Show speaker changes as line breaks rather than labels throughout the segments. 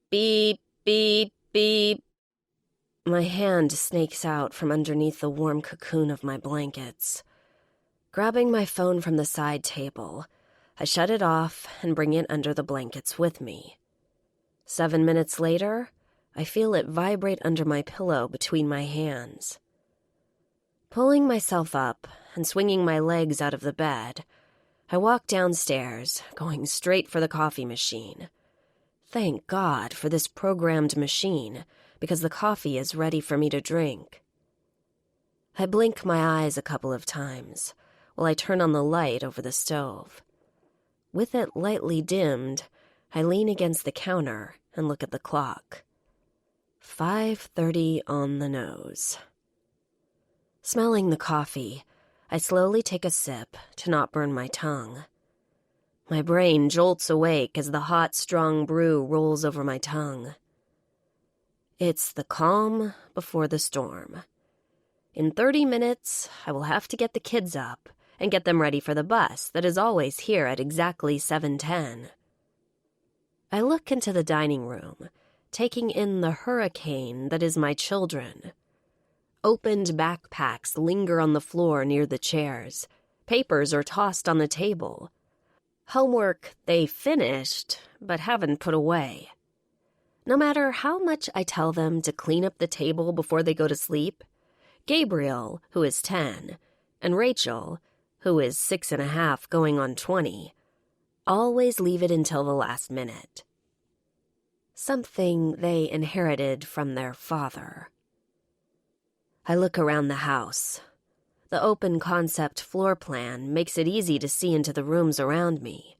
Beep, beep, beep. My hand snakes out from underneath the warm cocoon of my blankets. Grabbing my phone from the side table, I shut it off and bring it under the blankets with me. 7 minutes later, I feel it vibrate under my pillow between my hands. Pulling myself up and swinging my legs out of the bed, I walk downstairs, going straight for the coffee machine. Thank God for this programmed machine, because the coffee is ready for me to drink. I blink my eyes a couple of times while I turn on the light over the stove. With it lightly dimmed, I lean against the counter and look at the clock. 5:30 on the nose. Smelling the coffee, I slowly take a sip to not burn my tongue. My brain jolts awake as the hot, strong brew rolls over my tongue. It's the calm before the storm. In 30 minutes, I will have to get the kids up and get them ready for the bus that is always here at exactly 7:10. I look into the dining room, taking in the hurricane that is my children. Opened backpacks linger on the floor near the chairs. Papers are tossed on the table. Homework they finished, but haven't put away. No matter how much I tell them to clean up the table before they go to sleep, Gabriel, who is 10, and Rachel, who is 6.5 going on 20, always leave it until the last minute. Something they inherited from their father. I look around the house. The open concept floor plan makes it easy to see into the rooms around me,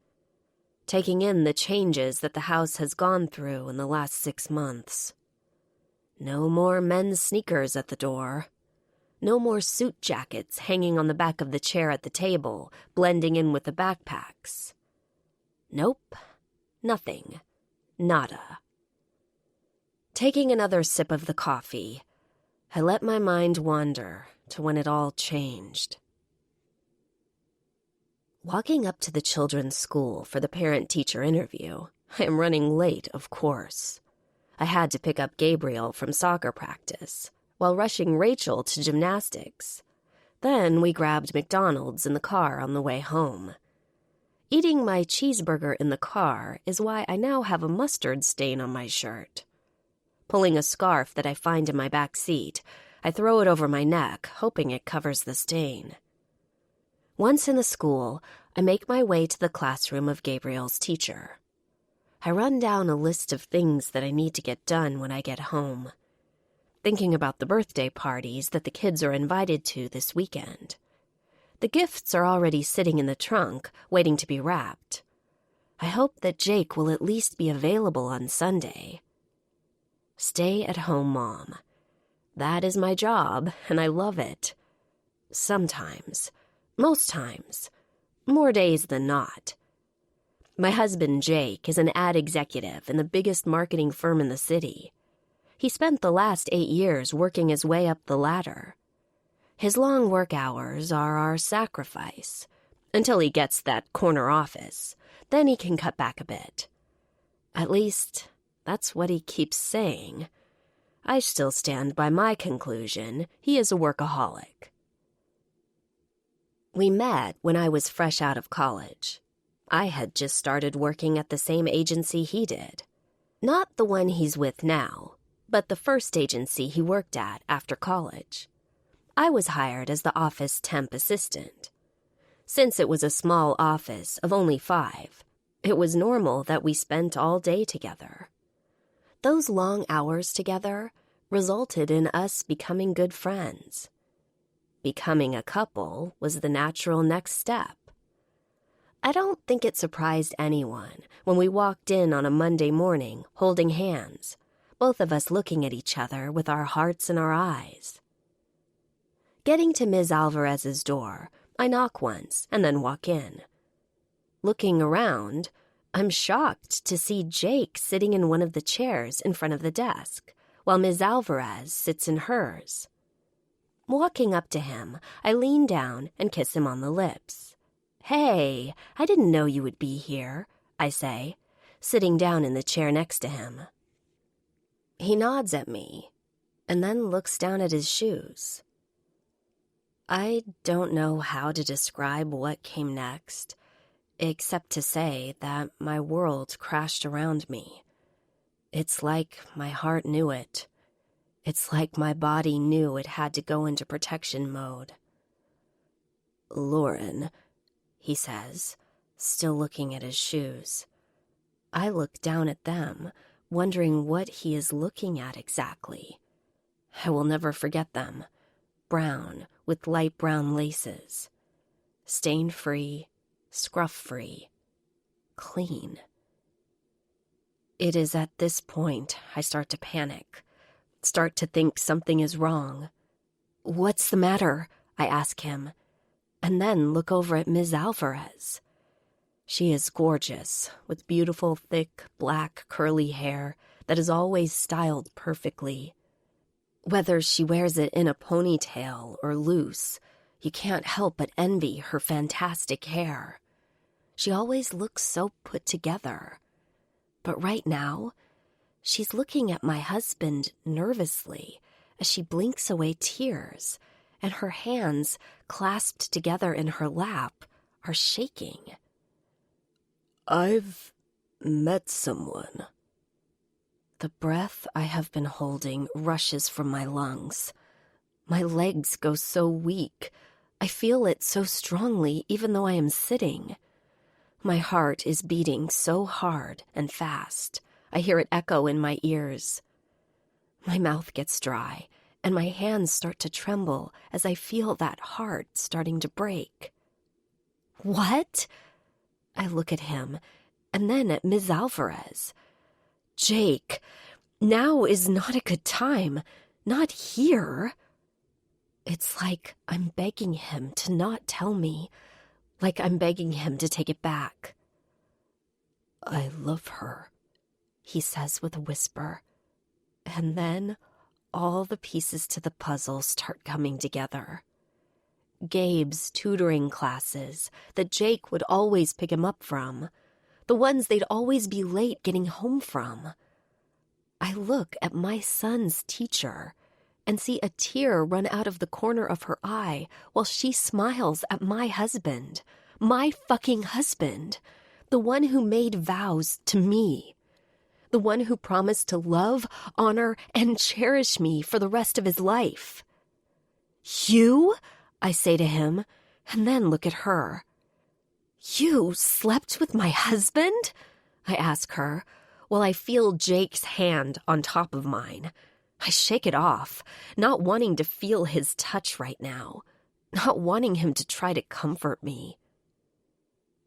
taking in the changes that the house has gone through in the last 6 months. No more men's sneakers at the door. No more suit jackets hanging on the back of the chair at the table, blending in with the backpacks. Nope. Nothing. Nada. Taking another sip of the coffee, I let my mind wander to when it all changed. Walking up to the children's school for the parent-teacher interview, I am running late, of course. I had to pick up Gabriel from soccer practice, while rushing Rachel to gymnastics. Then we grabbed McDonald's in the car on the way home. Eating my cheeseburger in the car is why I now have a mustard stain on my shirt. Pulling a scarf that I find in my back seat, I throw it over my neck, hoping it covers the stain. Once in the school, I make my way to the classroom of Gabriel's teacher. I run down a list of things that I need to get done when I get home, thinking about the birthday parties that the kids are invited to this weekend. The gifts are already sitting in the trunk, waiting to be wrapped. I hope that Jake will at least be available on Sunday. Stay-at-home mom. That is my job, and I love it. Sometimes. Most times. More days than not. My husband, Jake, is an ad executive in the biggest marketing firm in the city. He spent the last 8 years working his way up the ladder. His long work hours are our sacrifice, until he gets that corner office. Then he can cut back a bit. At least, that's what he keeps saying. I still stand by my conclusion. He is a workaholic. We met when I was fresh out of college. I had just started working at the same agency he did. Not the one he's with now, but the first agency he worked at after college. I was hired as the office temp assistant. Since it was a small office of only 5, it was normal that we spent all day together. Those long hours together resulted in us becoming good friends. Becoming a couple was the natural next step. I don't think it surprised anyone when we walked in on a Monday morning holding hands, both of us looking at each other with our hearts in our eyes. Getting to Ms. Alvarez's door, I knock once and then walk in. Looking around, I'm shocked to see Jake sitting in one of the chairs in front of the desk, while Ms. Alvarez sits in hers. Walking up to him, I lean down and kiss him on the lips. "Hey, I didn't know you would be here," I say, sitting down in the chair next to him. He nods at me and then looks down at his shoes. I don't know how to describe what came next, except to say that my world crashed around me. It's like my heart knew it. It's like my body knew it had to go into protection mode. "Lauren," he says, still looking at his shoes. I look down at them, wondering what he is looking at exactly. I will never forget them. Brown, with light brown laces. Stain-free, scruff-free, clean. It is at this point I start to panic, start to think something is wrong. "What's the matter?" I ask him, and then look over at Ms. Alvarez. She is gorgeous, with beautiful, thick, black, curly hair that is always styled perfectly. Whether she wears it in a ponytail or loose, you can't help but envy her fantastic hair. She always looks so put together. But right now, she's looking at my husband nervously as she blinks away tears, and her hands, clasped together in her lap, are shaking. "I've met someone." The breath I have been holding rushes from my lungs. My legs go so weak. I feel it so strongly even though I am sitting. My heart is beating so hard and fast. I hear it echo in my ears. My mouth gets dry, and my hands start to tremble as I feel that heart starting to break. "What?" I look at him, and then at Ms. Alvarez. "Jake, now is not a good time. Not here." It's like I'm begging him to not tell me, like I'm begging him to take it back. "I love her," he says with a whisper. And then all the pieces to the puzzle start coming together. Gabe's tutoring classes that Jake would always pick him up from, the ones they'd always be late getting home from. I look at my son's teacher and see a tear run out of the corner of her eye while she smiles at my husband, my fucking husband, the one who made vows to me, the one who promised to love, honor, and cherish me for the rest of his life. "You?" I say to him, and then look at her. "You slept with my husband?" I ask her, while I feel Jake's hand on top of mine. I shake it off, not wanting to feel his touch right now, not wanting him to try to comfort me.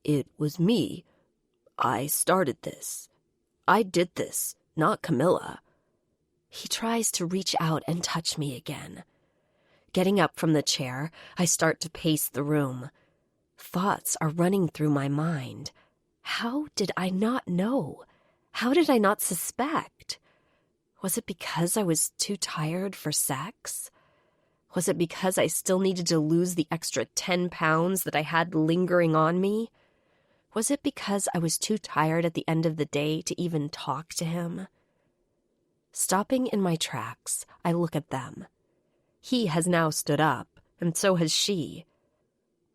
"It was me. I started this. I did this, not Camilla." He tries to reach out and touch me again. Getting up from the chair, I start to pace the room. Thoughts are running through my mind. How did I not know? How did I not suspect? Was it because I was too tired for sex? Was it because I still needed to lose the extra 10 pounds that I had lingering on me? Was it because I was too tired at the end of the day to even talk to him? Stopping in my tracks, I look at them. He has now stood up, and so has she.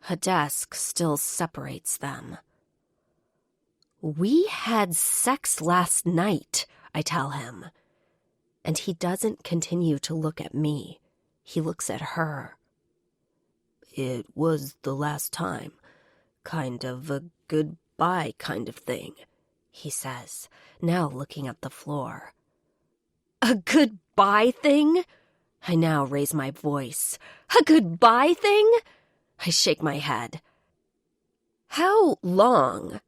A desk still separates them. "We had sex last night," I tell him. And he doesn't continue to look at me. He looks at her. "It was the last time. Kind of a goodbye kind of thing," he says, now looking at the floor. "A goodbye thing?" I now raise my voice. "A goodbye thing?" I shake my head. How long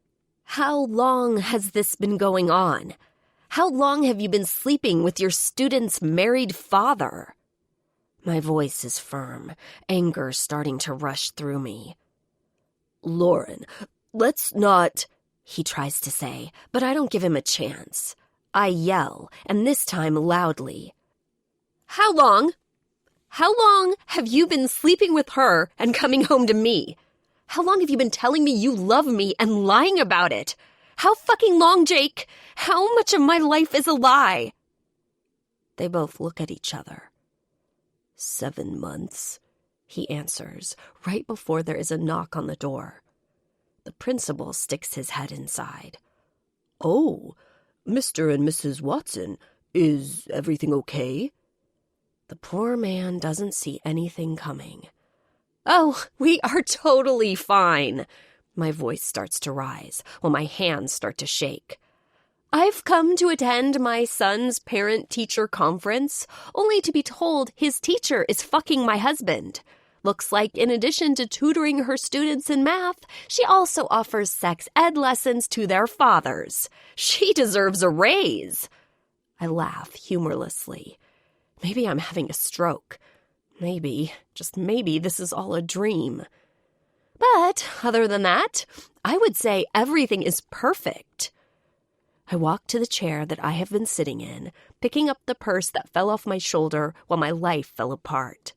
has this been going on? How long have you been sleeping with your student's married father? My voice is firm, anger starting to rush through me. "Lauren, let's not," he tries to say, but I don't give him a chance. I yell, and this time loudly. How long have you been sleeping with her and coming home to me? How long have you been telling me you love me and lying about it? How fucking long, Jake? How much of my life is a lie?" They both look at each other. 7 months, he answers, right before there is a knock on the door. The principal sticks his head inside. "Oh, Mr. and Mrs. Watson, is everything okay?" The poor man doesn't see anything coming. "Oh, we are totally fine." My voice starts to rise while my hands start to shake. "I've come to attend my son's parent-teacher conference, only to be told his teacher is fucking my husband. Looks like in addition to tutoring her students in math, she also offers sex ed lessons to their fathers. She deserves a raise." I laugh humorlessly. Maybe I'm having a stroke. Maybe, just maybe, this is all a dream. But other than that, I would say everything is perfect. I walk to the chair that I have been sitting in, picking up the purse that fell off my shoulder while my life fell apart.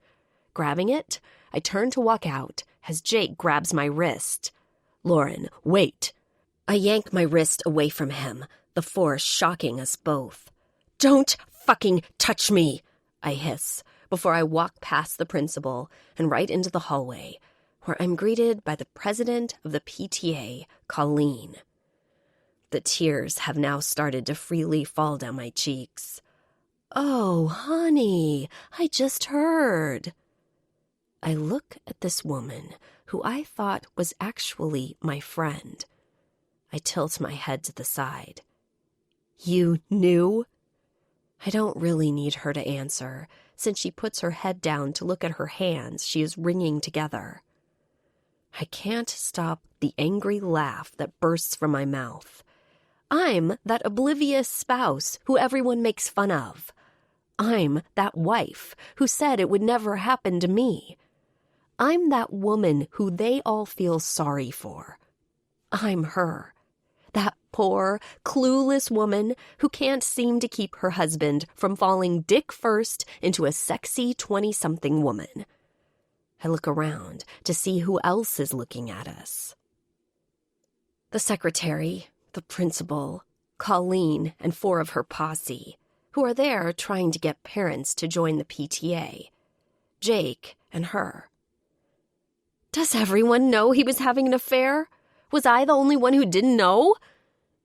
Grabbing it, I turn to walk out as Jake grabs my wrist. "Lauren, wait." I yank my wrist away from him, the force shocking us both. "Don't fucking touch me," I hiss, before I walk past the principal and right into the hallway, where I'm greeted by the president of the PTA, Colleen. The tears have now started to freely fall down my cheeks. "Oh, honey, I just heard." I look at this woman who I thought was actually my friend. I tilt my head to the side. "You knew?" I don't really need her to answer, since she puts her head down to look at her hands she is wringing together. I can't stop the angry laugh that bursts from my mouth. I'm that oblivious spouse who everyone makes fun of. I'm that wife who said it would never happen to me. I'm that woman who they all feel sorry for. I'm her. That poor, clueless woman who can't seem to keep her husband from falling dick first into a sexy 20-something woman. I look around to see who else is looking at us. The secretary, the principal, Colleen, and 4 of her posse, who are there trying to get parents to join the PTA. Jake and her. Does everyone know he was having an affair? Was I the only one who didn't know?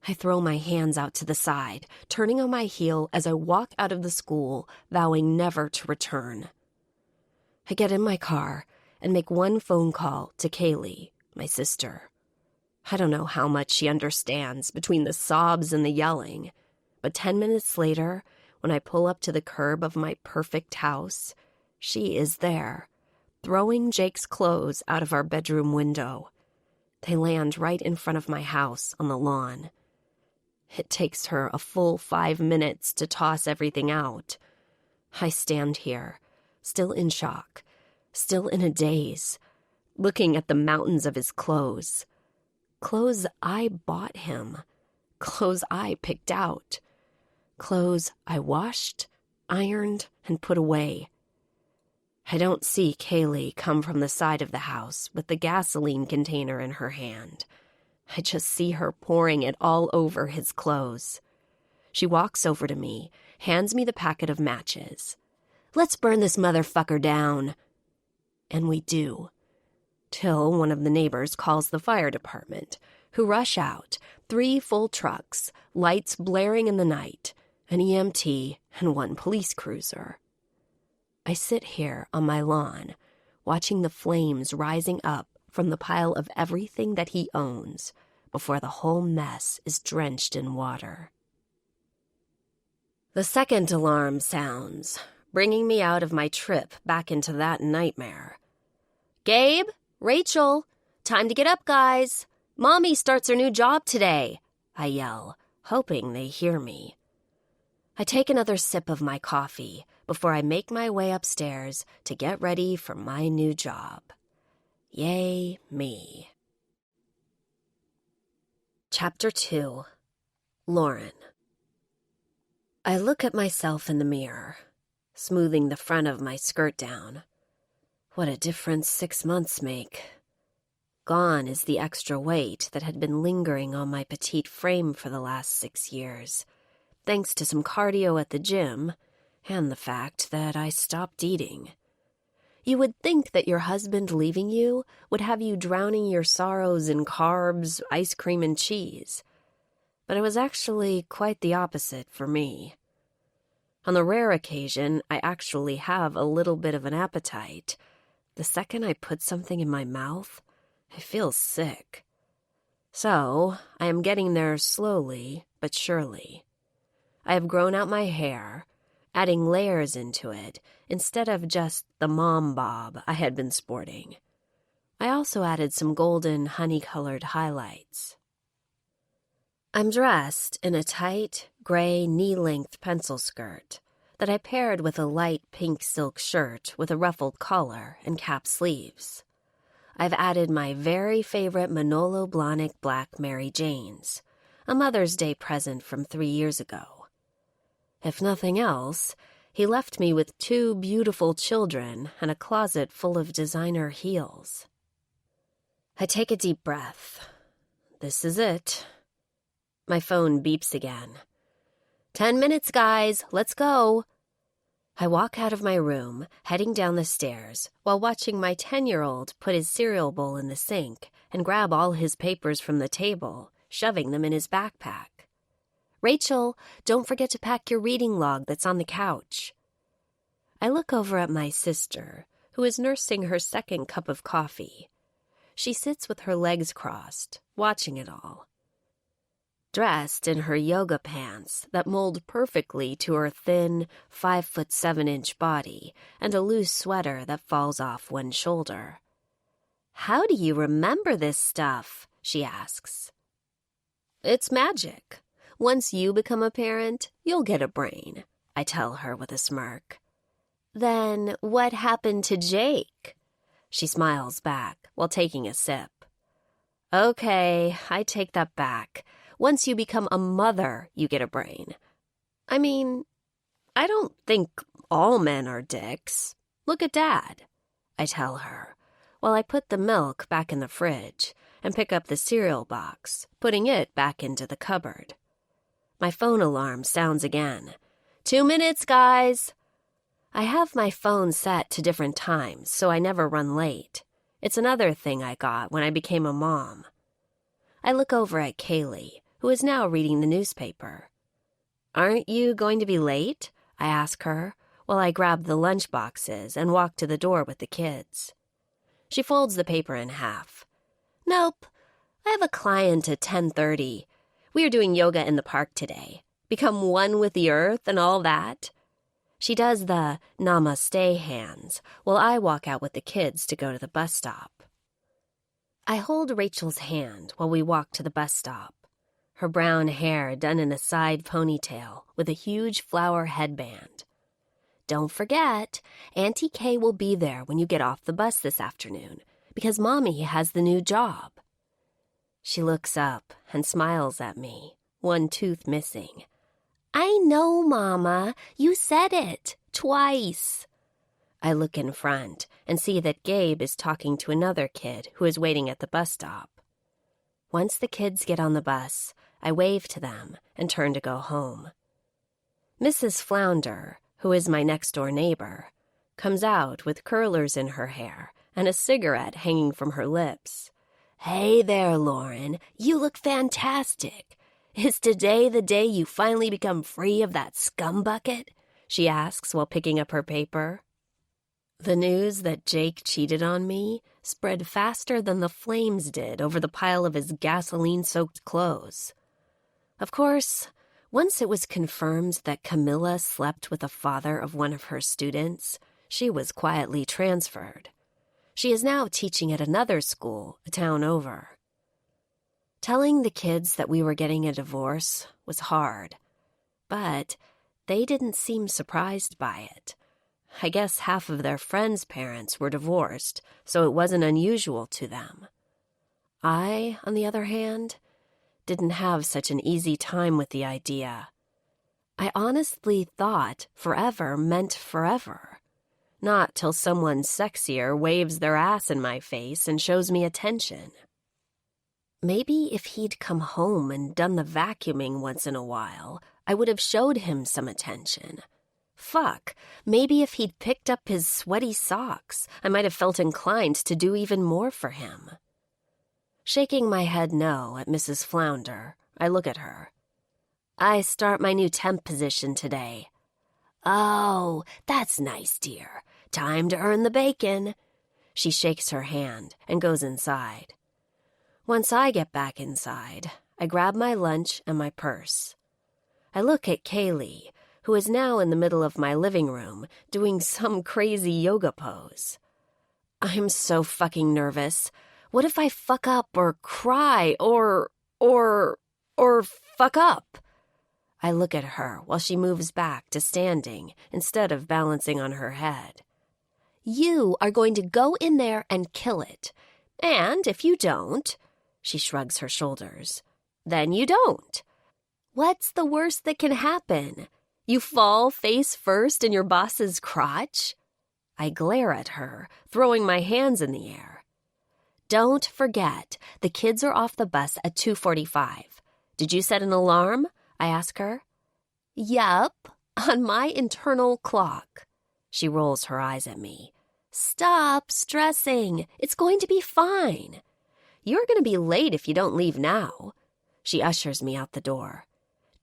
I throw my hands out to the side, turning on my heel as I walk out of the school, vowing never to return. I get in my car and make one phone call to Kaylee, my sister. I don't know how much she understands between the sobs and the yelling, but 10 minutes later, when I pull up to the curb of my perfect house, she is there, throwing Jake's clothes out of our bedroom window. They land right in front of my house on the lawn. It takes her a full 5 minutes to toss everything out. I stand here, still in shock, still in a daze, looking at the mountains of his clothes. Clothes I bought him. Clothes I picked out. Clothes I washed, ironed, and put away. I don't see Kaylee come from the side of the house with the gasoline container in her hand. I just see her pouring it all over his clothes. She walks over to me, hands me the packet of matches. "Let's burn this motherfucker down." And we do. Till one of the neighbors calls the fire department, who rush out, 3 full trucks, lights blaring in the night, an EMT, and 1 police cruiser. I sit here on my lawn, watching the flames rising up from the pile of everything that he owns before the whole mess is drenched in water. The second alarm sounds, bringing me out of my trip back into that nightmare. "Gabe, Rachel, time to get up, guys. Mommy starts her new job today," I yell, hoping they hear me. I take another sip of my coffee before I make my way upstairs to get ready for my new job. Yay, me. Chapter 2. Lauren. I look at myself in the mirror, smoothing the front of my skirt down. What a difference 6 months make. Gone is the extra weight that had been lingering on my petite frame for the last 6 years, thanks to some cardio at the gym and the fact that I stopped eating. You would think that your husband leaving you would have you drowning your sorrows in carbs, ice cream, and cheese. But it was actually quite the opposite for me. On the rare occasion I actually have a little bit of an appetite, the second I put something in my mouth, I feel sick. So, I am getting there slowly but surely. I have grown out my hair, adding layers into it instead of just the mom bob I had been sporting. I also added some golden honey-colored highlights. I'm dressed in a tight, gray, knee-length pencil skirt that I paired with a light pink silk shirt with a ruffled collar and cap sleeves. I've added my very favorite Manolo Blahnik black Mary Janes, a Mother's Day present from 3 years ago. If nothing else, he left me with 2 beautiful children and a closet full of designer heels. I take a deep breath. This is it. My phone beeps again. 10 minutes, guys. Let's go. I walk out of my room, heading down the stairs, while watching my 10-year-old put his cereal bowl in the sink and grab all his papers from the table, shoving them in his backpack. Rachel, don't forget to pack your reading log that's on the couch. I look over at my sister, who is nursing her second cup of coffee. She sits with her legs crossed, watching it all. Dressed in her yoga pants that mold perfectly to her thin, 5'7" body and a loose sweater that falls off one shoulder. How do you remember this stuff? She asks. It's magic. Once you become a parent, you'll get a brain, I tell her with a smirk. Then what happened to Jake? She smiles back while taking a sip. Okay, I take that back. Once you become a mother, you get a brain. I mean, I don't think all men are dicks. Look at Dad, I tell her, while I put the milk back in the fridge and pick up the cereal box, putting it back into the cupboard. My phone alarm sounds again. 2 minutes, guys. I have my phone set to different times, so I never run late. It's another thing I got when I became a mom. I look over at Kaylee, who is now reading the newspaper. Aren't you going to be late? I ask her, while I grab the lunch boxes and walk to the door with the kids. She folds the paper in half. Nope, I have a client at 10:30. We are doing yoga in the park today. Become one with the earth and all that. She does the namaste hands, while I walk out with the kids to go to the bus stop. I hold Rachel's hand while we walk to the bus stop. Her brown hair done in a side ponytail with a huge flower headband. Don't forget, Auntie Kay will be there when you get off the bus this afternoon, because Mommy has the new job. She looks up and smiles at me, one tooth missing. I know, Mama. You said it. Twice. I look in front and see that Gabe is talking to another kid who is waiting at the bus stop. Once the kids get on the bus, I wave to them and turn to go home. Mrs. Flounder, who is my next-door neighbor, comes out with curlers in her hair and a cigarette hanging from her lips. Hey there, Lauren. You look fantastic. Is today the day you finally become free of that scum bucket? She asks while picking up her paper. The news that Jake cheated on me spread faster than the flames did over the pile of his gasoline-soaked clothes. Of course, once it was confirmed that Camilla slept with the father of one of her students, she was quietly transferred. She is now teaching at another school a town over. Telling the kids that we were getting a divorce was hard, but they didn't seem surprised by it. I guess half of their friends' parents were divorced, so it wasn't unusual to them. I, on the other hand, didn't have such an easy time with the idea. I honestly thought forever meant forever. Not till someone sexier waves their ass in my face and shows me attention. Maybe if he'd come home and done the vacuuming once in a while, I would have showed him some attention. Fuck, maybe if he'd picked up his sweaty socks, I might have felt inclined to do even more for him. Shaking my head no at Mrs. Flounder, I look at her. I start my new temp position today. Oh, that's nice, dear. Time to earn the bacon. She shakes her hand and goes inside. Once I get back inside, I grab my lunch and my purse. I look at Kaylee, who is now in the middle of my living room doing some crazy yoga pose. I'm so fucking nervous. What if I fuck up or cry or fuck up? I look at her while she moves back to standing instead of balancing on her head. You are going to go in there and kill it. And if you don't, she shrugs her shoulders, then you don't. What's the worst that can happen? You fall face first in your boss's crotch? I glare at her, throwing my hands in the air. Don't forget, the kids are off the bus at 2:45. Did you set an alarm? I ask her. Yup, on my internal clock. She rolls her eyes at me. Stop stressing. It's going to be fine. You're going to be late if you don't leave now. She ushers me out the door.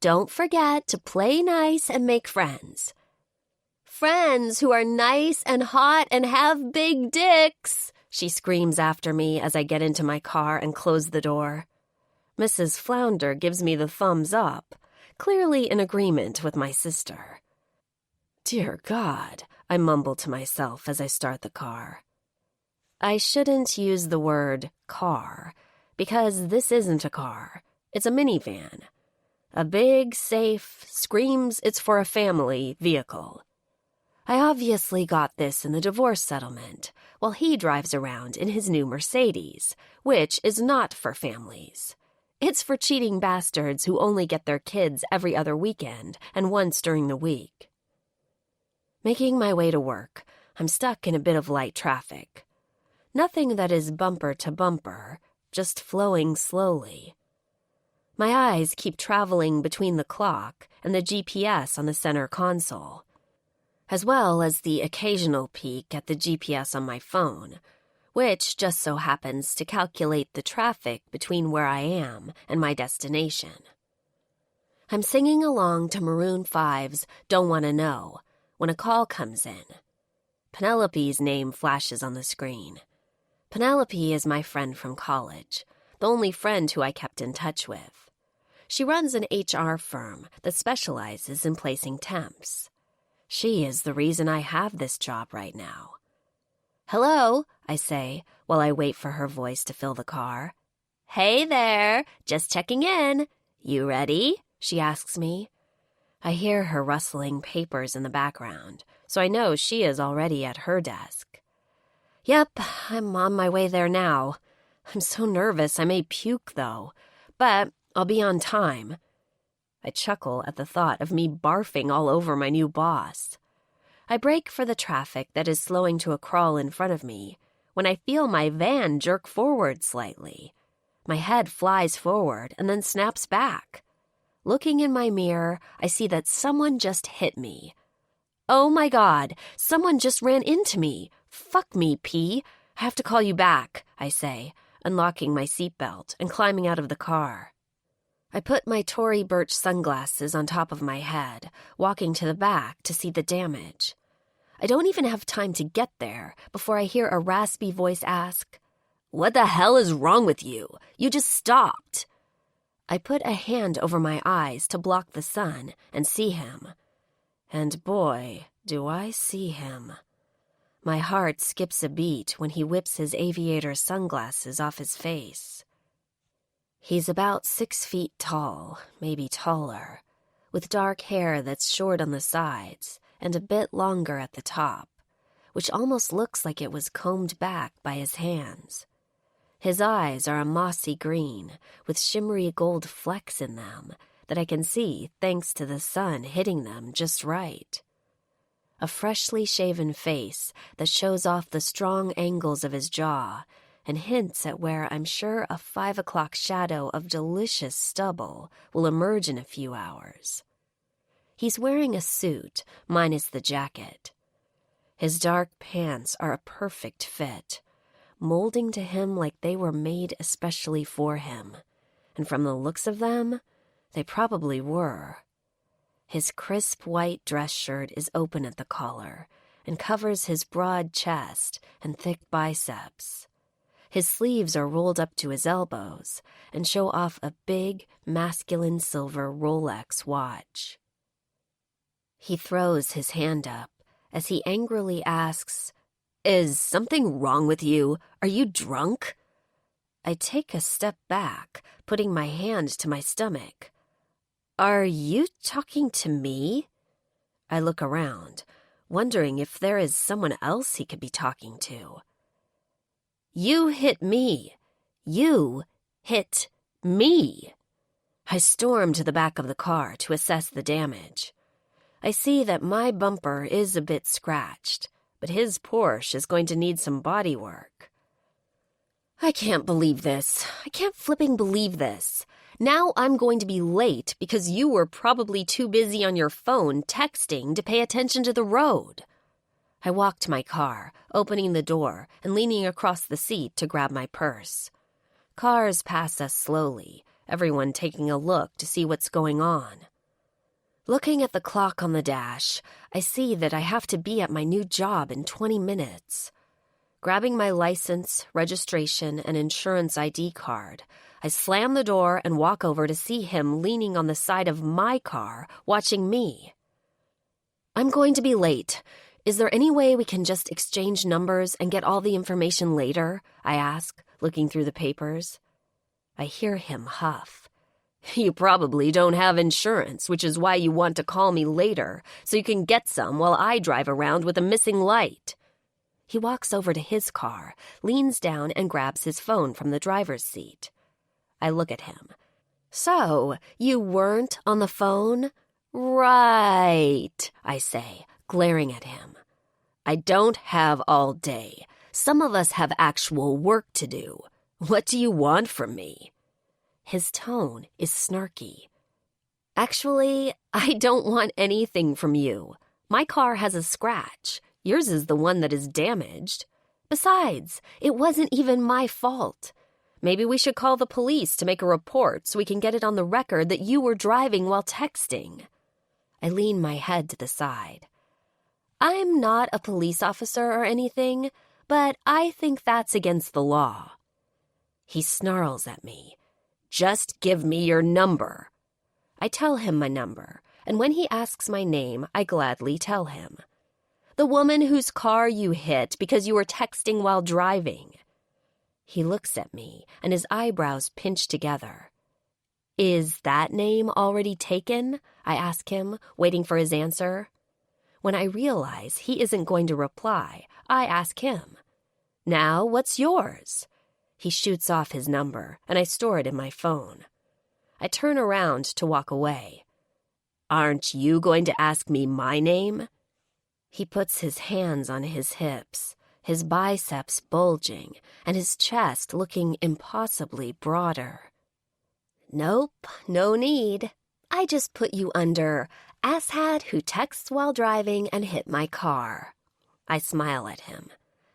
Don't forget to play nice and make friends. Friends who are nice and hot and have big dicks, she screams after me as I get into my car and close the door. Mrs. Flounder gives me the thumbs up, clearly in agreement with my sister. Dear God, I mumble to myself as I start the car. I shouldn't use the word car, because this isn't a car. It's a minivan. A big, safe, screams it's for a family vehicle. I obviously got this in the divorce settlement, while he drives around in his new Mercedes, which is not for families. It's for cheating bastards who only get their kids every other weekend and once during the week. Making my way to work, I'm stuck in a bit of light traffic. Nothing that is bumper to bumper, just flowing slowly. My eyes keep traveling between the clock and the GPS on the center console, as well as the occasional peek at the GPS on my phone, which just so happens to calculate the traffic between where I am and my destination. I'm singing along to Maroon 5's Don't Wanna Know when a call comes in. Penelope's name flashes on the screen. Penelope is my friend from college, the only friend who I kept in touch with. She runs an HR firm that specializes in placing temps. She is the reason I have this job right now. Hello, I say, while I wait for her voice to fill the car. Hey there, just checking in. You ready? She asks me. I hear her rustling papers in the background, so I know she is already at her desk. Yep, I'm on my way there now. I'm so nervous I may puke, though, but I'll be on time. I chuckle at the thought of me barfing all over my new boss. I brake for the traffic that is slowing to a crawl in front of me when I feel my van jerk forward slightly. My head flies forward and then snaps back. Looking in my mirror, I see that someone just hit me. Oh my God, someone just ran into me. Fuck me, P. I have to call you back, I say, unlocking my seatbelt and climbing out of the car. I put my Tory Burch sunglasses on top of my head, walking to the back to see the damage. I don't even have time to get there before I hear a raspy voice ask, "What the hell is wrong with you? You just stopped." I put a hand over my eyes to block the sun and see him. And boy, do I see him. My heart skips a beat when he whips his aviator sunglasses off his face. He's about 6 feet tall, maybe taller, with dark hair that's short on the sides and a bit longer at the top, which almost looks like it was combed back by his hands. His eyes are a mossy green with shimmery gold flecks in them that I can see thanks to the sun hitting them just right. A freshly shaven face that shows off the strong angles of his jaw and hints at where I'm sure a 5 o'clock shadow of delicious stubble will emerge in a few hours. He's wearing a suit, minus the jacket. His dark pants are a perfect fit, molding to him like they were made especially for him. And from the looks of them, they probably were. His crisp white dress shirt is open at the collar and covers his broad chest and thick biceps. His sleeves are rolled up to his elbows and show off a big, masculine silver Rolex watch. He throws his hand up as he angrily asks, "Is something wrong with you? Are you drunk?" I take a step back, putting my hand to my stomach. "Are you talking to me?" I look around, wondering if there is someone else he could be talking to. "You hit me. You hit me." I storm to the back of the car to assess the damage. I see that my bumper is a bit scratched, but his Porsche is going to need some body work. I can't believe this. I can't flipping believe this. Now I'm going to be late because you were probably too busy on your phone texting to pay attention to the road. I walk to my car, opening the door and leaning across the seat to grab my purse. Cars pass us slowly, everyone taking a look to see what's going on. Looking at the clock on the dash, I see that I have to be at my new job in 20 minutes. Grabbing my license, registration, and insurance ID card, I slam the door and walk over to see him leaning on the side of my car, watching me. "I'm going to be late. Is there any way we can just exchange numbers and get all the information later?" I ask, looking through the papers. I hear him huff. "You probably don't have insurance, which is why you want to call me later, so you can get some while I drive around with a missing light." He walks over to his car, leans down, and grabs his phone from the driver's seat. I look at him. "So, you weren't on the phone?" "Right," I say, glaring at him. "I don't have all day. Some of us have actual work to do. What do you want from me?" His tone is snarky. "Actually, I don't want anything from you. My car has a scratch. Yours is the one that is damaged. Besides, it wasn't even my fault. Maybe we should call the police to make a report so we can get it on the record that you were driving while texting." I lean my head to the side. "I'm not a police officer or anything, but I think that's against the law." He snarls at me. "Just give me your number." I tell him my number, and when he asks my name, I gladly tell him. "The woman whose car you hit because you were texting while driving." He looks at me, and his eyebrows pinch together. "Is that name already taken?" I ask him, waiting for his answer. When I realize he isn't going to reply, I ask him, "Now, what's yours?" He shoots off his number, and I store it in my phone. I turn around to walk away. "Aren't you going to ask me my name?" He puts his hands on his hips, his biceps bulging, and his chest looking impossibly broader. "Nope, no need. I just put you under asshat who texts while driving and hit my car." I smile at him.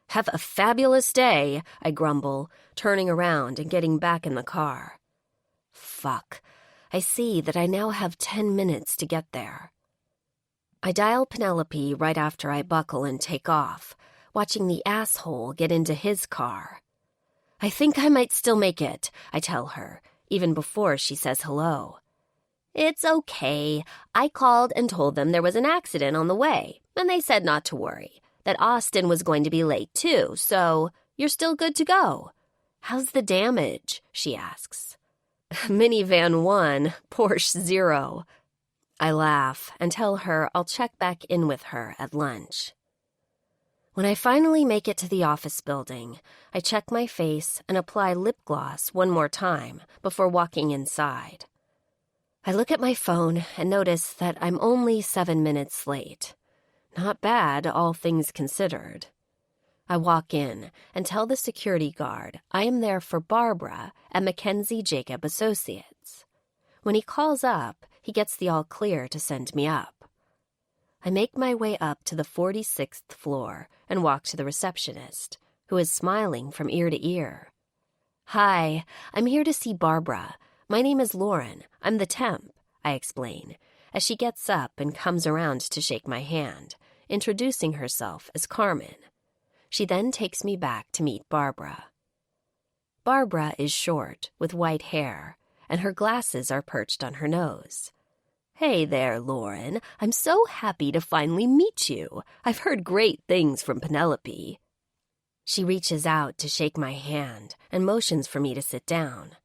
"Have a fabulous day," I grumble, turning around and getting back in the car. Fuck. I see that I now have 10 minutes to get there. I dial Penelope right after I buckle and take off, watching the asshole get into his car. "I think I might still make it," I tell her, even before she says hello. "It's okay. I called and told them there was an accident on the way, and they said not to worry, that Austin was going to be late too, so you're still good to go." "How's the damage?" she asks. "Minivan 1, Porsche 0. I laugh and tell her I'll check back in with her at lunch. When I finally make it to the office building, I check my face and apply lip gloss one more time before walking inside. I look at my phone and notice that I'm only 7 minutes late. Not bad, all things considered. I walk in and tell the security guard I am there for Barbara at Mackenzie Jacob Associates. When he calls up, he gets the all clear to send me up. I make my way up to the 46th floor and walk to the receptionist, who is smiling from ear to ear. "Hi, I'm here to see Barbara. My name is Lauren. I'm the temp," I explain, as she gets up and comes around to shake my hand, introducing herself as Carmen. She then takes me back to meet Barbara. Barbara is short, with white hair, and her glasses are perched on her nose. "Hey there, Lauren. I'm so happy to finally meet you. I've heard great things from Penelope." She reaches out to shake my hand and motions for me to sit down.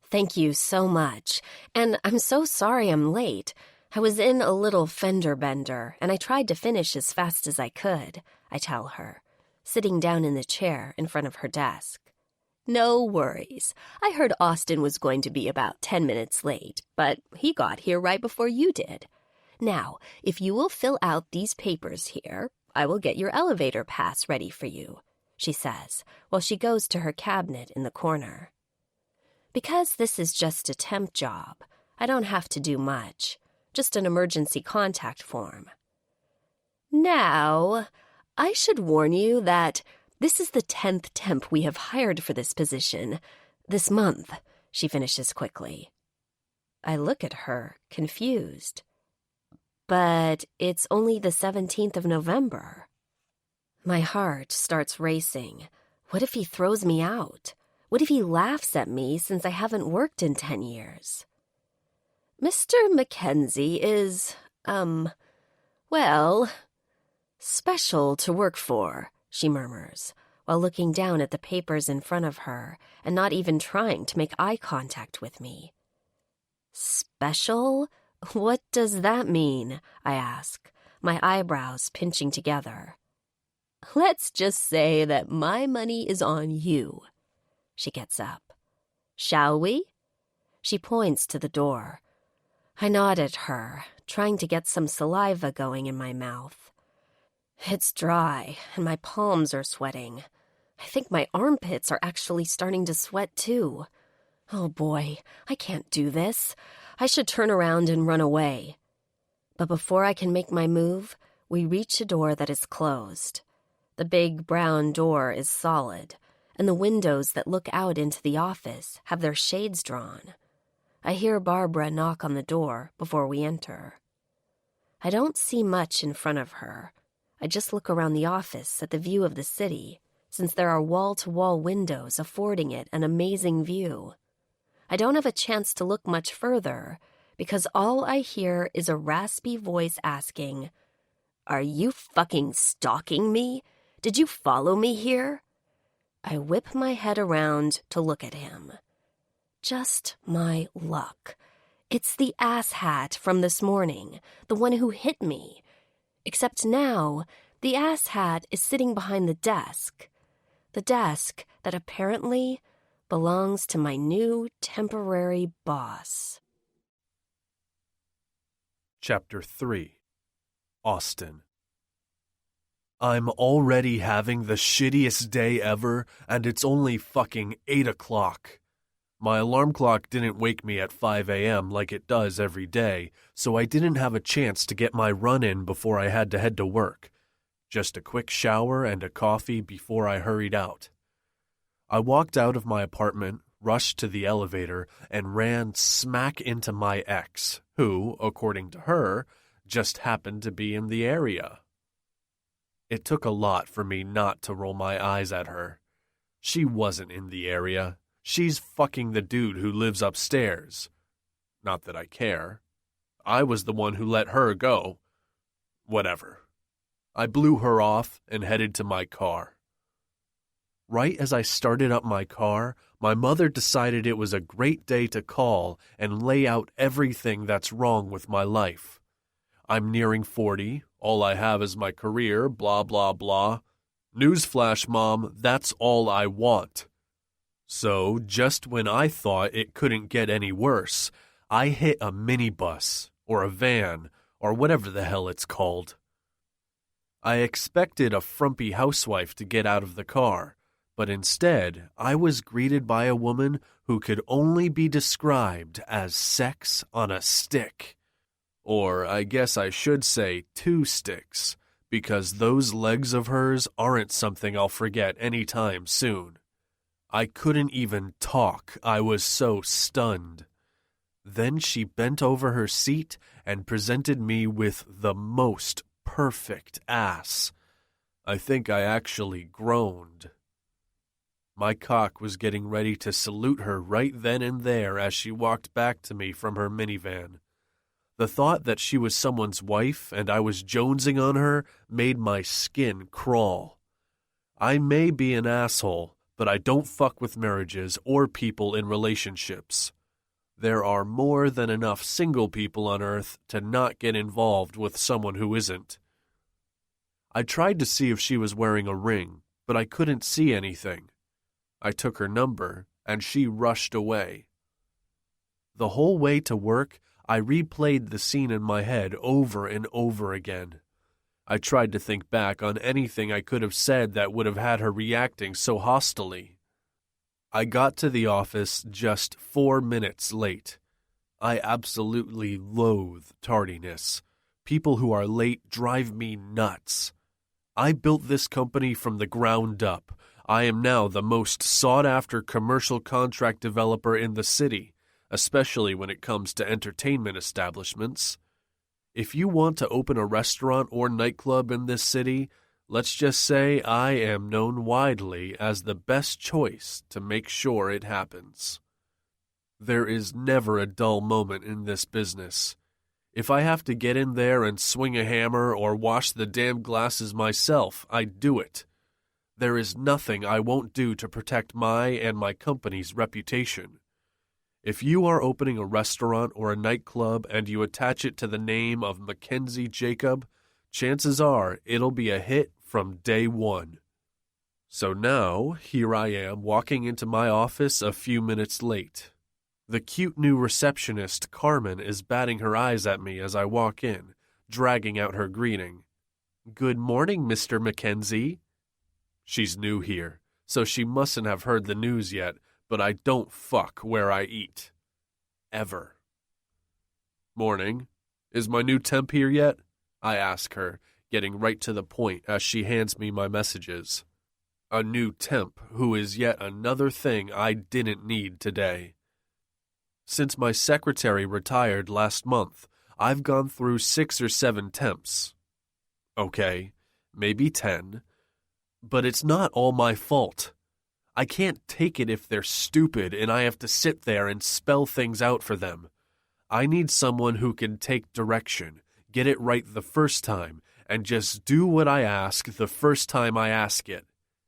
"Thank you so much, and I'm so sorry I'm late. I was in a little fender bender, and I tried to finish as fast as I could," I tell her, sitting down in the chair in front of her desk. "No worries. I heard Austin was going to be about 10 minutes late, but he got here right before you did. Now, if you will fill out these papers here, I will get your elevator pass ready for you," she says, while she goes to her cabinet in the corner. Because this is just a temp job, I don't have to do much, just an emergency contact form. "Now, I should warn you that this is the 10th temp we have hired for this position this month," she finishes quickly. I look at her, confused. "But it's only the 17th of November. My heart starts racing. What if he throws me out? What if he laughs at me since I haven't worked in 10 years? "Mr. Mackenzie is, well, special to work for," she murmurs, while looking down at the papers in front of her and not even trying to make eye contact with me. "Special? What does that mean?" I ask, my eyebrows pinching together. "Let's just say that my money is on you." She gets up. "Shall we?" She points to the door. I nod at her, trying to get some saliva going in my mouth. It's dry, and my palms are sweating. I think my armpits are actually starting to sweat too. Oh boy, I can't do this. I should turn around and run away. But before I can make my move, we reach a door that is closed. The big brown door is solid, and the windows that look out into the office have their shades drawn. I hear Barbara knock on the door before we enter. I don't see much in front of her. I just look around the office at the view of the city, since there are wall-to-wall windows affording it an amazing view. I don't have a chance to look much further, because all I hear is a raspy voice asking, "Are you fucking stalking me? Did you follow me here?" I whip my head around to look at him. Just my luck. It's the asshat from this morning, the one who hit me. Except now, the asshat is sitting behind the desk that apparently belongs to my new temporary boss.
Chapter 3. Austin. I'm already having the shittiest day ever, and it's only fucking 8 o'clock. My alarm clock didn't wake me at 5 a.m. like it does every day, so I didn't have a chance to get my run in before I had to head to work. Just a quick shower and a coffee before I hurried out. I walked out of my apartment, rushed to the elevator, and ran smack into my ex, who, according to her, just happened to be in the area. It took a lot for me not to roll my eyes at her. She wasn't in the area. She's fucking the dude who lives upstairs. Not that I care. I was the one who let her go. Whatever. I blew her off and headed to my car. Right as I started up my car, my mother decided it was a great day to call and lay out everything that's wrong with my life. I'm nearing 40, all I have is my career, blah, blah, blah. Newsflash, Mom, that's all I want. So, just when I thought it couldn't get any worse, I hit a minibus, or a van, or whatever the hell it's called. I expected a frumpy housewife to get out of the car, but instead I was greeted by a woman who could only be described as sex on a stick. Or I guess I should say 2 sticks, because those legs of hers aren't something I'll forget anytime soon. I couldn't even talk, I was so stunned. Then she bent over her seat and presented me with the most perfect ass. I think I actually groaned. My cock was getting ready to salute her right then and there as she walked back to me from her minivan. The thought that she was someone's wife and I was jonesing on her made my skin crawl. I may be an asshole, but I don't fuck with marriages or people in relationships. There are more than enough single people on Earth to not get involved with someone who isn't. I tried to see if she was wearing a ring, but I couldn't see anything. I took her number, and she rushed away. The whole way to work, I replayed the scene in my head over and over again. I tried to think back on anything I could have said that would have had her reacting so hostilely. I got to the office just 4 minutes late. I absolutely loathe tardiness. People who are late drive me nuts. I built this company from the ground up. I am now the most sought-after commercial contract developer in the city, especially when it comes to entertainment establishments. If you want to open a restaurant or nightclub in this city, let's just say I am known widely as the best choice to make sure it happens. There is never a dull moment in this business. If I have to get in there and swing a hammer or wash the damn glasses myself, I do it. There is nothing I won't do to protect my and my company's reputation. If you are opening a restaurant or a nightclub and you attach it to the name of Mackenzie Jacob, chances are it'll be a hit from day one. So now, here I am walking into my office a few minutes late. The cute new receptionist, Carmen, is batting her eyes at me as I walk in, dragging out her greeting. "Good morning, Mr. Mackenzie." She's new here, so she mustn't have heard the news yet, but I don't fuck where I eat. Ever. "Morning. Is my new temp here yet?" I ask her, getting right to the point as she hands me my messages. A new temp who is yet another thing I didn't need today. Since my secretary retired last month, I've gone through 6 or 7 temps. Okay, maybe 10. But it's not all my fault. I can't take it if they're stupid and I have to sit there and spell things out for them. I need someone who can take direction, get it right the first time, and just do what I ask the first time I ask it.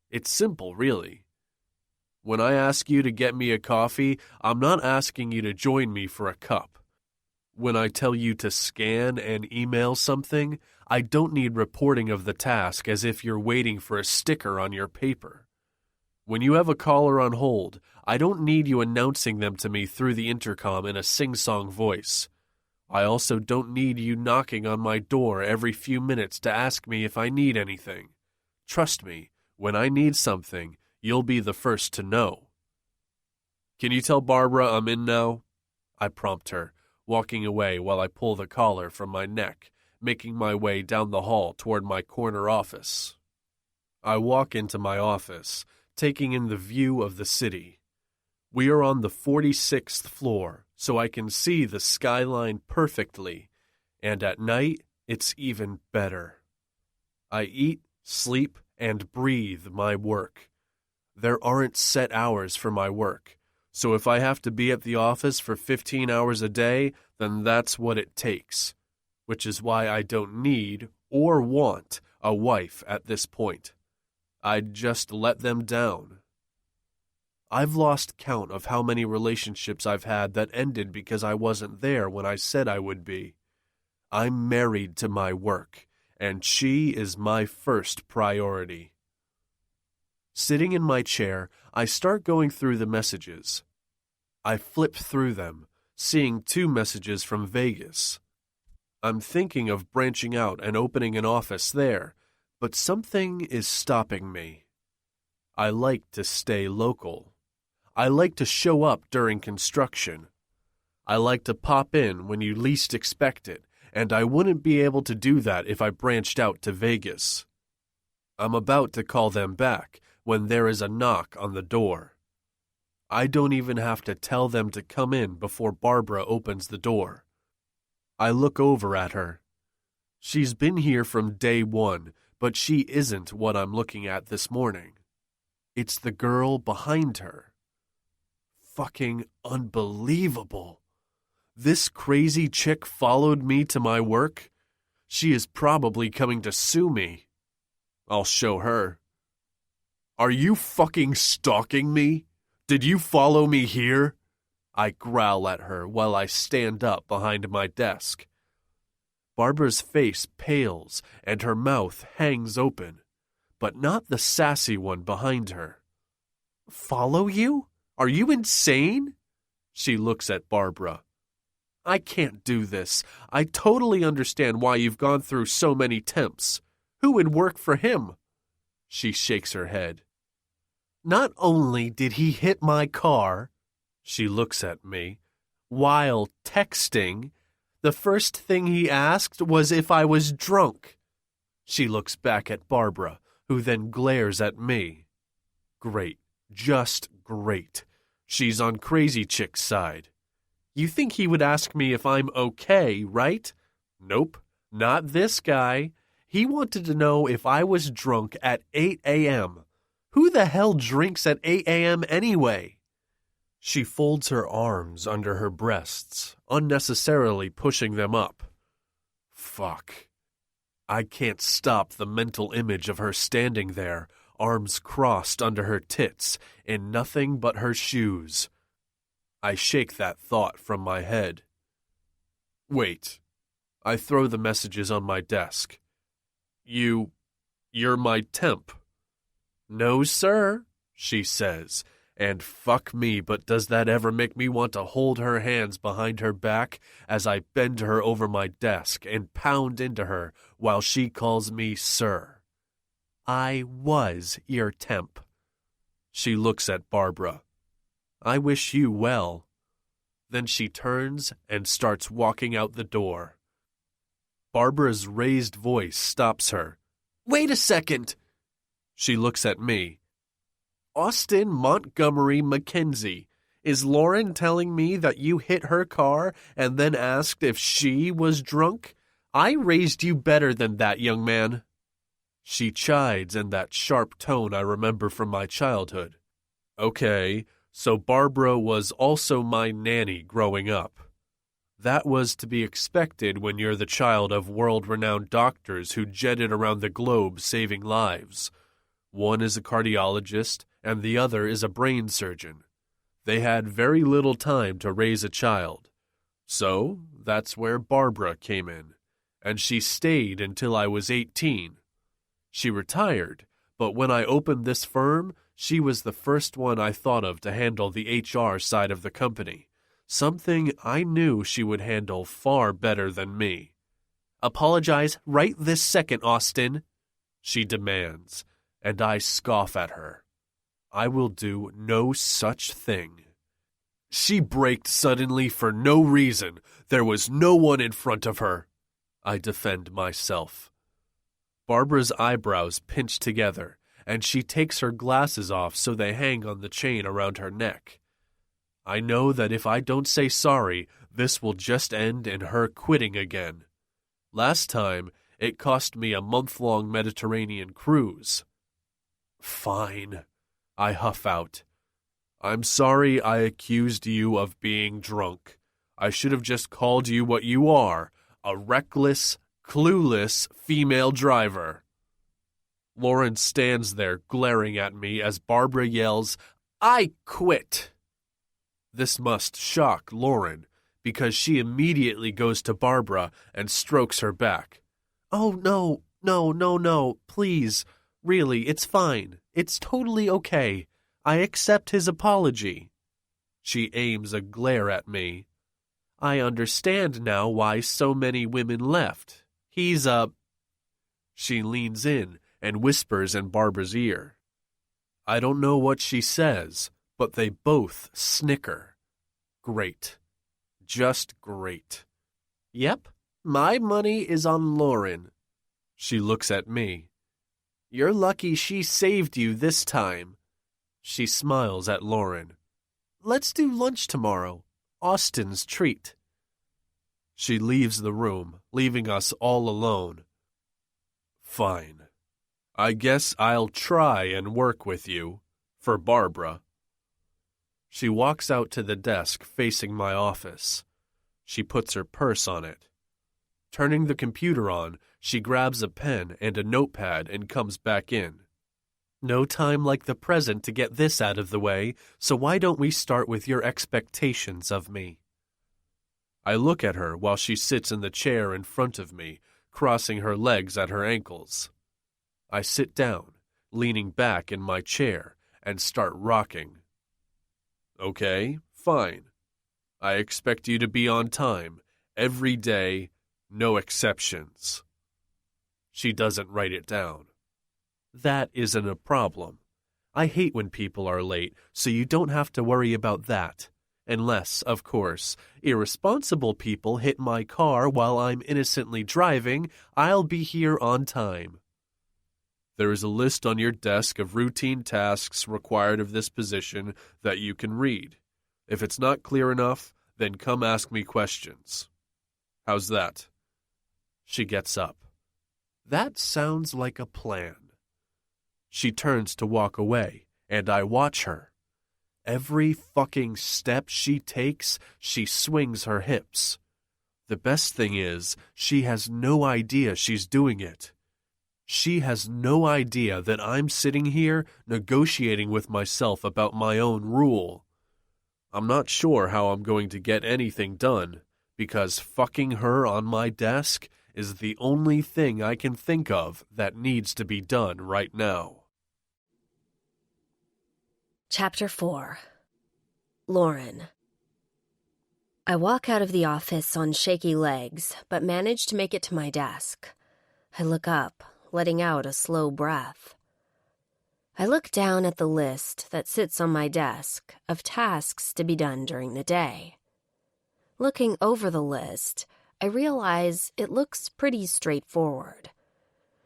It's simple, really. When I ask you to get me a coffee, I'm not asking you to join me for a cup. When I tell you to scan and email something, I don't need reporting of the task as if you're waiting for a sticker on your paper. When you have a caller on hold, I don't need you announcing them to me through the intercom in a sing-song voice. I also don't need you knocking on my door every few minutes to ask me if I need anything. Trust me, when I need something, you'll be the first to know. "Can you tell Barbara I'm in now?" I prompt her, walking away while I pull the collar from my neck, making my way down the hall toward my corner office. I walk into my office, taking in the view of the city. We are on the 46th floor, so I can see the skyline perfectly, and at night, it's even better. I eat, sleep, and breathe my work. There aren't set hours for my work, so if I have to be at the office for 15 hours a day, then that's what it takes, which is why I don't need or want a wife at this point. I'd just let them down. I've lost count of how many relationships I've had that ended because I wasn't there when I said I would be. I'm married to my work, and she is my first priority. Sitting in my chair, I start going through the messages. I flip through them, seeing 2 messages from Vegas. I'm thinking of branching out and opening an office there, but something is stopping me. I like to stay local. I like to show up during construction. I like to pop in when you least expect it, and I wouldn't be able to do that if I branched out to Vegas. I'm about to call them back when there is a knock on the door. I don't even have to tell them to come in before Barbara opens the door. I look over at her. She's been here from day one, but she isn't what I'm looking at this morning. It's the girl behind her. Fucking unbelievable. This crazy chick followed me to my work. She is probably coming to sue me. I'll show her. Are you fucking stalking me? Did you follow me here? I growl at her while I stand up behind my desk. Barbara's face pales and her mouth hangs open, but not the sassy one behind her. Follow you? Are you insane? She looks at Barbara. I can't do this. I totally understand why you've gone through so many temps. Who would work for him? She shakes her head. Not only did he hit my car, she looks at me, while texting, the first thing he asked was if I was drunk. She looks back at Barbara, who then glares at me. Great, just great. She's on Crazy Chick's side. You think he would ask me if I'm okay, right? Nope, not this guy. He wanted to know if I was drunk at 8 a.m. Who the hell drinks at 8 a.m. anyway? She folds her arms under her breasts, unnecessarily pushing them up. Fuck. I can't stop the mental image of her standing there, arms crossed under her tits, in nothing but her shoes. I shake that thought from my head. Wait. I throw the messages on my desk. You're my temp. No, sir, she says, and fuck me, but does that ever make me want to hold her hands behind her back as I bend her over my desk and pound into her while she calls me sir. I was your temp. She looks at Barbara. I wish you well. Then she turns and starts walking out the door. Barbara's raised voice stops her. Wait a second! She looks at me. Austin Montgomery Mackenzie, is Lauren telling me that you hit her car and then asked if she was drunk? I raised you better than that, young man. She chides in that sharp tone I remember from my childhood. Okay, so Barbara was also my nanny growing up. That was to be expected when you're the child of world-renowned doctors who jetted around the globe saving lives. One is a cardiologist, and the other is a brain surgeon. They had very little time to raise a child. So, that's where Barbara came in, and she stayed until I was 18. She retired, but when I opened this firm, she was the first one I thought of to handle the HR side of the company, something I knew she would handle far better than me. Apologize right this second, Austin, she demands, and I scoff at her. I will do no such thing. She braked suddenly for no reason. There was no one in front of her. I defend myself. Barbara's eyebrows pinch together, and she takes her glasses off so they hang on the chain around her neck. I know that if I don't say sorry, this will just end in her quitting again. Last time, it cost me a month-long Mediterranean cruise. Fine, I huff out. I'm sorry I accused you of being drunk. I should have just called you what you are, a reckless, clueless female driver. Lauren stands there glaring at me as Barbara yells, I quit. This must shock Lauren, because she immediately goes to Barbara and strokes her back. Oh, no, please. Really, it's fine. It's totally okay. I accept his apology. She aims a glare at me. I understand now why so many women left. He's a... She leans in and whispers in Barbara's ear. I don't know what she says, but they both snicker. Great. Just great. Yep, My money is on Lauren. She looks at me. You're lucky she saved you this time. She smiles at Lauren. Let's do lunch tomorrow. Austin's treat. She leaves the room, leaving us all alone. Fine. I guess I'll try and work with you, for Barbara. She walks out to the desk facing my office. She puts her purse on it. Turning the computer on, she grabs a pen and a notepad and comes back in. No time like the present to get this out of the way, so why don't we start with your expectations of me? I look at her while she sits in the chair in front of me, crossing her legs at her ankles. I sit down, leaning back in my chair, and start rocking. Okay, fine. I expect you to be on time, every day, no exceptions. She doesn't write it down. That isn't a problem. I hate when people are late, so you don't have to worry about that. Unless, of course, irresponsible people hit my car while I'm innocently driving, I'll be here on time. There is a list on your desk of routine tasks required of this position that you can read. If it's not clear enough, then come ask me questions. How's that? She gets up. That sounds like a plan. She turns to walk away, and I watch her. Every fucking step she takes, she swings her hips. The best thing is, she has no idea she's doing it. She has no idea that I'm sitting here negotiating with myself about my own rule. I'm not sure how I'm going to get anything done, because fucking her on my desk is the only thing I can think of that needs to be done right now.
Chapter 4. Lauren. I walk out of the office on shaky legs, but manage to make it to my desk. I look up, letting out a slow breath. I look down at the list that sits on my desk of tasks to be done during the day. Looking over the list, I realize it looks pretty straightforward.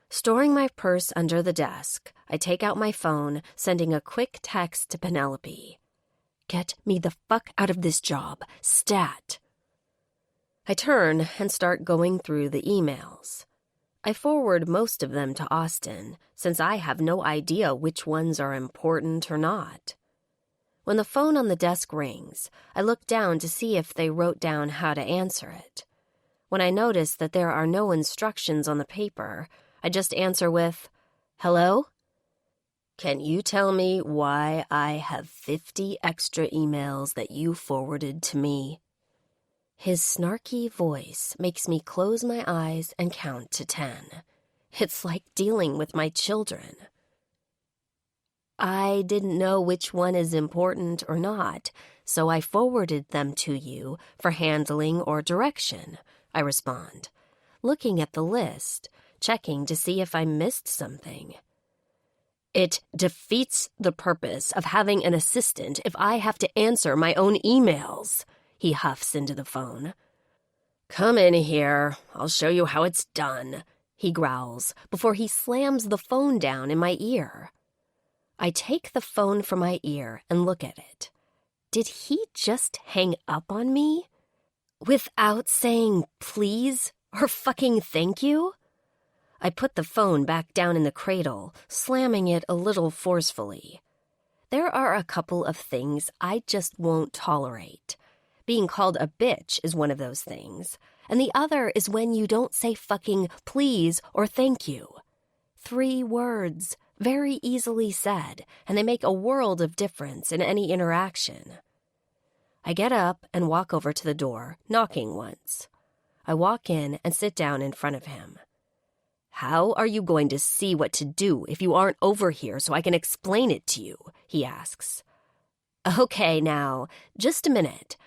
Storing my purse under the desk, I take out my phone, sending a quick text to Penelope. Get me the fuck out of this job, stat. I turn and start going through the emails. I forward most of them to Austin, since I have no idea which ones are important or not. When the phone on the desk rings, I look down to see if they wrote down how to answer it. When I notice that there are no instructions on the paper, I just answer with, "Hello? Can you tell me why I have 50 extra emails that you forwarded to me?" His snarky voice makes me close my eyes and count to 10. It's like dealing with my children. I didn't know which one is important or not, so I forwarded them to you for handling or direction, I respond, looking at the list, checking to see if I missed something. It defeats the purpose of having an assistant if I have to answer my own emails, he huffs into the phone. Come in here, I'll show you how it's done, he growls before he slams the phone down in my ear. I take the phone from my ear and look at it. Did he just hang up on me? Without saying please or fucking thank you? I put the phone back down in the cradle, slamming it a little forcefully. There are a couple of things I just won't tolerate. Being called a bitch is one of those things, and the other is when you don't say fucking please or thank you. 3 words, very easily said, and they make a world of difference in any interaction. I get up and walk over to the door, knocking once. I walk in and sit down in front of him. How are you going to see what to do if you aren't over here so I can explain it to you? He asks. Okay, now, just a minute.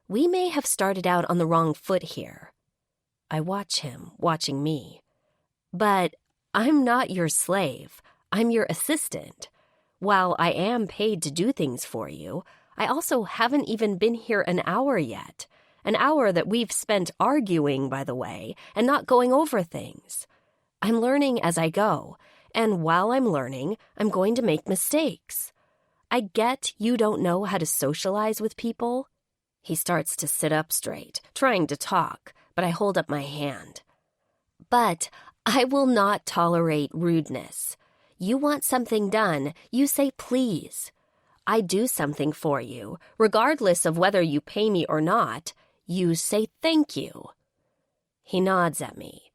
We may have started out on the wrong foot here. I watch him, watching me. But I'm not your slave. I'm your assistant. While I am paid to do things for you, I also haven't even been here an hour yet. An hour that we've spent arguing, by the way, and not going over things. I'm learning as I go, and while I'm learning, I'm going to make mistakes. I get you don't know how to socialize with people. He starts to sit up straight, trying to talk, but I hold up my hand. But I will not tolerate rudeness. You want something done, you say please. I do something for you, regardless of whether you pay me or not, you say thank you. He nods at me.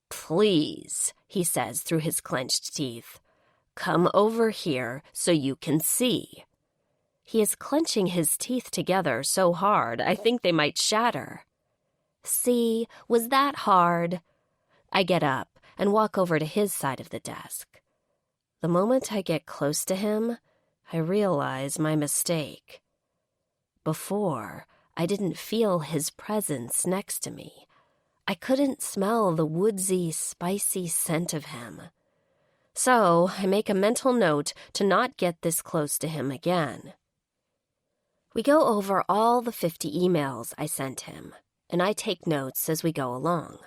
Please, he says through his clenched teeth. Come over here so you can see. He is clenching his teeth together so hard I think they might shatter. See, was that hard? I get up and walk over to his side of the desk. The moment I get close to him, I realize my mistake. Before, I didn't feel his presence next to me. I couldn't smell the woodsy, spicy scent of him. So I make a mental note to not get this close to him again. We go over all the 50 emails I sent him, and I take notes as we go along.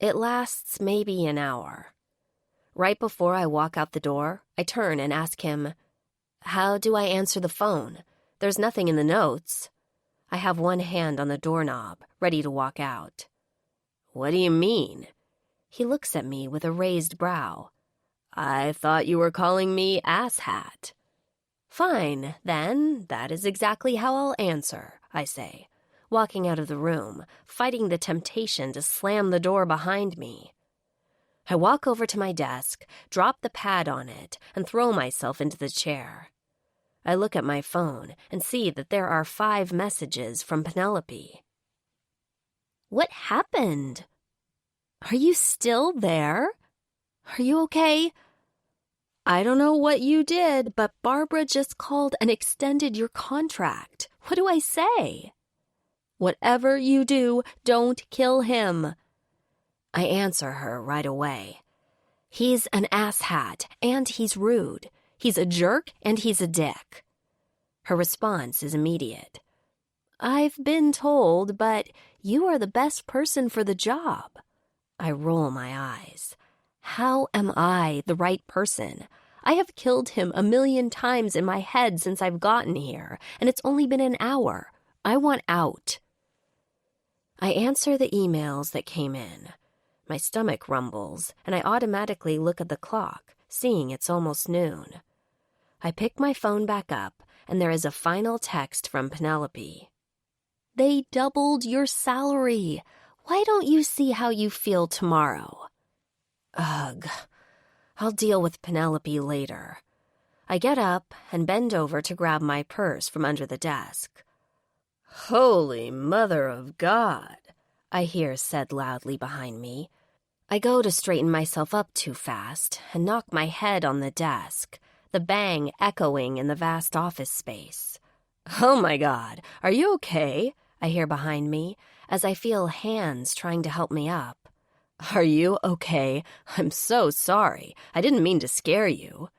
It lasts maybe an hour. Right before I walk out the door, I turn and ask him, "How do I answer the phone? There's nothing in the notes." I have one hand on the doorknob, ready to walk out. "What do you mean?" He looks at me with a raised brow. "I thought you were calling me asshat." "Fine, then, that is exactly how I'll answer," I say, walking out of the room, fighting the temptation to slam the door behind me. I walk over to my desk, drop the pad on it, and throw myself into the chair. I look at my phone and see that there are 5 messages from Penelope. "What happened? Are you still there? Are you okay? I don't know what you did, but Barbara just called and extended your contract. What do I say? Whatever you do, don't kill him." I answer her right away. He's an asshat, and he's rude. He's a jerk, and he's a dick. Her response is immediate. "I've been told, but you are the best person for the job." I roll my eyes. How am I the right person? I have killed him 1,000,000 times in my head since I've gotten here, and it's only been an hour. I want out. I answer the emails that came in. My stomach rumbles, and I automatically look at the clock, seeing it's almost noon. I pick my phone back up, and there is a final text from Penelope. "They doubled your salary. Why don't you see how you feel tomorrow?" Ugh. I'll deal with Penelope later. I get up and bend over to grab my purse from under the desk. "Holy Mother of God," I hear said loudly behind me. I go to straighten myself up too fast and knock my head on the desk, the bang echoing in the vast office space. "Oh my God, are you okay?" I hear behind me as I feel hands trying to help me up. "Are you okay? I'm so sorry. I didn't mean to scare you."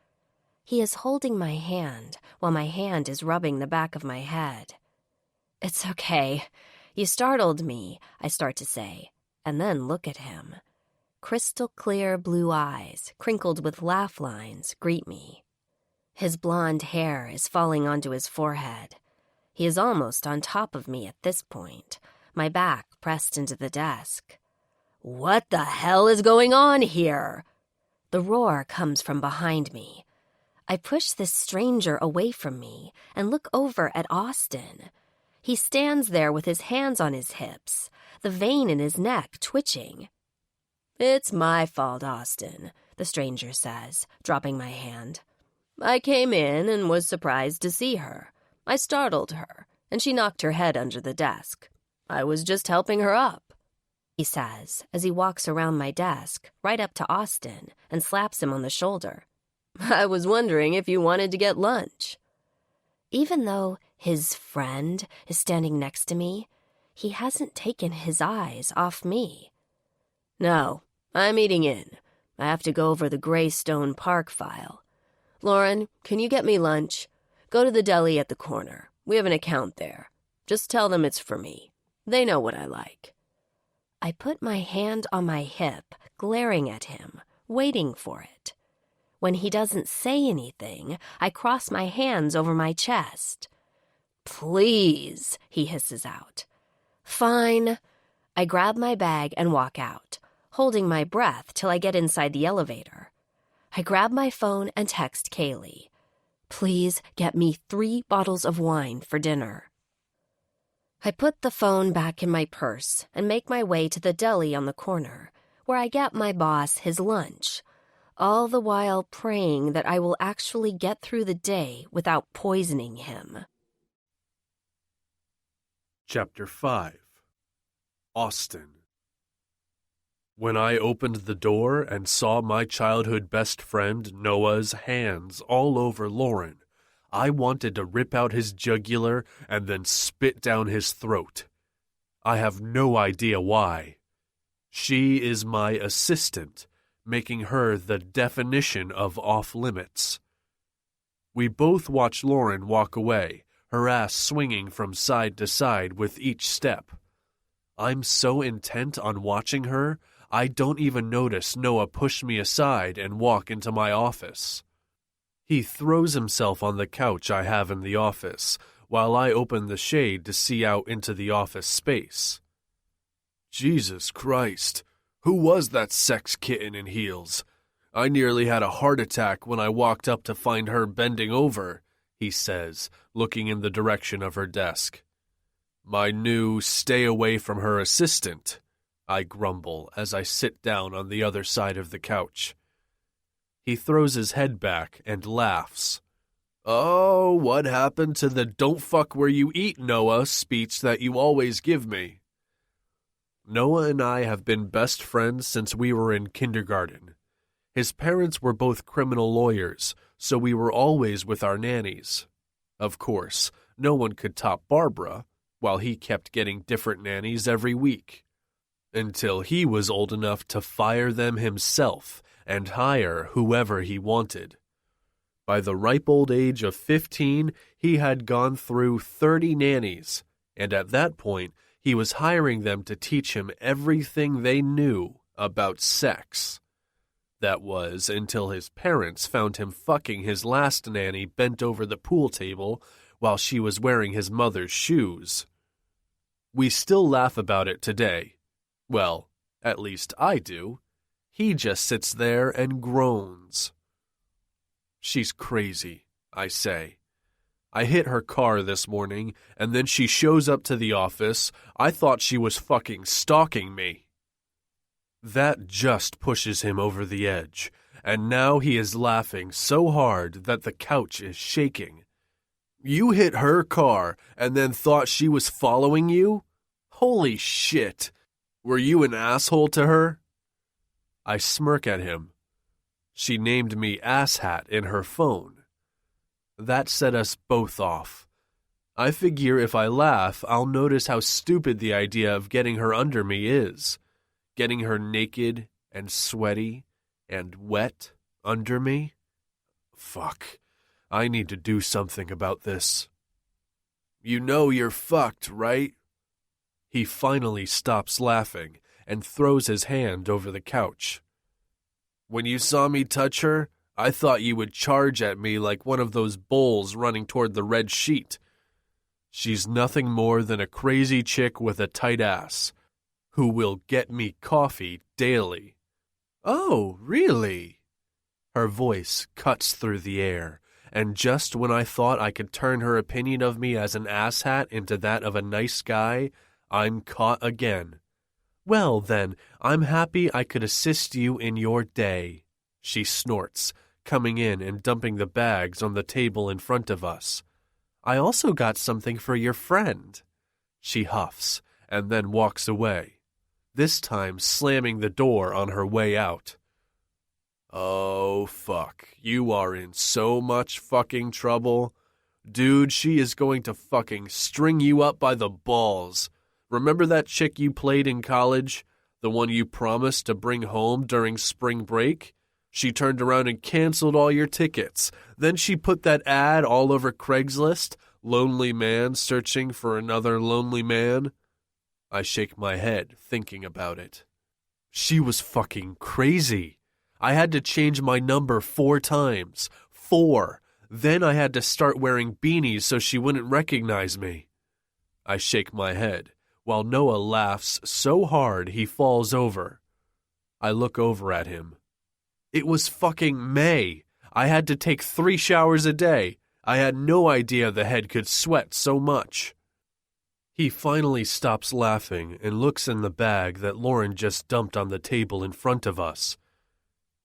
He is holding my hand while my hand is rubbing the back of my head. "It's okay. You startled me," I start to say, and then look at him. Crystal clear blue eyes, crinkled with laugh lines, greet me. His blonde hair is falling onto his forehead. He is almost on top of me at this point, my back pressed into the desk. "What the hell is going on here?" The roar comes from behind me. I push this stranger away from me and look over at Austin. He stands there with his hands on his hips, the vein in his neck twitching. "It's my fault, Austin," the stranger says, dropping my hand. "I came in and was surprised to see her. I startled her, and she knocked her head under the desk. I was just helping her up," he says as he walks around my desk, right up to Austin, and slaps him on the shoulder. "I was wondering if you wanted to get lunch." Even though his friend is standing next to me, he hasn't taken his eyes off me. "No, I'm eating in. I have to go over the Greystone Park file. Lauren, can you get me lunch? Go to the deli at the corner. We have an account there. Just tell them it's for me. They know what I like. I put my hand on my hip, glaring at him, waiting for it. When he doesn't say anything, I cross my hands over my chest. "Please," he hisses out. "Fine." I grab my bag and walk out, holding my breath till I get inside the elevator. I grab my phone and text Kaylee. "Please get me 3 bottles of wine for dinner." I put the phone back in my purse and make my way to the deli on the corner, where I get my boss his lunch, all the while praying that I will actually get through the day without poisoning him.
Chapter 5. Austin. When I opened the door and saw my childhood best friend Noah's hands all over Lauren, I wanted to rip out his jugular and then spit down his throat. I have no idea why. She is my assistant, making her the definition of off-limits. We both watch Lauren walk away, her ass swinging from side to side with each step. I'm so intent on watching her, I don't even notice Noah push me aside and walk into my office. He throws himself on the couch I have in the office, while I open the shade to see out into the office space. Jesus Christ, who was that sex kitten in heels? I nearly had a heart attack when I walked up to find her bending over, he says, looking in the direction of her desk. My new stay away from her assistant, I grumble as I sit down on the other side of the couch. He throws his head back and laughs. Oh, what happened to the "don't fuck where you eat, Noah" speech that you always give me? Noah and I have been best friends since we were in kindergarten. His parents were both criminal lawyers, so we were always with our nannies. Of course, no one could top Barbara, while he kept getting different nannies every week. Until he was old enough to fire them himself and hire whoever he wanted. By the ripe old age of 15, he had gone through 30 nannies, and at that point, he was hiring them to teach him everything they knew about sex. That was until his parents found him fucking his last nanny bent over the pool table while she was wearing his mother's shoes. We still laugh about it today. Well, at least I do. He just sits there and groans. She's crazy, I say. I hit her car this morning, and then she shows up to the office. I thought she was fucking stalking me. That just pushes him over the edge, and now he is laughing so hard that the couch is shaking. You hit her car and then thought she was following you? Holy shit! Were you an asshole to her? I smirk at him. She named me asshat in her phone. That set us both off. I figure if I laugh, I'll notice how stupid the idea of getting her under me is. Getting her naked and sweaty and wet under me? Fuck. I need to do something about this. You know you're fucked, right? He finally stops laughing and throws his hand over the couch. When you saw me touch her, I thought you would charge at me like one of those bulls running toward the red sheet. She's nothing more than a crazy chick with a tight ass, who will get me coffee daily. Oh, really? Her voice cuts through the air, and just when I thought I could turn her opinion of me as an asshat into that of a nice guy, I'm caught again. Well, then, I'm happy I could assist you in your day, she snorts, coming in and dumping the bags on the table in front of us. I also got something for your friend. She huffs and then walks away, this time slamming the door on her way out. Oh, fuck. You are in so much fucking trouble. Dude, she is going to fucking string you up by the balls. Remember that chick you played in college? The one you promised to bring home during spring break? She turned around and canceled all your tickets. Then she put that ad all over Craigslist, lonely man searching for another lonely man. I shake my head, thinking about it. She was fucking crazy. I had to change my number 4 times. 4. Then I had to start wearing beanies so she wouldn't recognize me. I shake my head, while Noah laughs so hard he falls over. I look over at him. It was fucking May. I had to take 3 showers a day. I had no idea the head could sweat so much. He finally stops laughing and looks in the bag that Lauren just dumped on the table in front of us.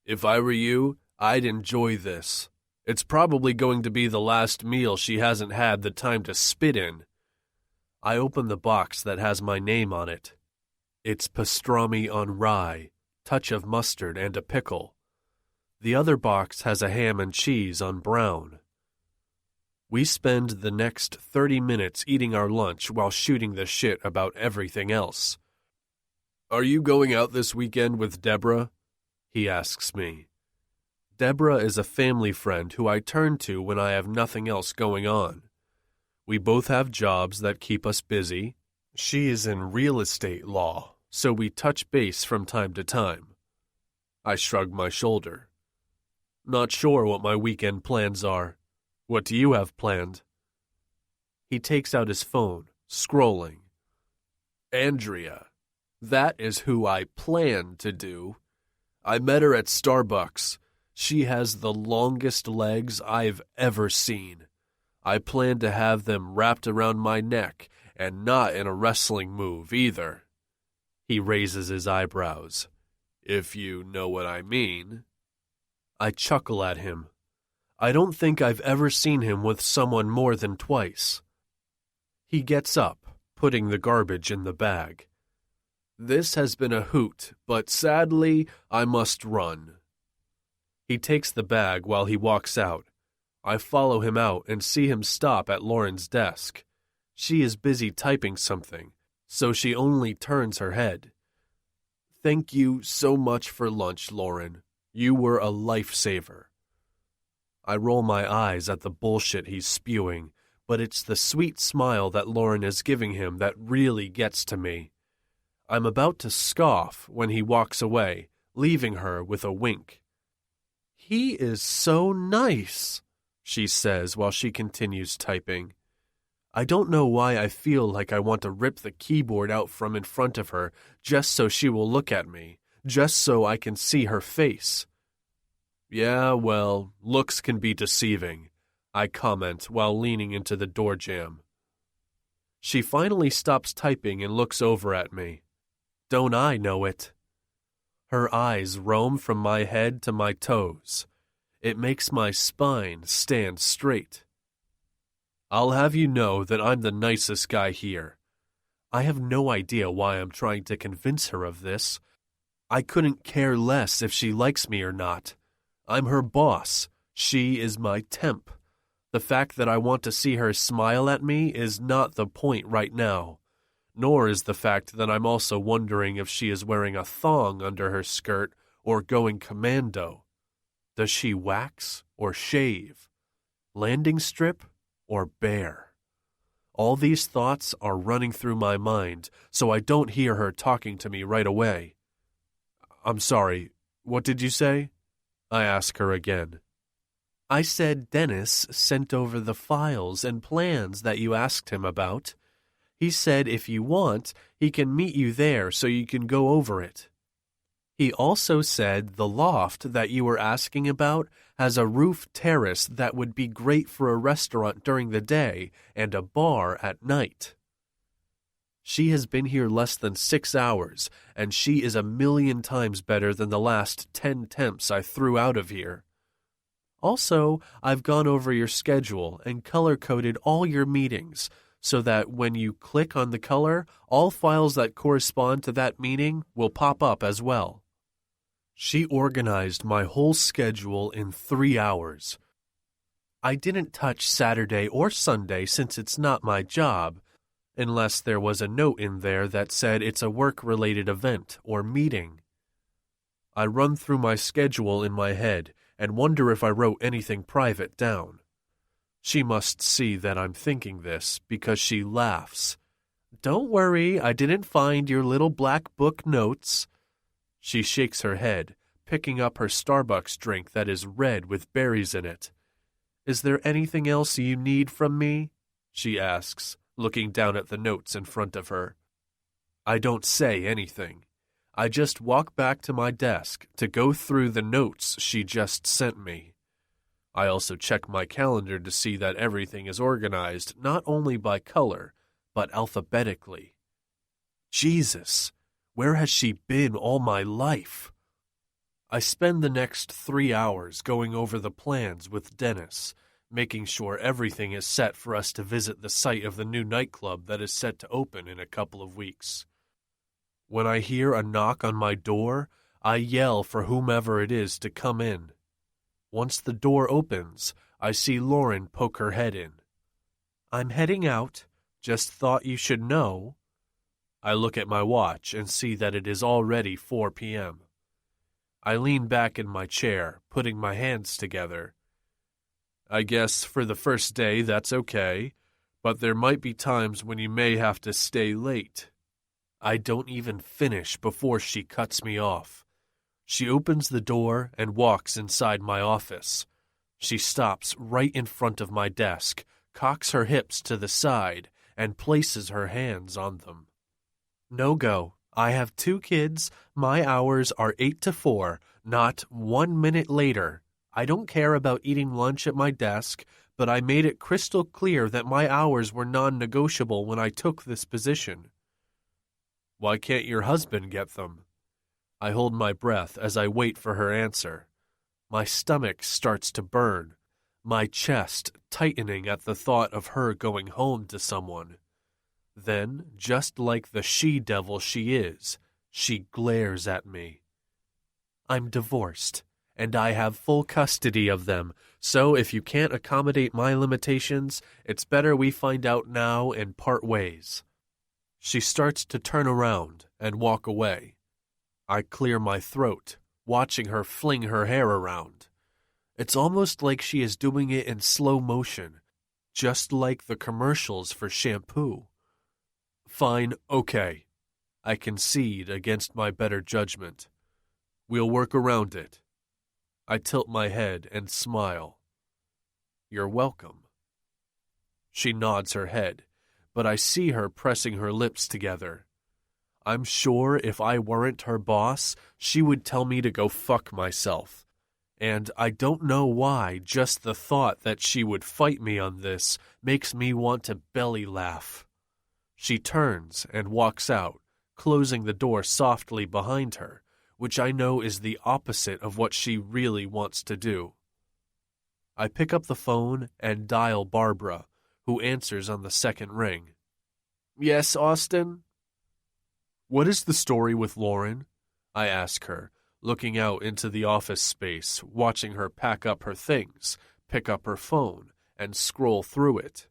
If I were you, I'd enjoy this. It's probably going to be the last meal she hasn't had the time to spit in. I open the box that has my name on it. It's pastrami on rye, touch of mustard and a pickle. The other box has a ham and cheese on brown. We spend the next 30 minutes eating our lunch while shooting the shit about everything else. Are you going out this weekend with Deborah? He asks me. Deborah is a family friend who I turn to when I have nothing else going on. We both have jobs that keep us busy. She is in real estate law, so we touch base from time to time. I shrug my shoulder. Not sure what my weekend plans are. What do you have planned? He takes out his phone, scrolling. Andrea. That is who I plan to do. I met her at Starbucks. She has the longest legs I've ever seen. I plan to have them wrapped around my neck, and not in a wrestling move either. He raises his eyebrows. If you know what I mean. I chuckle at him. I don't think I've ever seen him with someone more than twice. He gets up, putting the garbage in the bag. This has been a hoot, but sadly, I must run. He takes the bag while he walks out. I follow him out and see him stop at Lauren's desk. She is busy typing something, so she only turns her head. Thank you so much for lunch, Lauren. You were a lifesaver. I roll my eyes at the bullshit he's spewing, but it's the sweet smile that Lauren is giving him that really gets to me. I'm about to scoff when he walks away, leaving her with a wink. He is so nice, she says while she continues typing. I don't know why I feel like I want to rip the keyboard out from in front of her just so she will look at me, just so I can see her face. Yeah, well, looks can be deceiving, I comment while leaning into the door jamb. She finally stops typing and looks over at me. Don't I know it? Her eyes roam from my head to my toes. It makes my spine stand straight. I'll have you know that I'm the nicest guy here. I have no idea why I'm trying to convince her of this. I couldn't care less if she likes me or not. I'm her boss. She is my temp. The fact that I want to see her smile at me is not the point right now, nor is the fact that I'm also wondering if she is wearing a thong under her skirt or going commando. Does she wax or shave? Landing strip or bear? All these thoughts are running through my mind, so I don't hear her talking to me right away. I'm sorry, what did you say? I ask her again. I said Dennis sent over the files and plans that you asked him about. He said if you want, he can meet you there so you can go over it. He also said the loft that you were asking about has a roof terrace that would be great for a restaurant during the day and a bar at night. She has been here less than 6 hours, and she is 1,000,000 times better than the last 10 temps I threw out of here. Also, I've gone over your schedule and color-coded all your meetings so that when you click on the color, all files that correspond to that meeting will pop up as well. She organized my whole schedule in 3 hours. I didn't touch Saturday or Sunday since it's not my job, unless there was a note in there that said it's a work-related event or meeting. I run through my schedule in my head and wonder if I wrote anything private down. She must see that I'm thinking this because she laughs. Don't worry, I didn't find your little black book notes. She shakes her head, picking up her Starbucks drink that is red with berries in it. Is there anything else you need from me? She asks, looking down at the notes in front of her. I don't say anything. I just walk back to my desk to go through the notes she just sent me. I also check my calendar to see that everything is organized not only by color, but alphabetically. Jesus, where has she been all my life? I spend the next 3 hours going over the plans with Dennis, making sure everything is set for us to visit the site of the new nightclub that is set to open in a couple of weeks. When I hear a knock on my door, I yell for whomever it is to come in. Once the door opens, I see Lauren poke her head in. I'm heading out. Just thought you should know. I look at my watch and see that it is already 4 p.m. I lean back in my chair, putting my hands together. I guess for the first day that's okay, but there might be times when you may have to stay late. I don't even finish before she cuts me off. She opens the door and walks inside my office. She stops right in front of my desk, cocks her hips to the side, and places her hands on them. No go. I have 2 kids. My hours are 8 to 4, not 1 minute later. I don't care about eating lunch at my desk, but I made it crystal clear that my hours were non-negotiable when I took this position. Why can't your husband get them? I hold my breath as I wait for her answer. My stomach starts to burn, my chest tightening at the thought of her going home to someone. Then, just like the she-devil she is, she glares at me. I'm divorced, and I have full custody of them, so if you can't accommodate my limitations, it's better we find out now and part ways. She starts to turn around and walk away. I clear my throat, watching her fling her hair around. It's almost like she is doing it in slow motion, just like the commercials for shampoo. Fine, okay. I concede against my better judgment. We'll work around it. I tilt my head and smile. You're welcome. She nods her head, but I see her pressing her lips together. I'm sure if I weren't her boss, she would tell me to go fuck myself. And I don't know why just the thought that she would fight me on this makes me want to belly laugh. She turns and walks out, closing the door softly behind her, which I know is the opposite of what she really wants to do. I pick up the phone and dial Barbara, who answers on the second ring. Yes, Austin? What is the story with Lauren? I ask her, looking out into the office space, watching her pack up her things, pick up her phone, and scroll through it.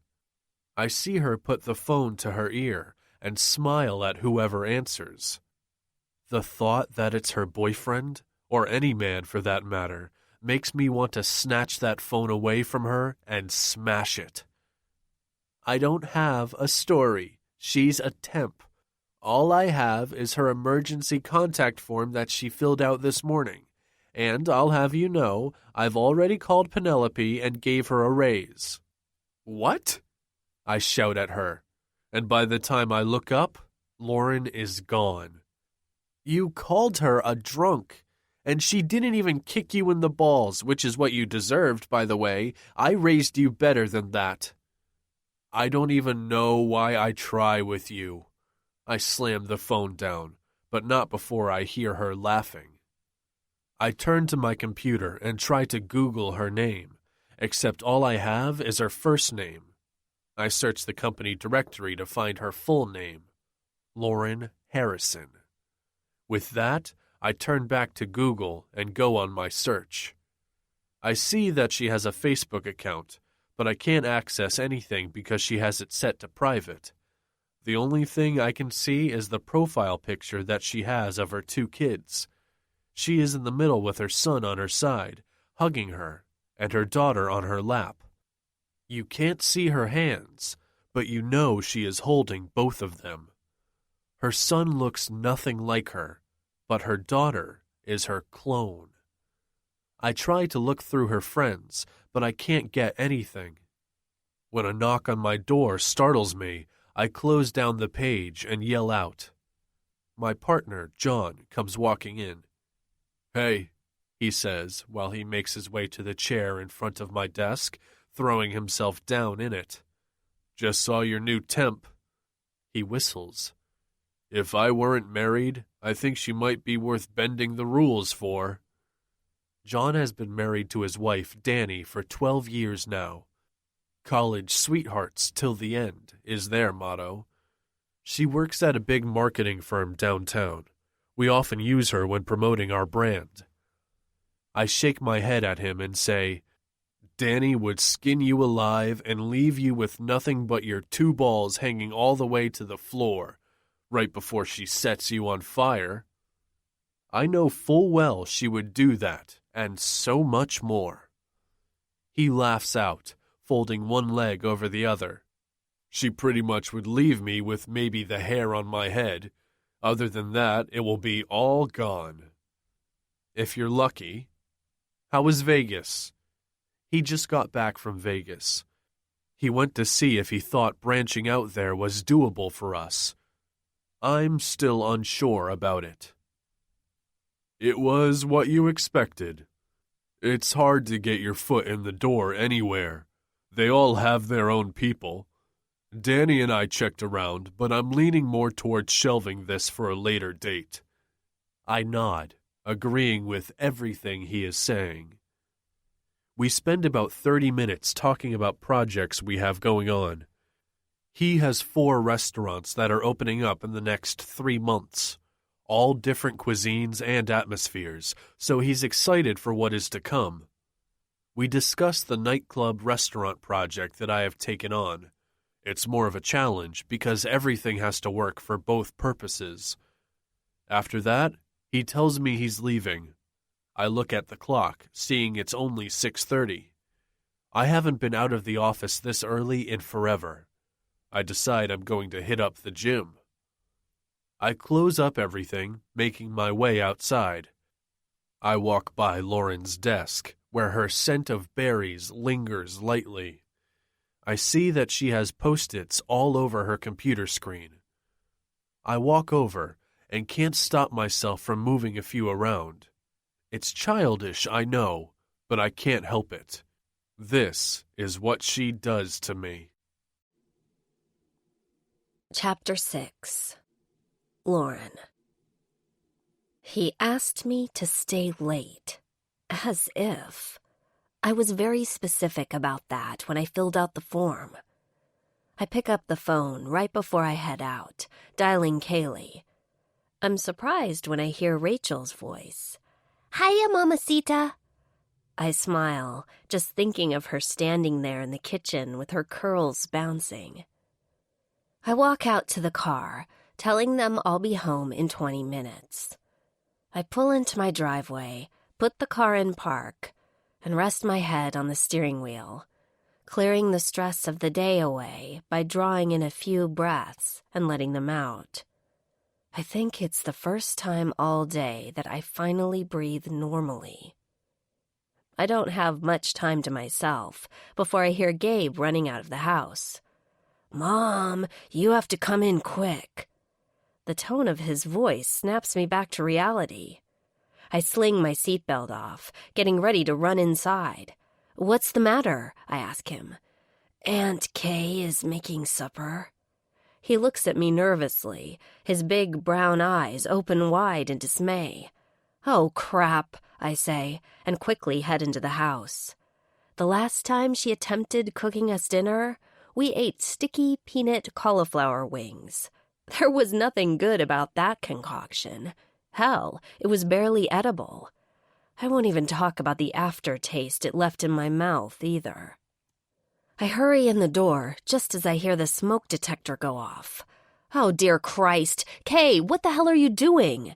I see her put the phone to her ear and smile at whoever answers. The thought that it's her boyfriend, or any man for that matter, makes me want to snatch that phone away from her and smash it. I don't have a story. She's a temp. All I have is her emergency contact form that she filled out this morning. And I'll have you know, I've already called Penelope and gave her a raise. What? I shout at her. And by the time I look up, Lauren is gone. You called her a drunk. And she didn't even kick you in the balls, which is what you deserved, by the way. I raised you better than that. I don't even know why I try with you. I slam the phone down, but not before I hear her laughing. I turn to my computer and try to Google her name, except all I have is her first name. I search the company directory to find her full name, Lauren Harrison. With that, I turn back to Google and go on my search. I see that she has a Facebook account, but I can't access anything because she has it set to private. The only thing I can see is the profile picture that she has of her 2 kids. She is in the middle with her son on her side, hugging her, and her daughter on her lap. You can't see her hands, but you know she is holding both of them. Her son looks nothing like her, but her daughter is her clone. I try to look through her friends, but I can't get anything. When a knock on my door startles me, I close down the page and yell out. My partner, John, comes walking in. "Hey," he says while he makes his way to the chair in front of my desk, throwing himself down in it. "Just saw your new temp." He whistles. "If I weren't married, I think she might be worth bending the rules for." John has been married to his wife, Danny, for 12 years now. College sweethearts till the end is their motto. She works at a big marketing firm downtown. We often use her when promoting our brand. I shake my head at him and say, "Danny would skin you alive and leave you with nothing but your 2 balls hanging all the way to the floor, right before she sets you on fire." I know full well she would do that, and so much more. He laughs out, folding one leg over the other. "She pretty much would leave me with maybe the hair on my head. Other than that, it will be all gone." If you're lucky. How was Vegas? He just got back from Vegas. He went to see if he thought branching out there was doable for us. I'm still unsure about it. "It was what you expected. It's hard to get your foot in the door anywhere. They all have their own people. Danny and I checked around, but I'm leaning more towards shelving this for a later date." I nod, agreeing with everything he is saying. We spend about 30 minutes talking about projects we have going on. He has 4 restaurants that are opening up in the next 3 months, all different cuisines and atmospheres, so he's excited for what is to come. We discuss the nightclub restaurant project that I have taken on. It's more of a challenge because everything has to work for both purposes. After that, he tells me he's leaving. I look at the clock, seeing it's only 6:30. I haven't been out of the office this early in forever. I decide I'm going to hit up the gym. I close up everything, making my way outside. I walk by Lauren's desk, where her scent of berries lingers lightly. I see that she has Post-its all over her computer screen. I walk over and can't stop myself from moving a few around. It's childish, I know, but I can't help it. This is what she does to me.
Chapter 6. Lauren. He asked me to stay late. As if. I was very specific about that when I filled out the form. I pick up the phone right before I head out, dialing Kaylee. I'm surprised when I hear Rachel's voice. "Hiya, Mamacita." I smile, just thinking of her standing there in the kitchen with her curls bouncing. I walk out to the car, telling them I'll be home in 20 minutes. I pull into my driveway, put the car in park, and rest my head on the steering wheel, clearing the stress of the day away by drawing in a few breaths and letting them out. I think it's the first time all day that I finally breathe normally. I don't have much time to myself before I hear Gabe running out of the house. "Mom, you have to come in quick." The tone of his voice snaps me back to reality. I sling my seatbelt off, getting ready to run inside. "What's the matter?" I ask him. "Aunt Kay is making supper." He looks at me nervously, his big brown eyes open wide in dismay. "Oh, crap," I say, and quickly head into the house. The last time she attempted cooking us dinner, we ate sticky peanut cauliflower wings. There was nothing good about that concoction. Hell, it was barely edible. I won't even talk about the aftertaste it left in my mouth, either. I hurry in the door just as I hear the smoke detector go off. "Oh, dear Christ! Kay, what the hell are you doing?"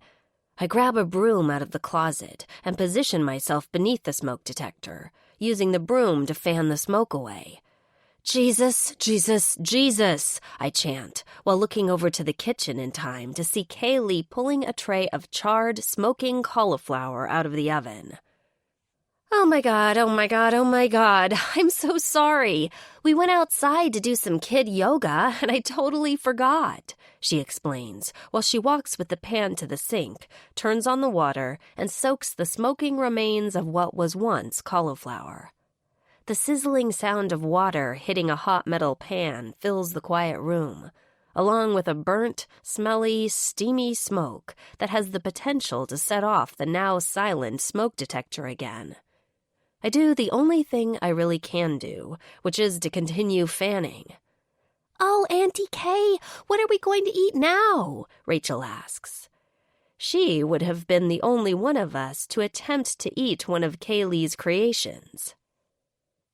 I grab a broom out of the closet and position myself beneath the smoke detector, using the broom to fan the smoke away. Jesus, Jesus, Jesus, I chant, while looking over to the kitchen in time to see Kaylee pulling a tray of charred, smoking cauliflower out of the oven. Oh my God, oh my God, oh my God, I'm so sorry. We went outside to do some kid yoga, and I totally forgot, she explains, while she walks with the pan to the sink, turns on the water, and soaks the smoking remains of what was once cauliflower. The sizzling sound of water hitting a hot metal pan fills the quiet room, along with a burnt, smelly, steamy smoke that has the potential to set off the now silent smoke detector again. I do the only thing I really can do, which is to continue fanning. "Oh, Auntie Kay, what are we going to eat now?" Rachel asks. She would have been the only one of us to attempt to eat one of Kaylee's creations.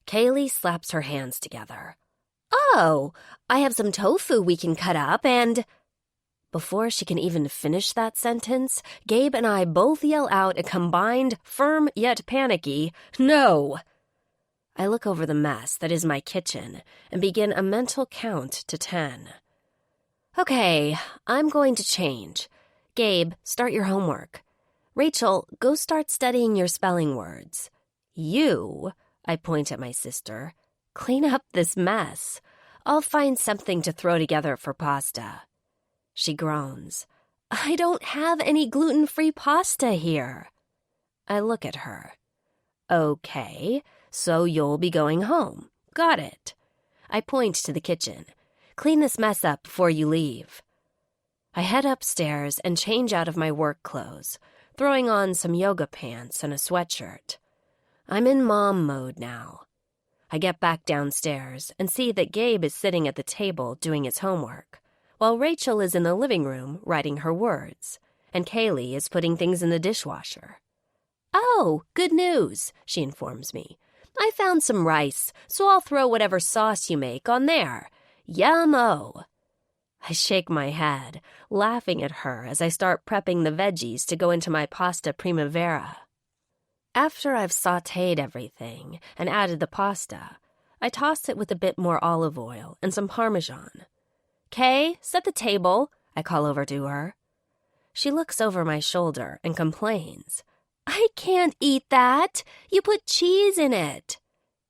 Kaylee slaps her hands together. "Oh, I have some tofu we can cut up and—" Before she can even finish that sentence, Gabe and I both yell out a combined, firm yet panicky, "No!" I look over the mess that is my kitchen and begin a mental count to 10. Okay, I'm going to change. Gabe, start your homework. Rachel, go start studying your spelling words. You, I point at my sister, clean up this mess. I'll find something to throw together for pasta. She groans. I don't have any gluten-free pasta here. I look at her. Okay, so you'll be going home. Got it. I point to the kitchen. Clean this mess up before you leave. I head upstairs and change out of my work clothes, throwing on some yoga pants and a sweatshirt. I'm in mom mode now. I get back downstairs and see that Gabe is sitting at the table doing his homework, while Rachel is in the living room writing her words, and Kaylee is putting things in the dishwasher. Oh, good news, she informs me. I found some rice, so I'll throw whatever sauce you make on there. Yum-o. I shake my head, laughing at her as I start prepping the veggies to go into my pasta primavera. After I've sautéed everything and added the pasta, I toss it with a bit more olive oil and some Parmesan. Kay, set the table, I call over to her. She looks over my shoulder and complains. I can't eat that. You put cheese in it.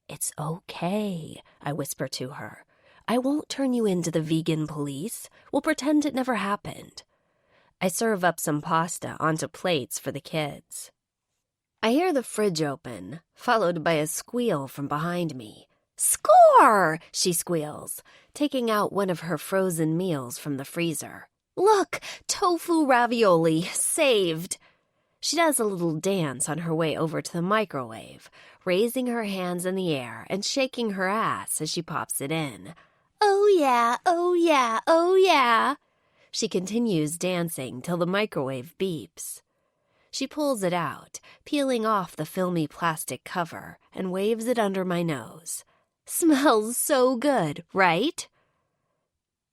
It's okay, I whisper to her. I won't turn you into the vegan police. We'll pretend it never happened. I serve up some pasta onto plates for the kids. I hear the fridge open, followed by a squeal from behind me. Score! She squeals, taking out one of her frozen meals from the freezer. Look, tofu ravioli, saved. She does a little dance on her way over to the microwave, raising her hands in the air and shaking her ass as she pops it in. Oh yeah, oh yeah, oh yeah. She continues dancing till the microwave beeps. She pulls it out, peeling off the filmy plastic cover, and waves it under my nose. Smells so good, right?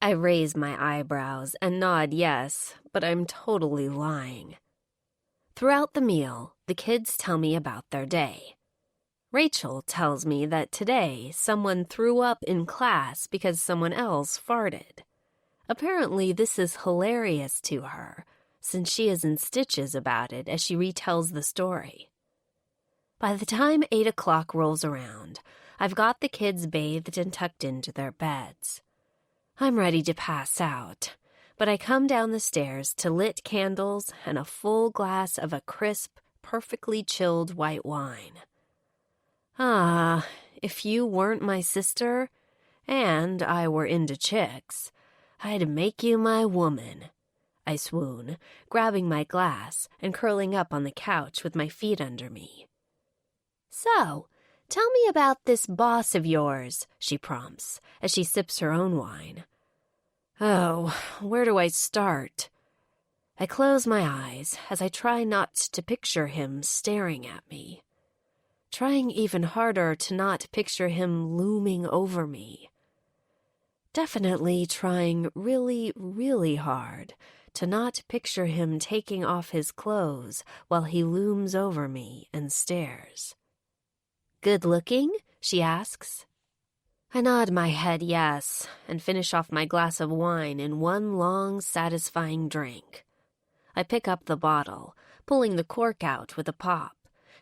I raise my eyebrows and nod yes, but I'm totally lying. Throughout the meal, the kids tell me about their day. Rachel tells me that today someone threw up in class because someone else farted. Apparently, this is hilarious to her, since she is in stitches about it as she retells the story. By the time 8 o'clock rolls around, I've got the kids bathed and tucked into their beds. I'm ready to pass out, but I come down the stairs to lit candles and a full glass of a crisp, perfectly chilled white wine. Ah, if you weren't my sister, and I were into chicks, I'd make you my woman. I swoon, grabbing my glass and curling up on the couch with my feet under me. So, tell me about this boss of yours, she prompts, as she sips her own wine. Oh, where do I start? I close my eyes as I try not to picture him staring at me, trying even harder to not picture him looming over me. Definitely trying really, really hard to not picture him taking off his clothes while he looms over me and stares. Good looking? She asks. I nod my head yes and finish off my glass of wine in one long, satisfying drink. I pick up the bottle, pulling the cork out with a pop,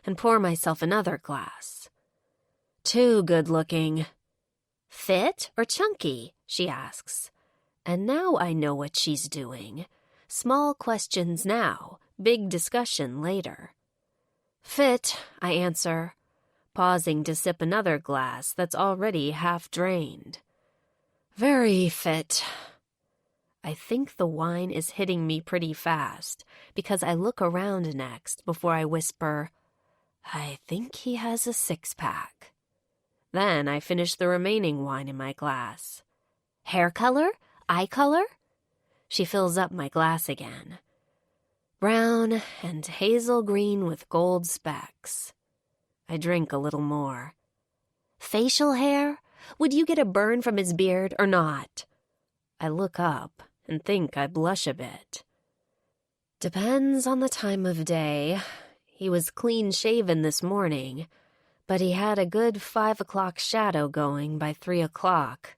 and pour myself another glass. Too good-looking. Fit or chunky? She asks. And now I know what she's doing. Small questions now, big discussion later. Fit, I answer, pausing to sip another glass that's already half drained. Very fit. I think the wine is hitting me pretty fast because I look around next before I whisper, I think he has a six-pack. Then I finish the remaining wine in my glass. Hair color? Eye color? She fills up my glass again. Brown and hazel green with gold specks. I drink a little more. Facial hair? Would you get a burn from his beard or not? I look up and think I blush a bit. Depends on the time of day. He was clean-shaven this morning, but he had a good 5 o'clock shadow going by 3 o'clock.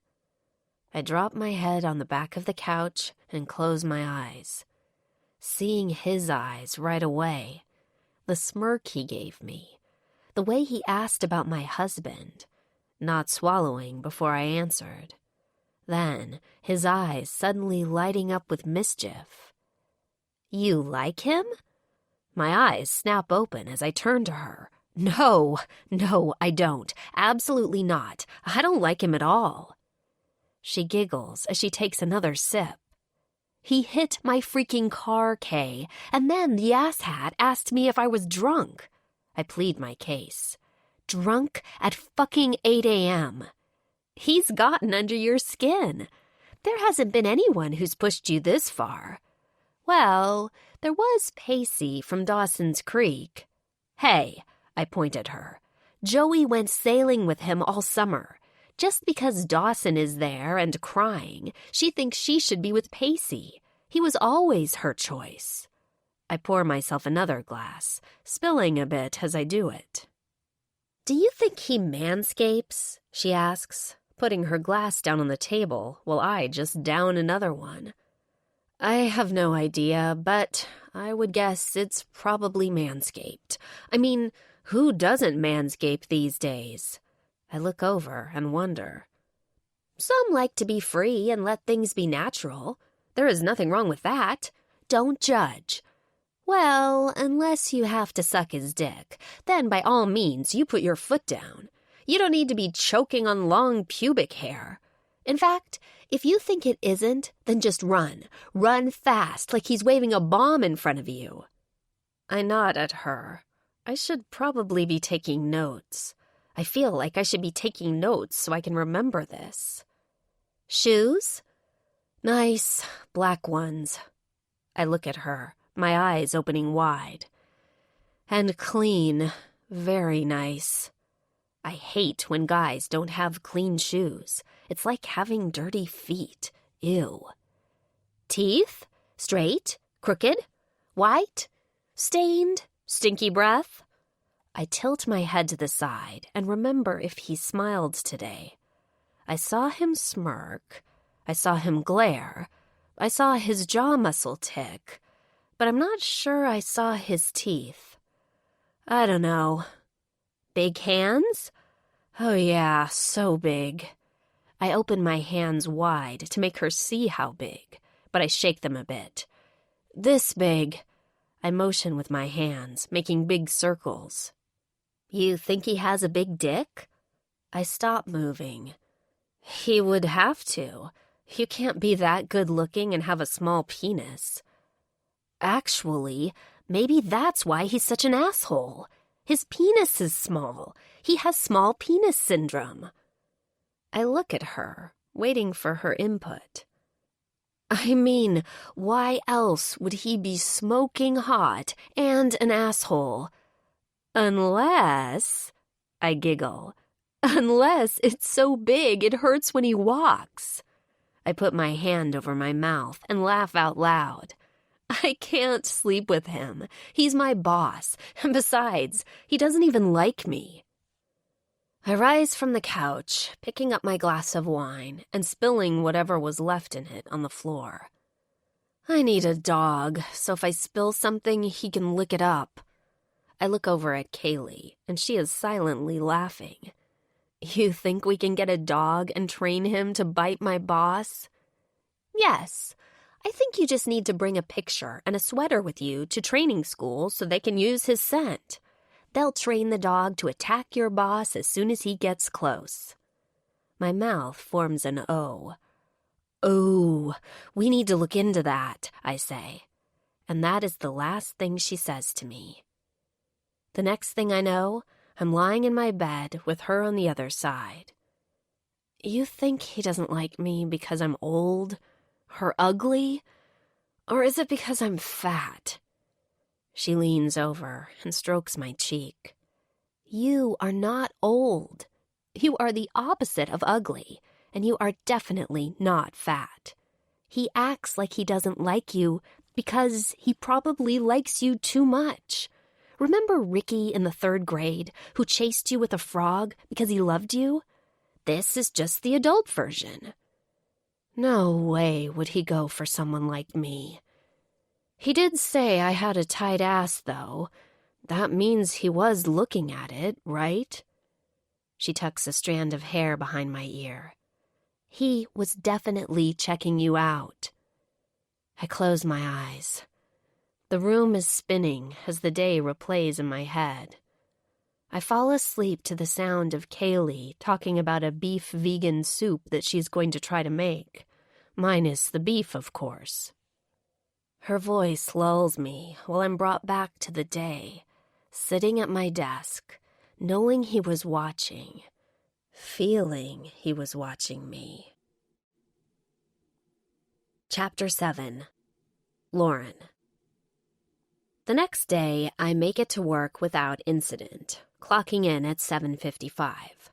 I drop my head on the back of the couch and close my eyes. Seeing his eyes right away, the smirk he gave me, the way he asked about my husband, not swallowing before I answered. Then, his eyes suddenly lighting up with mischief. You like him? My eyes snap open as I turn to her. No, I don't. Absolutely not. I don't like him at all. She giggles as she takes another sip. He hit my freaking car, Kay, and then the asshat asked me if I was drunk. I plead my case. Drunk at fucking 8 a.m. He's gotten under your skin. There hasn't been anyone who's pushed you this far. Well, there was Pacey from Dawson's Creek. Hey, I point at her. Joey went sailing with him all summer. Just because Dawson is there and crying, she thinks she should be with Pacey. He was always her choice. I pour myself another glass, spilling a bit as I do it. Do you think he manscapes? She asks, putting her glass down on the table while I just down another one. I have no idea, but I would guess it's probably manscaped. I mean, who doesn't manscape these days? I look over and wonder. Some like to be free and let things be natural. There is nothing wrong with that. Don't judge. Well, unless you have to suck his dick, then by all means you put your foot down. You don't need to be choking on long pubic hair. In fact, if you think it isn't, then just run. Run fast, like he's waving a bomb in front of you. I nod at her. I should probably be taking notes. I feel like I should be taking notes so I can remember this. Shoes? Nice, black ones. I look at her, my eyes opening wide. And clean, very nice. I hate when guys don't have clean shoes. It's like having dirty feet. Ew. Teeth? Straight? Crooked? White? Stained? Stinky breath? I tilt my head to the side and remember if he smiled today. I saw him smirk. I saw him glare. I saw his jaw muscle tick. But I'm not sure I saw his teeth. I don't know. Big hands? Oh yeah, so big. I open my hands wide to make her see how big, but I shake them a bit. This big. I motion with my hands, making big circles. You think he has a big dick? I stop moving. He would have to. You can't be that good-looking and have a small penis. Actually, maybe that's why he's such an asshole. His penis is small. He has small penis syndrome. I look at her, waiting for her input. I mean, why else would he be smoking hot and an asshole? Unless, I giggle, unless it's so big it hurts when he walks. I put my hand over my mouth and laugh out loud. I can't sleep with him. He's my boss, and besides, he doesn't even like me. I rise from the couch, picking up my glass of wine and spilling whatever was left in it on the floor. I need a dog, so if I spill something, he can lick it up. I look over at Kaylee, and she is silently laughing. You think we can get a dog and train him to bite my boss? Yes. I think you just need to bring a picture and a sweater with you to training school so they can use his scent. They'll train the dog to attack your boss as soon as he gets close. My mouth forms an O. Oh, we need to look into that, I say. And that is the last thing she says to me. The next thing I know, I'm lying in my bed with her on the other side. You think he doesn't like me because I'm old or ugly? Or is it because I'm fat? She leans over and strokes my cheek. You are not old. You are the opposite of ugly, and you are definitely not fat. He acts like he doesn't like you because he probably likes you too much. Remember Ricky in the 3rd grade who chased you with a frog because he loved you? This is just the adult version. No way would he go for someone like me. He did say I had a tight ass, though. That means he was looking at it, right? She tucks a strand of hair behind my ear. He was definitely checking you out. I close my eyes. The room is spinning as the day replays in my head. I fall asleep to the sound of Kaylee talking about a beef vegan soup that she's going to try to make. Minus the beef, of course. Her voice lulls me while I'm brought back to the day, sitting at my desk, knowing he was watching, feeling he was watching me. Chapter 7. Lauren. The next day, I make it to work without incident, clocking in at 7:55.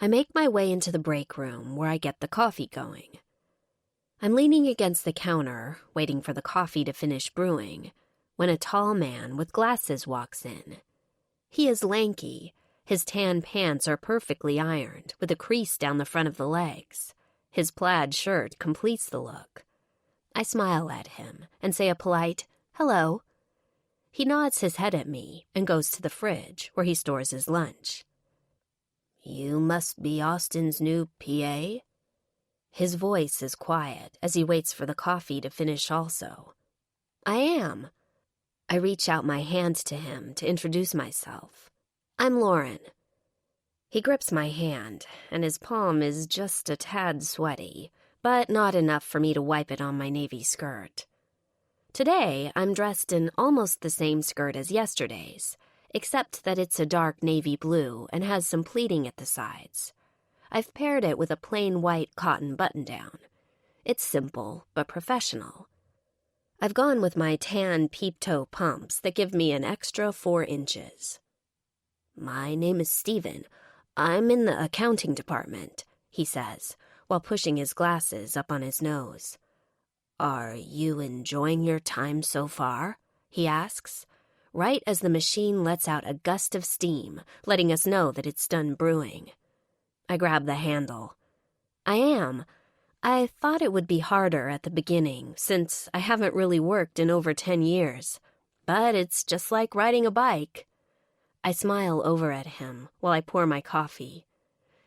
I make my way into the break room where I get the coffee going. I'm leaning against the counter, waiting for the coffee to finish brewing, when a tall man with glasses walks in. He is lanky. His tan pants are perfectly ironed, with a crease down the front of the legs. His plaid shirt completes the look. I smile at him and say a polite, "Hello." He nods his head at me and goes to the fridge where he stores his lunch. "You must be Austin's new PA?" His voice is quiet as he waits for the coffee to finish also. "I am." I reach out my hand to him to introduce myself. "I'm Lauren." He grips my hand, and his palm is just a tad sweaty, but not enough for me to wipe it on my navy skirt. Today, I'm dressed in almost the same skirt as yesterday's, except that it's a dark navy blue and has some pleating at the sides. I've paired it with a plain white cotton button-down. It's simple, but professional. I've gone with my tan peep-toe pumps that give me an extra 4 inches. "My name is Steven. I'm in the accounting department," he says, while pushing his glasses up on his nose. "Are you enjoying your time so far?" he asks, right as the machine lets out a gust of steam, letting us know that it's done brewing. I grab the handle. "I am. I thought it would be harder at the beginning, since I haven't really worked in over 10 years. But it's just like riding a bike." I smile over at him while I pour my coffee.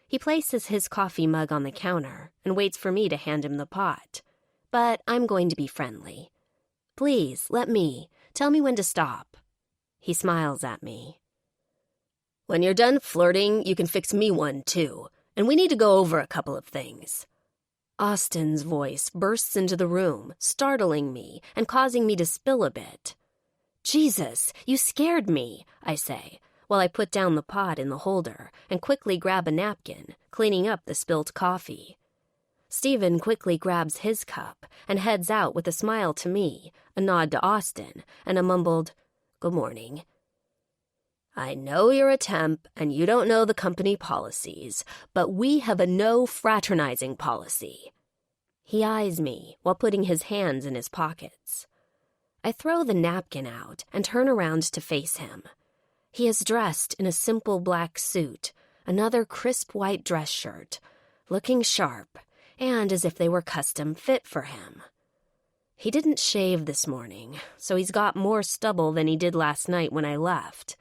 He places his coffee mug on the counter and waits for me to hand him the pot. But I'm going to be friendly. "Please, tell me when to stop." He smiles at me. "When you're done flirting, you can fix me one, too. And we need to go over a couple of things." Austin's voice bursts into the room, startling me and causing me to spill a bit. "Jesus, you scared me," I say, while I put down the pot in the holder and quickly grab a napkin, cleaning up the spilt coffee. Steven quickly grabs his cup and heads out with a smile to me, a nod to Austin, and a mumbled, "Good morning." "I know you're a temp and you don't know the company policies, but we have a no fraternizing policy." He eyes me while putting his hands in his pockets. I throw the napkin out and turn around to face him. He is dressed in a simple black suit, Another crisp white dress shirt, looking sharp, and as if they were custom fit for him. He didn't shave this morning, so he's got more stubble than he did last night when I left,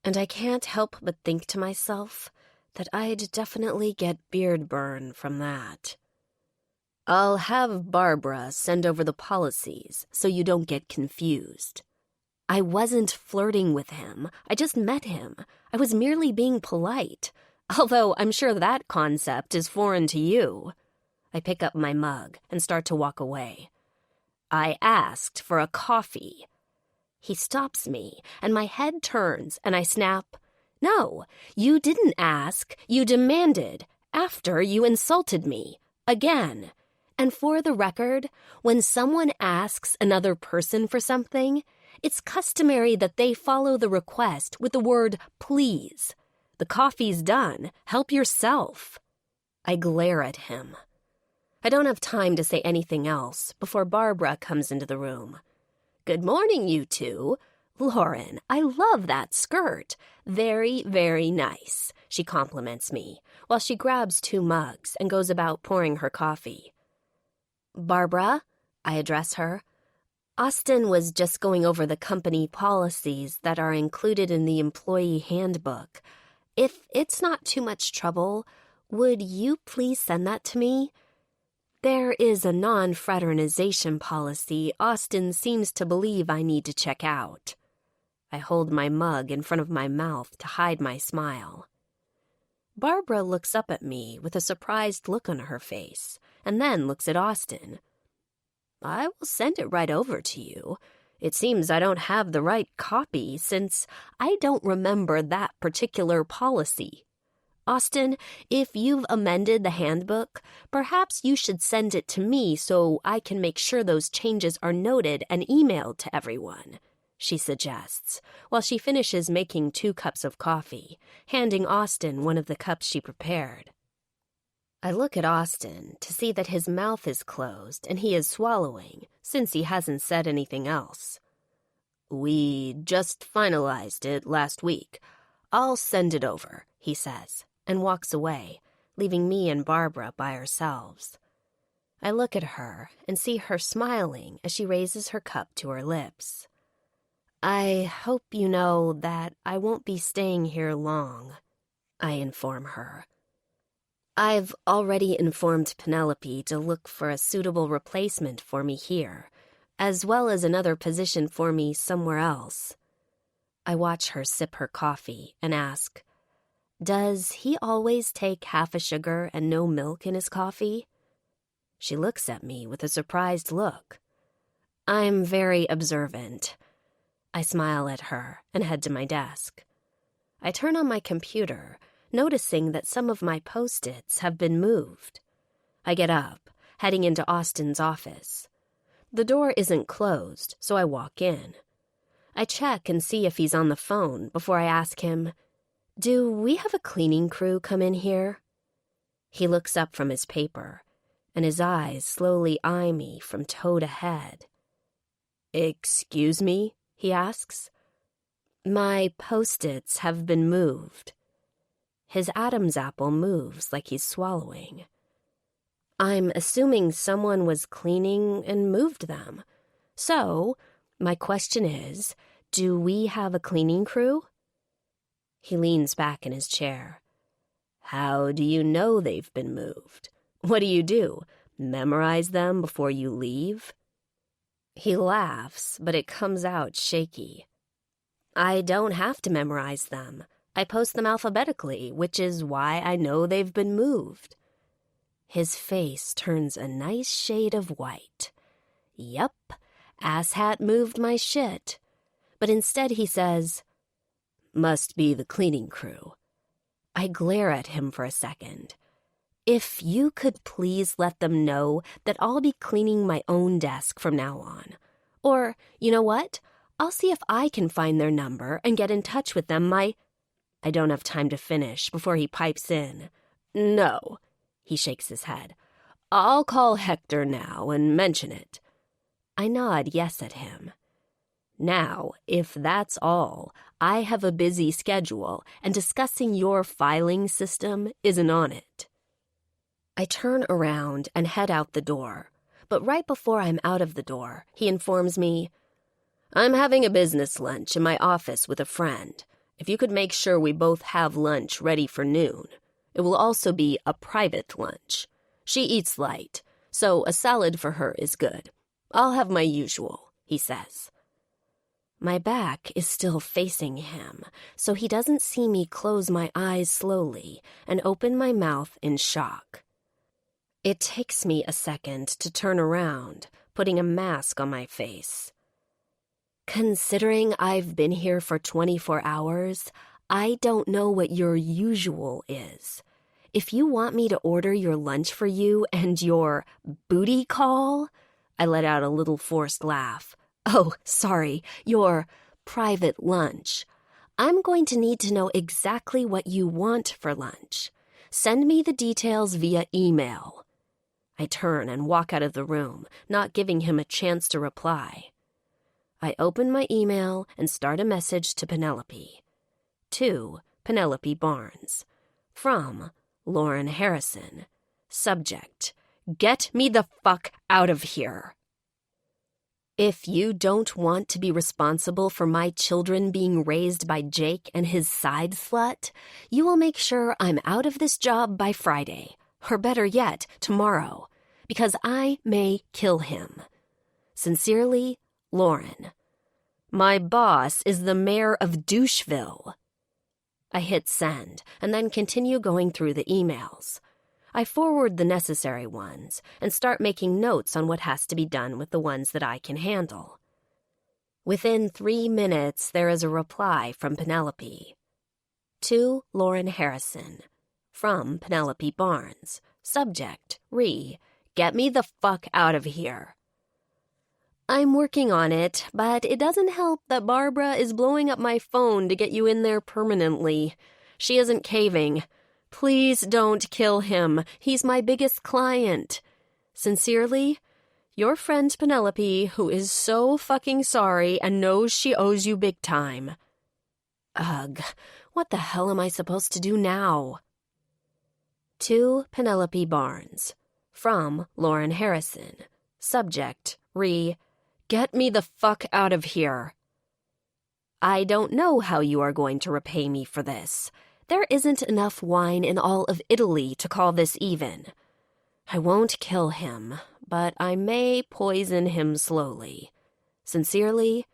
and I can't help but think to myself that I'd definitely get beard burn from that. I'll have Barbara send over the policies so you don't get confused. I wasn't flirting with him. I just met him. I was merely being polite, although I'm sure that concept is foreign to you. I pick up my mug and start to walk away. I asked for a coffee. He stops me, and my head turns, and I snap, "No, you didn't ask. You demanded, after you insulted me. Again. And for the record, when someone asks another person for something, it's customary that they follow the request with the word please. The coffee's done. Help yourself." I glare at him. I don't have time to say anything else before Barbara comes into the room. "Good morning, you two. Lauren, I love that skirt. Very, very nice," she compliments me, while she grabs 2 mugs and goes about pouring her coffee. "Barbara," I address her, "Austin was just going over the company policies that are included in the employee handbook. If it's not too much trouble, would you please send that to me? There is a non-fraternization policy Austin seems to believe I need to check out." I hold my mug in front of my mouth to hide my smile. Barbara looks up at me with a surprised look on her face, and then looks at Austin. "I will send it right over to you. It seems I don't have the right copy since I don't remember that particular policy. Austin, if you've amended the handbook, perhaps you should send it to me so I can make sure those changes are noted and emailed to everyone," she suggests, while she finishes making 2 cups of coffee, handing Austin one of the cups she prepared. I look at Austin to see that his mouth is closed and he is swallowing, since he hasn't said anything else. "We just finalized it last week. I'll send it over," he says, and walks away, leaving me and Barbara by ourselves. I look at her and see her smiling as she raises her cup to her lips. "I hope you know that I won't be staying here long," I inform her. "I've already informed Penelope to look for a suitable replacement for me here, as well as another position for me somewhere else." I watch her sip her coffee and ask, "Does he always take half a sugar and no milk in his coffee?" She looks at me with a surprised look. I'm very observant. I smile at her and head to my desk. I turn on my computer, noticing that some of my Post-its have been moved. I get up, heading into Austin's office. The door isn't closed, so I walk in. I check and see if he's on the phone before I ask him, "Do we have a cleaning crew come in here?" He looks up from his paper, and his eyes slowly eye me from toe to head. "Excuse me?" he asks. "My Post-its have been moved." His Adam's apple moves like he's swallowing. I'm assuming someone was cleaning and moved them. So, my question is, do we have a cleaning crew? He leans back in his chair. How do you know they've been moved? What do? Memorize them before you leave? He laughs, but it comes out shaky. I don't have to memorize them. I post them alphabetically, which is why I know they've been moved. His face turns a nice shade of white. Yup, asshat moved my shit. But instead he says, "Must be the cleaning crew." I glare at him for a second. If you could please let them know that I'll be cleaning my own desk from now on. Or, you know what? I'll see if I can find their number and get in touch with them. I don't have time to finish before he pipes in. No, he shakes his head. I'll call Hector now and mention it. I nod yes at him. Now, if that's all, I have a busy schedule, and discussing your filing system isn't on it. I turn around and head out the door, but right before I'm out of the door, he informs me, I'm having a business lunch in my office with a friend. If you could make sure we both have lunch ready for noon. It will also be a private lunch. She eats light, so a salad for her is good. I'll have my usual, he says. My back is still facing him, so he doesn't see me close my eyes slowly and open my mouth in shock. It takes me a second to turn around, putting a mask on my face. Considering I've been here for 24 hours, I don't know what your usual is. If you want me to order your lunch for you and your booty call, I let out a little forced laugh. Oh, sorry, your private lunch. I'm going to need to know exactly what you want for lunch. Send me the details via email. I turn and walk out of the room, not giving him a chance to reply. I open my email and start a message to Penelope. To Penelope Barnes. From Lauren Harrison. Subject: Get me the fuck out of here. If you don't want to be responsible for my children being raised by Jake and his side slut, you will make sure I'm out of this job by Friday, or better yet, tomorrow, because I may kill him. Sincerely, Lauren. My boss is the mayor of Doucheville. I hit send and then continue going through the emails. I forward the necessary ones and start making notes on what has to be done with the ones that I can handle. Within 3 minutes, there is a reply from Penelope. To Lauren Harrison. From Penelope Barnes. Subject: Get me the fuck out of here. I'm working on it, but it doesn't help that Barbara is blowing up my phone to get you in there permanently. She isn't caving. Please don't kill him. He's my biggest client. Sincerely, your friend Penelope, who is so fucking sorry and knows she owes you big time. Ugh, what the hell am I supposed to do now? To Penelope Barnes. From Lauren Harrison. Subject: Get me the fuck out of here. I don't know how you are going to repay me for this. There isn't enough wine in all of Italy to call this even. I won't kill him, but I may poison him slowly. Sincerely,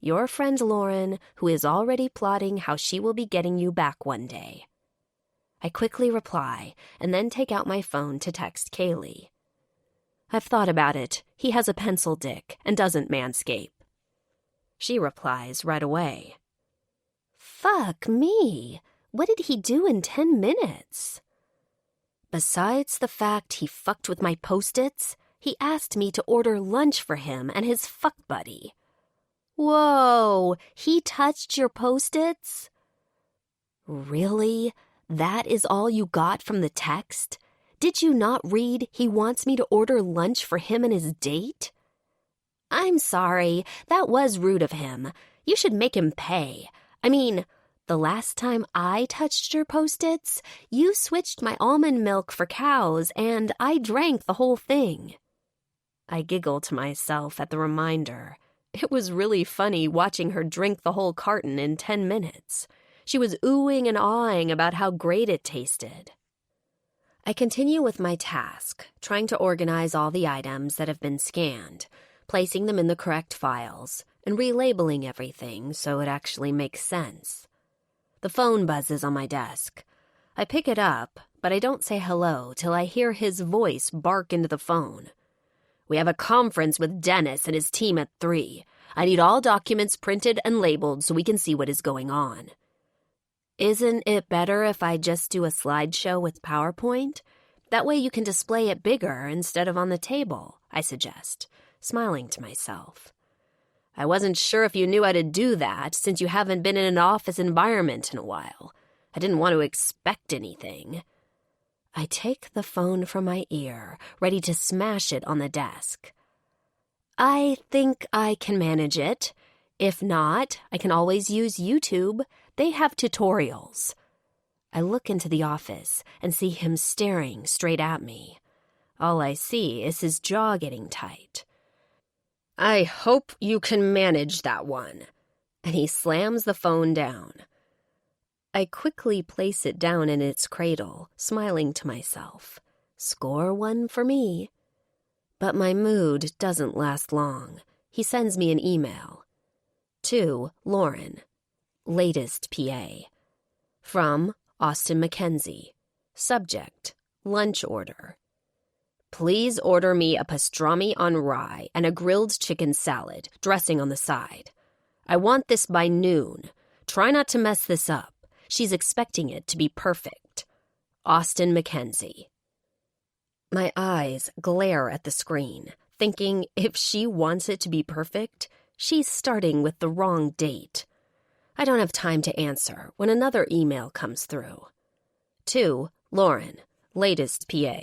your friend Lauren, who is already plotting how she will be getting you back one day. I quickly reply and then take out my phone to text Kaylee. I've thought about it. He has a pencil dick and doesn't manscape. She replies right away. Fuck me. What did he do in 10 minutes? Besides the fact he fucked with my Post-its, he asked me to order lunch for him and his fuck buddy. Whoa, he touched your Post-its? Really? That is all you got from the text? Did you not read he wants me to order lunch for him and his date? I'm sorry, that was rude of him. You should make him pay. I mean, the last time I touched your Post-its, you switched my almond milk for cows, and I drank the whole thing. I giggle to myself at the reminder. It was really funny watching her drink the whole carton in 10 minutes. She was oohing and aahing about how great it tasted. I continue with my task, trying to organize all the items that have been scanned, placing them in the correct files, and relabeling everything so it actually makes sense. The phone buzzes on my desk. I pick it up, but I don't say hello till I hear his voice bark into the phone. We have a conference with Dennis and his team at 3. I need all documents printed and labeled so we can see what is going on. Isn't it better if I just do a slideshow with PowerPoint? That way you can display it bigger instead of on the table, I suggest, smiling to myself. I wasn't sure if you knew how to do that since you haven't been in an office environment in a while. I didn't want to expect anything. I take the phone from my ear, ready to smash it on the desk. I think I can manage it. If not, I can always use YouTube. They have tutorials. I look into the office and see him staring straight at me. All I see is his jaw getting tight. I hope you can manage that one. And he slams the phone down. I quickly place it down in its cradle, smiling to myself. Score one for me. But my mood doesn't last long. He sends me an email. To Lauren, latest PA. From Austin Mackenzie. Subject, lunch order. Please order me a pastrami on rye and a grilled chicken salad, dressing on the side. I want this by noon. Try not to mess this up. She's expecting it to be perfect. Austin Mackenzie. My eyes glare at the screen, thinking if she wants it to be perfect, she's starting with the wrong date. I don't have time to answer when another email comes through. To Lauren, latest PA.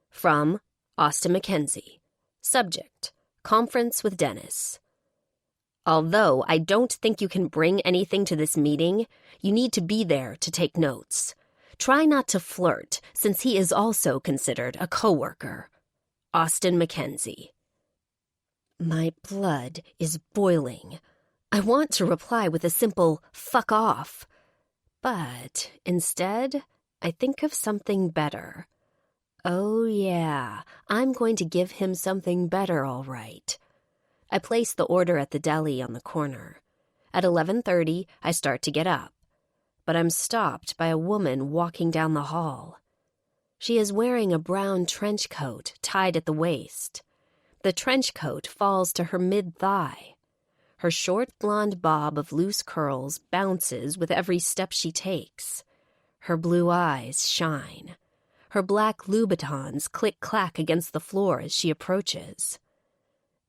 From Austin Mackenzie. Subject, conference with Dennis. Although I don't think you can bring anything to this meeting, you need to be there to take notes. Try not to flirt, since he is also considered a coworker. Austin Mackenzie. My blood is boiling. I want to reply with a simple fuck off. But instead, I think of something better. Oh yeah, I'm going to give him something better, all right. I place the order at the deli on the corner. At 11:30, I start to get up. But I'm stopped by a woman walking down the hall. She is wearing a brown trench coat tied at the waist. The trench coat falls to her mid-thigh. Her short blonde bob of loose curls bounces with every step she takes. Her blue eyes shine. Her black Louboutins click-clack against the floor as she approaches.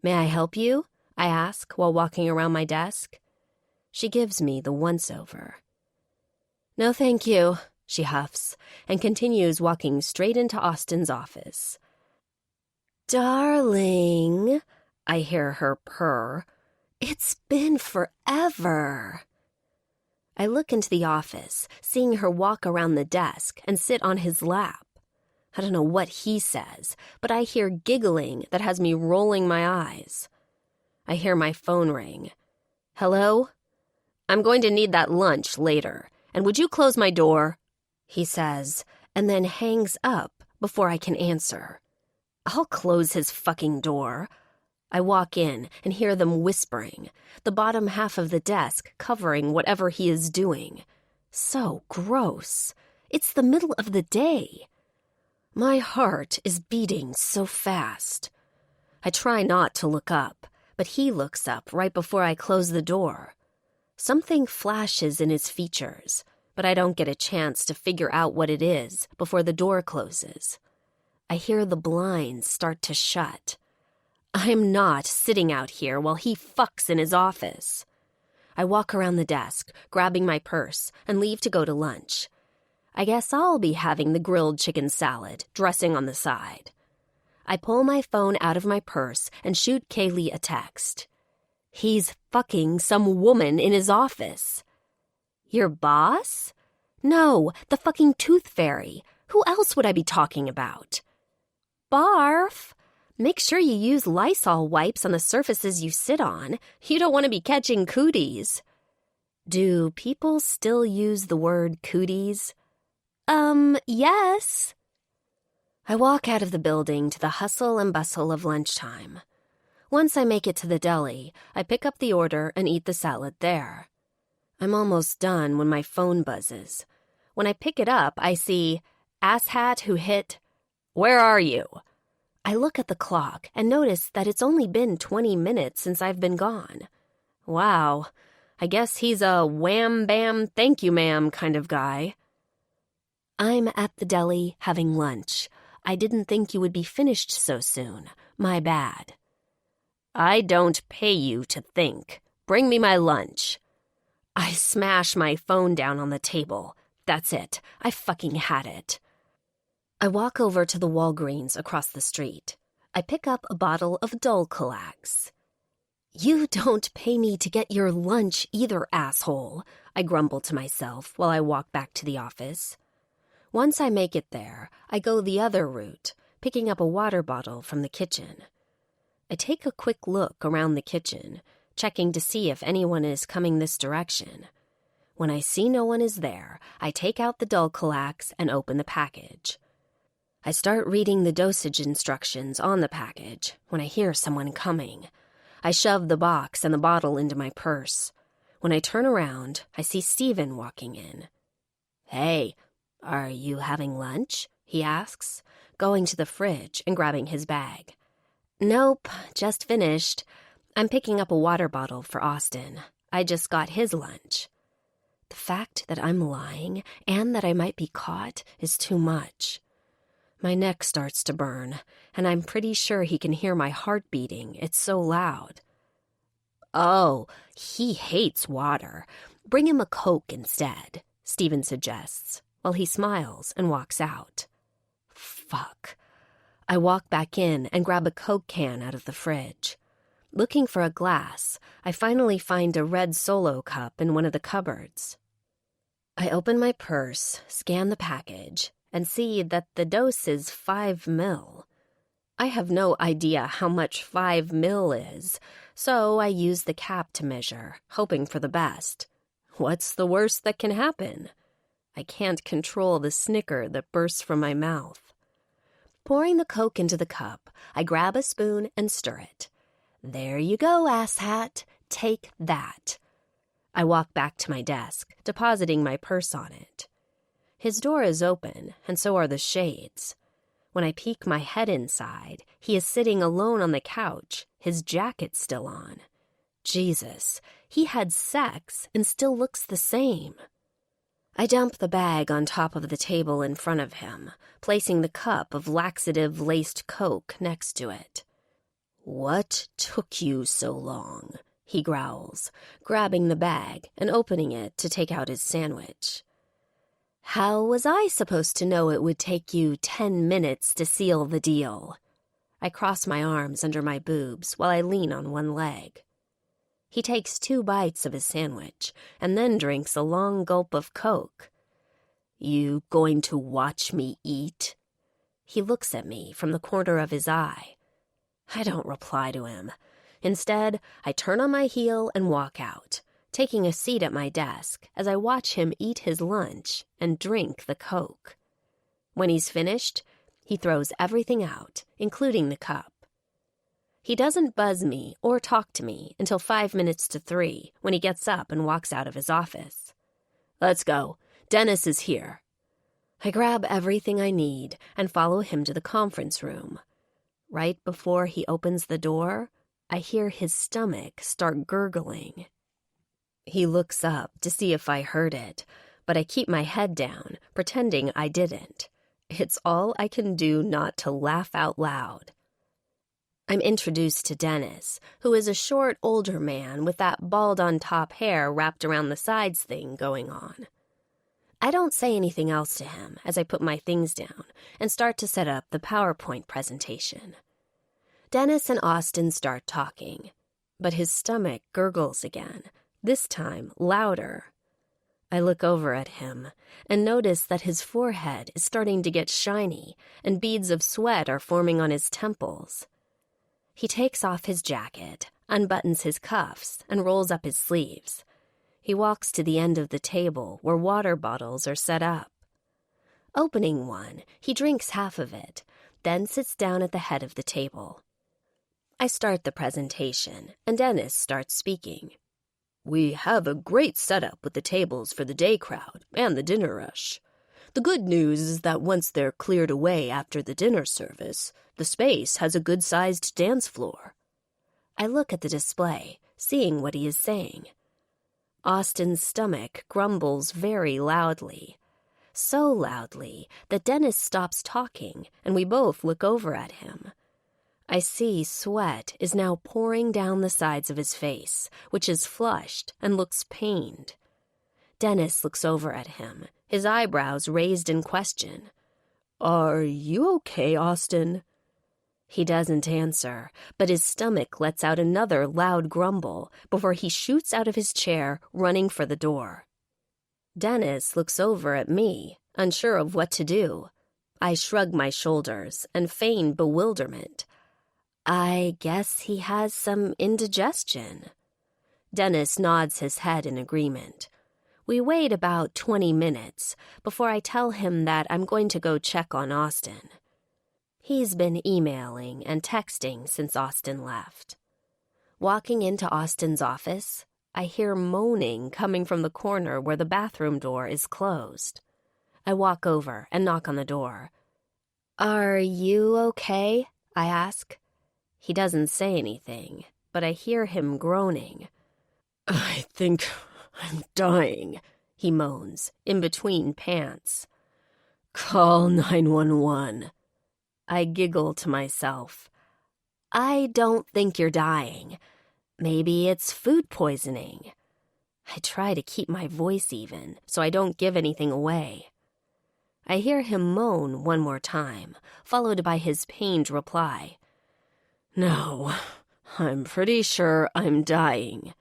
May I help you? I ask while walking around my desk. She gives me the once-over. No, thank you, she huffs, and continues walking straight into Austin's office. Darling, I hear her purr. It's been forever. I look into the office, seeing her walk around the desk and sit on his lap. I don't know what he says, but I hear giggling that has me rolling my eyes. I hear my phone ring. Hello? I'm going to need that lunch later, and would you close my door? He says, and then hangs up before I can answer. I'll close his fucking door. I walk in and hear them whispering, the bottom half of the desk covering whatever he is doing. So gross. It's the middle of the day. My heart is beating so fast. I try not to look up, but he looks up right before I close the door. Something flashes in his features, but I don't get a chance to figure out what it is before the door closes. I hear the blinds start to shut. I'm not sitting out here while he fucks in his office. I walk around the desk, grabbing my purse, and leave to go to lunch. I guess I'll be having the grilled chicken salad, dressing on the side. I pull my phone out of my purse and shoot Kaylee a text. He's fucking some woman in his office. Your boss? No, the fucking tooth fairy. Who else would I be talking about? Barf. Make sure you use Lysol wipes on the surfaces you sit on. You don't want to be catching cooties. Do people still use the word cooties? Yes. I walk out of the building to the hustle and bustle of lunchtime. Once I make it to the deli, I pick up the order and eat the salad there. I'm almost done when my phone buzzes. When I pick it up, I see, asshat who hit, where are you? I look at the clock and notice that it's only been 20 minutes since I've been gone. Wow, I guess he's a wham bam thank you ma'am kind of guy. I'm at the deli having lunch. I didn't think you would be finished so soon. My bad. I don't pay you to think. Bring me my lunch. I smash my phone down on the table. That's it. I fucking had it. I walk over to the Walgreens across the street. I pick up a bottle of Dulcolax. You don't pay me to get your lunch either, asshole, I grumble to myself while I walk back to the office. Once I make it there, I go the other route, picking up a water bottle from the kitchen. I take a quick look around the kitchen, checking to see if anyone is coming this direction. When I see no one is there, I take out the Dulcolax and open the package. I start reading the dosage instructions on the package when I hear someone coming. I shove the box and the bottle into my purse. When I turn around, I see Steven walking in. "Hey, are you having lunch?" he asks, going to the fridge and grabbing his bag. "Nope, just finished. I'm picking up a water bottle for Austin. I just got his lunch." The fact that I'm lying and that I might be caught is too much. My neck starts to burn, and I'm pretty sure he can hear my heart beating. It's so loud. "Oh, he hates water. Bring him a Coke instead," Steven suggests, while he smiles and walks out. Fuck. I walk back in and grab a Coke can out of the fridge. Looking for a glass, I finally find a red Solo cup in one of the cupboards. I open my purse, scan the package, and see that the dose is 5 ml. I have no idea how much 5 ml is, so I use the cap to measure, hoping for the best. What's the worst that can happen? I can't control the snicker that bursts from my mouth. Pouring the Coke into the cup, I grab a spoon and stir it. "There you go, asshat. Take that." I walk back to my desk, depositing my purse on it. His door is open, and so are the shades. When I peek my head inside, he is sitting alone on the couch, his jacket still on. Jesus, he had sex and still looks the same. I dump the bag on top of the table in front of him, placing the cup of laxative-laced Coke next to it. "What took you so long?" he growls, grabbing the bag and opening it to take out his sandwich. "How was I supposed to know it would take you 10 minutes to seal the deal?" I cross my arms under my boobs while I lean on one leg. He takes 2 bites of his sandwich and then drinks a long gulp of Coke. "You going to watch me eat?" He looks at me from the corner of his eye. I don't reply to him. Instead, I turn on my heel and walk out, taking a seat at my desk as I watch him eat his lunch and drink the Coke. When he's finished, he throws everything out, including the cup. He doesn't buzz me or talk to me until 5 minutes to 3 when he gets up and walks out of his office. "Let's go. Dennis is here." I grab everything I need and follow him to the conference room. Right before he opens the door, I hear his stomach start gurgling. He looks up to see if I heard it, but I keep my head down, pretending I didn't. It's all I can do not to laugh out loud. I'm introduced to Dennis, who is a short, older man with that bald-on-top hair wrapped around the sides thing going on. I don't say anything else to him as I put my things down and start to set up the PowerPoint presentation. Dennis and Austin start talking, but his stomach gurgles again, this time louder. I look over at him and notice that his forehead is starting to get shiny and beads of sweat are forming on his temples. He takes off his jacket, unbuttons his cuffs, and rolls up his sleeves. He walks to the end of the table where water bottles are set up. Opening one, he drinks half of it, then sits down at the head of the table. I start the presentation, and Dennis starts speaking. "We have a great setup with the tables for the day crowd and the dinner rush. The good news is that once they're cleared away after the dinner service, the space has a good-sized dance floor." I look at the display, seeing what he is saying. Austin's stomach grumbles very loudly. So loudly that Dennis stops talking, and we both look over at him. I see sweat is now pouring down the sides of his face, which is flushed and looks pained. Dennis looks over at him, his eyebrows raised in question. "Are you okay, Austin?" He doesn't answer, but his stomach lets out another loud grumble before he shoots out of his chair, running for the door. Dennis looks over at me, unsure of what to do. I shrug my shoulders and feign bewilderment. I guess he has some indigestion. Dennis nods his head in agreement. We wait about 20 minutes before I tell him that I'm going to go check on Austin. He's been emailing and texting since Austin left. Walking into Austin's office, I hear moaning coming from the corner where the bathroom door is closed. I walk over and knock on the door. "Are you okay?" I ask. He doesn't say anything, but I hear him groaning. "I think I'm dying," he moans, in between pants. "Call 911. I giggle to myself. I don't think you're dying. Maybe it's food poisoning. I try to keep my voice even so I don't give anything away. I hear him moan one more time, followed by his pained reply. "No, I'm pretty sure I'm dying."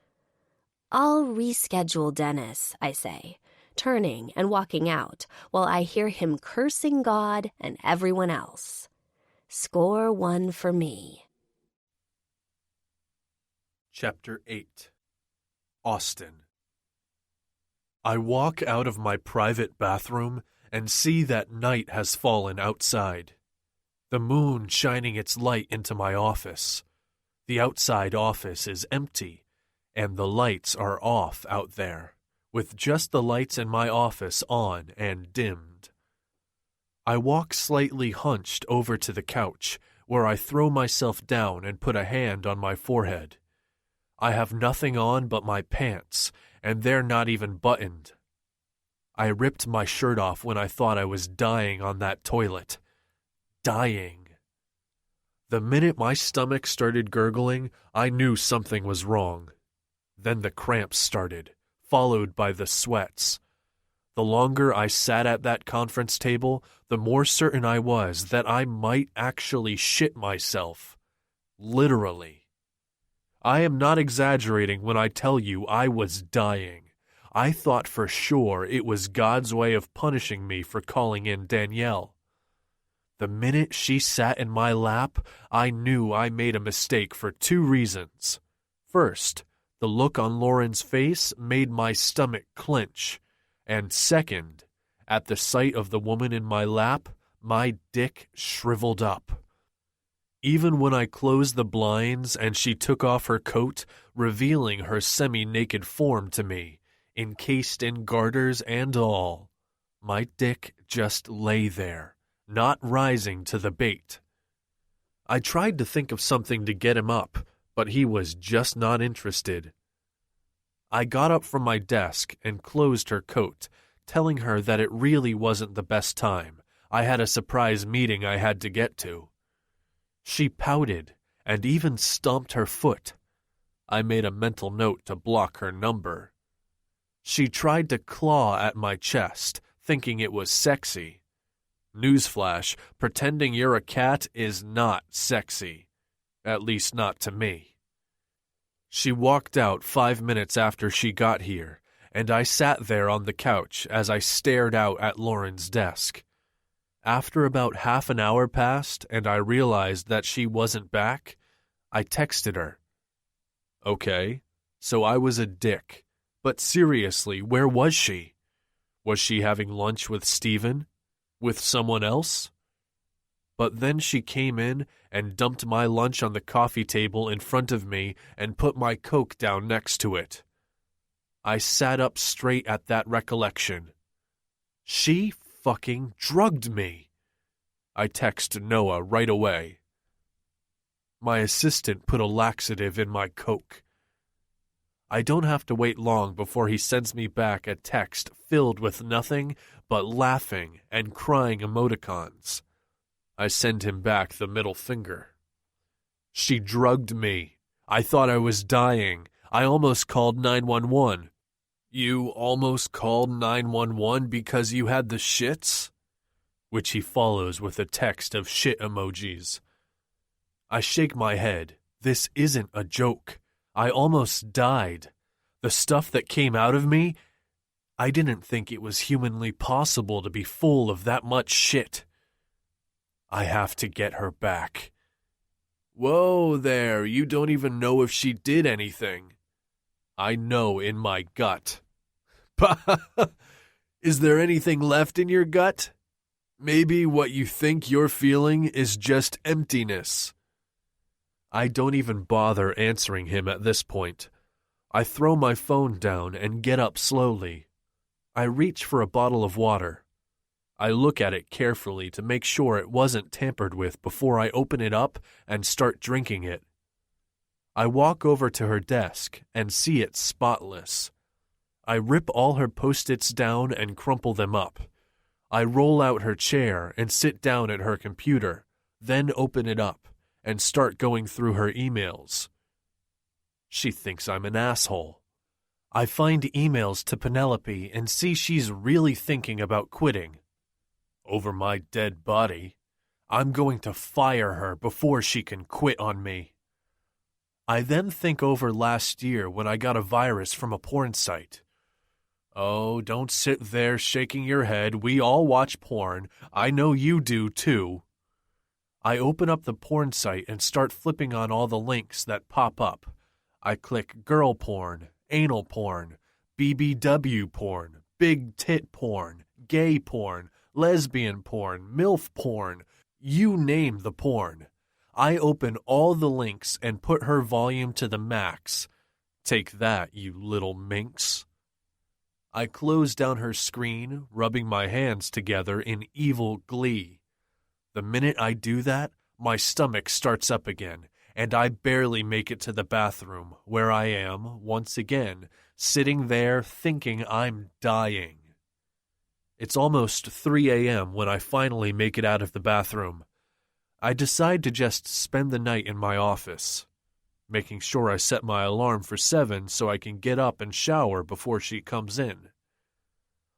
"I'll reschedule Dennis," I say, turning and walking out while I hear him cursing God and everyone else. Score one for me.
Chapter 8. Austin. I walk out of my private bathroom and see that night has fallen outside. The moon shining its light into my office. The outside office is empty, and the lights are off out there, with just the lights in my office on and dimmed. I walk slightly hunched over to the couch, where I throw myself down and put a hand on my forehead. I have nothing on but my pants, and they're not even buttoned. I ripped my shirt off when I thought I was dying on that toilet. Dying. The minute my stomach started gurgling, I knew something was wrong. Then the cramps started, followed by the sweats. The longer I sat at that conference table, the more certain I was that I might actually shit myself. Literally. I am not exaggerating when I tell you I was dying. I thought for sure it was God's way of punishing me for calling in Danielle. The minute she sat in my lap, I knew I made a mistake for 2 reasons. First, the look on Lauren's face made my stomach clench. And second, at the sight of the woman in my lap, my dick shriveled up. Even when I closed the blinds and she took off her coat, revealing her semi-naked form to me, encased in garters and all, my dick just lay there, not rising to the bait. I tried to think of something to get him up, but he was just not interested. I got up from my desk and closed her coat, telling her that it really wasn't the best time. I had a surprise meeting I had to get to. She pouted and even stomped her foot. I made a mental note to block her number. She tried to claw at my chest, thinking it was sexy. Newsflash, pretending you're a cat is not sexy. At least not to me. She walked out 5 minutes after she got here, and I sat there on the couch as I stared out at Lauren's desk. After about half an hour passed and I realized that she wasn't back, I texted her. Okay, so I was a dick. But seriously, where was she? Was she having lunch with Steven? With someone else? But then she came in and dumped my lunch on the coffee table in front of me and put my Coke down next to it. I sat up straight at that recollection. She fucking drugged me. I texted Noah right away. My assistant put a laxative in my Coke. I don't have to wait long before he sends me back a text filled with nothing but laughing and crying emoticons. I send him back the middle finger. She drugged me. I thought I was dying. I almost called 911. You almost called 911 because you had the shits? Which he follows with a text of shit emojis. I shake my head. This isn't a joke. I almost died. The stuff that came out of me, I didn't think it was humanly possible to be full of that much shit. I have to get her back. Whoa there, you don't even know if she did anything. I know in my gut. Is there anything left in your gut? Maybe what you think you're feeling is just emptiness. I don't even bother answering him at this point. I throw my phone down and get up slowly. I reach for a bottle of water. I look at it carefully to make sure it wasn't tampered with before I open it up and start drinking it. I walk over to her desk and see it spotless. I rip all her Post-its down and crumple them up. I roll out her chair and sit down at her computer, then open it up and start going through her emails. She thinks I'm an asshole. I find emails to Penelope and see she's really thinking about quitting. Over my dead body, I'm going to fire her before she can quit on me. I then think over last year when I got a virus from a porn site. Oh, don't sit there shaking your head. We all watch porn. I know you do too. I open up the porn site and start flipping on all the links that pop up. I click girl porn, anal porn, BBW porn, big tit porn, gay porn, lesbian porn, MILF porn, you name the porn. I open all the links and put her volume to the max. Take that, you little minx. I close down her screen, rubbing my hands together in evil glee. The minute I do that, my stomach starts up again, and I barely make it to the bathroom, where I am, once again, sitting there thinking I'm dying. It's almost 3 a.m. when I finally make it out of the bathroom. I decide to just spend the night in my office, making sure I set my alarm for 7 so I can get up and shower before she comes in.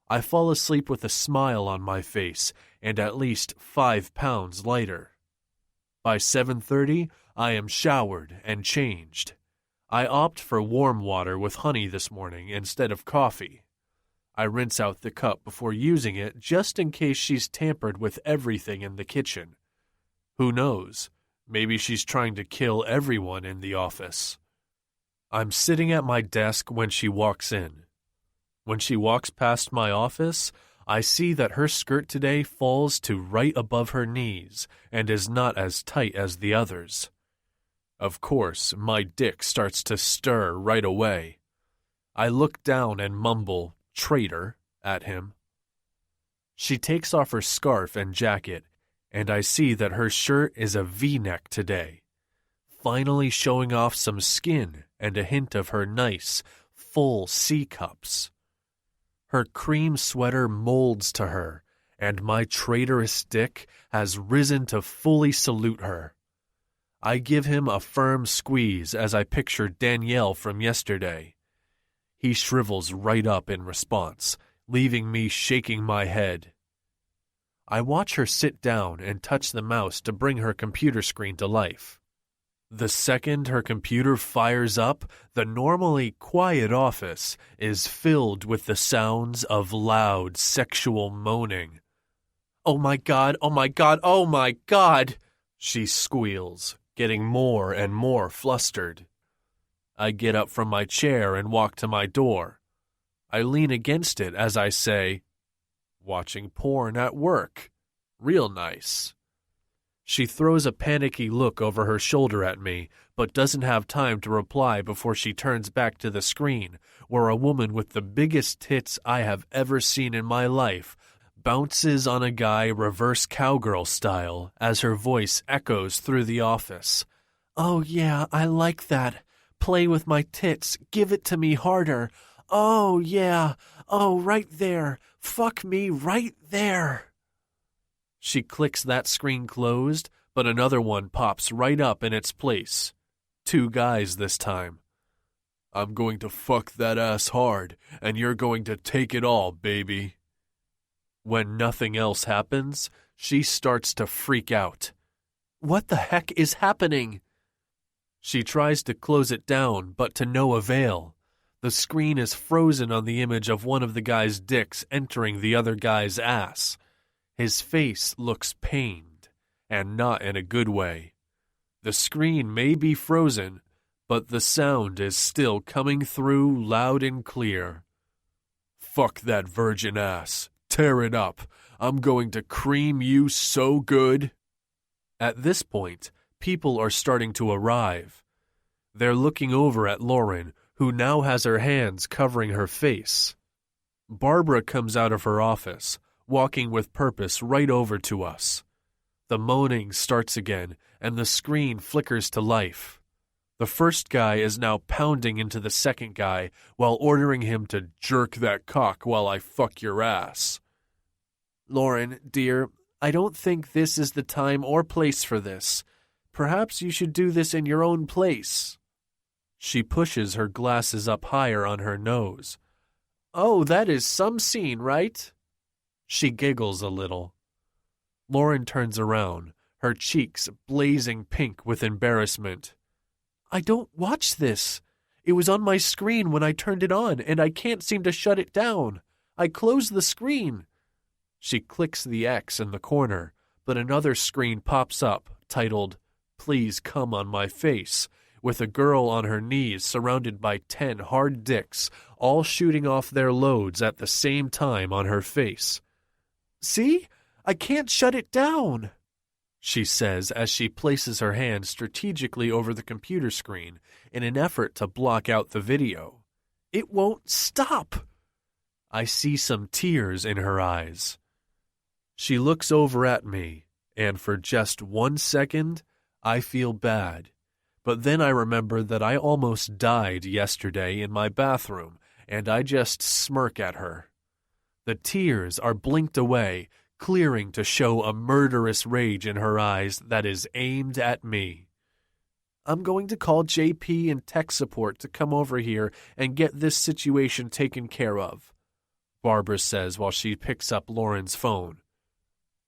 I fall asleep with a smile on my face and at least 5 pounds lighter. By 7:30, I am showered and changed. I opt for warm water with honey this morning instead of coffee. I rinse out the cup before using it just in case she's tampered with everything in the kitchen. Who knows? Maybe she's trying to kill everyone in the office. I'm sitting at my desk when she walks in. When she walks past my office, I see that her skirt today falls to right above her knees and is not as tight as the others. Of course, my dick starts to stir right away. I look down and mumble, "Traitor," at him. She takes off her scarf and jacket, and I see that her shirt is a V-neck today, finally showing off some skin and a hint of her nice, full C-cups. Her cream sweater molds to her, and my traitorous dick has risen to fully salute her. I give him a firm squeeze as I picture Danielle from yesterday. He shrivels right up in response, leaving me shaking my head. I watch her sit down and touch the mouse to bring her computer screen to life. The second her computer fires up, the normally quiet office is filled with the sounds of loud sexual moaning. "Oh my God, oh my God, oh my God!" she squeals, getting more and more flustered. I get up from my chair and walk to my door. I lean against it as I say, "Watching porn at work. Real nice." She throws a panicky look over her shoulder at me, but doesn't have time to reply before she turns back to the screen, where a woman with the biggest tits I have ever seen in my life bounces on a guy reverse cowgirl style as her voice echoes through the office. "Oh yeah, I like that. Play with my tits. Give it to me harder. Oh yeah. Oh, right there. Fuck me right there." She clicks that screen closed, but another one pops right up in its place. 2 guys this time. "I'm going to fuck that ass hard, and you're going to take it all, baby." When nothing else happens, she starts to freak out. What the heck is happening? She tries to close it down, but to no avail. The screen is frozen on the image of one of the guy's dicks entering the other guy's ass. His face looks pained, and not in a good way. The screen may be frozen, but the sound is still coming through loud and clear. Fuck that virgin ass. Tear it up. I'm going to cream you so good. At this point, people are starting to arrive. They're looking over at Lauren, who now has her hands covering her face. Barbara comes out of her office, walking with purpose right over to us. The moaning starts again, and the screen flickers to life. The first guy is now pounding into the second guy while ordering him to jerk that cock while I fuck your ass. Lauren, dear, I don't think this is the time or place for this. Perhaps you should do this in your own place. She pushes her glasses up higher on her nose. Oh, that is some scene, right? She giggles a little. Lauren turns around, her cheeks blazing pink with embarrassment. I don't watch this. It was on my screen when I turned it on, and I can't seem to shut it down. I closed the screen. She clicks the X in the corner, but another screen pops up, titled, Please Come on My Face, with a girl on her knees surrounded by 10 hard dicks, all shooting off their loads at the same time on her face. See? I can't shut it down, she says as she places her hand strategically over the computer screen in an effort to block out the video. It won't stop. I see some tears in her eyes. She looks over at me, and for just 1 second, I feel bad. But then I remember that I almost died yesterday in my bathroom, and I just smirk at her. The tears are blinked away, clearing to show a murderous rage in her eyes that is aimed at me. I'm going to call JP and tech support to come over here and get this situation taken care of, Barbara says while she picks up Lauren's phone.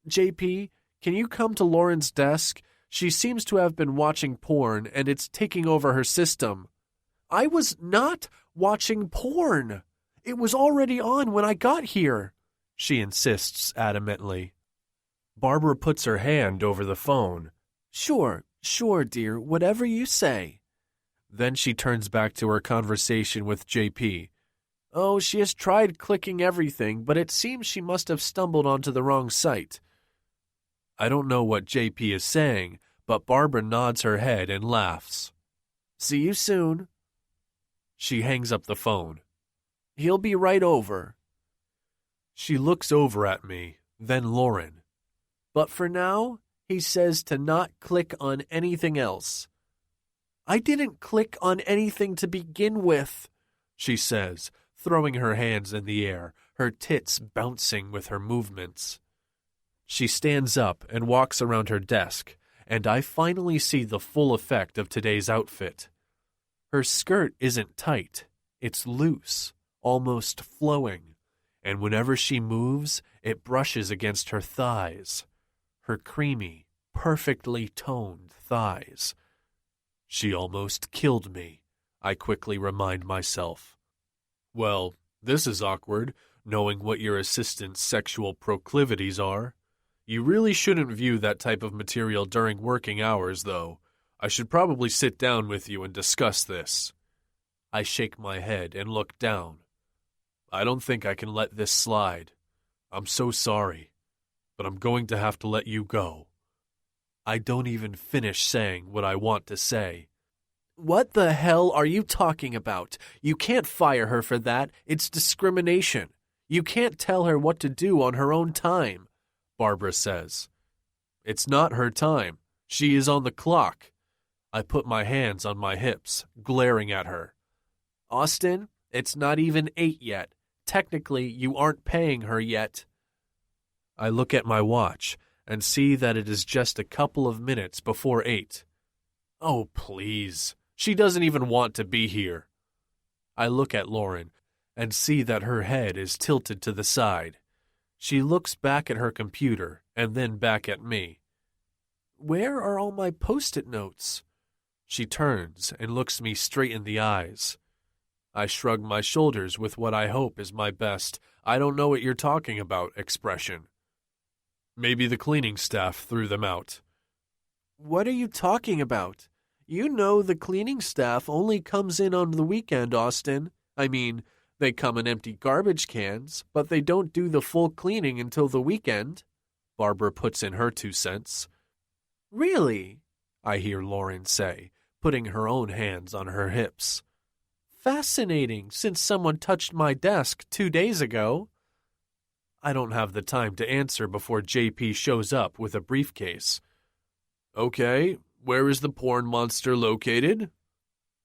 JP, can you come to Lauren's desk? She seems to have been watching porn, and it's taking over her system. I was not watching porn. It was already on when I got here, she insists adamantly. Barbara puts her hand over the phone. Sure, dear, whatever you say. Then she turns back to her conversation with JP. Oh, she has tried clicking everything, but it seems she must have stumbled onto the wrong site. I don't know what JP is saying, but Barbara nods her head and laughs. See you soon. She hangs up the phone. He'll be right over. She looks over at me, then Lauren. But for now, he says to not click on anything else. I didn't click on anything to begin with, she says, throwing her hands in the air, her tits bouncing with her movements. She stands up and walks around her desk, and I finally see the full effect of today's outfit. Her skirt isn't tight, it's loose, almost flowing, and whenever she moves, it brushes against her thighs. Her creamy, perfectly toned thighs. She almost killed me, I quickly remind myself. Well, this is awkward, knowing what your assistant's sexual proclivities are. You really shouldn't view that type of material during working hours, though. I should probably sit down with you and discuss this. I shake my head and look down. I don't think I can let this slide. I'm so sorry, but I'm going to have to let you go. I don't even finish saying what I want to say. What the hell are you talking about? You can't fire her for that. It's discrimination. You can't tell her what to do on her own time, Barbara says. It's not her time. She is on the clock. I put my hands on my hips, glaring at her. Austin, it's not even 8 yet. Technically, you aren't paying her yet. I look at my watch and see that it is just a couple of minutes before 8. Oh, please. She doesn't even want to be here. I look at Lauren and see that her head is tilted to the side. She looks back at her computer and then back at me. where are all my post-it notes? She turns and looks me straight in the eyes. I shrug my shoulders with what I hope is my best "I don't know what you're talking about" expression. Maybe the cleaning staff threw them out. What are you talking about? You know the cleaning staff only comes in on the weekend, Austin. I mean, they come and empty garbage cans, but they don't do the full cleaning until the weekend. Barbara puts in her 2 cents. Really? I hear Lauren say, putting her own hands on her hips. Fascinating, since someone touched my desk 2 days ago. I don't have the time to answer before JP shows up with a briefcase. Okay, where is the porn monster located?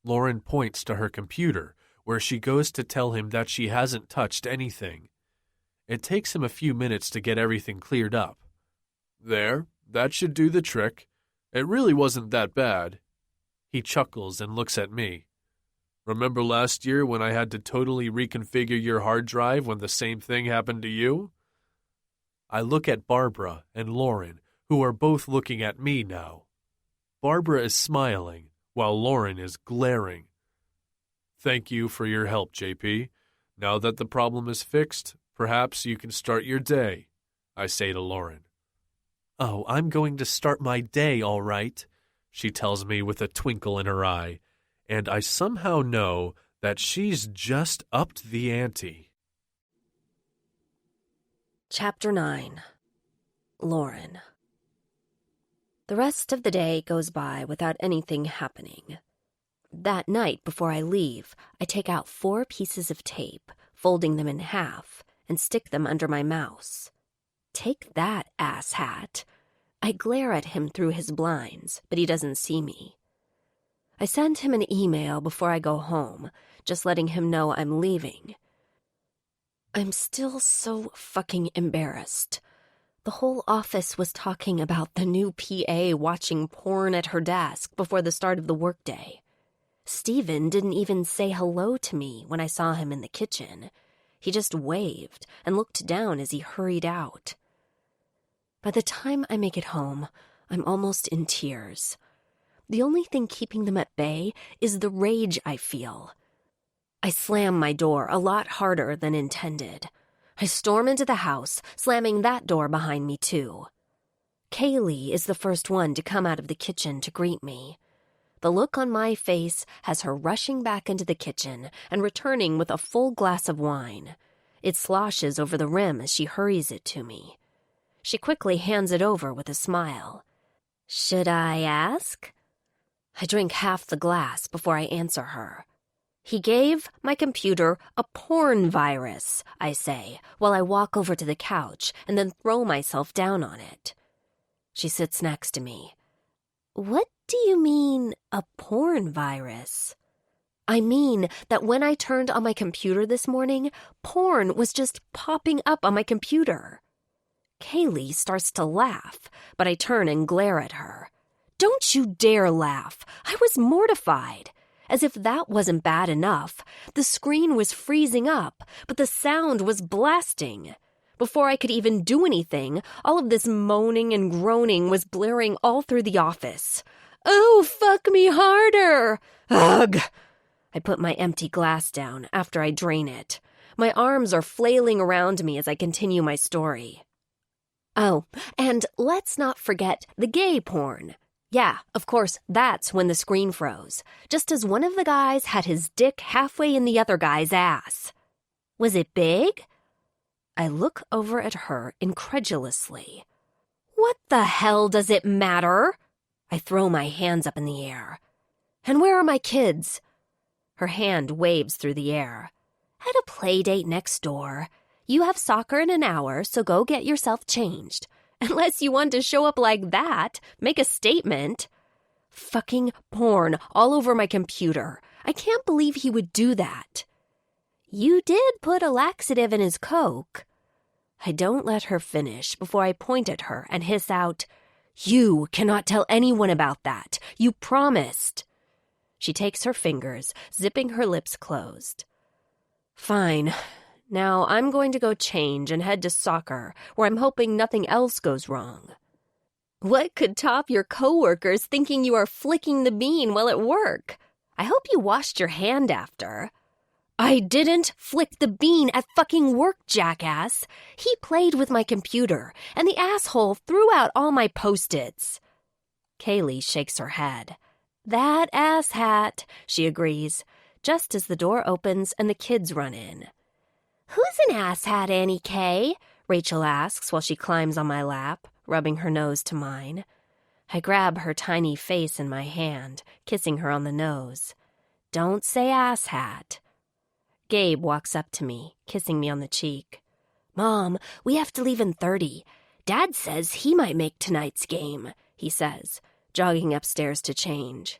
Lauren points to her computer, where she goes to tell him that she hasn't touched anything. It takes him a few minutes to get everything cleared up. There, that should do the trick. It really wasn't that bad. He chuckles and looks at me. Remember last year when I had to totally reconfigure your hard drive when the same thing happened to you? I look at Barbara and Lauren, who are both looking at me now. Barbara is smiling, while Lauren is glaring. Thank you for your help, JP. Now that the problem is fixed, perhaps you can start your day, I say to Lauren. Oh, I'm going to start my day all right, she tells me with a twinkle in her eye, and I somehow know that she's just upped the ante.
Chapter 9. Lauren. The rest of the day goes by without anything happening. That night before I leave, I take out 4 pieces of tape, folding them in half, and stick them under my mouse. Take that, asshat. I glare at him through his blinds, but he doesn't see me. I send him an email before I go home, just letting him know I'm leaving. I'm still so fucking embarrassed. The whole office was talking about the new PA watching porn at her desk before the start of the workday. Steven didn't even say hello to me when I saw him in the kitchen. He just waved and looked down as he hurried out. By the time I make it home, I'm almost in tears. The only thing keeping them at bay is the rage I feel. I slam my door a lot harder than intended. I storm into the house, slamming that door behind me too. Kaylee is the first one to come out of the kitchen to greet me. The look on my face has her rushing back into the kitchen and returning with a full glass of wine. It sloshes over the rim as she hurries it to me. She quickly hands it over with a smile. Should I ask? I drink half the glass before I answer her. He gave my computer a porn virus, I say, while I walk over to the couch and then throw myself down on it. She sits next to me. What do you mean, a porn virus? I mean that when I turned on my computer this morning, porn was just popping up on my computer. Kaylee starts to laugh, but I turn and glare at her. Don't you dare laugh. I was mortified. As if that wasn't bad enough, the screen was freezing up, but the sound was blasting. Before I could even do anything, all of this moaning and groaning was blaring all through the office. Oh, fuck me harder! Ugh! I put my empty glass down after I drain it. My arms are flailing around me as I continue my story. Oh, and let's not forget the gay porn. Yeah, of course, that's when the screen froze, just as one of the guys had his dick halfway in the other guy's ass. Was it big? I look over at her incredulously. What the hell does it matter? I throw my hands up in the air. And where are my kids? Her hand waves through the air. At a play date next door. You have soccer in an hour, so go get yourself changed. Unless you want to show up like that, make a statement. Fucking porn all over my computer. I can't believe he would do that. You did put a laxative in his Coke. I don't let her finish before I point at her and hiss out, You cannot tell anyone about that. You promised. She takes her fingers, zipping her lips closed. Fine. Now I'm going to go change and head to soccer, where I'm hoping nothing else goes wrong. What could top your coworkers thinking you are flicking the bean while at work? I hope you washed your hand after. I didn't flick the bean at fucking work, jackass. He played with my computer, and the asshole threw out all my Post-its. Kaylee shakes her head. That asshat, she agrees, just as the door opens and the kids run in. Who's an asshat, Annie K? Rachel asks while she climbs on my lap, rubbing her nose to mine. I grab her tiny face in my hand, kissing her on the nose. Don't say asshat. Gabe walks up to me, kissing me on the cheek. Mom, we have to leave in 30. Dad says he might make tonight's game, he says, jogging upstairs to change.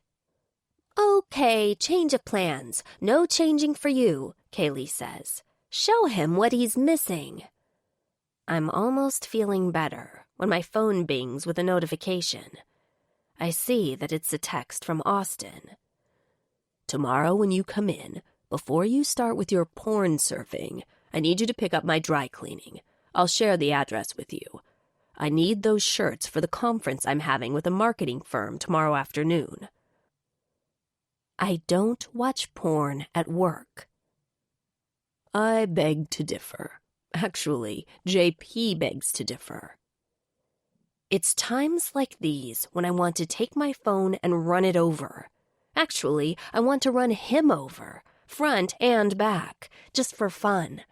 Okay, change of plans. No changing for you, Kaylee says. Show him what he's missing. I'm almost feeling better when my phone bings with a notification. I see that it's a text from Austin. Tomorrow when you come in, before you start with your porn surfing, I need you to pick up my dry cleaning. I'll share the address with you. I need those shirts for the conference I'm having with a marketing firm tomorrow afternoon. I don't watch porn at work. I beg to differ. Actually, JP begs to differ. It's times like these when I want to take my phone and run it over. Actually, I want to run him over, front and back, just for fun.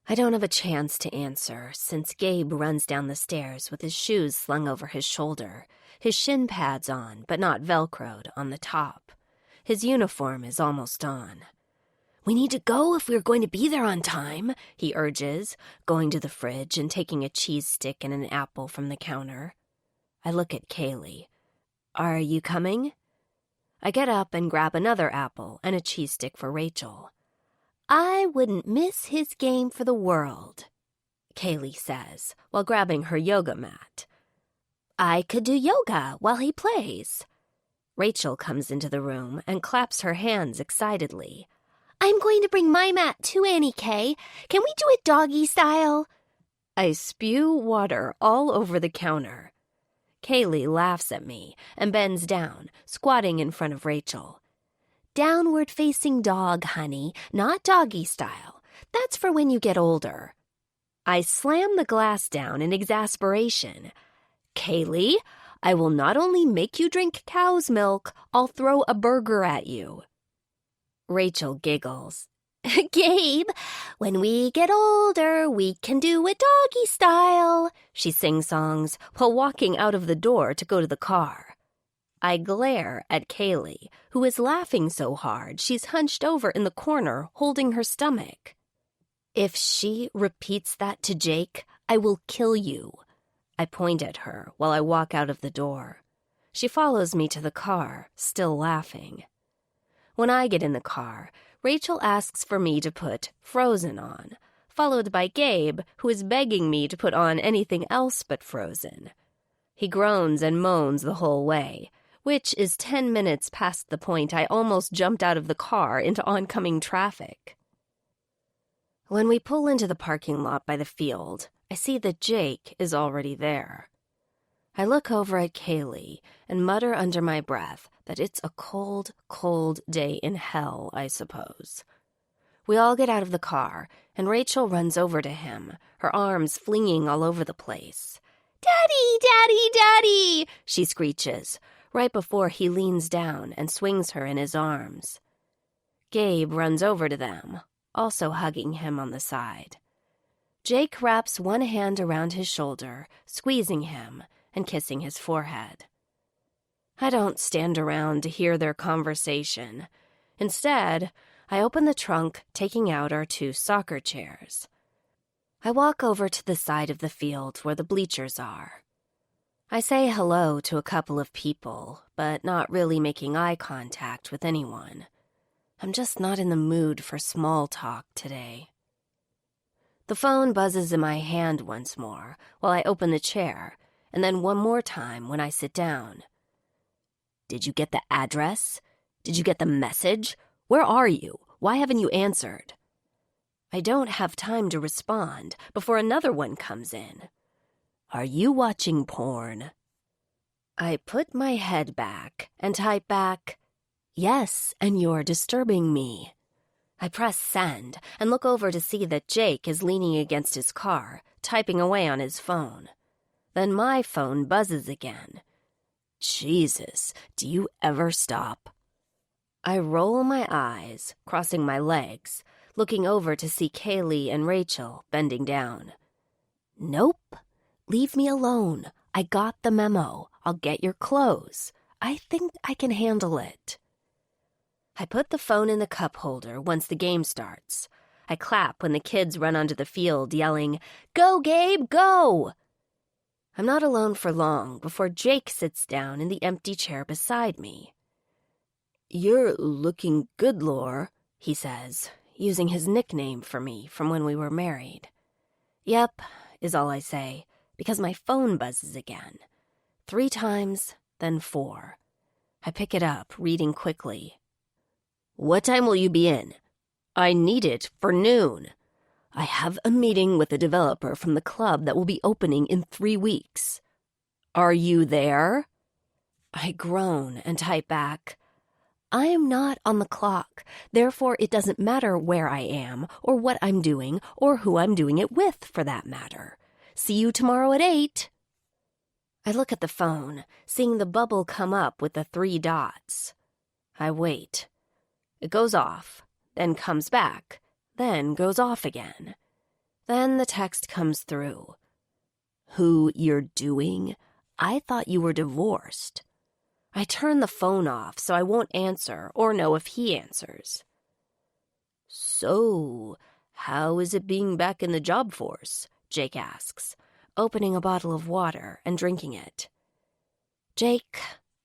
I don't have a chance to answer since Gabe runs down the stairs with his shoes slung over his shoulder, his shin pads on but not Velcroed on the top. His uniform is almost on. We need to go if we're going to be there on time, he urges, going to the fridge and taking a cheese stick and an apple from the counter. I look at Kaylee. Are you coming? I get up and grab another apple and a cheese stick for Rachel. I wouldn't miss his game for the world, Kaylee says, while grabbing her yoga mat. I could do yoga while he plays. Rachel comes into the room and claps her hands excitedly. I'm going to bring my mat too, Annie K. Can we do it doggy style? I spew water all over the counter. Kaylee laughs at me and bends down, squatting in front of Rachel. Downward-facing dog, honey, not doggy style. That's for when you get older. I slam the glass down in exasperation. Kaylee, I will not only make you drink cow's milk, I'll throw a burger at you. Rachel giggles. Gabe, when we get older, we can do it doggy style, she sing-songs while walking out of the door to go to the car. I glare at Kaylee, who is laughing so hard she's hunched over in the corner holding her stomach. If she repeats that to Jake, I will kill you. I point at her while I walk out of the door. She follows me to the car, still laughing. When I get in the car, Rachel asks for me to put Frozen on, followed by Gabe, who is begging me to put on anything else but Frozen. He groans and moans the whole way, which is 10 minutes past the point I almost jumped out of the car into oncoming traffic. When we pull into the parking lot by the field, I see that Jake is already there. I look over at Kaylee and mutter under my breath that it's a cold, cold day in hell, I suppose. We all get out of the car, and Rachel runs over to him, her arms flinging all over the place. "Daddy, Daddy, Daddy!" she screeches, right before he leans down and swings her in his arms. Gabe runs over to them, also hugging him on the side. Jake wraps one hand around his shoulder, squeezing him and kissing his forehead. I don't stand around to hear their conversation. Instead, I open the trunk, taking out our 2 soccer chairs. I walk over to the side of the field where the bleachers are. I say hello to a couple of people, but not really making eye contact with anyone. I'm just not in the mood for small talk today. The phone buzzes in my hand once more while I open the chair, and then one more time when I sit down. Did you get the address? Did you get the message? Where are you? Why haven't you answered? I don't have time to respond before another one comes in. Are you watching porn? I put my head back and type back, "Yes, and you're disturbing me." I press send and look over to see that Jake is leaning against his car, typing away on his phone. Then my phone buzzes again. Jesus, do you ever stop? I roll my eyes, crossing my legs, looking over to see Kaylee and Rachel bending down. Nope. Leave me alone. I got the memo. I'll get your clothes. I think I can handle it. I put the phone in the cup holder once the game starts. I clap when the kids run onto the field yelling, "Go, Gabe, go!" I'm not alone for long before Jake sits down in the empty chair beside me. "You're looking good, Lore," he says, using his nickname for me from when we were married. "Yep," is all I say, because my phone buzzes again. 3 times, then 4. I pick it up, reading quickly. "What time will you be in? I need it for noon. I have a meeting with a developer from the club that will be opening in 3 weeks. Are you there?" I groan and type back, "I am not on the clock, therefore it doesn't matter where I am, or what I'm doing, or who I'm doing it with, for that matter. See you tomorrow at 8. I look at the phone, seeing the bubble come up with the 3 dots. I wait. It goes off, then comes back, then goes off again. Then the text comes through. "Who you're doing? I thought you were divorced." I turn the phone off so I won't answer or know if he answers. "So, how is it being back in the job force?" Jake asks, opening a bottle of water and drinking it. "Jake,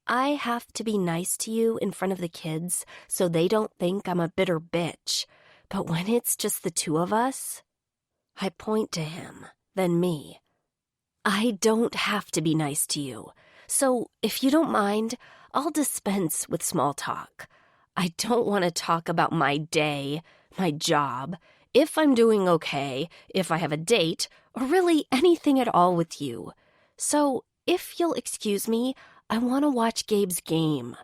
I have to be nice to you in front of the kids so they don't think I'm a bitter bitch, but when it's just the 2 of us..." I point to him, then me. "I don't have to be nice to you. So, if you don't mind, I'll dispense with small talk. I don't want to talk about my day, my job, if I'm doing okay, if I have a date, or really anything at all with you. So, if you'll excuse me, I want to watch Gabe's game."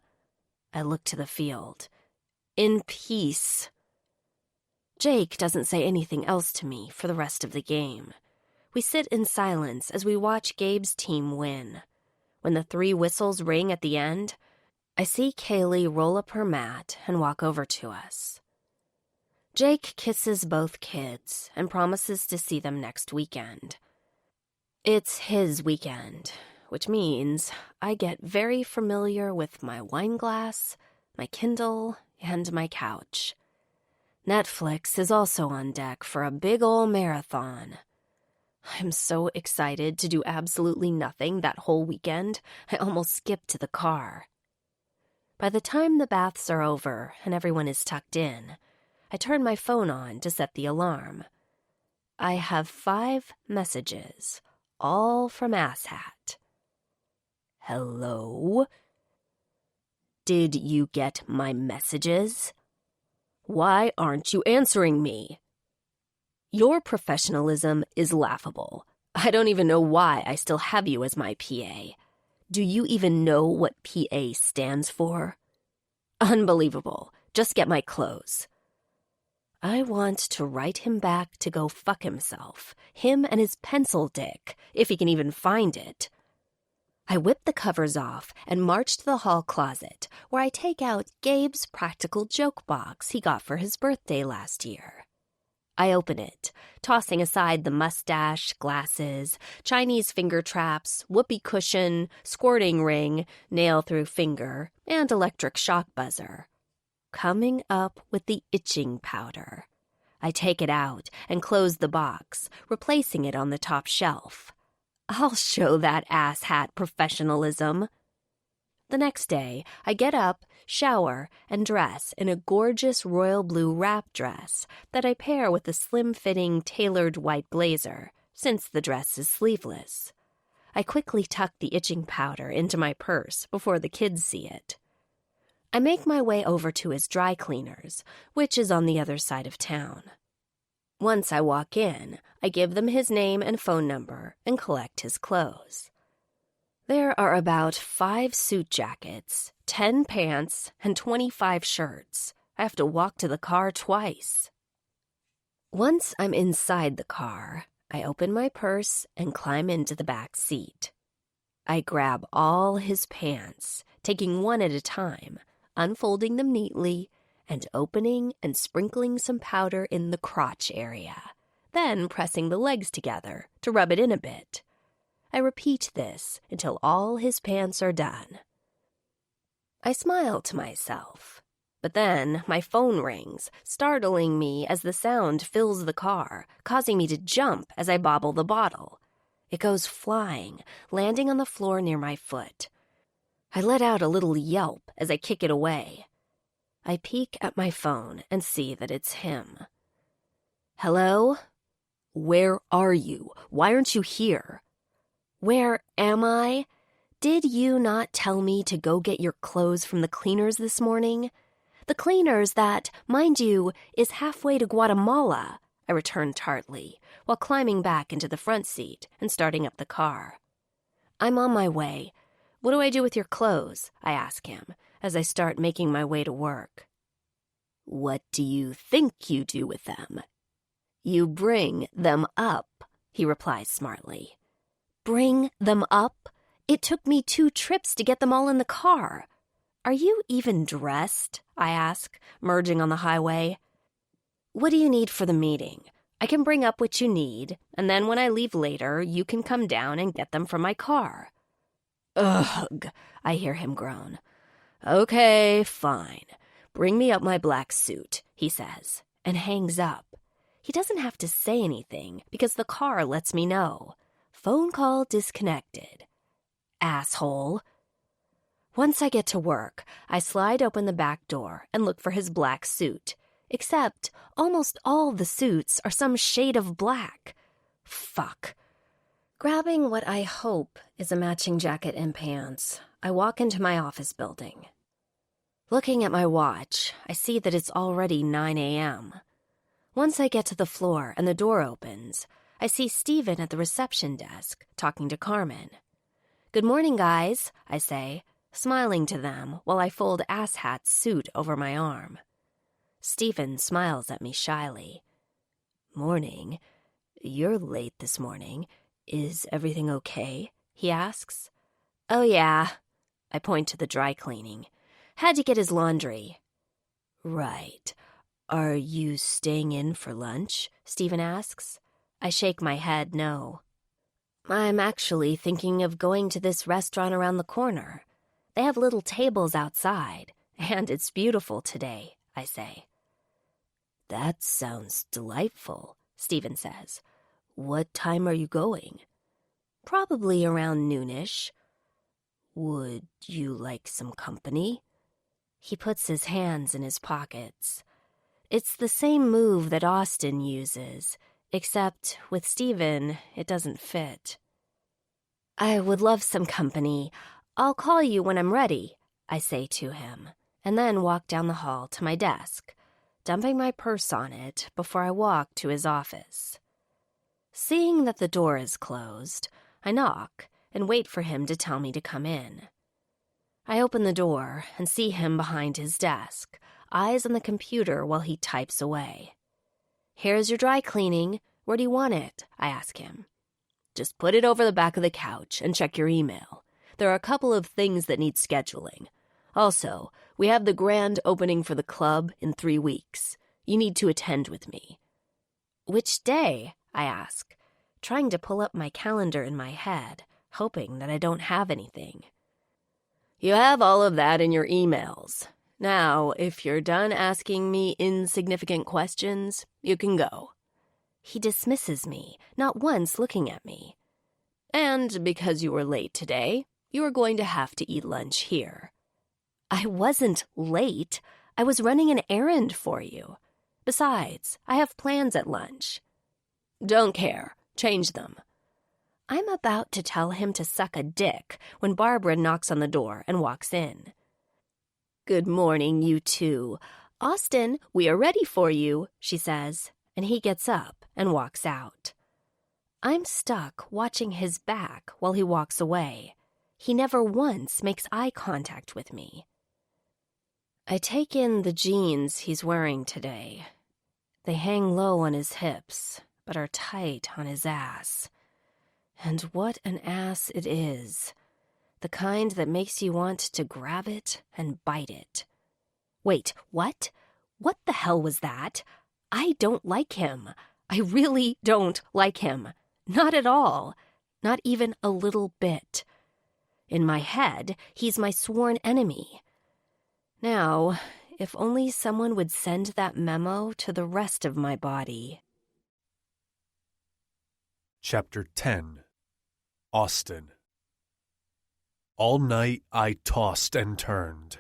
I look to the field. "In peace." Jake doesn't say anything else to me for the rest of the game. We sit in silence as we watch Gabe's team win. When the 3 whistles ring at the end, I see Kaylee roll up her mat and walk over to us. Jake kisses both kids and promises to see them next weekend. It's his weekend, which means I get very familiar with my wine glass, my Kindle, and my couch. Netflix is also on deck for a big ol' marathon. I'm so excited to do absolutely nothing that whole weekend, I almost skipped to the car. By the time the baths are over and everyone is tucked in, I turn my phone on to set the alarm. I have 5 messages, all from Asshat. "Hello? Did you get my messages? Why aren't you answering me? Your professionalism is laughable. I don't even know why I still have you as my PA. Do you even know what PA stands for? Unbelievable. Just get my clothes." I want to write him back to go fuck himself, him and his pencil dick, if he can even find it. I whip the covers off and march to the hall closet, where I take out Gabe's practical joke box he got for his birthday last year. I open it, tossing aside the mustache, glasses, Chinese finger traps, whoopee cushion, squirting ring, nail-through finger, and electric shock buzzer. Coming up with the itching powder. I take it out and close the box, replacing it on the top shelf. I'll show that asshat professionalism. The next day, I get up, shower, and dress in a gorgeous royal blue wrap dress that I pair with a slim-fitting tailored white blazer, since the dress is sleeveless. I quickly tuck the itching powder into my purse before the kids see it. I make my way over to his dry cleaners, which is on the other side of town. Once I walk in, I give them his name and phone number and collect his clothes. There are about 5 suit jackets, 10 pants, and 25 shirts. I have to walk to the car twice. Once I'm inside the car, I open my purse and climb into the back seat. I grab all his pants, taking one at a time, unfolding them neatly, and opening and sprinkling some powder in the crotch area, then pressing the legs together to rub it in a bit. I repeat this until all his pants are done. I smile to myself, but then my phone rings, startling me as the sound fills the car, causing me to jump as I bobble the bottle. It goes flying, landing on the floor near my foot. I let out a little yelp as I kick it away. I peek at my phone and see that it's him. Hello? Where are you? Why aren't you here? Where am I? Did you not tell me to go get your clothes from the cleaners this morning? The cleaners that, mind you, is halfway to Guatemala, I returned tartly, while climbing back into the front seat and starting up the car. I'm on my way. What do I do with your clothes? I ask him, as I start making my way to work. What do you think you do with them? You bring them up, he replies smartly. Bring them up? It took me 2 trips to get them all in the car. Are you even dressed? I ask, merging on the highway. What do you need for the meeting? I can bring up what you need, and then when I leave later, you can come down and get them from my car. Ugh, I hear him groan. Okay, fine. Bring me up my black suit, he says, and hangs up. He doesn't have to say anything because the car lets me know. Phone call disconnected. Asshole. Once I get to work, I slide open the back door and look for his black suit. Except almost all the suits are some shade of black. Fuck. Grabbing what I hope is a matching jacket and pants, I walk into my office building. Looking at my watch, I see that it's already 9 a.m. Once I get to the floor and the door opens, I see Steven at the reception desk talking to Carmen. Good morning, guys, I say, smiling to them while I fold Asshat's suit over my arm. Steven smiles at me shyly. Morning. You're late this morning. Is everything okay? He asks. Oh, yeah. I point to the dry cleaning. Had to get his laundry. Right. Are you staying in for lunch? Steven asks. I shake my head no. I'm actually thinking of going to this restaurant around the corner. They have little tables outside, and it's beautiful today, I say. That sounds delightful, Steven says. What time are you going? Probably around noonish. Would you like some company? He puts his hands in his pockets. It's the same move that Austin uses, except with Steven, it doesn't fit. I would love some company. I'll call you when I'm ready, I say to him, and then walk down the hall to my desk, dumping my purse on it before I walk to his office. Seeing that the door is closed, I knock and wait for him to tell me to come in. I open the door and see him behind his desk, eyes on the computer while he types away. Here's your dry cleaning. Where do you want it? I ask him. Just put it over the back of the couch and check your email. There are a couple of things that need scheduling. Also, we have the grand opening for the club in 3 weeks. You need to attend with me. Which day? I ask, trying to pull up my calendar in my head, hoping that I don't have anything. You have all of that in your emails. Now, if you're done asking me insignificant questions, you can go. He dismisses me, not once looking at me. And because you were late today, you are going to have to eat lunch here. I wasn't late. I was running an errand for you. Besides, I have plans at lunch. Don't care. Change them. I'm about to tell him to suck a dick when Barbara knocks on the door and walks in. Good morning, you two. Austin, we are ready for you, she says, and he gets up and walks out. I'm stuck watching his back while he walks away. He never once makes eye contact with me. I take in the jeans he's wearing today. They hang low on his hips, but are tight on his ass. And what an ass it is. The kind that makes you want to grab it and bite it. Wait, what? What the hell was that? I don't like him. I really don't like him. Not at all. Not even a little bit. In my head, he's my sworn enemy. Now, if only someone would send that memo to the rest of my body.
Chapter 10. Austin. All night I tossed and turned.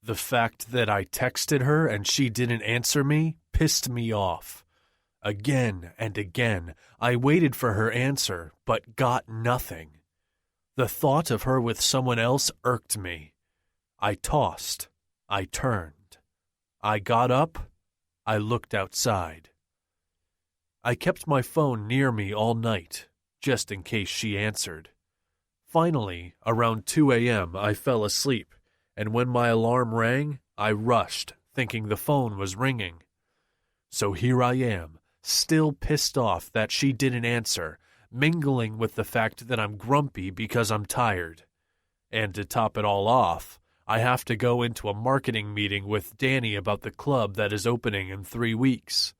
The fact that I texted her and she didn't answer me pissed me off. Again and again, I waited for her answer, but got nothing. The thought of her with someone else irked me. I tossed. I turned. I got up. I looked outside. I kept my phone near me all night, just in case she answered. Finally, around 2 a.m., I fell asleep, and when my alarm rang, I rushed, thinking the phone was ringing. So here I am, still pissed off that she didn't answer, mingling with the fact that I'm grumpy because I'm tired. And to top it all off, I have to go into a marketing meeting with Danny about the club that is opening in 3 weeks.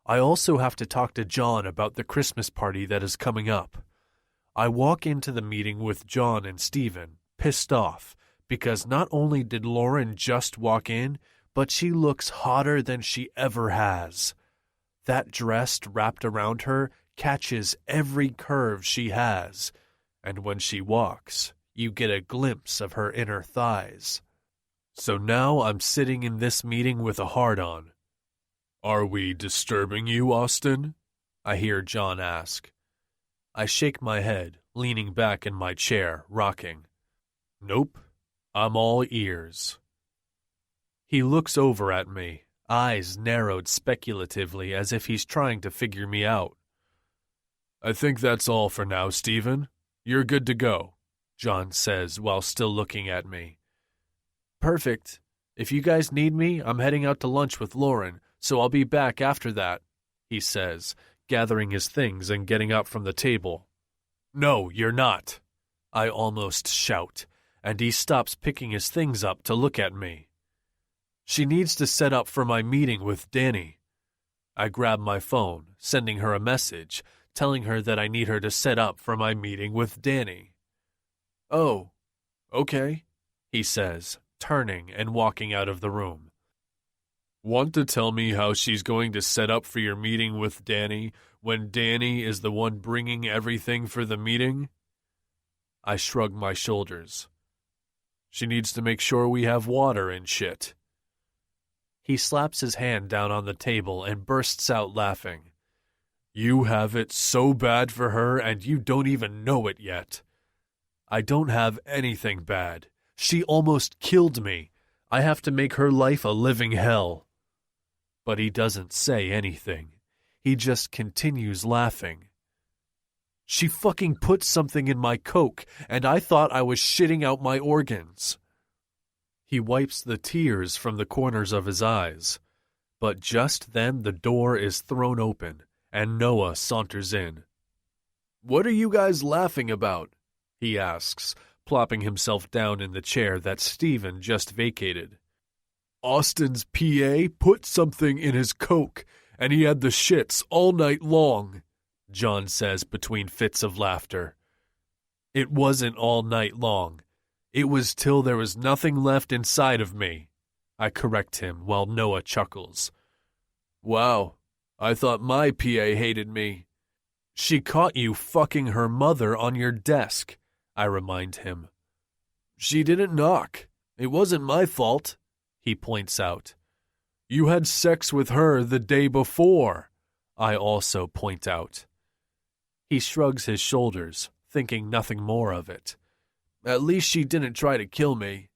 I also have to talk to John about the Christmas party that is coming up. I walk into the meeting with John and Steven, pissed off, because not only did Lauren just walk in, but she looks hotter than she ever has. That dress wrapped around her catches every curve she has, and when she walks, you get a glimpse of her inner thighs. So now I'm sitting in this meeting with a hard-on. "Are we disturbing you, Austin?" I hear John ask. I shake my head, leaning back in my chair, rocking. "Nope, I'm all ears." He looks over at me, eyes narrowed speculatively as if he's trying to figure me out. "I think that's all for now, Steven. You're good to go," John says while still looking at me. "Perfect. If you guys need me, I'm heading out to lunch with Lauren, so I'll be back after that," he says, gathering his things and getting up from the table. "No, you're not," I almost shout, and he stops picking his things up to look at me. "She needs to set up for my meeting with Danny." I grab my phone, sending her a message, telling her that I need her to set up for my meeting with Danny. "Oh, okay," he says, turning and walking out of the room. "Want to tell me how she's going to set up for your meeting with Danny when Danny is the one bringing everything for the meeting?" I shrug my shoulders. "She needs to make sure we have water and shit." He slaps his hand down on the table and bursts out laughing. "You have it so bad for her and you don't even know it yet." "I don't have anything bad. She almost killed me. I have to make her life a living hell." But he doesn't say anything. He just continues laughing. "She fucking put something in my Coke, and I thought I was shitting out my organs." He wipes the tears from the corners of his eyes. But just then the door is thrown open, and Noah saunters in. "What are you guys laughing about?" he asks, plopping himself down in the chair that Steven just vacated. "Austin's PA put something in his Coke, and he had the shits all night long," John says between fits of laughter. "It wasn't all night long. It was till there was nothing left inside of me," I correct him while Noah chuckles. "Wow, I thought my PA hated me." "She caught you fucking her mother on your desk," I remind him. "She didn't knock. It wasn't my fault," he points out. "You had sex with her the day before," I also point out. He shrugs his shoulders, thinking nothing more of it. "At least she didn't try to kill me."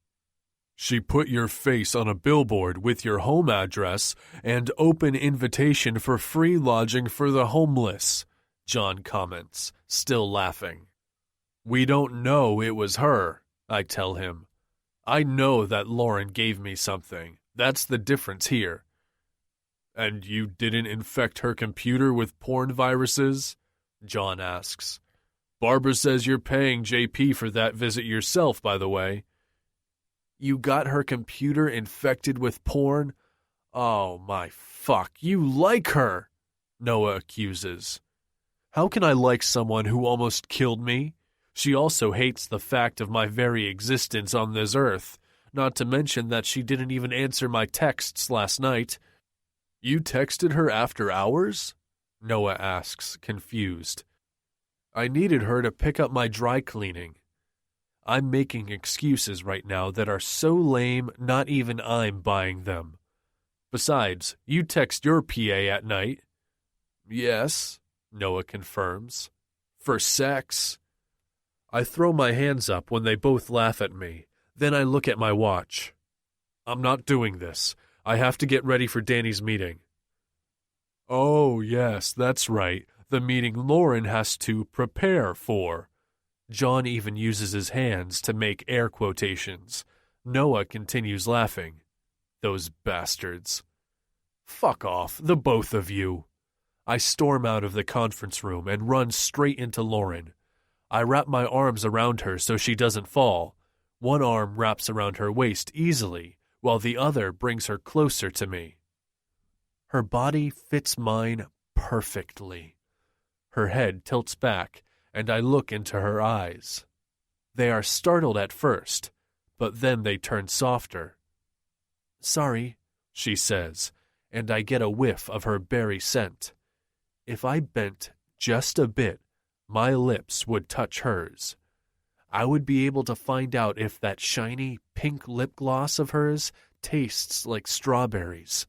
"She put your face on a billboard with your home address and open invitation for free lodging for the homeless," John comments, still laughing. We don't know it was her, I tell him. I know that Lauren gave me something. That's the difference here. And you didn't infect her computer with porn viruses? John asks. Barbara says you're paying JP for that visit yourself, by the way. You got her computer infected with porn? Oh my fuck, you like her, Noah accuses. How can I like someone who almost killed me? She also hates the fact of my very existence on this earth, not to mention that she didn't even answer my texts last night. You texted her after hours? Noah asks, confused. I needed her to pick up my dry cleaning. I'm making excuses right now that are so lame, not even I'm buying them. Besides, you text your PA at night. Yes, Noah confirms. For sex. I throw my hands up when they both laugh at me. Then I look at my watch. I'm not doing this. I have to get ready for Danny's meeting. Oh, yes, that's right. The meeting Lauren has to prepare for. John even uses his hands to make air quotations. Noah continues laughing. Those bastards. Fuck off, the both of you. I storm out of the conference room and run straight into Lauren. I wrap my arms around her so she doesn't fall. One arm wraps around her waist easily, while the other brings her closer to me. Her body fits mine perfectly. Her head tilts back, and I look into her eyes. They are startled at first, but then they turn softer. Sorry, she says, and I get a whiff of her berry scent. If I bent just a bit, my lips would touch hers. I would be able to find out if that shiny pink lip gloss of hers tastes like strawberries.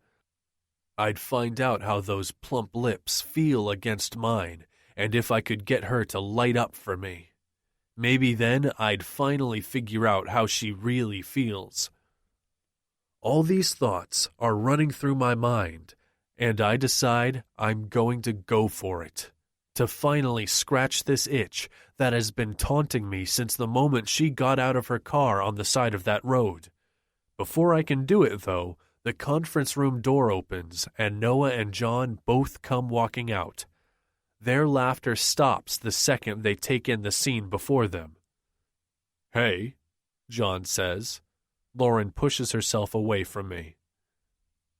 I'd find out how those plump lips feel against mine, and if I could get her to light up for me. Maybe then I'd finally figure out how she really feels. All these thoughts are running through my mind, and I decide I'm going to go for it, to finally scratch this itch that has been taunting me since the moment she got out of her car on the side of that road. Before I can do it, though, the conference room door opens, and Noah and John both come walking out. Their laughter stops the second they take in the scene before them. Hey, John says. Lauren pushes herself away from me.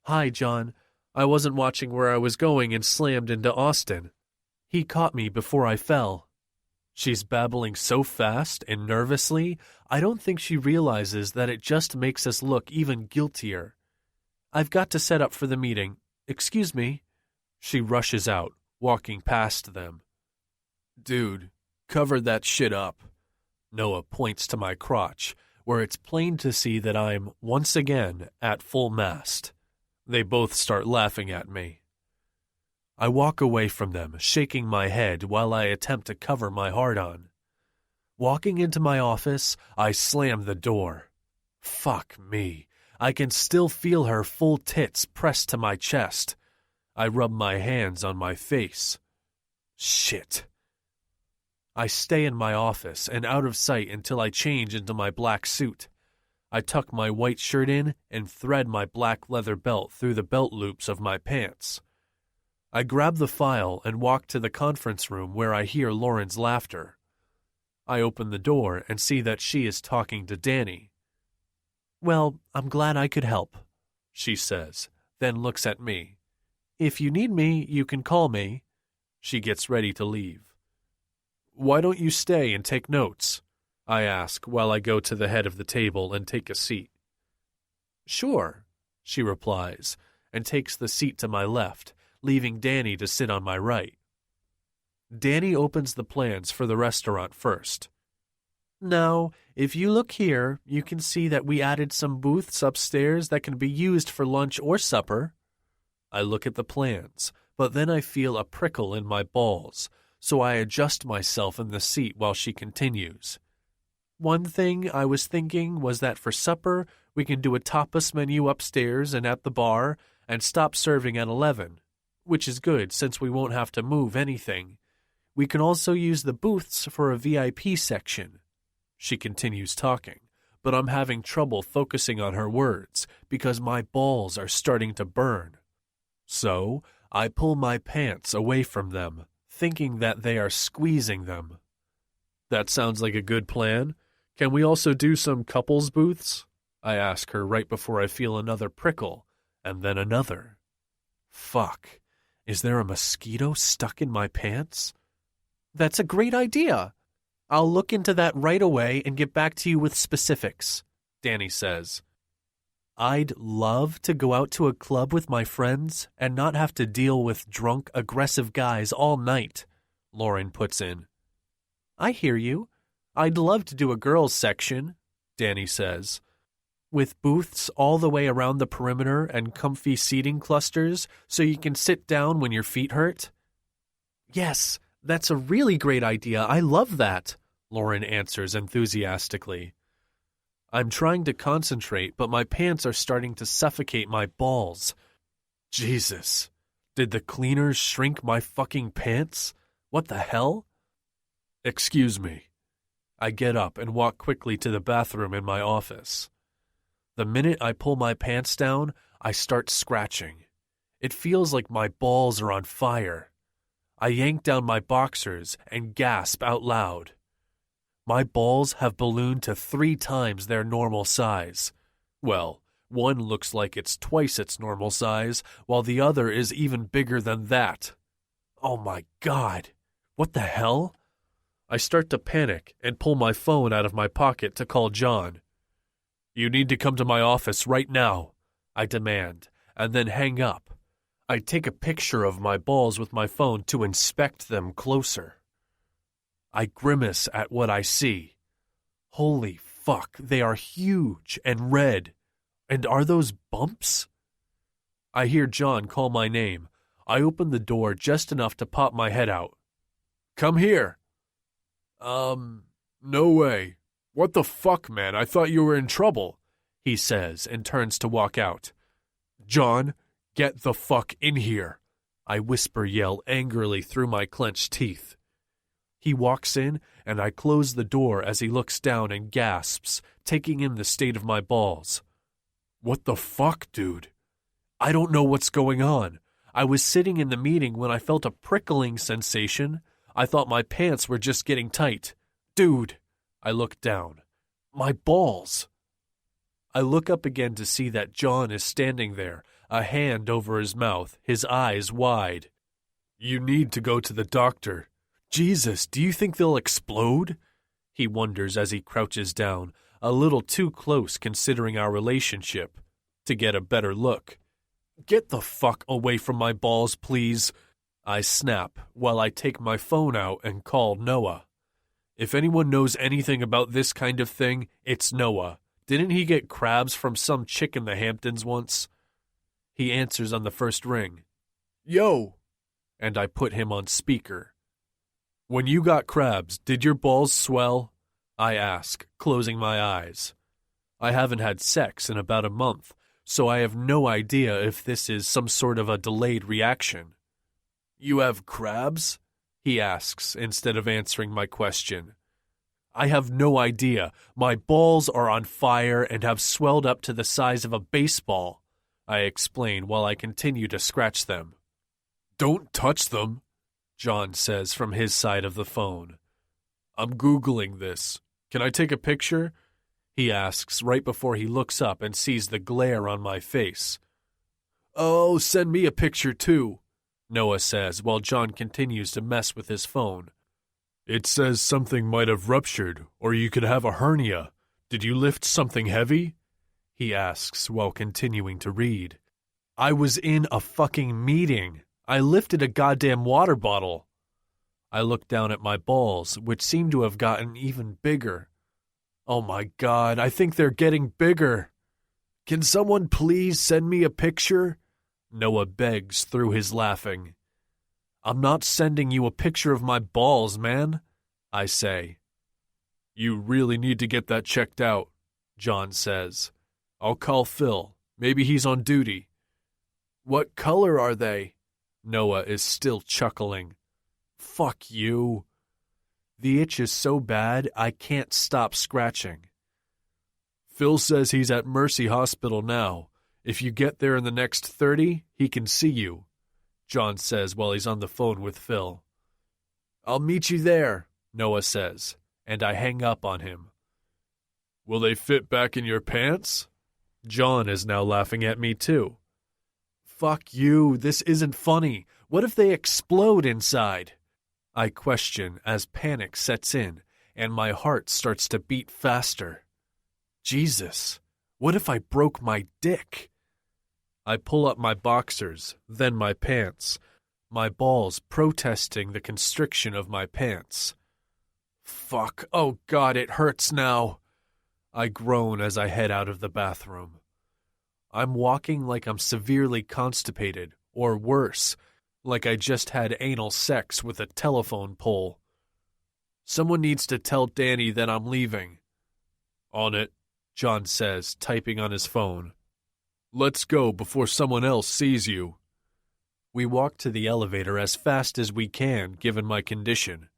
Hi, John. I wasn't watching where I was going and slammed into Austin. He caught me before I fell. She's babbling so fast and nervously, I don't think she realizes that it just makes us look even guiltier. I've got to set up for the meeting. Excuse me. She rushes out, walking past them. Dude, cover that shit up. Noah points to my crotch, where it's plain to see that I'm, once again, at full mast. They both start laughing at me. I walk away from them, shaking my head while I attempt to cover my hard-on. Walking into my office, I slam the door. Fuck me. I can still feel her full tits pressed to my chest. I rub my hands on my face. Shit. I stay in my office and out of sight until I change into my black suit. I tuck my white shirt in and thread my black leather belt through the belt loops of my pants. I grab the file and walk to the conference room where I hear Lauren's laughter. I open the door and see that she is talking to Danny. Well, I'm glad I could help, she says, then looks at me. If you need me, you can call me. She gets ready to leave. Why don't you stay and take notes? I ask while I go to the head of the table and take a seat. Sure, she replies, and takes the seat to my left, leaving Danny to sit on my right. Danny opens the plans for the restaurant first. Now, if you look here, you can see that we added some booths upstairs that can be used for lunch or supper. I look at the plans, but then I feel a prickle in my balls, so I adjust myself in the seat while she continues. One thing I was thinking was that for supper, we can do a tapas menu upstairs and at the bar, and stop serving at 11, which is good since we won't have to move anything. We can also use the booths for a VIP section. She continues talking, but I'm having trouble focusing on her words because my balls are starting to burn. So, I pull my pants away from them, thinking that they are squeezing them. That sounds like a good plan. Can we also do some couples booths? I ask her right before I feel another prickle, and then another. Fuck. Is there a mosquito stuck in my pants? That's a great idea. I'll look into that right away and get back to you with specifics, Danny says. I'd love to go out to a club with my friends and not have to deal with drunk, aggressive guys all night, Lauren puts in. I hear you. I'd love to do a girls' section, Danny says. With booths all the way around the perimeter and comfy seating clusters so you can sit down when your feet hurt? Yes, that's a really great idea. I love that, Lauren answers enthusiastically. I'm trying to concentrate, but my pants are starting to suffocate my balls. Jesus, did the cleaners shrink my fucking pants? What the hell? Excuse me. I get up and walk quickly to the bathroom in my office. The minute I pull my pants down, I start scratching. It feels like my balls are on fire. I yank down my boxers and gasp out loud. My balls have ballooned to 3 times their normal size. Well, one looks like it's twice its normal size, while the other is even bigger than that. Oh my God, what the hell? I start to panic and pull my phone out of my pocket to call John. You need to come to my office right now, I demand, and then hang up. I take a picture of my balls with my phone to inspect them closer. I grimace at what I see. Holy fuck, they are huge and red. And are those bumps? I hear John call my name. I open the door just enough to pop my head out. Come here. No way. What the fuck, man? I thought you were in trouble, he says and turns to walk out. John, get the fuck in here, I whisper-yell angrily through my clenched teeth. He walks in, and I close the door as he looks down and gasps, taking in the state of my balls. What the fuck, dude? I don't know what's going on. I was sitting in the meeting when I felt a prickling sensation. I thought my pants were just getting tight. Dude, I look down. My balls. I look up again to see that John is standing there, a hand over his mouth, his eyes wide. You need to go to the doctor. Jesus, do you think they'll explode? He wonders as he crouches down, a little too close considering our relationship, to get a better look. Get the fuck away from my balls, please. I snap while I take my phone out and call Noah. If anyone knows anything about this kind of thing, it's Noah. Didn't he get crabs from some chick in the Hamptons once? He answers on the first ring. Yo! And I put him on speaker. When you got crabs, did your balls swell? I ask, closing my eyes. I haven't had sex in about a month, so I have no idea if this is some sort of a delayed reaction. You have crabs? He asks, instead of answering my question. I have no idea. My balls are on fire and have swelled up to the size of a baseball, I explain while I continue to scratch them. Don't touch them, John says from his side of the phone. I'm Googling this. Can I take a picture? He asks right before he looks up and sees the glare on my face. Oh, send me a picture too, Noah says while John continues to mess with his phone. It says something might have ruptured, or you could have a hernia. Did you lift something heavy? He asks while continuing to read. I was in a fucking meeting. I lifted a goddamn water bottle. I look down at my balls, which seem to have gotten even bigger. Oh my God, I think they're getting bigger. Can someone please send me a picture? Noah begs through his laughing. I'm not sending you a picture of my balls, man, I say. You really need to get that checked out, John says. I'll call Phil. Maybe he's on duty. What color are they? Noah is still chuckling. Fuck you. The itch is so bad I can't stop scratching. Phil says he's at Mercy Hospital now. If you get there in the next 30, he can see you, John says while he's on the phone with Phil. I'll meet you there, Noah says, and I hang up on him. Will they fit back in your pants? John is now laughing at me too. Fuck you, this isn't funny. What if they explode inside? I question as panic sets in and my heart starts to beat faster. Jesus, what if I broke my dick? I pull up my boxers, then my pants, my balls protesting the constriction of my pants. Fuck, oh God, it hurts now. I groan as I head out of the bathroom. I'm walking like I'm severely constipated, or worse, like I just had anal sex with a telephone pole. Someone needs to tell Danny that I'm leaving. On it, John says, typing on his phone. Let's go before someone else sees you. We walk to the elevator as fast as we can, given my condition.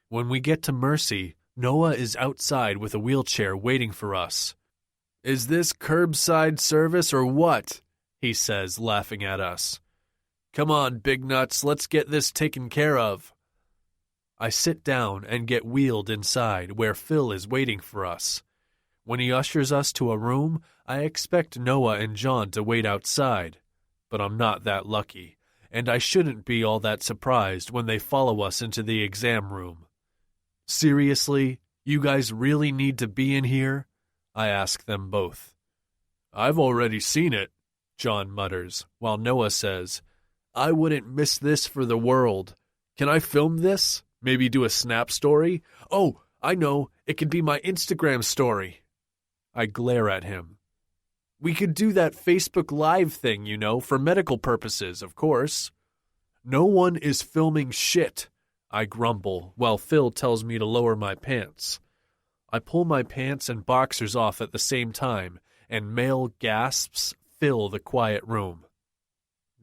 When we get to Mercy, Noah is outside with a wheelchair waiting for us. Is this curbside service or what? He says, laughing at us. Come on, big nuts, let's get this taken care of. I sit down and get wheeled inside where Phil is waiting for us. When he ushers us to a room, I expect Noah and John to wait outside, but I'm not that lucky, and I shouldn't be all that surprised when they follow us into the exam room. Seriously, you guys really need to be in here? I ask them both. I've already seen it, John mutters, while Noah says, I wouldn't miss this for the world. Can I film this? Maybe do a snap story? Oh, I know, it could be my Instagram story. I glare at him. We could do that Facebook Live thing, you know, for medical purposes, of course. No one is filming shit, I grumble, while Phil tells me to lower my pants. I pull my pants and boxers off at the same time, and male gasps fill the quiet room.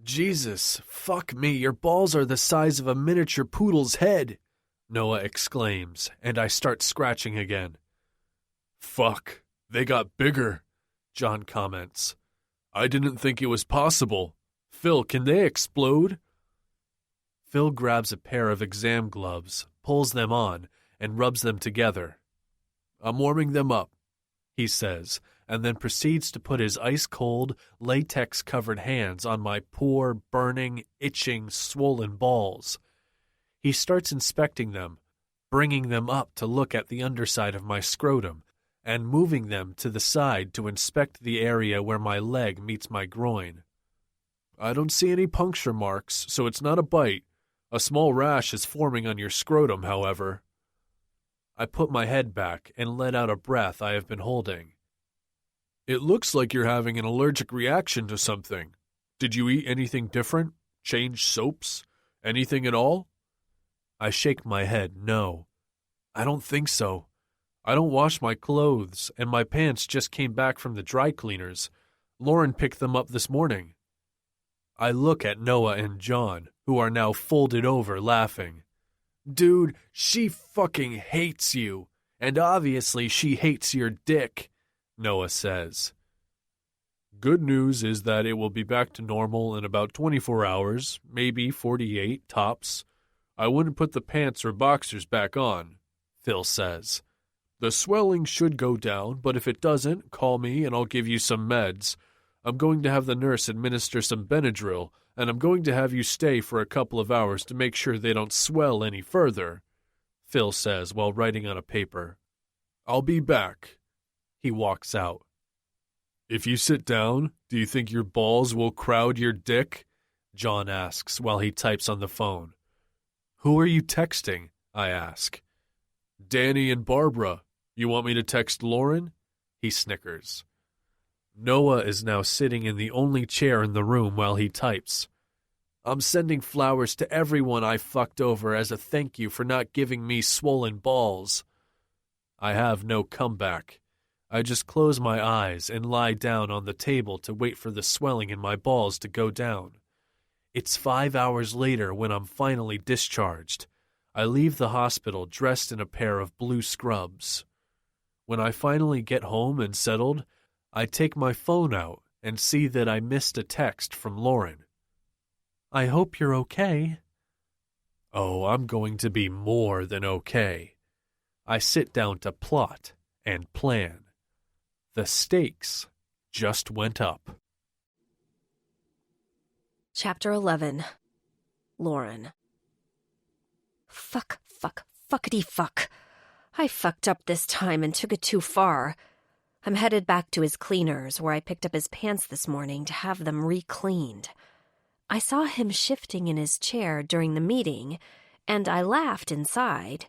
Jesus, fuck me, your balls are the size of a miniature poodle's head, Noah exclaims, and I start scratching again. Fuck, they got bigger, John comments. I didn't think it was possible. Phil, can they explode? Phil grabs a pair of exam gloves, pulls them on, and rubs them together. I'm warming them up, he says, and then proceeds to put his ice-cold, latex-covered hands on my poor, burning, itching, swollen balls. He starts inspecting them, bringing them up to look at the underside of my scrotum, and moving them to the side to inspect the area where my leg meets my groin. I don't see any puncture marks, so it's not a bite. A small rash is forming on your scrotum, however. I put my head back and let out a breath I have been holding. It looks like you're having an allergic reaction to something. Did you eat anything different? Change soaps? Anything at all? I shake my head, no. I don't think so. I don't wash my clothes, and my pants just came back from the dry cleaners. Lauren picked them up this morning. I look at Noah and John, who are now folded over laughing. Dude, she fucking hates you, and obviously she hates your dick, Noah says. Good news is that it will be back to normal in about 24 hours, maybe 48 tops. I wouldn't put the pants or boxers back on, Phil says. The swelling should go down, but if it doesn't, call me and I'll give you some meds. I'm going to have the nurse administer some Benadryl, and I'm going to have you stay for a couple of hours to make sure they don't swell any further, Phil says while writing on a paper. I'll be back. He walks out. If you sit down, do you think your balls will crowd your dick? John asks while he types on the phone. Who are you texting? I ask. Danny and Barbara. You want me to text Lauren? He snickers. Noah is now sitting in the only chair in the room while he types. I'm sending flowers to everyone I fucked over as a thank you for not giving me swollen balls. I have no comeback. I just close my eyes and lie down on the table to wait for the swelling in my balls to go down. It's 5 hours later when I'm finally discharged, I leave the hospital dressed in a pair of blue scrubs. When I finally get home and settled, I take my phone out and see that I missed a text from Lauren. "I hope you're okay." Oh, I'm going to be more than okay. I sit down to plot and plan. The stakes just went up.
Chapter 11. Lauren. Fuckity fuck. I fucked up this time and took it too far. I'm headed back to his cleaners, where I picked up his pants this morning to have them re-cleaned. I saw him shifting in his chair during the meeting, and I laughed inside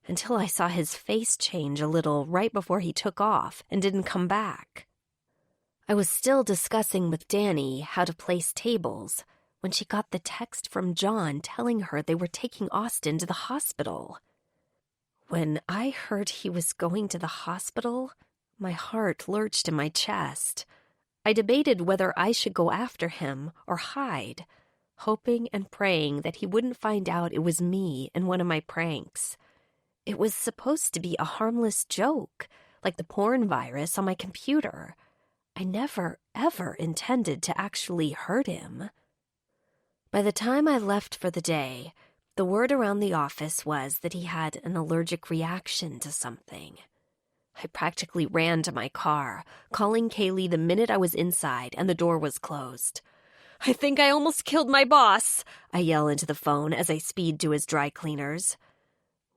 until I saw his face change a little right before he took off and didn't come back. I was still discussing with Danny how to place tables when she got the text from John telling her they were taking Austin to the hospital. When I heard he was going to the hospital, my heart lurched in my chest. I debated whether I should go after him or hide, hoping and praying that he wouldn't find out it was me in one of my pranks. It was supposed to be a harmless joke, like the porn virus on my computer. I never, ever intended to actually hurt him. By the time I left for the day, the word around the office was that he had an allergic reaction to something. I practically ran to my car, calling Kaylee the minute I was inside and the door was closed. "I think I almost killed my boss," I yell into the phone as I speed to his dry cleaners.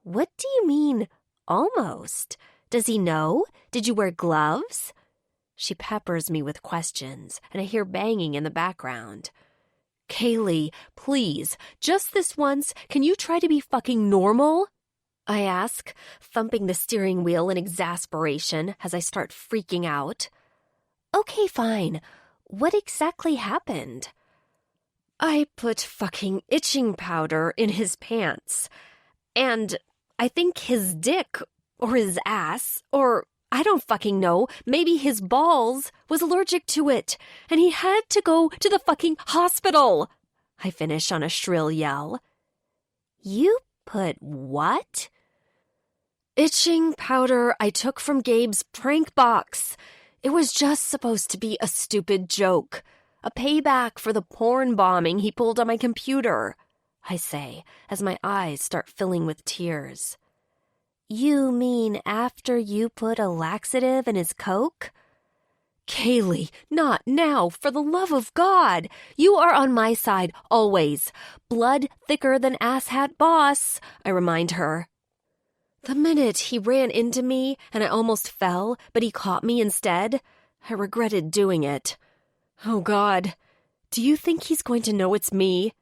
"What do you mean, almost? Does he know? Did you wear gloves?" She peppers me with questions, and I hear banging in the background. "Kaylee, please, just this once, can you try to be fucking normal?" I ask, thumping the steering wheel in exasperation as I start freaking out. "Okay, fine. What exactly happened?" "I put fucking itching powder in his pants. And I think his dick, or his ass, or I don't fucking know, maybe his balls, was allergic to it, and he had to go to the fucking hospital," I finish on a shrill yell. "You put what?" "Itching powder I took from Gabe's prank box. It was just supposed to be a stupid joke, a payback for the porn bombing he pulled on my computer," I say as my eyes start filling with tears. "You mean after you put a laxative in his Coke?" "Kaylee, not now, for the love of God. You are on my side, always. Blood thicker than asshat boss," I remind her. "The minute he ran into me and I almost fell, but he caught me instead, I regretted doing it. Oh, God, do you think he's going to know it's me?"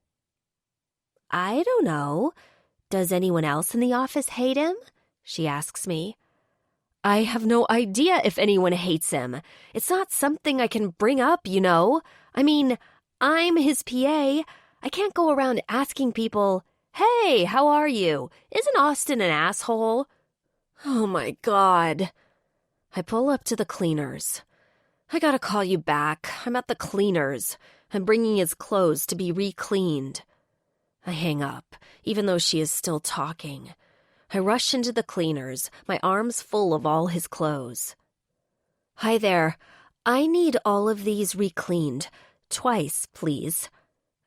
"I don't know. Does anyone else in the office hate him?" she asks me. "I have no idea if anyone hates him. It's not something I can bring up, you know. I mean, I'm his PA. I can't go around asking people, 'Hey, how are you? Isn't Austin an asshole?'" Oh my God. I pull up to the cleaners. "I gotta call you back. I'm at the cleaners. I'm bringing his clothes to be re-cleaned." I hang up, even though she is still talking. I rush into the cleaners, my arms full of all his clothes. "Hi there. I need all of these re-cleaned. Twice, please."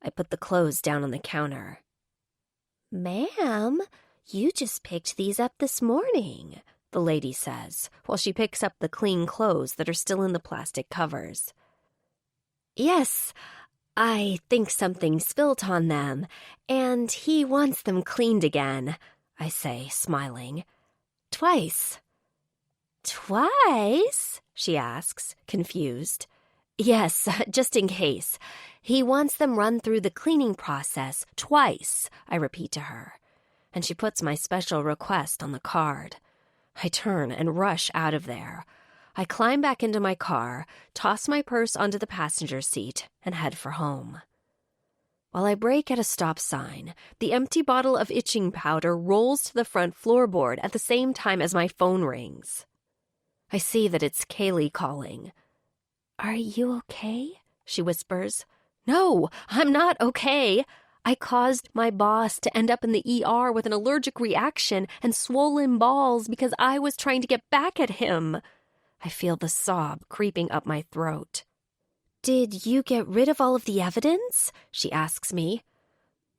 I put the clothes down on the counter. "Ma'am, you just picked these up this morning," the lady says, while she picks up the clean clothes that are still in the plastic covers. "Yes, I think something spilt on them, and he wants them cleaned again," I say, smiling. "Twice." "Twice?" she asks, confused. "Yes, just in case. He wants them run through the cleaning process twice," I repeat to her, and she puts my special request on the card. I turn and rush out of there. I climb back into my car, toss my purse onto the passenger seat, and head for home. While I brake at a stop sign, the empty bottle of itching powder rolls to the front floorboard at the same time as my phone rings. I see that it's Kaylee calling. "Are you okay?" she whispers. "No, I'm not okay. I caused my boss to end up in the ER with an allergic reaction and swollen balls because I was trying to get back at him. I feel the sob creeping up my throat. "Did you get rid of all of the evidence?" she asks me.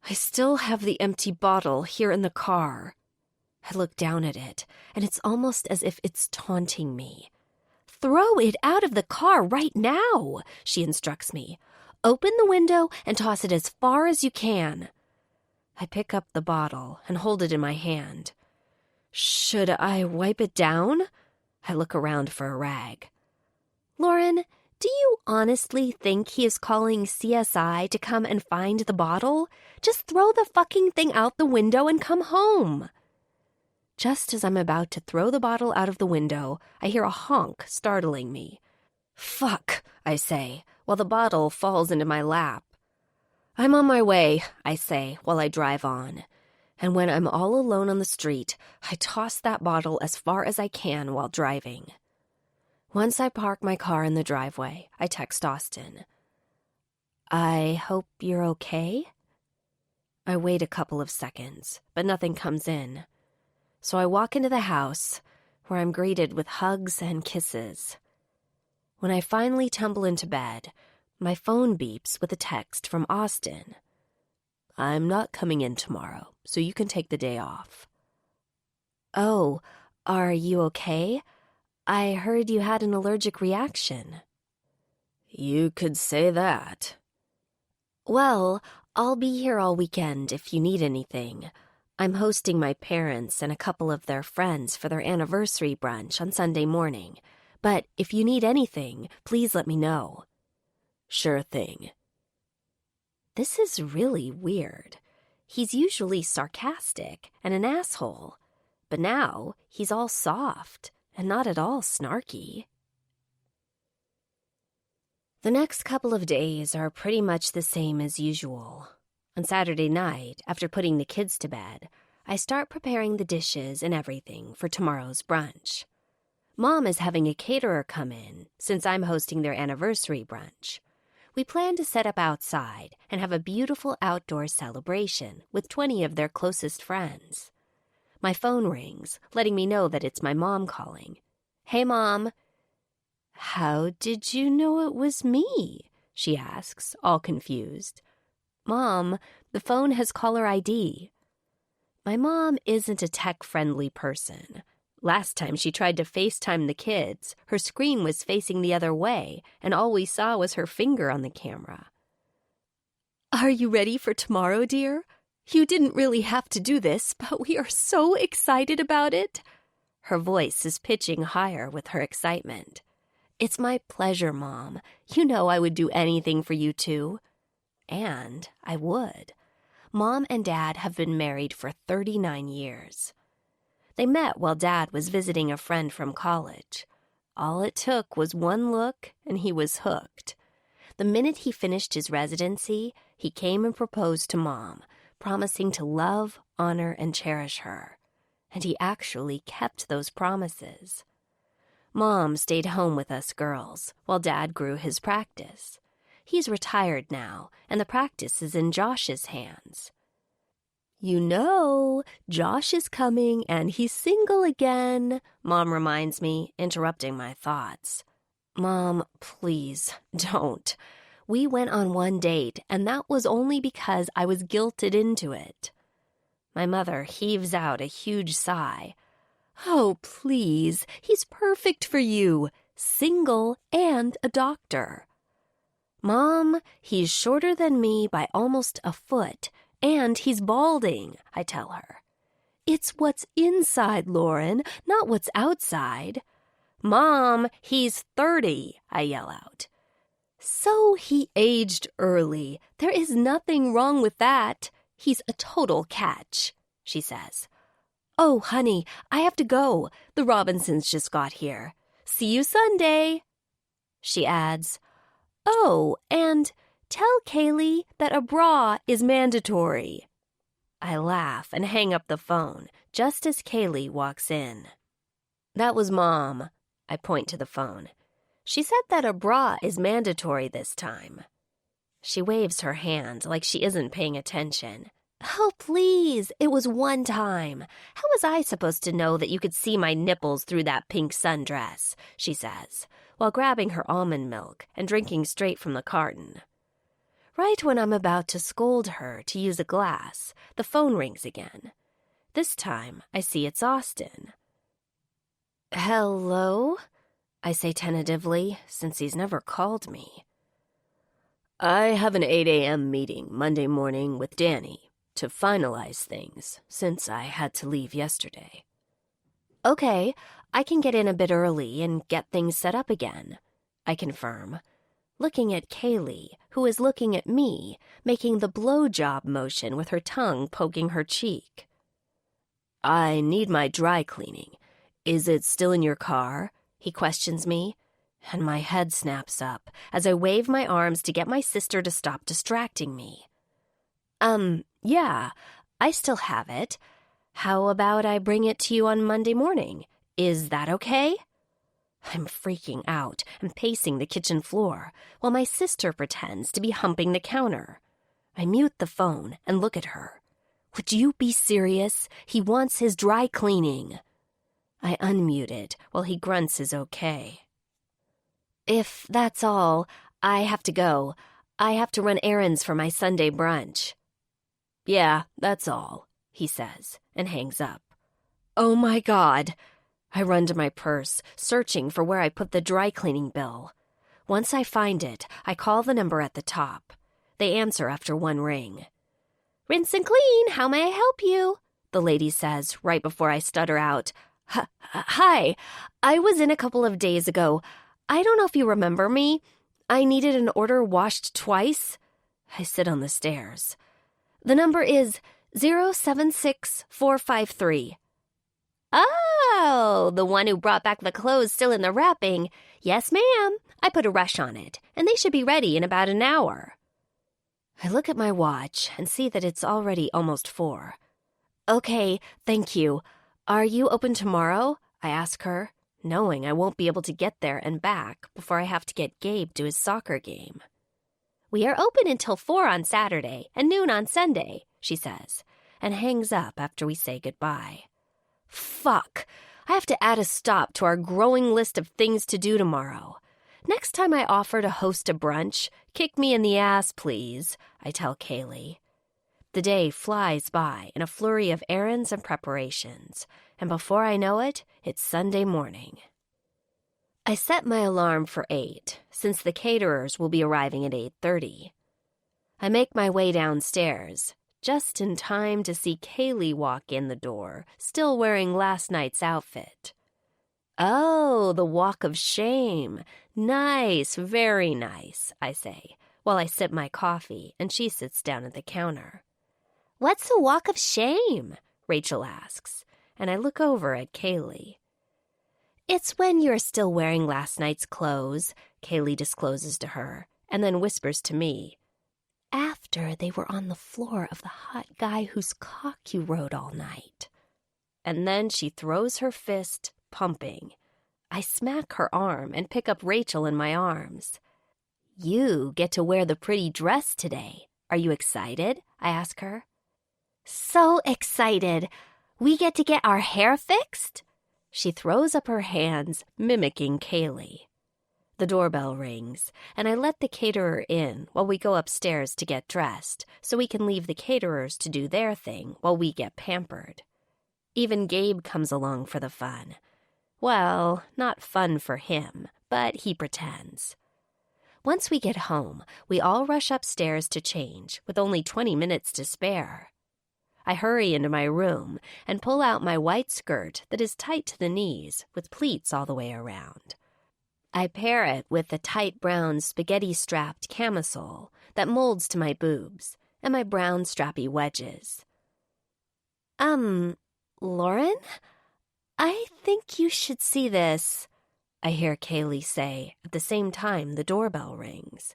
"I still have the empty bottle here in the car." I look down at it, and it's almost as if it's taunting me. "Throw it out of the car right now," she instructs me. "Open the window and toss it as far as you can." I pick up the bottle and hold it in my hand. "Should I wipe it down?" I look around for a rag. "Lauren, do you honestly think he is calling CSI to come and find the bottle? Just throw the fucking thing out the window and come home." Just as I'm about to throw the bottle out of the window, I hear a honk startling me. "Fuck," I say, while the bottle falls into my lap. "I'm on my way," I say while I drive on. And when I'm all alone on the street, I toss that bottle as far as I can while driving. Once I park my car in the driveway, I text Austin. "I hope you're okay?" I wait a couple of seconds, but nothing comes in. So I walk into the house, where I'm greeted with hugs and kisses. When I finally tumble into bed, my phone beeps with a text from Austin. "I'm not coming in tomorrow, so you can take the day off." "Oh, are you okay? I heard you had an allergic reaction." "You could say that." "Well, I'll be here all weekend if you need anything. I'm hosting my parents and a couple of their friends for their anniversary brunch on Sunday morning. But if you need anything, please let me know." "Sure thing." This is really weird. He's usually sarcastic and an asshole, but now he's all soft and not at all snarky. The next couple of days are pretty much the same as usual. On Saturday night, after putting the kids to bed, I start preparing the dishes and everything for tomorrow's brunch. Mom is having a caterer come in since I'm hosting their anniversary brunch. We plan to set up outside and have a beautiful outdoor celebration with 20 of their closest friends. My phone rings, letting me know that it's my mom calling. "Hey, Mom." "How did you know it was me?" she asks, all confused. "Mom, the phone has caller ID." My mom isn't a tech-friendly person. Last time she tried to FaceTime the kids, her screen was facing the other way, and all we saw was her finger on the camera. "Are you ready for tomorrow, dear? You didn't really have to do this, but we are so excited about it." Her voice is pitching higher with her excitement. "It's my pleasure, Mom. You know I would do anything for you, too." And I would. Mom and Dad have been married for 39 years. They met while Dad was visiting a friend from college. All it took was one look, and he was hooked. The minute he finished his residency, he came and proposed to Mom, promising to love, honor, and cherish her. And he actually kept those promises. Mom stayed home with us girls, while Dad grew his practice. He's retired now, and the practice is in Josh's hands. "You know, Josh is coming and he's single again," Mom reminds me, interrupting my thoughts. "Mom, please, don't. We went on one date, and that was only because I was guilted into it." My mother heaves out a huge sigh. "Oh, please, he's perfect for you. Single and a doctor." "Mom, he's shorter than me by almost a foot, and he's balding," I tell her. "It's what's inside, Lauren, not what's outside." "Mom, he's 30, I yell out. "So he aged early. There is nothing wrong with that. He's a total catch," she says. "Oh, honey, I have to go. The Robinsons just got here. See you Sunday." She adds, "Oh, and tell Kaylee that a bra is mandatory." I laugh and hang up the phone just as Kaylee walks in. "That was Mom." I point to the phone. "She said that a bra is mandatory this time." She waves her hand like she isn't paying attention. Oh, please, it was one time. How was I supposed to know that you could see my nipples through that pink sundress, she says, while grabbing her almond milk and drinking straight from the carton. Right when I'm about to scold her to use a glass, the phone rings again. This time, I see it's Austin. Hello? I say tentatively, since he's never called me. I have an 8 a.m. meeting Monday morning with Danny to finalize things, since I had to leave yesterday. Okay, I can get in a bit early and get things set up again, I confirm, looking at Kaylee, who is looking at me, making the blowjob motion with her tongue poking her cheek. I need my dry cleaning. Is it still in your car? He questions me, and my head snaps up as I wave my arms to get my sister to stop distracting me. Yeah, I still have it. How about I bring it to you on Monday morning? Is that okay? I'm freaking out and pacing the kitchen floor while my sister pretends to be humping the counter. I mute the phone and look at her. Would you be serious? He wants his dry cleaning. I unmute it while he grunts his okay. If that's all, I have to go. I have to run errands for my Sunday brunch. Yeah, that's all, he says, and hangs up. Oh my God. I run to my purse, searching for where I put the dry cleaning bill. Once I find it, I call the number at the top. They answer after one ring. Rinse and clean, how may I help you? The lady says right before I stutter out. Hi, I was in a couple of days ago. I don't know if you remember me. I needed an order washed twice. I sit on the stairs. The number is 076453. Oh, the one who brought back the clothes still in the wrapping. Yes, ma'am. I put a rush on it, and they should be ready in about an hour. I look at my watch and see that it's already almost 4. Okay, thank you. Are you open tomorrow? I ask her, knowing I won't be able to get there and back before I have to get Gabe to his soccer game. We are open until 4 on Saturday and noon on Sunday, she says, and hangs up after we say goodbye. Fuck! I have to add a stop to our growing list of things to do tomorrow. Next time I offer to host a brunch, kick me in the ass, please, I tell Kaylee. The day flies by in a flurry of errands and preparations, and before I know it, it's Sunday morning. I set my alarm for 8, since the caterers will be arriving at 8:30. I make my way downstairs, just in time to see Kaylee walk in the door, still wearing last night's outfit. Oh, the walk of shame. Nice, very nice, I say, while I sip my coffee and she sits down at the counter. What's a walk of shame? Rachel asks, and I look over at Kaylee. It's when you're still wearing last night's clothes, Kaylee discloses to her, and then whispers to me. After they were on the floor of the hot guy whose cock you rode all night. And then she throws her fist, pumping. I smack her arm and pick up Rachel in my arms. You get to wear the pretty dress today. Are you excited? I ask her. So excited. We get to get our hair fixed? She throws up her hands, mimicking Kaylee. The doorbell rings, and I let the caterer in while we go upstairs to get dressed, so we can leave the caterers to do their thing while we get pampered. Even Gabe comes along for the fun. Well, not fun for him, but he pretends. Once we get home, we all rush upstairs to change, with only 20 minutes to spare. I hurry into my room and pull out my white skirt that is tight to the knees with pleats all the way around. I pair it with the tight brown spaghetti-strapped camisole that molds to my boobs and my brown strappy wedges. Lauren? I think you should see this, I hear Kaylee say at the same time the doorbell rings.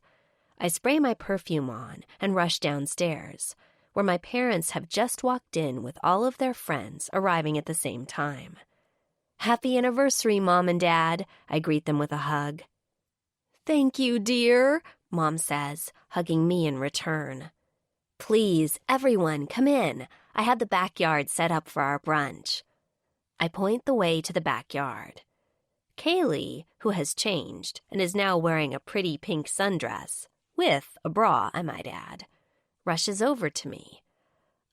I spray my perfume on and rush downstairs, where my parents have just walked in with all of their friends arriving at the same time. Happy anniversary, Mom and Dad, I greet them with a hug. Thank you, dear, Mom says, hugging me in return. Please, everyone, come in. I had the backyard set up for our brunch. I point the way to the backyard. Kaylee, who has changed and is now wearing a pretty pink sundress, with a bra, I might add, rushes over to me.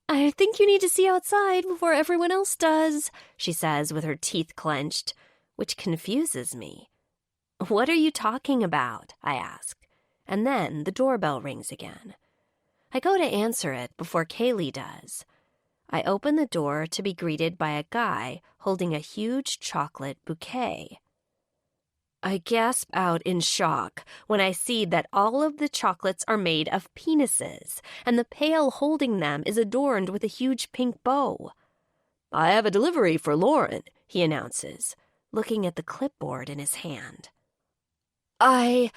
I think you need to see outside before everyone else does, she says with her teeth clenched, which confuses me. What are you talking about? I ask, and then the doorbell rings again. I go to answer it before Kaylee does. I open the door to be greeted by a guy holding a huge chocolate bouquet. I gasp out in shock when I see that all of the chocolates are made of penises, and the pail holding them is adorned with a huge pink bow. I have a delivery for Lauren, he announces, looking at the clipboard in his hand. I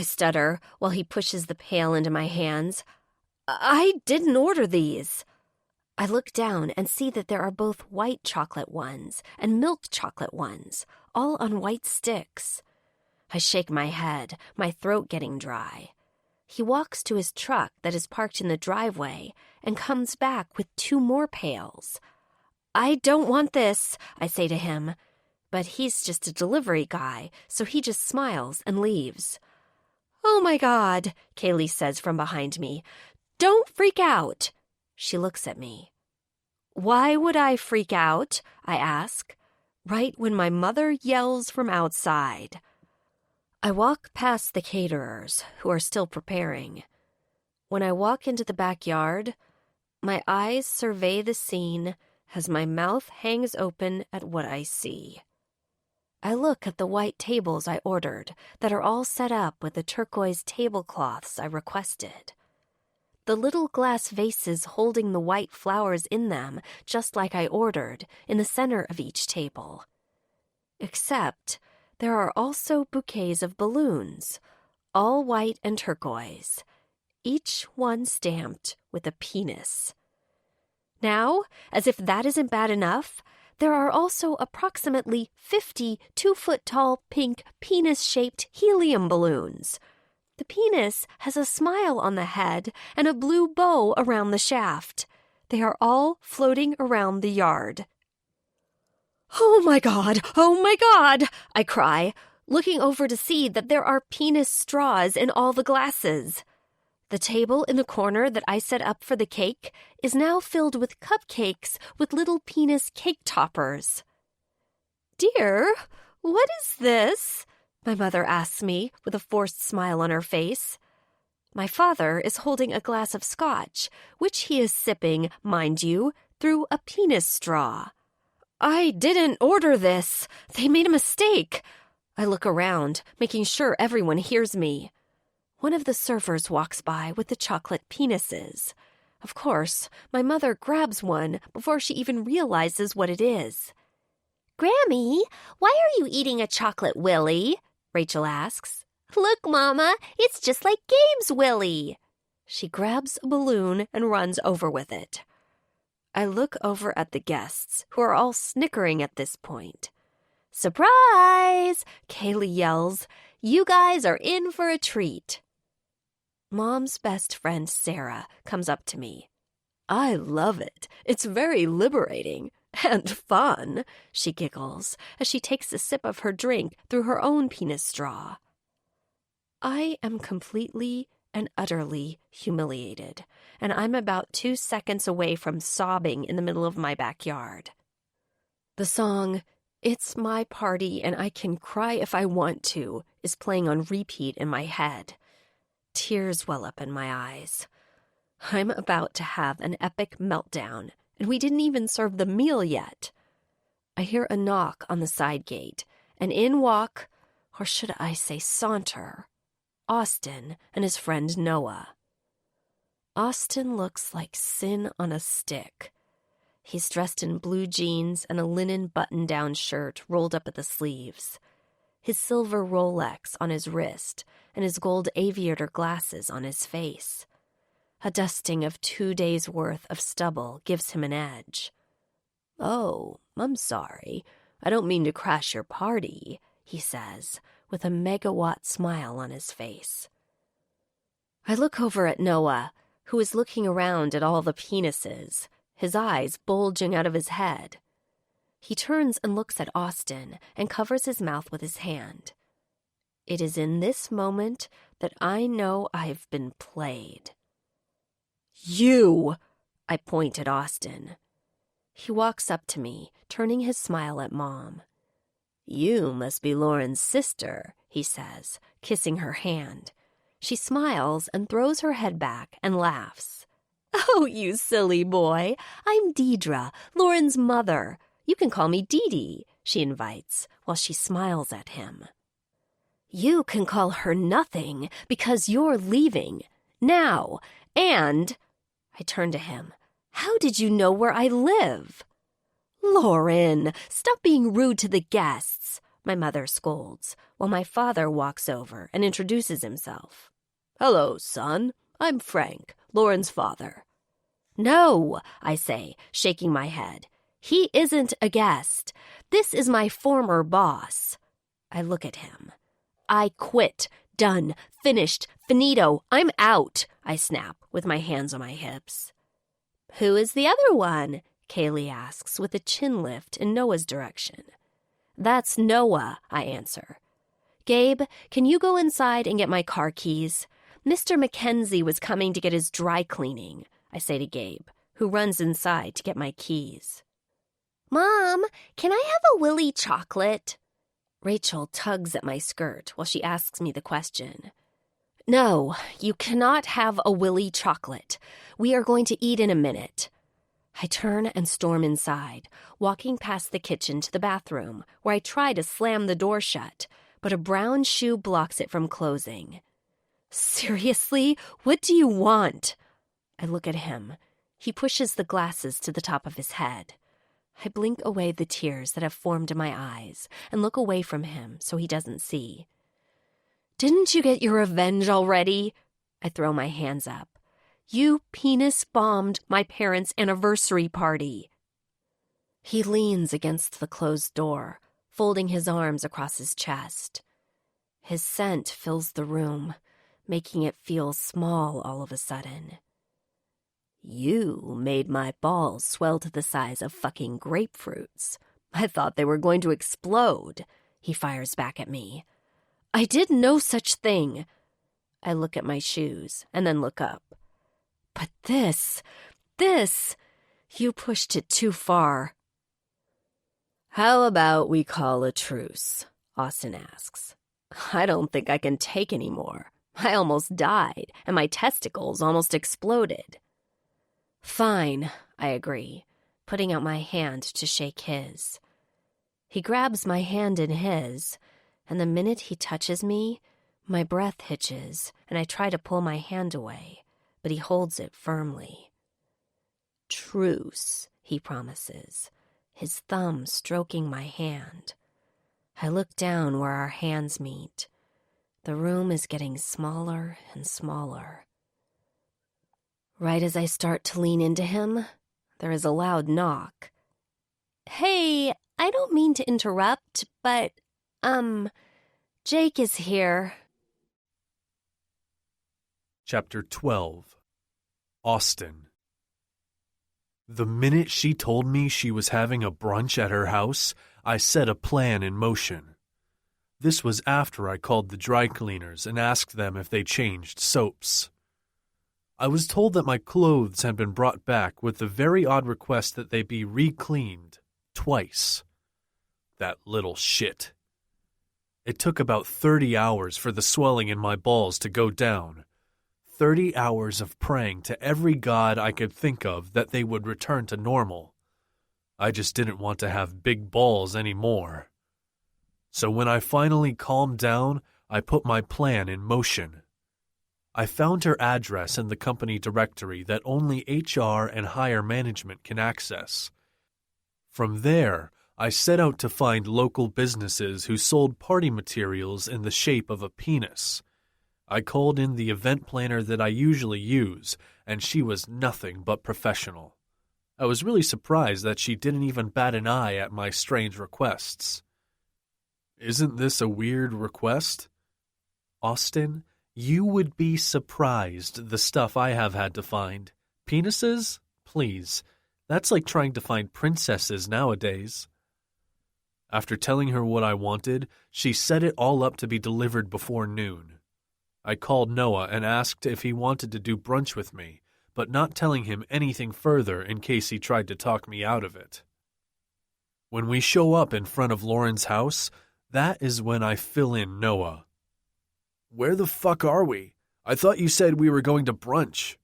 stutter while he pushes the pail into my hands. I didn't order these. I look down and see that there are both white chocolate ones and milk chocolate ones, all on white sticks. I shake my head, my throat getting dry. He walks to his truck that is parked in the driveway and comes back with 2 more pails. I don't want this, I say to him, but he's just a delivery guy, so he just smiles and leaves. Oh my God, Kaylee says from behind me. Don't freak out. She looks at me. Why would I freak out? I ask, right when my mother yells from outside. I walk past the caterers, who are still preparing. When I walk into the backyard, my eyes survey the scene as my mouth hangs open at what I see. I look at the white tables I ordered that are all set up with the turquoise tablecloths I requested. The little glass vases holding the white flowers in them, just like I ordered, in the center of each table. Except there are also bouquets of balloons, all white and turquoise, each one stamped with a penis. Now, as if that isn't bad enough, there are also approximately 50 2-foot-tall pink penis-shaped helium balloons. The penis has a smile on the head and a blue bow around the shaft. They are all floating around the yard. Oh my God, I cry, looking over to see that there are penis straws in all the glasses. The table in the corner that I set up for the cake is now filled with cupcakes with little penis cake toppers. Dear, what is this? My mother asks me with a forced smile on her face. My father is holding a glass of scotch, which he is sipping, mind you, through a penis straw. I didn't order this. They made a mistake. I look around, making sure everyone hears me. One of the servers walks by with the chocolate penises. Of course, my mother grabs one before she even realizes what it is. Grammy, why are you eating a chocolate willy? Rachel asks. Look, Mama, it's just like Gabe's willy. She grabs a balloon and runs over with it. I look over at the guests, who are all snickering at this point. Surprise! Kaylee yells. You guys are in for a treat. Mom's best friend, Sarah, comes up to me. I love it. It's very liberating. And fun, she giggles as she takes a sip of her drink through her own penis straw. I am completely and utterly humiliated, and I'm about 2 seconds away from sobbing in the middle of my backyard. The song, It's My Party and I Can Cry If I Want To, is playing on repeat in my head. Tears well up in my eyes. I'm about to have an epic meltdown, and we didn't even serve the meal yet. I hear a knock on the side gate, and in walk, or should I say saunter, Austin and his friend Noah. Austin looks like sin on a stick. He's dressed in blue jeans and a linen button-down shirt rolled up at the sleeves. His silver Rolex on his wrist and his gold aviator glasses on his face. A dusting of 2 days' worth of stubble gives him an edge. Oh, I'm sorry. I don't mean to crash your party, he says, with a megawatt smile on his face. I look over at Noah, who is looking around at all the penises, his eyes bulging out of his head. He turns and looks at Austin and covers his mouth with his hand. It is in this moment that I know I've been played. You! I point at Austin. He walks up to me, turning his smile at Mom. You must be Lauren's sister, he says, kissing her hand. She smiles and throws her head back and laughs. Oh, you silly boy. I'm Deidre, Lauren's mother. You can call me Dee Dee, she invites, while she smiles at him. You can call her nothing because you're leaving. Now. And, I turn to him, how did you know where I live? Lauren, stop being rude to the guests, my mother scolds, while my father walks over and introduces himself. Hello, son. I'm Frank, Lauren's father. No, I say, shaking my head. He isn't a guest. This is my former boss. I look at him. I quit. Done. Finished. Finito. I'm out, I snap, with my hands on my hips. Who is the other one? Kaylee asks, with a chin lift in Noah's direction. That's Noah, I answer. Gabe, can you go inside and get my car keys? Mr. Mackenzie was coming to get his dry cleaning, I say to Gabe, who runs inside to get my keys. Mom, can I have a Willy chocolate? Rachel tugs at my skirt while she asks me the question. No, you cannot have a Willy chocolate. We are going to eat in a minute. I turn and storm inside, walking past the kitchen to the bathroom, where I try to slam the door shut, but a brown shoe blocks it from closing. Seriously? What do you want? I look at him. He pushes the glasses to the top of his head. I blink away the tears that have formed in my eyes and look away from him so he doesn't see. Didn't you get your revenge already? I throw my hands up. You penis-bombed my parents' anniversary party. He leans against the closed door, folding his arms across his chest. His scent fills the room, making it feel small all of a sudden. You made my balls swell to the size of fucking grapefruits. I thought they were going to explode, he fires back at me. I did no such thing. I look at my shoes and then look up. But this, you pushed it too far. How about we call a truce? Austin asks. I don't think I can take any more. I almost died, and my testicles almost exploded. Fine, I agree, putting out my hand to shake his. He grabs my hand in his, and the minute he touches me, my breath hitches, and I try to pull my hand away, but he holds it firmly. Truce, he promises, his thumb stroking my hand. I look down where our hands meet. The room is getting smaller and smaller. Right as I start to lean into him, there is a loud knock. Hey, I don't mean to interrupt, but, Jake is here.
Chapter 12. Austin. The minute she told me she was having a brunch at her house, I set a plan in motion. This was after I called the dry cleaners and asked them if they changed soaps. I was told that my clothes had been brought back with the very odd request that they be re-cleaned twice. That little shit. It took about 30 hours for the swelling in my balls to go down. 30 hours of praying to every god I could think of that they would return to normal. I just didn't want to have big balls anymore. So when I finally calmed down, I put my plan in motion. I found her address in the company directory that only HR and higher management can access. From there, I set out to find local businesses who sold party materials in the shape of a penis. I called in the event planner that I usually use, and she was nothing but professional. I was really surprised that she didn't even bat an eye at my strange requests. Isn't this a weird request? Austin, You would be surprised the stuff I have had to find. Penises? Please. That's like trying to find princesses nowadays. After telling her what I wanted, she set it all up to be delivered before noon. I called Noah and asked if he wanted to do brunch with me, but not telling him anything further in case he tried to talk me out of it. When we show up in front of Lauren's house, that is when I fill in Noah. Where the fuck are we? I thought you said we were going to brunch.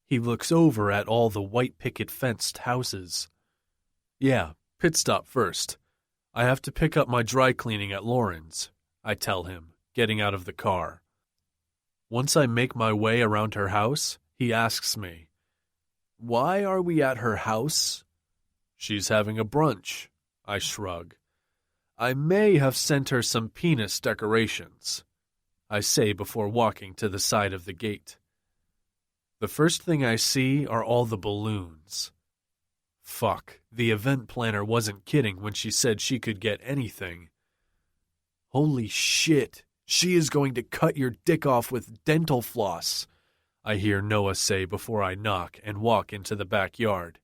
He looks over at all the white picket fenced houses. Yeah, pit stop first. I have to pick up my dry cleaning at Lauren's, I tell him, getting out of the car. Once I make my way around her house, he asks me, "Why are we at her house?" "She's having a brunch," I shrug. "I may have sent her some penis decorations," I say before walking to the side of the gate. The first thing I see are all the balloons. Fuck, the event planner wasn't kidding when she said she could get anything. Holy shit, she is going to cut your dick off with dental floss, I hear Noah say before I knock and walk into the backyard.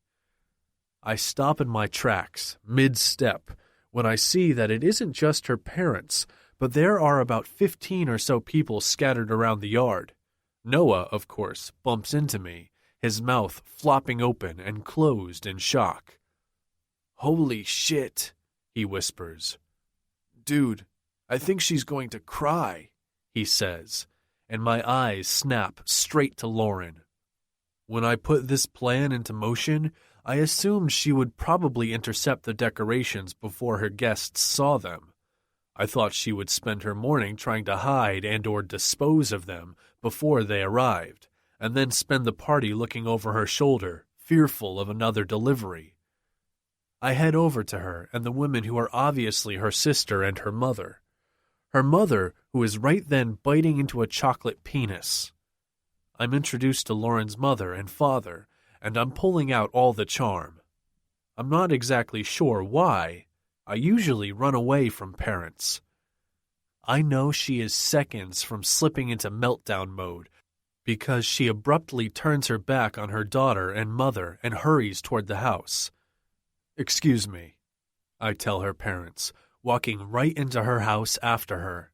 I stop in my tracks, mid-step, when I see that it isn't just her parents, but there are about 15 or so people scattered around the yard. Noah, of course, bumps into me, his mouth flopping open and closed in shock. "Holy shit," he whispers. "Dude, I think she's going to cry," he says, and my eyes snap straight to Lauren. When I put this plan into motion, I assumed she would probably intercept the decorations before her guests saw them. I thought she would spend her morning trying to hide and/or dispose of them before they arrived, and then spend the party looking over her shoulder, fearful of another delivery. I head over to her and the women who are obviously her sister and her mother. Her mother, who is right then biting into a chocolate penis. I'm introduced to Lauren's mother and father, and I'm pulling out all the charm. I'm not exactly sure why. I usually run away from parents. I know she is seconds from slipping into meltdown mode because she abruptly turns her back on her daughter and mother and hurries toward the house. "Excuse me," I tell her parents, walking right into her house after her.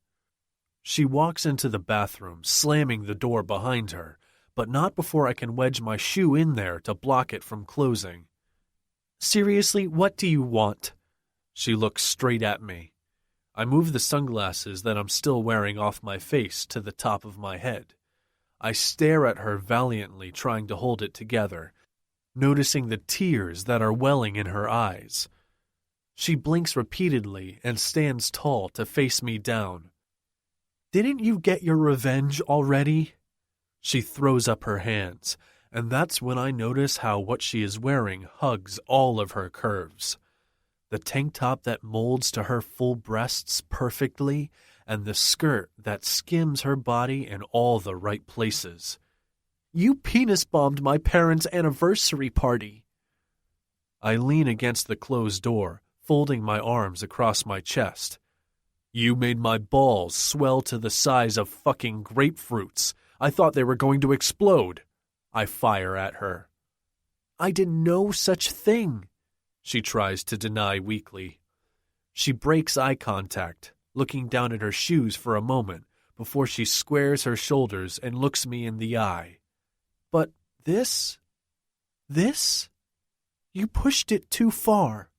She walks into the bathroom, slamming the door behind her, but not before I can wedge my shoe in there to block it from closing. "Seriously, what do you want?" She looks straight at me. I move the sunglasses that I'm still wearing off my face to the top of my head. I stare at her valiantly, trying to hold it together, noticing the tears that are welling in her eyes. She blinks repeatedly and stands tall to face me down. "Didn't you get your revenge already?" She throws up her hands, and that's when I notice how what she is wearing hugs all of her curves. The tank top that molds to her full breasts perfectly, and the skirt that skims her body in all the right places. "You penis-bombed my parents' anniversary party." I lean against the closed door, folding my arms across my chest. "You made my balls swell to the size of fucking grapefruits. I thought they were going to explode," I fire at her. "I did no such thing," she tries to deny weakly. She breaks eye contact, looking down at her shoes for a moment before she squares her shoulders and looks me in the eye. "But this? You pushed it too far."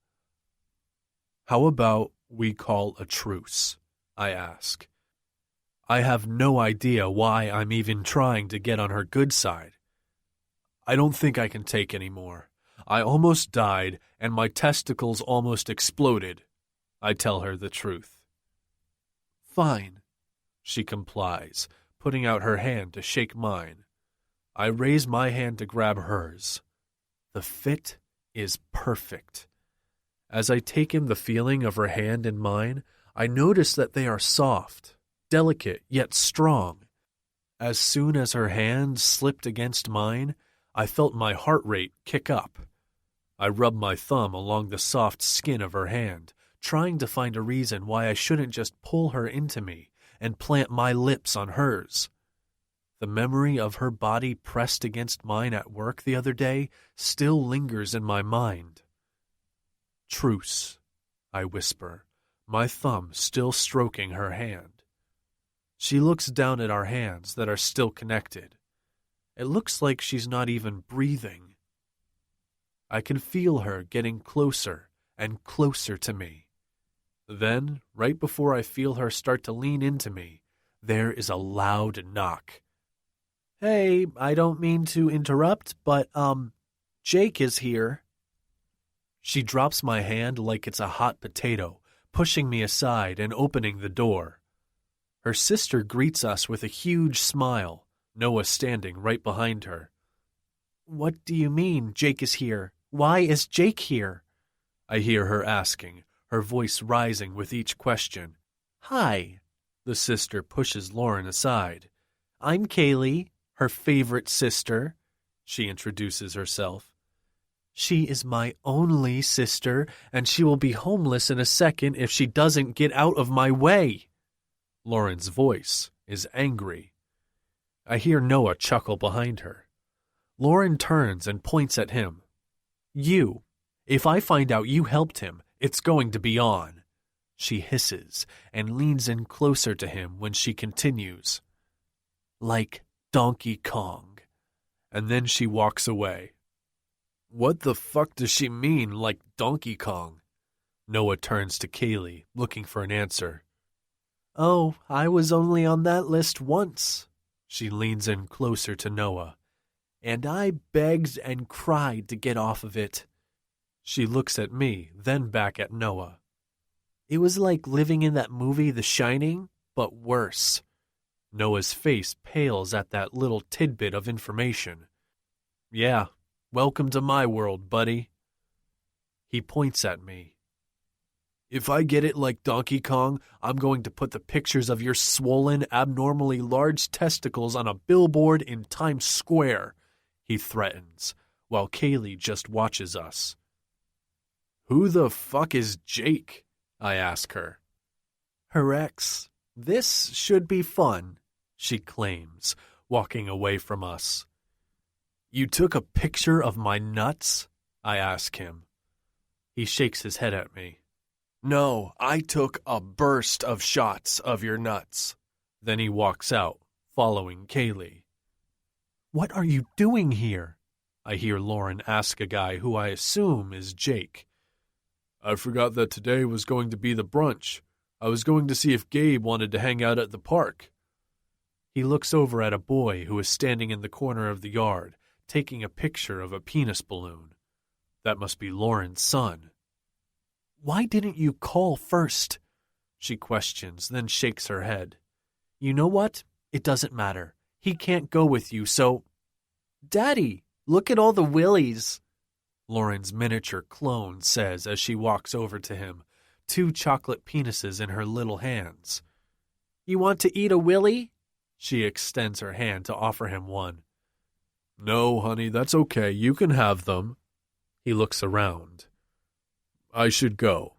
"How about we call a truce?" I ask. I have no idea why I'm even trying to get on her good side. I don't think I can take any more. I almost died, and my testicles almost exploded. I tell her the truth. "Fine," she complies, putting out her hand to shake mine. I raise my hand to grab hers. The fit is perfect. As I take in the feeling of her hand in mine, I notice that they are soft, delicate yet strong. As soon as her hand slipped against mine, I felt my heart rate kick up. I rubbed my thumb along the soft skin of her hand, trying to find a reason why I shouldn't just pull her into me and plant my lips on hers. The memory of her body pressed against mine at work the other day still lingers in my mind. "Truce," I whisper, my thumb still stroking her hand. She looks down at our hands that are still connected. It looks like she's not even breathing. I can feel her getting closer and closer to me. Then, right before I feel her start to lean into me, there is a loud knock. "Hey, I don't mean to interrupt, but, Jake is here." She drops my hand like it's a hot potato, pushing me aside and opening the door. Her sister greets us with a huge smile, Noah standing right behind her. "What do you mean, Jake is here? Why is Jake here?" I hear her asking, her voice rising with each question. "Hi." The sister pushes Lauren aside. "I'm Kaylee, her favorite sister." She introduces herself. "She is my only sister, and she will be homeless in a second if she doesn't get out of my way." Lauren's voice is angry. I hear Noah chuckle behind her. Lauren turns and points at him. "You. If I find out you helped him, it's going to be on." She hisses and leans in closer to him when she continues. "Like Donkey Kong." And then she walks away. What the fuck does she mean, like Donkey Kong? Noah turns to Kaylee, looking for an answer. "Oh, I was only on that list once." She leans in closer to Noah. "And I begged and cried to get off of it." She looks at me, then back at Noah. "It was like living in that movie The Shining, but worse." Noah's face pales at that little tidbit of information. "Yeah, welcome to my world, buddy." He points at me. "If I get it like Donkey Kong, I'm going to put the pictures of your swollen, abnormally large testicles on a billboard in Times Square," he threatens, while Kaylee just watches us. "Who the fuck is Jake?" I ask her. "Her ex. This should be fun," she claims, walking away from us. "You took a picture of my nuts?" I ask him. He shakes his head at me. "No, I took a burst of shots of your nuts." Then he walks out, following Kaylee. "What are you doing here?" I hear Lauren ask a guy who I assume is Jake. "I forgot that today was going to be the brunch. I was going to see if Gabe wanted to hang out at the park." He looks over at a boy who is standing in the corner of the yard, taking a picture of a penis balloon. That must be Lauren's son. "Why didn't you call first?" she questions, then shakes her head. "You know what? It doesn't matter. He can't go with you, so—" "Daddy, look at all the willies," Lauren's miniature clone says as she walks over to him, 2 chocolate penises in her little hands. "You want to eat a willy?" She extends her hand to offer him one. "No, honey, that's okay. You can have them." He looks around. "I should go,"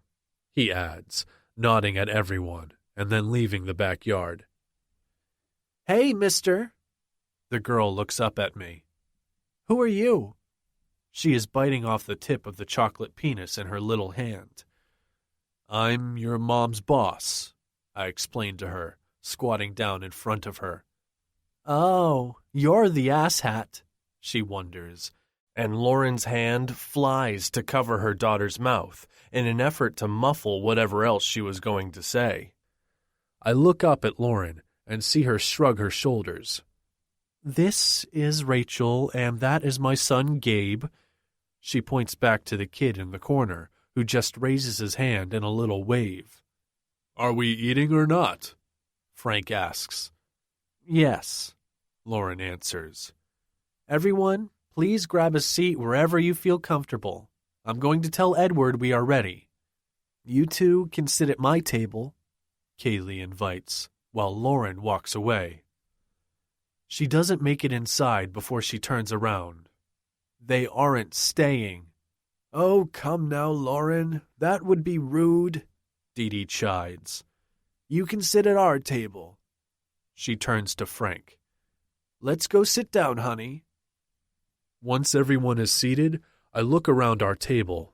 he adds, nodding at everyone, and then leaving the backyard. "Hey, mister." The girl looks up at me. "Who are you?" She is biting off the tip of the chocolate penis in her little hand. "I'm your mom's boss," I explained to her, squatting down in front of her. "Oh, you're the asshat," she wonders, and Lauren's hand flies to cover her daughter's mouth in an effort to muffle whatever else she was going to say. I look up at Lauren and see her shrug her shoulders. "This is Rachel, and that is my son Gabe." She points back to the kid in the corner, who just raises his hand in a little wave. "Are we eating or not?" Frank asks. "Yes," Lauren answers. "Everyone, please grab a seat wherever you feel comfortable. I'm going to tell Edward we are ready. You two can sit at my table," Kaylee invites, while Lauren walks away. She doesn't make it inside before she turns around. "They aren't staying." "Oh, come now, Lauren. That would be rude," Dee Dee chides. You can sit at our table. She turns to Frank. Let's go sit down, honey. Once everyone is seated, I look around our table.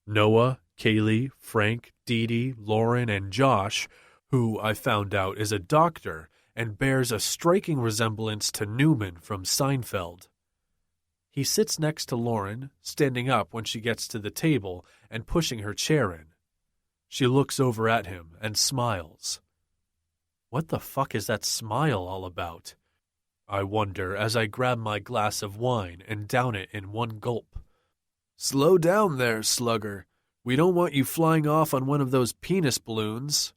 Noah, Kaylee, Frank, Dee Dee, Lauren, and Josh, who I found out is a doctor and bears a striking resemblance to Newman from Seinfeld. He sits next to Lauren, standing up when she gets to the table and pushing her chair in. She looks over at him and smiles. What the fuck is that smile all about? I wonder as I grab my glass of wine and down it in one gulp. Slow down there, slugger. We don't want you flying off on one of those penis balloons,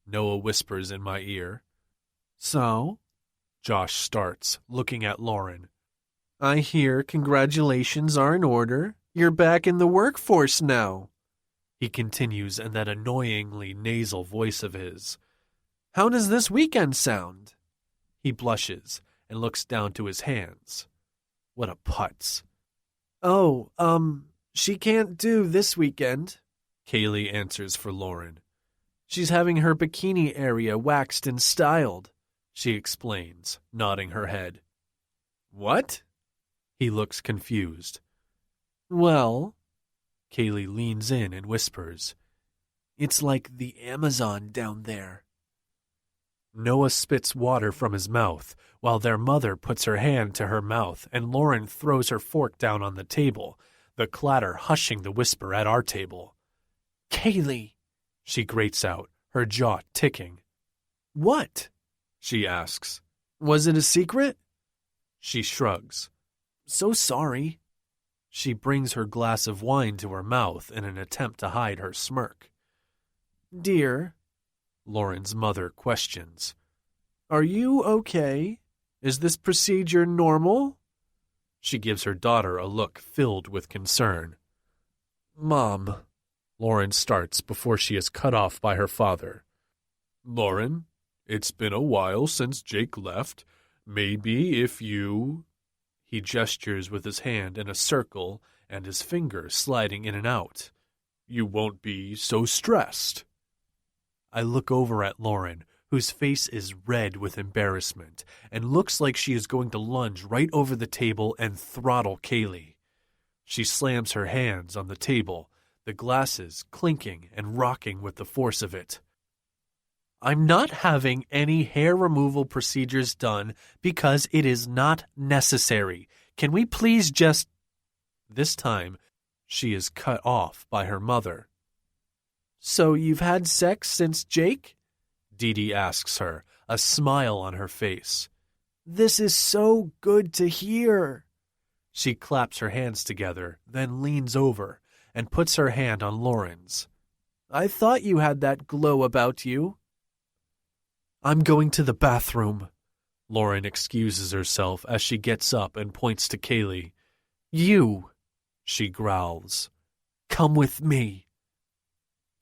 Noah whispers in my ear. So? Josh starts, looking at Lauren. I hear congratulations are in order. You're back in the workforce now. He continues in that annoyingly nasal voice of his. How does this weekend sound? He blushes and looks down to his hands. What a putz. Oh, she can't do this weekend, Kaylee answers for Lauren. She's having her bikini area waxed and styled, she explains, nodding her head. What? He looks confused. Well, Kaylee leans in and whispers, it's like the Amazon down there. Noah spits water from his mouth, while their mother puts her hand to her mouth and Lauren throws her fork down on the table, the clatter hushing the whisper at our table. Kaylee, she grates out, her jaw ticking. What? She asks. Was it a secret? She shrugs. So sorry. She brings her glass of wine to her mouth in an attempt to hide her smirk. Dear, Lauren's mother questions, are you okay? Is this procedure normal? She gives her daughter a look filled with concern. Mom, Lauren starts before she is cut off by her father. Lauren, it's been a while since Jake left. Maybe if you... He gestures with his hand in a circle and his fingers sliding in and out. You won't be so stressed. I look over at Lauren, whose face is red with embarrassment and looks like she is going to lunge right over the table and throttle Kaylee. She slams her hands on the table, the glasses clinking and rocking with the force of it. I'm not having any hair removal procedures done because it is not necessary. Can we please just... This time, she is cut off by her mother. So you've had sex since Jake? Dee Dee asks her, a smile on her face. This is so good to hear. She claps her hands together, then leans over and puts her hand on Lauren's. I thought you had that glow about you. I'm going to the bathroom. Lauren excuses herself as she gets up and points to Kaylee. You, she growls. Come with me.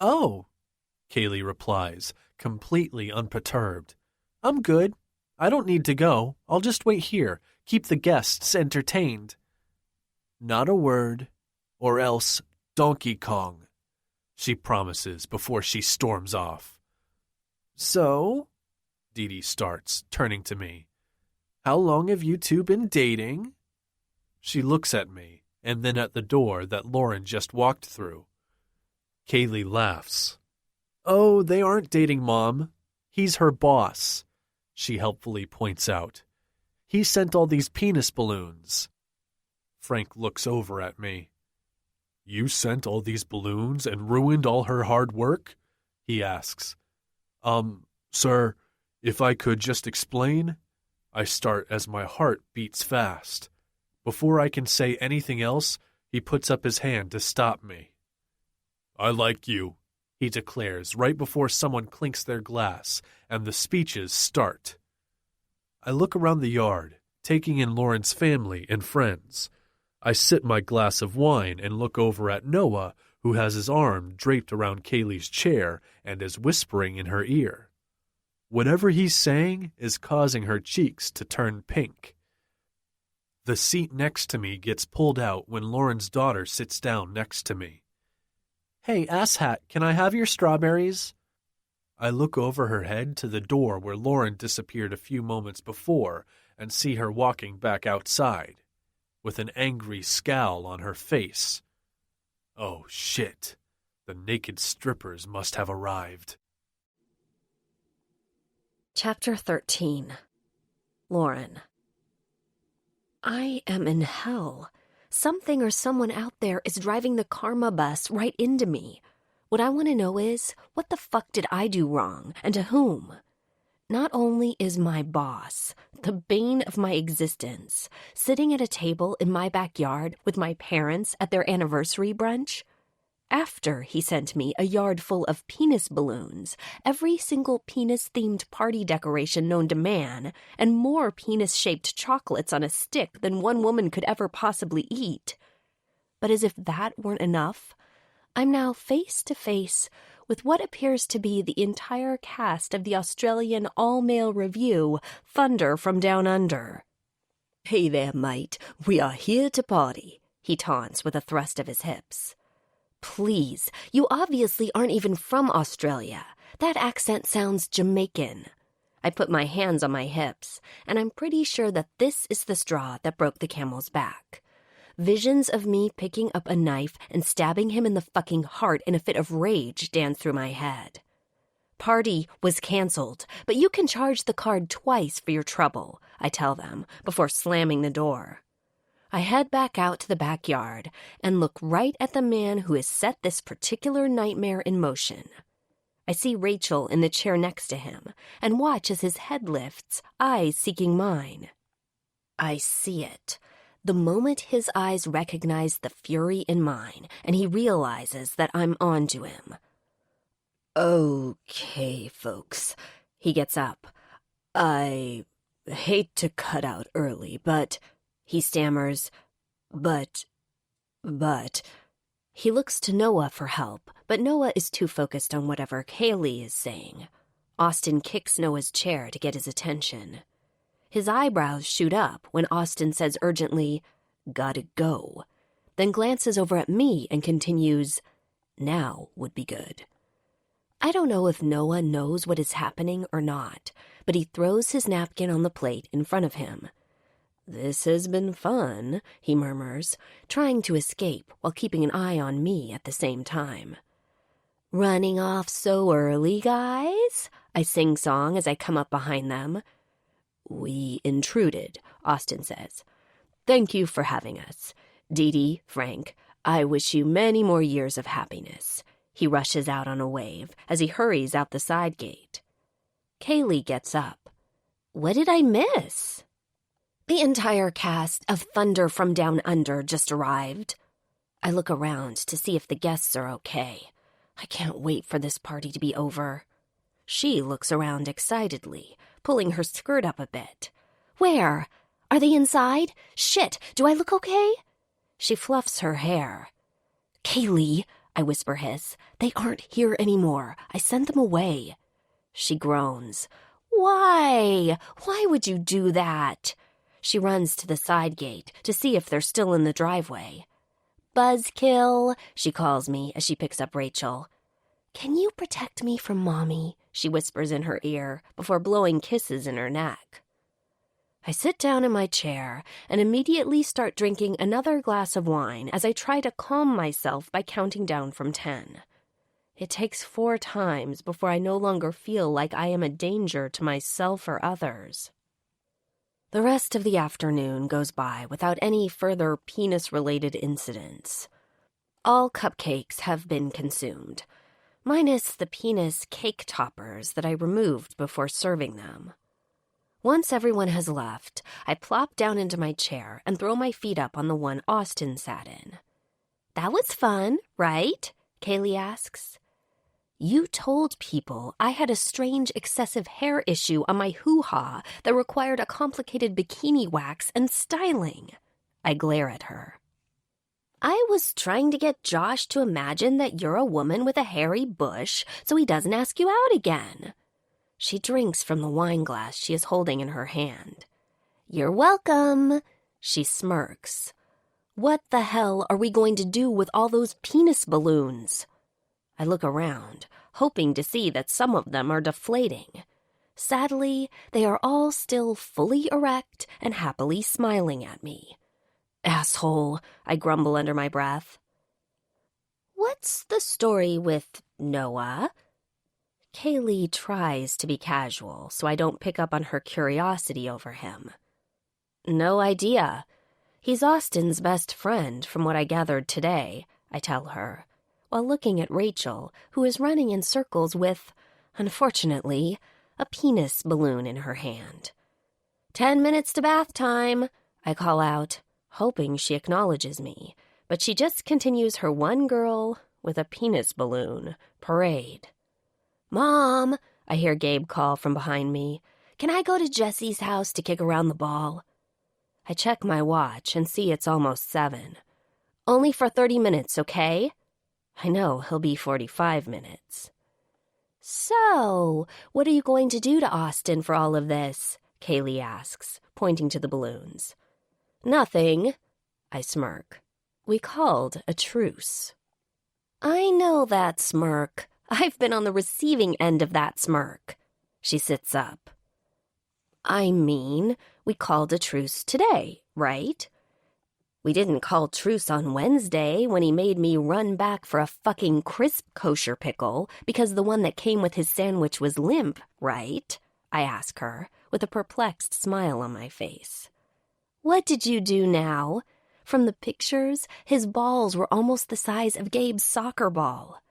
Oh, Kaylee replies, completely unperturbed. I'm good. I don't need to go. I'll just wait here. Keep the guests entertained. Not a word, or else Donkey Kong, she promises before she storms off. So, Dee Dee starts, turning to me. How long have you two been dating? She looks at me, and then at the door that Lauren just walked through. Kaylee laughs. Oh, they aren't dating, Mom. He's her boss, she helpfully points out. He sent all these penis balloons. Frank looks over at me. You sent all these balloons and ruined all her hard work? He asks. Sir, if I could just explain, I start as my heart beats fast. Before I can say anything else, he puts up his hand to stop me. I like you, he declares right before someone clinks their glass and the speeches start. I look around the yard, taking in Lauren's family and friends. I sip my glass of wine and look over at Noah, who has his arm draped around Kaylee's chair and is whispering in her ear. Whatever he's saying is causing her cheeks to turn pink. The seat next to me gets pulled out when Lauren's daughter sits down next to me. Hey, asshat, can I have your strawberries? I look over her head to the door where Lauren disappeared a few moments before and see her walking back outside, with an angry scowl on her face. Oh shit, the naked strippers must have arrived.
Chapter 13. Lauren. I am in hell. Something or someone out there is driving the karma bus right into me. What I want to know is, what the fuck did I do wrong, and to whom? Not only is my boss, the bane of my existence, sitting at a table in my backyard with my parents at their anniversary brunch, after he sent me a yard full of penis balloons, every single penis-themed party decoration known to man, and more penis-shaped chocolates on a stick than one woman could ever possibly eat. But as if that weren't enough, I'm now face to face with what appears to be the entire cast of the Australian all-male revue, Thunder from Down Under. "Hey there, mate. We are here to party," he taunts with a thrust of his hips. Please, you obviously aren't even from Australia. That accent sounds Jamaican. I put my hands on my hips, and I'm pretty sure that this is the straw that broke the camel's back. Visions of me picking up a knife and stabbing him in the fucking heart in a fit of rage dance through my head. Party was canceled, but you can charge the card twice for your trouble, I tell them, before slamming the door. I head back out to the backyard and look right at the man who has set this particular nightmare in motion. I see Rachel in the chair next to him and watch as his head lifts, eyes seeking mine. I see it. The moment his eyes recognize the fury in mine and he realizes that I'm onto him. "Okay, folks." He gets up. "I hate to cut out early, but..." He stammers, but... He looks to Noah for help, but Noah is too focused on whatever Kaylee is saying. Austin kicks Noah's chair to get his attention. His eyebrows shoot up when Austin says urgently, "Gotta go," then glances over at me and continues, "Now would be good." I don't know if Noah knows what is happening or not, but he throws his napkin on the plate in front of him. "This has been fun," he murmurs, trying to escape while keeping an eye on me at the same time. "Running off so early, guys?" I sing-song as I come up behind them. "We intruded," Austin says. "Thank you for having us. Dee Dee, Frank, I wish you many more years of happiness." He rushes out on a wave as he hurries out the side gate. Kaylee gets up. "What did I miss?" The entire cast of Thunder from Down Under just arrived. I look around to see if the guests are okay. I can't wait for this party to be over. She looks around excitedly, pulling her skirt up a bit. "Where? Are they inside? Shit, do I look okay?" She fluffs her hair. "Kaylee," I whisper hiss, "they aren't here anymore. I sent them away." She groans. "Why? Why would you do that?" She runs to the side gate to see if they're still in the driveway. "Buzzkill," she calls me as she picks up Rachel. "Can you protect me from Mommy?" she whispers in her ear before blowing kisses in her neck. I sit down in my chair and immediately start drinking another glass of wine as I try to calm myself by counting down from 10. It takes 4 times before I no longer feel like I am a danger to myself or others. The rest of the afternoon goes by without any further penis-related incidents. All cupcakes have been consumed, minus the penis cake toppers that I removed before serving them. Once everyone has left, I plop down into my chair and throw my feet up on the one Austin sat in. "That was fun, right?" Kaylee asks. "You told people I had a strange excessive hair issue on my hoo-ha that required a complicated bikini wax and styling." I glare at her. "I was trying to get Josh to imagine that you're a woman with a hairy bush so he doesn't ask you out again." She drinks from the wine glass she is holding in her hand. "You're welcome." She smirks. "What the hell are we going to do with all those penis balloons?" I look around, hoping to see that some of them are deflating. Sadly, they are all still fully erect and happily smiling at me. "Asshole," I grumble under my breath. "What's the story with Noah?" Kaylee tries to be casual, so I don't pick up on her curiosity over him. "No idea. He's Austin's best friend, from what I gathered today," I tell her, while looking at Rachel, who is running in circles with, unfortunately, a penis balloon in her hand. 10 minutes to bath time," I call out, hoping she acknowledges me, but she just continues her one girl with a penis balloon parade. "Mom," I hear Gabe call from behind me, "can I go to Jesse's house to kick around the ball?" I check my watch and see it's almost 7. "Only for 30 minutes, okay?" I know he'll be 45 minutes. "So, what are you going to do to Austin for all of this?" Kaylee asks, pointing to the balloons. "Nothing," I smirk. "We called a truce." "I know that smirk. I've been on the receiving end of that smirk." She sits up. "I mean, we called a truce today, right? We didn't call truce on Wednesday when he made me run back for a fucking crisp kosher pickle because the one that came with his sandwich was limp, right?" I ask her, with a perplexed smile on my face. "What did you do now? From the pictures, his balls were almost the size of Gabe's soccer ball."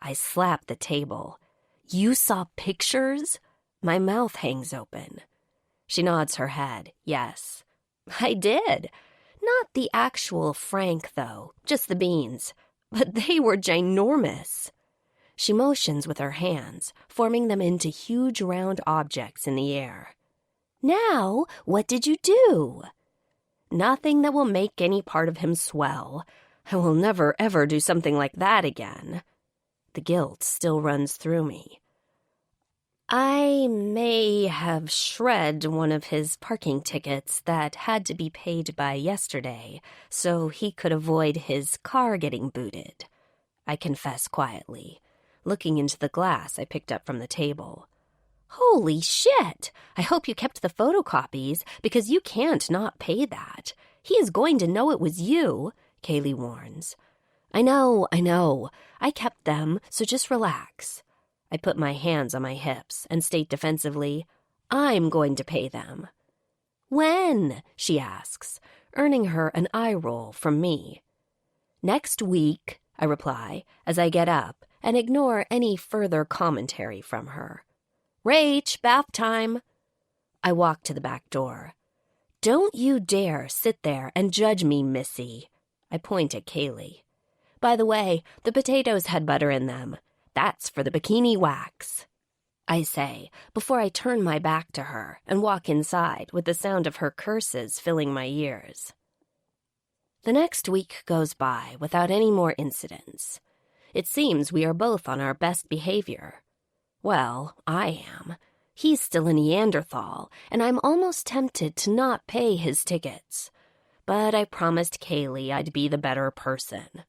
I slap the table. "You saw pictures?" My mouth hangs open. She nods her head, yes. "I did. Not the actual Frank, though, just the beans. But they were ginormous." She motions with her hands, forming them into huge round objects in the air. "Now, what did you do?" "Nothing that will make any part of him swell. I will never, ever do something like that again." The guilt still runs through me. "I may have shred one of his parking tickets that had to be paid by yesterday, so he could avoid his car getting booted," I confess quietly, looking into the glass I picked up from the table. "Holy shit! I hope you kept the photocopies, because you can't not pay that. He is going to know it was you," Kaylee warns. I know. I kept them, so just relax." I put my hands on my hips and state defensively, "I'm going to pay them." "When?" she asks, earning her an eye roll from me. "Next week," I reply as I get up and ignore any further commentary from her. "Rach, bath time." I walk to the back door. "Don't you dare sit there and judge me, Missy." I point at Kaylee. "By the way, the potatoes had butter in them. That's for the bikini wax," I say before I turn my back to her and walk inside with the sound of her curses filling my ears. The next week goes by without any more incidents. It seems we are both on our best behavior. Well, I am. He's still a Neanderthal, and I'm almost tempted to not pay his tickets. But I promised Kaylee I'd be the better person.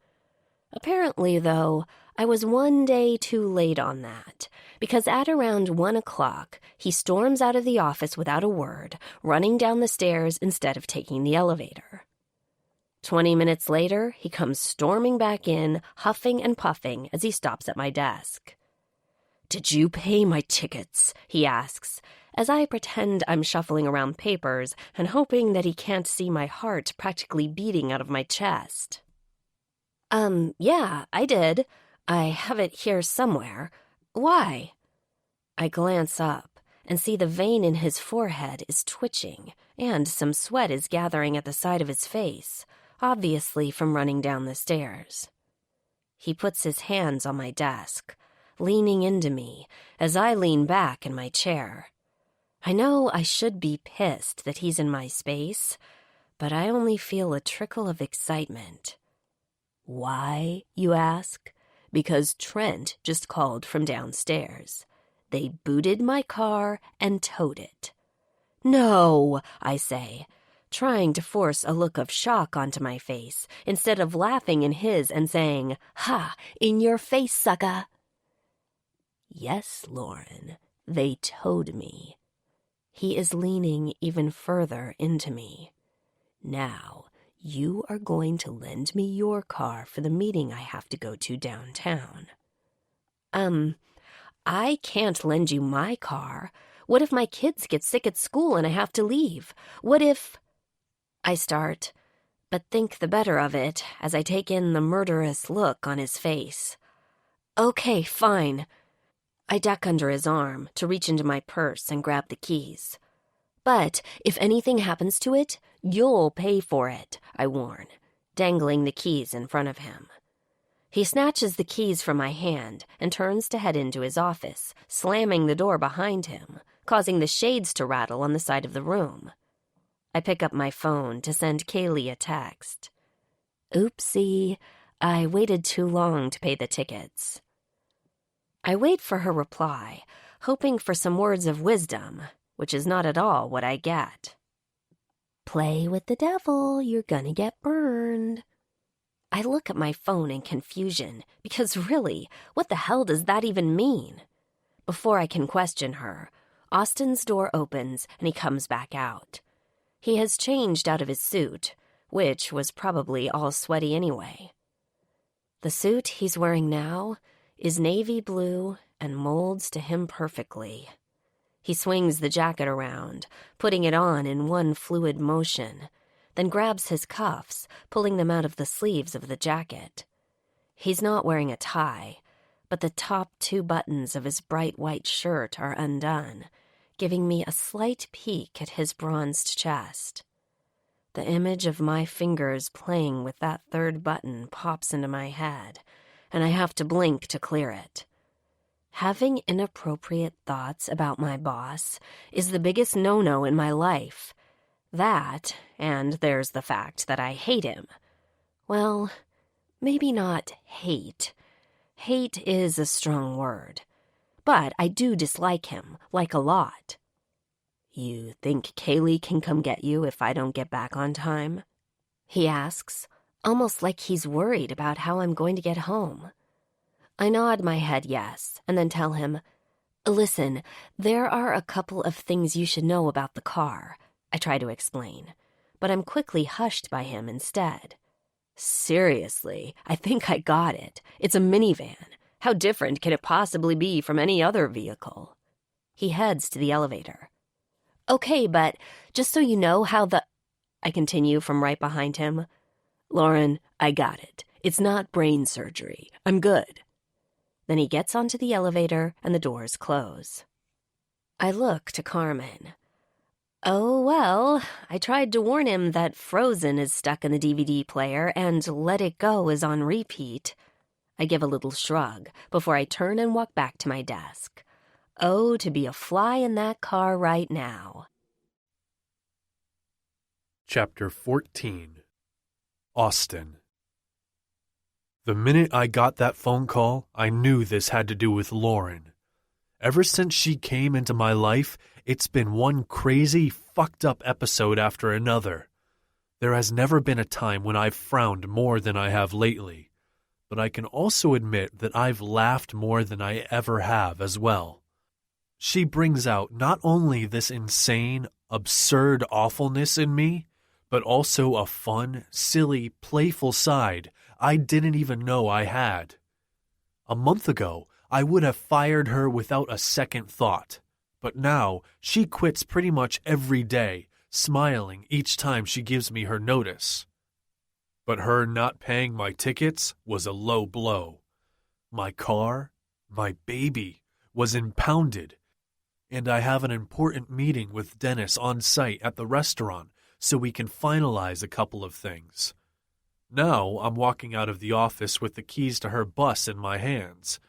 Apparently, though, I was one day too late on that, because at around 1 o'clock, he storms out of the office without a word, running down the stairs instead of taking the elevator. 20 minutes later, he comes storming back in, huffing and puffing as he stops at my desk. "Did you pay my tickets?" he asks, as I pretend I'm shuffling around papers and hoping that he can't see my heart practically beating out of my chest. Yeah, I did. I have it here somewhere. Why?" I glance up and see the vein in his forehead is twitching, and some sweat is gathering at the side of his face, obviously from running down the stairs. He puts his hands on my desk, leaning into me as I lean back in my chair. I know I should be pissed that he's in my space, but I only feel a trickle of excitement. "Why, you ask? Because Trent just called from downstairs. They booted my car and towed it." "No," I say, trying to force a look of shock onto my face instead of laughing in his and saying, "Ha, in your face, sucker." Yes, Lauren, they towed me. He is leaning even further into me. Now, you are going to lend me your car for the meeting I have to go to downtown. I can't lend you my car. What if my kids get sick at school and I have to leave? What if... I start, but think the better of it as I take in the murderous look on his face. Okay, fine. I duck under his arm to reach into my purse and grab the keys. But if anything happens to it, you'll pay for it, I warn, dangling the keys in front of him. He snatches the keys from my hand and turns to head into his office, slamming the door behind him, causing the shades to rattle on the side of the room. I pick up my phone to send Kaylee a text. Oopsie, I waited too long to pay the tickets. I wait for her reply, hoping for some words of wisdom, which is not at all what I get. Play with the devil, you're gonna get burned. I look at my phone in confusion, because really, what the hell does that even mean? Before I can question her, Austin's door opens and he comes back out. He has changed out of his suit, which was probably all sweaty anyway. The suit he's wearing now is navy blue and molds to him perfectly. He swings the jacket around, putting it on in one fluid motion, then grabs his cuffs, pulling them out of the sleeves of the jacket. He's not wearing a tie, but the top 2 buttons of his bright white shirt are undone, giving me a slight peek at his bronzed chest. The image of my fingers playing with that 3rd button pops into my head, and I have to blink to clear it. Having inappropriate thoughts about my boss is the biggest no-no in my life. That, and there's the fact that I hate him. Well, maybe not hate. Hate is a strong word. But I do dislike him, like a lot. You think Kaylee can come get you if I don't get back on time? He asks, almost like he's worried about how I'm going to get home. I nod my head yes, and then tell him, Listen, there are a couple of things you should know about the car, I try to explain, but I'm quickly hushed by him instead. Seriously, I think I got it. It's a minivan. How different can it possibly be from any other vehicle? He heads to the elevator. Okay, but just so you know how I continue from right behind him. Lauren, I got it. It's not brain surgery. I'm good. Then he gets onto the elevator and the doors close. I look to Carmen. Oh, well, I tried to warn him that Frozen is stuck in the DVD player and Let It Go is on repeat. I give a little shrug before I turn and walk back to my desk. Oh, to be a fly in that car right now.
Chapter 14. Austin. The minute I got that phone call, I knew this had to do with Lauren. Ever since she came into my life, it's been one crazy, fucked up episode after another. There has never been a time when I've frowned more than I have lately, but I can also admit that I've laughed more than I ever have as well. She brings out not only this insane, absurd awfulness in me, but also a fun, silly, playful side I didn't even know I had. A month ago, I would have fired her without a second thought, but now she quits pretty much every day, smiling each time she gives me her notice. But her not paying my tickets was a low blow. My car, my baby, was impounded, and I have an important meeting with Dennis on site at the restaurant so we can finalize a couple of things. Now I'm walking out of the office with the keys to her bus in my hands.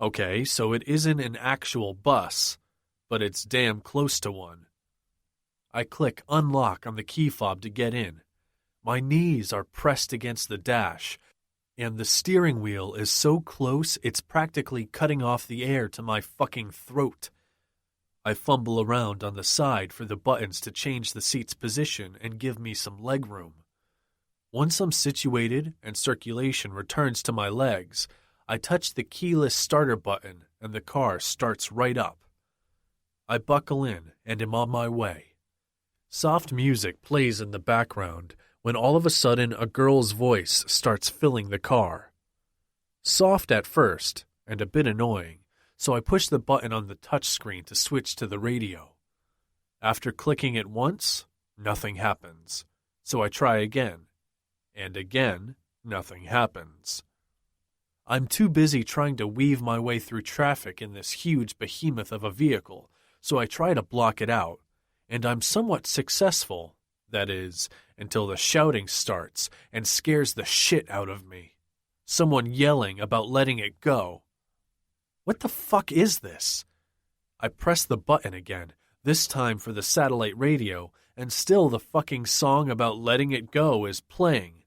Okay, so it isn't an actual bus, but it's damn close to one. I click unlock on the key fob to get in. My knees are pressed against the dash, and the steering wheel is so close it's practically cutting off the air to my fucking throat. I fumble around on the side for the buttons to change the seat's position and give me some leg room. Once I'm situated and circulation returns to my legs, I touch the keyless starter button and the car starts right up. I buckle in and am on my way. Soft music plays in the background when all of a sudden a girl's voice starts filling the car. Soft at first and a bit annoying, so I push the button on the touchscreen to switch to the radio. After clicking it once, nothing happens, so I try again. And again, nothing happens. I'm too busy trying to weave my way through traffic in this huge behemoth of a vehicle, so I try to block it out, and I'm somewhat successful, that is, until the shouting starts and scares the shit out of me. Someone yelling about letting it go. What the fuck is this? I press the button again, this time for the satellite radio, and still the fucking song about letting it go is playing.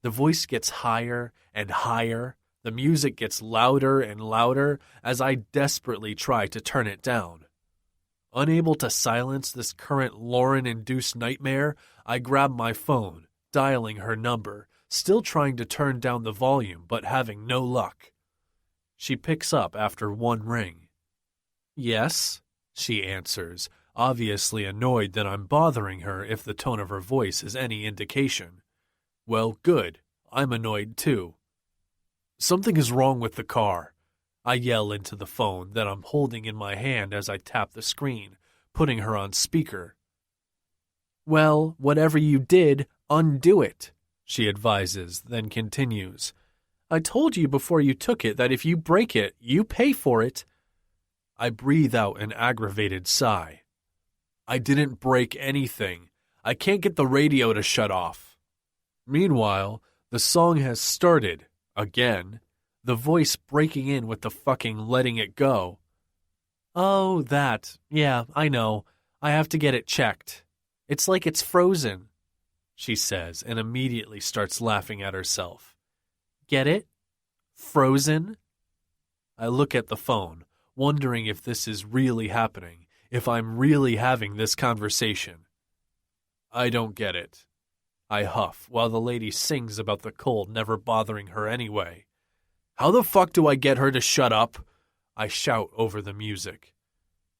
The voice gets higher and higher. The music gets louder and louder as I desperately try to turn it down. Unable to silence this current Lauren-induced nightmare, I grab my phone, dialing her number, still trying to turn down the volume but having no luck. She picks up after one ring. "Yes," she answers, obviously annoyed that I'm bothering her if the tone of her voice is any indication. Well, good. I'm annoyed too. "Something is wrong with the car," I yell into the phone that I'm holding in my hand as I tap the screen, putting her on speaker. "Well, whatever you did, undo it," she advises, then continues. "I told you before you took it that if you break it, you pay for it." I breathe out an aggravated sigh. "I didn't break anything. I can't get the radio to shut off." Meanwhile, the song has started, again, the voice breaking in with the fucking letting it go. "Oh, that. Yeah, I know. I have to get it checked. It's like it's frozen," she says, and immediately starts laughing at herself. "Get it? Frozen?" I look at the phone, wondering if this is really happening, if I'm really having this conversation. "I don't get it," I huff while the lady sings about the cold never bothering her anyway. "How the fuck do I get her to shut up?" I shout over the music.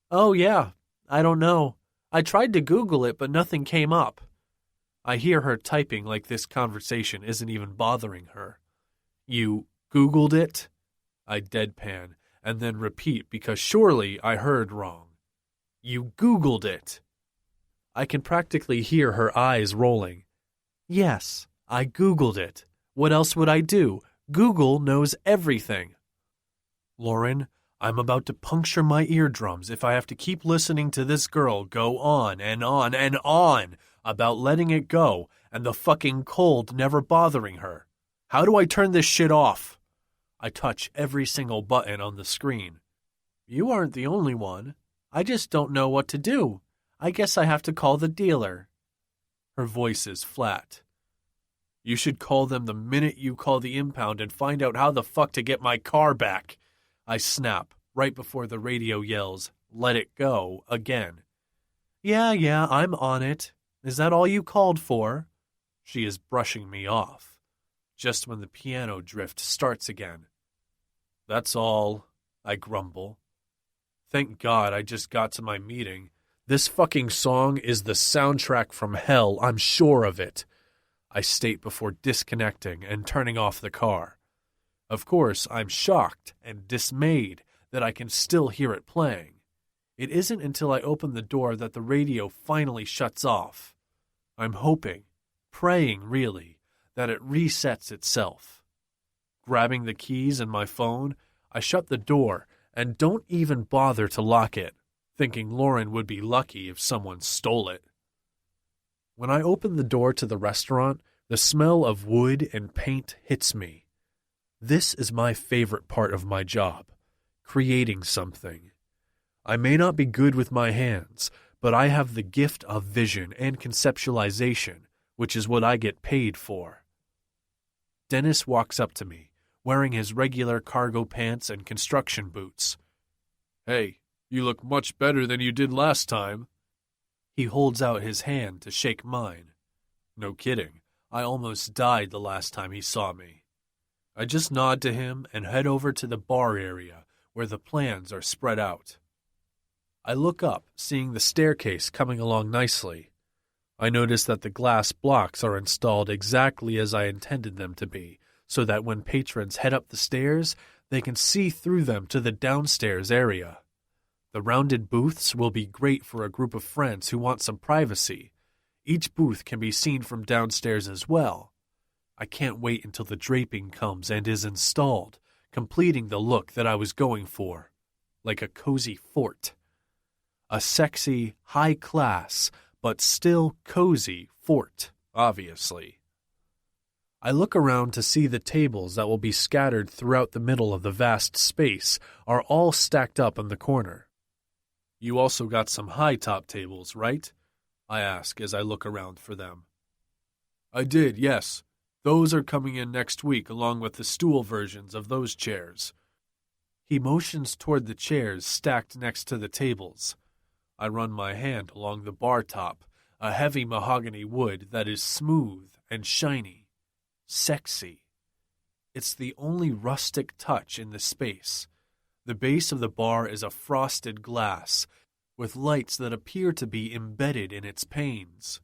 "Oh yeah, I don't know. I tried to Google it, but nothing came up." I hear her typing like this conversation isn't even bothering her. "You Googled it?" I deadpan, and then repeat because surely I heard wrong. "You Googled it?" I can practically hear her eyes rolling. "Yes, I Googled it. What else would I do? Google knows everything." "Lauren, I'm about to puncture my eardrums if I have to keep listening to this girl go on and on and on about letting it go and the fucking cold never bothering her. How do I turn this shit off?" I touch every single button on the screen. "You aren't the only one. I just don't know what to do. I guess I have to call the dealer." Her voice is flat. "You should call them the minute you call the impound and find out how the fuck to get my car back." I snap, right before the radio yells, "Let it go," again. Yeah, I'm on it. Is that all you called for?" She is brushing me off, just when the piano drift starts again. "That's all," I grumble. Thank God I just got to my meeting. This fucking song is the soundtrack from hell, I'm sure of it, I state before disconnecting and turning off the car. Of course, I'm shocked and dismayed that I can still hear it playing. It isn't until I open the door that the radio finally shuts off. I'm hoping, praying really, that it resets itself. Grabbing the keys and my phone, I shut the door and don't even bother to lock it, thinking Lauren would be lucky if someone stole it. When I open the door to the restaurant, the smell of wood and paint hits me. This is my favorite part of my job, creating something. I may not be good with my hands, but I have the gift of vision and conceptualization, which is what I get paid for. Dennis walks up to me, wearing his regular cargo pants and construction boots. "Hey, you look much better than you did last time." He holds out his hand to shake mine. No kidding, I almost died the last time he saw me. I just nod to him and head over to the bar area, where the plans are spread out. I look up, seeing the staircase coming along nicely. I notice that the glass blocks are installed exactly as I intended them to be, so that when patrons head up the stairs, they can see through them to the downstairs area. The rounded booths will be great for a group of friends who want some privacy. Each booth can be seen from downstairs as well. I can't wait until the draping comes and is installed, completing the look that I was going for, like a cozy fort. A sexy, high-class, but still cozy fort, obviously. I look around to see the tables that will be scattered throughout the middle of the vast space are all stacked up in the corner. You also got some high-top tables, right? I ask as I look around for them. I did, yes. Those are coming in next week along with the stool versions of those chairs. He motions toward the chairs stacked next to the tables. I run my hand along the bar top, a heavy mahogany wood that is smooth and shiny. Sexy. It's the only rustic touch in the space. The base of the bar is a frosted glass, with lights that appear to be embedded in its panes.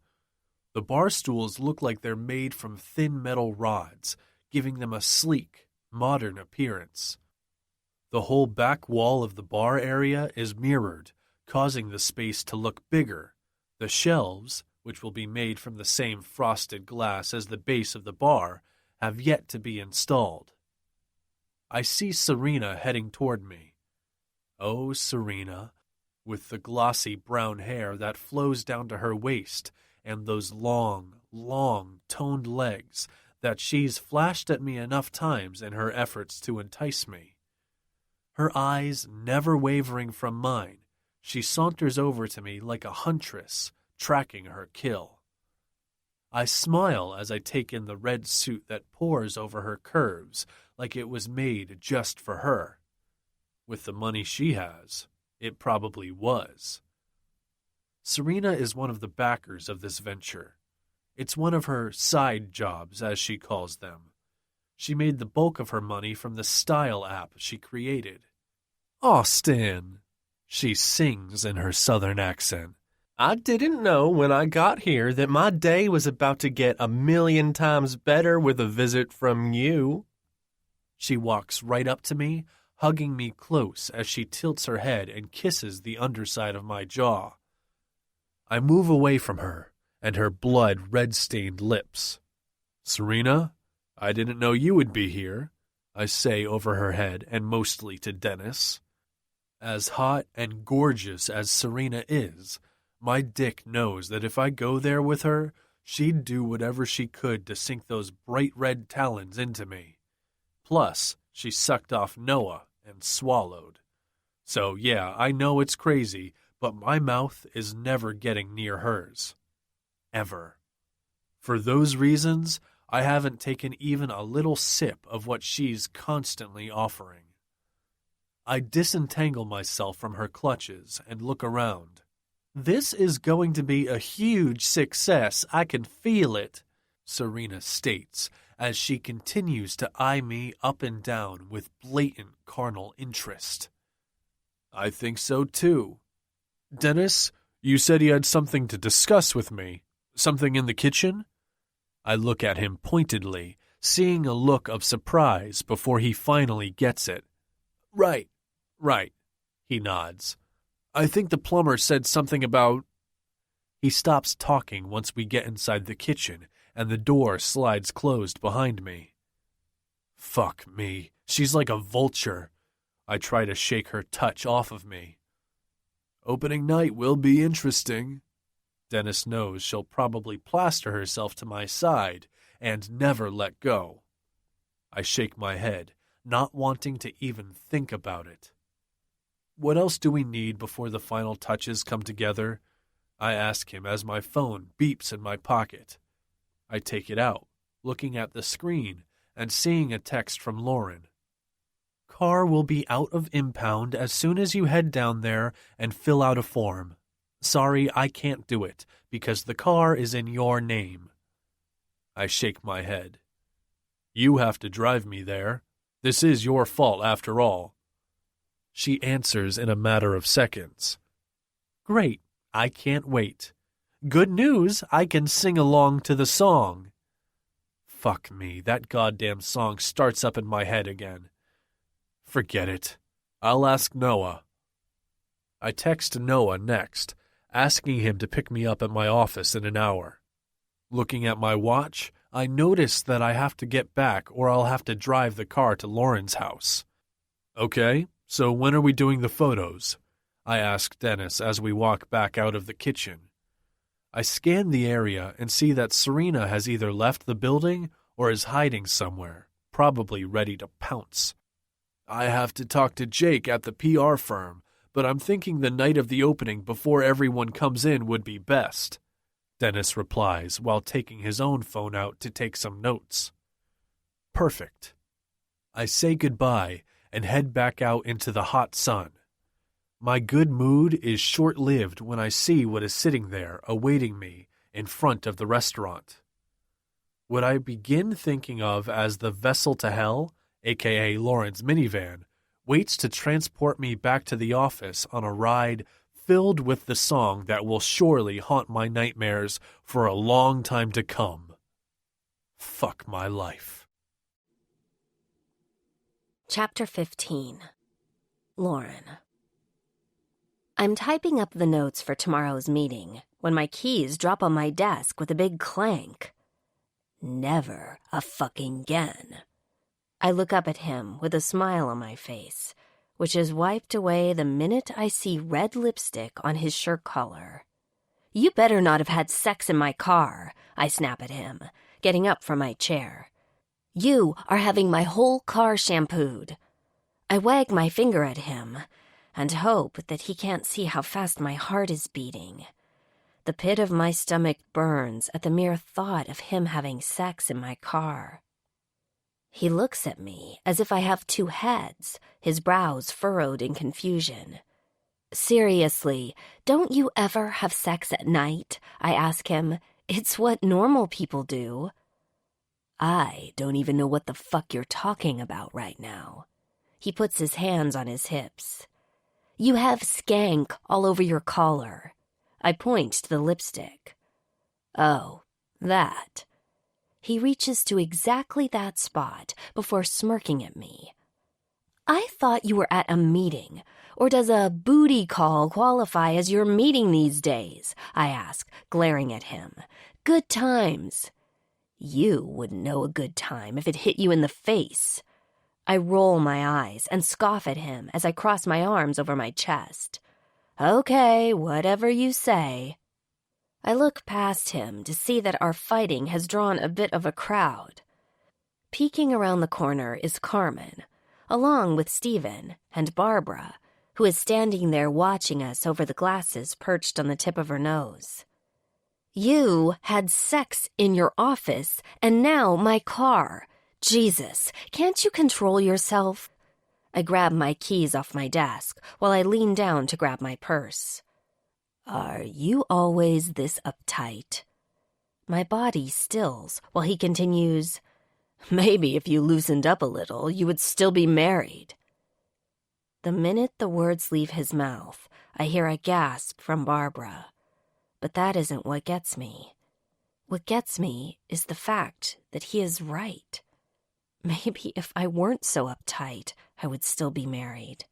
The bar stools look like they're made from thin metal rods, giving them a sleek, modern appearance. The whole back wall of the bar area is mirrored, causing the space to look bigger. The shelves, which will be made from the same frosted glass as the base of the bar, have yet to be installed. I see Serena heading toward me. Oh, Serena, with the glossy brown hair that flows down to her waist and those long, toned legs that she's flashed at me enough times in her efforts to entice me. Her eyes never wavering from mine, she saunters over to me like a huntress, tracking her kill. I smile as I take in the red suit that pours over her curves like it was made just for her. With the money she has, it probably was. Serena is one of the backers of this venture. It's one of her side jobs, as she calls them. She made the bulk of her money from the style app she created. Austin, she sings in her southern accent. I didn't know when I got here that my day was about to get 1,000,000 times better with a visit from you. She walks right up to me, hugging me close as she tilts her head and kisses the underside of my jaw. I move away from her and her blood-red-stained lips. Serena, I didn't know you would be here, I say over her head and mostly to Dennis. As hot and gorgeous as Serena is, my dick knows that if I go there with her, she'd do whatever she could to sink those bright red talons into me. Plus, she sucked off Noah and swallowed. So yeah, I know it's crazy, but my mouth is never getting near hers. Ever. For those reasons, I haven't taken even a little sip of what she's constantly offering. I disentangle myself from her clutches and look around. This is going to be a huge success, I can feel it, Serena states, as she continues to eye me up and down with blatant carnal interest. I think so too. Dennis, you said you had something to discuss with me. Something in the kitchen? I look at him pointedly, seeing a look of surprise before he finally gets it. Right, he nods. I think the plumber said something about... He stops talking once we get inside the kitchen, and the door slides closed behind me. Fuck me, she's like a vulture. I try to shake her touch off of me. Opening night will be interesting. Dennis knows she'll probably plaster herself to my side and never let go. I shake my head, not wanting to even think about it. What else do we need before the final touches come together? I ask him as my phone beeps in my pocket. I take it out, looking at the screen and seeing a text from Lauren. Car will be out of impound as soon as you head down there and fill out a form. Sorry, I can't do it because the car is in your name. I shake my head. You have to drive me there. This is your fault after all. She answers in a matter of seconds. Great, I can't wait. Good news, I can sing along to the song. Fuck me, that goddamn song starts up in my head again. Forget it. I'll ask Noah. I text Noah next, asking him to pick me up at my office in an hour. Looking at my watch, I notice that I have to get back or I'll have to drive the car to Lauren's house. Okay, so when are we doing the photos? I ask Dennis as we walk back out of the kitchen. I scan the area and see that Serena has either left the building or is hiding somewhere, probably ready to pounce. I have to talk to Jake at the PR firm, but I'm thinking the night of the opening before everyone comes in would be best, Dennis replies while taking his own phone out to take some notes. Perfect. I say goodbye and head back out into the hot sun. My good mood is short-lived when I see what is sitting there awaiting me in front of the restaurant. What I begin thinking of as the vessel to hell, aka Lauren's minivan, waits to transport me back to the office on a ride filled with the song that will surely haunt my nightmares for a long time to come. Fuck my life.
Chapter 15. Lauren. I'm typing up the notes for tomorrow's meeting when my keys drop on my desk with a big clank. Never a fucking again. I look up at him with a smile on my face, which is wiped away the minute I see red lipstick on his shirt collar. You better not have had sex in my car, I snap at him, getting up from my chair. You are having my whole car shampooed. I wag my finger at him and hope that he can't see how fast my heart is beating. The pit of my stomach burns at the mere thought of him having sex in my car. He looks at me as if I have two heads, his brows furrowed in confusion. Seriously, don't you ever have sex at night? I ask him. It's what normal people do. I don't even know what the fuck you're talking about right now. He puts his hands on his hips. You have skank all over your collar. I point to the lipstick. Oh, that. He reaches to exactly that spot before smirking at me. I thought you were at a meeting. Or does a booty call qualify as your meeting these days? I ask, glaring at him. Good times. You wouldn't know a good time if it hit you in the face. I roll my eyes and scoff at him as I cross my arms over my chest. Okay, whatever you say. I look past him to see that our fighting has drawn a bit of a crowd. Peeking around the corner is Carmen, along with Stephen and Barbara, who is standing there watching us over the glasses perched on the tip of her nose. You had sex in your office, and now my car. Jesus, can't you control yourself? I grab my keys off my desk while I lean down to grab my purse. Are you always this uptight? My body stills while he continues, Maybe if you loosened up a little, you would still be married. The minute the words leave his mouth, I hear a gasp from Barbara. But that isn't what gets me. What gets me is the fact that he is right. Maybe if I weren't so uptight, I would still be married.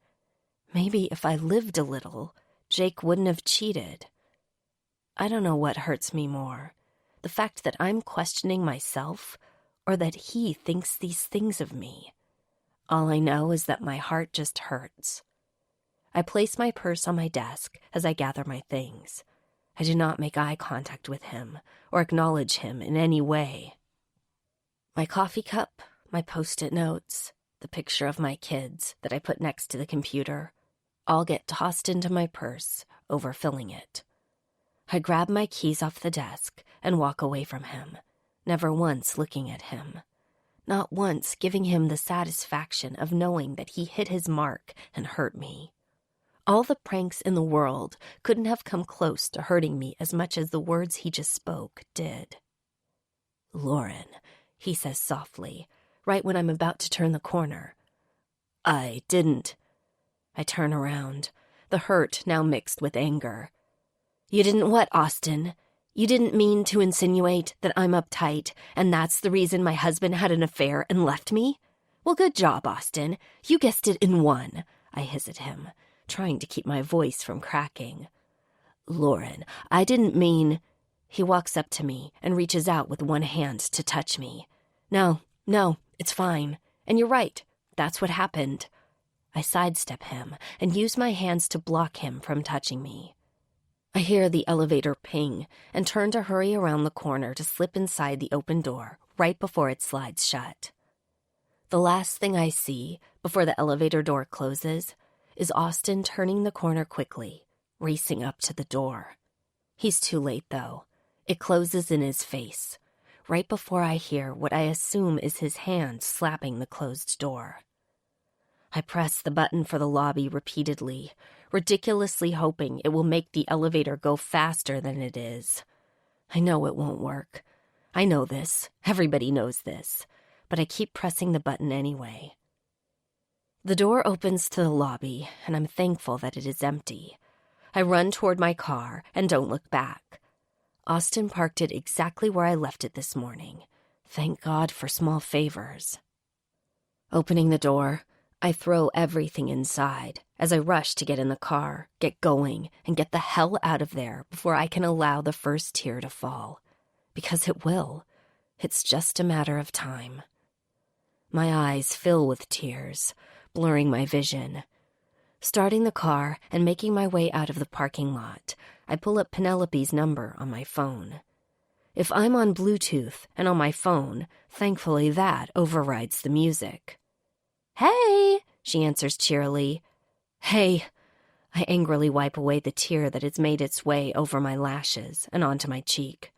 Maybe if I lived a little, Jake wouldn't have cheated. I don't know what hurts me more, the fact that I'm questioning myself or that he thinks these things of me. All I know is that my heart just hurts. I place my purse on my desk as I gather my things. I do not make eye contact with him or acknowledge him in any way. My coffee cup, my Post-it notes, the picture of my kids that I put next to the computer, all get tossed into my purse, overfilling it. I grab my keys off the desk and walk away from him, never once looking at him, not once giving him the satisfaction of knowing that he hit his mark and hurt me. All the pranks in the world couldn't have come close to hurting me as much as the words he just spoke did. Lauren, he says softly, right when I'm about to turn the corner. I didn't. I turn around, the hurt now mixed with anger. You didn't what, Austin? You didn't mean to insinuate that I'm uptight, and that's the reason my husband had an affair and left me? Well, good job, Austin. You guessed it in one. I hiss at him, trying to keep my voice from cracking. Lauren, I didn't mean... He walks up to me and reaches out with one hand to touch me. No, it's fine. And you're right. That's what happened. I sidestep him and use my hands to block him from touching me. I hear the elevator ping and turn to hurry around the corner to slip inside the open door right before it slides shut. The last thing I see before the elevator door closes is Austin turning the corner quickly, racing up to the door. He's too late, though. It closes in his face, right before I hear what I assume is his hand slapping the closed door. I press the button for the lobby repeatedly, ridiculously hoping it will make the elevator go faster than it is. I know it won't work. I know this. Everybody knows this. But I keep pressing the button anyway. The door opens to the lobby, and I'm thankful that it is empty. I run toward my car and don't look back. Austin parked it exactly where I left it this morning. Thank God for small favors. Opening the door, I throw everything inside as I rush to get in the car, get going, and get the hell out of there before I can allow the first tear to fall. Because it will. It's just a matter of time. My eyes fill with tears, blurring my vision. Starting the car and making my way out of the parking lot, I pull up Penelope's number on my phone. If I'm on Bluetooth and on my phone, thankfully that overrides the music. Hey, she answers cheerily. Hey. I angrily wipe away the tear that has made its way over my lashes and onto my cheek.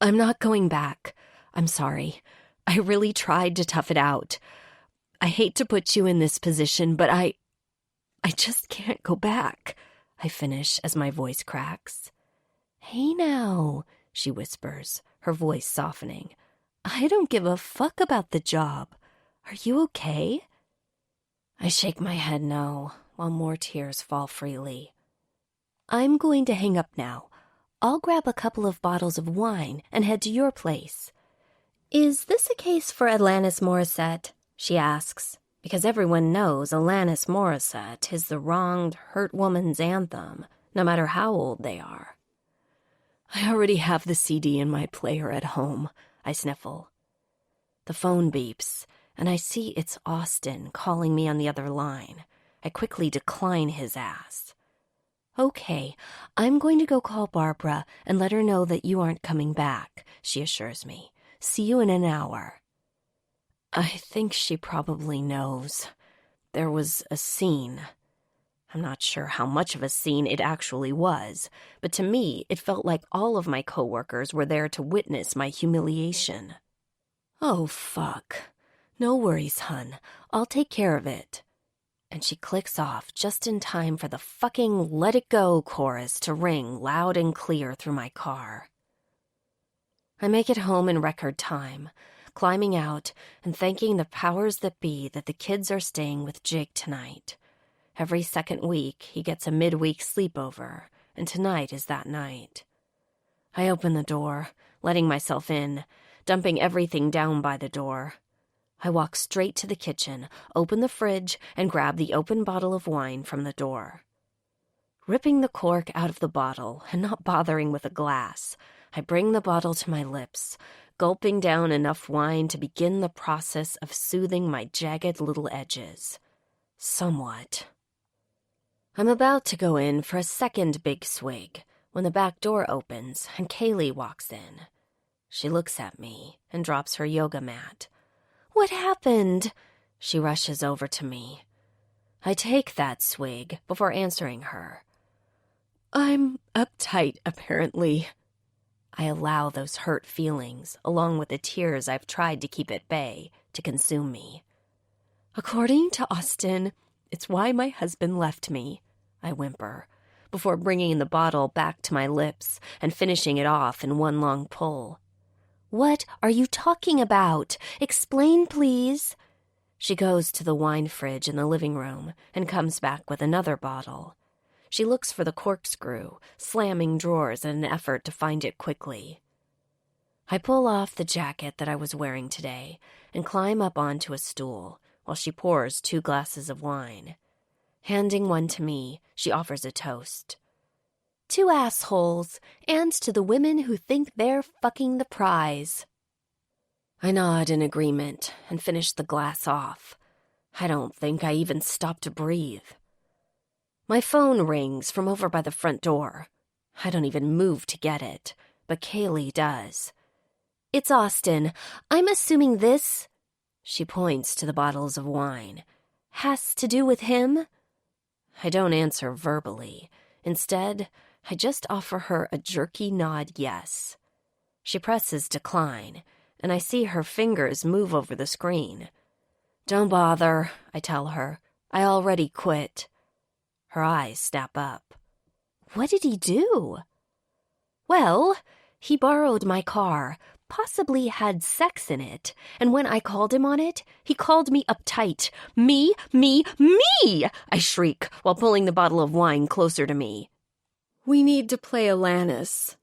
I'm not going back. I'm sorry. I really tried to tough it out. I hate to put you in this position, but I just can't go back, I finish as my voice cracks. Hey now, she whispers, her voice softening. I don't give a fuck about the job. Are you okay? I shake my head no, while more tears fall freely. I'm going to hang up now. I'll grab a couple of bottles of wine and head to your place. Is this a case for Alanis Morissette? She asks, because everyone knows Alanis Morissette is the wronged, hurt woman's anthem, no matter how old they are. I already have the CD in my player at home, I sniffle. The phone beeps, and I see it's Austin calling me on the other line. I quickly decline his ass. Okay, I'm going to go call Barbara and let her know that you aren't coming back, she assures me. See you in an hour. I think she probably knows. There was a scene. I'm not sure how much of a scene it actually was, but to me, it felt like all of my coworkers were there to witness my humiliation. Oh, fuck. No worries, hun. I'll take care of it. And she clicks off just in time for the fucking Let It Go chorus to ring loud and clear through my car. I make it home in record time, climbing out and thanking the powers that be that the kids are staying with Jake tonight. Every second week, he gets a midweek sleepover, and tonight is that night. I open the door, letting myself in, dumping everything down by the door. I walk straight to the kitchen, open the fridge, and grab the open bottle of wine from the door. Ripping the cork out of the bottle and not bothering with a glass, I bring the bottle to my lips, gulping down enough wine to begin the process of soothing my jagged little edges. Somewhat. I'm about to go in for a second big swig when the back door opens and Kaylee walks in. She looks at me and drops her yoga mat. What happened? She rushes over to me. I take that swig before answering her. I'm uptight, apparently. I allow those hurt feelings, along with the tears I've tried to keep at bay, to consume me. According to Austin, it's why my husband left me, I whimper, before bringing the bottle back to my lips and finishing it off in one long pull. What are you talking about? Explain, please. She goes to the wine fridge in the living room and comes back with another bottle. She looks for the corkscrew, slamming drawers in an effort to find it quickly. I pull off the jacket that I was wearing today and climb up onto a stool while she pours 2 glasses of wine. Handing one to me, she offers a toast. To assholes, and to the women who think they're fucking the prize. I nod in agreement and finish the glass off. I don't think I even stop to breathe. My phone rings from over by the front door. I don't even move to get it, but Kaylee does. It's Austin. I'm assuming this, she points to the bottles of wine, has to do with him? I don't answer verbally. Instead, I just offer her a jerky nod yes. She presses decline, and I see her fingers move over the screen. Don't bother, I tell her. I already quit. Her eyes snap up. What did he do? Well, he borrowed my car, possibly had sex in it, and when I called him on it, he called me uptight. Me! I shriek while pulling the bottle of wine closer to me. We need to play Alanis.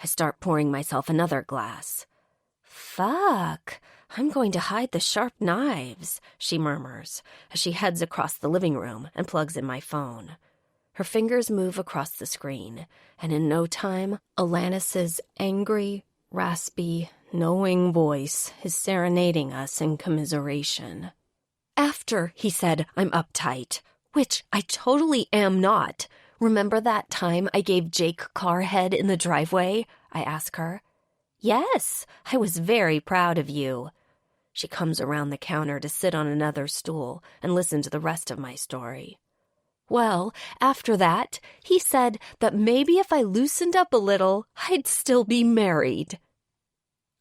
I start pouring myself another glass. Fuck, I'm going to hide the sharp knives, she murmurs as she heads across the living room and plugs in my phone. Her fingers move across the screen, and in no time, Alanis's angry, raspy, knowing voice is serenading us in commiseration. After he said I'm uptight, which I totally am not. Remember that time I gave Jake Carhead in the driveway? I ask her. Yes, I was very proud of you. She comes around the counter to sit on another stool and listen to the rest of my story. Well, after that, he said that maybe if I loosened up a little, I'd still be married.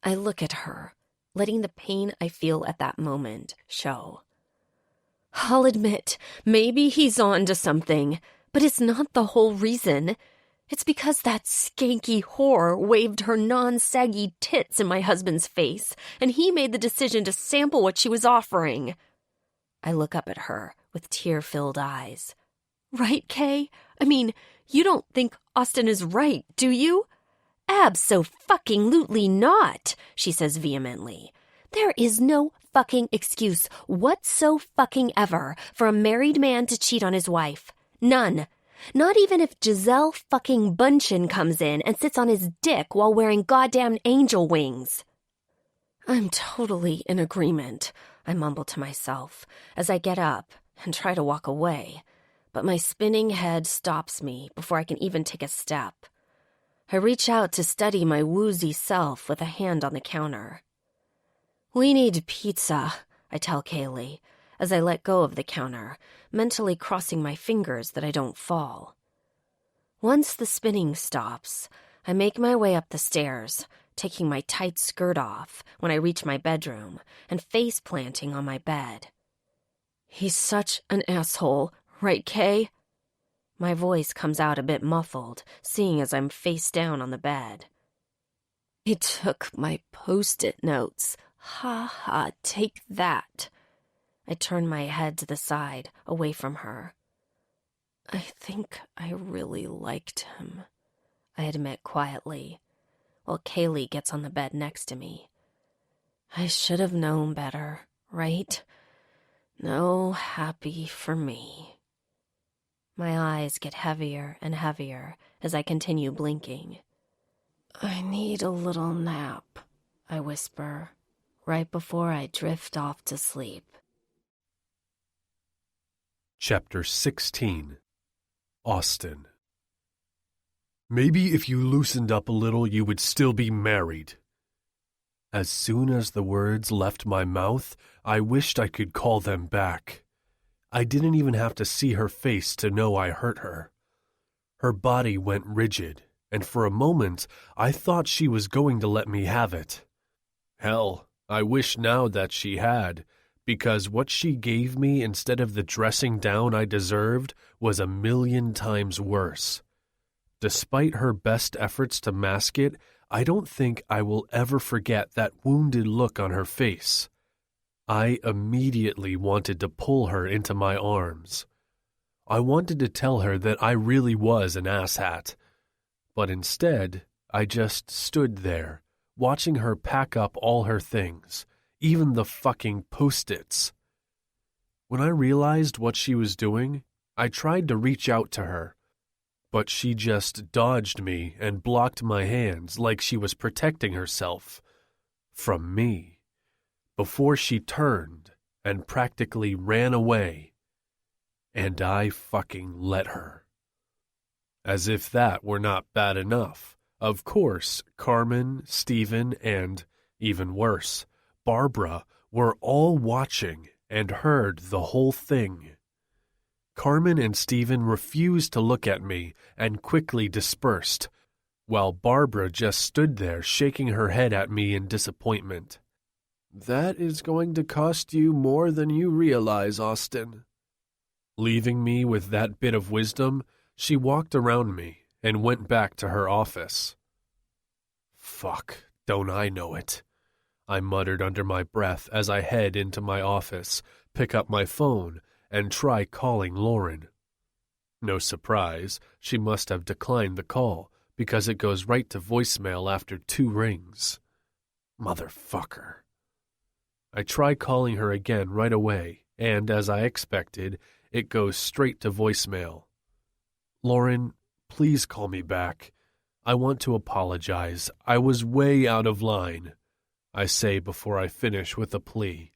I look at her, letting the pain I feel at that moment show. I'll admit, maybe he's on to something, but it's not the whole reason. It's because that skanky whore waved her non-saggy tits in my husband's face, and he made the decision to sample what she was offering. I look up at her with tear-filled eyes. Right, Kay? I mean, you don't think Austin is right, do you? Abso-fucking-lutely not, she says vehemently. There is no fucking excuse whatso-fucking-ever for a married man to cheat on his wife. None. Not even if Giselle fucking Bundchen comes in and sits on his dick while wearing goddamn angel wings. I'm totally in agreement, I mumble to myself as I get up and try to walk away, but my spinning head stops me before I can even take a step. I reach out to steady my woozy self with a hand on the counter. We need pizza, I tell Kaylee, as I let go of the counter, mentally crossing my fingers that I don't fall. Once the spinning stops, I make my way up the stairs, taking my tight skirt off when I reach my bedroom and face-planting on my bed. He's such an asshole, right, Kay? My voice comes out a bit muffled, seeing as I'm face down on the bed. He took my Post-it notes. Ha ha, take that. I turn my head to the side, away from her. I think I really liked him, I admit quietly, while Kaylee gets on the bed next to me. I should have known better, right? No happy for me. My eyes get heavier and heavier as I continue blinking. I need a little nap, I whisper, right before I drift off to sleep.
Chapter 16. Austin. Maybe if you loosened up a little, you would still be married. As soon as the words left my mouth, I wished I could call them back. I didn't even have to see her face to know I hurt her. Her body went rigid, and for a moment, I thought she was going to let me have it. Hell, I wish now that she had, because what she gave me instead of the dressing down I deserved was 1,000,000 times worse. Despite her best efforts to mask it, I don't think I will ever forget that wounded look on her face. I immediately wanted to pull her into my arms. I wanted to tell her that I really was an asshat, but instead, I just stood there, watching her pack up all her things, even the fucking Post-its. When I realized what she was doing, I tried to reach out to her, but she just dodged me and blocked my hands like she was protecting herself from me, before she turned and practically ran away, and I fucking let her. As if that were not bad enough, of course, Carmen, Stephen, and, even worse, Barbara were all watching and heard the whole thing. Carmen and Stephen refused to look at me and quickly dispersed, while Barbara just stood there shaking her head at me in disappointment. "That is going to cost you more than you realize, Austin." Leaving me with that bit of wisdom, she walked around me and went back to her office. "Fuck, don't I know it?" I muttered under my breath as I head into my office, pick up my phone, and try calling Lauren. No surprise, she must have declined the call, because it goes right to voicemail after 2 rings. Motherfucker. I try calling her again right away, and as I expected, it goes straight to voicemail. "Lauren, please call me back. I want to apologize. I was way out of line," I say before I finish with a plea.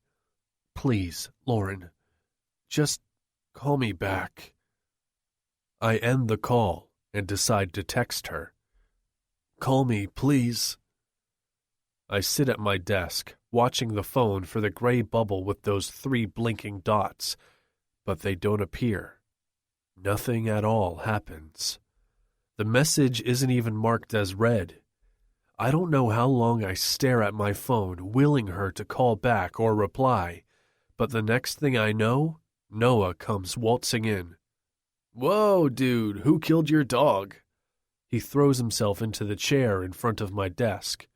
"Please, Lauren, just call me back." I end the call and decide to text her. "Call me, please." I sit at my desk, watching the phone for the gray bubble with those 3 blinking dots, but they don't appear. Nothing at all happens. The message isn't even marked as read. I don't know how long I stare at my phone, willing her to call back or reply, but the next thing I know, Noah comes waltzing in. "Whoa, dude, who killed your dog?" He throws himself into the chair in front of my desk.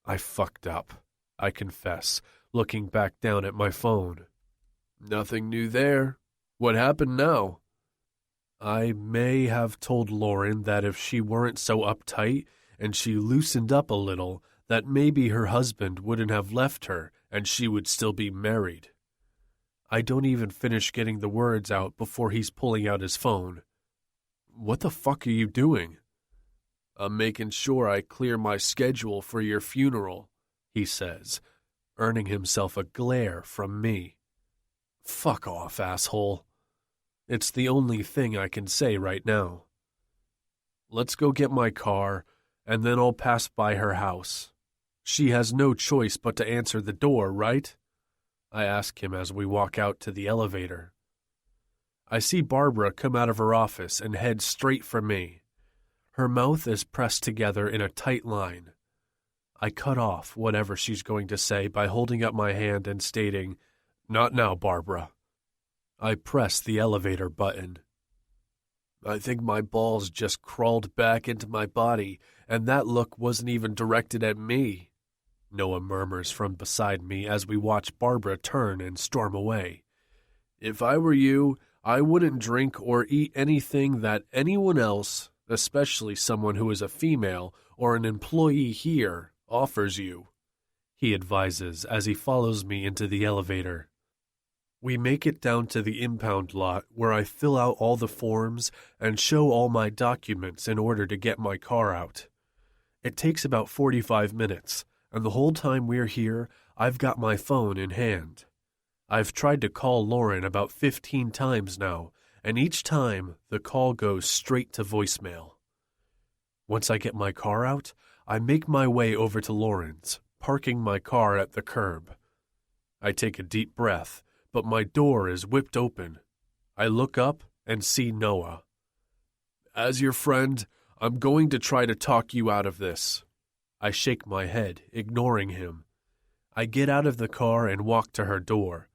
I fucked up, I confess, looking back down at my phone. "Nothing new there. What happened now?" I may have told Lauren that if she weren't so uptight and she loosened up a little, that maybe her husband wouldn't have left her and she would still be married. I don't even finish getting the words out before he's pulling out his phone. "What the fuck are you doing?" "I'm making sure I clear my schedule for your funeral," he says, earning himself a glare from me. Fuck off, asshole. It's the only thing I can say right now. "Let's go get my car, and then I'll pass by her house. She has no choice but to answer the door, right?" I ask him as we walk out to the elevator. I see Barbara come out of her office and head straight for me. Her mouth is pressed together in a tight line. I cut off whatever she's going to say by holding up my hand and stating, "Not now, Barbara." I press the elevator button. "I think my balls just crawled back into my body, and that look wasn't even directed at me," Noah murmurs from beside me as we watch Barbara turn and storm away. "If I were you, I wouldn't drink or eat anything that anyone else, especially someone who is a female or an employee here, offers you," he advises as he follows me into the elevator. We make it down to the impound lot where I fill out all the forms and show all my documents in order to get my car out. It takes about 45 minutes, and the whole time we're here, I've got my phone in hand. I've tried to call Lauren about 15 times now, and each time the call goes straight to voicemail. Once I get my car out, I make my way over to Lauren's, parking my car at the curb. I take a deep breath, but my door is whipped open. I look up and see Noah. "As your friend, I'm going to try to talk you out of this." I shake my head, ignoring him. I get out of the car and walk to her door.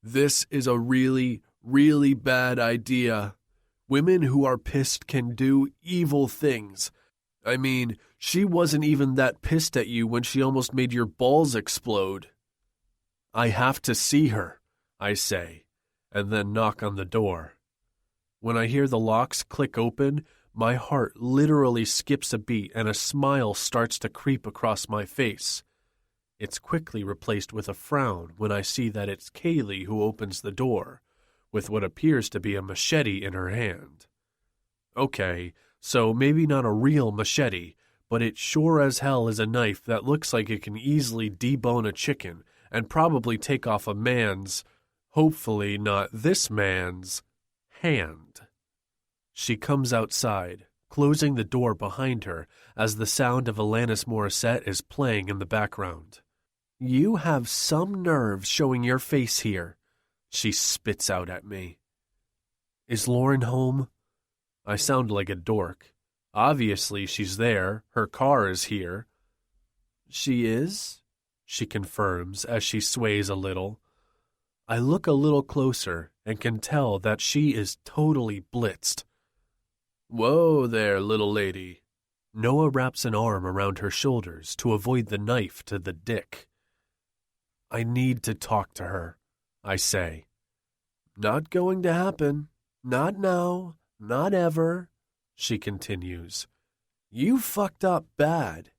"This is a really, really bad idea. Women who are pissed can do evil things. I mean, she wasn't even that pissed at you when she almost made your balls explode." I have to see her, I say, and then knock on the door. When I hear the locks click open, my heart literally skips a beat and a smile starts to creep across my face. It's quickly replaced with a frown when I see that it's Kaylee who opens the door, with what appears to be a machete in her hand. Okay, so maybe not a real machete, but it sure as hell is a knife that looks like it can easily debone a chicken and probably take off a man's, hopefully not this man's, hand. She comes outside, closing the door behind her as the sound of Alanis Morissette is playing in the background. "You have some nerve showing your face here," she spits out at me. "Is Lauren home?" I sound like a dork. Obviously she's there. Her car is here. "She is?" she confirms as she sways a little. I look a little closer and can tell that she is totally blitzed. "Whoa there, little lady." Noah wraps an arm around her shoulders to avoid the knife to the dick. "I need to talk to her," I say. "Not going to happen. Not now. Not ever," she continues. "You fucked up bad."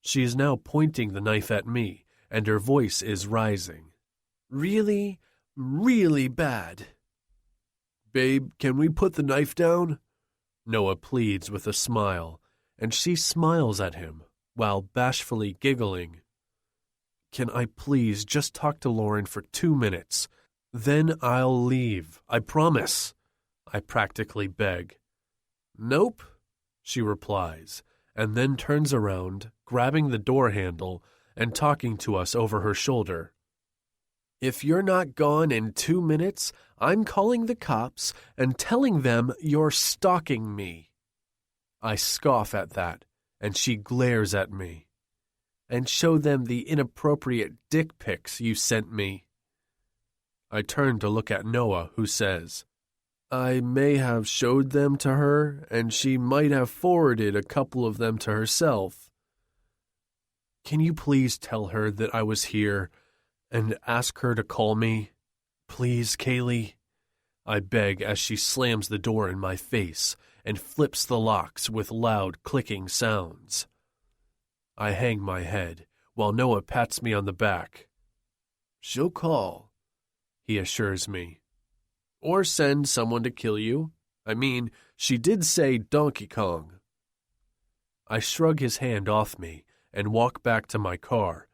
She is now pointing the knife at me, and her voice is rising. "Really, really bad." "Babe, can we put the knife down?" Noah pleads with a smile, and she smiles at him while bashfully giggling. "Can I please just talk to Lauren for 2 minutes? Then I'll leave, I promise," I practically beg. "Nope," she replies, and then turns around, grabbing the door handle and talking to us over her shoulder. "If you're not gone in 2 minutes, I'm calling the cops and telling them you're stalking me." I scoff at that, and she glares at me. "And show them the inappropriate dick pics you sent me." I turn to look at Noah, who says, "I may have showed them to her, and she might have forwarded a couple of them to herself." "Can you please tell her that I was here and ask her to call me? Please, Kaylee?" I beg as she slams the door in my face and flips the locks with loud clicking sounds. I hang my head while Noah pats me on the back. "She'll call," he assures me. "Or send someone to kill you. I mean, she did say Donkey Kong." I shrug his hand off me and walk back to my car,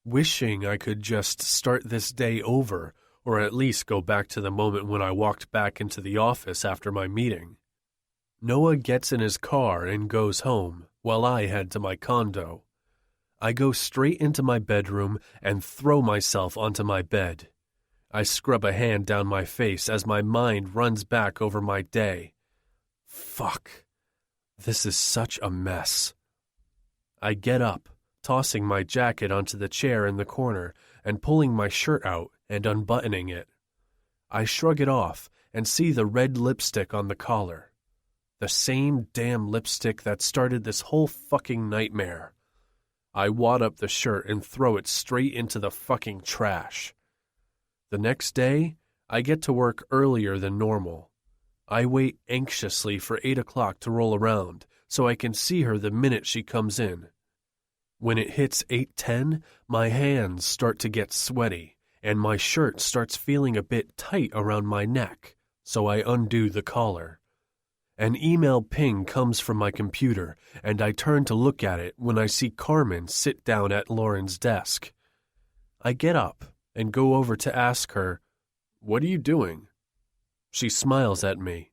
wishing I could just start this day over or at least go back to the moment when I walked back into the office after my meeting. Noah gets in his car and goes home while I head to my condo. I go straight into my bedroom and throw myself onto my bed. I scrub a hand down my face as my mind runs back over my day. Fuck. This is such a mess. I get up, tossing my jacket onto the chair in the corner and pulling my shirt out and unbuttoning it. I shrug it off and see the red lipstick on the collar. The same damn lipstick that started this whole fucking nightmare. I wad up the shirt and throw it straight into the fucking trash. The next day, I get to work earlier than normal. I wait anxiously for 8 o'clock to roll around so I can see her the minute she comes in. When it hits 8:10, my hands start to get sweaty, and my shirt starts feeling a bit tight around my neck, so I undo the collar. An email ping comes from my computer, and I turn to look at it when I see Carmen sit down at Lauren's desk. I get up and go over to ask her, "What are you doing?" She smiles at me.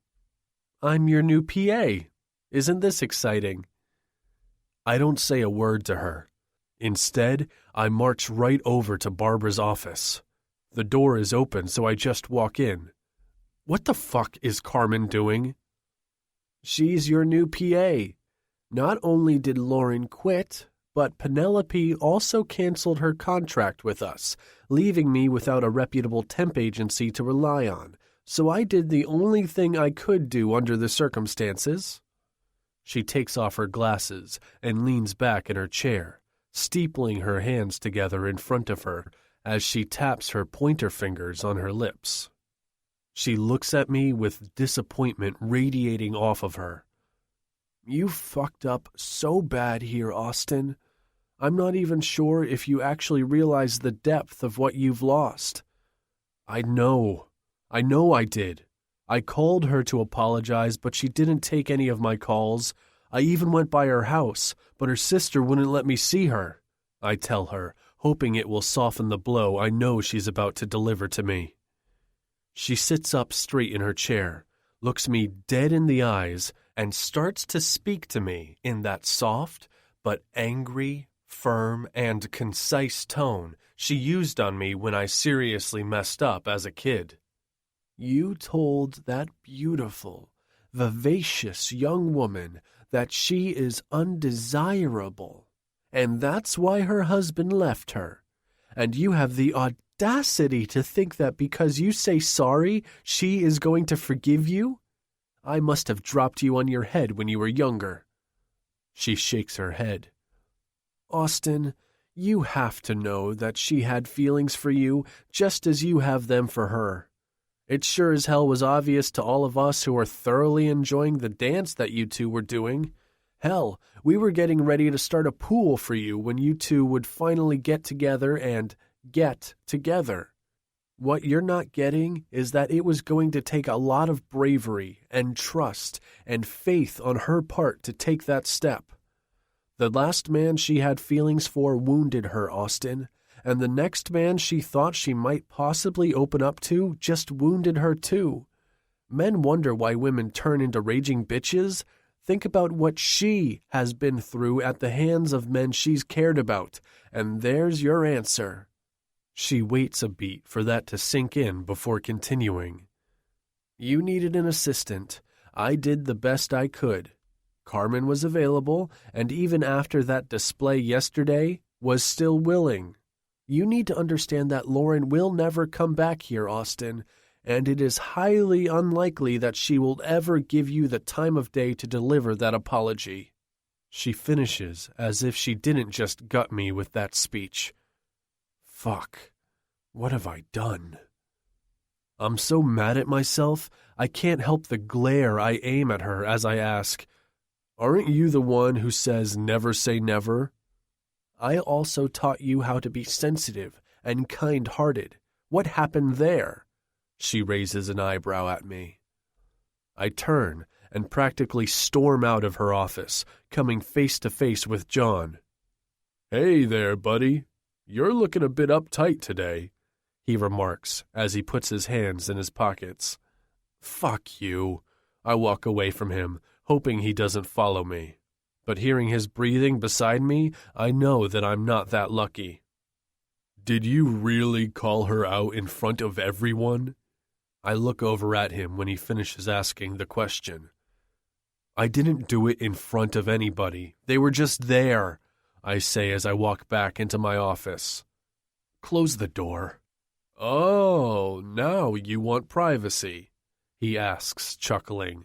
"I'm your new PA. Isn't this exciting?" I don't say a word to her. Instead, I march right over to Barbara's office. The door is open, so I just walk in. What the fuck is Carmen doing? "She's your new PA. Not only did Lauren quit, but Penelope also canceled her contract with us, leaving me without a reputable temp agency to rely on, so I did the only thing I could do under the circumstances." She takes off her glasses and leans back in her chair, steepling her hands together in front of her as she taps her pointer fingers on her lips. She looks at me with disappointment radiating off of her. You fucked up so bad here, Austin. I'm not even sure if you actually realize the depth of what you've lost. I know I did. I called her to apologize, but she didn't take any of my calls. I even went by her house, but her sister wouldn't let me see her. I tell her, hoping it will soften the blow I know she's about to deliver to me. She sits up straight in her chair, looks me dead in the eyes, and starts to speak to me in that soft but angry, firm, and concise tone she used on me when I seriously messed up as a kid. You told that beautiful, vivacious young woman that she is undesirable, and that's why her husband left her. And you have the audacity to think that because you say sorry, she is going to forgive you? I must have dropped you on your head when you were younger. She shakes her head. Austin, you have to know that she had feelings for you just as you have them for her. It sure as hell was obvious to all of us who were thoroughly enjoying the dance that you two were doing. Hell, we were getting ready to start a pool for you when you two would finally get together and get together. What you're not getting is that it was going to take a lot of bravery and trust and faith on her part to take that step. The last man she had feelings for wounded her, Austin, and the next man she thought she might possibly open up to just wounded her too. Men wonder why women turn into raging bitches. Think about what she has been through at the hands of men she's cared about, and there's your answer. She waits a beat for that to sink in before continuing. You needed an assistant. I did the best I could. Carmen was available, and even after that display yesterday, was still willing. You need to understand that Lauren will never come back here, Austin, and it is highly unlikely that she will ever give you the time of day to deliver that apology. She finishes as if she didn't just gut me with that speech. Fuck, what have I done? I'm so mad at myself, I can't help the glare I aim at her as I ask, aren't you the one who says never say never? I also taught you how to be sensitive and kind-hearted. What happened there? She raises an eyebrow at me. I turn and practically storm out of her office, coming face to face with John. Hey there, buddy. You're looking a bit uptight today, he remarks as he puts his hands in his pockets. Fuck you. I walk away from him, hoping he doesn't follow me. But hearing his breathing beside me, I know that I'm not that lucky. Did you really call her out in front of everyone? I look over at him when he finishes asking the question. I didn't do it in front of anybody. They were just there, I say as I walk back into my office. Close the door. Oh, now you want privacy, he asks, chuckling.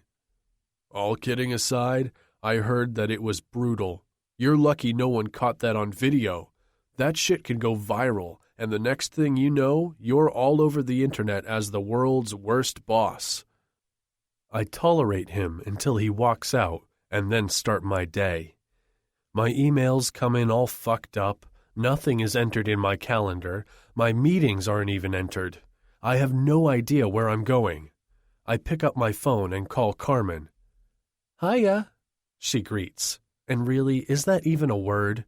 All kidding aside, I heard that it was brutal. You're lucky no one caught that on video. That shit can go viral, and the next thing you know, you're all over the internet as the world's worst boss. I tolerate him until he walks out, and then start my day. My emails come in all fucked up, nothing is entered in my calendar, my meetings aren't even entered. I have no idea where I'm going. I pick up my phone and call Carmen. Hiya, she greets. And really, is that even a word?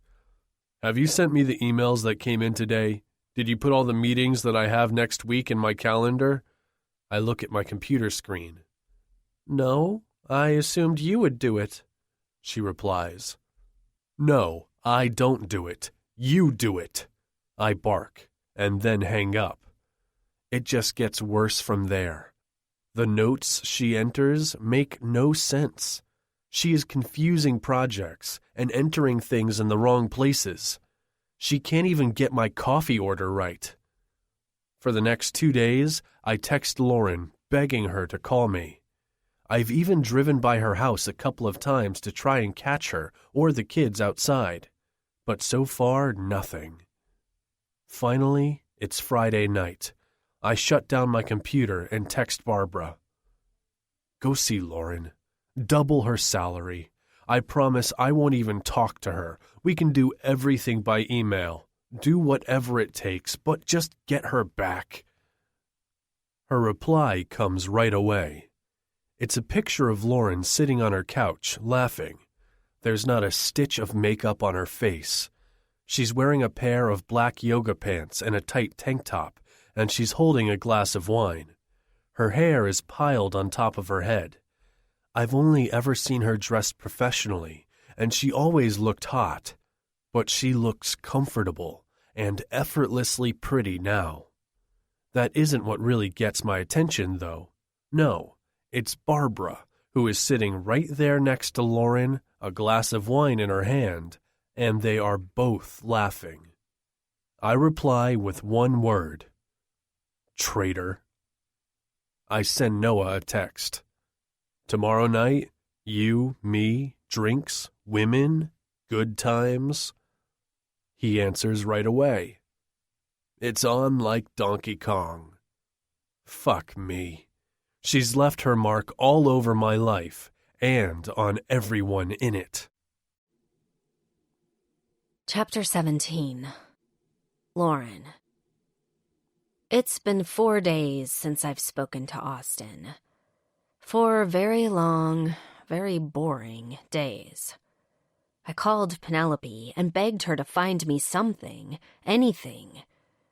Have you sent me the emails that came in today? Did you put all the meetings that I have next week in my calendar? I look at my computer screen. No, I assumed you would do it, she replies. No, I don't do it. You do it. I bark, and then hang up. It just gets worse from there. The notes she enters make no sense. She is confusing projects and entering things in the wrong places. She can't even get my coffee order right. For the next 2 days, I text Lauren, begging her to call me. I've even driven by her house a couple of times to try and catch her or the kids outside. But so far, nothing. Finally, It's Friday night. I shut down my computer and text Barbara. Go see Lauren. Double her salary. I promise I won't even talk to her. We can do everything by email. Do whatever it takes, but just get her back. Her reply comes right away. It's a picture of Lauren sitting on her couch, laughing. There's not a stitch of makeup on her face. She's wearing a pair of black yoga pants and a tight tank top, and she's holding a glass of wine. Her hair is piled on top of her head. I've only ever seen her dressed professionally, and she always looked hot. But she looks comfortable and effortlessly pretty now. That isn't what really gets my attention, though. No, it's Barbara, who is sitting right there next to Lauren, a glass of wine in her hand, and they are both laughing. I reply with one word. Traitor. I send Noah a text. Tomorrow night, you, me, drinks, women, good times. He answers right away. It's on like Donkey Kong. Fuck me. She's left her mark all over my life and on everyone in it.
Chapter 17. Lauren. It's been 4 days since I've spoken to Austin. 4 very long, very boring days. I called Penelope and begged her to find me something, anything.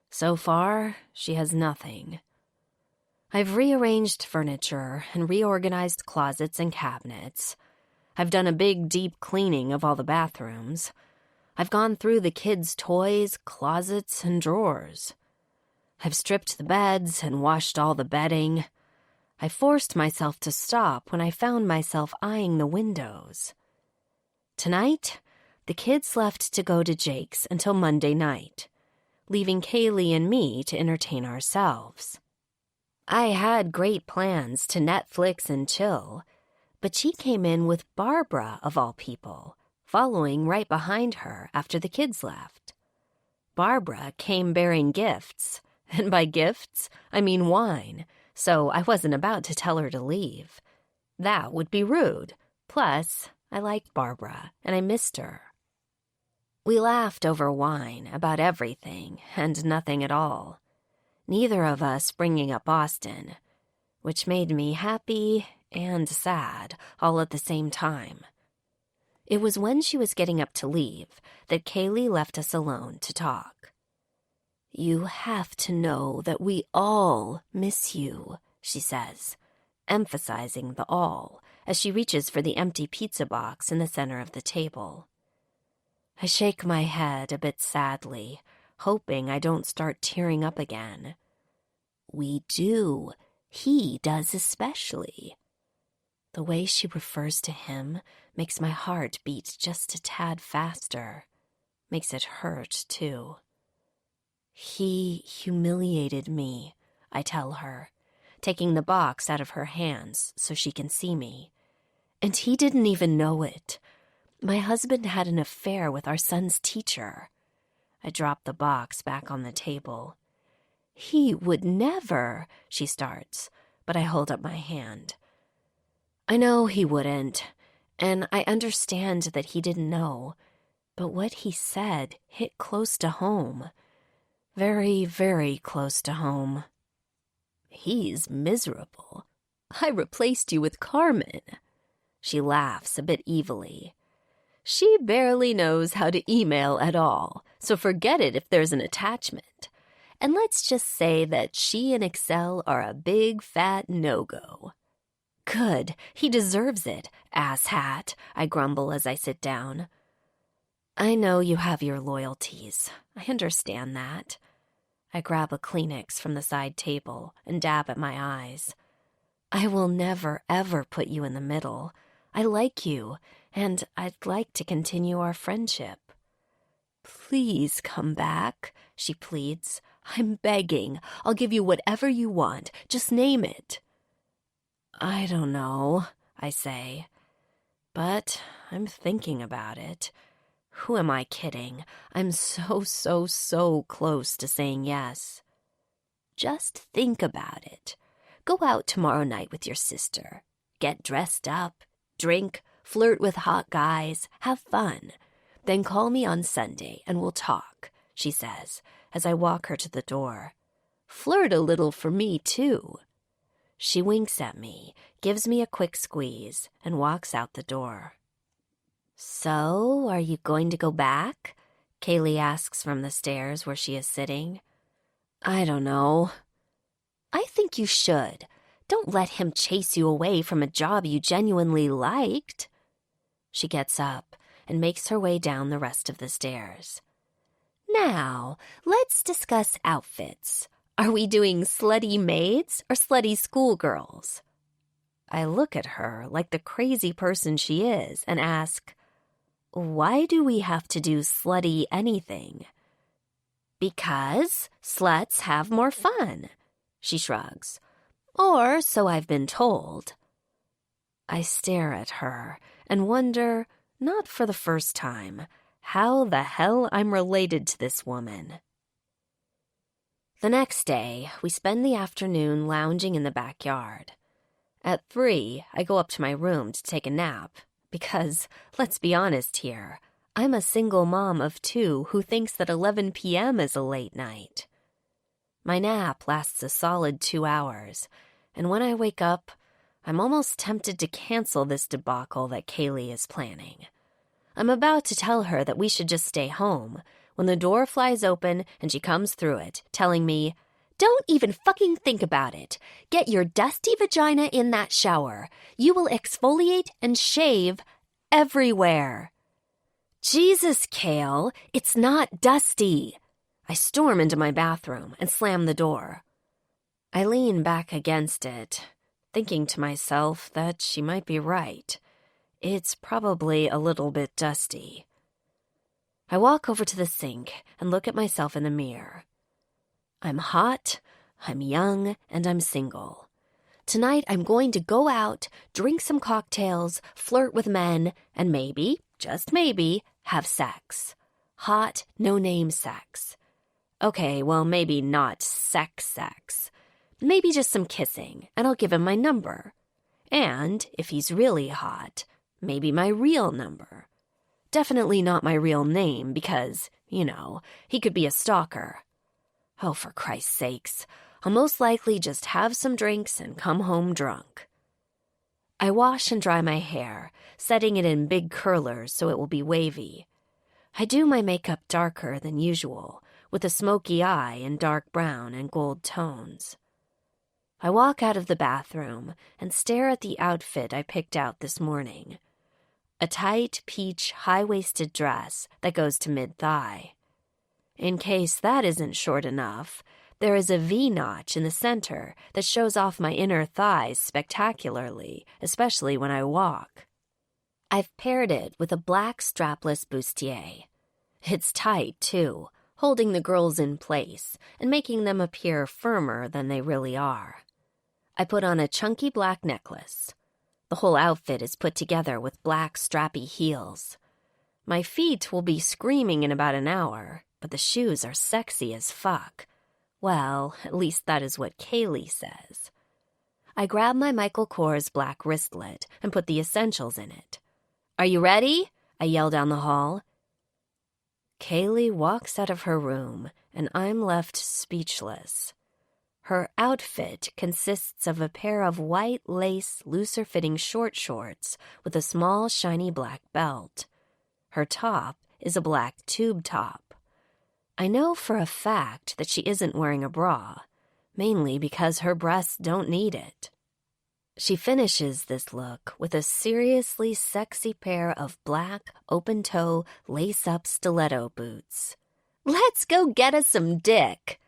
So far, she has nothing. I've rearranged furniture and reorganized closets and cabinets. I've done a big, deep cleaning of all the bathrooms. I've gone through the kids' toys, closets, and drawers. I've stripped the beds and washed all the bedding. I forced myself to stop when I found myself eyeing the windows. Tonight, the kids left to go to Jake's until Monday night, leaving Kaylee and me to entertain ourselves. I had great plans to Netflix and chill, but she came in with Barbara, of all people, following right behind her after the kids left. Barbara came bearing gifts, and by gifts, I mean wine, so I wasn't about to tell her to leave. That would be rude. Plus, I liked Barbara, and I missed her. We laughed over wine about everything and nothing at all, neither of us bringing up Austin, which made me happy and sad all at the same time. It was when she was getting up to leave that Kaylee left us alone to talk. "You have to know that we all miss you," she says, emphasizing the all as she reaches for the empty pizza box in the center of the table. I shake my head a bit sadly, hoping I don't start tearing up again. "We do. He does especially." The way she refers to him makes my heart beat just a tad faster. Makes it hurt, too. "He humiliated me," I tell her, taking the box out of her hands so she can see me. "And he didn't even know it. My husband had an affair with our son's teacher." I drop the box back on the table. "He would never," she starts, but I hold up my hand. I know he wouldn't, and I understand that he didn't know, but what he said hit close to home. Very, very close to home. "He's miserable. I replaced you with Carmen." She laughs a bit evilly. "She barely knows how to email at all, so forget it if there's an attachment. And let's just say that she and Excel are a big, fat no-go." "Good, he deserves it, asshat," I grumble as I sit down. "I know you have your loyalties. I understand that." I grab a Kleenex from the side table and dab at my eyes. "I will never, ever put you in the middle. I like you, and I'd like to continue our friendship." "Please come back," she pleads. "I'm begging. I'll give you whatever you want. Just name it." "I don't know," I say. "But I'm thinking about it. Who am I kidding? I'm so close to saying yes. Just think about it. Go out tomorrow night with your sister. Get dressed up, drink, flirt with hot guys, have fun. Then call me on Sunday and we'll talk, she says, as I walk her to the door. Flirt a little for me, too. She winks at me, gives me a quick squeeze, and walks out the door. So, are you going to go back? Kaylee asks from the stairs where she is sitting. I don't know. I think you should. Don't let him chase you away from a job you genuinely liked. She gets up and makes her way down the rest of the stairs. Now, let's discuss outfits. Are we doing slutty maids or slutty schoolgirls? I look at her like the crazy person she is and ask, why do we have to do slutty anything? Because sluts have more fun, she shrugs. Or so I've been told. I stare at her and wonder, not for the first time, how the hell I'm related to this woman. The next day, we spend the afternoon lounging in the backyard. At 3, I go up to my room to take a nap, because, let's be honest here, I'm a single mom of 2 who thinks that 11 p.m. is a late night. My nap lasts a solid 2 hours, and when I wake up, I'm almost tempted to cancel this debacle that Kaylee is planning. I'm about to tell her that we should just stay home, when the door flies open and she comes through it, telling me, "Don't even fucking think about it. Get your dusty vagina in that shower. You will exfoliate and shave everywhere." Jesus, Kale, it's not dusty. I storm into my bathroom and slam the door. I lean back against it, thinking to myself that she might be right. It's probably a little bit dusty. I walk over to the sink and look at myself in the mirror. I'm hot, I'm young, and I'm single. Tonight I'm going to go out, drink some cocktails, flirt with men, and maybe, just maybe, have sex. Hot, no-name sex. Okay, well, maybe not sex. Maybe just some kissing, and I'll give him my number. And, if he's really hot, maybe my real number. Definitely not my real name because, he could be a stalker. Oh, for Christ's sakes, I'll most likely just have some drinks and come home drunk. I wash and dry my hair, setting it in big curlers so it will be wavy. I do my makeup darker than usual, with a smoky eye in dark brown and gold tones. I walk out of the bathroom and stare at the outfit I picked out this morning. A tight peach high-waisted dress that goes to mid-thigh. In case that isn't short enough, there is a V-notch in the center that shows off my inner thighs spectacularly, especially when I walk. I've paired it with a black strapless bustier. It's tight, too, holding the girls in place and making them appear firmer than they really are. I put on a chunky black necklace. The whole outfit is put together with black strappy heels. My feet will be screaming in about an hour, but the shoes are sexy as fuck. Well, at least that is what Kaylee says. I grab my Michael Kors black wristlet and put the essentials in it. "Are you ready?" I yell down the hall. Kaylee walks out of her room, and I'm left speechless. Her outfit consists of a pair of white lace, looser-fitting short shorts with a small, shiny black belt. Her top is a black tube top. I know for a fact that she isn't wearing a bra, mainly because her breasts don't need it. She finishes this look with a seriously sexy pair of black, open-toe, lace-up stiletto boots. "Let's go get us some dick!"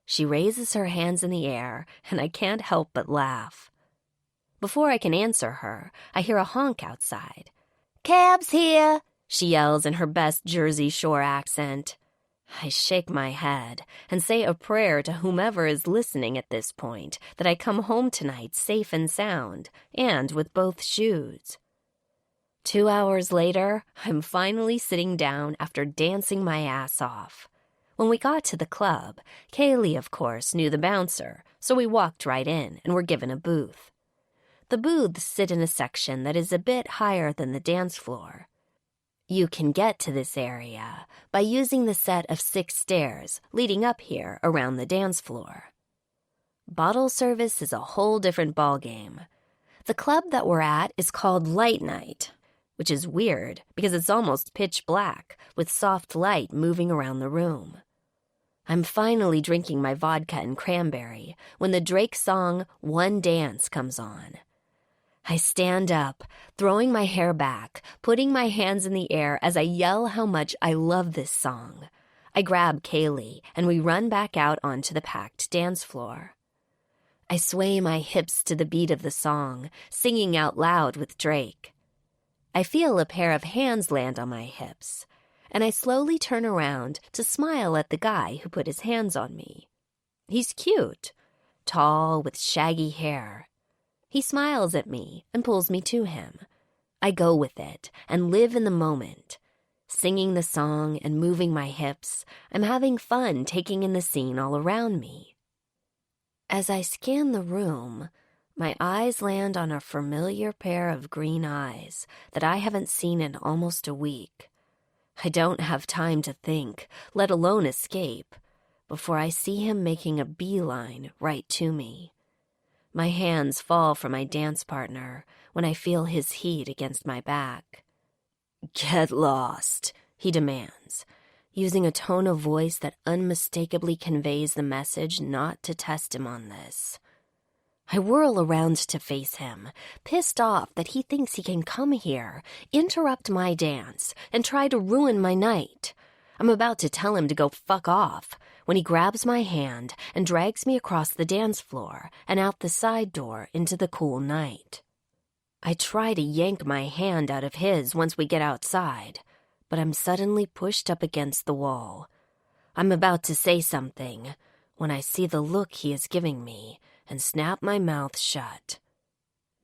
She raises her hands in the air, and I can't help but laugh. Before I can answer her, I hear a honk outside. "Cab's here!" she yells in her best Jersey Shore accent. I shake my head and say a prayer to whomever is listening at this point that I come home tonight safe and sound, and with both shoes. 2 hours later, I'm finally sitting down after dancing my ass off. When we got to the club, Kaylee, of course, knew the bouncer, so we walked right in and were given a booth. The booths sit in a section that is a bit higher than the dance floor. You can get to this area by using the set of 6 stairs leading up here around the dance floor. Bottle service is a whole different ballgame. The club that we're at is called Light Night, which is weird because it's almost pitch black with soft light moving around the room. I'm finally drinking my vodka and cranberry when the Drake song One Dance comes on. I stand up, throwing my hair back, putting my hands in the air as I yell how much I love this song. I grab Kaylee and we run back out onto the packed dance floor. I sway my hips to the beat of the song, singing out loud with Drake. I feel a pair of hands land on my hips, and I slowly turn around to smile at the guy who put his hands on me. He's cute, tall with shaggy hair. He smiles at me and pulls me to him. I go with it and live in the moment. Singing the song and moving my hips, I'm having fun taking in the scene all around me. As I scan the room, my eyes land on a familiar pair of green eyes that I haven't seen in almost a week. I don't have time to think, let alone escape, before I see him making a beeline right to me. My hands fall from my dance partner when I feel his heat against my back. "Get lost," he demands, using a tone of voice that unmistakably conveys the message not to test him on this. I whirl around to face him, pissed off that he thinks he can come here, interrupt my dance, and try to ruin my night. I'm about to tell him to go fuck off when he grabs my hand and drags me across the dance floor and out the side door into the cool night. I try to yank my hand out of his once we get outside, but I'm suddenly pushed up against the wall. I'm about to say something when I see the look he is giving me and snap my mouth shut.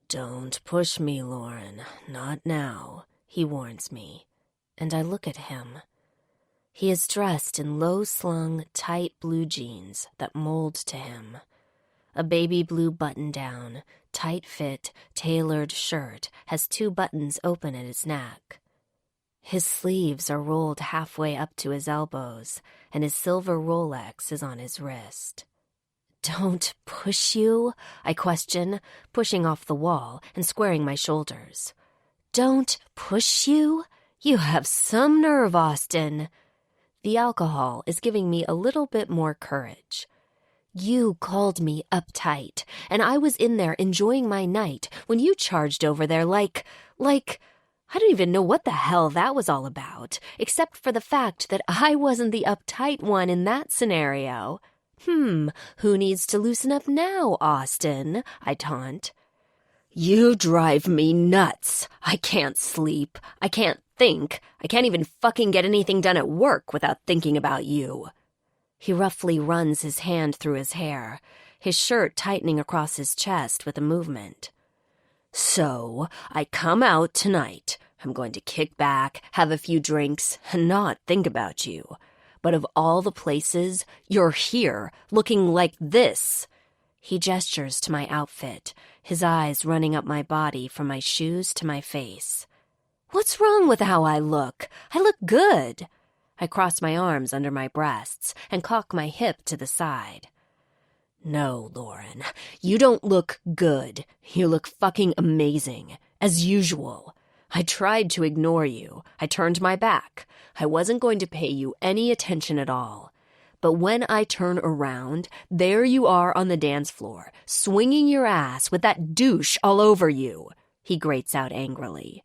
"Don't push me, Lauren, not now," he warns me, and I look at him. He is dressed in low-slung, tight blue jeans that mold to him. A baby blue button-down, tight-fit, tailored shirt has 2 buttons open at his neck. His sleeves are rolled halfway up to his elbows, and his silver Rolex is on his wrist. "Don't push you?" I question, pushing off the wall and squaring my shoulders. "Don't push you? You have some nerve, Austin." The alcohol is giving me a little bit more courage. "You called me uptight, and I was in there enjoying my night when you charged over there like, I don't even know what the hell that was all about, except for the fact that I wasn't the uptight one in that scenario. Who needs to loosen up now, Austin?" I taunt. "You drive me nuts. I can't sleep. I can't think. I can't even fucking get anything done at work without thinking about you." He roughly runs his hand through his hair, his shirt tightening across his chest with a movement. "So, I come out tonight. I'm going to kick back, have a few drinks, and not think about you. But of all the places, you're here, looking like this." He gestures to my outfit, his eyes running up my body from my shoes to my face. "What's wrong with how I look? I look good." I cross my arms under my breasts and cock my hip to the side. "No, Lauren, you don't look good. You look fucking amazing, as usual. I tried to ignore you. I turned my back. I wasn't going to pay you any attention at all. But when I turn around, there you are on the dance floor, swinging your ass with that douche all over you," he grates out angrily.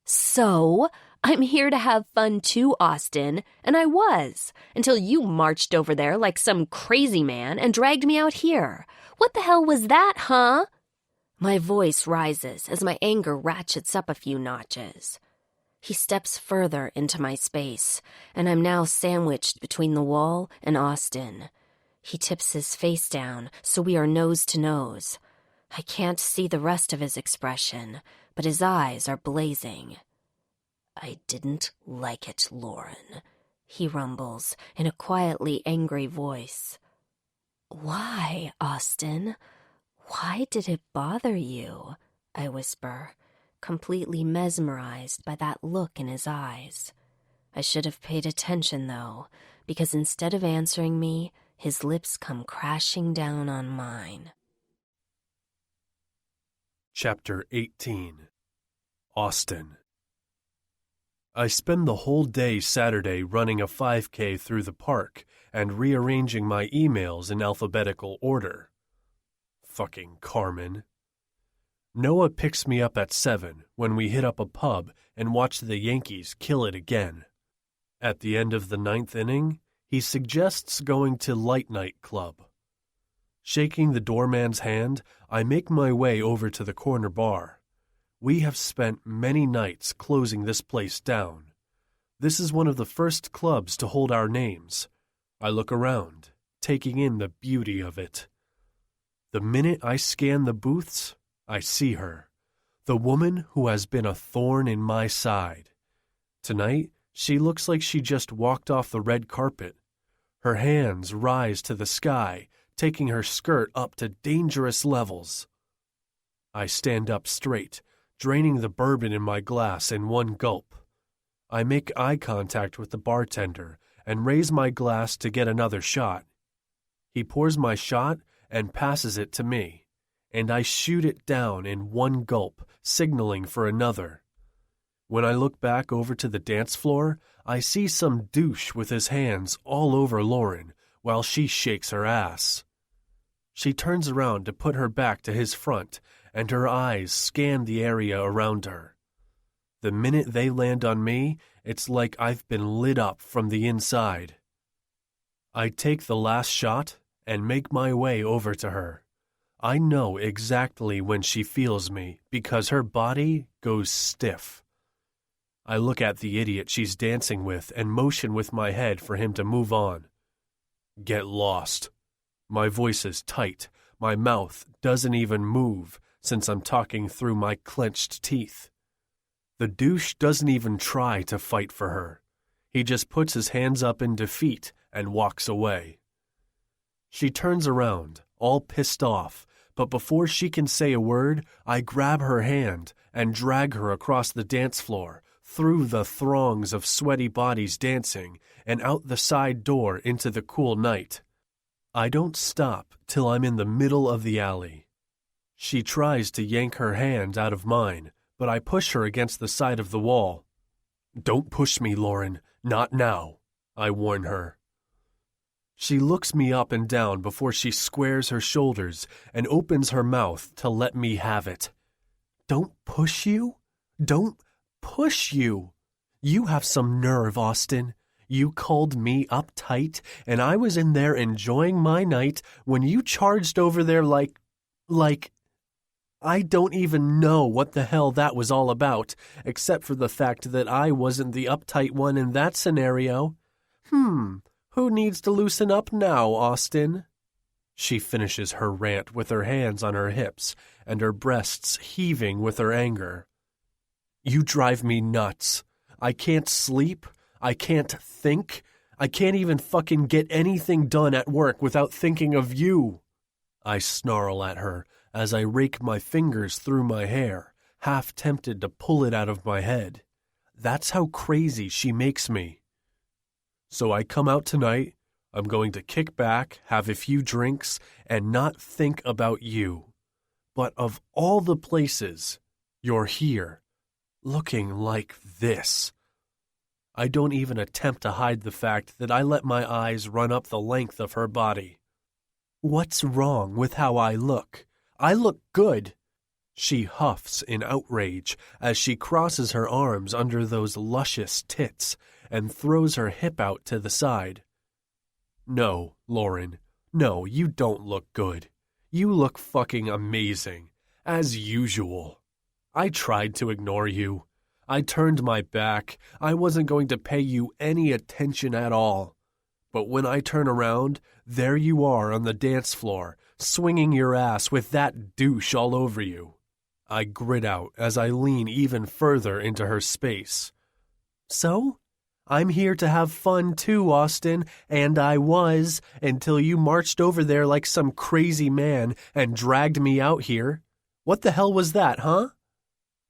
"So, I'm here to have fun too, Austin, and I was, until you marched over there like some crazy man and dragged me out here. What the hell was that, huh?" My voice rises as my anger ratchets up a few notches. He steps further into my space, and I'm now sandwiched between the wall and Austin. He tips his face down, so we are nose to nose. I can't see the rest of his expression, but his eyes are blazing. I didn't like it, Lauren, he rumbles in a quietly angry voice. Why, Austin? Why did it bother you? I whisper, completely mesmerized by that look in his eyes. I should have paid attention, though, because instead of answering me, his lips come crashing down on mine.
Chapter 18. Austin. I spend the whole day Saturday running a 5K through the park and rearranging my emails in alphabetical order. Fucking Carmen. Noah picks me up at 7 when we hit up a pub and watch the Yankees kill it again. At the end of the 9th inning, he suggests going to Light Night Club. Shaking the doorman's hand, I make my way over to the corner bar. We have spent many nights closing this place down. This is one of the first clubs to hold our names. I look around, taking in the beauty of it. The minute I scan the booths, I see her, the woman who has been a thorn in my side. Tonight, she looks like she just walked off the red carpet. Her hands rise to the sky, taking her skirt up to dangerous levels. I stand up straight, draining the bourbon in my glass in one gulp. I make eye contact with the bartender and raise my glass to get another shot. He pours my shot and passes it to me, and I shoot it down in one gulp, signaling for another. When I look back over to the dance floor, I see some douche with his hands all over Lauren while she shakes her ass. She turns around to put her back to his front, and her eyes scan the area around her. The minute they land on me, it's like I've been lit up from the inside. I take the last shot and make my way over to her. I know exactly when she feels me because her body goes stiff. I look at the idiot she's dancing with and motion with my head for him to move on. Get lost. My voice is tight. My mouth doesn't even move since I'm talking through my clenched teeth. The douche doesn't even try to fight for her. He just puts his hands up in defeat and walks away. She turns around, all pissed off, but before she can say a word, I grab her hand and drag her across the dance floor, through the throngs of sweaty bodies dancing, and out the side door into the cool night. I don't stop till I'm in the middle of the alley. She tries to yank her hand out of mine, but I push her against the side of the wall. Don't push me, Lauren. Not now, I warn her. She looks me up and down before she squares her shoulders and opens her mouth to let me have it. Don't push you? Don't push you. You have some nerve, Austin. You called me uptight, and I was in there enjoying my night when you charged over there like, I don't even know what the hell that was all about, except for the fact that I wasn't the uptight one in that scenario. Who needs to loosen up now, Austin? She finishes her rant with her hands on her hips and her breasts heaving with her anger. You drive me nuts. I can't sleep. I can't think. I can't even fucking get anything done at work without thinking of you. I snarl at her as I rake my fingers through my hair, half tempted to pull it out of my head. That's how crazy she makes me. So I come out tonight, I'm going to kick back, have a few drinks, and not think about you. But of all the places, you're here, looking like this. I don't even attempt to hide the fact that I let my eyes run up the length of her body. What's wrong with how I look? I look good. She huffs in outrage as she crosses her arms under those luscious tits and throws her hip out to the side. No, Lauren, no, you don't look good. You look fucking amazing, as usual. I tried to ignore you. I turned my back. I wasn't going to pay you any attention at all. But when I turn around, there you are on the dance floor, swinging your ass with that douche all over you. I grit out as I lean even further into her space. So? I'm here to have fun too, Austin, and I was, until you marched over there like some crazy man and dragged me out here. What the hell was that, huh?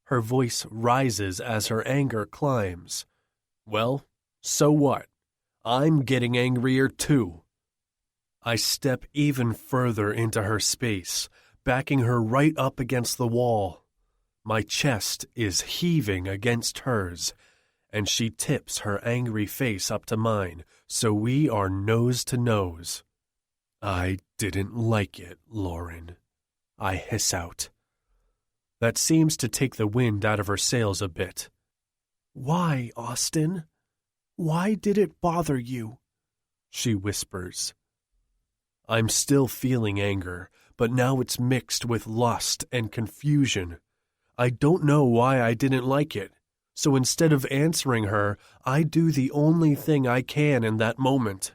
Her voice rises as her anger climbs. Well, so what? I'm getting angrier too. I step even further into her space, backing her right up against the wall. My chest is heaving against hers, and she tips her angry face up to mine, so we are nose to nose. I didn't like it, Lauren, I hiss out. That seems to take the wind out of her sails a bit. Why, Austin? Why did it bother you? She whispers. I'm still feeling anger, but now it's mixed with lust and confusion. I don't know why I didn't like it, so instead of answering her, I do the only thing I can in that moment.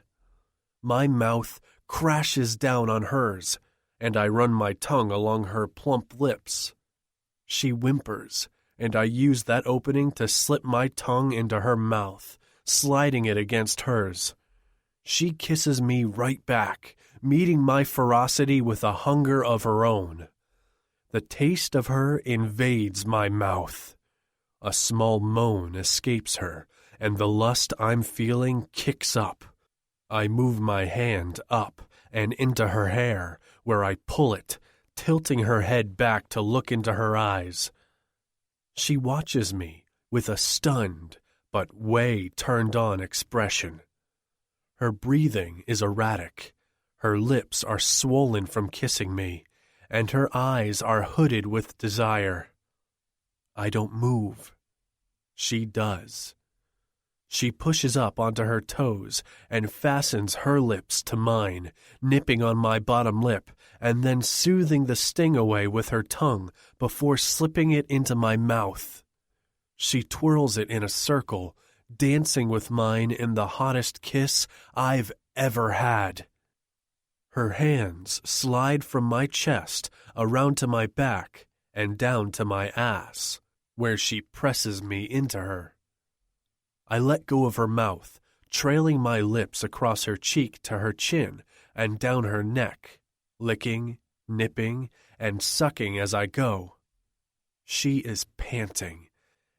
My mouth crashes down on hers, and I run my tongue along her plump lips. She whimpers, and I use that opening to slip my tongue into her mouth, sliding it against hers. She kisses me right back, meeting my ferocity with a hunger of her own. The taste of her invades my mouth. A small moan escapes her, and the lust I'm feeling kicks up. I move my hand up and into her hair, where I pull it, tilting her head back to look into her eyes. She watches me with a stunned but way turned-on expression. Her breathing is erratic, her lips are swollen from kissing me, and her eyes are hooded with desire. I don't move. She does. She pushes up onto her toes and fastens her lips to mine, nipping on my bottom lip and then soothing the sting away with her tongue before slipping it into my mouth. She twirls it in a circle, dancing with mine in the hottest kiss I've ever had. Her hands slide from my chest around to my back and down to my ass, where she presses me into her. I let go of her mouth, trailing my lips across her cheek to her chin and down her neck, licking, nipping, and sucking as I go. She is panting,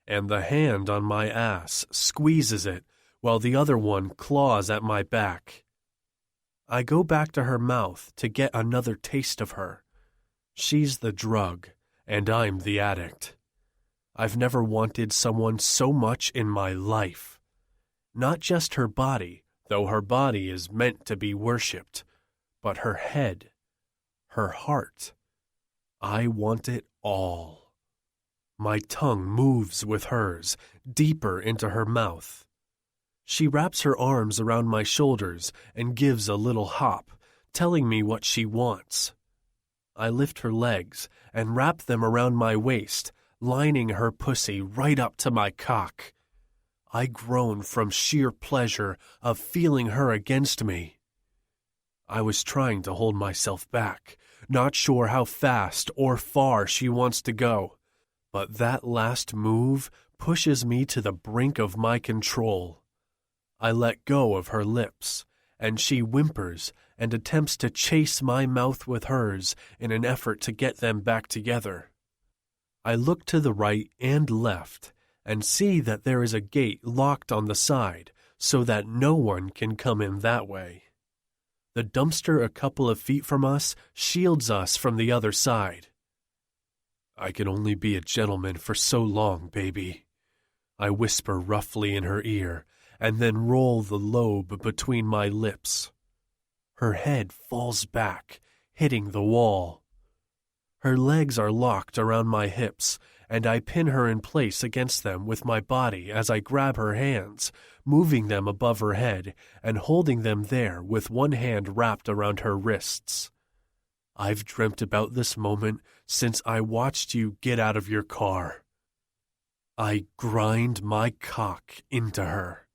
and the hand on my ass squeezes it while the other one claws at my back. I go back to her mouth to get another taste of her. She's the drug, and I'm the addict. I've never wanted someone so much in my life. Not just her body, though her body is meant to be worshipped, but her head, her heart. I want it all. My tongue moves with hers, deeper into her mouth. She wraps her arms around my shoulders and gives a little hop, telling me what she wants. I lift her legs and wrap them around my waist, lining her pussy right up to my cock. I groan from sheer pleasure of feeling her against me. I was trying to hold myself back, not sure how fast or far she wants to go, but that last move pushes me to the brink of my control. I let go of her lips, and she whimpers and attempts to chase my mouth with hers in an effort to get them back together. I look to the right and left and see that there is a gate locked on the side so that no one can come in that way. The dumpster a couple of feet from us shields us from the other side. I can only be a gentleman for so long, baby. I whisper roughly in her ear and then roll the lobe between my lips. Her head falls back, hitting the wall. Her legs are locked around my hips, and I pin her in place against them with my body as I grab her hands, moving them above her head and holding them there with one hand wrapped around her wrists. I've dreamt about this moment since I watched you get out of your car. I grind my cock into her.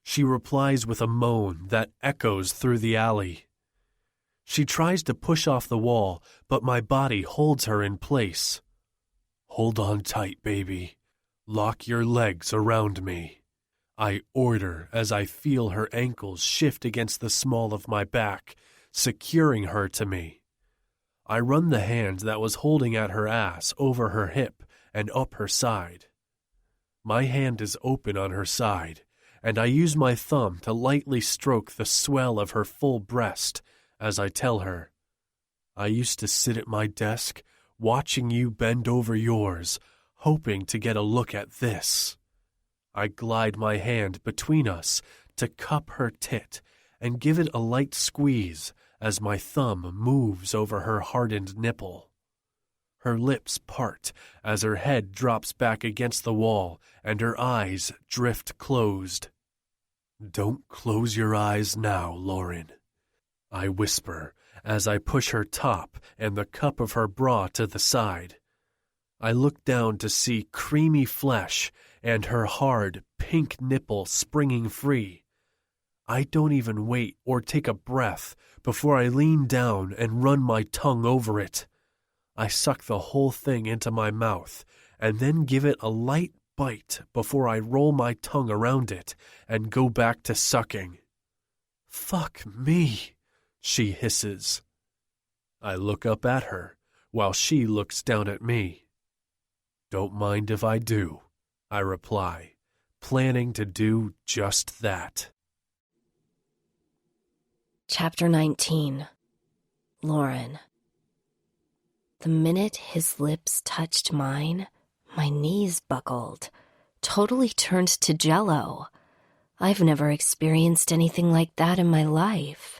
She replies with a moan that echoes through the alley. She tries to push off the wall, but my body holds her in place. Hold on tight, baby. Lock your legs around me. I order as I feel her ankles shift against the small of my back, securing her to me. I run the hand that was holding at her ass over her hip and up her side. My hand is open on her side, and I use my thumb to lightly stroke the swell of her full breast as I tell her, I used to sit at my desk, watching you bend over yours, hoping to get a look at this. I glide my hand between us to cup her tit and give it a light squeeze as my thumb moves over her hardened nipple. Her lips part as her head drops back against the wall and her eyes drift closed. Don't close your eyes now, Lauren, I whisper as I push her top and the cup of her bra to the side. I look down to see creamy flesh and her hard, pink nipple springing free. I don't even wait or take a breath before I lean down and run my tongue over it. I suck the whole thing into my mouth and then give it a light bite before I roll my tongue around it and go back to sucking. Fuck me, she hisses. I look up at her while she looks down at me. Don't mind if I do, I reply, planning to do just that.
Chapter 19. Lauren. The minute his lips touched mine, my knees buckled, totally turned to jello. I've never experienced anything like that in my life.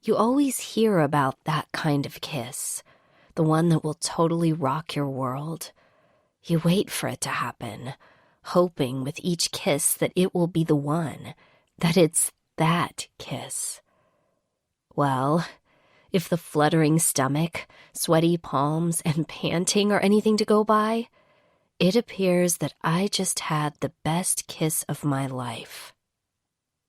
You always hear about that kind of kiss, the one that will totally rock your world. You wait for it to happen, hoping with each kiss that it will be the one, that it's that kiss. Well, if the fluttering stomach, sweaty palms, and panting are anything to go by, it appears that I just had the best kiss of my life.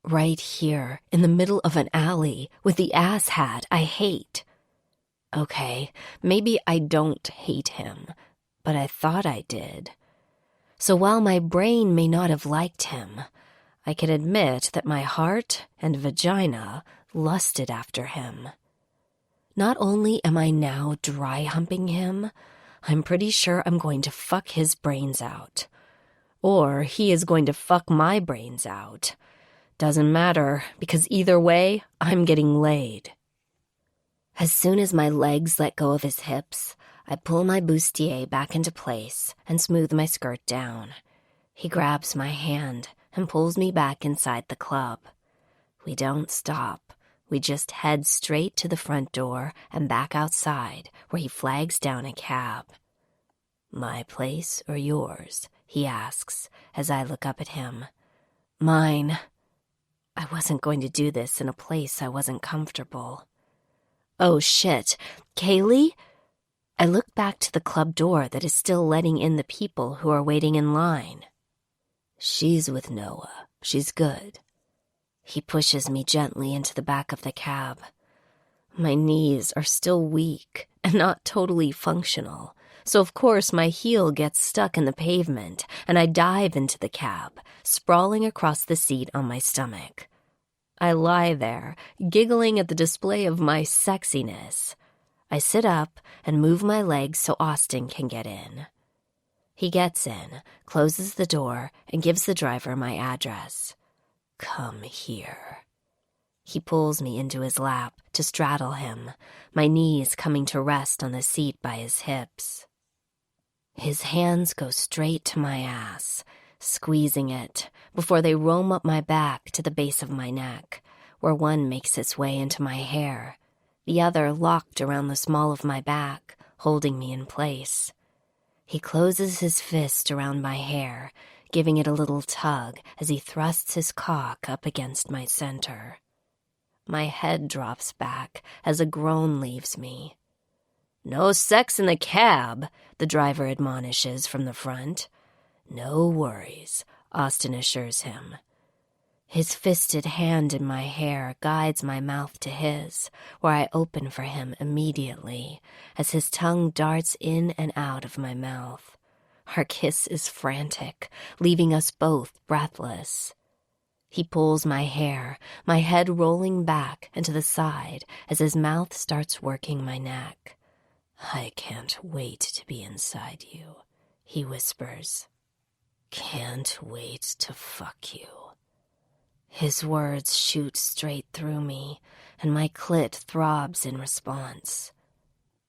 Right here, in the middle of an alley, with the ass hat I hate. Okay, maybe I don't hate him, but I thought I did. So while my brain may not have liked him, I can admit that my heart and vagina lusted after him. Not only am I now dry humping him, I'm pretty sure I'm going to fuck his brains out. Or he is going to fuck my brains out. Doesn't matter, because either way, I'm getting laid. As soon as my legs let go of his hips, I pull my bustier back into place and smooth my skirt down. He grabs my hand and pulls me back inside the club. We don't stop. We just head straight to the front door and back outside, where he flags down a cab. My place or yours? He asks as I look up at him. Mine. I wasn't going to do this in a place I wasn't comfortable. Oh shit, Kaylee? I look back to the club door that is still letting in the people who are waiting in line. She's with Noah. She's good. He pushes me gently into the back of the cab. My knees are still weak and not totally functional, so of course my heel gets stuck in the pavement and I dive into the cab, sprawling across the seat on my stomach. I lie there, giggling at the display of my sexiness. I sit up and move my legs so Austin can get in. He gets in, closes the door, and gives the driver my address. Come here. He pulls me into his lap to straddle him, my knees coming to rest on the seat by his hips. His hands go straight to my ass, squeezing it before they roam up my back to the base of my neck, where one makes its way into my hair, the other locked around the small of my back, holding me in place. He closes his fist around my hair, giving it a little tug as he thrusts his cock up against my center. My head drops back as a groan leaves me. No sex in the cab, the driver admonishes from the front. No worries, Austin assures him. His fisted hand in my hair guides my mouth to his, where I open for him immediately, as his tongue darts in and out of my mouth. Our kiss is frantic, leaving us both breathless. He pulls my hair, my head rolling back and to the side as his mouth starts working my neck. "I can't wait to be inside you," he whispers. "Can't wait to fuck you." His words shoot straight through me, and my clit throbs in response.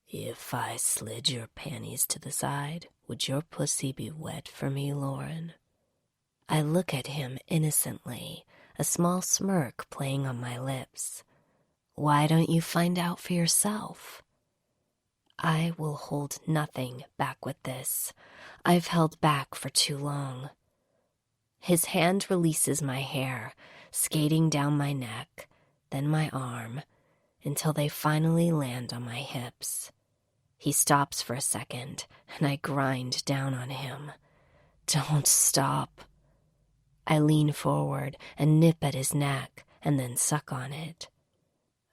"If I slid your panties to the side, would your pussy be wet for me, Lauren?" I look at him innocently, a small smirk playing on my lips. "Why don't you find out for yourself?" I will hold nothing back with this. I've held back for too long. His hand releases my hair, skating down my neck, then my arm, until they finally land on my hips. He stops for a second, and I grind down on him. "Don't stop." I lean forward and nip at his neck and then suck on it.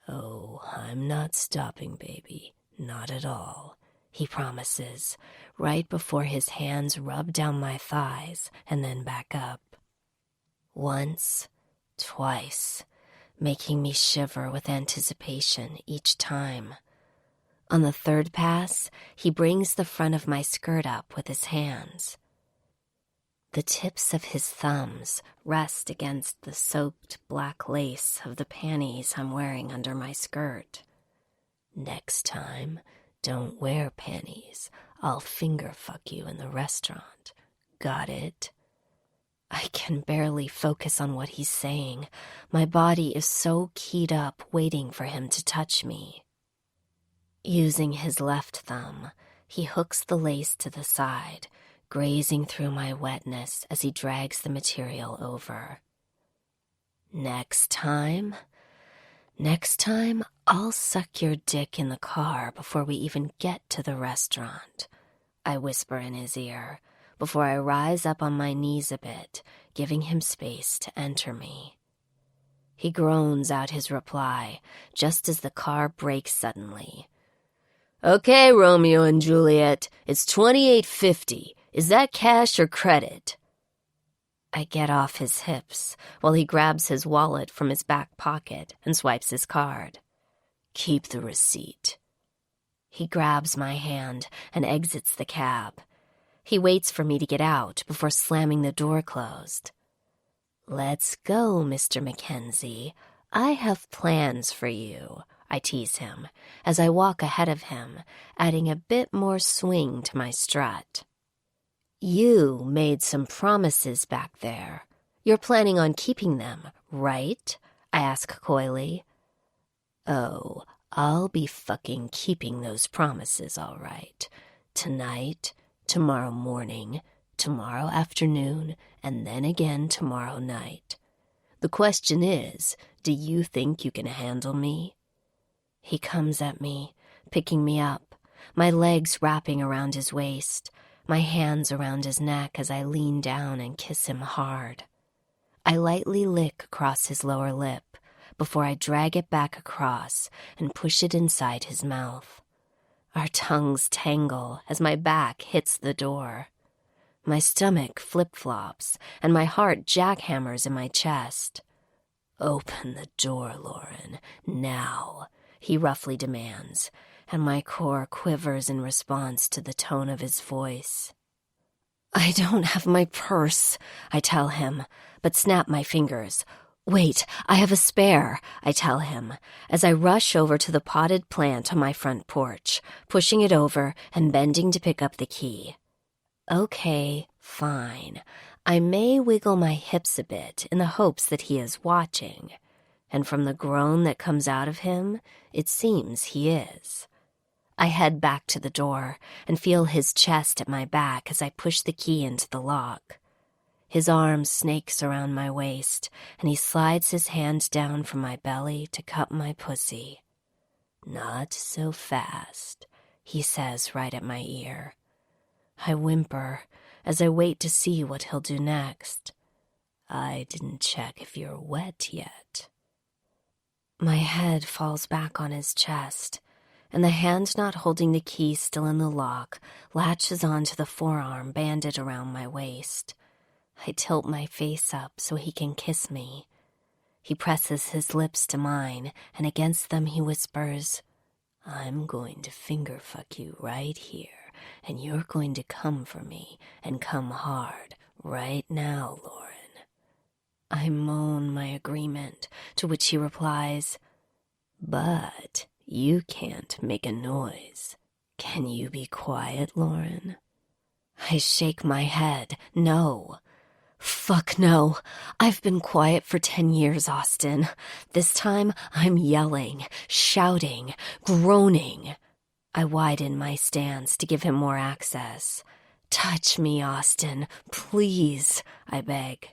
"Oh, I'm not stopping, baby. Not at all," he promises, right before his hands rub down my thighs and then back up. Once, twice, making me shiver with anticipation each time. On the third pass, he brings the front of my skirt up with his hands. The tips of his thumbs rest against the soaked black lace of the panties I'm wearing under my skirt. "Next time, don't wear panties. I'll finger fuck you in the restaurant. Got it?" I can barely focus on what he's saying. My body is so keyed up waiting for him to touch me. Using his left thumb, he hooks the lace to the side, grazing through my wetness as he drags the material over. Next time, I'll suck your dick in the car before we even get to the restaurant," I whisper in his ear, before I rise up on my knees a bit, giving him space to enter me. He groans out his reply, just as the car brakes suddenly. "Okay, Romeo and Juliet, it's $28.50. Is that cash or credit?" I get off his hips while he grabs his wallet from his back pocket and swipes his card. "Keep the receipt." He grabs my hand and exits the cab. He waits for me to get out before slamming the door closed. "Let's go, Mr. Mackenzie. I have plans for you," I tease him as I walk ahead of him, adding a bit more swing to my strut. "You made some promises back there. You're planning on keeping them, right?" I ask coyly. "Oh, I'll be fucking keeping those promises, all right. Tonight, tomorrow morning, tomorrow afternoon, and then again tomorrow night. The question is, do you think you can handle me?" He comes at me, picking me up, my legs wrapping around his waist, my hands around his neck as I lean down and kiss him hard. I lightly lick across his lower lip before I drag it back across and push it inside his mouth. Our tongues tangle as my back hits the door. My stomach flip-flops and my heart jackhammers in my chest. "Open the door, Lauren, now," he roughly demands, and my core quivers in response to the tone of his voice. "I don't have my purse," I tell him, but snap my fingers. "Wait, I have a spare," I tell him, as I rush over to the potted plant on my front porch, pushing it over and bending to pick up the key. Okay, fine. I may wiggle my hips a bit in the hopes that he is watching, and from the groan that comes out of him, it seems he is. I head back to the door and feel his chest at my back as I push the key into the lock. His arm snakes around my waist, and he slides his hand down from my belly to cup my pussy. "Not so fast," he says right at my ear. I whimper as I wait to see what he'll do next. "I didn't check if you're wet yet." My head falls back on his chest, and the hand not holding the key still in the lock latches onto the forearm banded around my waist. I tilt my face up so he can kiss me. He presses his lips to mine, and against them he whispers, "I'm going to finger fuck you right here, and you're going to come for me, and come hard, right now, Lauren." I moan my agreement, to which he replies, "But you can't make a noise. Can you be quiet, Lauren?" I shake my head. No. Fuck no. I've been quiet for 10 years, Austin. This time, I'm yelling, shouting, groaning. I widen my stance to give him more access. "Touch me, Austin, please," I beg.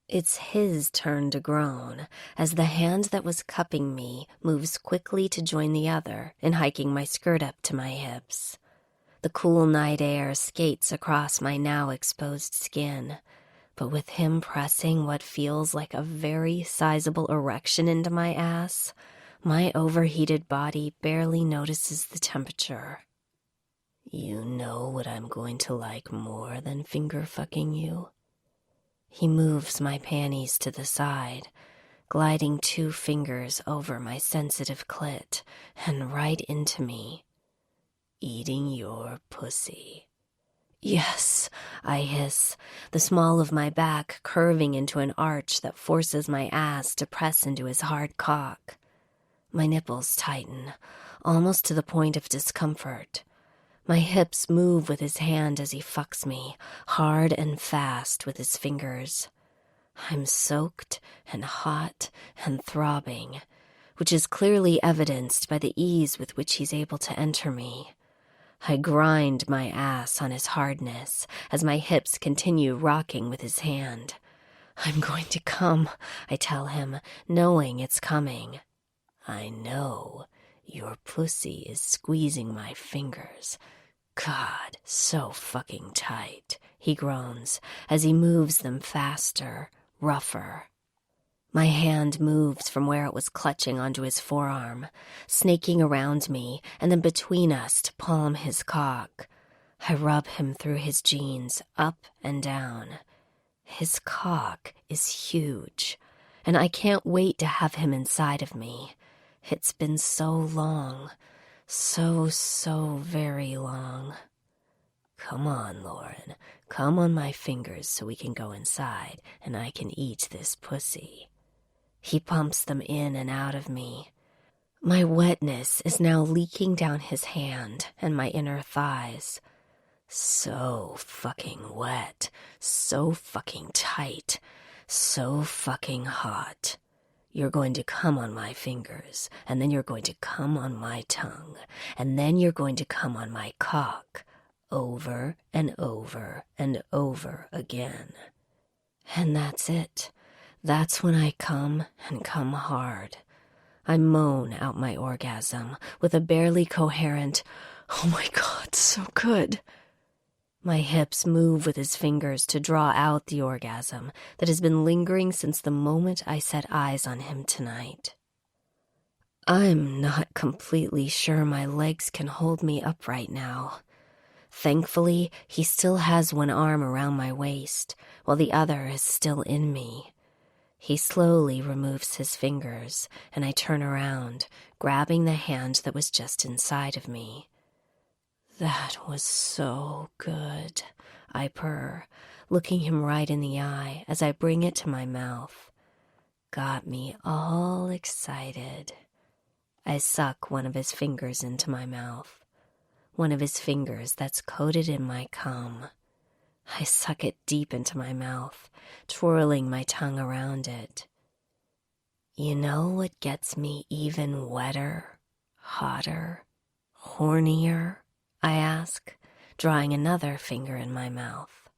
It's his turn to groan, as the hand that was cupping me moves quickly to join the other in hiking my skirt up to my hips. The cool night air skates across my now exposed skin, but with him pressing what feels like a very sizable erection into my ass, my overheated body barely notices the temperature. "You know what I'm going to like more than finger fucking you?" He moves my panties to the side, gliding 2 fingers over my sensitive clit and right into me. "Eating your pussy." "Yes," I hiss, the small of my back curving into an arch that forces my ass to press into his hard cock. My nipples tighten, almost to the point of discomfort. My hips move with his hand as he fucks me, hard and fast with his fingers. I'm soaked and hot and throbbing, which is clearly evidenced by the ease with which he's able to enter me. I grind my ass on his hardness as my hips continue rocking with his hand. "I'm going to come," I tell him, knowing it's coming. "I know. Your pussy is squeezing my fingers. God, so fucking tight," he groans as he moves them faster, rougher. My hand moves from where it was clutching onto his forearm, snaking around me and then between us to palm his cock. I rub him through his jeans, up and down. His cock is huge, and I can't wait to have him inside of me. It's been so long, so very long. "Come on, Lauren, come on my fingers so we can go inside and I can eat this pussy." He pumps them in and out of me. My wetness is now leaking down his hand and my inner thighs. So fucking wet, so fucking tight, so fucking hot. "You're going to come on my fingers, and then you're going to come on my tongue, and then you're going to come on my cock, over and over and over again." And that's it. That's when I come, and come hard. I moan out my orgasm with a barely coherent, "Oh my God, so good." My hips move with his fingers to draw out the orgasm that has been lingering since the moment I set eyes on him tonight. I'm not completely sure my legs can hold me up right now. Thankfully, he still has one arm around my waist, while the other is still in me. He slowly removes his fingers, and I turn around, grabbing the hand that was just inside of me. "That was so good," I purr, looking him right in the eye as I bring it to my mouth. Got me all excited. I suck one of his fingers into my mouth, one of his fingers that's coated in my cum. I suck it deep into my mouth, twirling my tongue around it. "You know what gets me even wetter, hotter, hornier?" I ask, drawing another finger in my mouth.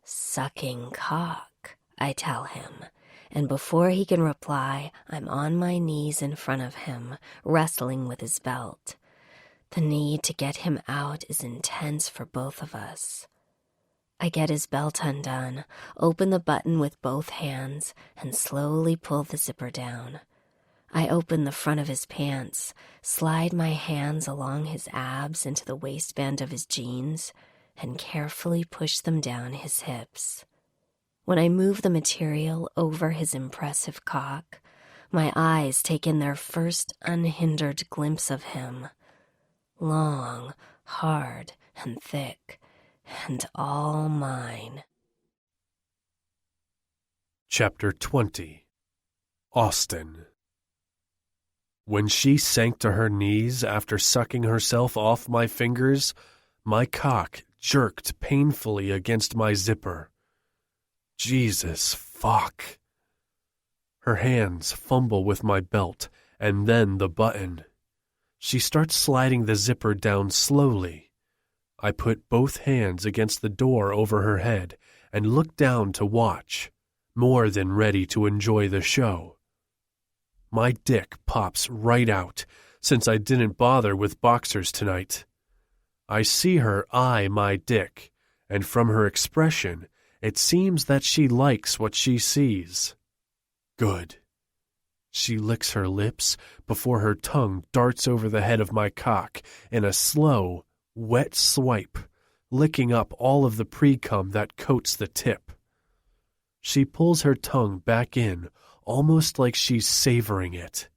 "Sucking cock," I tell him, and before he can reply, I'm on my knees in front of him, wrestling with his belt. The need to get him out is intense for both of us. I get his belt undone, open the button with both hands, and slowly pull the zipper down. I open the front of his pants, slide my hands along his abs into the waistband of his jeans, and carefully push them down his hips. When I move the material over his impressive cock, my eyes take in their first unhindered glimpse of him. Long, hard, and thick, and all mine.
Chapter 20. Austin. When she sank to her knees after sucking herself off my fingers, my cock jerked painfully against my zipper. Jesus fuck. Her hands fumble with my belt and then the button. She starts sliding the zipper down slowly. I put both hands against the door over her head and look down to watch, more than ready to enjoy the show. My dick pops right out, since I didn't bother with boxers tonight. I see her eye my dick, and from her expression, it seems that she likes what she sees. Good. She licks her lips before her tongue darts over the head of my cock in a slow, wet swipe, licking up all of the pre-cum that coats the tip. She pulls her tongue back in, almost like she's savoring it.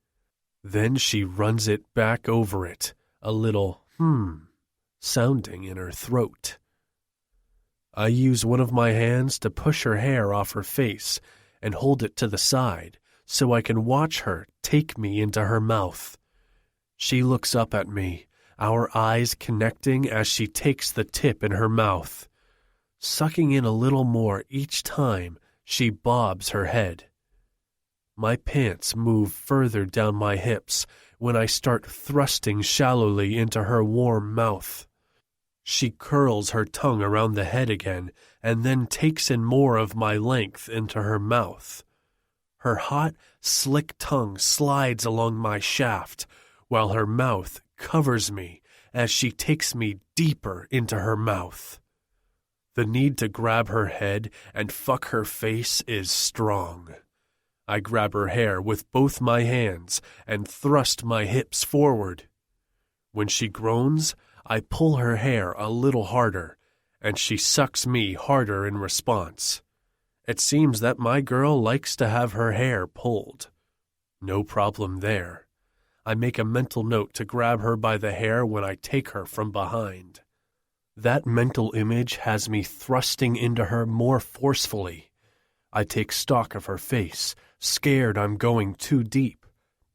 Then she runs it back over it, a little sounding in her throat. I use one of my hands to push her hair off her face and hold it to the side so I can watch her take me into her mouth. She looks up at me, our eyes connecting as she takes the tip in her mouth, sucking in a little more each time she bobs her head. My pants move further down my hips when I start thrusting shallowly into her warm mouth. She curls her tongue around the head again and then takes in more of my length into her mouth. Her hot, slick tongue slides along my shaft while her mouth covers me as she takes me deeper into her mouth. The need to grab her head and fuck her face is strong. I grab her hair with both my hands and thrust my hips forward. When she groans, I pull her hair a little harder, and she sucks me harder in response. It seems that my girl likes to have her hair pulled. No problem there. I make a mental note to grab her by the hair when I take her from behind. That mental image has me thrusting into her more forcefully. I take stock of her face, scared I'm going too deep,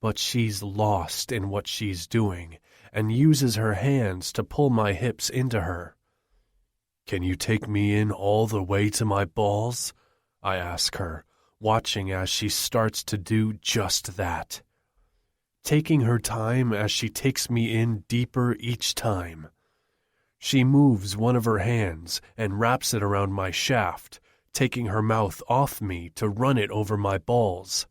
but she's lost in what she's doing and uses her hands to pull my hips into her. Can you take me in all the way to my balls? I ask her, watching as she starts to do just that. Taking her time as she takes me in deeper each time. She moves one of her hands and wraps it around my shaft, taking her mouth off me to run it over my balls.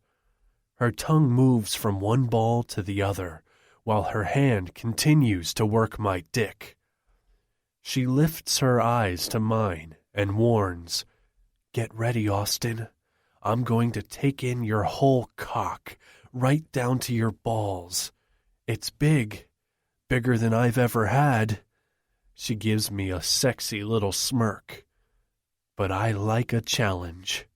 Her tongue moves from one ball to the other, while her hand continues to work my dick. She lifts her eyes to mine and warns, "Get ready, Austin. I'm going to take in your whole cock, right down to your balls. It's big, bigger than I've ever had." She gives me a sexy little smirk. But I like a challenge.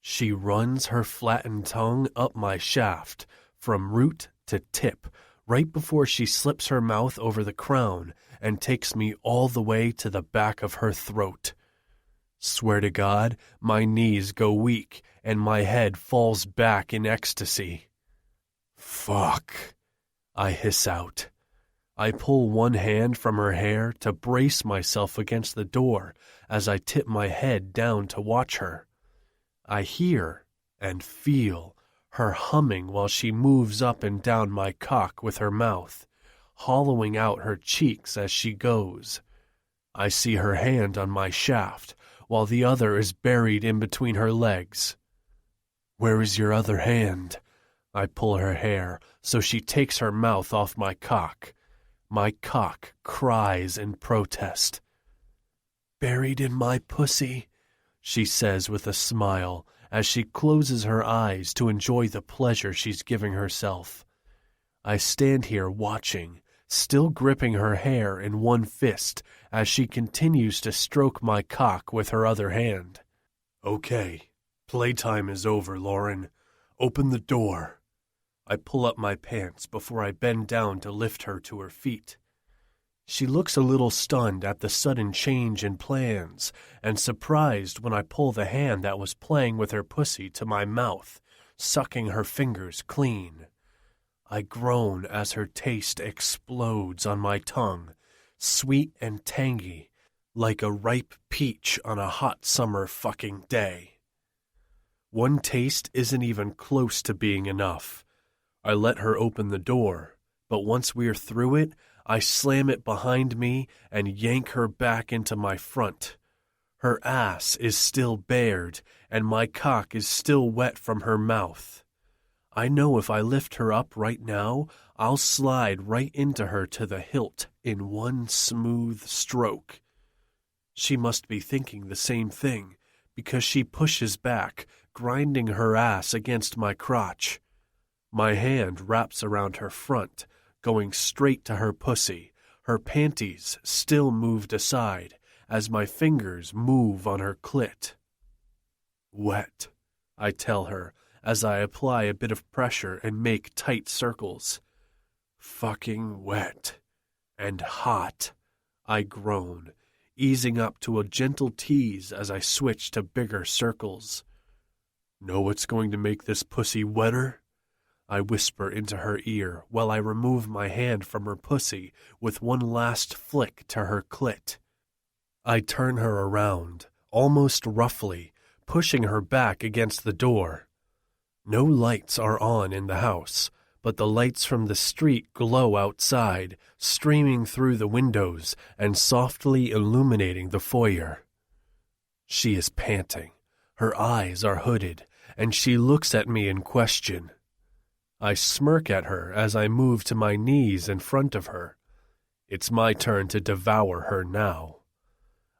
She runs her flattened tongue up my shaft, from root to tip, right before she slips her mouth over the crown and takes me all the way to the back of her throat. Swear to God, my knees go weak and my head falls back in ecstasy. Fuck, I hiss out. I pull one hand from her hair to brace myself against the door as I tip my head down to watch her. I hear and feel her humming while she moves up and down my cock with her mouth, hollowing out her cheeks as she goes. I see her hand on my shaft, while the other is buried in between her legs. "Where is your other hand?" I pull her hair so she takes her mouth off my cock. My cock cries in protest. "Buried in my pussy," she says with a smile as she closes her eyes to enjoy the pleasure she's giving herself. I stand here watching, still gripping her hair in one fist as she continues to stroke my cock with her other hand. Okay, playtime is over, Lauren. Open the door. I pull up my pants before I bend down to lift her to her feet. She looks a little stunned at the sudden change in plans and surprised when I pull the hand that was playing with her pussy to my mouth, sucking her fingers clean. I groan as her taste explodes on my tongue, sweet and tangy, like a ripe peach on a hot summer fucking day. One taste isn't even close to being enough. I let her open the door, but once we're through it, I slam it behind me and yank her back into my front. Her ass is still bared, and my cock is still wet from her mouth. I know if I lift her up right now, I'll slide right into her to the hilt in one smooth stroke. She must be thinking the same thing, because she pushes back, grinding her ass against my crotch. My hand wraps around her front, going straight to her pussy, her panties still moved aside as my fingers move on her clit. Wet, I tell her as I apply a bit of pressure and make tight circles. Fucking wet. And hot, I groan, easing up to a gentle tease as I switch to bigger circles. Know what's going to make this pussy wetter? I whisper into her ear while I remove my hand from her pussy with one last flick to her clit. I turn her around, almost roughly, pushing her back against the door. No lights are on in the house, but the lights from the street glow outside, streaming through the windows and softly illuminating the foyer. She is panting. Her eyes are hooded, and she looks at me in question. I smirk at her as I move to my knees in front of her. It's my turn to devour her now.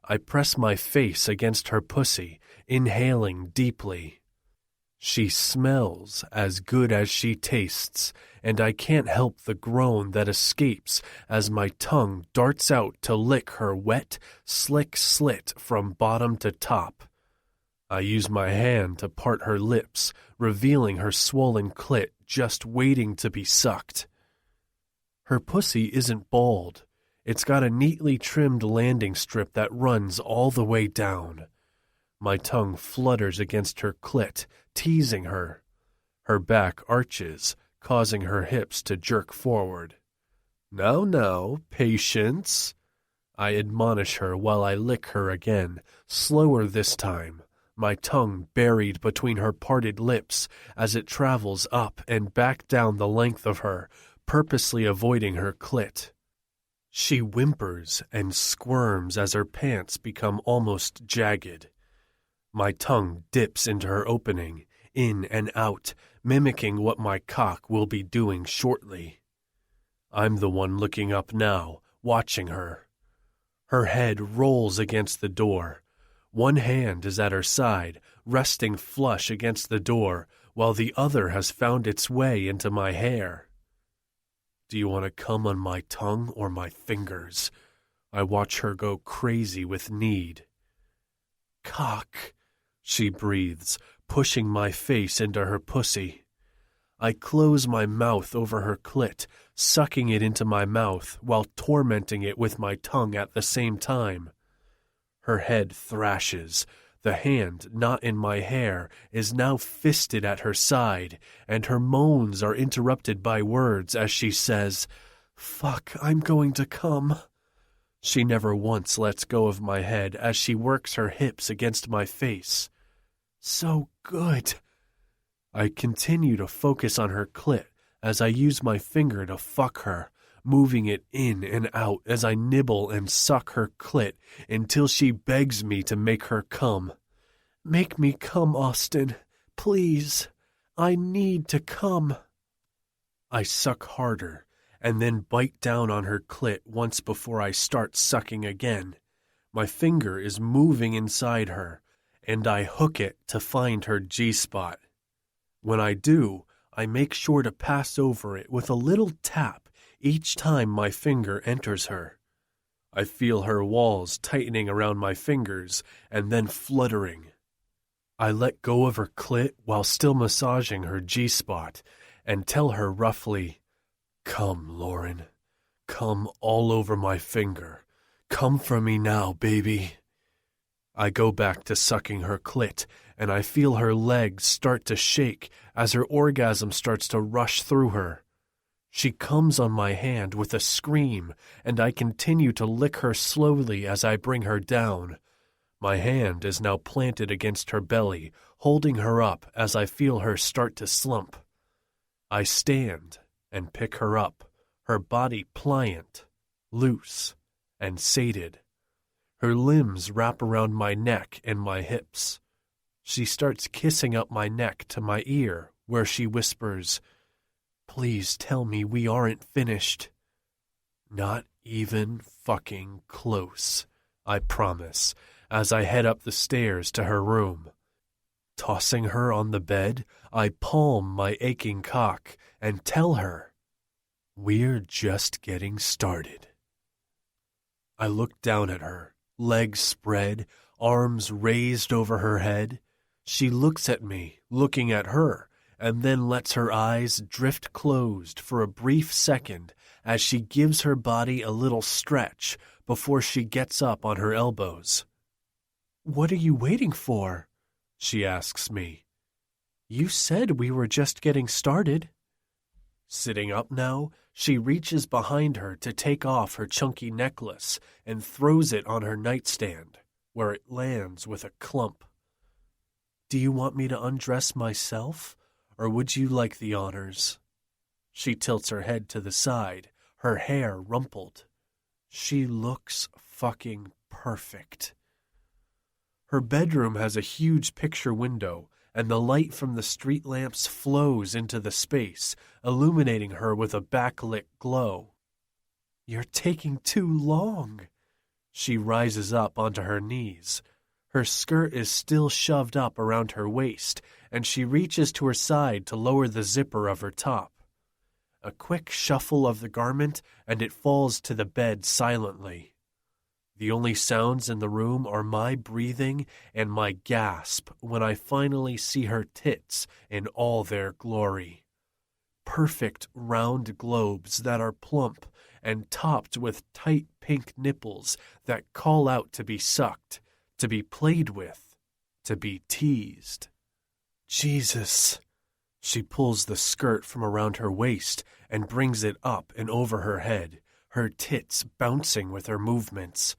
I press my face against her pussy, inhaling deeply. She smells as good as she tastes, and I can't help the groan that escapes as my tongue darts out to lick her wet, slick slit from bottom to top. I use my hand to part her lips, revealing her swollen clit just waiting to be sucked. Her pussy isn't bald. It's got a neatly trimmed landing strip that runs all the way down. My tongue flutters against her clit, teasing her. Her back arches, causing her hips to jerk forward. Now, patience. I admonish her while I lick her again, slower this time, my tongue buried between her parted lips as it travels up and back down the length of her, purposely avoiding her clit. She whimpers and squirms as her pants become almost jagged. My tongue dips into her opening, in and out, mimicking what my cock will be doing shortly. I'm the one looking up now, watching her. Her head rolls against the door. One hand is at her side, resting flush against the door, while the other has found its way into my hair. Do you want to come on my tongue or my fingers? I watch her go crazy with need. Cock, she breathes, pushing my face into her pussy. I close my mouth over her clit, sucking it into my mouth while tormenting it with my tongue at the same time. Her head thrashes. The hand not in my hair is now fisted at her side, and her moans are interrupted by words as she says, "Fuck, I'm going to come." She never once lets go of my head as she works her hips against my face. So good. I continue to focus on her clit as I use my finger to fuck her, moving it in and out as I nibble and suck her clit until she begs me to make her come. Make me come, Austin. Please. I need to come. I suck harder and then bite down on her clit once before I start sucking again. My finger is moving inside her, and I hook it to find her G-spot. When I do, I make sure to pass over it with a little tap each time my finger enters her. I feel her walls tightening around my fingers and then fluttering. I let go of her clit while still massaging her G-spot and tell her roughly, "Come, Lauren. Come all over my finger. Come for me now, baby." I go back to sucking her clit, and I feel her legs start to shake as her orgasm starts to rush through her. She comes on my hand with a scream, and I continue to lick her slowly as I bring her down. My hand is now planted against her belly, holding her up as I feel her start to slump. I stand and pick her up, her body pliant, loose, and sated. Her limbs wrap around my neck and my hips. She starts kissing up my neck to my ear, where she whispers, "Please tell me we aren't finished." "Not even fucking close," I promise, as I head up the stairs to her room. Tossing her on the bed, I palm my aching cock and tell her, "We're just getting started." I look down at her, legs spread, arms raised over her head. She looks at me, looking at her, and then lets her eyes drift closed for a brief second as she gives her body a little stretch before she gets up on her elbows. "What are you waiting for?" she asks me. "You said we were just getting started." Sitting up now, she reaches behind her to take off her chunky necklace and throws it on her nightstand, where it lands with a clump. "Do you want me to undress myself, or would you like the honors?" She tilts her head to the side, her hair rumpled. She looks fucking perfect. Her bedroom has a huge picture window, and the light from the street lamps flows into the space, illuminating her with a backlit glow. "You're taking too long." She rises up onto her knees. Her skirt is still shoved up around her waist, and she reaches to her side to lower the zipper of her top. A quick shuffle of the garment, and it falls to the bed silently. The only sounds in the room are my breathing and my gasp when I finally see her tits in all their glory. Perfect round globes that are plump and topped with tight pink nipples that call out to be sucked, to be played with, to be teased. Jesus! She pulls the skirt from around her waist and brings it up and over her head, her tits bouncing with her movements.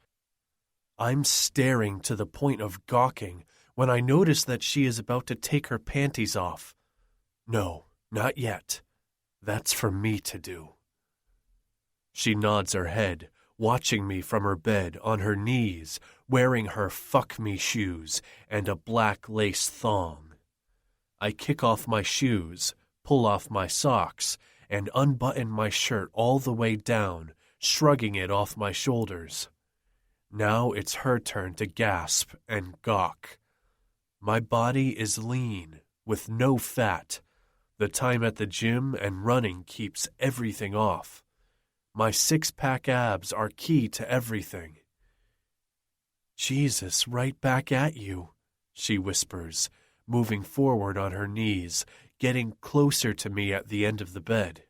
I'm staring to the point of gawking when I notice that she is about to take her panties off. No, not yet. That's for me to do. She nods her head, watching me from her bed on her knees, wearing her fuck me shoes and a black lace thong. I kick off my shoes, pull off my socks, and unbutton my shirt all the way down, shrugging it off my shoulders. Now it's her turn to gasp and gawk. My body is lean, with no fat. The time at the gym and running keeps everything off. My six-pack abs are key to everything. "Jesus, right back at you," she whispers, moving forward on her knees, getting closer to me at the end of the bed.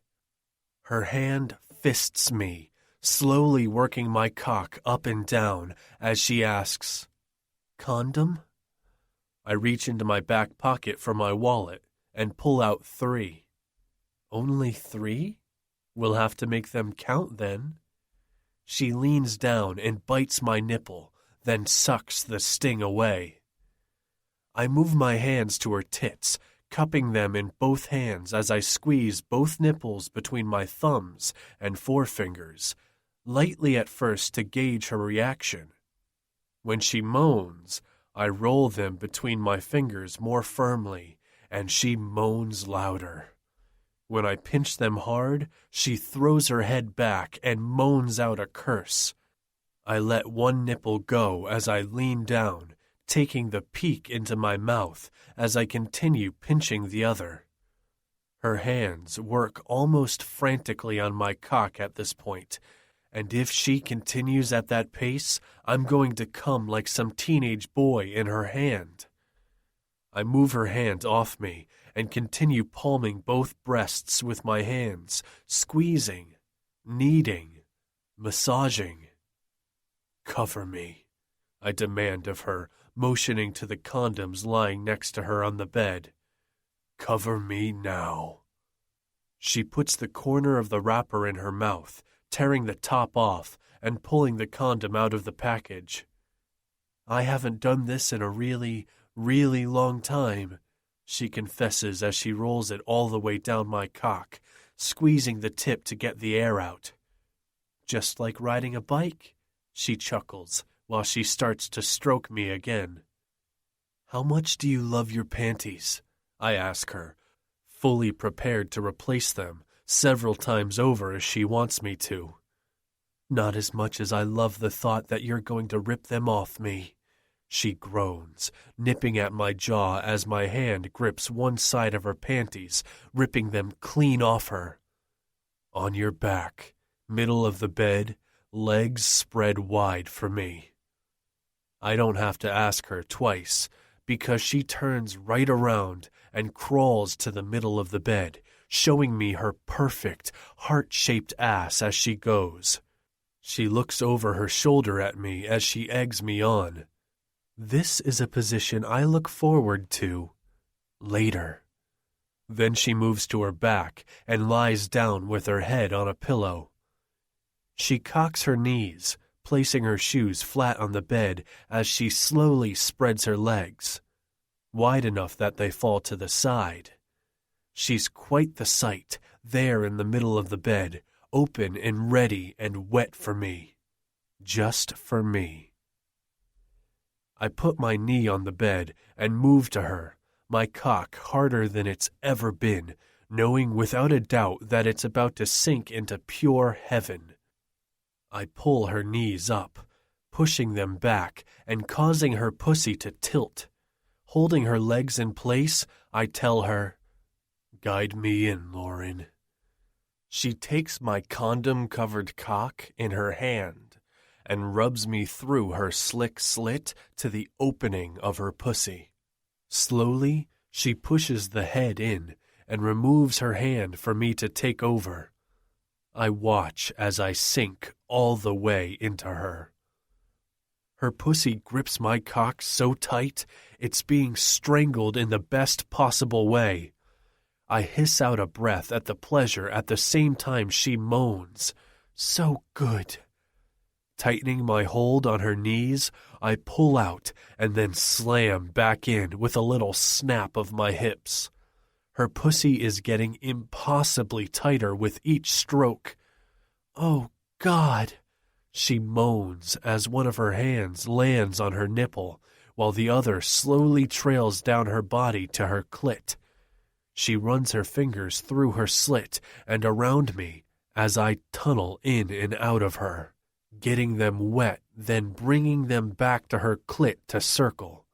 Her hand fists me, slowly working my cock up and down as she asks, "Condom?" I reach into my back pocket for my wallet and pull out 3. "Only 3? We'll have to make them count then." She leans down and bites my nipple, then sucks the sting away. I move my hands to her tits, cupping them in both hands as I squeeze both nipples between my thumbs and forefingers, lightly at first to gauge her reaction. When she moans, I roll them between my fingers more firmly, and she moans louder. When I pinch them hard, she throws her head back and moans out a curse. I let one nipple go as I lean down, taking the peak into my mouth as I continue pinching the other. Her hands work almost frantically on my cock at this point, and if she continues at that pace, I'm going to come like some teenage boy in her hand. I move her hand off me and continue palming both breasts with my hands, squeezing, kneading, massaging. "Cover me," I demand of her, motioning to the condoms lying next to her on the bed. "Cover me now." She puts the corner of the wrapper in her mouth, tearing the top off and pulling the condom out of the package. "I haven't done this in a really, really long time," she confesses as she rolls it all the way down my cock, squeezing the tip to get the air out. "Just like riding a bike," she chuckles while she starts to stroke me again. "How much do you love your panties?" I ask her, fully prepared to replace them several times over as she wants me to. "Not as much as I love the thought that you're going to rip them off me," she groans, nipping at my jaw as my hand grips one side of her panties, ripping them clean off her. "On your back, middle of the bed, legs spread wide for me." I don't have to ask her twice, because she turns right around and crawls to the middle of the bed, showing me her perfect, heart-shaped ass as she goes. She looks over her shoulder at me as she eggs me on. This is a position I look forward to later. Then she moves to her back and lies down with her head on a pillow. She cocks her knees, placing her shoes flat on the bed as she slowly spreads her legs, wide enough that they fall to the side. She's quite the sight, there in the middle of the bed, open and ready and wet for me. Just for me. I put my knee on the bed and move to her, my cock harder than it's ever been, knowing without a doubt that it's about to sink into pure heaven. I pull her knees up, pushing them back and causing her pussy to tilt. Holding her legs in place, I tell her, "Guide me in, Lauren." She takes my condom-covered cock in her hand and rubs me through her slick slit to the opening of her pussy. Slowly, she pushes the head in and removes her hand for me to take over. I watch as I sink all the way into her. Her pussy grips my cock so tight, it's being strangled in the best possible way. I hiss out a breath at the pleasure at the same time she moans. So good. Tightening my hold on her knees, I pull out and then slam back in with a little snap of my hips. Her pussy is getting impossibly tighter with each stroke. "Oh, God," she moans as one of her hands lands on her nipple, while the other slowly trails down her body to her clit. She runs her fingers through her slit and around me as I tunnel in and out of her, getting them wet, then bringing them back to her clit to circle.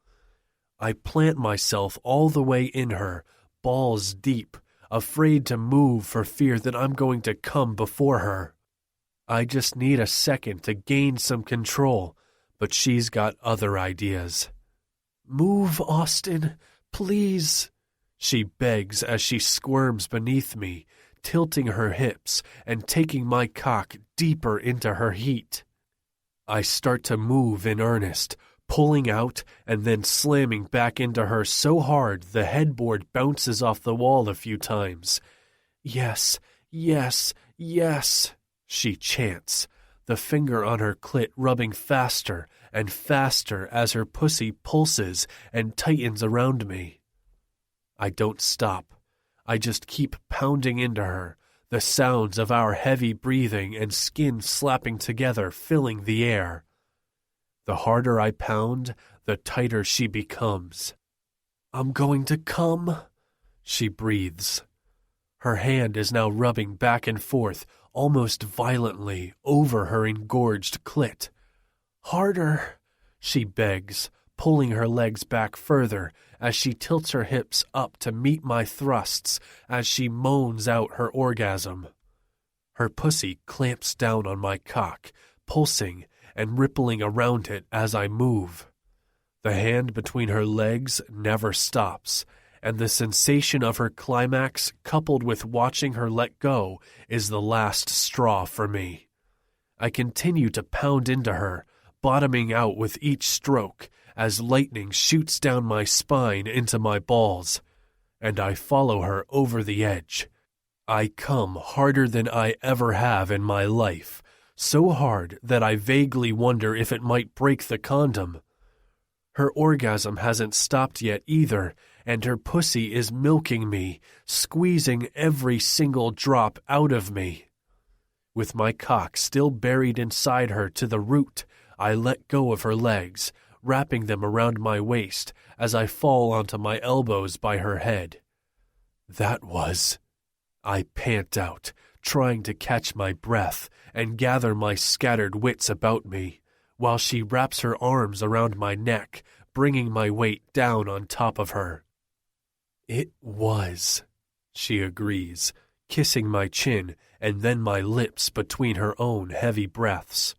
I plant myself all the way in her, balls deep, afraid to move for fear that I'm going to come before her. I just need a second to gain some control, but she's got other ideas. "Move, Austin, please," she begs as she squirms beneath me, tilting her hips and taking my cock deeper into her heat. I start to move in earnest, pulling out and then slamming back into her so hard the headboard bounces off the wall a few times. "Yes, yes, yes," she chants, the finger on her clit rubbing faster and faster as her pussy pulses and tightens around me. I don't stop. I just keep pounding into her, the sounds of our heavy breathing and skin slapping together filling the air. The harder I pound, the tighter she becomes. "I'm going to come," she breathes. Her hand is now rubbing back and forth, almost violently, over her engorged clit. "Harder," she begs, pulling her legs back further as she tilts her hips up to meet my thrusts as she moans out her orgasm. Her pussy clamps down on my cock, pulsing and rippling around it as I move. The hand between her legs never stops, and the sensation of her climax coupled with watching her let go is the last straw for me. I continue to pound into her, bottoming out with each stroke as lightning shoots down my spine into my balls, and I follow her over the edge. I come harder than I ever have in my life, so hard that I vaguely wonder if it might break the condom. Her orgasm hasn't stopped yet either, and her pussy is milking me, squeezing every single drop out of me. With my cock still buried inside her to the root, I let go of her legs, wrapping them around my waist as I fall onto my elbows by her head. That was... I pant out, trying to catch my breath and gather my scattered wits about me, while she wraps her arms around my neck, bringing my weight down on top of her. It was, she agrees, kissing my chin and then my lips between her own heavy breaths.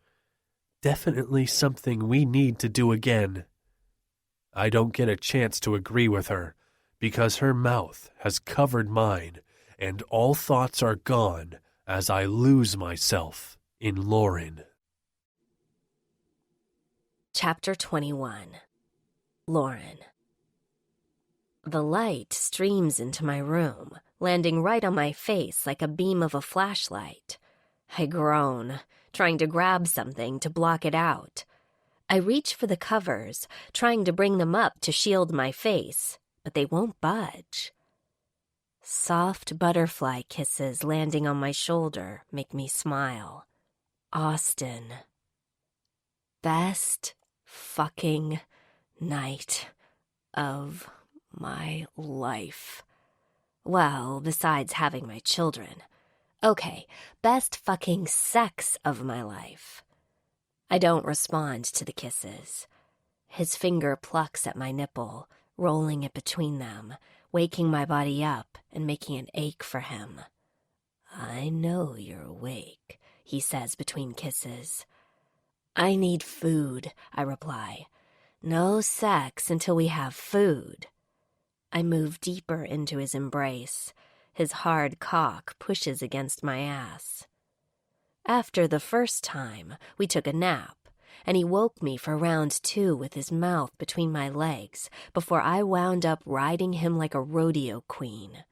Definitely something we need to do again. I don't get a chance to agree with her, because her mouth has covered mine, and all thoughts are gone as I lose myself in Lauren.
Chapter 21. Lauren. The light streams into my room, landing right on my face like a beam of a flashlight. I groan, trying to grab something to block it out. I reach for the covers, trying to bring them up to shield my face, but they won't budge. Soft butterfly kisses landing on my shoulder make me smile. Austin. Best fucking night of my life. Well, besides having my children. Okay, best fucking sex of my life. I don't respond to the kisses. His finger plucks at my nipple, rolling it between them, waking my body up and making it ache for him. I know you're awake, he says between kisses. I need food, I reply. No sex until we have food. I move deeper into his embrace. His hard cock pushes against my ass. After the first time, we took a nap, and he woke me for round 2 with his mouth between my legs before I wound up riding him like a rodeo queen.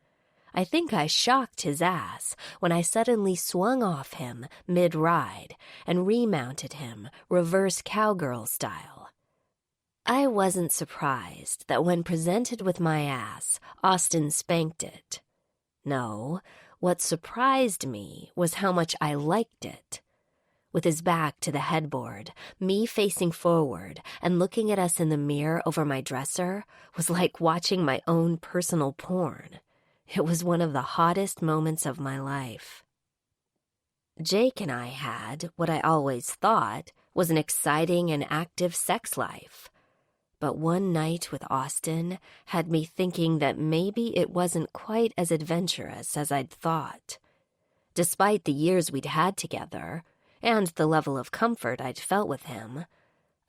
I think I shocked his ass when I suddenly swung off him mid-ride and remounted him reverse cowgirl style. I wasn't surprised that when presented with my ass, Austin spanked it. No, what surprised me was how much I liked it. With his back to the headboard, me facing forward and looking at us in the mirror over my dresser was like watching my own personal porn. It was one of the hottest moments of my life. Jake and I had what I always thought was an exciting and active sex life. But one night with Austin had me thinking that maybe it wasn't quite as adventurous as I'd thought. Despite the years we'd had together, and the level of comfort I'd felt with him,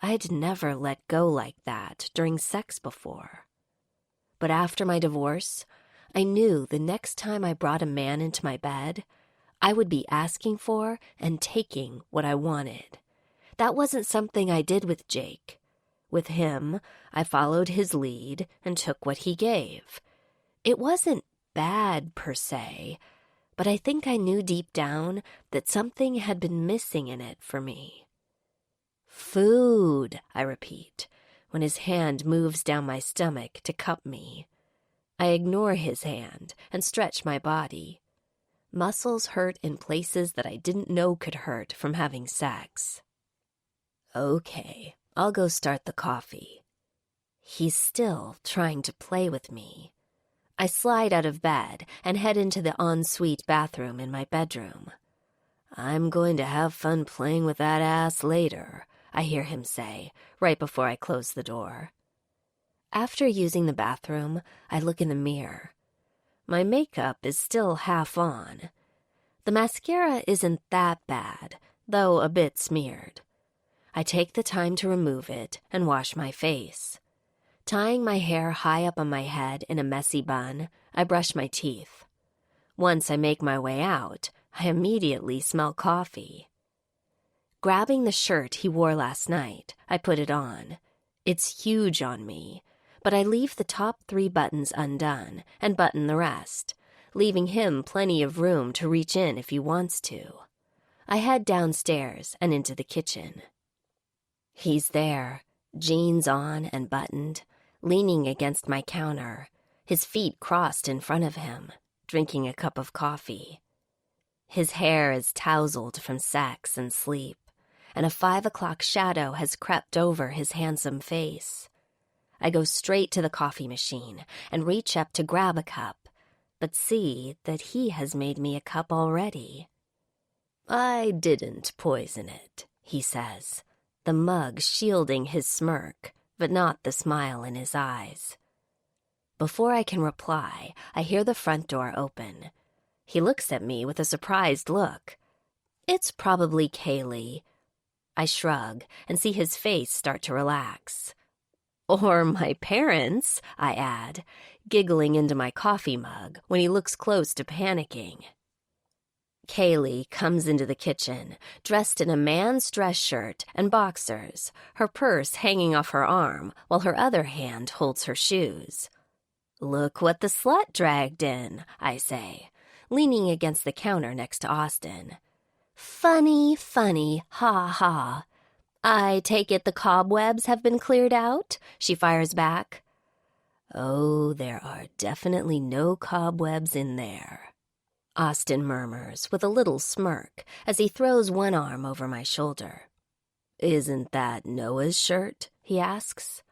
I'd never let go like that during sex before. But after my divorce, I knew the next time I brought a man into my bed, I would be asking for and taking what I wanted. That wasn't something I did with Jake. With him, I followed his lead and took what he gave. It wasn't bad per se, but I think I knew deep down that something had been missing in it for me. Food, I repeat, when his hand moves down my stomach to cup me. I ignore his hand and stretch my body. Muscles hurt in places that I didn't know could hurt from having sex. Okay, I'll go start the coffee. He's still trying to play with me. I slide out of bed and head into the ensuite bathroom in my bedroom. I'm going to have fun playing with that ass later, I hear him say, right before I close the door. After using the bathroom, I look in the mirror. My makeup is still half on. The mascara isn't that bad, though a bit smeared. I take the time to remove it and wash my face. Tying my hair high up on my head in a messy bun, I brush my teeth. Once I make my way out, I immediately smell coffee. Grabbing the shirt he wore last night, I put it on. It's huge on me, but I leave the top 3 buttons undone and button the rest, leaving him plenty of room to reach in if he wants to. I head downstairs and into the kitchen. He's there, jeans on and buttoned, leaning against my counter, his feet crossed in front of him, drinking a cup of coffee. His hair is tousled from sex and sleep, and a 5 o'clock shadow has crept over his handsome face. I go straight to the coffee machine and reach up to grab a cup, but see that he has made me a cup already. "I didn't poison it," he says, the mug shielding his smirk, but not the smile in his eyes. Before I can reply, I hear the front door open. He looks at me with a surprised look. "It's probably Kaylee." I shrug and see his face start to relax. "Or my parents," I add, giggling into my coffee mug when he looks close to panicking. Kaylee comes into the kitchen, dressed in a man's dress shirt and boxers, her purse hanging off her arm while her other hand holds her shoes. "Look what the slut dragged in," I say, leaning against the counter next to Austin. "Funny, funny, ha ha. I take it the cobwebs have been cleared out?" she fires back. "Oh, there are definitely no cobwebs in there," Austin murmurs with a little smirk as he throws one arm over my shoulder. "Isn't that Noah's shirt?" he asks.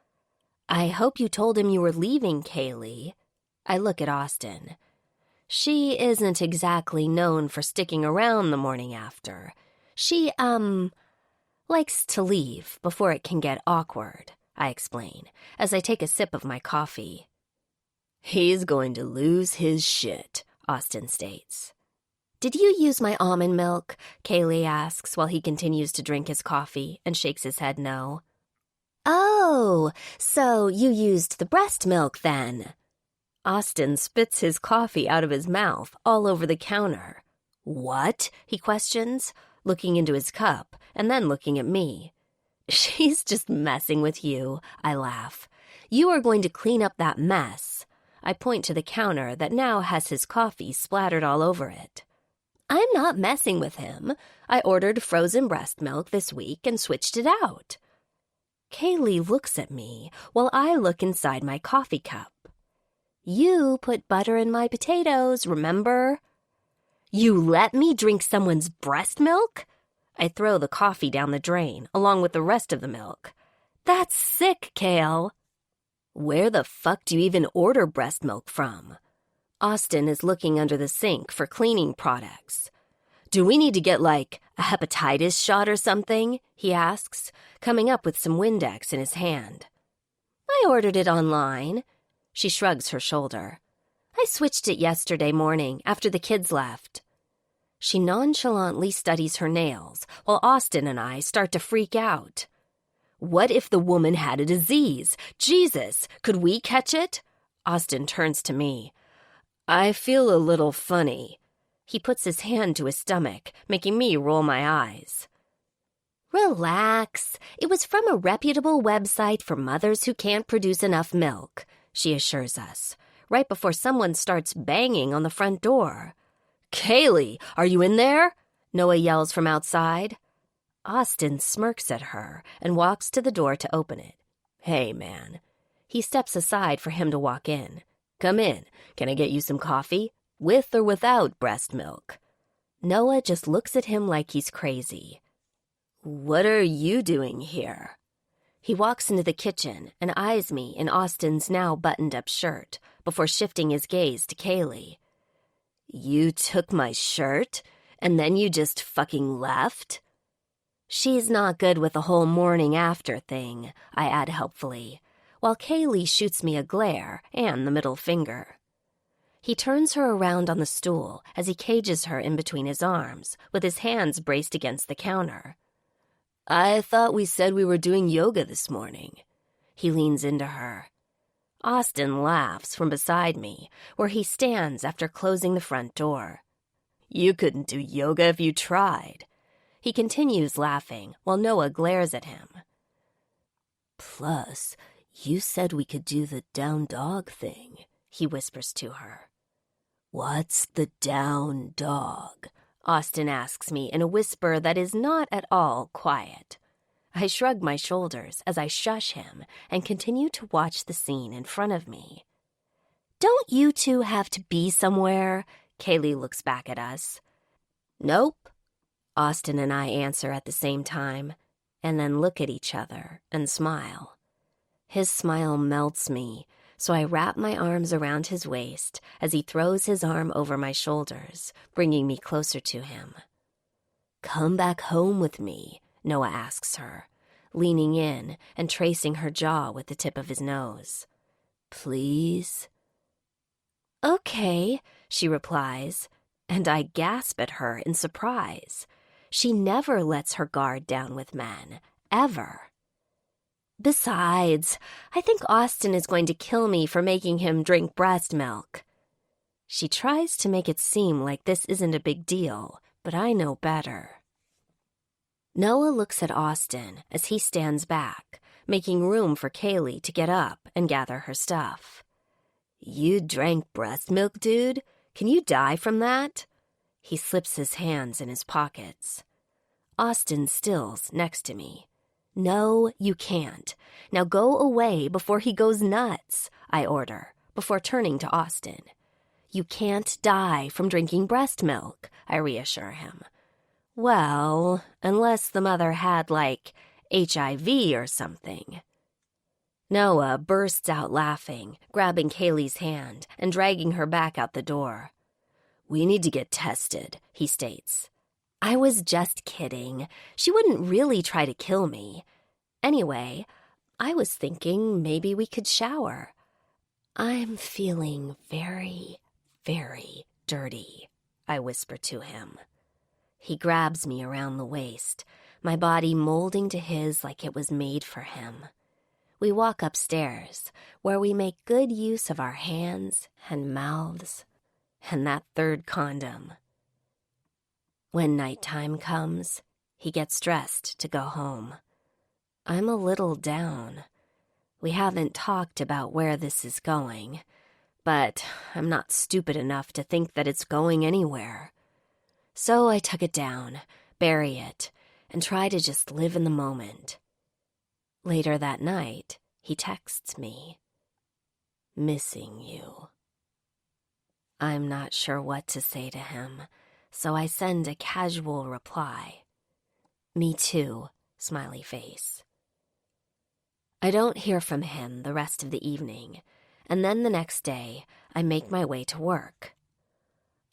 "I hope you told him you were leaving, Kaylee." I look at Austin. She isn't exactly known for sticking around the morning after. She, likes to leave before it can get awkward, I explain, as I take a sip of my coffee. "He's going to lose his shit," Austin states. "Did you use my almond milk?" Kaylee asks while he continues to drink his coffee and shakes his head no. "Oh, so you used the breast milk then?" Austin spits his coffee out of his mouth all over the counter. "What?" he questions, looking into his cup and then looking at me. "She's just messing with you," I laugh. "You are going to clean up that mess." I point to the counter that now has his coffee splattered all over it. "I'm not messing with him. I ordered frozen breast milk this week and switched it out." Kaylee looks at me while I look inside my coffee cup. "You put butter in my potatoes, remember?" "You let me drink someone's breast milk?" I throw the coffee down the drain along with the rest of the milk. "That's sick, Kale." "Where the fuck do you even order breast milk from?" Austin is looking under the sink for cleaning products. "Do we need to get, like, a hepatitis shot or something?" he asks, coming up with some Windex in his hand. "I ordered it online." She shrugs her shoulder. "I switched it yesterday morning after the kids left." She nonchalantly studies her nails while Austin and I start to freak out. "What if the woman had a disease? Jesus, could we catch it?" Austin turns to me. "I feel a little funny." He puts his hand to his stomach, making me roll my eyes. "Relax. It was from a reputable website for mothers who can't produce enough milk," she assures us, right before someone starts banging on the front door. "Kaylee, are you in there?" Noah yells from outside. Austin smirks at her and walks to the door to open it. "Hey, man." He steps aside for him to walk in. "Come in. Can I get you some coffee? With or without breast milk?" Noah just looks at him like he's crazy. "What are you doing here?" He walks into the kitchen and eyes me in Austin's now buttoned-up shirt before shifting his gaze to Kaylee. "You took my shirt, and then you just fucking left?" She's not good with the whole morning after thing, I add helpfully, while Kaylee shoots me a glare and the middle finger. He turns her around on the stool as he cages her in between his arms, with his hands braced against the counter. I thought we said we were doing yoga this morning. He leans into her. Austin laughs from beside me, where he stands after closing the front door. You couldn't do yoga if you tried. He continues laughing while Noah glares at him. Plus, you said we could do the down dog thing, he whispers to her. What's the down dog? Austin asks me in a whisper that is not at all quiet. I shrug my shoulders as I shush him and continue to watch the scene in front of me. Don't you two have to be somewhere? Kaylee looks back at us. Nope. Austin and I answer at the same time, and then look at each other and smile. His smile melts me, so I wrap my arms around his waist as he throws his arm over my shoulders, bringing me closer to him. Come back home with me, Noah asks her, leaning in and tracing her jaw with the tip of his nose. Please? Okay, she replies, and I gasp at her in surprise. She never lets her guard down with men, ever. Besides, I think Austin is going to kill me for making him drink breast milk. She tries to make it seem like this isn't a big deal, but I know better. Noah looks at Austin as he stands back, making room for Kaylee to get up and gather her stuff. You drank breast milk, dude? Can you die from that? He slips his hands in his pockets. Austin stills next to me. No, you can't. Now go away before he goes nuts, I order, before turning to Austin. You can't die from drinking breast milk, I reassure him. Well, unless the mother had, HIV or something. Noah bursts out laughing, grabbing Kaylee's hand and dragging her back out the door. We need to get tested, he states. I was just kidding. She wouldn't really try to kill me. Anyway, I was thinking maybe we could shower. I'm feeling very, very dirty, I whisper to him. He grabs me around the waist, my body molding to his like it was made for him. We walk upstairs, where we make good use of our hands and mouths and that third condom. When nighttime comes, he gets dressed to go home. I'm a little down. We haven't talked about where this is going, but I'm not stupid enough to think that it's going anywhere. So I tuck it down, bury it, and try to just live in the moment. Later that night, he texts me, missing you. I'm not sure what to say to him, so I send a casual reply. Me too, smiley face. I don't hear from him the rest of the evening, and then the next day, I make my way to work.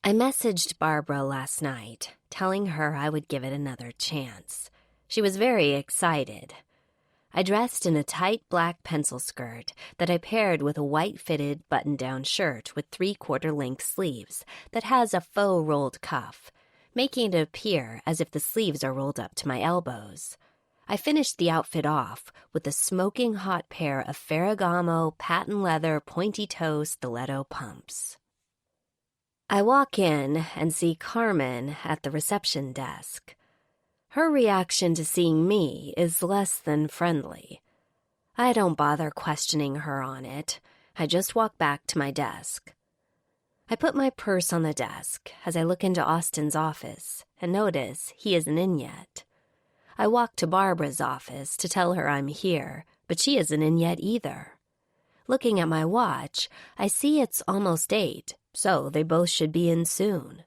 I messaged Barbara last night, telling her I would give it another chance. She was very excited. I dressed in a tight black pencil skirt that I paired with a white-fitted button-down shirt with 3/4 length sleeves that has a faux rolled cuff, making it appear as if the sleeves are rolled up to my elbows. I finished the outfit off with a smoking hot pair of Ferragamo patent leather pointy-toe stiletto pumps. I walk in and see Carmen at the reception desk. Her reaction to seeing me is less than friendly. I don't bother questioning her on it. I just walk back to my desk. I put my purse on the desk as I look into Austin's office and notice he isn't in yet. I walk to Barbara's office to tell her I'm here, but she isn't in yet either. Looking at my watch, I see it's almost 8, so they both should be in soon.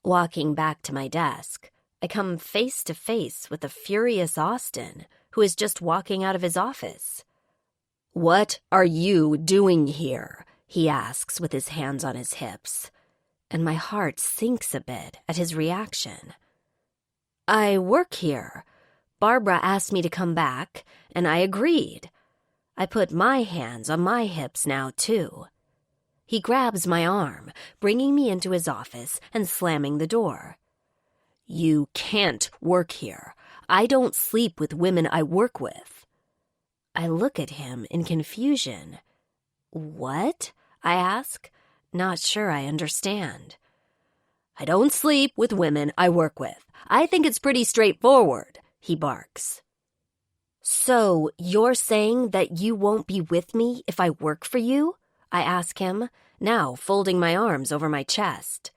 Walking back to my desk, I come face to face with a furious Austin, who is just walking out of his office. "What are you doing here?" he asks with his hands on his hips, and my heart sinks a bit at his reaction. "I work here. Barbara asked me to come back, and I agreed." I put my hands on my hips now, too. He grabs my arm, bringing me into his office and slamming the door. "You can't work here. I don't sleep with women I work with. I look at him in confusion. What? I ask, not sure I understand. I don't sleep with women I work with. I think it's pretty straightforward, he barks. So, you're saying that you won't be with me if I work for you? I ask him, now folding my arms over my chest.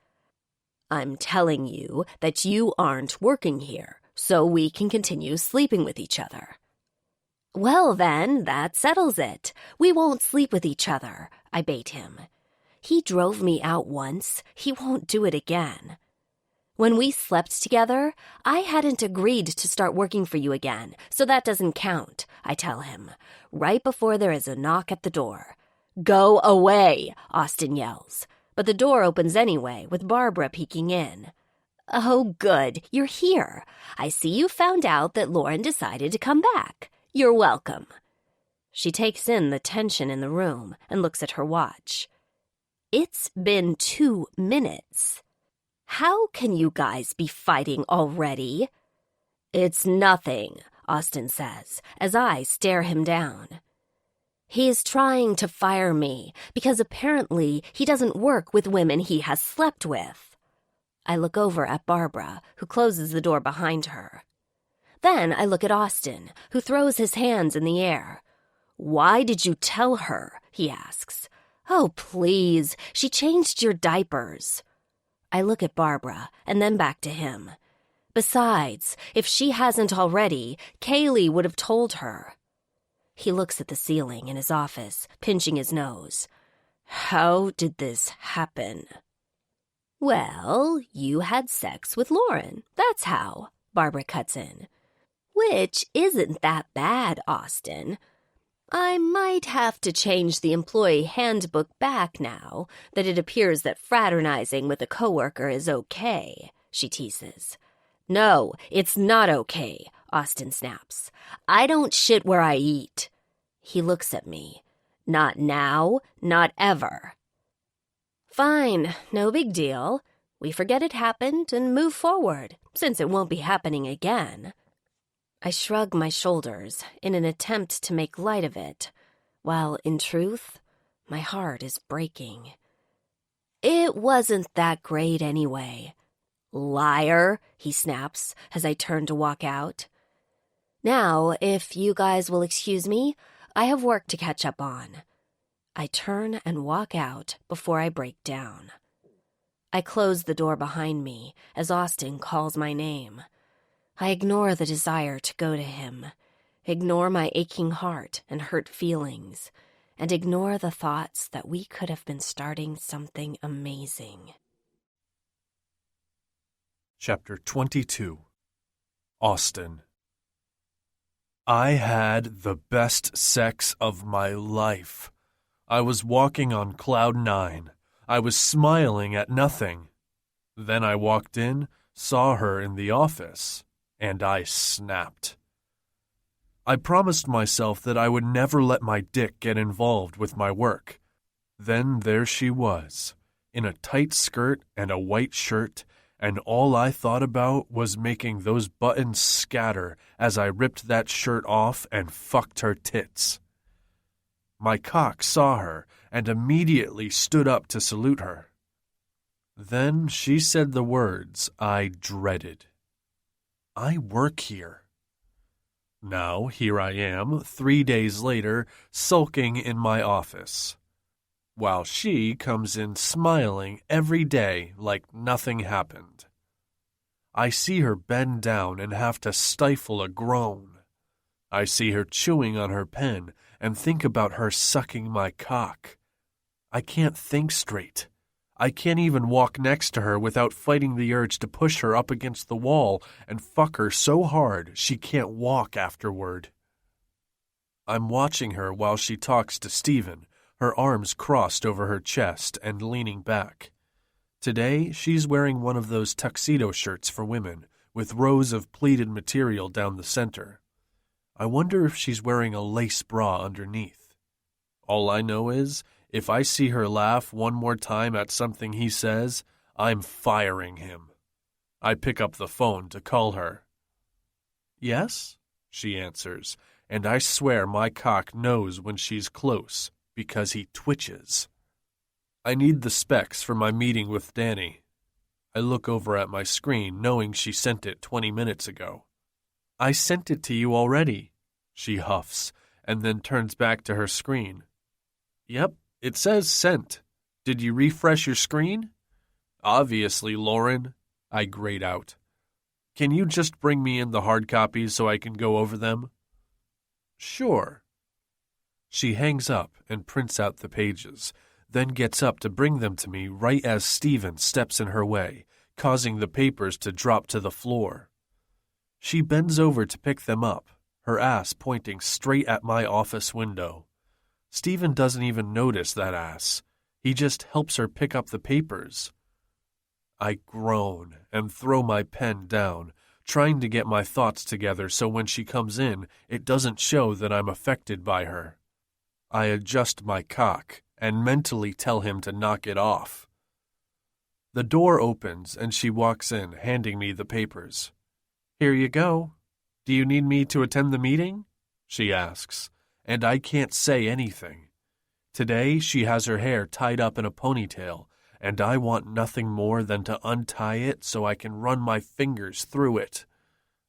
I'm telling you that you aren't working here, so we can continue sleeping with each other. Well then, that settles it. We won't sleep with each other, I bait him. He drove me out once, he won't do it again. When we slept together, I hadn't agreed to start working for you again, so that doesn't count, I tell him, right before there is a knock at the door. Go away, Austin yells, but the door opens anyway, with Barbara peeking in. Oh, good, you're here. I see you found out that Lauren decided to come back. You're welcome. She takes in the tension in the room and looks at her watch. It's been 2 minutes. How can you guys be fighting already? It's nothing, Austin says, as I stare him down. He's trying to fire me because apparently he doesn't work with women he has slept with. I look over at Barbara, who closes the door behind her. Then I look at Austin, who throws his hands in the air. Why did you tell her? He asks. Oh, please, she changed your diapers. I look at Barbara and then back to him. Besides, if she hasn't already, Kaylee would have told her. He looks at the ceiling in his office, pinching his nose. How did this happen? Well, you had sex with Lauren, that's how, Barbara cuts in. Which isn't that bad, Austin. I might have to change the employee handbook back now that it appears that fraternizing with a coworker is okay, she teases. No, it's not okay, Austin snaps. I don't shit where I eat. He looks at me. Not now, not ever. Fine, no big deal. We forget it happened and move forward, since it won't be happening again. I shrug my shoulders in an attempt to make light of it, while in truth, my heart is breaking. It wasn't that great anyway. Liar, he snaps as I turn to walk out. Now, if you guys will excuse me, I have work to catch up on. I turn and walk out before I break down. I close the door behind me as Austin calls my name. I ignore the desire to go to him, ignore my aching heart and hurt feelings, and ignore the thoughts that we could have been starting something amazing.
Chapter 22. Austin. I had the best sex of my life. I was walking on cloud 9. I was smiling at nothing. Then I walked in, saw her in the office, and I snapped. I promised myself that I would never let my dick get involved with my work. Then there she was, in a tight skirt and a white shirt, and all I thought about was making those buttons scatter as I ripped that shirt off and fucked her tits. My cock saw her and immediately stood up to salute her. Then she said the words I dreaded. I work here. Now here I am, 3 days later, sulking in my office, while she comes in smiling every day like nothing happened. I see her bend down and have to stifle a groan. I see her chewing on her pen and think about her sucking my cock. I can't think straight. I can't even walk next to her without fighting the urge to push her up against the wall and fuck her so hard she can't walk afterward. I'm watching her while she talks to Stephen, her arms crossed over her chest and leaning back. Today, she's wearing one of those tuxedo shirts for women, with rows of pleated material down the center. I wonder if she's wearing a lace bra underneath. All I know is, if I see her laugh one more time at something he says, I'm firing him. I pick up the phone to call her. Yes, she answers, and I swear my cock knows when she's close because he twitches. I need the specs for my meeting with Danny. I look over at my screen, knowing she sent it 20 minutes ago. I sent it to you already, she huffs, and then turns back to her screen. Yep, it says sent. Did you refresh your screen? Obviously, Lauren, I grate out. Can you just bring me in the hard copies so I can go over them? Sure. She hangs up and prints out the pages, then gets up to bring them to me right as Stephen steps in her way, causing the papers to drop to the floor. She bends over to pick them up, her ass pointing straight at my office window. Stephen doesn't even notice that ass. He just helps her pick up the papers. I groan and throw my pen down, trying to get my thoughts together so when she comes in, it doesn't show that I'm affected by her. I adjust my cock and mentally tell him to knock it off. The door opens and she walks in, handing me the papers. Here you go. Do you need me to attend the meeting? She asks, and I can't say anything. Today she has her hair tied up in a ponytail, and I want nothing more than to untie it so I can run my fingers through it.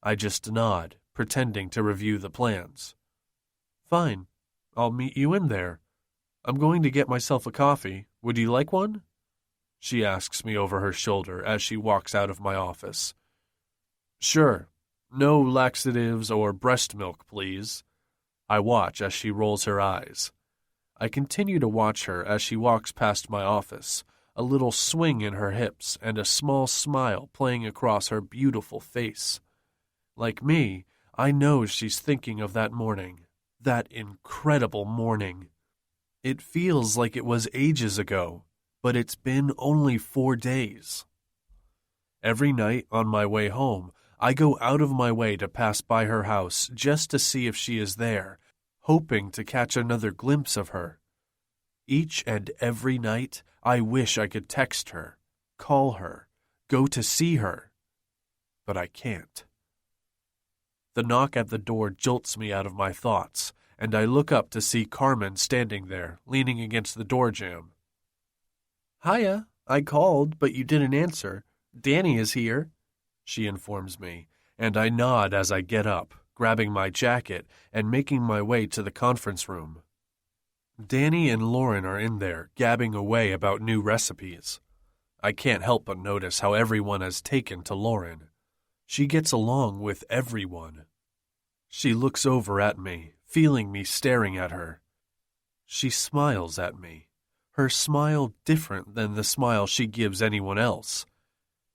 I just nod, pretending to review the plans. Fine, I'll meet you in there. I'm going to get myself a coffee. Would you like one? She asks me over her shoulder as she walks out of my office. Sure. No laxatives or breast milk, please. I watch as she rolls her eyes. I continue to watch her as she walks past my office, a little swing in her hips and a small smile playing across her beautiful face. Like me, I know she's thinking of that morning, that incredible morning. It feels like it was ages ago, but it's been only 4 days. Every night on my way home, I go out of my way to pass by her house just to see if she is there, hoping to catch another glimpse of her. Each and every night, I wish I could text her, call her, go to see her, but I can't. The knock at the door jolts me out of my thoughts, and I look up to see Carmen standing there, leaning against the door jamb. Hiya, I called, but you didn't answer. Danny is here, she informs me, and I nod as I get up, grabbing my jacket and making my way to the conference room. Danny and Lauren are in there, gabbing away about new recipes. I can't help but notice how everyone has taken to Lauren. She gets along with everyone. She looks over at me, feeling me staring at her. She smiles at me, her smile different than the smile she gives anyone else.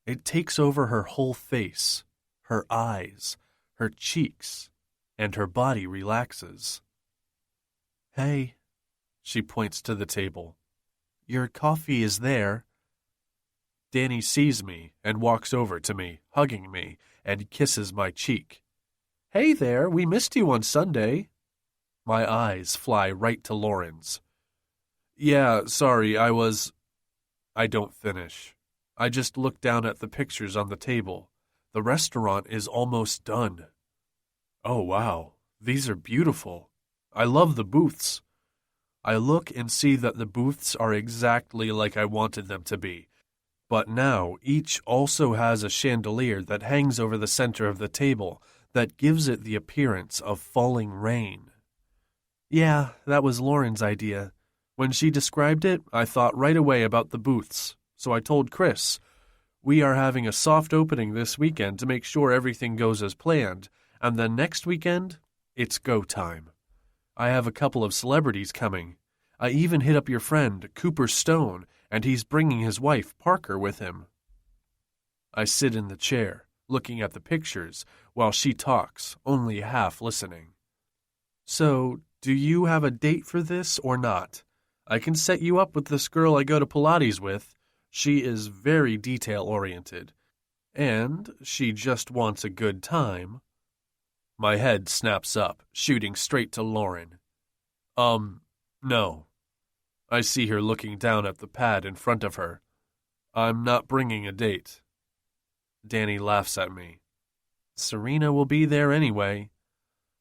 It takes over her whole face, her eyes, her cheeks, and her body relaxes. Hey, she points to the table. Your coffee is there. Danny sees me and walks over to me, hugging me, and kisses my cheek. Hey there, we missed you on Sunday. My eyes fly right to Lauren's. Yeah, sorry, I don't finish. I just look down at the pictures on the table. The restaurant is almost done. Oh, wow, these are beautiful. I love the booths. I look and see that the booths are exactly like I wanted them to be. But now each also has a chandelier that hangs over the center of the table that gives it the appearance of falling rain. Yeah, that was Lauren's idea. When she described it, I thought right away about the booths, so I told Chris, we are having a soft opening this weekend to make sure everything goes as planned, and then next weekend, it's go time. I have a couple of celebrities coming. I even hit up your friend, Cooper Stone, and he's bringing his wife, Parker, with him. I sit in the chair, looking at the pictures, while she talks, only half listening. So, do you have a date for this or not? I can set you up with this girl I go to Pilates with. She is very detail-oriented, and she just wants a good time. My head snaps up, shooting straight to Lauren. No. I see her looking down at the pad in front of her. I'm not bringing a date. Danny laughs at me. Serena will be there anyway.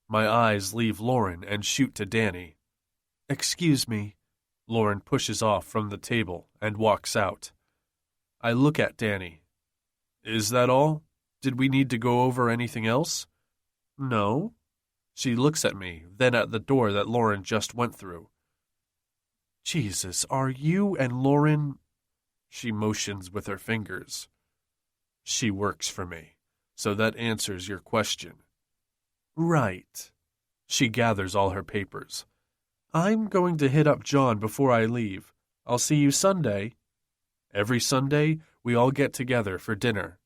My eyes leave Lauren and shoot to Danny. Excuse me. Lauren pushes off from the table and walks out. I look at Danny. Is that all? Did we need to go over anything else? No. She looks at me, then at the door that Lauren just went through. Jesus, are you and Lauren... She motions with her fingers. She works for me, so that answers your question. Right. She gathers all her papers. I'm going to hit up John before I leave. I'll see you Sunday. Every Sunday, we all get together for dinner.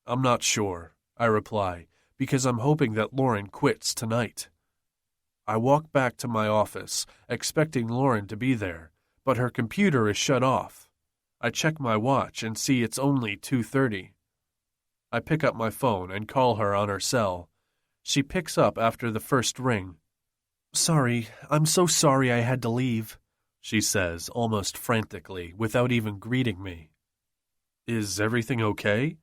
I'm not sure, I reply, because I'm hoping that Lauren quits tonight. I walk back to my office, expecting Lauren to be there, but her computer is shut off. I check my watch and see it's only 2:30. I pick up my phone and call her on her cell. She picks up after the first ring. Sorry, I'm so sorry I had to leave, she says, almost frantically, without even greeting me. Is everything okay?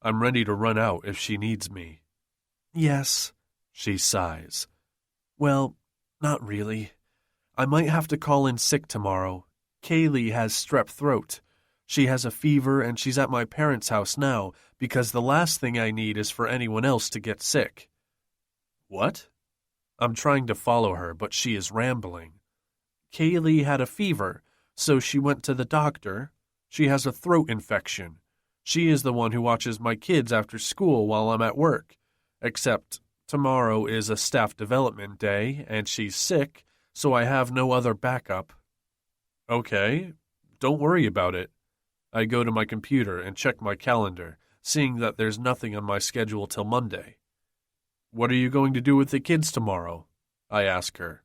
I'm ready to run out if she needs me. Yes, she sighs. Well, not really. I might have to call in sick tomorrow. Kaylee has strep throat. She has a fever and she's at my parents' house now because the last thing I need is for anyone else to get sick. What? I'm trying to follow her, but she is rambling. Kaylee had a fever, so she went to the doctor. She has a throat infection. She is the one who watches my kids after school while I'm at work. Except tomorrow is a staff development day, and she's sick, so I have no other backup. Okay, don't worry about it. I go to my computer and check my calendar, seeing that there's nothing on my schedule till Monday. What are you going to do with the kids tomorrow? I ask her.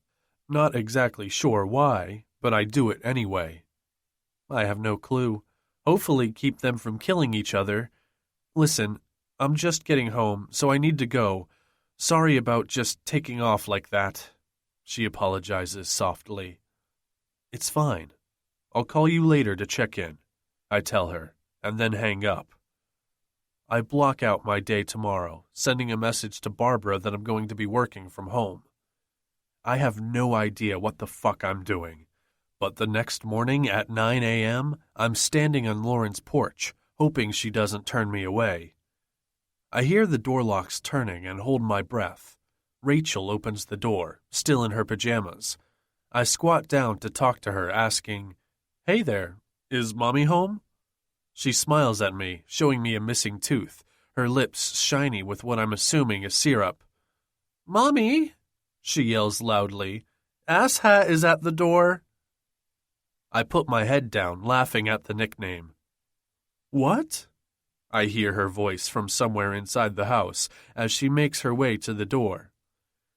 Not exactly sure why, but I do it anyway. I have no clue. Hopefully keep them from killing each other. Listen, I'm just getting home, so I need to go. Sorry about just taking off like that. She apologizes softly. It's fine. I'll call you later to check in, I tell her, and then hang up. I block out my day tomorrow, sending a message to Barbara that I'm going to be working from home. I have no idea what the fuck I'm doing, but the next morning at 9 a.m., I'm standing on Lauren's porch, hoping she doesn't turn me away. I hear the door locks turning and hold my breath. Rachel opens the door, still in her pajamas. I squat down to talk to her, asking, Hey there, is Mommy home? She smiles at me, showing me a missing tooth, her lips shiny with what I'm assuming is syrup. Mommy, she yells loudly, Asshat is at the door. I put my head down, laughing at the nickname. What? I hear her voice from somewhere inside the house as she makes her way to the door.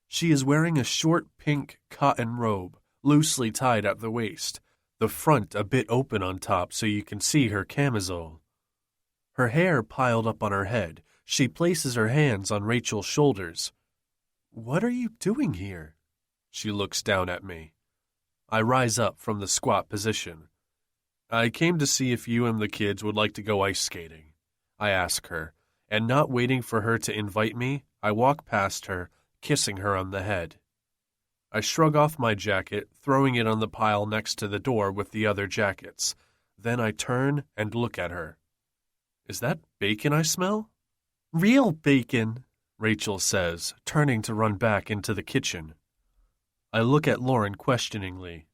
She is wearing a short pink cotton robe, loosely tied at the waist, the front a bit open on top so you can see her camisole. Her hair piled up on her head, she places her hands on Rachel's shoulders. What are you doing here? She looks down at me. I rise up from the squat position. I came to see if you and the kids would like to go ice skating, I ask her, and not waiting for her to invite me, I walk past her, kissing her on the head. I shrug off my jacket, throwing it on the pile next to the door with the other jackets. Then I turn and look at her. Is that bacon I smell? Real bacon, Rachel says, turning to run back into the kitchen. I look at Lauren questioningly.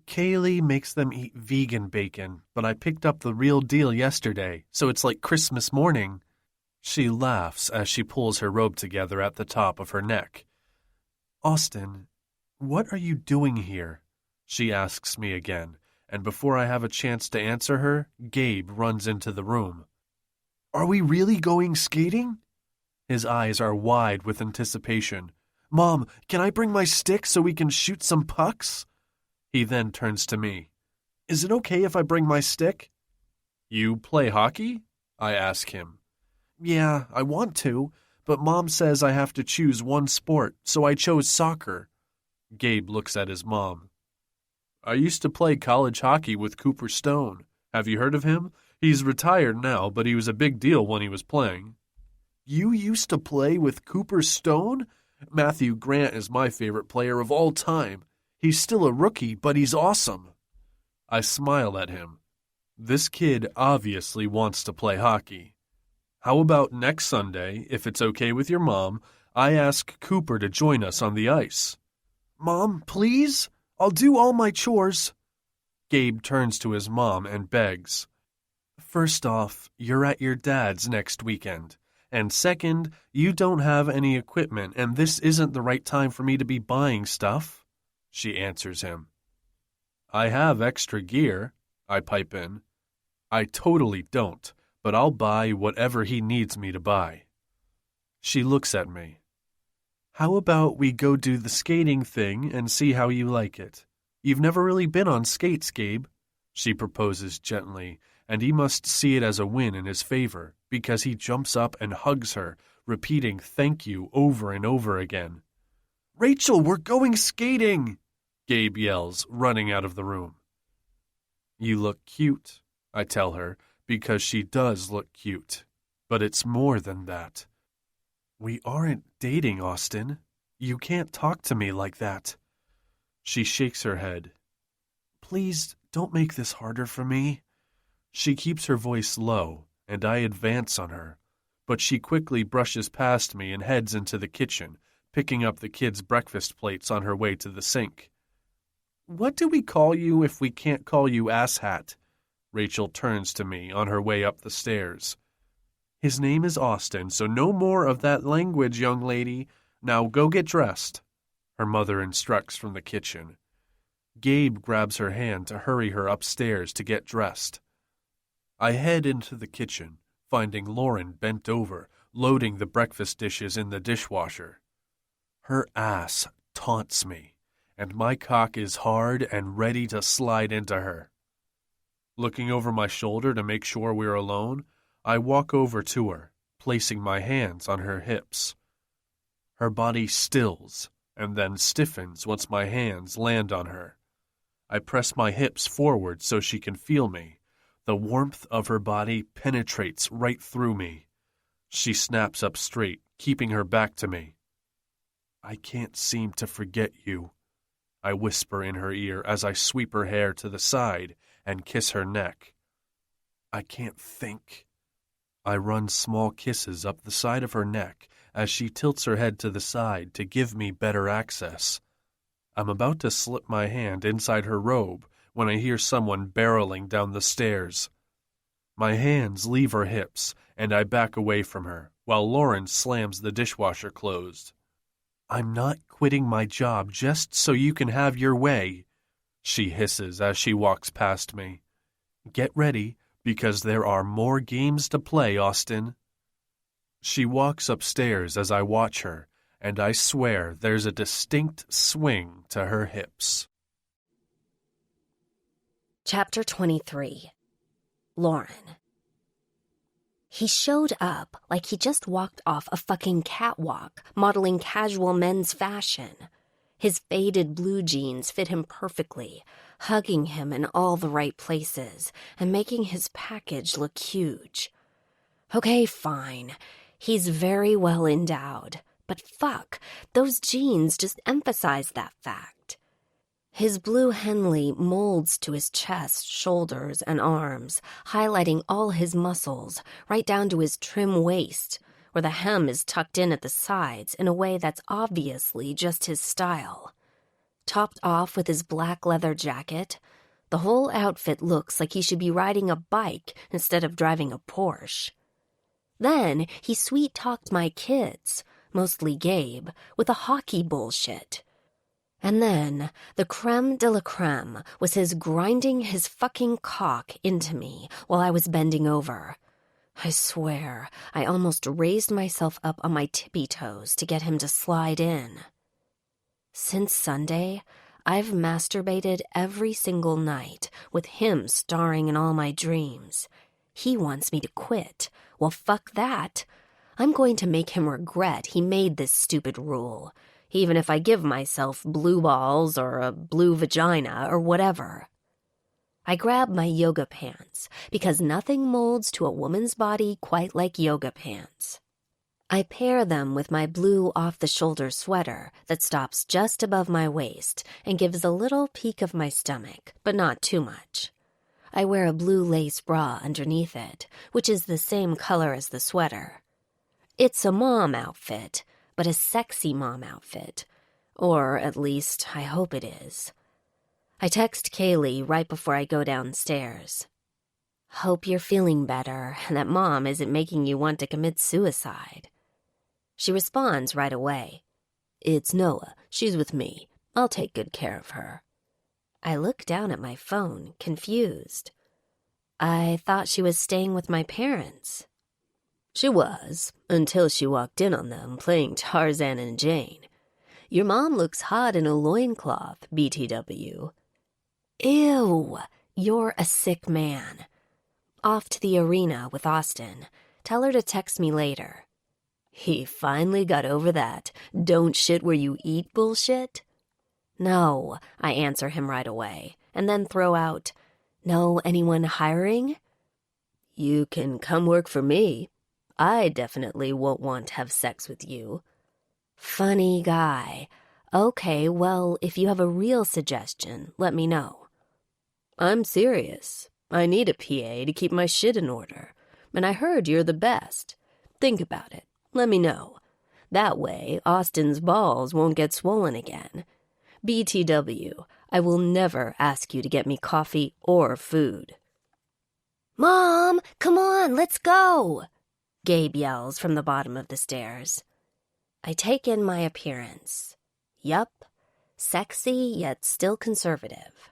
Kaylee makes them eat vegan bacon, but I picked up the real deal yesterday, so it's like Christmas morning. She laughs as she pulls her robe together at the top of her neck. Austin, what are you doing here? She asks me again, and before I have a chance to answer her, Gabe runs into the room. Are we really going skating? His eyes are wide with anticipation. Mom, can I bring my stick so we can shoot some pucks? He then turns to me. Is it okay if I bring my stick? You play hockey? I ask him. Yeah, I want to, but Mom says I have to choose one sport, so I chose soccer. Gabe looks at his mom. I used to play college hockey with Cooper Stone. Have you heard of him? He's retired now, but he was a big deal when he was playing. You used to play with Cooper Stone? Matthew Grant is my favorite player of all time. He's still a rookie, but he's awesome. I smile at him. This kid obviously wants to play hockey. How about next Sunday, if it's okay with your mom, I ask Cooper to join us on the ice? Mom, please? I'll do all my chores. Gabe turns to his mom and begs. First off, you're at your dad's next weekend. And second, you don't have any equipment, and this isn't the right time for me to be buying stuff, she answers him. I have extra gear, I pipe in. I totally don't, but I'll buy whatever he needs me to buy. She looks at me. How about we go do the skating thing and see how you like it? You've never really been on skates, Gabe, she proposes gently, and he must see it as a win in his favor, because he jumps up and hugs her, repeating thank you over and over again. Rachel, we're going skating, Gabe yells, running out of the room. You look cute, I tell her, because she does look cute. But it's more than that. We aren't dating, Austin. You can't talk to me like that. She shakes her head. Please don't make this harder for me. She keeps her voice low, and I advance on her, but she quickly brushes past me and heads into the kitchen, picking up the kids' breakfast plates on her way to the sink. What do we call you if we can't call you asshat? Rachel turns to me on her way up the stairs. His name is Austin, so no more of that language, young lady. Now go get dressed, her mother instructs from the kitchen. Gabe grabs her hand to hurry her upstairs to get dressed. I head into the kitchen, finding Lauren bent over, loading the breakfast dishes in the dishwasher. Her ass taunts me, and my cock is hard and ready to slide into her. Looking over my shoulder to make sure we're alone, I walk over to her, placing my hands on her hips. Her body stills and then stiffens once my hands land on her. I press my hips forward so she can feel me. The warmth of her body penetrates right through me. She snaps up straight, keeping her back to me. I can't seem to forget you, I whisper in her ear as I sweep her hair to the side and kiss her neck. I can't think. I run small kisses up the side of her neck as she tilts her head to the side to give me better access. I'm about to slip my hand inside her robe when I hear someone barreling down the stairs. My hands leave her hips, and I back away from her, while Lauren slams the dishwasher closed. I'm not quitting my job just so you can have your way, she hisses as she walks past me. Get ready, because there are more games to play, Austin. She walks upstairs as I watch her, and I swear there's a distinct swing to her hips.
Chapter 23. Lauren. He showed up like he just walked off a fucking catwalk, modeling casual men's fashion. His faded blue jeans fit him perfectly, hugging him in all the right places and making his package look huge. Okay, fine. He's very well endowed. But fuck, those jeans just emphasize that fact. His blue Henley molds to his chest, shoulders, and arms, highlighting all his muscles, right down to his trim waist, where the hem is tucked in at the sides in a way that's obviously just his style. Topped off with his black leather jacket, the whole outfit looks like he should be riding a bike instead of driving a Porsche. Then he sweet-talked my kids, mostly Gabe, with a hockey bullshit. And then, the creme de la creme was his grinding his fucking cock into me while I was bending over. I swear, I almost raised myself up on my tippy toes to get him to slide in. Since Sunday, I've masturbated every single night, with him starring in all my dreams. He wants me to quit. Well, fuck that. I'm going to make him regret he made this stupid rule, even if I give myself blue balls or a blue vagina or whatever. I grab my yoga pants, because nothing molds to a woman's body quite like yoga pants. I pair them with my blue off-the-shoulder sweater that stops just above my waist and gives a little peek of my stomach, but not too much. I wear a blue lace bra underneath it, which is the same color as the sweater. It's a mom outfit, but a sexy mom outfit. Or, at least, I hope it is. I text Kaylee right before I go downstairs. Hope you're feeling better and that Mom isn't making you want to commit suicide. She responds right away. It's Noah. She's with me. I'll take good care of her. I look down at my phone, confused. I thought she was staying with my parents. She was, until she walked in on them playing Tarzan and Jane. Your mom looks hot in a loincloth, BTW. Ew, you're a sick man. Off to the arena with Austin. Tell her to text me later. He finally got over that don't shit where you eat bullshit? No, I answer him right away, and then throw out, know anyone hiring? You can come work for me. I definitely won't want to have sex with you. Funny guy. Okay, well, if you have a real suggestion, let me know. I'm serious. I need a PA to keep my shit in order, and I heard you're the best. Think about it. Let me know. That way, Austin's balls won't get swollen again. BTW, I will never ask you to get me coffee or food. Mom, come on, let's go, Gabe yells from the bottom of the stairs. I take in my appearance. Yup, sexy yet still conservative.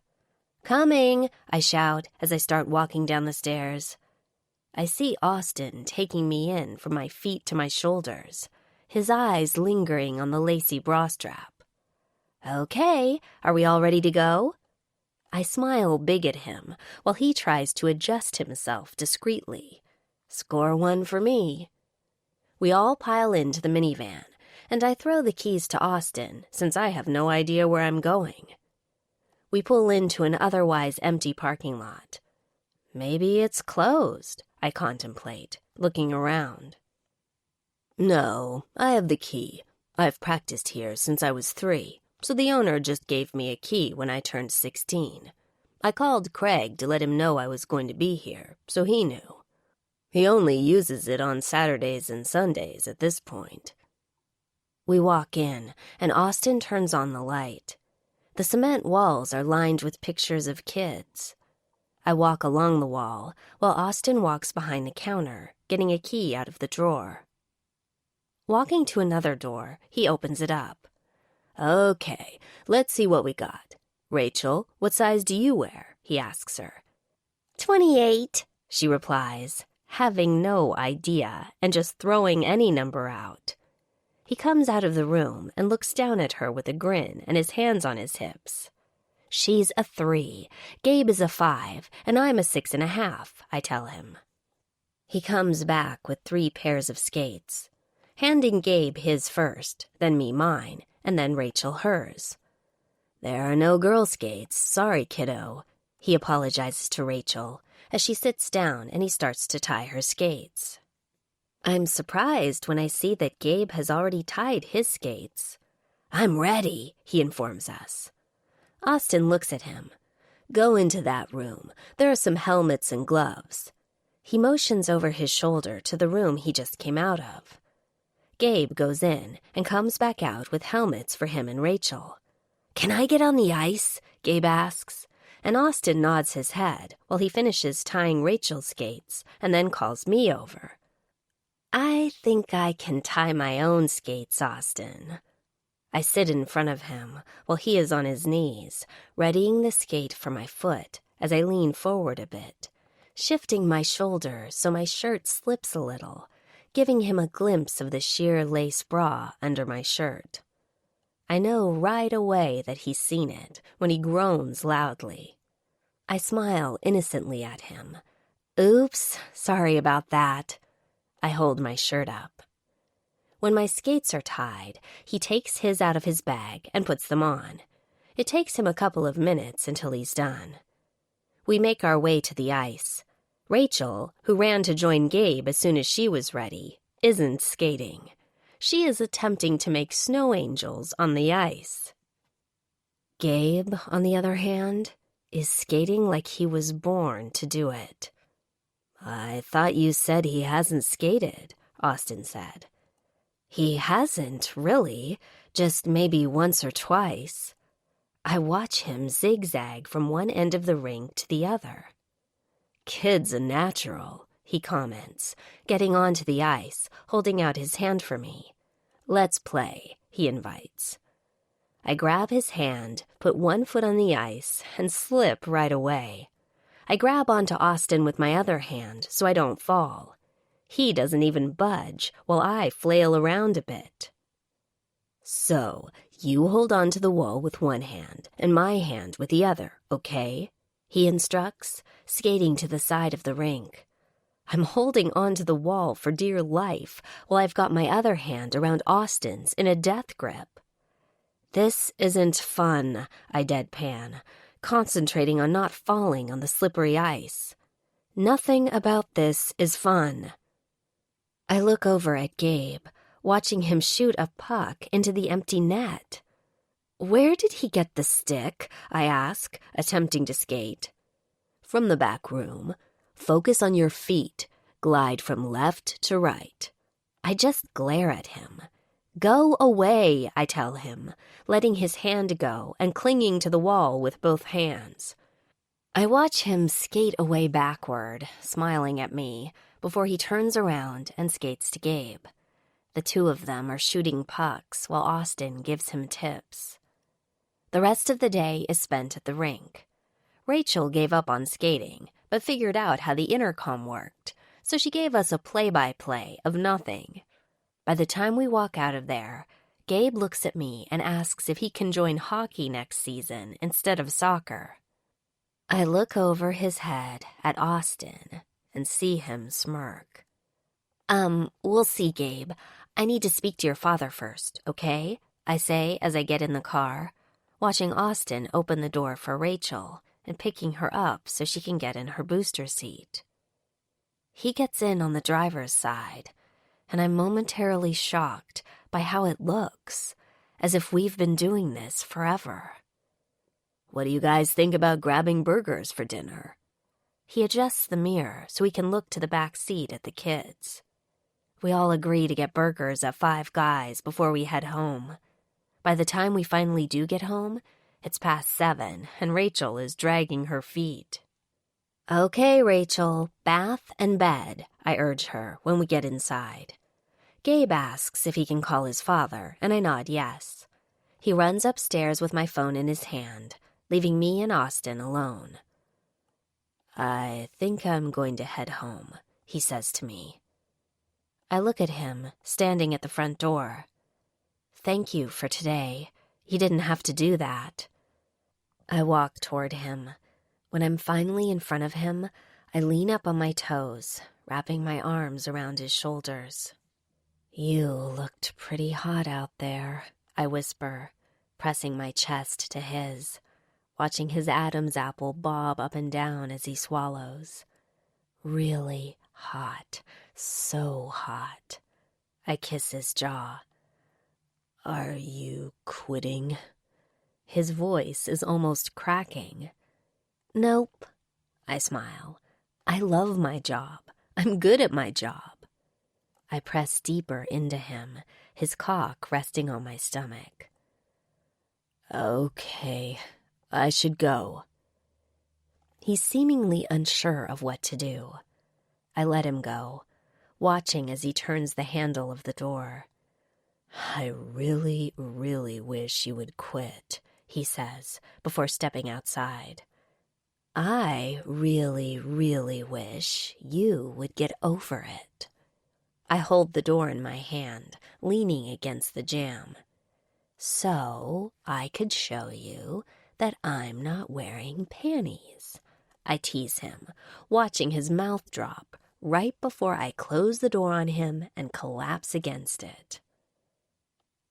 Coming, I shout as I start walking down the stairs. I see Austin taking me in from my feet to my shoulders, his eyes lingering on the lacy bra strap. Okay, are we all ready to go? I smile big at him while he tries to adjust himself discreetly. Score one for me. We all pile into the minivan, and I throw the keys to Austin since I have no idea where I'm going. We pull into an otherwise empty parking lot. Maybe it's closed, I contemplate, looking around. No, I have the key. I've practiced here since I was 3, so the owner just gave me a key when I turned 16. I called Craig to let him know I was going to be here, so he knew. He only uses it on Saturdays and Sundays at this point. We walk in, and Austin turns on the light. The cement walls are lined with pictures of kids. I walk along the wall, while Austin walks behind the counter, getting a key out of the drawer. Walking to another door, he opens it up. Okay, let's see what we got. Rachel, what size do you wear? He asks her. 28, she replies, having no idea and just throwing any number out. He comes out of the room and looks down at her with a grin and his hands on his hips. She's a 3, Gabe is a 5, and I'm a 6.5, I tell him. He comes back with 3 pairs of skates, handing Gabe his first, then me mine, and then Rachel hers. There are no girl skates, sorry kiddo, he apologizes to Rachel as she sits down and he starts to tie her skates. I'm surprised when I see that Gabe has already tied his skates. I'm ready, he informs us. Austin looks at him. Go into that room. There are some helmets and gloves. He motions over his shoulder to the room he just came out of. Gabe goes in and comes back out with helmets for him and Rachel. Can I get on the ice? Gabe asks, and Austin nods his head while he finishes tying Rachel's skates and then calls me over. I think I can tie my own skates, Austin. I sit in front of him while he is on his knees, readying the skate for my foot as I lean forward a bit, shifting my shoulder so my shirt slips a little, giving him a glimpse of the sheer lace bra under my shirt. I know right away that he's seen it when he groans loudly. I smile innocently at him. Oops, sorry about that. I hold my shirt up. When my skates are tied, he takes his out of his bag and puts them on. It takes him a couple of minutes until he's done. We make our way to the ice. Rachel, who ran to join Gabe as soon as she was ready, isn't skating. She is attempting to make snow angels on the ice. Gabe, on the other hand, is skating like he was born to do it. "I thought you said he hasn't skated," Austin said. "He hasn't, really, just maybe once or twice. I watch him zigzag from one end of the rink to the other." "Kid's a natural," he comments, getting onto the ice, holding out his hand for me. "Let's play," he invites. I grab his hand, put one foot on the ice, and slip right away. I grab onto Austin with my other hand so I don't fall. He doesn't even budge while I flail around a bit. "So, you hold on to the wall with one hand and my hand with the other, okay?" he instructs, skating to the side of the rink. I'm holding onto the wall for dear life while I've got my other hand around Austin's in a death grip. "This isn't fun," I deadpan, concentrating on not falling on the slippery ice. "Nothing about this is fun." I look over at Gabe, watching him shoot a puck into the empty net. "Where did he get the stick?" I ask, attempting to skate. "From the back room. Focus on your feet. Glide from left to right." I just glare at him. "Go away," I tell him, letting his hand go and clinging to the wall with both hands. I watch him skate away backward, smiling at me, before he turns around and skates to Gabe. The two of them are shooting pucks while Austin gives him tips. The rest of the day is spent at the rink. Rachel gave up on skating, but figured out how the intercom worked, so she gave us a play-by-play of nothing. By the time we walk out of there, Gabe looks at me and asks if he can join hockey next season instead of soccer. I look over his head at Austin and see him smirk. We'll see, Gabe. I need to speak to your father first, okay?" I say as I get in the car, watching Austin open the door for Rachel and picking her up so she can get in her booster seat. He gets in on the driver's side, and I'm momentarily shocked by how it looks, as if we've been doing this forever. "What do you guys think about grabbing burgers for dinner?" He adjusts the mirror so we can look to the back seat at the kids. We all agree to get burgers at Five Guys before we head home. By the time we finally do get home, it's past 7, and Rachel is dragging her feet. "Okay, Rachel, bath and bed," I urge her when we get inside. Gabe asks if he can call his father, and I nod yes. He runs upstairs with my phone in his hand, leaving me and Austin alone. "I think I'm going to head home," he says to me. I look at him, standing at the front door. "Thank you for today. You didn't have to do that." I walk toward him. When I'm finally in front of him, I lean up on my toes, wrapping my arms around his shoulders. "You looked pretty hot out there," I whisper, pressing my chest to his, watching his Adam's apple bob up and down as he swallows. "Really hot, so hot." I kiss his jaw. "Are you quitting?" His voice is almost cracking. "Nope." I smile. I love my job. I'm good at my job. I press deeper into him, his cock resting on my stomach. "Okay, I should go." He's seemingly unsure of what to do. I let him go, watching as he turns the handle of the door. "I really, really wish you would quit," he says, before stepping outside. "I really, really wish you would get over it." I hold the door in my hand, leaning against the jamb. "So I could show you that I'm not wearing panties." I tease him, watching his mouth drop right before I close the door on him and collapse against it.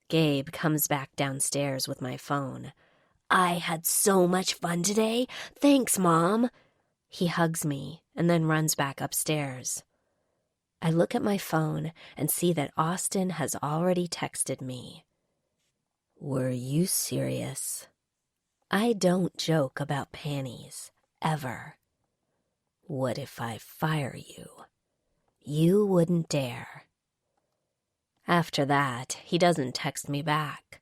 Gabe comes back downstairs with my phone. "I had so much fun today. Thanks, Mom." He hugs me and then runs back upstairs. I look at my phone and see that Austin has already texted me. Were you serious? I don't joke about panties, ever. What if I fire you? You wouldn't dare. After that, he doesn't text me back.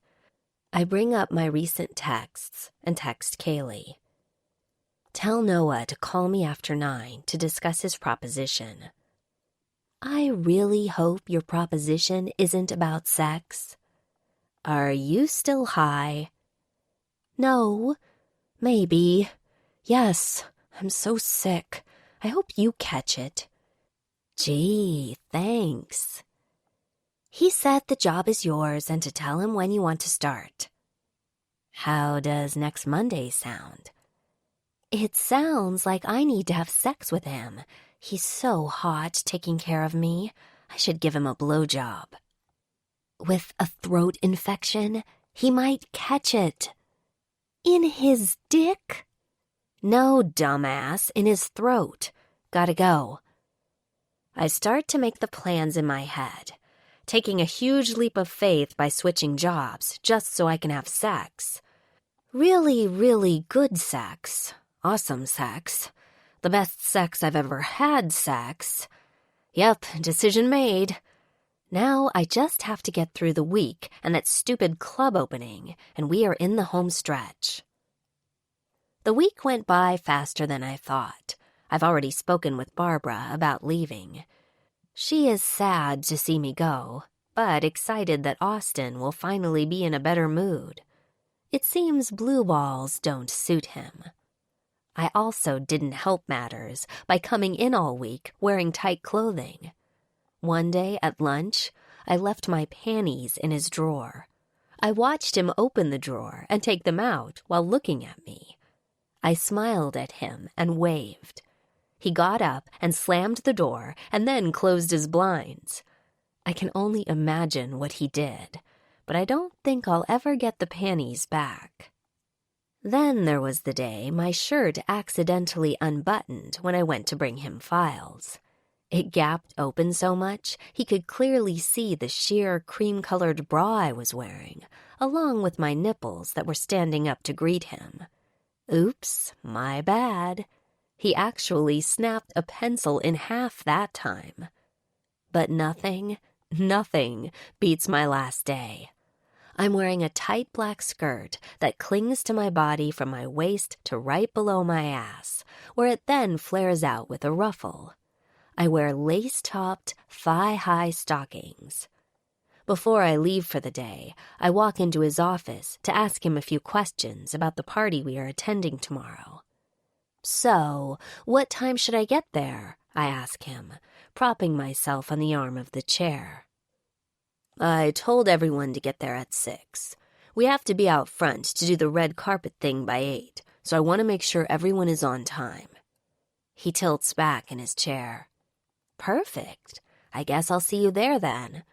I bring up my recent texts and text Kaylee. Tell Noah to call me after 9 to discuss his proposition. I really hope your proposition isn't about sex. Are you still high? No, maybe. Yes, I'm so sick. I hope you catch it. Gee, thanks. He said the job is yours and to tell him when you want to start. How does next Monday sound? It sounds like I need to have sex with him. He's so hot taking care of me. I should give him a blowjob. With a throat infection, he might catch it. In his dick? No, dumbass, in his throat. Gotta go. I start to make the plans in my head, taking a huge leap of faith by switching jobs just so I can have sex. Really, really good sex. Awesome sex. The best sex I've ever had sex. Yep, decision made. Now I just have to get through the week and that stupid club opening, and we are in the home stretch. The week went by faster than I thought. I've already spoken with Barbara about leaving. She is sad to see me go, but excited that Austin will finally be in a better mood. It seems blue balls don't suit him. I also didn't help matters by coming in all week wearing tight clothing. One day at lunch, I left my panties in his drawer. I watched him open the drawer and take them out while looking at me. I smiled at him and waved. He got up and slammed the door and then closed his blinds. I can only imagine what he did, but I don't think I'll ever get the panties back. Then there was the day my shirt accidentally unbuttoned when I went to bring him files. It gapped open so much he could clearly see the sheer cream-colored bra I was wearing, along with my nipples that were standing up to greet him. Oops, my bad. He actually snapped a pencil in half that time. But nothing beats my last day. I'm wearing a tight black skirt that clings to my body from my waist to right below my ass, where it then flares out with a ruffle. I wear lace-topped, thigh-high stockings. Before I leave for the day, I walk into his office to ask him a few questions about the party we are attending tomorrow. So, what time should I get there? I ask him, propping myself on the arm of the chair. I told everyone to get there at 6. We have to be out front to do the red carpet thing by 8, so I want to make sure everyone is on time. He tilts back in his chair. Perfect. I guess I'll see you there then.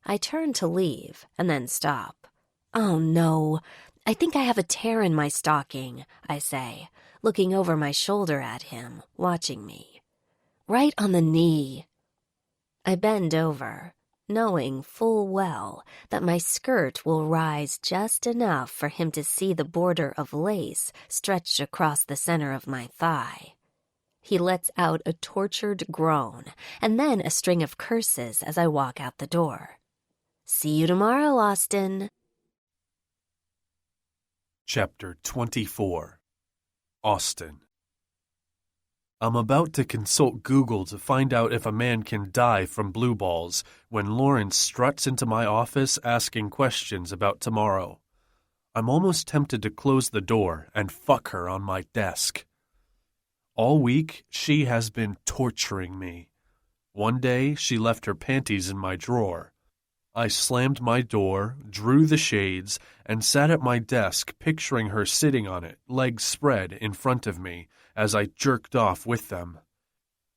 I turn to leave and then stop. Oh no, I think I have a tear in my stocking, I say, looking over my shoulder at him, watching me. Right on the knee. I bend over, knowing full well that my skirt will rise just enough for him to see the border of lace stretched across the center of my thigh. He lets out a tortured groan and then a string of curses as I walk out the door. See you tomorrow, Austin.
Chapter 24. Austin. I'm about to consult Google to find out if a man can die from blue balls when Lauren struts into my office asking questions about tomorrow. I'm almost tempted to close the door and fuck her on my desk. All week, she has been torturing me. One day, she left her panties in my drawer. I slammed my door, drew the shades, and sat at my desk picturing her sitting on it, legs spread, in front of me, as I jerked off with them.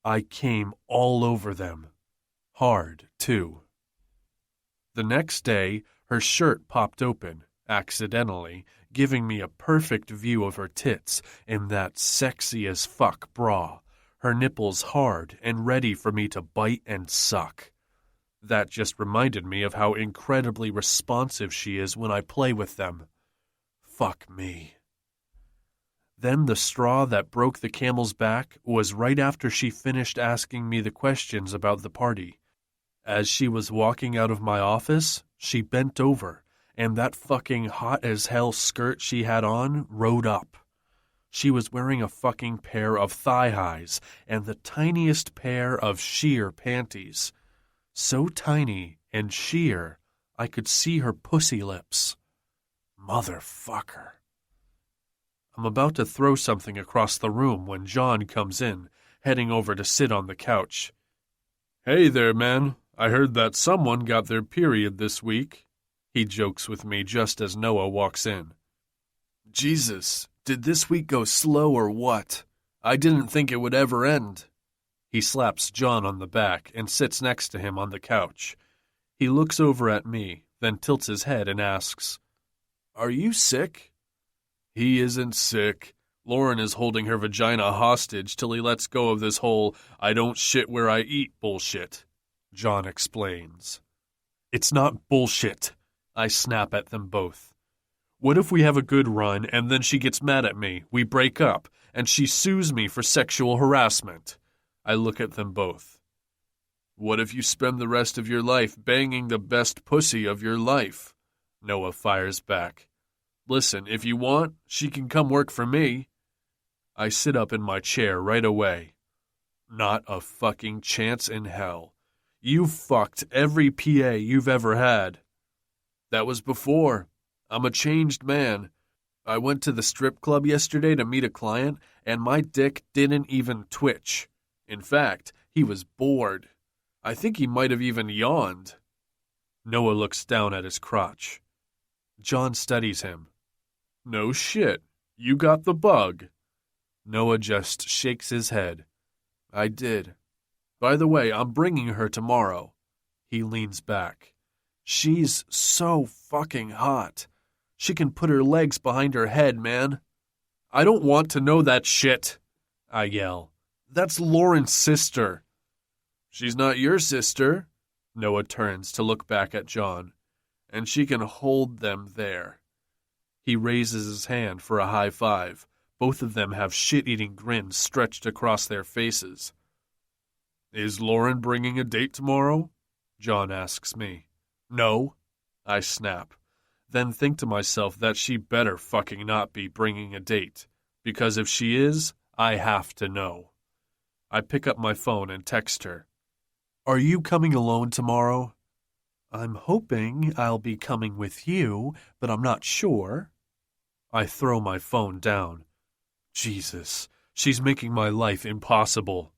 I came all over them. Hard, too. The next day, her shirt popped open, accidentally, giving me a perfect view of her tits in that sexy-as-fuck bra, her nipples hard and ready for me to bite and suck. That just reminded me of how incredibly responsive she is when I play with them. Fuck me. Then the straw that broke the camel's back was right after she finished asking me the questions about the party. As she was walking out of my office, she bent over, and that fucking hot-as-hell skirt she had on rode up. She was wearing a fucking pair of thigh-highs and the tiniest pair of sheer panties. So tiny and sheer, I could see her pussy lips. Motherfucker. I'm about to throw something across the room when John comes in, heading over to sit on the couch. "Hey there, man. I heard that someone got their period this week." He jokes with me just as Noah walks in. "Jesus, did this week go slow or what? I didn't think it would ever end." He slaps John on the back and sits next to him on the couch. He looks over at me, then tilts his head and asks, "Are you sick?" "He isn't sick. Lauren is holding her vagina hostage till he lets go of this whole I don't shit where I eat bullshit," John explains. "It's not bullshit," I snap at them both. "What if we have a good run and then she gets mad at me, we break up, and she sues me for sexual harassment?" I look at them both. "What if you spend the rest of your life banging the best pussy of your life?" Noah fires back. "Listen, if you want, she can come work for me." I sit up in my chair right away. "Not a fucking chance in hell. You've fucked every PA you've ever had." "That was before. I'm a changed man. I went to the strip club yesterday to meet a client, and my dick didn't even twitch. In fact, he was bored. I think he might have even yawned." Noah looks down at his crotch. John studies him. "No shit. You got the bug." Noah just shakes his head. "I did. By the way, I'm bringing her tomorrow." He leans back. "She's so fucking hot. She can put her legs behind her head, man." "I don't want to know that shit," I yell. "That's Lauren's sister." "She's not your sister." Noah turns to look back at John. "And she can hold them there." He raises his hand for a high five. Both of them have shit-eating grins stretched across their faces. "Is Lauren bringing a date tomorrow?" John asks me. "No," I snap. Then think to myself that she better fucking not be bringing a date, because if she is, I have to know. I pick up my phone and text her. "Are you coming alone tomorrow?" "I'm hoping I'll be coming with you, but I'm not sure." I throw my phone down. Jesus, she's making my life impossible.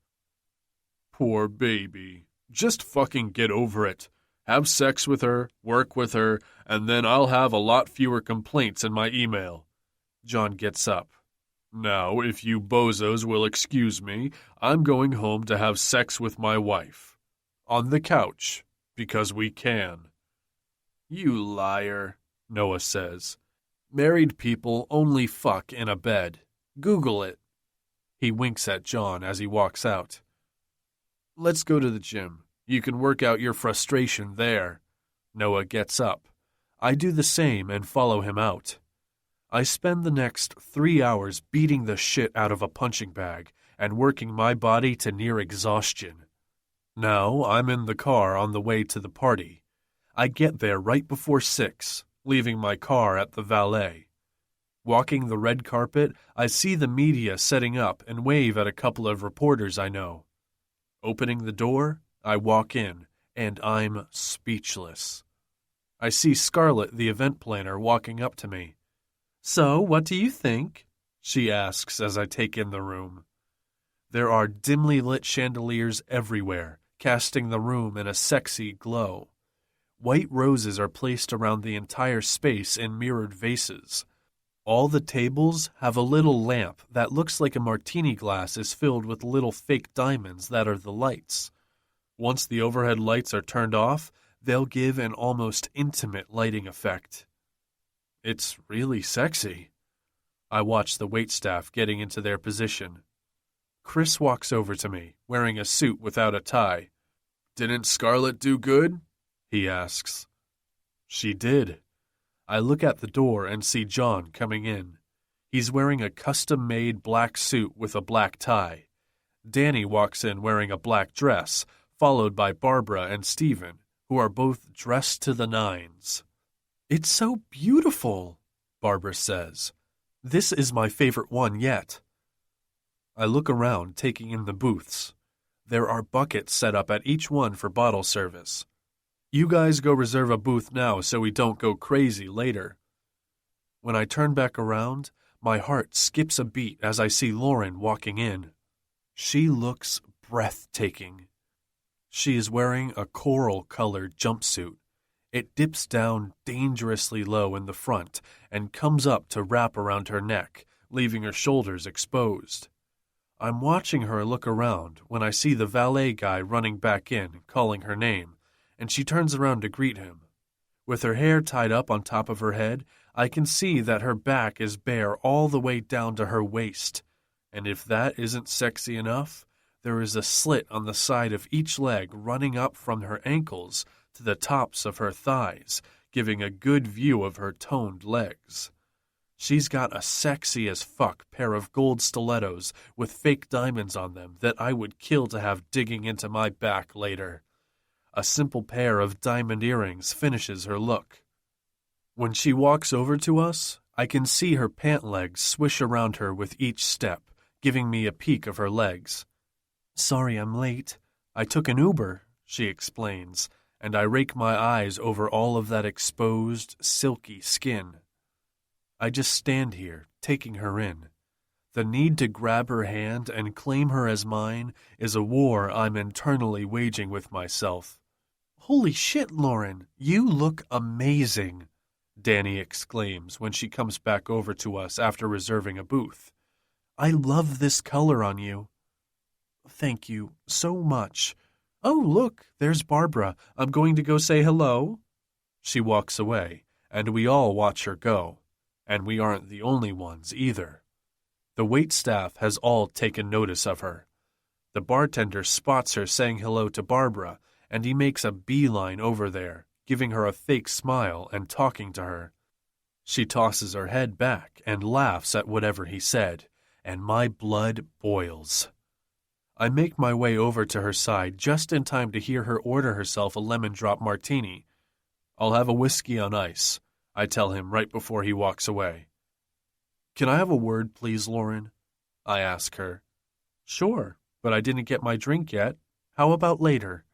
Poor baby. Just fucking get over it. Have sex with her, work with her, and then I'll have a lot fewer complaints in my email. John gets up. "Now, if you bozos will excuse me, I'm going home to have sex with my wife. On the couch, because we can." "You liar," Noah says. "Married people only fuck in a bed. Google it." He winks at John as he walks out. "Let's go to the gym. You can work out your frustration there." Noah gets up. I do the same and follow him out. I spend the next 3 hours beating the shit out of a punching bag and working my body to near exhaustion. Now I'm in the car on the way to the party. I get there right before 6, leaving my car at the valet. Walking the red carpet, I see the media setting up and wave at a couple of reporters I know. Opening the door, I walk in, and I'm speechless. I see Scarlett, the event planner, walking up to me. "So, what do you think?" she asks as I take in the room. There are dimly lit chandeliers everywhere, casting the room in a sexy glow. White roses are placed around the entire space in mirrored vases. All the tables have a little lamp that looks like a martini glass is filled with little fake diamonds that are the lights. Once the overhead lights are turned off, they'll give an almost intimate lighting effect. It's really sexy. I watch the waitstaff getting into their position. Chris walks over to me, wearing a suit without a tie. "Didn't Scarlett do good?" he asks. She did. I look at the door and see John coming in. He's wearing a custom-made black suit with a black tie. Danny walks in wearing a black dress, followed by Barbara and Stephen, who are both dressed to the nines. "It's so beautiful," Barbara says. "This is my favorite one yet." I look around, taking in the booths. There are buckets set up at each one for bottle service. "You guys go reserve a booth now so we don't go crazy later." When I turn back around, my heart skips a beat as I see Lauren walking in. She looks breathtaking. She is wearing a coral-colored jumpsuit. It dips down dangerously low in the front and comes up to wrap around her neck, leaving her shoulders exposed. I'm watching her look around when I see the valet guy running back in, calling her name, and she turns around to greet him. With her hair tied up on top of her head, I can see that her back is bare all the way down to her waist. And if that isn't sexy enough, there is a slit on the side of each leg running up from her ankles to the tops of her thighs, giving a good view of her toned legs. She's got a sexy as fuck pair of gold stilettos with fake diamonds on them that I would kill to have digging into my back later. A simple pair of diamond earrings finishes her look. When she walks over to us, I can see her pant legs swish around her with each step, giving me a peek of her legs. "Sorry I'm late. I took an Uber," she explains, and I rake my eyes over all of that exposed, silky skin. I just stand here, taking her in. The need to grab her hand and claim her as mine is a war I'm internally waging with myself. "Holy shit, Lauren, you look amazing," Danny exclaims when she comes back over to us after reserving a booth. "I love this color on you." "Thank you so much. Oh, look, there's Barbara. I'm going to go say hello." She walks away, and we all watch her go. And we aren't the only ones either. The waitstaff has all taken notice of her. The bartender spots her saying hello to Barbara, and he makes a beeline over there, giving her a fake smile and talking to her. She tosses her head back and laughs at whatever he said, and my blood boils. I make my way over to her side just in time to hear her order herself a lemon drop martini. "I'll have a whiskey on ice," I tell him right before he walks away. "Can I have a word, please, Lauren?" I ask her. "Sure, but I didn't get my drink yet. How about later?"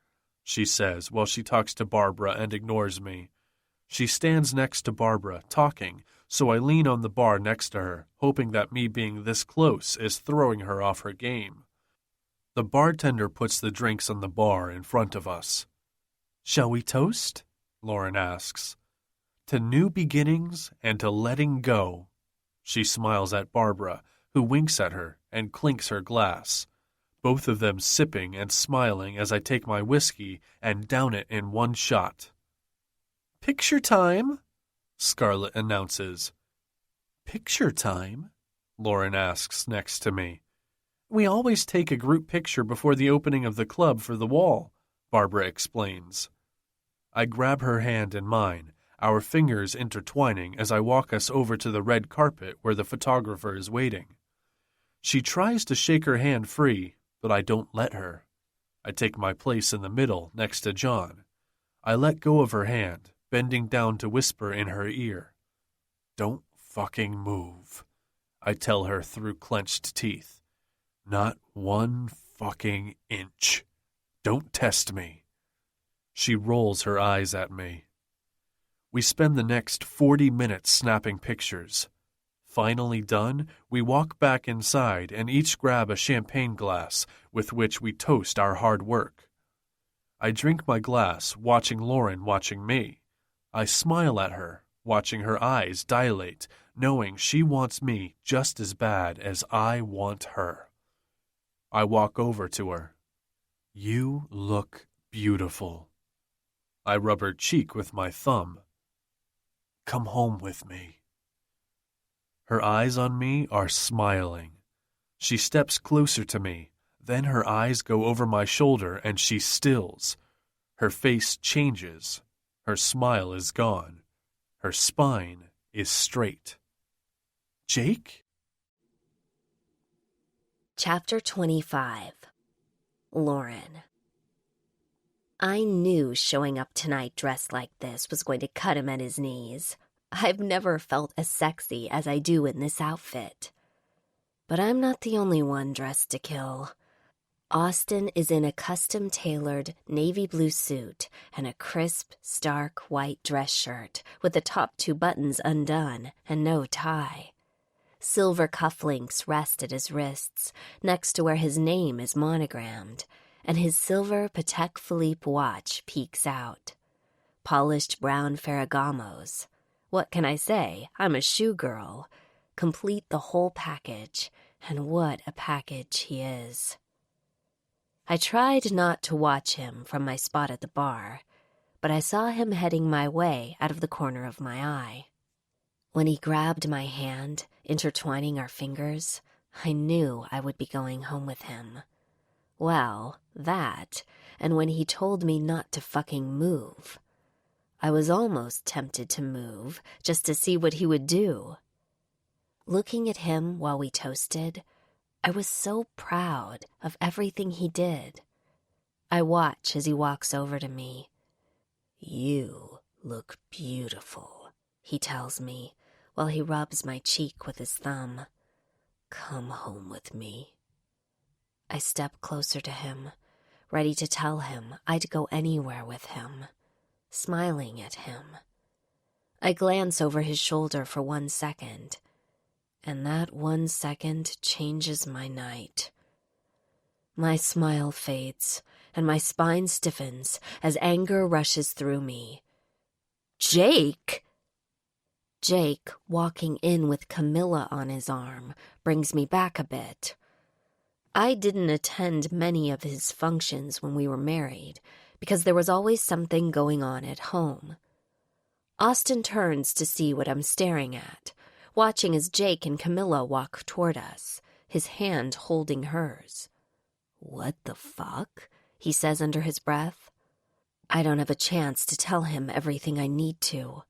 she says while she talks to Barbara and ignores me. She stands next to Barbara, talking, so I lean on the bar next to her, hoping that me being this close is throwing her off her game. The bartender puts the drinks on the bar in front of us. "Shall we toast?" Lauren asks. "To new beginnings and to letting go." She smiles at Barbara, who winks at her and clinks her glass, both of them sipping and smiling as I take my whiskey and down it in one shot. "Picture time," Scarlett announces. "Picture time?" Lauren asks next to me. "We always take a group picture before the opening of the club for the wall," Barbara explains. I grab her hand in mine, our fingers intertwining as I walk us over to the red carpet where the photographer is waiting. She tries to shake her hand free, but I don't let her. I take my place in the middle next to John. I let go of her hand, bending down to whisper in her ear. "Don't fucking move," I tell her through clenched teeth. "Not 1 fucking inch. Don't test me." She rolls her eyes at me. We spend the next 40 minutes snapping pictures. Finally done, we walk back inside and each grab a champagne glass with which we toast our hard work. I drink my glass, watching Lauren watching me. I smile at her, watching her eyes dilate, knowing she wants me just as bad as I want her. I walk over to her. "You look beautiful." I rub her cheek with my thumb. "Come home with me." Her eyes on me are smiling. She steps closer to me, then her eyes go over my shoulder and she stills. Her face changes. Her smile is gone. Her spine is straight. Jake?
Chapter 25. Lauren. I knew showing up tonight dressed like this was going to cut him at his knees. I've never felt as sexy as I do in this outfit. But I'm not the only one dressed to kill. Austin is in a custom-tailored navy blue suit and a crisp, stark white dress shirt with the top 2 buttons undone and no tie. Silver cufflinks rest at his wrists, next to where his name is monogrammed, and his silver Patek Philippe watch peeks out. Polished brown Ferragamos. What can I say? I'm a shoe girl. Complete the whole package, and what a package he is. I tried not to watch him from my spot at the bar, but I saw him heading my way out of the corner of my eye. When he grabbed my hand, intertwining our fingers, I knew I would be going home with him. Well, that, and when he told me not to fucking move. I was almost tempted to move, just to see what he would do. Looking at him while we toasted, I was so proud of everything he did. I watch as he walks over to me. "You look beautiful," he tells me, while he rubs my cheek with his thumb. "Come home with me." I step closer to him, ready to tell him I'd go anywhere with him, smiling at him. I glance over his shoulder for 1 second, and that 1 second changes my night. My smile fades, and my spine stiffens as anger rushes through me. "Jake!" Jake, walking in with Camilla on his arm, brings me back a bit. I didn't attend many of his functions when we were married, because there was always something going on at home. Austin turns to see what I'm staring at, watching as Jake and Camilla walk toward us, his hand holding hers. "What the fuck?" he says under his breath. I don't have a chance to tell him everything I need to.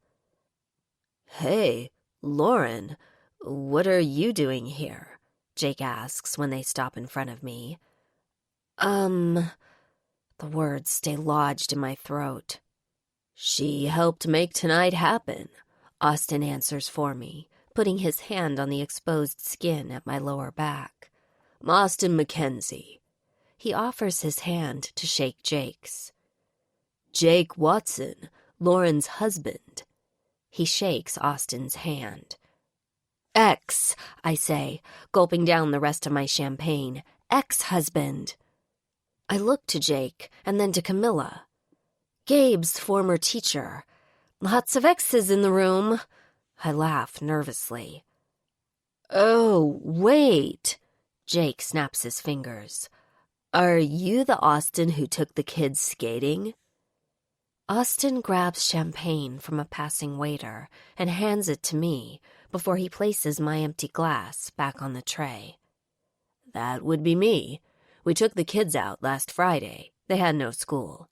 "Hey, Lauren, what are you doing here?" Jake asks when they stop in front of me. The words stay lodged in my throat. "She helped make tonight happen," Austin answers for me, putting his hand on the exposed skin at my lower back. "Austin Mackenzie." He offers his hand to shake Jake's. "Jake Watson, Lauren's husband." He shakes Austin's hand. "Ex," I say, gulping down the rest of my champagne. "Ex-husband." I look to Jake and then to Camilla. "Gabe's former teacher. Lots of exes in the room." I laugh nervously. "Oh, wait." Jake snaps his fingers. "Are you the Austin who took the kids skating?" Austin grabs champagne from a passing waiter and hands it to me before he places my empty glass back on the tray. "That would be me. We took the kids out last Friday. They had no school."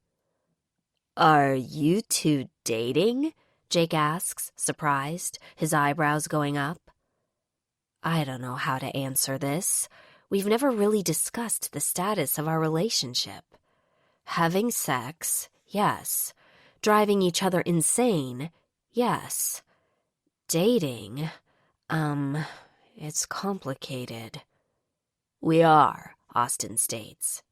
"Are you two dating?" Jake asks, surprised, his eyebrows going up. I don't know how to answer this. We've never really discussed the status of our relationship. Having sex, yes. Driving each other insane, yes. Dating, it's complicated. "We are," Austin states.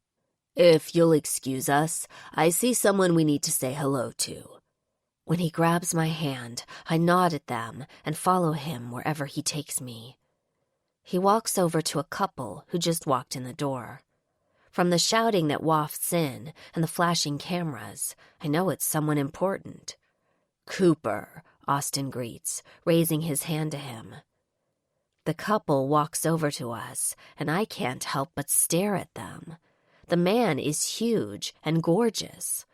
"If you'll excuse us, I see someone we need to say hello to." When he grabs my hand, I nod at them and follow him wherever he takes me. He walks over to a couple who just walked in the door. From the shouting that wafts in and the flashing cameras, I know it's someone important. "Cooper," Austin greets, raising his hand to him. The couple walks over to us, and I can't help but stare at them. The man is huge and gorgeous.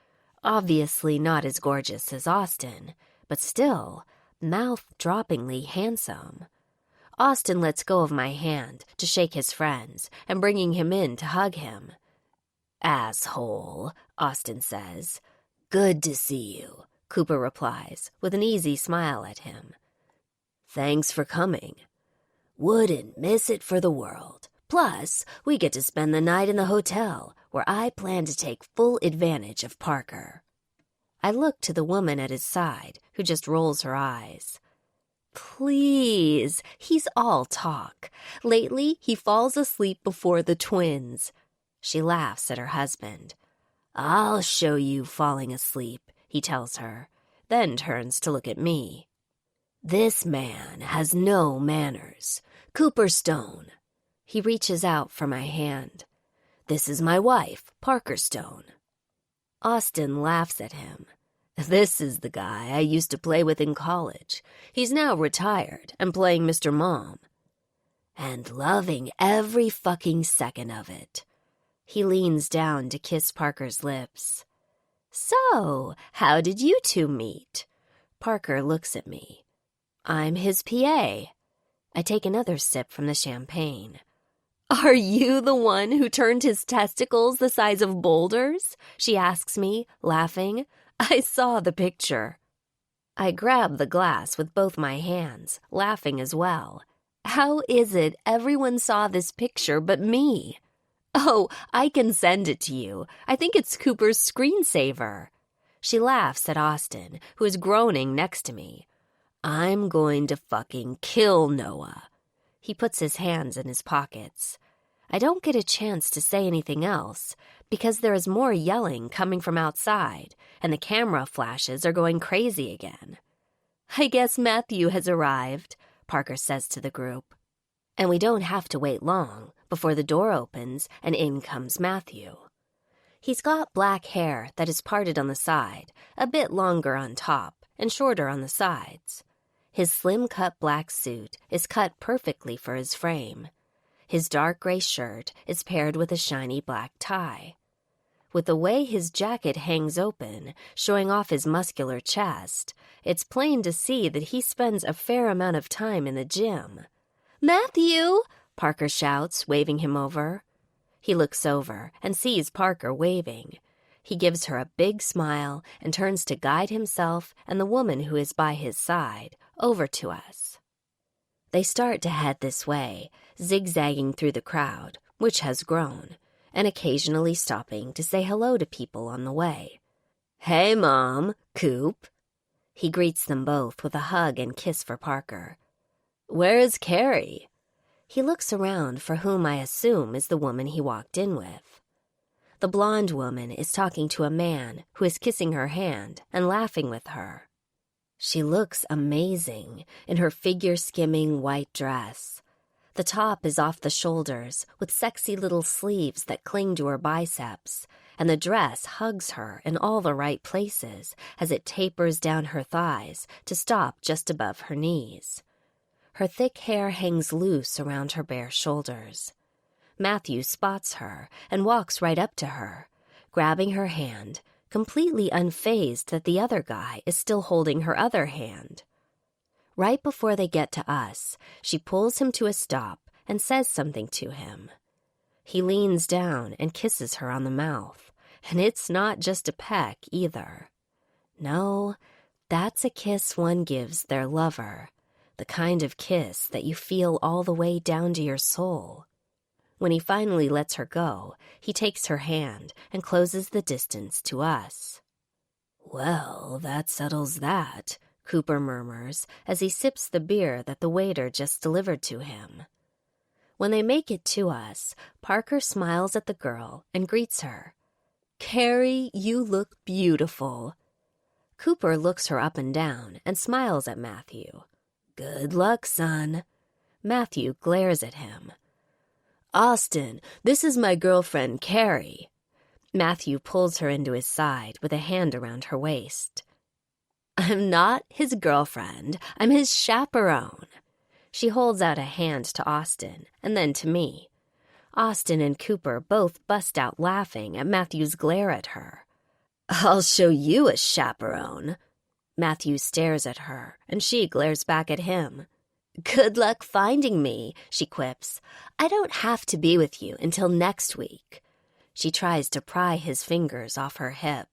Obviously not as gorgeous as Austin, but still, mouth-droppingly handsome. Austin lets go of my hand to shake his friends and bringing him in to hug him. "Asshole," Austin says. "Good to see you," Cooper replies with an easy smile at him. "Thanks for coming. Wouldn't miss it for the world. Plus, we get to spend the night in the hotel, where I plan to take full advantage of Parker." I look to the woman at his side, who just rolls her eyes. "Please, he's all talk. Lately, he falls asleep before the twins." She laughs at her husband. "I'll show you falling asleep," he tells her, then turns to look at me. "This man has no manners. Cooper Stone." He reaches out for my hand. "This is my wife, Parker Stone." Austin laughs at him. "This is the guy I used to play with in college. He's now retired and playing Mr. Mom. And loving every fucking second of it." He leans down to kiss Parker's lips. "So, how did you two meet?" Parker looks at me. "I'm his PA." I take another sip from the champagne. "Are you the one who turned his testicles the size of boulders?" she asks me, laughing. "I saw the picture." I grab the glass with both my hands, laughing as well. How is it everyone saw this picture but me? "Oh, I can send it to you. I think it's Cooper's screensaver." She laughs at Austin, who is groaning next to me. "I'm going to fucking kill Noah." He puts his hands in his pockets. I don't get a chance to say anything else, because there is more yelling coming from outside, and the camera flashes are going crazy again. "I guess Matthew has arrived," Parker says to the group. And we don't have to wait long before the door opens and in comes Matthew. He's got black hair that is parted on the side, a bit longer on top and shorter on the sides. His slim-cut black suit is cut perfectly for his frame. His dark gray shirt is paired with a shiny black tie. With the way his jacket hangs open, showing off his muscular chest, it's plain to see that he spends a fair amount of time in the gym. "Matthew!" Parker shouts, waving him over. He looks over and sees Parker waving. He gives her a big smile and turns to guide himself and the woman who is by his side over to us. They start to head this way, zigzagging through the crowd, which has grown, and occasionally stopping to say hello to people on the way. "Hey, Mom, Coop." He greets them both with a hug and kiss for Parker. "Where is Carrie?" He looks around for whom I assume is the woman he walked in with. The blonde woman is talking to a man who is kissing her hand and laughing with her. She looks amazing in her figure-skimming white dress. The top is off the shoulders with sexy little sleeves that cling to her biceps, and the dress hugs her in all the right places as it tapers down her thighs to stop just above her knees. Her thick hair hangs loose around her bare shoulders. Matthew spots her and walks right up to her, grabbing her hand, completely unfazed that the other guy is still holding her other hand. Right before they get to us, she pulls him to a stop and says something to him. He leans down and kisses her on the mouth, and it's not just a peck either. No, that's a kiss one gives their lover, the kind of kiss that you feel all the way down to your soul. When he finally lets her go, he takes her hand and closes the distance to us. "Well, that settles that," Cooper murmurs as he sips the beer that the waiter just delivered to him. When they make it to us, Parker smiles at the girl and greets her. "Carrie, you look beautiful." Cooper looks her up and down and smiles at Matthew. "Good luck, son." Matthew glares at him. "Austin, this is my girlfriend, Carrie." Matthew pulls her into his side with a hand around her waist. "I'm not his girlfriend. I'm his chaperone." She holds out a hand to Austin and then to me. Austin and Cooper both bust out laughing at Matthew's glare at her. "I'll show you a chaperone." Matthew stares at her, and she glares back at him. Good luck finding me, she quips. I don't have to be with you until next week. She tries to pry his fingers off her hip.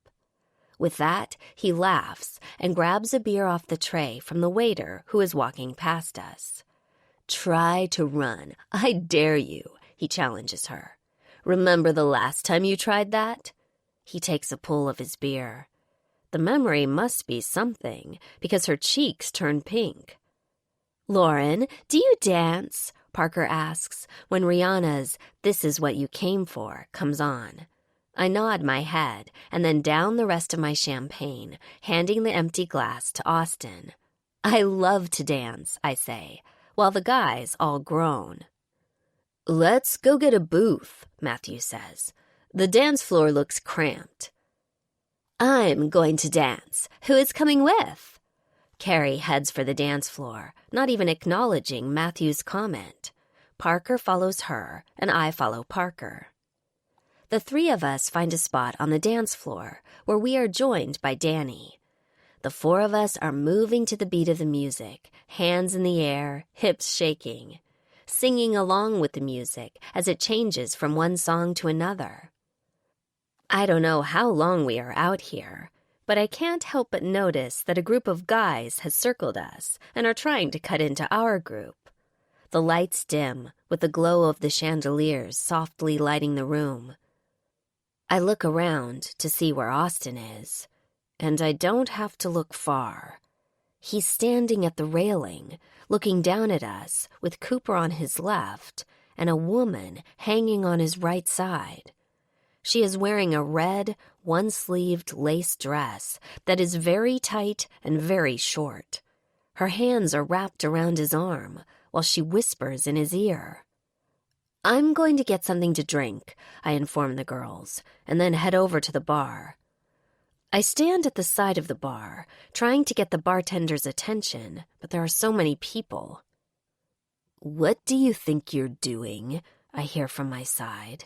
With that, he laughs and grabs a beer off the tray from the waiter who is walking past us. Try to run. I dare you, he challenges her. Remember the last time you tried that? He takes a pull of his beer. The memory must be something, because her cheeks turn pink. Lauren, do you dance? Parker asks when Rihanna's "This Is What You Came For" comes on. I nod my head and then down the rest of my champagne, handing the empty glass to Austin. I love to dance, I say, while the guys all groan. Let's go get a booth, Matthew says. The dance floor looks cramped. I'm going to dance. Who is coming with? Carrie heads for the dance floor, not even acknowledging Matthew's comment. Parker follows her, and I follow Parker. The three of us find a spot on the dance floor, where we are joined by Danny. The four of us are moving to the beat of the music, hands in the air, hips shaking, singing along with the music as it changes from one song to another. I don't know how long we are out here, but I can't help but notice that a group of guys has circled us and are trying to cut into our group. The lights dim, with the glow of the chandeliers softly lighting the room. I look around to see where Austin is, and I don't have to look far. He's standing at the railing, looking down at us with Cooper on his left and a woman hanging on his right side. She is wearing a red, one-sleeved lace dress that is very tight and very short. Her hands are wrapped around his arm while she whispers in his ear. I'm going to get something to drink, I inform the girls, and then head over to the bar. I stand at the side of the bar, trying to get the bartender's attention, but there are so many people. What do you think you're doing? I hear from my side.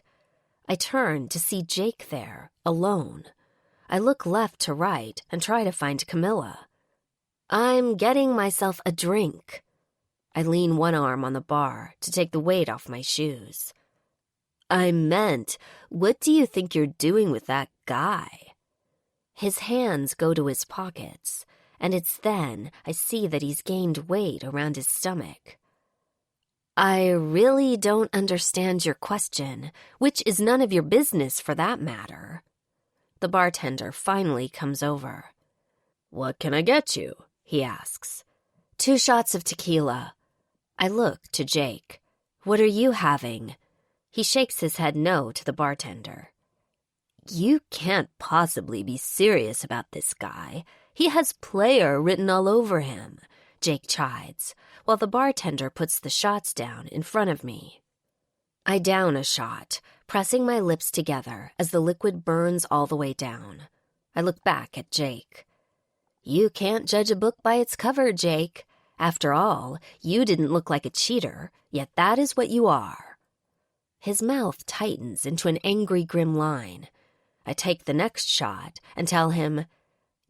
I turn to see Jake there, alone. I look left to right and try to find Camilla. I'm getting myself a drink. I lean one arm on the bar to take the weight off my shoes. I meant, what do you think you're doing with that guy? His hands go to his pockets, and it's then I see that he's gained weight around his stomach. I really don't understand your question, which is none of your business for that matter. The bartender finally comes over. What can I get you? He asks. 2 shots of tequila. I look to Jake. What are you having? He shakes his head no to the bartender. You can't possibly be serious about this guy. He has player written all over him, Jake chides, while the bartender puts the shots down in front of me. I down a shot, pressing my lips together as the liquid burns all the way down. I look back at Jake. You can't judge a book by its cover, Jake. After all, you didn't look like a cheater, yet that is what you are. His mouth tightens into an angry, grim line. I take the next shot and tell him,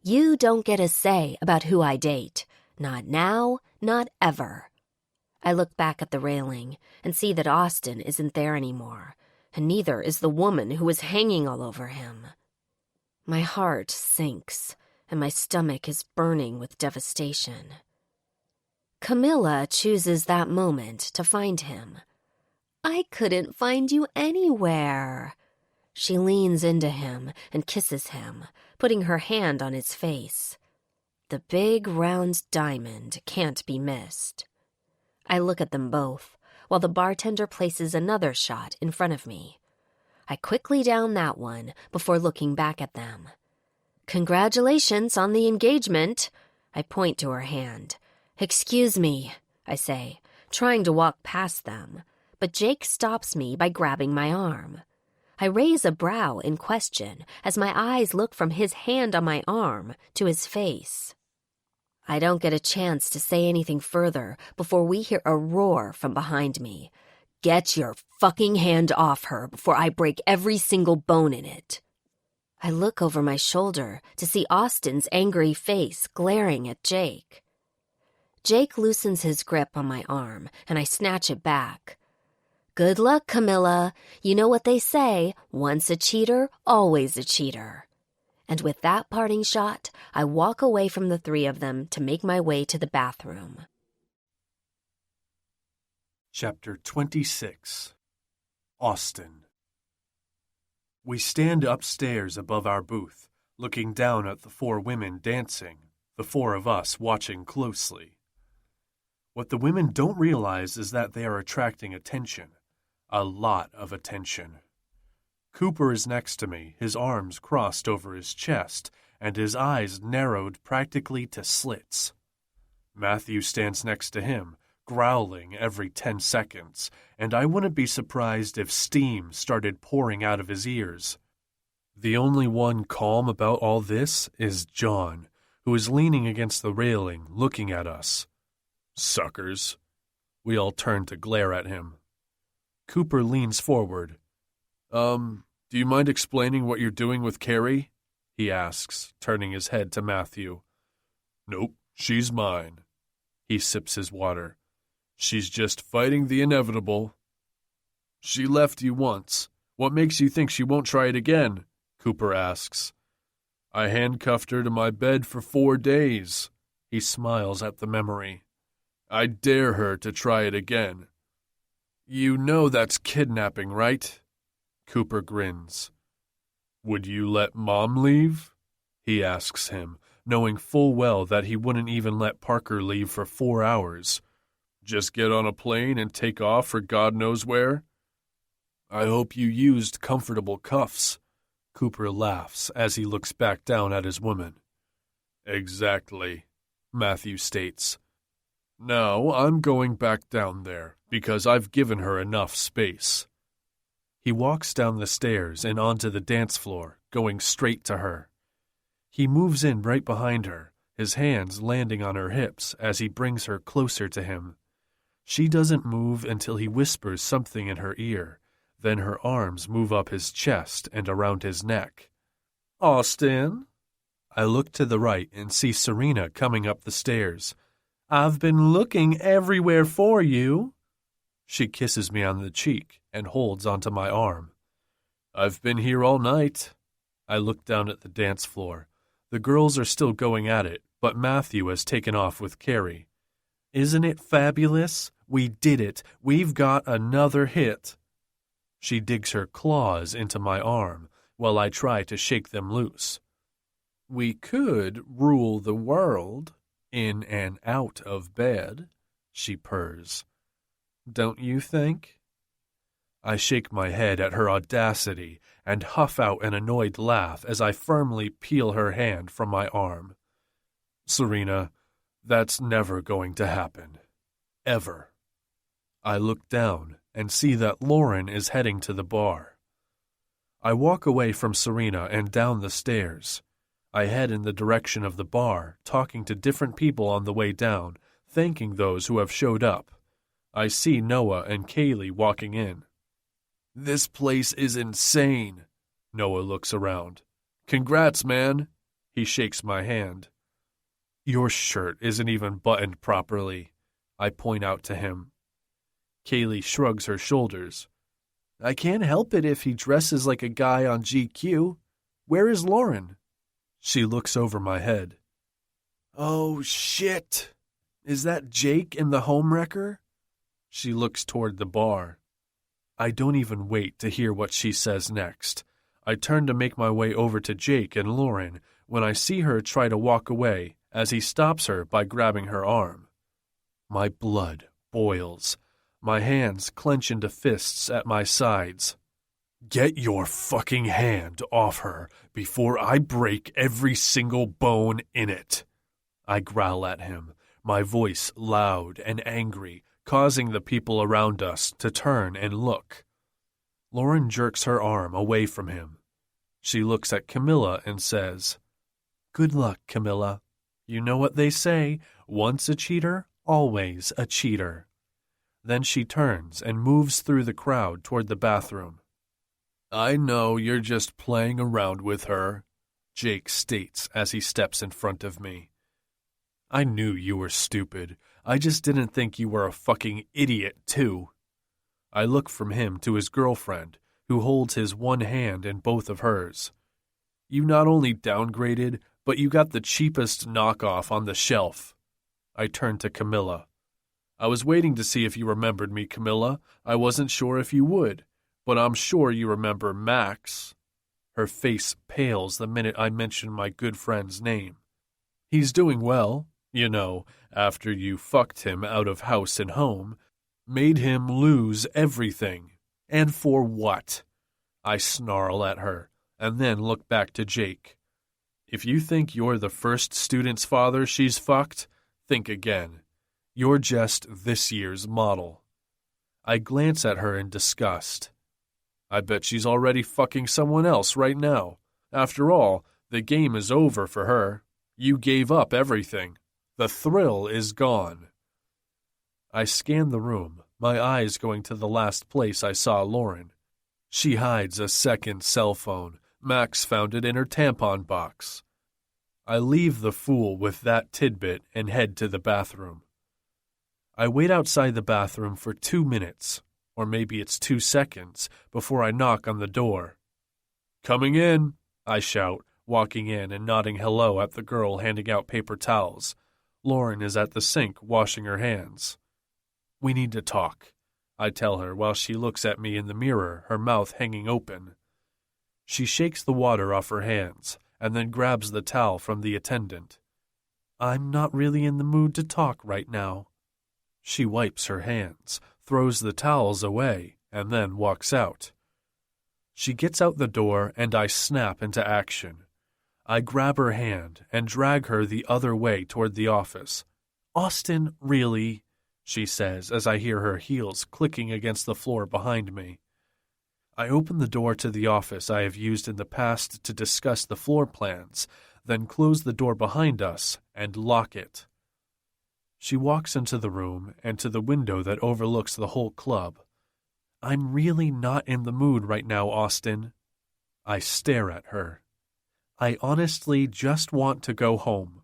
You don't get a say about who I date. Not now, not ever. I look back at the railing and see that Austin isn't there anymore, and neither is the woman who was hanging all over him. My heart sinks, and my stomach is burning with devastation. Camilla chooses that moment to find him. I couldn't find you anywhere. She leans into him and kisses him, putting her hand on his face. The big round diamond can't be missed. I look at them both, while the bartender places another shot in front of me. I quickly down that one before looking back at them. Congratulations on the engagement. I point to her hand. Excuse me, I say, trying to walk past them, but Jake stops me by grabbing my arm. I raise a brow in question as my eyes look from his hand on my arm to his face. I don't get a chance to say anything further before we hear a roar from behind me. Get your fucking hand off her before I break every single bone in it. I look over my shoulder to see Austin's angry face glaring at Jake. Jake loosens his grip on my arm, and I snatch it back. Good luck, Camilla. You know what they say, once a cheater, always a cheater. And with that parting shot, I walk away from the three of them to make my way to the bathroom.
Chapter 26. Austin. We stand upstairs above our booth, looking down at the four women dancing, the four of us watching closely. What the women don't realize is that they are attracting attention. A lot of attention. Cooper is next to me, his arms crossed over his chest, and his eyes narrowed practically to slits. Matthew stands next to him, growling every 10 seconds, and I wouldn't be surprised if steam started pouring out of his ears. The only one calm about all this is John, who is leaning against the railing, looking at us. Suckers. We all turn to glare at him. Cooper leans forward. Do you mind explaining what you're doing with Carrie? He asks, turning his head to Matthew. Nope, she's mine. He sips his water. She's just fighting the inevitable. She left you once. What makes you think she won't try it again? Cooper asks. I handcuffed her to my bed for 4 days. He smiles at the memory. I dare her to try it again. You know that's kidnapping, right? Cooper grins. Would you let Mom leave? He asks him, knowing full well that he wouldn't even let Parker leave for 4 hours. Just get on a plane and take off for God knows where? I hope you used comfortable cuffs. Cooper laughs as he looks back down at his woman. Exactly, Matthew states. Now I'm going back down there, because I've given her enough space. He walks down the stairs and onto the dance floor, going straight to her. He moves in right behind her, his hands landing on her hips as he brings her closer to him. She doesn't move until he whispers something in her ear, then her arms move up his chest and around his neck. Austin? I look to the right and see Serena coming up the stairs. I've been looking everywhere for you. She kisses me on the cheek and holds onto my arm. I've been here all night. I look down at the dance floor. The girls are still going at it, but Matthew has taken off with Carrie. Isn't it fabulous? We did it. We've got another hit. She digs her claws into my arm while I try to shake them loose. We could rule the world in and out of bed, she purrs. Don't you think? I shake my head at her audacity and huff out an annoyed laugh as I firmly peel her hand from my arm. Serena, that's never going to happen. Ever. I look down and see that Lauren is heading to the bar. I walk away from Serena and down the stairs. I head in the direction of the bar, talking to different people on the way down, thanking those who have showed up. I see Noah and Kaylee walking in. This place is insane. Noah looks around. Congrats, man. He shakes my hand. Your shirt isn't even buttoned properly, I point out to him. Kaylee shrugs her shoulders. I can't help it if he dresses like a guy on GQ. Where is Lauren? She looks over my head. Oh, shit. Is that Jake in the homewrecker? She looks toward the bar. I don't even wait to hear what she says next. I turn to make my way over to Jake and Lauren when I see her try to walk away as he stops her by grabbing her arm. My blood boils. My hands clench into fists at my sides. Get your fucking hand off her before I break every single bone in it. I growl at him, my voice loud and angry, causing the people around us to turn and look. Lauren jerks her arm away from him. She looks at Camilla and says, Good luck, Camilla. You know what they say, once a cheater, always a cheater. Then she turns and moves through the crowd toward the bathroom. I know you're just playing around with her, Jake states as he steps in front of me. I knew you were stupid. I just didn't think you were a fucking idiot, too. I look from him to his girlfriend, who holds his one hand in both of hers. You not only downgraded, but you got the cheapest knockoff on the shelf. I turn to Camilla. I was waiting to see if you remembered me, Camilla. I wasn't sure if you would, but I'm sure you remember Max. Her face pales the minute I mention my good friend's name. He's doing well, you know, after you fucked him out of house and home, made him lose everything. And for what? I snarl at her, and then look back to Jake. If you think you're the first student's father she's fucked, think again. You're just this year's model. I glance at her in disgust. I bet she's already fucking someone else right now. After all, the game is over for her. You gave up everything. The thrill is gone. I scan the room, my eyes going to the last place I saw Lauren. She hides a second cell phone. Max found it in her tampon box. I leave the fool with that tidbit and head to the bathroom. I wait outside the bathroom for 2 minutes, or maybe it's 2 seconds, before I knock on the door. Coming in, I shout, walking in and nodding hello at the girl handing out paper towels. Lauren is at the sink washing her hands. We need to talk, I tell her while she looks at me in the mirror, her mouth hanging open. She shakes the water off her hands and then grabs the towel from the attendant. I'm not really in the mood to talk right now. She wipes her hands, throws the towels away, and then walks out. She gets out the door and I snap into action. I grab her hand and drag her the other way toward the office. Austin, really? She says as I hear her heels clicking against the floor behind me. I open the door to the office I have used in the past to discuss the floor plans, then close the door behind us and lock it. She walks into the room and to the window that overlooks the whole club. I'm really not in the mood right now, Austin. I stare at her. I honestly just want to go home.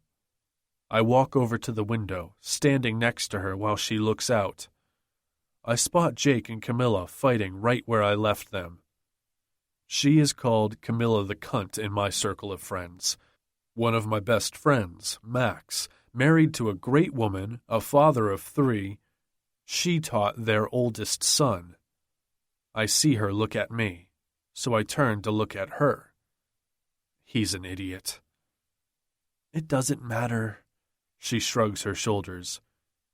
I walk over to the window, standing next to her while she looks out. I spot Jake and Camilla fighting right where I left them. She is called Camilla the Cunt in my circle of friends. One of my best friends, Max, married to a great woman, a father of 3. She taught their oldest son. I see her look at me, so I turn to look at her. He's an idiot. It doesn't matter. She shrugs her shoulders.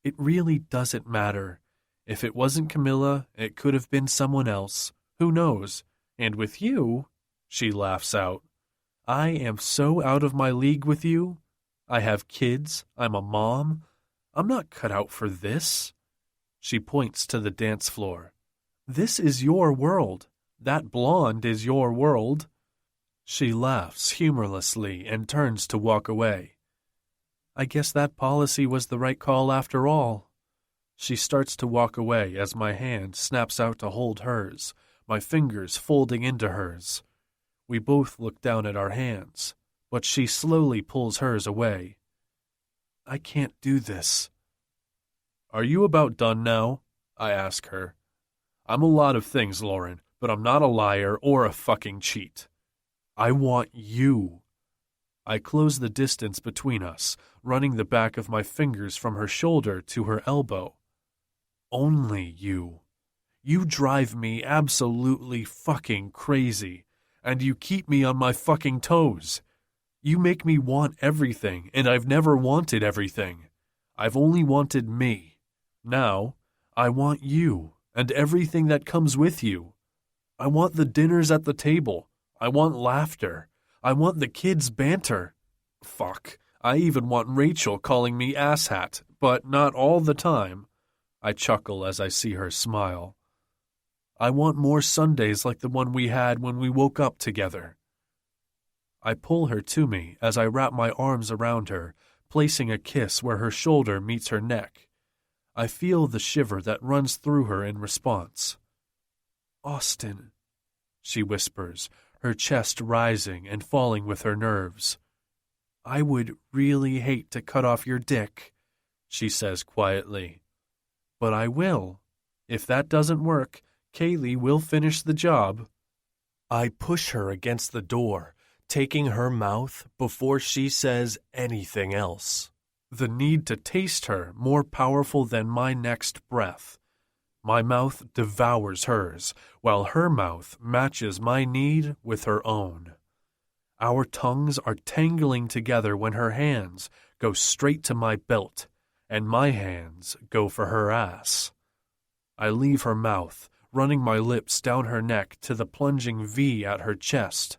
It really doesn't matter. If it wasn't Camilla, it could have been someone else. Who knows? And with you, she laughs out. I am so out of my league with you. I have kids. I'm a mom. I'm not cut out for this. She points to the dance floor. This is your world. That blonde is your world. She laughs humorlessly and turns to walk away. I guess that policy was the right call after all. She starts to walk away as my hand snaps out to hold hers, my fingers folding into hers. We both look down at our hands, but she slowly pulls hers away. I can't do this. Are you about done now? I ask her. I'm a lot of things, Lauren, but I'm not a liar or a fucking cheat. I want you. I close the distance between us, running the back of my fingers from her shoulder to her elbow. Only you. You drive me absolutely fucking crazy, and you keep me on my fucking toes. You make me want everything, and I've never wanted everything. I've only wanted me. Now, I want you, and everything that comes with you. I want the dinners at the table. I want laughter. I want the kids' banter. Fuck, I even want Rachel calling me asshat, but not all the time. I chuckle as I see her smile. I want more Sundays like the one we had when we woke up together. I pull her to me as I wrap my arms around her, placing a kiss where her shoulder meets her neck. I feel the shiver that runs through her in response. Austin, she whispers, her chest rising and falling with her nerves. I would really hate to cut off your dick, she says quietly. But I will. If that doesn't work, Kaylee will finish the job. I push her against the door, taking her mouth before she says anything else. The need to taste her more powerful than my next breath. My mouth devours hers, while her mouth matches my need with her own. Our tongues are tangling together when her hands go straight to my belt, and my hands go for her ass. I leave her mouth, running my lips down her neck to the plunging V at her chest.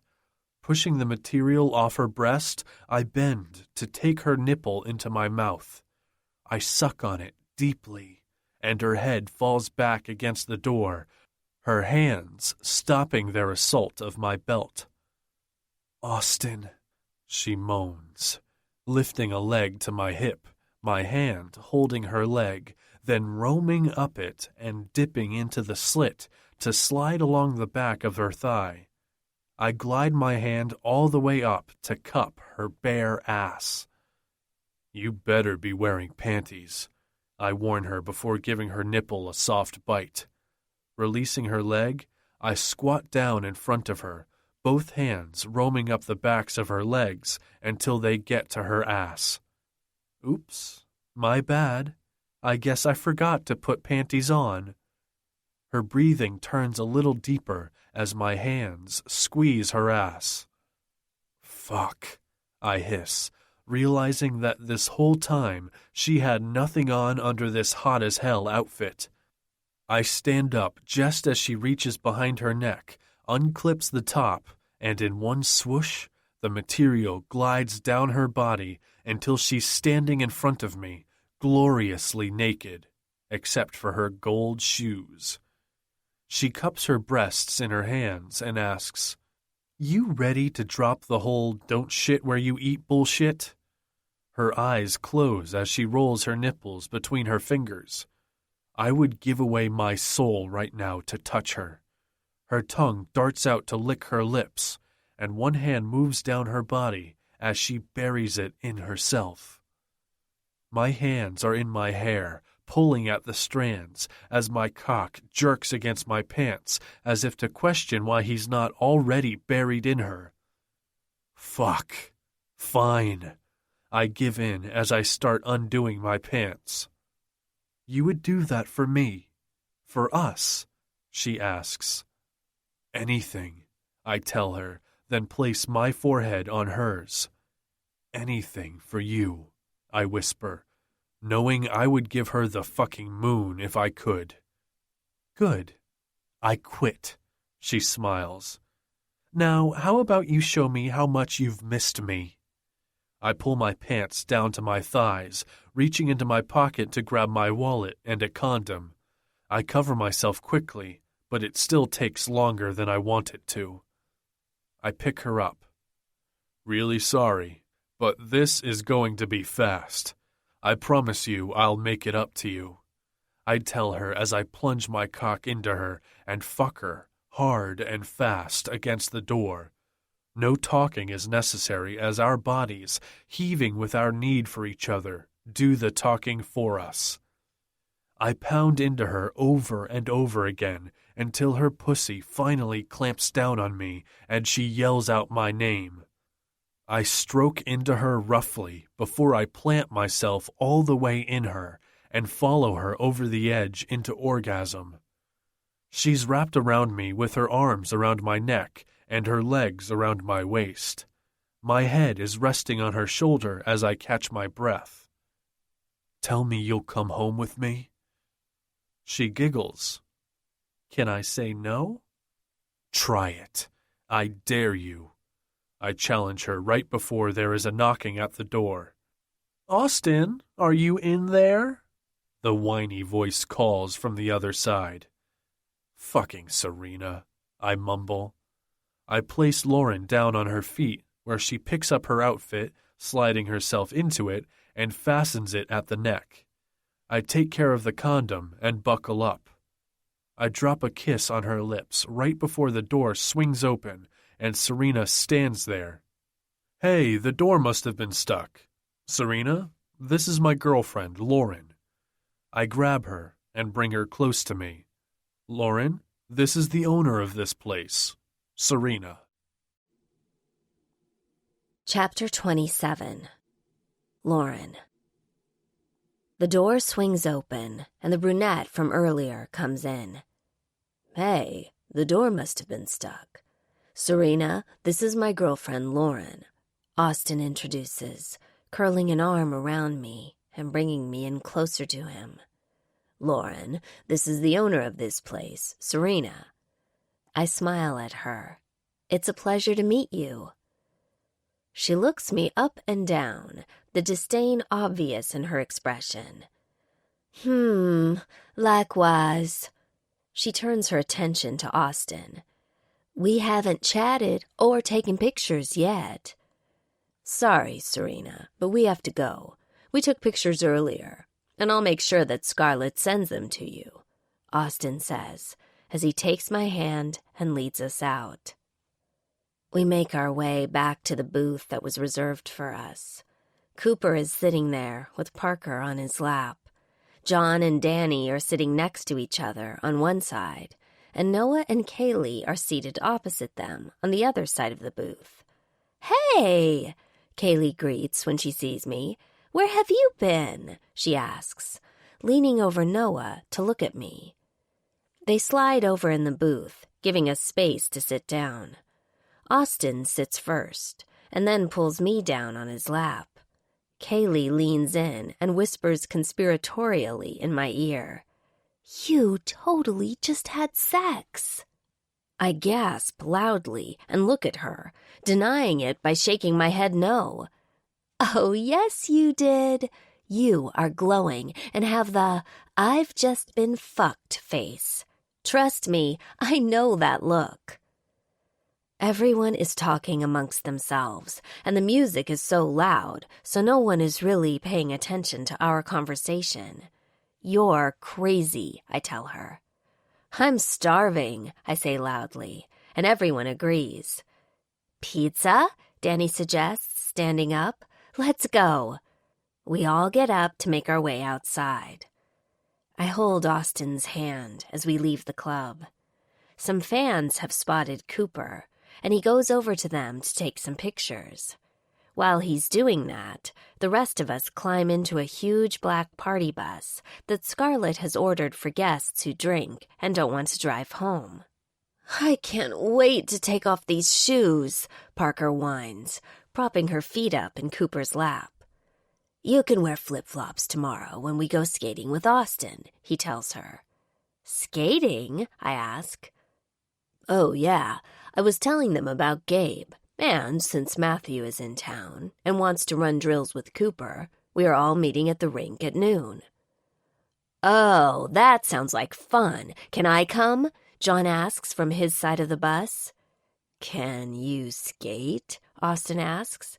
Pushing the material off her breast, I bend to take her nipple into my mouth. I suck on it deeply, and her head falls back against the door, her hands stopping their assault of my belt. Austin, she moans, lifting a leg to my hip, my hand holding her leg, then roaming up it and dipping into the slit to slide along the back of her thigh. I glide my hand all the way up to cup her bare ass. You better be wearing panties, I warn her before giving her nipple a soft bite. Releasing her leg, I squat down in front of her, both hands roaming up the backs of her legs until they get to her ass. Oops, my bad. I guess I forgot to put panties on. Her breathing turns a little deeper as my hands squeeze her ass. Fuck, I hiss, realizing that this whole time she had nothing on under this hot-as-hell outfit. I stand up just as she reaches behind her neck, unclips the top, and in one swoosh, the material glides down her body until she's standing in front of me, gloriously naked, except for her gold shoes. She cups her breasts in her hands and asks, You ready to drop the whole don't shit where you eat bullshit? Her eyes close as she rolls her nipples between her fingers. I would give away my soul right now to touch her. Her tongue darts out to lick her lips, and one hand moves down her body as she buries it in herself. My hands are in my hair, pulling at the strands, as my cock jerks against my pants, as if to question why he's not already buried in her. Fuck. Fine. I give in as I start undoing my pants. You would do that for me? For us? She asks. Anything, I tell her, then place my forehead on hers. Anything for you, I whisper, knowing I would give her the fucking moon if I could. Good. I quit, she smiles. Now, how about you show me how much you've missed me? I pull my pants down to my thighs, reaching into my pocket to grab my wallet and a condom. I cover myself quickly, but it still takes longer than I want it to. I pick her up. Really sorry, but this is going to be fast. I promise you I'll make it up to you. I tell her as I plunge my cock into her and fuck her, hard and fast, against the door. No talking is necessary as our bodies, heaving with our need for each other, do the talking for us. I pound into her over and over again until her pussy finally clamps down on me and she yells out my name. I stroke into her roughly before I plant myself all the way in her and follow her over the edge into orgasm. She's wrapped around me with her arms around my neck and her legs around my waist. My head is resting on her shoulder as I catch my breath. Tell me you'll come home with me? She giggles. Can I say no? Try it. I dare you. I challenge her right before there is a knocking at the door. Austin, are you in there? The whiny voice calls from the other side. Fucking Serena, I mumble. I place Lauren down on her feet, where she picks up her outfit, sliding herself into it, and fastens it at the neck. I take care of the condom and buckle up. I drop a kiss on her lips right before the door swings open and Serena stands there. Hey, the door must have been stuck. Serena, this is my girlfriend, Lauren. I grab her and bring her close to me. Lauren, this is the owner of this place, Serena.
Chapter 27. Lauren. The door swings open, and the brunette from earlier comes in. Hey, the door must have been stuck. Serena, this is my girlfriend, Lauren. Austin introduces, curling an arm around me and bringing me in closer to him. Lauren, this is the owner of this place, Serena. I smile at her. It's a pleasure to meet you. She looks me up and down, the disdain obvious in her expression. Likewise. She turns her attention to Austin. We haven't chatted or taken pictures yet. Sorry, Serena, but we have to go. We took pictures earlier, and I'll make sure that Scarlett sends them to you, Austin says, as he takes my hand and leads us out. We make our way back to the booth that was reserved for us. Cooper is sitting there with Parker on his lap. John and Danny are sitting next to each other on one side, and Noah and Kaylee are seated opposite them on the other side of the booth. Hey! Kaylee greets when she sees me. Where have you been? She asks, leaning over Noah to look at me. They slide over in the booth, giving us space to sit down. Austin sits first, and then pulls me down on his lap. Kaylee leans in and whispers conspiratorially in my ear. You totally just had sex. I gasp loudly and look at her, denying it by shaking my head no. Oh, yes, you did. You are glowing and have the I've just been fucked face. Trust me, I know that look. Everyone is talking amongst themselves, and the music is so loud, so no one is really paying attention to our conversation. You're crazy, I tell her. I'm starving, I say loudly, and everyone agrees. Pizza? Danny suggests, standing up. Let's go. We all get up to make our way outside. I hold Austin's hand as we leave the club. Some fans have spotted Cooper, and he goes over to them to take some pictures. While he's doing that, the rest of us climb into a huge black party bus that Scarlett has ordered for guests who drink and don't want to drive home. I can't wait to take off these shoes, Parker whines, propping her feet up in Cooper's lap. You can wear flip-flops tomorrow when we go skating with Austin, he tells her. Skating? I ask. Oh, yeah. I was telling them about Gabe, and since Matthew is in town and wants to run drills with Cooper, we are all meeting at the rink at noon. Oh, that sounds like fun. Can I come? John asks from his side of the bus. Can you skate? Austin asks.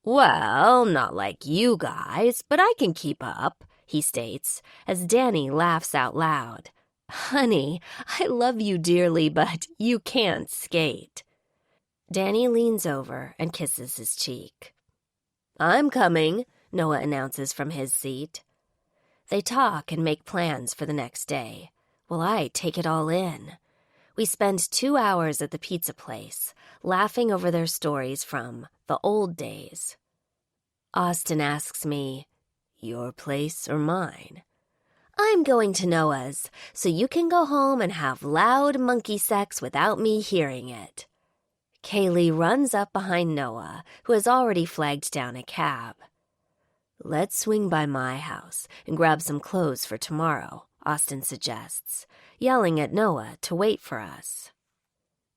Well, not like you guys, but I can keep up, he states, as Danny laughs out loud. Honey, I love you dearly, but you can't skate. Danny leans over and kisses his cheek. I'm coming, Noah announces from his seat. They talk and make plans for the next day, while I take it all in. We spend 2 hours at the pizza place, laughing over their stories from the old days. Austin asks me, your place or mine? I'm going to Noah's, so you can go home and have loud monkey sex without me hearing it. Kaylee runs up behind Noah, who has already flagged down a cab. Let's swing by my house and grab some clothes for tomorrow, Austin suggests, yelling at Noah to wait for us.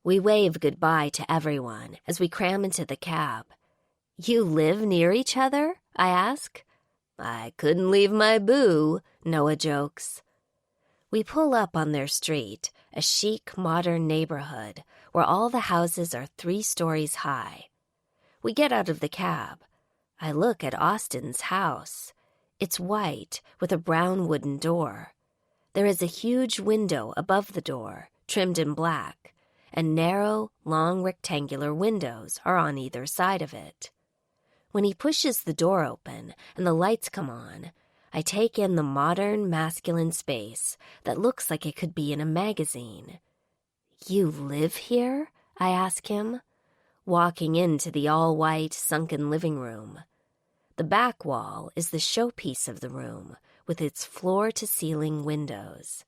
We wave goodbye to everyone as we cram into the cab. You live near each other? I ask. I couldn't leave my boo, Noah jokes. We pull up on their street, a chic, modern neighborhood where all the houses are 3 stories high. We get out of the cab. I look at Austin's house. It's white with a brown wooden door. There is a huge window above the door, trimmed in black, and narrow, long rectangular windows are on either side of it. When he pushes the door open and the lights come on, I take in the modern, masculine space that looks like it could be in a magazine. "You live here?" I ask him, walking into the all-white, sunken living room. The back wall is the showpiece of the room, with its floor-to-ceiling windows.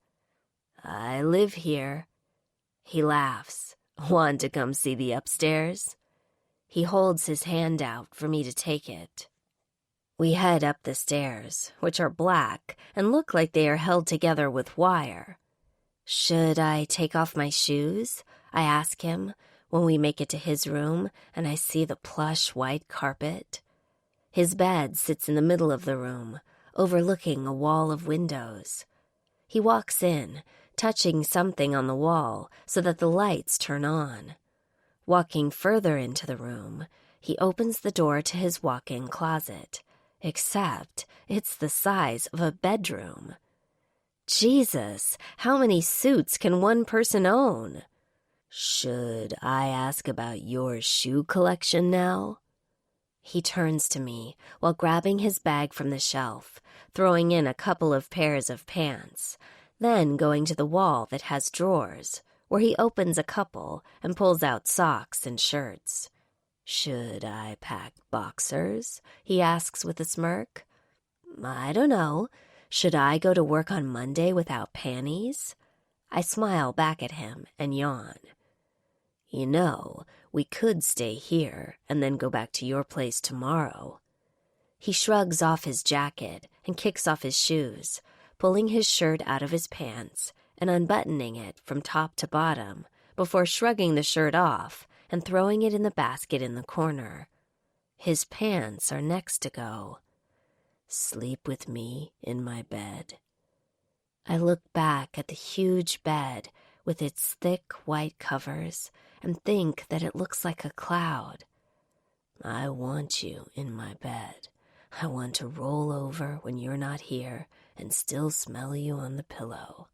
"I live here." He laughs. "Want to come see the upstairs?" He holds his hand out for me to take it. We head up the stairs, which are black and look like they are held together with wire. "Should I take off my shoes?" I ask him when we make it to his room and I see the plush white carpet. His bed sits in the middle of the room, overlooking a wall of windows. He walks in, touching something on the wall so that the lights turn on. Walking further into the room, he opens the door to his walk-in closet, except it's the size of a bedroom. Jesus, how many suits can one person own? "Should I ask about your shoe collection now?" He turns to me while grabbing his bag from the shelf, throwing in a couple of pairs of pants, then going to the wall that has drawers, where he opens a couple and pulls out socks and shirts. "Should I pack boxers?" he asks with a smirk. "I don't know. Should I go to work on Monday without panties?" I smile back at him and yawn. "You know, we could stay here and then go back to your place tomorrow." He shrugs off his jacket and kicks off his shoes, pulling his shirt out of his pants and unbuttoning it from top to bottom before shrugging the shirt off and throwing it in the basket in the corner. His pants are next to go. "Sleep with me in my bed." I look back at the huge bed with its thick white covers and think that it looks like a cloud. "I want you in my bed. I want to roll over when you're not here and still smell you on the pillow."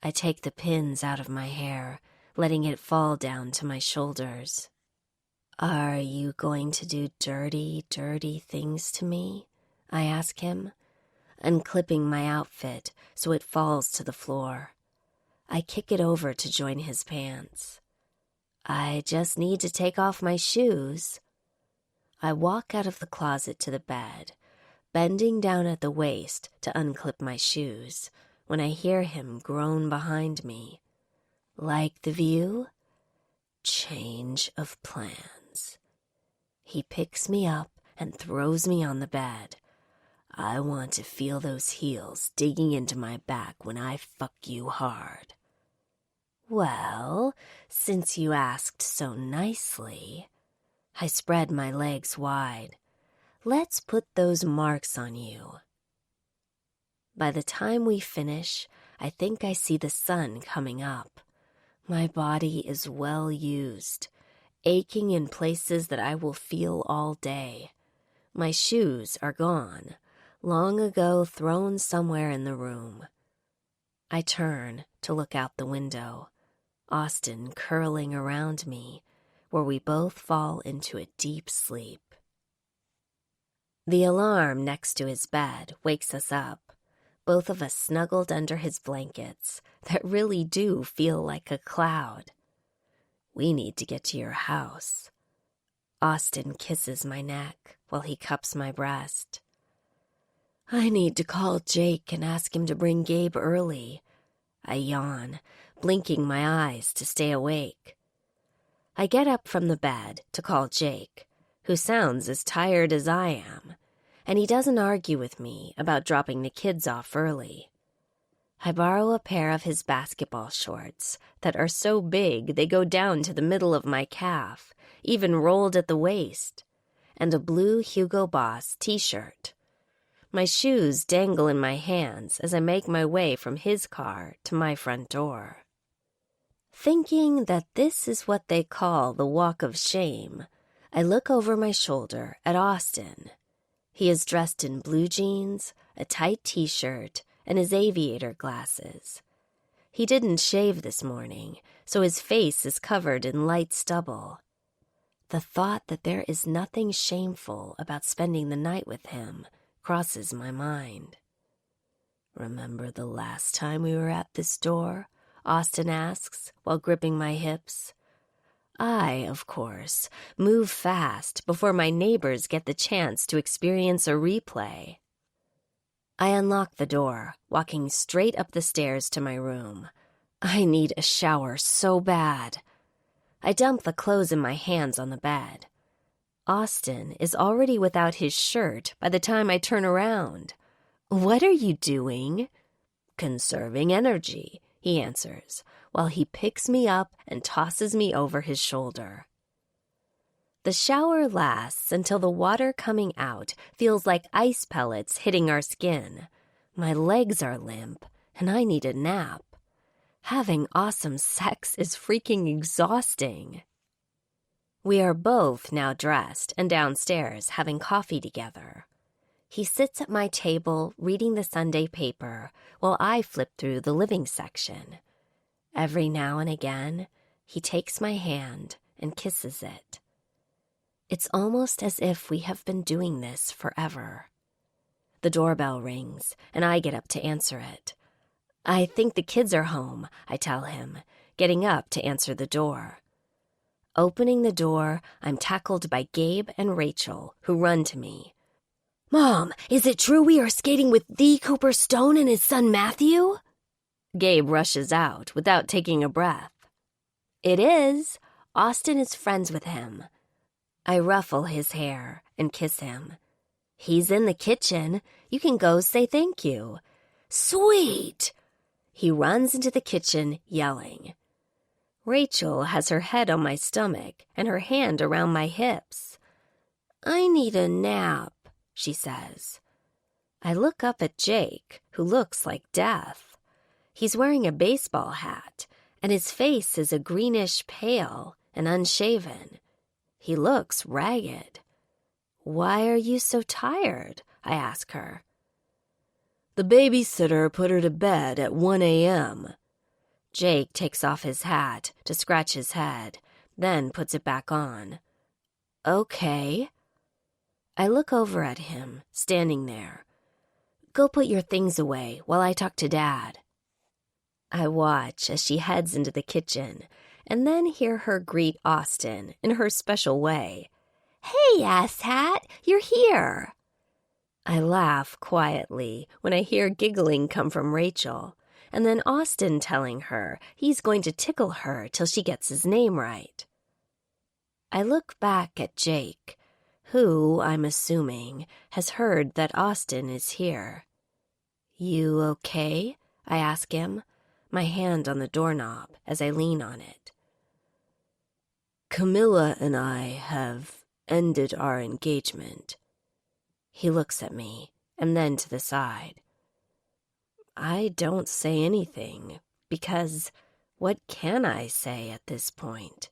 I take the pins out of my hair, letting it fall down to my shoulders. "Are you going to do dirty, dirty things to me?" I ask him, unclipping my outfit so it falls to the floor. I kick it over to join his pants. "I just need to take off my shoes." I walk out of the closet to the bed, bending down at the waist to unclip my shoes, when I hear him groan behind me. "Like the view?" Change of plans. He picks me up and throws me on the bed. "I want to feel those heels digging into my back when I fuck you hard." "Well, since you asked so nicely," I spread my legs wide. "Let's put those marks on you." By the time we finish, I think I see the sun coming up. My body is well used, aching in places that I will feel all day. My shoes are gone, long ago thrown somewhere in the room. I turn to look out the window, Austin curling around me, where we both fall into a deep sleep. The alarm next to his bed wakes us up, both of us snuggled under his blankets that really do feel like a cloud. "We need to get to your house." Austin kisses my neck while he cups my breast. "I need to call Jake and ask him to bring Gabe early." I yawn, blinking my eyes to stay awake. I get up from the bed to call Jake, who sounds as tired as I am, and he doesn't argue with me about dropping the kids off early. I borrow a pair of his basketball shorts that are so big they go down to the middle of my calf, even rolled at the waist, and a blue Hugo Boss t-shirt. My shoes dangle in my hands as I make my way from his car to my front door. Thinking that this is what they call the walk of shame, I look over my shoulder at Austin. He is dressed in blue jeans, a tight t-shirt, and his aviator glasses. He didn't shave this morning, so his face is covered in light stubble. The thought that there is nothing shameful about spending the night with him crosses my mind. "Remember the last time we were at this door?" Austin asks while gripping my hips. I, of course, move fast before my neighbors get the chance to experience a replay. I unlock the door, walking straight up the stairs to my room. I need a shower so bad. I dump the clothes in my hands on the bed. Austin is already without his shirt by the time I turn around. "What are you doing?" "Conserving energy," he answers, while he picks me up and tosses me over his shoulder. The shower lasts until the water coming out feels like ice pellets hitting our skin. My legs are limp, and I need a nap. Having awesome sex is freaking exhausting. We are both now dressed and downstairs having coffee together. He sits at my table reading the Sunday paper while I flip through the living section. Every now and again, he takes my hand and kisses it. It's almost as if we have been doing this forever. The doorbell rings, and I get up to answer it. "I think the kids are home," I tell him, getting up to answer the door. Opening the door, I'm tackled by Gabe and Rachel, who run to me. "Mom, is it true we are skating with the Cooper Stone and his son Matthew?" Gabe rushes out without taking a breath. "It is. Austin is friends with him." I ruffle his hair and kiss him. "He's in the kitchen. You can go say thank you." "Sweet!" He runs into the kitchen, yelling. Rachel has her head on my stomach and her hand around my hips. "I need a nap," she says. I look up at Jake, who looks like death. He's wearing a baseball hat, and his face is a greenish pale and unshaven. He looks ragged. "Why are you so tired?" I ask her. "The babysitter put her to bed at 1 a.m. Jake takes off his hat to scratch his head, then puts it back on. "Okay." I look over at him, standing there. "Go put your things away while I talk to Dad." I watch as she heads into the kitchen, and then hear her greet Austin in her special way. "Hey, asshat, you're here." I laugh quietly when I hear giggling come from Rachel, and then Austin telling her he's going to tickle her till she gets his name right. I look back at Jake, who, I'm assuming, has heard that Austin is here. "You okay?" I ask him, my hand on the doorknob as I lean on it. "Camilla and I have ended our engagement." He looks at me and then to the side. I don't say anything because what can I say at this point?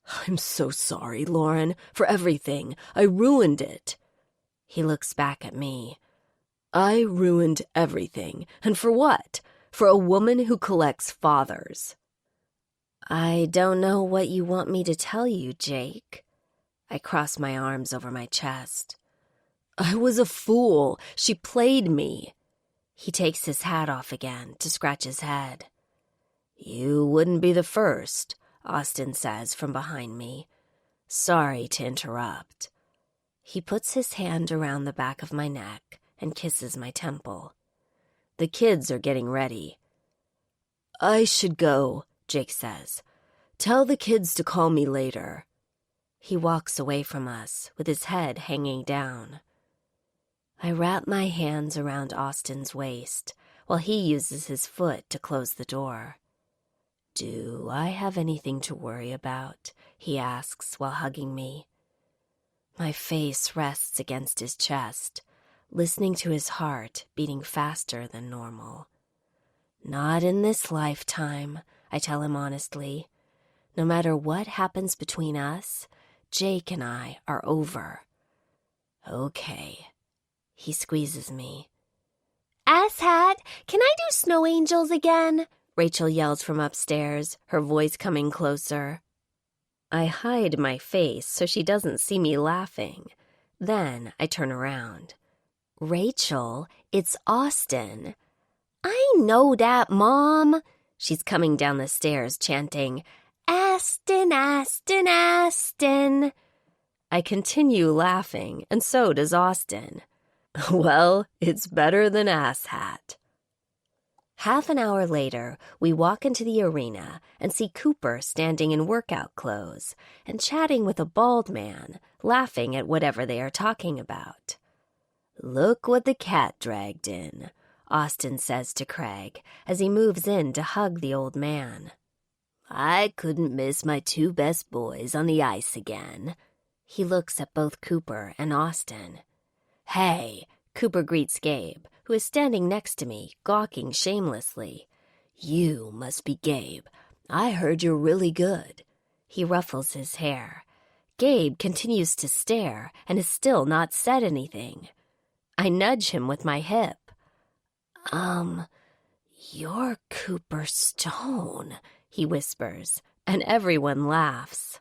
"I'm so sorry, Lauren, for everything. I ruined it." He looks back at me. "I ruined everything. And for what? For a woman who collects fathers." I don't know what you want me to tell you, Jake. I cross my arms over my chest. "I was a fool. She played me." He takes his hat off again to scratch his head. "You wouldn't be the first," Austin says from behind me. "Sorry to interrupt." He puts his hand around the back of my neck and kisses my temple. "The kids are getting ready." "I should go," Jake says. "Tell the kids to call me later." He walks away from us with his head hanging down. I wrap my hands around Austin's waist while he uses his foot to close the door. "Do I have anything to worry about?" he asks while hugging me. My face rests against his chest, listening to his heart beating faster than normal. "Not in this lifetime," I tell him honestly. "No matter what happens between us, Jake and I are over." "Okay." He squeezes me. "Asshat, can I do snow angels again?" Rachel yells from upstairs, her voice coming closer. I hide my face so she doesn't see me laughing. Then I turn around. Rachel, it's Austin. I know that, Mom. She's coming down the stairs chanting, Aston, Aston, Aston. I continue laughing, and so does Austin. Well, it's better than asshat. Half an hour later, we walk into the arena and see Cooper standing in workout clothes and chatting with a bald man, laughing at whatever they are talking about. Look what the cat dragged in, Austin says to Craig as he moves in to hug the old man. I couldn't miss my two best boys on the ice again. He looks at both Cooper and Austin. Hey, Cooper greets Gabe, who is standing next to me, gawking shamelessly. You must be Gabe. I heard you're really good. He ruffles his hair. Gabe continues to stare and has still not said anything. I nudge him with my hip. You're Cooper Stone, he whispers, and everyone laughs.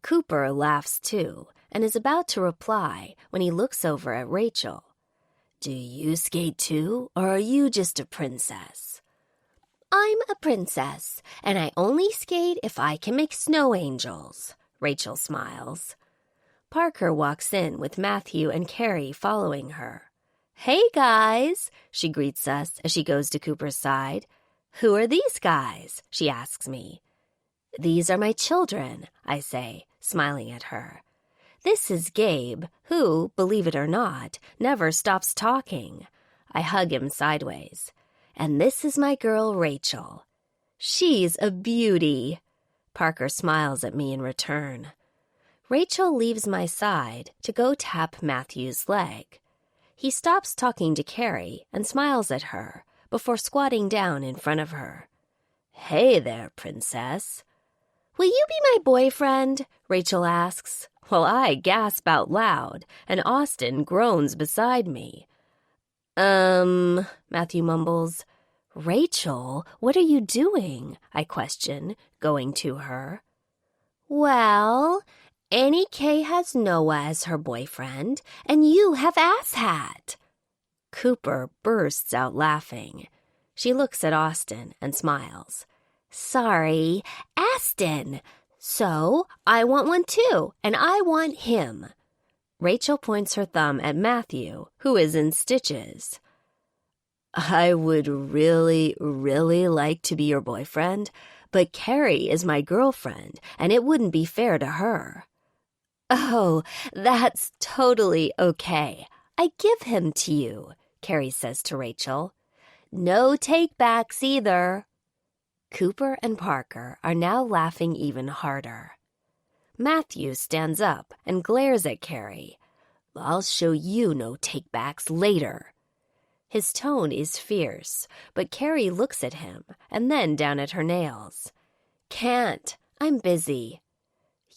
Cooper laughs too, and is about to reply when he looks over at Rachel. Do you skate too, or are you just a princess? I'm a princess, and I only skate if I can make snow angels, Rachel smiles. Parker walks in with Matthew and Carrie following her. Hey, guys, she greets us as she goes to Cooper's side. Who are these guys? She asks me. These are my children, I say, smiling at her. This is Gabe, who, believe it or not, never stops talking. I hug him sideways. And this is my girl, Rachel. She's a beauty. Parker smiles at me in return. Rachel leaves my side to go tap Matthew's leg. He stops talking to Carrie and smiles at her before squatting down in front of her. Hey there, princess. Will you be my boyfriend? Rachel asks, while I gasp out loud and Austin groans beside me. Matthew mumbles. Rachel, what are you doing? I question, going to her. Well, Annie K has Noah as her boyfriend, and you have Asshat. Cooper bursts out laughing. She looks at Austin and smiles. Sorry, Aston. So, I want one too, and I want him. Rachel points her thumb at Matthew, who is in stitches. I would really, really like to be your boyfriend, but Carrie is my girlfriend, and it wouldn't be fair to her. Oh, that's totally okay. I give him to you, Carrie says to Rachel. No take-backs either. Cooper and Parker are now laughing even harder. Matthew stands up and glares at Carrie. I'll show you no take-backs later. His tone is fierce, but Carrie looks at him and then down at her nails. Can't. I'm busy.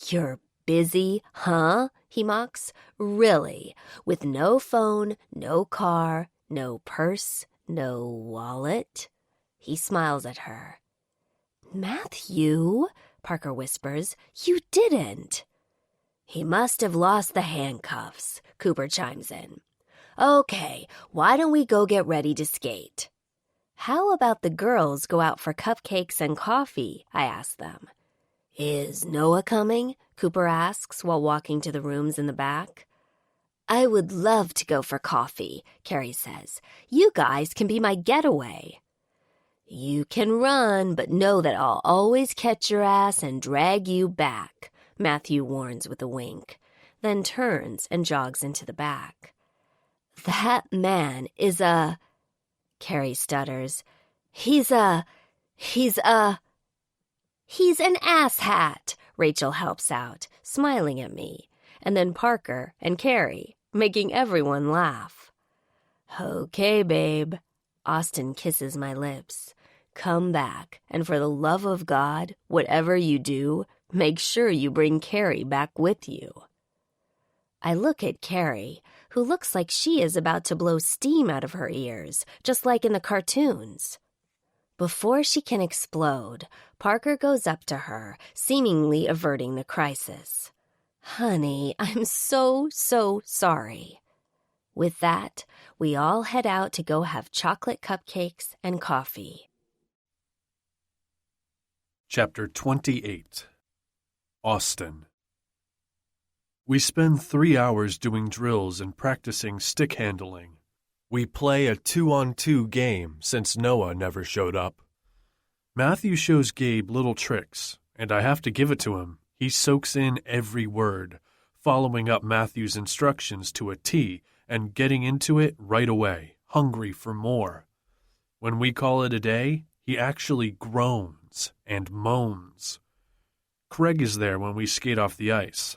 You're busy, huh? He mocks. Really? With no phone, no car, no purse, no wallet? He smiles at her. Matthew, Parker whispers, you didn't. He must have lost the handcuffs, Cooper chimes in. Okay, why don't we go get ready to skate? How about the girls go out for cupcakes and coffee? I ask them. Is Noah coming? Cooper asks while walking to the rooms in the back. I would love to go for coffee, Carrie says. You guys can be my getaway. You can run, but know that I'll always catch your ass and drag you back, Matthew warns with a wink, then turns and jogs into the back. That man is Carrie stutters. He's an asshat, Rachel helps out, smiling at me, and then Parker and Carrie, making everyone laugh. Okay, babe. Austin kisses my lips. Come back, and for the love of God, whatever you do, make sure you bring Carrie back with you. I look at Carrie, who looks like she is about to blow steam out of her ears, just like in the cartoons. Before she can explode, Parker goes up to her, seemingly averting the crisis. "Honey, I'm so sorry." With that, we all head out to go have chocolate cupcakes and coffee.
Chapter 28. Austin. We spend 3 hours doing drills and practicing stick handling. We play a 2-on-2 game since Noah never showed up. Matthew shows Gabe little tricks, and I have to give it to him. He soaks in every word, following up Matthew's instructions to a T and getting into it right away, hungry for more. When we call it a day, he actually groans and moans. Craig is there when we skate off the ice.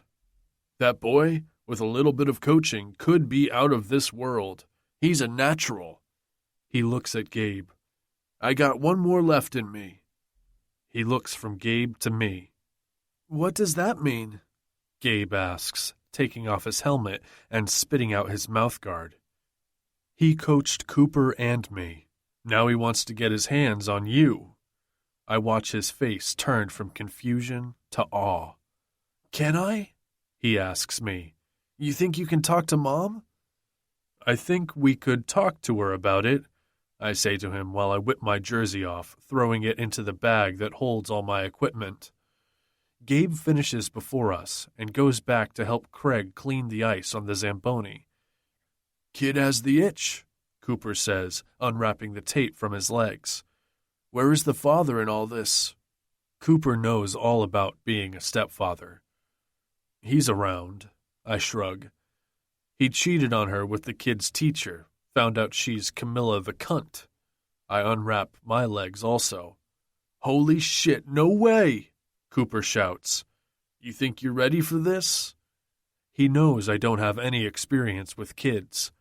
"That boy, with a little bit of coaching, could be out of this world. He's a natural." He looks at Gabe. "I got one more left in me." He looks from Gabe to me. "What does that mean?" Gabe asks, taking off his helmet and spitting out his mouthguard. "He coached Cooper and me. Now he wants to get his hands on you." I watch his face turn from confusion to awe. "Can I?" he asks me. "You think you can talk to Mom?" "I think we could talk to her about it," I say to him while I whip my jersey off, throwing it into the bag that holds all my equipment. Gabe finishes before us and goes back to help Craig clean the ice on the Zamboni. "Kid has the itch," Cooper says, unwrapping the tape from his legs. "Where is the father in all this?" Cooper knows all about being a stepfather. "He's around," I shrug. "He cheated on her with the kid's teacher, found out she's Camilla the cunt." I unwrap my legs also. "Holy shit, no way!" Cooper shouts. "You think you're ready for this?" He knows I don't have any experience with kids.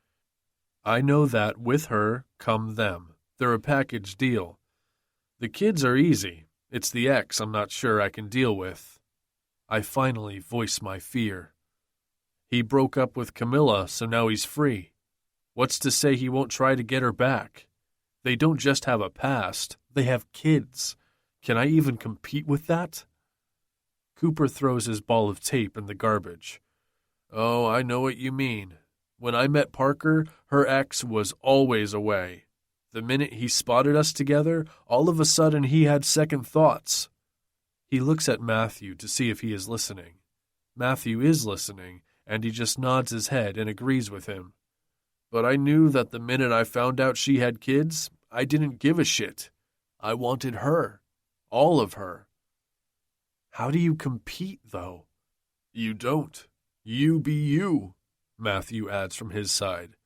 I know that with her come them. They're a package deal. The kids are easy. It's the ex I'm not sure I can deal with. I finally voice my fear. He broke up with Camilla, so now he's free. What's to say he won't try to get her back? They don't just have a past, they have kids. Can I even compete with that? Cooper throws his ball of tape in the garbage. "Oh, I know what you mean. When I met Parker, her ex was always away. The minute he spotted us together, all of a sudden he had second thoughts." He looks at Matthew to see if he is listening. Matthew is listening, and he just nods his head and agrees with him. "But I knew that the minute I found out she had kids, I didn't give a shit. I wanted her. All of her." "How do you compete, though?" "You don't. You be you," Matthew adds from his side.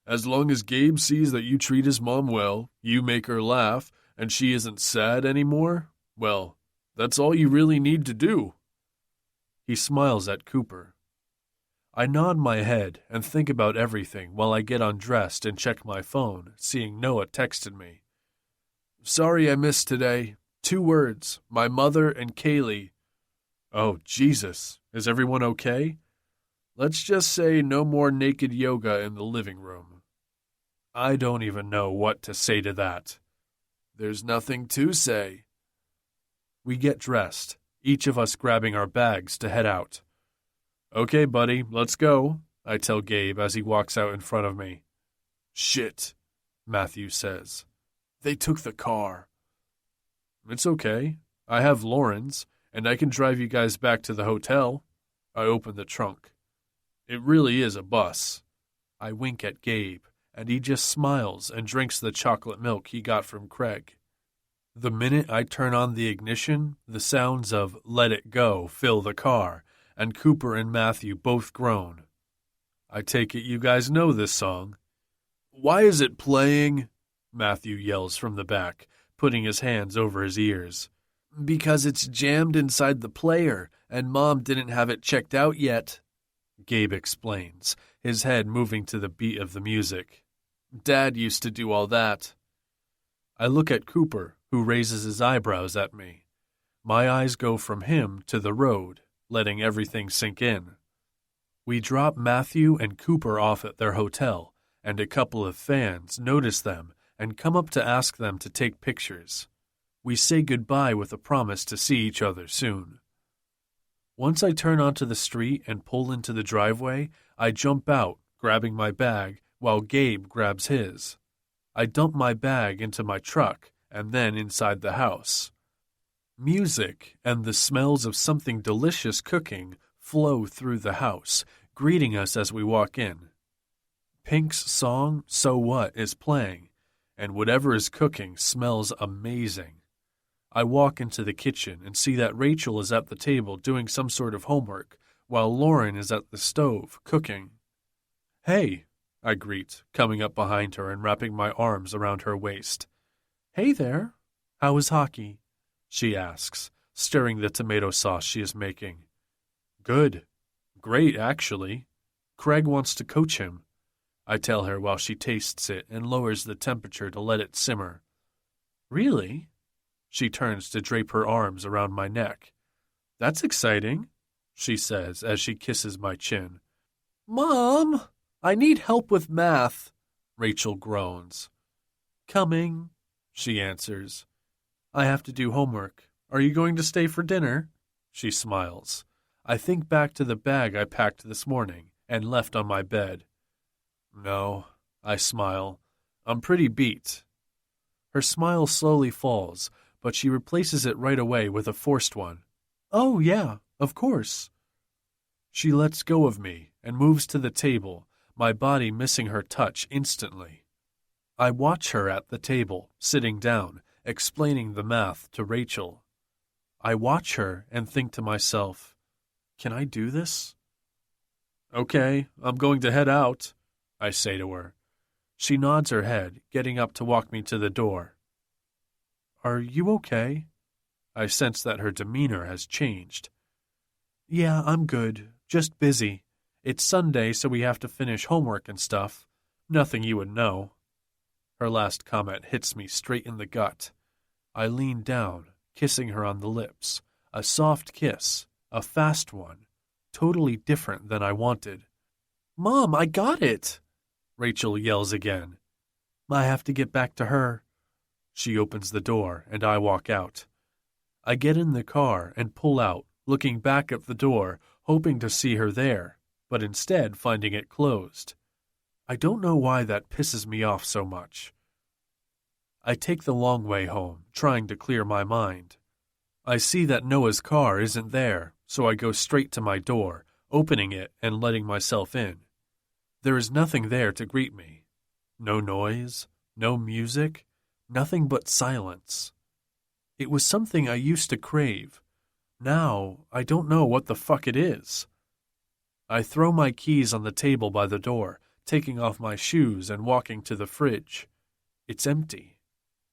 "As long as Gabe sees that you treat his mom well, you make her laugh, and she isn't sad anymore, well, that's all you really need to do." He smiles at Cooper. I nod my head and think about everything while I get undressed and check my phone, seeing Noah texted me. "Sorry I missed today. 2 words, my mother and Kaylee." Oh, Jesus. Is everyone okay? Let's just say no more naked yoga in the living room. I don't even know what to say to that. There's nothing to say. We get dressed, each of us grabbing our bags to head out. "Okay, buddy, let's go," I tell Gabe as he walks out in front of me. "Shit," Matthew says. "They took the car." "It's okay. I have Lauren's, and I can drive you guys back to the hotel." I open the trunk. It really is a bus. I wink at Gabe, and he just smiles and drinks the chocolate milk he got from Craig. The minute I turn on the ignition, the sounds of "Let It Go" fill the car, and Cooper and Matthew both groan. I take it you guys know this song. "Why is it playing?" Matthew yells from the back, putting his hands over his ears. "Because it's jammed inside the player, and Mom didn't have it checked out yet," Gabe explains, his head moving to the beat of the music. "Dad used to do all that." I look at Cooper, who raises his eyebrows at me. My eyes go from him to the road, letting everything sink in. We drop Matthew and Cooper off at their hotel, and a couple of fans notice them and come up to ask them to take pictures. We say goodbye with a promise to see each other soon. Once I turn onto the street and pull into the driveway, I jump out, grabbing my bag, while Gabe grabs his. I dump my bag into my truck and then inside the house. Music and the smells of something delicious cooking flow through the house, greeting us as we walk in. Pink's song, So What, is playing, and whatever is cooking smells amazing. I walk into the kitchen and see that Rachel is at the table doing some sort of homework, while Lauren is at the stove cooking. "Hey," I greet, coming up behind her and wrapping my arms around her waist. "Hey there. How is hockey?" she asks, stirring the tomato sauce she is making. "Good. Great, actually. Craig wants to coach him," I tell her while she tastes it and lowers the temperature to let it simmer. "Really?" She turns to drape her arms around my neck. "That's exciting," she says as she kisses my chin. "Mom, I need help with math," Rachel groans. "Coming," she answers. "I have to do homework. Are you going to stay for dinner?" She smiles. I think back to the bag I packed this morning and left on my bed. "No," I smile. "I'm pretty beat." Her smile slowly falls, but she replaces it right away with a forced one. "Oh, yeah, of course." She lets go of me and moves to the table, my body missing her touch instantly. I watch her at the table, sitting down, explaining the math to Rachel. I watch her and think to myself, can I do this? "Okay, I'm going to head out," I say to her. She nods her head, getting up to walk me to the door. "Are you okay?" I sense that her demeanor has changed. "Yeah, I'm good. Just busy. It's Sunday, so we have to finish homework and stuff. Nothing you would know." Her last comment hits me straight in the gut. I lean down, kissing her on the lips. A soft kiss, a fast one, totally different than I wanted. "Mom, I got it!" Rachel yells again. "I have to get back to her." She opens the door, and I walk out. I get in the car and pull out, looking back at the door, hoping to see her there, but instead finding it closed. I don't know why that pisses me off so much. I take the long way home, trying to clear my mind. I see that Noah's car isn't there, so I go straight to my door, opening it and letting myself in. There is nothing there to greet me. No noise, no music, nothing but silence. It was something I used to crave. Now, I don't know what the fuck it is. I throw my keys on the table by the door, taking off my shoes and walking to the fridge. It's empty.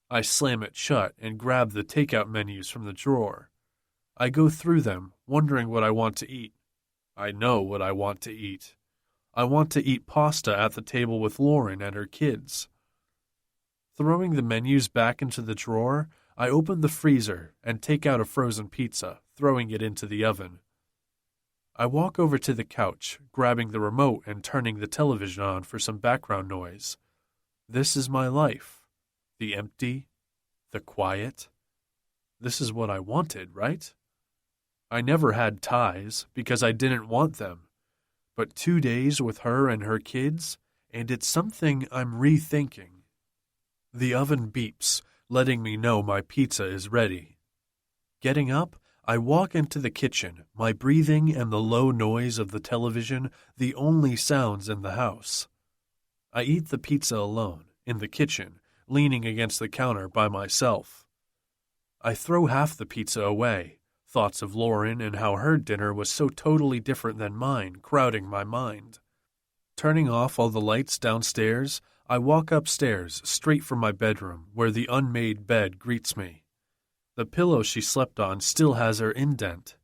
I slam it shut and grab the takeout menus from the drawer. I go through them, wondering what I want to eat. I know what I want to eat. I want to eat pasta at the table with Lauren and her kids. Throwing the menus back into the drawer, I open the freezer and take out a frozen pizza, throwing it into the oven. I walk over to the couch, grabbing the remote and turning the television on for some background noise. This is my life. The empty, the quiet. This is what I wanted, right? I never had ties because I didn't want them. But 2 days with her and her kids, and it's something I'm rethinking. The oven beeps, letting me know my pizza is ready. Getting up, I walk into the kitchen, my breathing and the low noise of the television the only sounds in the house. I eat the pizza alone, in the kitchen, leaning against the counter by myself. I throw half the pizza away, thoughts of Lauren and how her dinner was so totally different than mine crowding my mind. Turning off all the lights downstairs, I walk upstairs straight from my bedroom where the unmade bed greets me. The pillow she slept on still has her indent.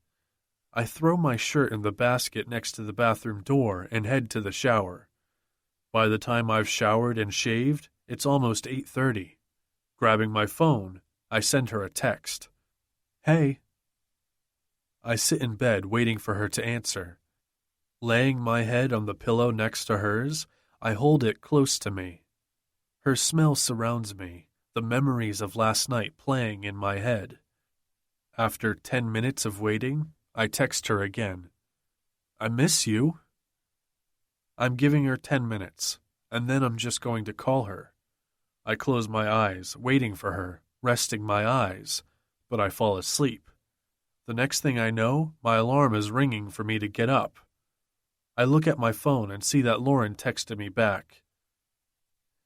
I throw my shirt in the basket next to the bathroom door and head to the shower. By the time I've showered and shaved, it's almost 8:30. Grabbing my phone, I send her a text. "Hey." I sit in bed waiting for her to answer. Laying my head on the pillow next to hers, I hold it close to me. Her smell surrounds me, the memories of last night playing in my head. After 10 minutes of waiting, I text her again. I miss you. I'm giving her 10 minutes, and then I'm just going to call her. I close my eyes, waiting for her, resting my eyes, but I fall asleep. The next thing I know, my alarm is ringing for me to get up. I look at my phone and see that Lauren texted me back.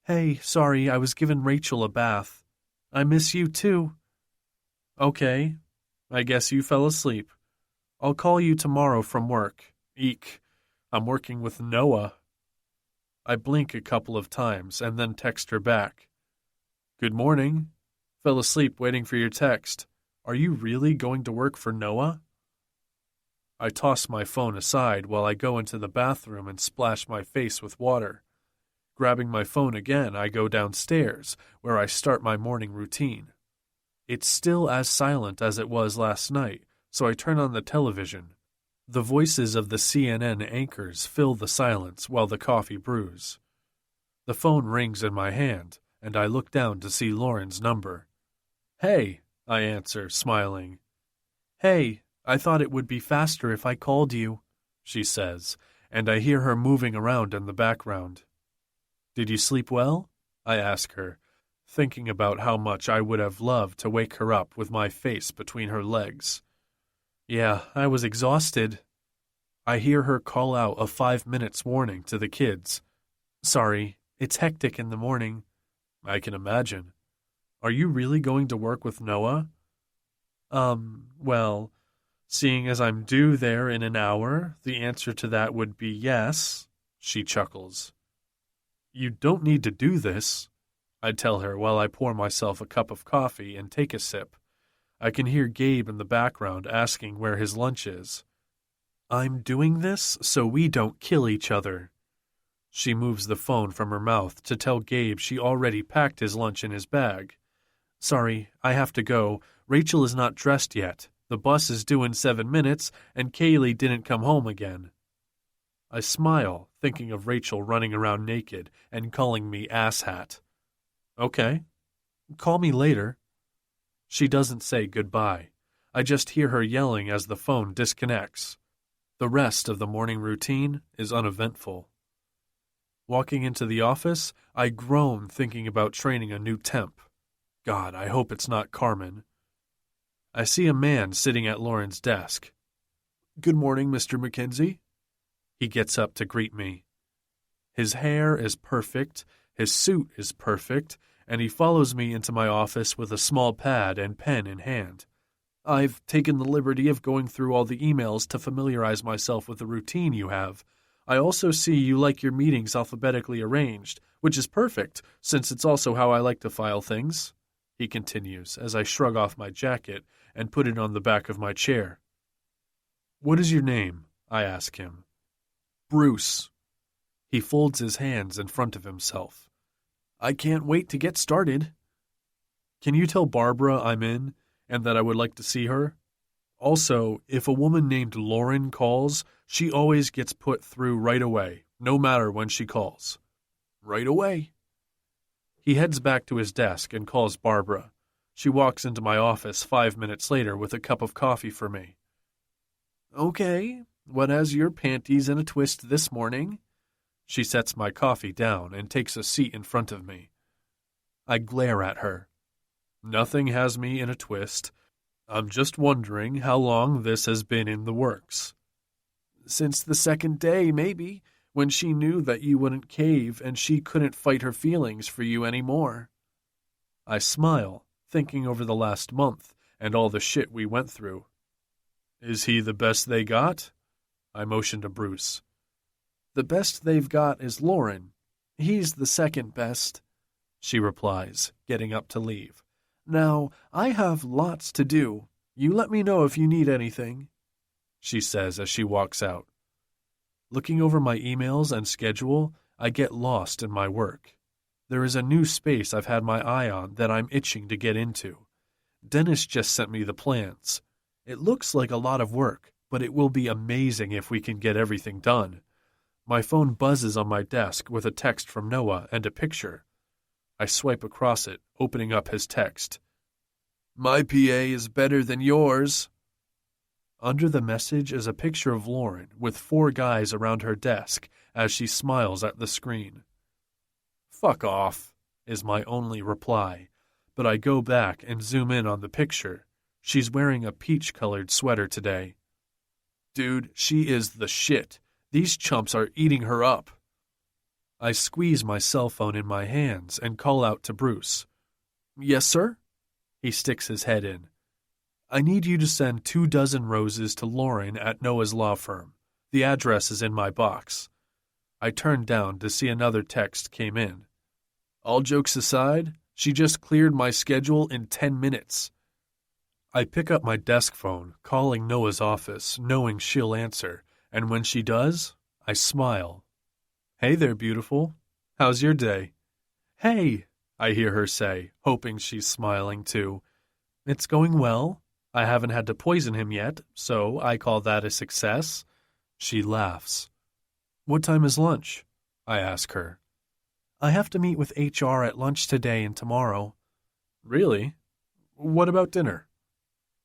Hey, sorry, I was giving Rachel a bath. I miss you too. Okay, I guess you fell asleep. I'll call you tomorrow from work. Eek, I'm working with Noah. I blink a couple of times and then text her back. Good morning. Fell asleep waiting for your text. Are you really going to work for Noah? I toss my phone aside while I go into the bathroom and splash my face with water. Grabbing my phone again, I go downstairs, where I start my morning routine. It's still as silent as it was last night, so I turn on the television. The voices of the CNN anchors fill the silence while the coffee brews. The phone rings in my hand, and I look down to see Lauren's number. Hey, I answer, smiling. Hey, I thought it would be faster if I called you, she says, and I hear her moving around in the background. Did you sleep well? I ask her, thinking about how much I would have loved to wake her up with my face between her legs. Yeah, I was exhausted. I hear her call out a 5 minutes warning to the kids. Sorry, it's hectic in the morning. I can imagine. Are you really going to work with Noah? Well, seeing as I'm due there in an hour, the answer to that would be yes, she chuckles. You don't need to do this, I tell her while I pour myself a cup of coffee and take a sip. I can hear Gabe in the background asking where his lunch is. I'm doing this so we don't kill each other. She moves the phone from her mouth to tell Gabe she already packed his lunch in his bag. Sorry, I have to go. Rachel is not dressed yet. The bus is due in 7 minutes, and Kaylee didn't come home again. I smile, thinking of Rachel running around naked and calling me asshat. Okay. Call me later. She doesn't say goodbye. I just hear her yelling as the phone disconnects. The rest of the morning routine is uneventful. Walking into the office, I groan thinking about training a new temp. God, I hope it's not Carmen. I see a man sitting at Lauren's desk. Good morning, Mr. Mackenzie. He gets up to greet me. His hair is perfect, his suit is perfect, and he follows me into my office with a small pad and pen in hand. I've taken the liberty of going through all the emails to familiarize myself with the routine you have. I also see you like your meetings alphabetically arranged, which is perfect, since it's also how I like to file things, he continues as I shrug off my jacket and put it on the back of my chair. What is your name? I ask him. Bruce. He folds his hands in front of himself. I can't wait to get started. Can you tell Barbara I'm in and that I would like to see her? Also, if a woman named Lauren calls, she always gets put through right away, no matter when she calls. Right away. He heads back to his desk and calls Barbara. She walks into my office 5 minutes later with a cup of coffee for me. Okay, what has your panties in a twist this morning? She sets my coffee down and takes a seat in front of me. I glare at her. Nothing has me in a twist. I'm just wondering how long this has been in the works. Since the second day, maybe, when she knew that you wouldn't cave and she couldn't fight her feelings for you anymore. I smile, thinking over the last month and all the shit we went through. Is he the best they got? I motion to Bruce. The best they've got is Lauren. He's the second best, she replies, getting up to leave. Now, I have lots to do. You let me know if you need anything, she says as she walks out. Looking over my emails and schedule, I get lost in my work. There is a new space I've had my eye on that I'm itching to get into. Dennis just sent me the plans. It looks like a lot of work, but it will be amazing if we can get everything done. My phone buzzes on my desk with a text from Noah and a picture. I swipe across it, opening up his text. My PA is better than yours. Under the message is a picture of Lauren with 4 guys around her desk as she smiles at the screen. Fuck off, is my only reply, but I go back and zoom in on the picture. She's wearing a peach-colored sweater today. Dude, she is the shit. These chumps are eating her up. I squeeze my cell phone in my hands and call out to Bruce. Yes, sir? He sticks his head in. I need you to send 24 roses to Lauren at Noah's law firm. The address is in my box. I turned down to see another text came in. All jokes aside, she just cleared my schedule in 10 minutes. I pick up my desk phone, calling Noah's office, knowing she'll answer, and when she does, I smile. Hey there, beautiful. How's your day? Hey, I hear her say, hoping she's smiling too. It's going well. I haven't had to poison him yet, so I call that a success. She laughs. What time is lunch? I ask her. I have to meet with HR at lunch today and tomorrow. Really? What about dinner?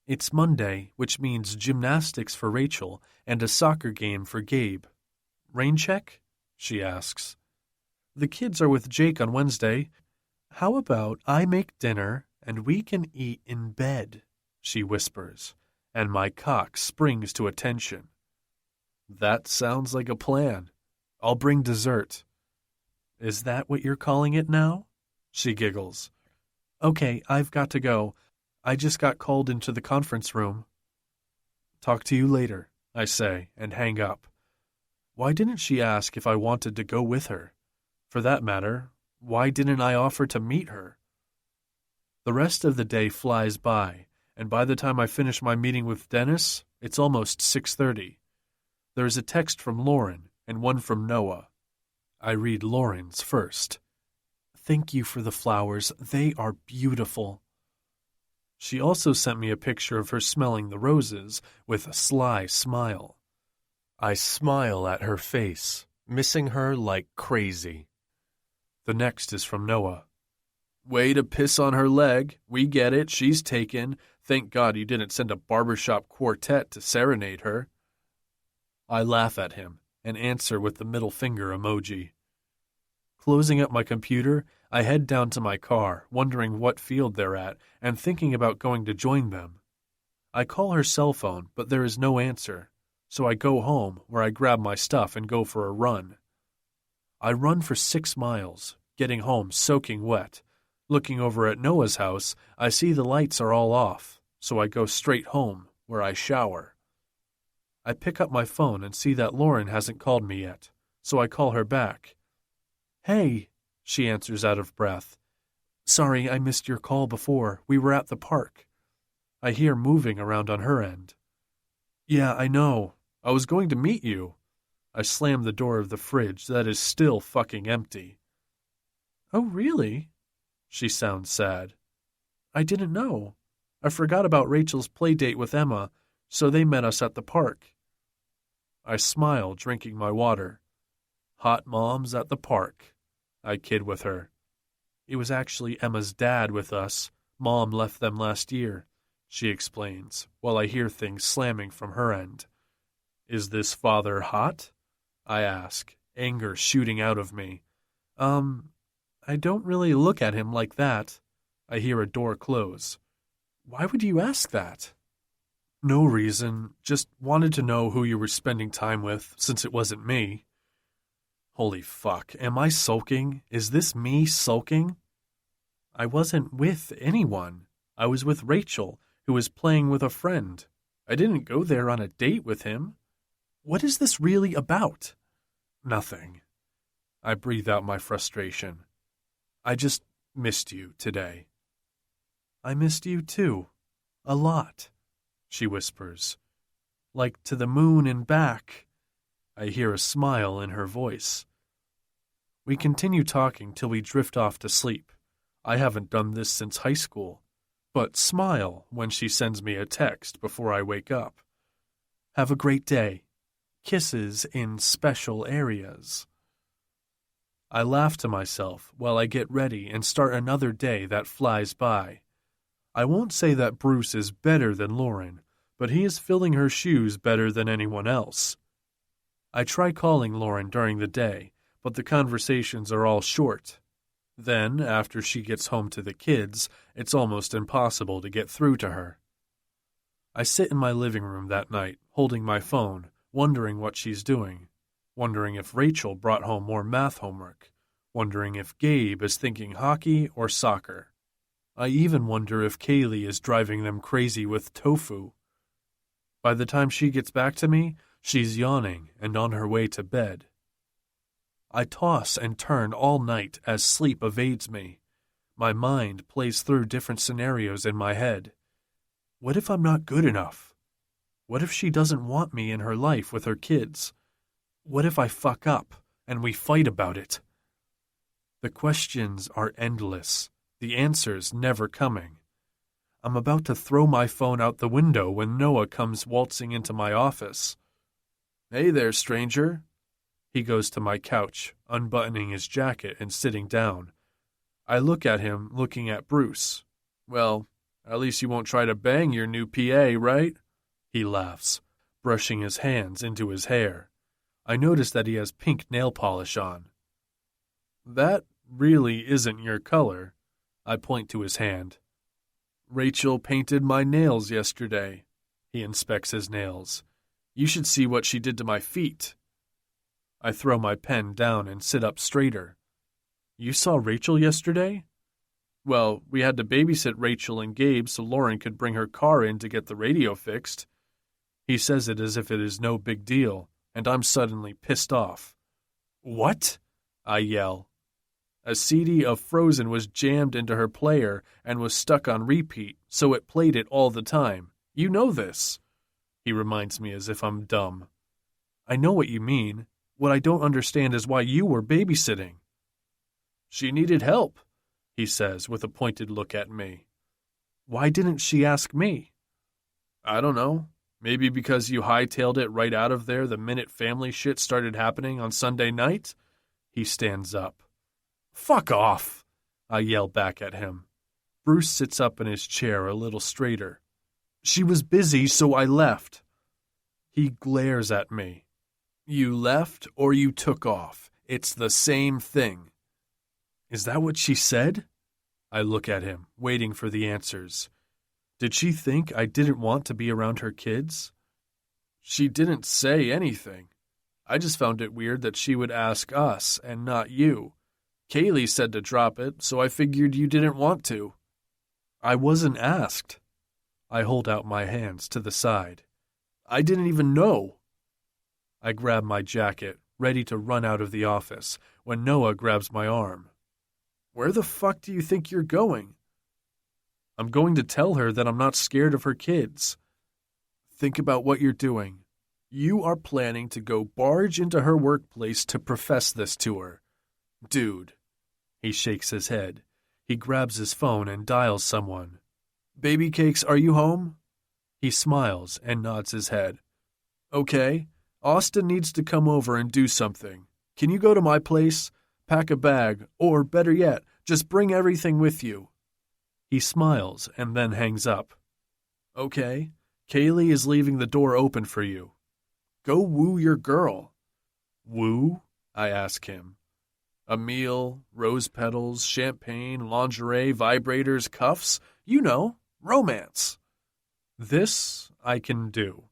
It's Monday, which means gymnastics for Rachel and a soccer game for Gabe. Rain check? She asks. The kids are with Jake on Wednesday. How about I make dinner and we can eat in bed? She whispers, and my cock springs to attention. That sounds like a plan. I'll bring dessert. Is that what you're calling it now? She giggles. Okay, I've got to go. I just got called into the conference room. Talk to you later, I say, and hang up. Why didn't she ask if I wanted to go with her? For that matter, why didn't I offer to meet her? The rest of the day flies by, and by the time I finish my meeting with Dennis, it's almost 6:30. There is a text from Lauren and one from Noah. I read Lauren's first. Thank you for the flowers. They are beautiful. She also sent me a picture of her smelling the roses with a sly smile. I smile at her face, missing her like crazy. The next is from Noah. Way to piss on her leg. We get it. She's taken. Thank God you didn't send a barbershop quartet to serenade her. I laugh at him and answer with the middle finger emoji. Closing up my computer, I head down to my car, wondering what field they're at and thinking about going to join them. I call her cell phone, but there is no answer, so I go home where I grab my stuff and go for a run. I run for 6 miles, getting home soaking wet. Looking over at Noah's house, I see the lights are all off, so I go straight home, where I shower. I pick up my phone and see that Lauren hasn't called me yet, so I call her back. Hey, she answers out of breath. Sorry, I missed your call before. We were at the park. I hear moving around on her end. Yeah, I know. I was going to meet you. I slam the door of the fridge that is still fucking empty. Oh, really? She sounds sad. I didn't know. I forgot about Rachel's play date with Emma, so they met us at the park. I smile, drinking my water. Hot moms at the park. I kid with her. It was actually Emma's dad with us. Mom left them last year, she explains, while I hear things slamming from her end. Is this father hot? I ask, anger shooting out of me. I don't really look at him like that. I hear a door close. Why would you ask that? No reason, just wanted to know who you were spending time with, since it wasn't me. Holy fuck, am I sulking? Is this me sulking? I wasn't with anyone. I was with Rachel, who was playing with a friend. I didn't go there on a date with him. What is this really about? Nothing. I breathe out my frustration. I just missed you today. I missed you too. A lot, she whispers. Like to the moon and back. I hear a smile in her voice. We continue talking till we drift off to sleep. I haven't done this since high school, but smile when she sends me a text before I wake up. Have a great day. Kisses in special areas. I laugh to myself while I get ready and start another day that flies by. I won't say that Bruce is better than Lauren, but he is filling her shoes better than anyone else. I try calling Lauren during the day, but the conversations are all short. Then, after she gets home to the kids, it's almost impossible to get through to her. I sit in my living room that night, holding my phone, wondering what she's doing, wondering if Rachel brought home more math homework, wondering if Gabe is thinking hockey or soccer. I even wonder if Kaylee is driving them crazy with tofu. By the time she gets back to me, she's yawning and on her way to bed. I toss and turn all night as sleep evades me. My mind plays through different scenarios in my head. What if I'm not good enough? What if she doesn't want me in her life with her kids? What if I fuck up and we fight about it? The questions are endless, the answers never coming. I'm about to throw my phone out the window when Noah comes waltzing into my office. "Hey there, stranger." He goes to my couch, unbuttoning his jacket and sitting down. I look at him, looking at Bruce. "Well, at least you won't try to bang your new PA, right?" He laughs, brushing his hands into his hair. I notice that he has pink nail polish on. "That really isn't your color." I point to his hand. "Rachel painted my nails yesterday." He inspects his nails. "You should see what she did to my feet." I throw my pen down and sit up straighter. "You saw Rachel yesterday?" "Well, we had to babysit Rachel and Gabe so Lauren could bring her car in to get the radio fixed." He says it as if it is no big deal, and I'm suddenly pissed off. "What?" I yell. A CD of Frozen was jammed into her player and was stuck on repeat, so it played it all the time. "You know this." He reminds me as if I'm dumb. "I know what you mean. What I don't understand is why you were babysitting." "She needed help," he says with a pointed look at me. "Why didn't she ask me?" "I don't know. Maybe because you hightailed it right out of there the minute family shit started happening on Sunday night?" He stands up. "Fuck off!" I yell back at him. Bruce sits up in his chair a little straighter. "She was busy, so I left." He glares at me. "You left or you took off. It's the same thing." Is that what she said? I look at him, waiting for the answers. Did she think I didn't want to be around her kids? She didn't say anything. I just found it weird that she would ask us and not you. Kaylee said to drop it, so I figured you didn't want to. I wasn't asked. I hold out my hands to the side. I didn't even know. I grab my jacket, ready to run out of the office, when Noah grabs my arm. Where the fuck do you think you're going? I'm going to tell her that I'm not scared of her kids. Think about what you're doing. You are planning to go barge into her workplace to profess this to her. Dude. He shakes his head. He grabs his phone and dials someone. Baby Cakes, are you home? He smiles and nods his head. Okay. Austin needs to come over and do something. Can you go to my place? Pack a bag, or better yet, just bring everything with you. He smiles and then hangs up. Okay. Kaylee is leaving the door open for you. Go woo your girl. Woo? I ask him. A meal, rose petals, champagne, lingerie, vibrators, cuffs, you know, romance. This I can do.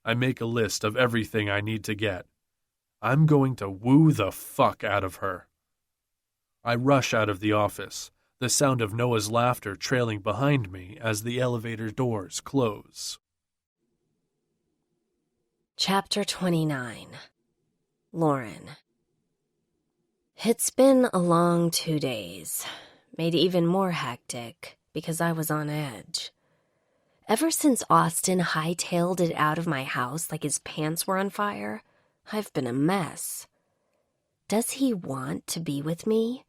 I make a list of everything I need to get. I'm going to woo the fuck out of her. I rush out of the office, the sound of Noah's laughter trailing behind me as the elevator doors close.
Chapter 29. Lauren. It's been a long 2 days, made even more hectic because I was on edge. Ever since Austin hightailed it out of my house like his pants were on fire, I've been a mess. Does he want to be with me?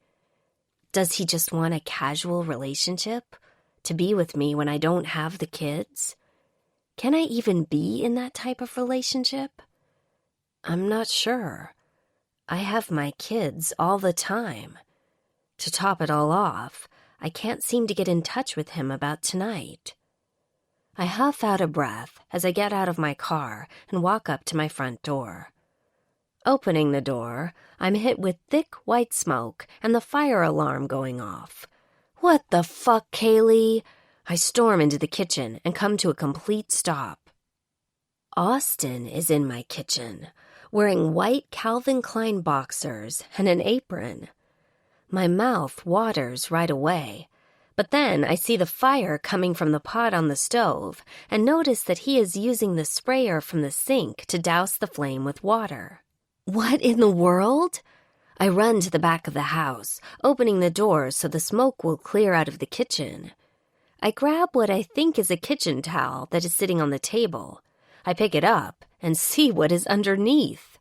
Does he just want a casual relationship? To be with me when I don't have the kids? Can I even be in that type of relationship? I'm not sure. I have my kids all the time. To top it all off, I can't seem to get in touch with him about tonight. I huff out a breath as I get out of my car and walk up to my front door. Opening the door, I'm hit with thick white smoke and the fire alarm going off. What the fuck, Kaylee? I storm into the kitchen and come to a complete stop. Austin is in my kitchen, wearing white Calvin Klein boxers and an apron. My mouth waters right away, but then I see the fire coming from the pot on the stove and notice that he is using the sprayer from the sink to douse the flame with water. What in the world? I run to the back of the house, opening the door so the smoke will clear out of the kitchen. I grab what I think is a kitchen towel that is sitting on the table. I pick it up and see what is underneath.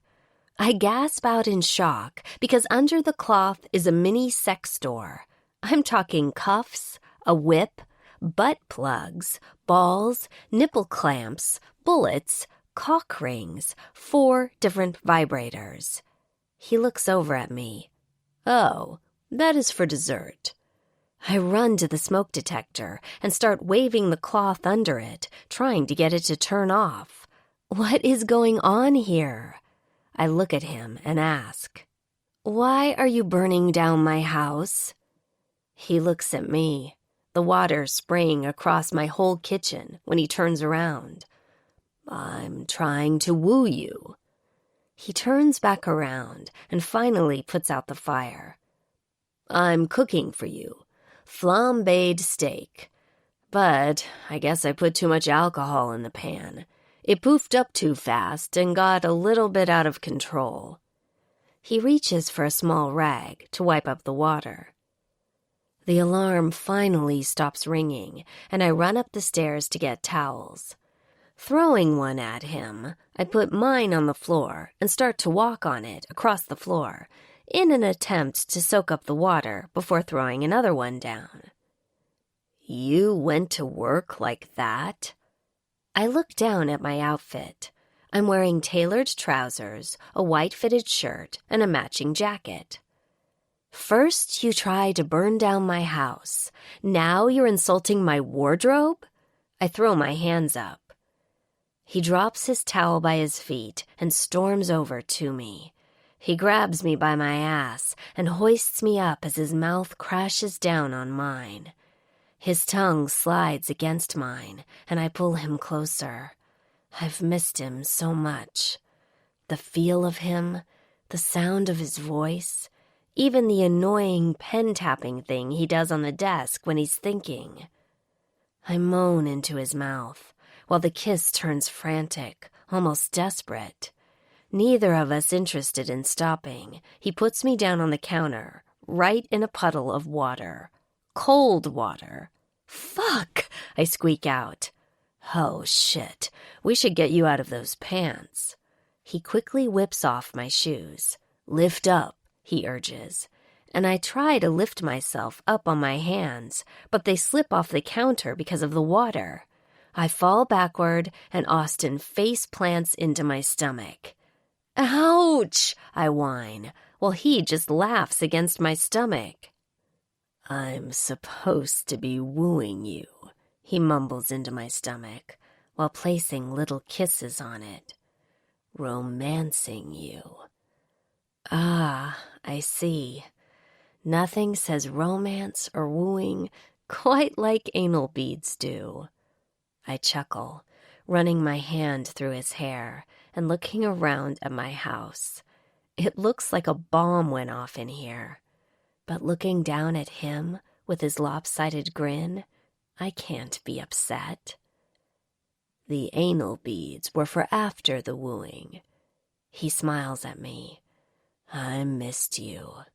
I gasp out in shock because under the cloth is a mini sex store. I'm talking cuffs, a whip, butt plugs, balls, nipple clamps, bullets, cock rings, 4 different vibrators. He looks over at me. Oh, that is for dessert. I run to the smoke detector and start waving the cloth under it, trying to get it to turn off. What is going on here? I look at him and ask, "Why are you burning down my house?" He looks at me, the water spraying across my whole kitchen when he turns around. "I'm trying to woo you." He turns back around and finally puts out the fire. "I'm cooking for you. Flambéed steak. But I guess I put too much alcohol in the pan. It poofed up too fast and got a little bit out of control." He reaches for a small rag to wipe up the water. The alarm finally stops ringing, and I run up the stairs to get towels. Throwing one at him, I put mine on the floor and start to walk on it across the floor in an attempt to soak up the water before throwing another one down. "You went to work like that?" I look down at my outfit. I'm wearing tailored trousers, a white fitted shirt, and a matching jacket. "First you try to burn down my house. Now you're insulting my wardrobe?" I throw my hands up. He drops his towel by his feet and storms over to me. He grabs me by my ass and hoists me up as his mouth crashes down on mine. His tongue slides against mine, and I pull him closer. I've missed him so much. The feel of him, the sound of his voice, even the annoying pen-tapping thing he does on the desk when he's thinking. I moan into his mouth, while the kiss turns frantic, almost desperate. Neither of us interested in stopping. He puts me down on the counter, right in a puddle of water. Cold water. "Fuck!" I squeak out. "Oh, shit. We should get you out of those pants." He quickly whips off my shoes. "Lift up," he urges. And I try to lift myself up on my hands, but they slip off the counter because of the water. I fall backward, and Austin face plants into my stomach. "Ouch!" I whine, while he just laughs against my stomach. "I'm supposed to be wooing you," he mumbles into my stomach, while placing little kisses on it. "Romancing you." Ah, I see. Nothing says romance or wooing quite like anal beads do. I chuckle, running my hand through his hair and looking around at my house. It looks like a bomb went off in here. But looking down at him with his lopsided grin, I can't be upset. The anal beads were for after the wooing. He smiles at me. "I missed you."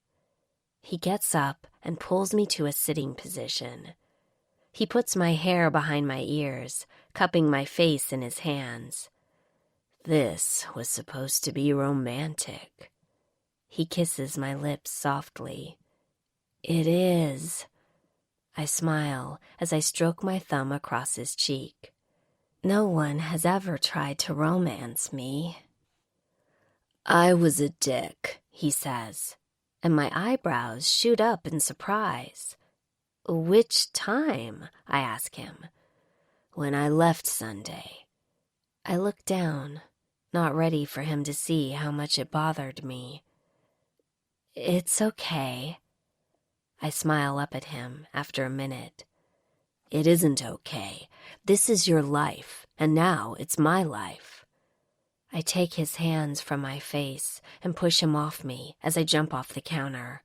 He gets up and pulls me to a sitting position. He puts my hair behind my ears, cupping my face in his hands. "This was supposed to be romantic." He kisses my lips softly. "It is." I smile as I stroke my thumb across his cheek. "No one has ever tried to romance me." I was a dick, he says, and my eyebrows shoot up in surprise. Which time? I ask him. When I left Sunday. I look down, not ready for him to see how much it bothered me. It's okay. I smile up at him after a minute. It isn't okay. This is your life, and now it's my life. I take his hands from my face and push him off me as I jump off the counter.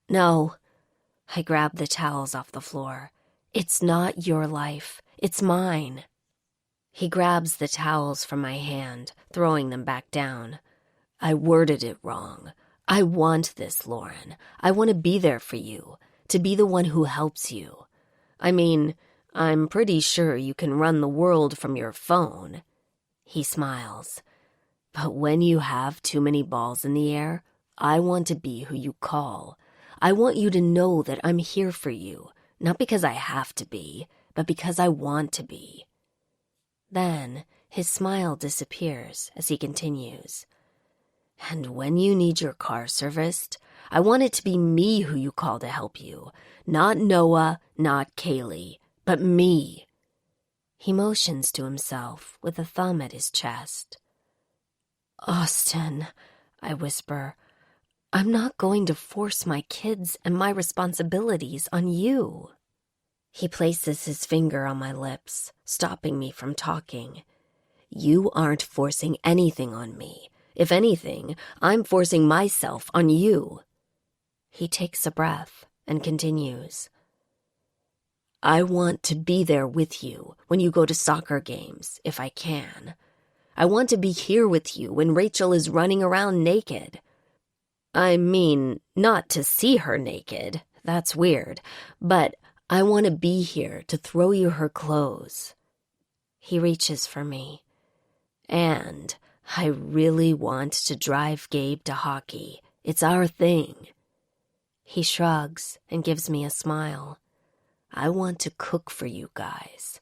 No. I grab the towels off the floor. It's not your life. It's mine. He grabs the towels from my hand, throwing them back down. I worded it wrong. I want this, Lauren. I want to be there for you, to be the one who helps you. I mean, I'm pretty sure you can run the world from your phone. He smiles. But when you have too many balls in the air, I want to be who you call. I want you to know that I'm here for you, not because I have to be, but because I want to be. Then his smile disappears as he continues. And when you need your car serviced, I want it to be me who you call to help you. Not Noah, not Kaylee, but me. He motions to himself with a thumb at his chest. Austin, I whisper, I'm not going to force my kids and my responsibilities on you. He places his finger on my lips, stopping me from talking. You aren't forcing anything on me. If anything, I'm forcing myself on you. He takes a breath and continues. I want to be there with you when you go to soccer games, if I can. I want to be here with you when Rachel is running around naked. I mean, not to see her naked. That's weird. But I want to be here to throw you her clothes. He reaches for me. And I really want to drive Gabe to hockey. It's our thing. He shrugs and gives me a smile. I want to cook for you guys.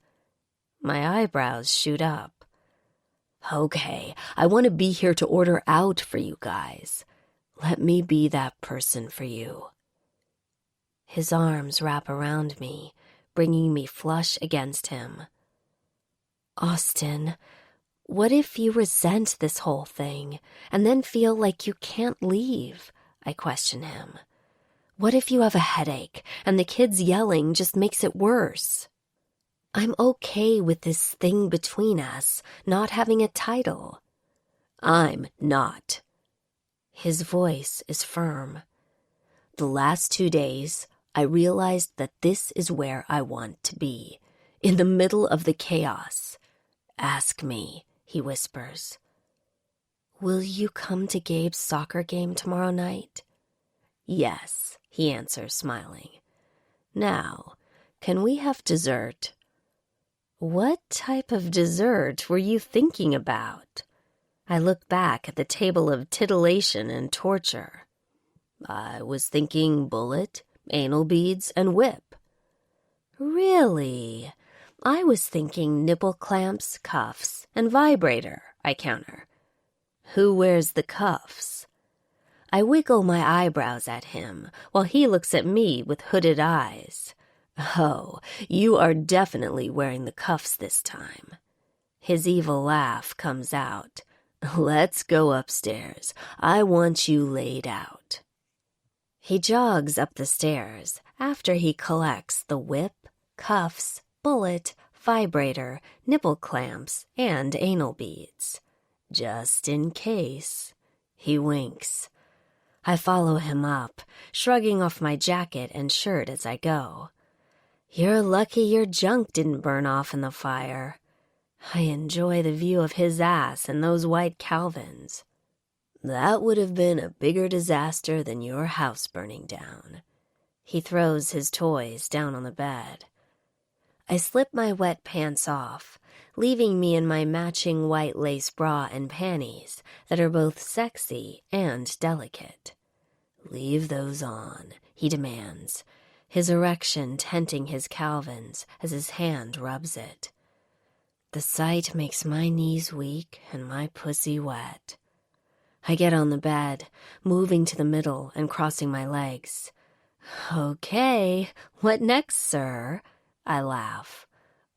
My eyebrows shoot up. Okay, I want to be here to order out for you guys. Let me be that person for you. His arms wrap around me, bringing me flush against him. Austin, what if you resent this whole thing and then feel like you can't leave? I question him. What if you have a headache and the kids yelling just makes it worse? I'm okay with this thing between us not having a title. I'm not. His voice is firm. The last 2 days, I realized that this is where I want to be, in the middle of the chaos. Ask me, he whispers. Will you come to Gabe's soccer game tomorrow night? Yes, he answers, smiling. Now, can we have dessert? What type of dessert were you thinking about? I look back at the table of titillation and torture. I was thinking bullet, anal beads, and whip. Really? I was thinking nipple clamps, cuffs, and vibrator, I counter. Who wears the cuffs? I wiggle my eyebrows at him while he looks at me with hooded eyes. Oh, you are definitely wearing the cuffs this time. His evil laugh comes out. Let's go upstairs. I want you laid out. He jogs up the stairs after he collects the whip, cuffs, bullet, vibrator, nipple clamps, and anal beads. Just in case. He winks. I follow him up, shrugging off my jacket and shirt as I go. You're lucky your junk didn't burn off in the fire. I enjoy the view of his ass and those white Calvins. That would have been a bigger disaster than your house burning down. He throws his toys down on the bed. I slip my wet pants off, leaving me in my matching white lace bra and panties that are both sexy and delicate. Leave those on, he demands, his erection tenting his Calvins as his hand rubs it. The sight makes my knees weak and my pussy wet. I get on the bed, moving to the middle and crossing my legs. Okay, what next, sir? I laugh.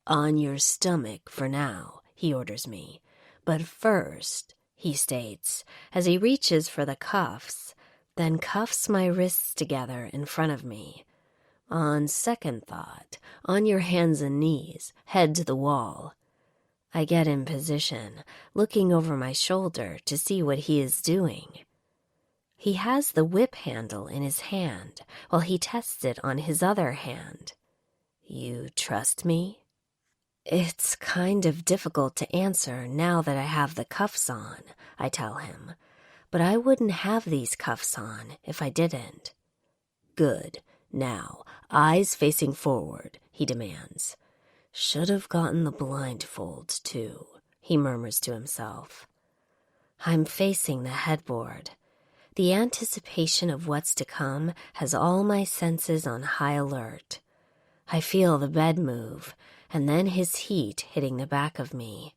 On your stomach for now, he orders me. But first, he states, as he reaches for the cuffs, then cuffs my wrists together in front of me. On second thought, on your hands and knees, head to the wall. I get in position, looking over my shoulder to see what he is doing. He has the whip handle in his hand while he tests it on his other hand. You trust me? It's kind of difficult to answer now that I have the cuffs on, I tell him, but I wouldn't have these cuffs on if I didn't. Good. Now, eyes facing forward, he demands. Should have gotten the blindfold, too, he murmurs to himself. I'm facing the headboard. The anticipation of what's to come has all my senses on high alert. I feel the bed move, and then his heat hitting the back of me.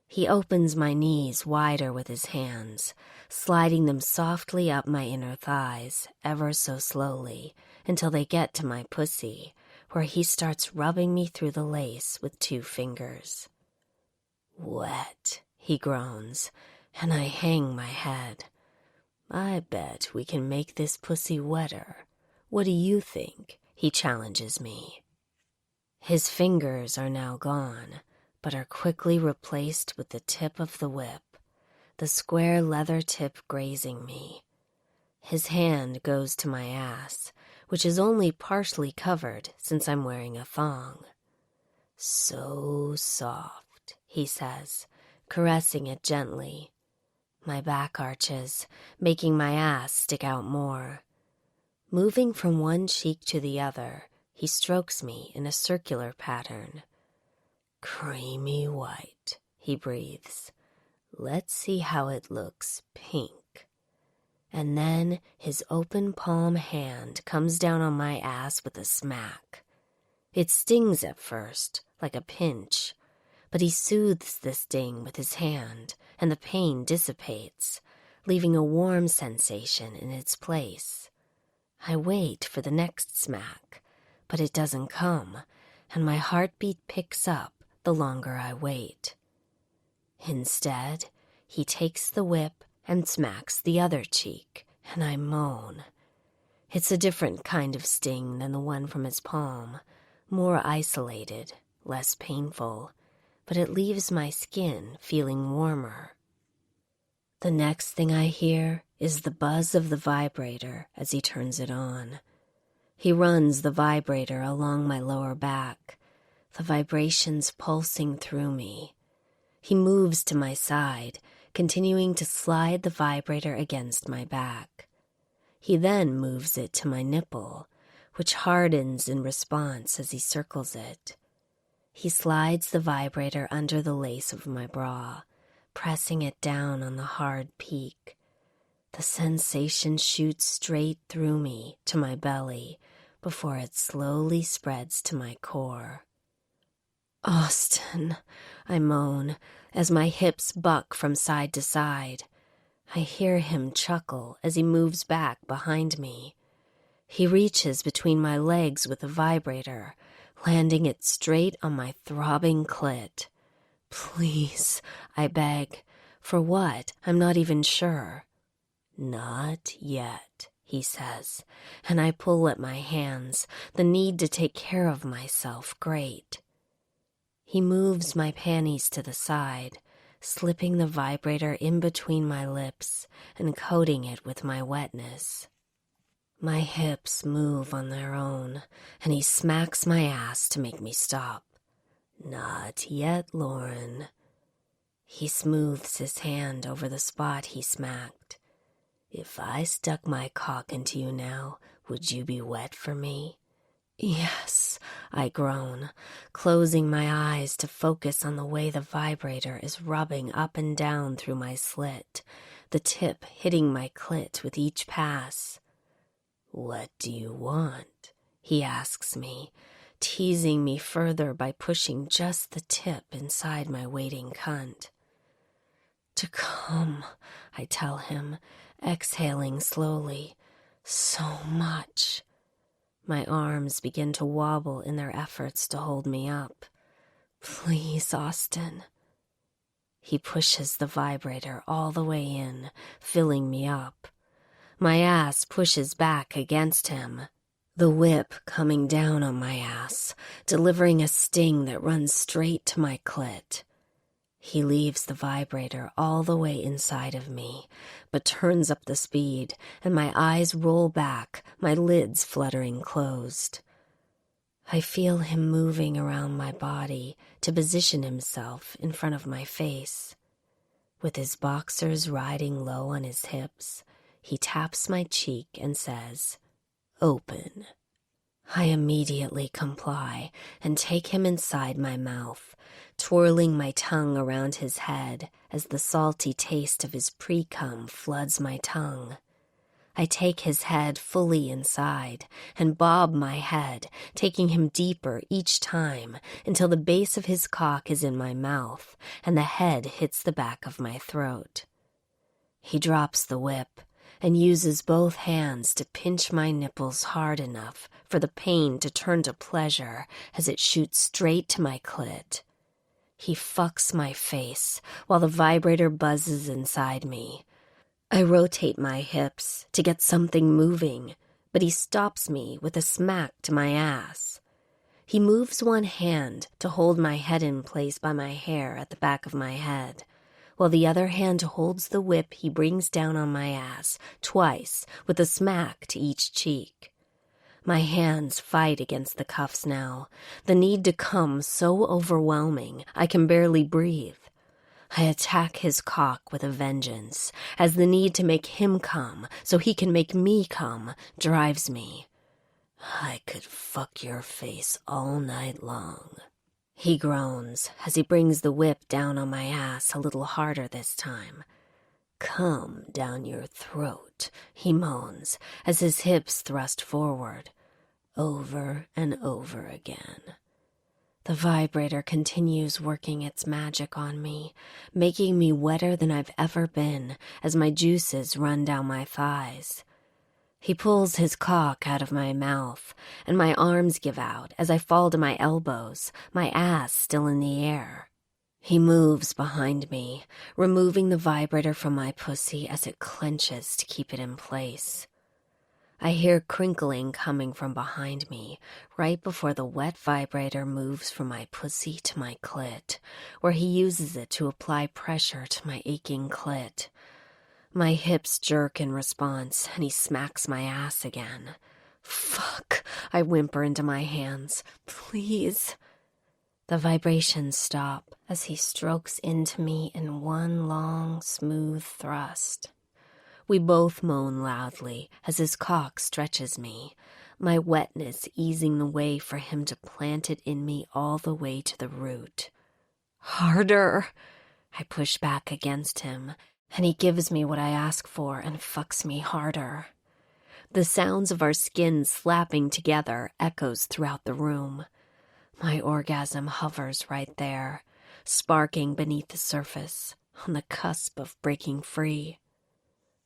He opens my knees wider with his hands, sliding them softly up my inner thighs, ever so slowly, until they get to my pussy, where he starts rubbing me through the lace with 2 fingers. Wet, he groans, and I hang my head. I bet we can make this pussy wetter. What do you think? He challenges me. His fingers are now gone, but are quickly replaced with the tip of the whip, the square leather tip grazing me. His hand goes to my ass, which is only partially covered since I'm wearing a thong. So soft, he says, caressing it gently. My back arches, making my ass stick out more. Moving from one cheek to the other, he strokes me in a circular pattern. Creamy white, he breathes. Let's see how it looks pink. And then his open palm hand comes down on my ass with a smack. It stings at first, like a pinch, but he soothes the sting with his hand, and the pain dissipates, leaving a warm sensation in its place. I wait for the next smack, but it doesn't come, and my heartbeat picks up the longer I wait. Instead, he takes the whip and smacks the other cheek, and I moan. It's a different kind of sting than the one from his palm, more isolated, less painful, but it leaves my skin feeling warmer. The next thing I hear is the buzz of the vibrator as he turns it on. He runs the vibrator along my lower back, the vibrations pulsing through me. He moves to my side, continuing to slide the vibrator against my back. He then moves it to my nipple, which hardens in response as he circles it. He slides the vibrator under the lace of my bra, pressing it down on the hard peak. The sensation shoots straight through me to my belly before it slowly spreads to my core. Austin, I moan, as my hips buck from side to side. I hear him chuckle as he moves back behind me. He reaches between my legs with the vibrator, landing it straight on my throbbing clit. Please, I beg. For what? I'm not even sure. Not yet, he says, and I pull at my hands, the need to take care of myself great. He moves my panties to the side, slipping the vibrator in between my lips and coating it with my wetness. My hips move on their own, and he smacks my ass to make me stop. Not yet, Lauren. He smooths his hand over the spot he smacked. If I stuck my cock into you now, would you be wet for me? Yes, I groan, closing my eyes to focus on the way the vibrator is rubbing up and down through my slit, the tip hitting my clit with each pass. What do you want? He asks me, teasing me further by pushing just the tip inside my waiting cunt. To come, I tell him, exhaling slowly. So much. My arms begin to wobble in their efforts to hold me up. Please, Austin. He pushes the vibrator all the way in, filling me up. My ass pushes back against him, the whip coming down on my ass, delivering a sting that runs straight to my clit. He leaves the vibrator all the way inside of me, but turns up the speed, and my eyes roll back, my lids fluttering closed. I feel him moving around my body to position himself in front of my face. With his boxers riding low on his hips, he taps my cheek and says, "Open." I immediately comply and take him inside my mouth, twirling my tongue around his head as the salty taste of his pre-cum floods my tongue. I take his head fully inside and bob my head, taking him deeper each time until the base of his cock is in my mouth and the head hits the back of my throat. He drops the whip and uses both hands to pinch my nipples hard enough for the pain to turn to pleasure as it shoots straight to my clit. He fucks my face while the vibrator buzzes inside me. I rotate my hips to get something moving, but he stops me with a smack to my ass. He moves one hand to hold my head in place by my hair at the back of my head, while the other hand holds the whip he brings down on my ass twice with a smack to each cheek. My hands fight against the cuffs now, the need to come so overwhelming I can barely breathe. I attack his cock with a vengeance, as the need to make him come so he can make me come drives me. I could fuck your face all night long. He groans as he brings the whip down on my ass a little harder this time. Come down your throat, he moans as his hips thrust forward, over and over again. The vibrator continues working its magic on me, making me wetter than I've ever been as my juices run down my thighs. He pulls his cock out of my mouth, and my arms give out as I fall to my elbows, my ass still in the air. He moves behind me, removing the vibrator from my pussy as it clenches to keep it in place. I hear crinkling coming from behind me, right before the wet vibrator moves from my pussy to my clit, where he uses it to apply pressure to my aching clit. My hips jerk in response, and he smacks my ass again. Fuck, I whimper into my hands. Please. The vibrations stop as he strokes into me in one long, smooth thrust. We both moan loudly as his cock stretches me, my wetness easing the way for him to plant it in me all the way to the root. Harder! I push back against him, and he gives me what I ask for and fucks me harder. The sounds of our skin slapping together echoes throughout the room. My orgasm hovers right there, sparking beneath the surface, on the cusp of breaking free.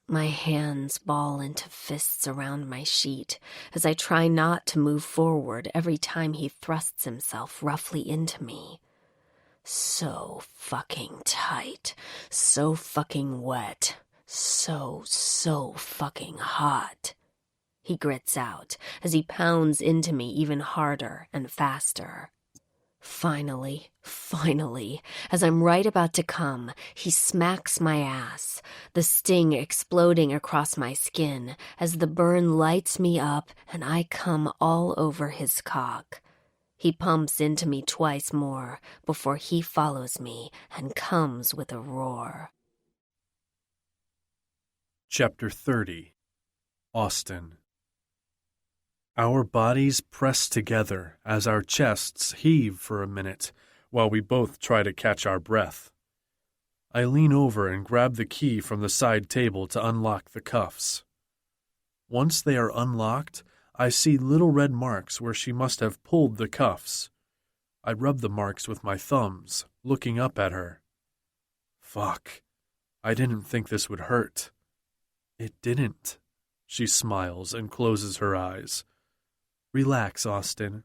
My hands ball into fists around my sheet as I try not to move forward every time he thrusts himself roughly into me. So fucking tight, so fucking wet, so fucking hot. He grits out as he pounds into me even harder and faster. Finally, as I'm right about to come, he smacks my ass, the sting exploding across my skin as the burn lights me up and I come all over his cock. He pumps into me twice more before he follows me and comes with a roar.
Chapter 30. Austin. Our bodies press together as our chests heave for a minute while we both try to catch our breath. I lean over and grab the key from the side table to unlock the cuffs. Once they are unlocked, I see little red marks where she must have pulled the cuffs. I rub the marks with my thumbs, looking up at her. Fuck. I didn't think this would hurt. It didn't. She smiles and closes her eyes. Relax, Austin.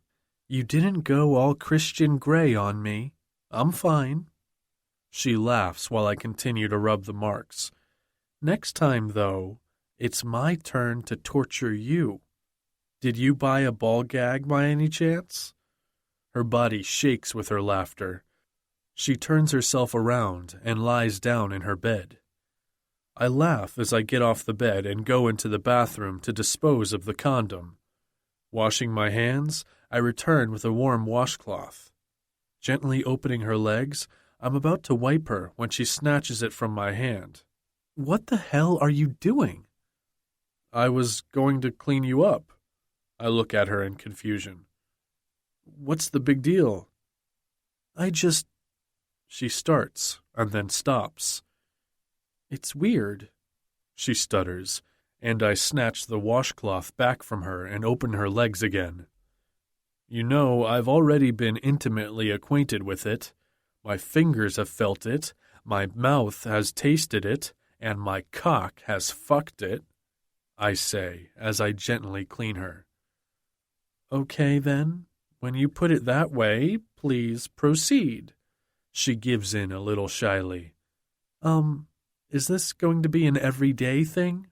You didn't go all Christian Grey on me. I'm fine. She laughs while I continue to rub the marks. Next time, though, it's my turn to torture you. Did you buy a ball gag by any chance? Her body shakes with her laughter. She turns herself around and lies down in her bed. I laugh as I get off the bed and go into the bathroom to dispose of the condom. Washing my hands, I return with a warm washcloth. Gently opening her legs, I'm about to wipe her when she snatches it from my hand. What the hell are you doing? I was going to clean you up. I look at her in confusion. What's the big deal? She starts and then stops. It's weird, she stutters, and I snatch the washcloth back from her and open her legs again. You know, I've already been intimately acquainted with it. My fingers have felt it, my mouth has tasted it, and my cock has fucked it, I say as I gently clean her. Okay, then, when you put it that way, please proceed. She gives in a little shyly. Is this going to be an everyday thing?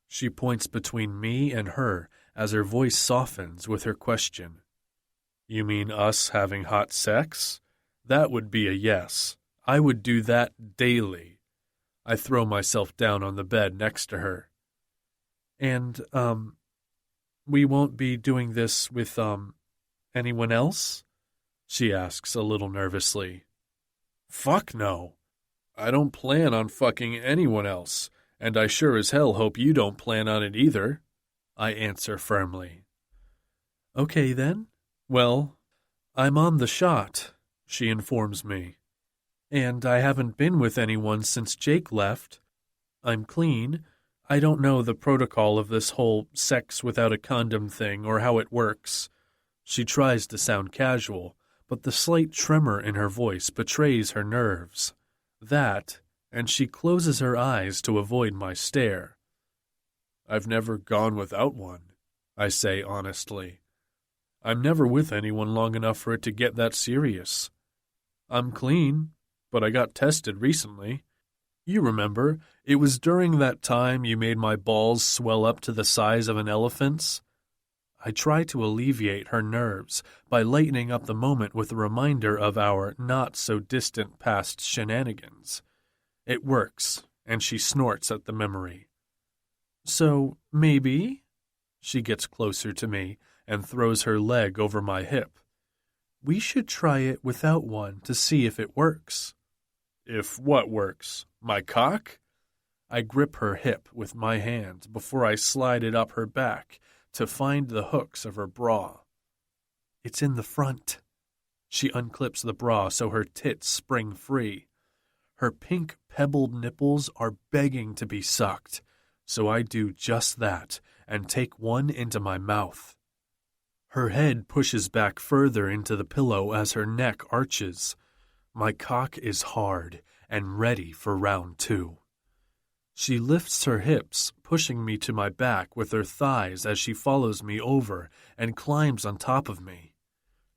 She points between me and her as her voice softens with her question. You mean us having hot sex? That would be a yes. I would do that daily. I throw myself down on the bed next to her. And, we won't be doing this with, anyone else? She asks a little nervously. Fuck no. I don't plan on fucking anyone else, and I sure as hell hope you don't plan on it either, I answer firmly. Okay, then. Well, I'm on the shot, she informs me. And I haven't been with anyone since Jake left. I'm clean. I don't know the protocol of this whole sex without a condom thing or how it works. She tries to sound casual, but the slight tremor in her voice betrays her nerves. That, and she closes her eyes to avoid my stare. I've never gone without one, I say honestly. I'm never with anyone long enough for it to get that serious. I'm clean, but I got tested recently. You remember, it was during that time you made my balls swell up to the size of an elephant's? I try to alleviate her nerves by lightening up the moment with a reminder of our not-so-distant past shenanigans. It works, and she snorts at the memory. So, maybe? She gets closer to me and throws her leg over my hip. We should try it without one to see if it works. If what works? My cock? I grip her hip with my hand before I slide it up her back to find the hooks of her bra. It's in the front. She unclips the bra so her tits spring free. Her pink pebbled nipples are begging to be sucked, so I do just that and take one into my mouth. Her head pushes back further into the pillow as her neck arches. My cock is hard and ready for round 2. She lifts her hips, pushing me to my back with her thighs as she follows me over and climbs on top of me.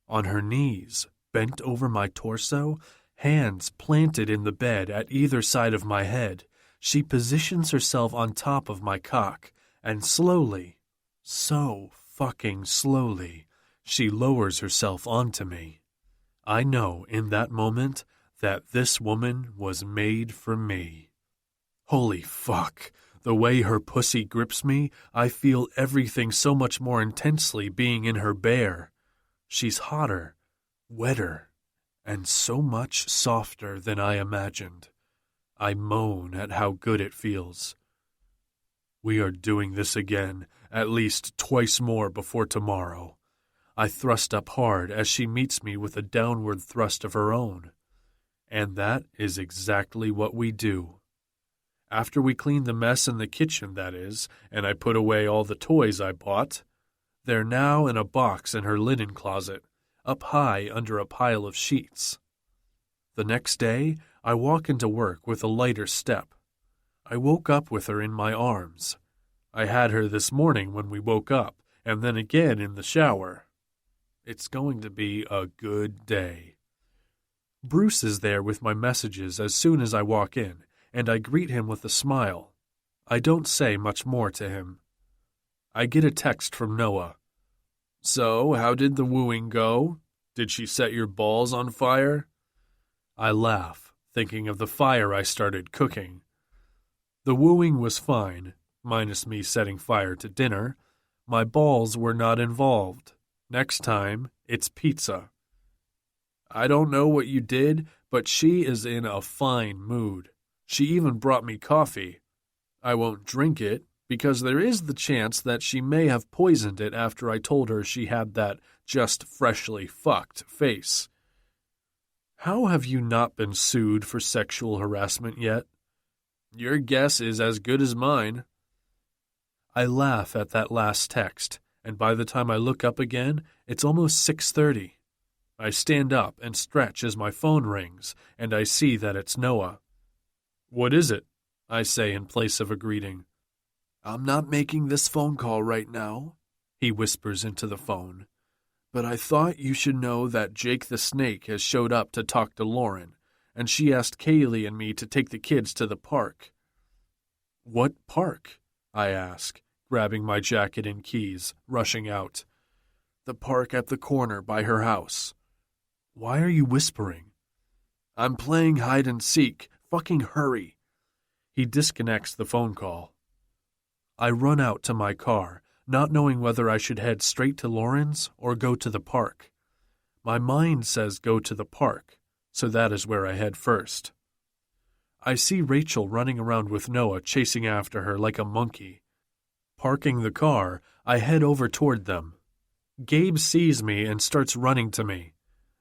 On her knees, bent over my torso, hands planted in the bed at either side of my head, she positions herself on top of my cock, and slowly, so fucking slowly, she lowers herself onto me. I know in that moment that this woman was made for me. Holy fuck, the way her pussy grips me, I feel everything so much more intensely being in her bare. She's hotter, wetter, and so much softer than I imagined. I moan at how good it feels. We are doing this again, at least twice more before tomorrow. I thrust up hard as she meets me with a downward thrust of her own. And that is exactly what we do. After we clean the mess in the kitchen, that is, and I put away all the toys I bought, they're now in a box in her linen closet, up high under a pile of sheets. The next day, I walk into work with a lighter step. I woke up with her in my arms. I had her this morning when we woke up, and then again in the shower. It's going to be a good day. Bruce is there with my messages as soon as I walk in, and I greet him with a smile. I don't say much more to him. I get a text from Noah. So, how did the wooing go? Did she set your balls on fire? I laugh, thinking of the fire I started cooking. The wooing was fine, minus me setting fire to dinner. My balls were not involved. Next time, it's pizza. I don't know what you did, but she is in a fine mood. She even brought me coffee. I won't drink it, because there is the chance that she may have poisoned it after I told her she had that just freshly fucked face. How have you not been sued for sexual harassment yet? Your guess is as good as mine. I laugh at that last text, and by the time I look up again, it's almost 6:30. I stand up and stretch as my phone rings, and I see that it's Noah. What is it? I say in place of a greeting. I'm not making this phone call right now, he whispers into the phone. But I thought you should know that Jake the Snake has showed up to talk to Lauren, and she asked Kaylee and me to take the kids to the park. What park? I ask, grabbing my jacket and keys, rushing out. The park at the corner by her house. Why are you whispering? I'm playing hide and seek. Fucking hurry. He disconnects the phone call. I run out to my car, not knowing whether I should head straight to Lauren's or go to the park. My mind says go to the park, so that is where I head first. I see Rachel running around with Noah chasing after her like a monkey. Parking the car, I head over toward them. Gabe sees me and starts running to me.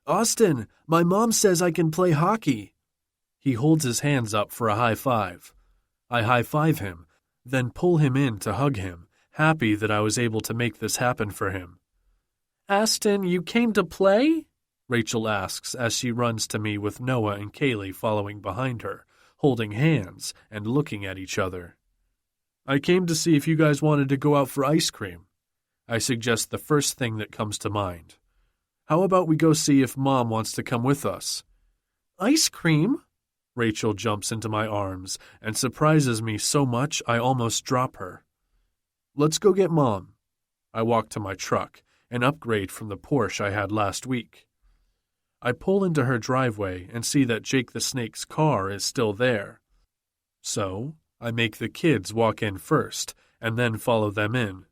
Austin, my mom says I can play hockey. He holds his hands up for a high five. I high five him, then pull him in to hug him, happy that I was able to make this happen for him. Aston, you came to play? Rachel asks as she runs to me with Noah and Kaylee following behind her, holding hands and looking at each other. I came to see if you guys wanted to go out for ice cream. I suggest the first thing that comes to mind. How about we go see if Mom wants to come with us? Ice cream? Rachel jumps into my arms and surprises me so much I almost drop her. Let's go get Mom. I walk to my truck, an upgrade from the Porsche I had last week. I pull into her driveway and see that Jake the Snake's car is still there. So, I make the kids walk in first and then follow them in.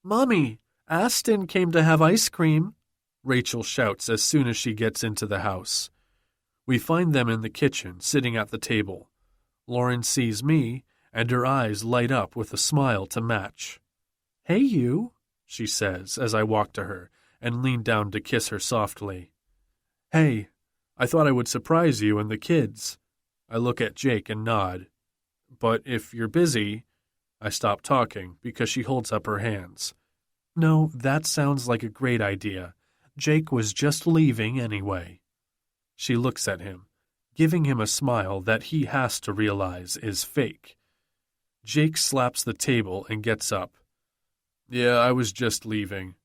Mommy, Aston came to have ice cream, Rachel shouts as soon as she gets into the house. We find them in the kitchen, sitting at the table. Lauren sees me, and her eyes light up with a smile to match. Hey, you, she says as I walk to her and lean down to kiss her softly. Hey, I thought I would surprise you and the kids. I look at Jake and nod. But if you're busy, I stop talking because she holds up her hands. No, that sounds like a great idea. Jake was just leaving anyway. She looks at him, giving him a smile that he has to realize is fake. Jake slaps the table and gets up. Yeah, I was just leaving.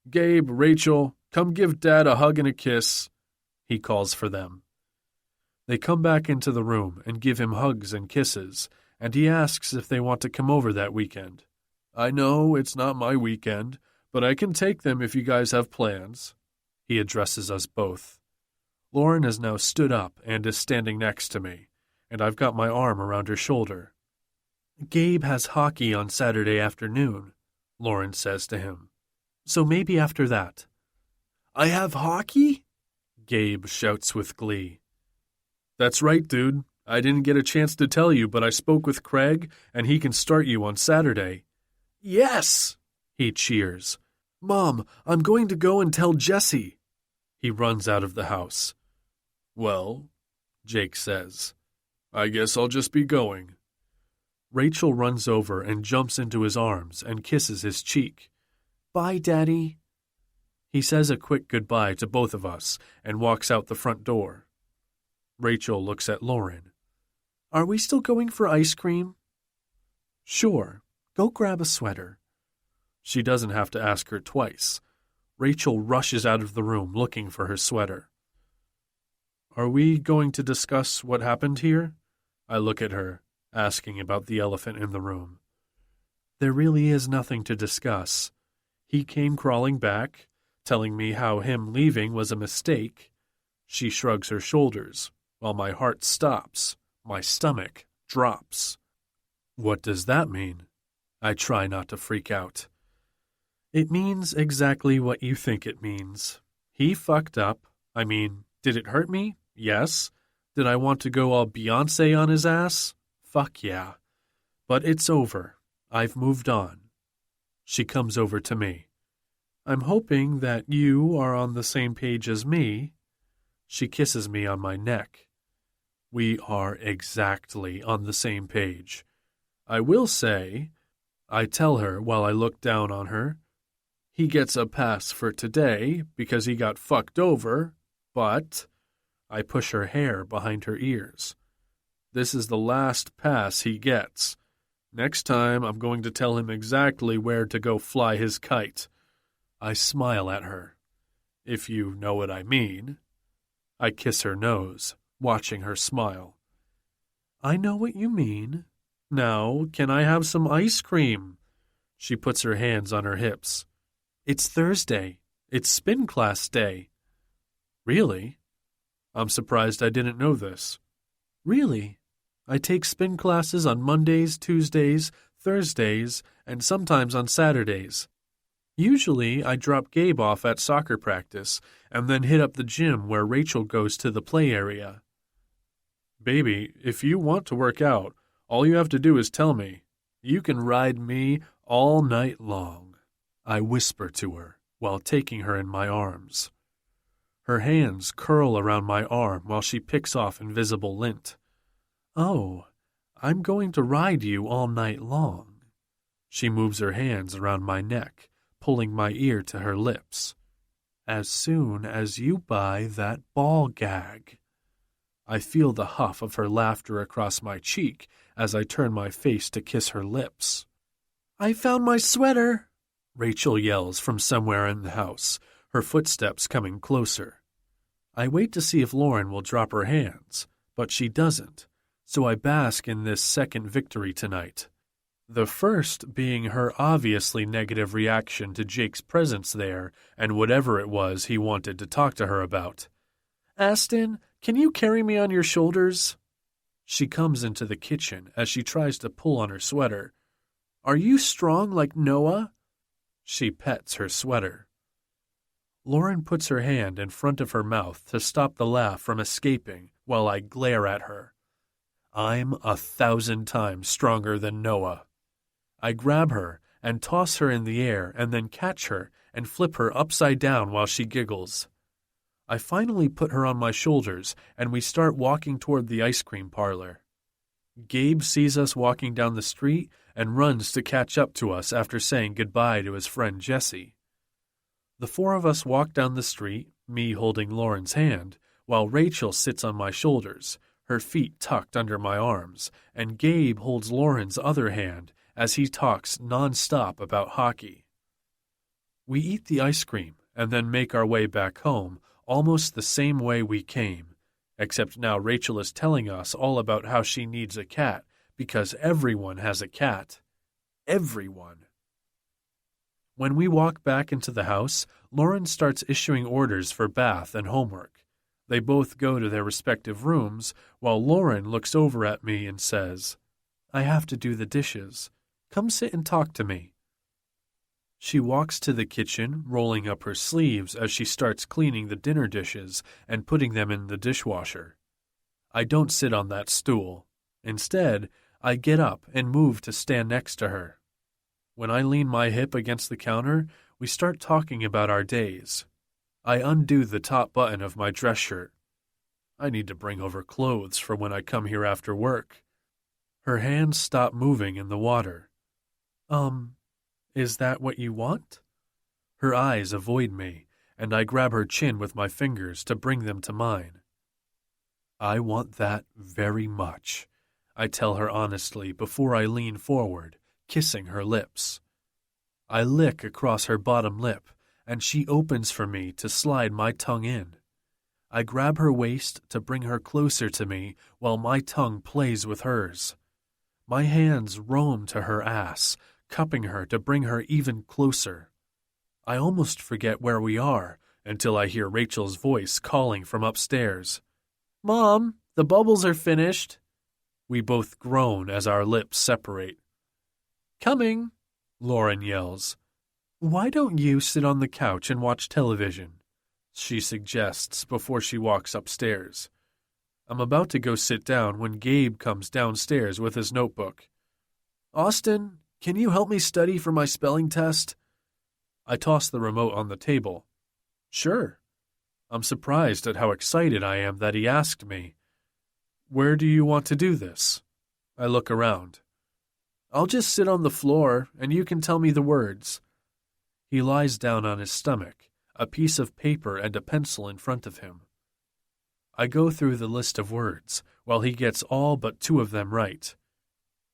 Gabe, Rachel, come give Dad a hug and a kiss. He calls for them. They come back into the room and give him hugs and kisses, and he asks if they want to come over that weekend. I know it's not my weekend, but I can take them if you guys have plans. He addresses us both. Lauren has now stood up and is standing next to me, and I've got my arm around her shoulder. Gabe has hockey on Saturday afternoon, Lauren says to him. So maybe after that. I have hockey? Gabe shouts with glee. That's right, dude. I didn't get a chance to tell you, but I spoke with Craig, and he can start you on Saturday. Yes! He cheers. Mom, I'm going to go and tell Jesse. He runs out of the house. Well, Jake says, I guess I'll just be going. Rachel runs over and jumps into his arms and kisses his cheek. Bye, Daddy. He says a quick goodbye to both of us and walks out the front door. Rachel looks at Lauren. Are we still going for ice cream? Sure, go grab a sweater. She doesn't have to ask her twice. Rachel rushes out of the room looking for her sweater. Are we going to discuss what happened here? I look at her, asking about the elephant in the room. There really is nothing to discuss. He came crawling back, telling me how him leaving was a mistake. She shrugs her shoulders, while my heart stops, my stomach drops. What does that mean? I try not to freak out. It means exactly what you think it means. He fucked up. I mean, did it hurt me? Yes. Did I want to go all Beyoncé on his ass? Fuck yeah. But it's over. I've moved on. She comes over to me. I'm hoping that you are on the same page as me. She kisses me on my neck. We are exactly on the same page. I will say, I tell her while I look down on her, he gets a pass for today because he got fucked over, but I push her hair behind her ears. This is the last pass he gets. Next time I'm going to tell him exactly where to go fly his kite. I smile at her, if you know what I mean. I kiss her nose, watching her smile. I know what you mean. Now, can I have some ice cream? She puts her hands on her hips. It's Thursday. It's spin class day. Really? I'm surprised I didn't know this. Really? I take spin classes on Mondays, Tuesdays, Thursdays, and sometimes on Saturdays. Usually, I drop Gabe off at soccer practice and then hit up the gym where Rachel goes to the play area. Baby, if you want to work out, all you have to do is tell me. You can ride me all night long. I whisper to her while taking her in my arms. Her hands curl around my arm while she picks off invisible lint. Oh, I'm going to ride you all night long. She moves her hands around my neck, pulling my ear to her lips. As soon as you buy that ball gag. I feel the huff of her laughter across my cheek as I turn my face to kiss her lips. I found my sweater, Rachel yells from somewhere in the house, her footsteps coming closer. I wait to see if Lauren will drop her hands, but she doesn't, so I bask in this second victory tonight. The first being her obviously negative reaction to Jake's presence there and whatever it was he wanted to talk to her about. Aston, can you carry me on your shoulders? She comes into the kitchen as she tries to pull on her sweater. Are you strong like Noah? She pets her sweater. Lauren puts her hand in front of her mouth to stop the laugh from escaping while I glare at her. I'm 1,000 times stronger than Noah. I grab her and toss her in the air and then catch her and flip her upside down while she giggles. I finally put her on my shoulders and we start walking toward the ice cream parlor. Gabe sees us walking down the street and runs to catch up to us after saying goodbye to his friend Jesse. The four of us walk down the street, me holding Lauren's hand, while Rachel sits on my shoulders, her feet tucked under my arms, and Gabe holds Lauren's other hand as he talks non-stop about hockey. We eat the ice cream and then make our way back home almost the same way we came, except now Rachel is telling us all about how she needs a cat because everyone has a cat. Everyone. When we walk back into the house, Lauren starts issuing orders for bath and homework. They both go to their respective rooms, while Lauren looks over at me and says, I have to do the dishes. Come sit and talk to me. She walks to the kitchen, rolling up her sleeves as she starts cleaning the dinner dishes and putting them in the dishwasher. I don't sit on that stool. Instead, I get up and move to stand next to her. When I lean my hip against the counter, we start talking about our days. I undo the top button of my dress shirt. I need to bring over clothes for when I come here after work. Her hands stop moving in the water. Is that what you want? Her eyes avoid me, and I grab her chin with my fingers to bring them to mine. I want that very much, I tell her honestly before I lean forward, kissing her lips. I lick across her bottom lip, and she opens for me to slide my tongue in. I grab her waist to bring her closer to me while my tongue plays with hers. My hands roam to her ass, cupping her to bring her even closer. I almost forget where we are until I hear Rachel's voice calling from upstairs. "Mom, the bubbles are finished." We both groan as our lips separate. "Coming," Lauren yells. "Why don't you sit on the couch and watch television?" she suggests before she walks upstairs. I'm about to go sit down when Gabe comes downstairs with his notebook. "Austin, can you help me study for my spelling test?" I toss the remote on the table. "Sure." I'm surprised at how excited I am that he asked me. "Where do you want to do this?" I look around. "I'll just sit on the floor, and you can tell me the words." He lies down on his stomach, a piece of paper and a pencil in front of him. I go through the list of words, while he gets all but 2 of them right.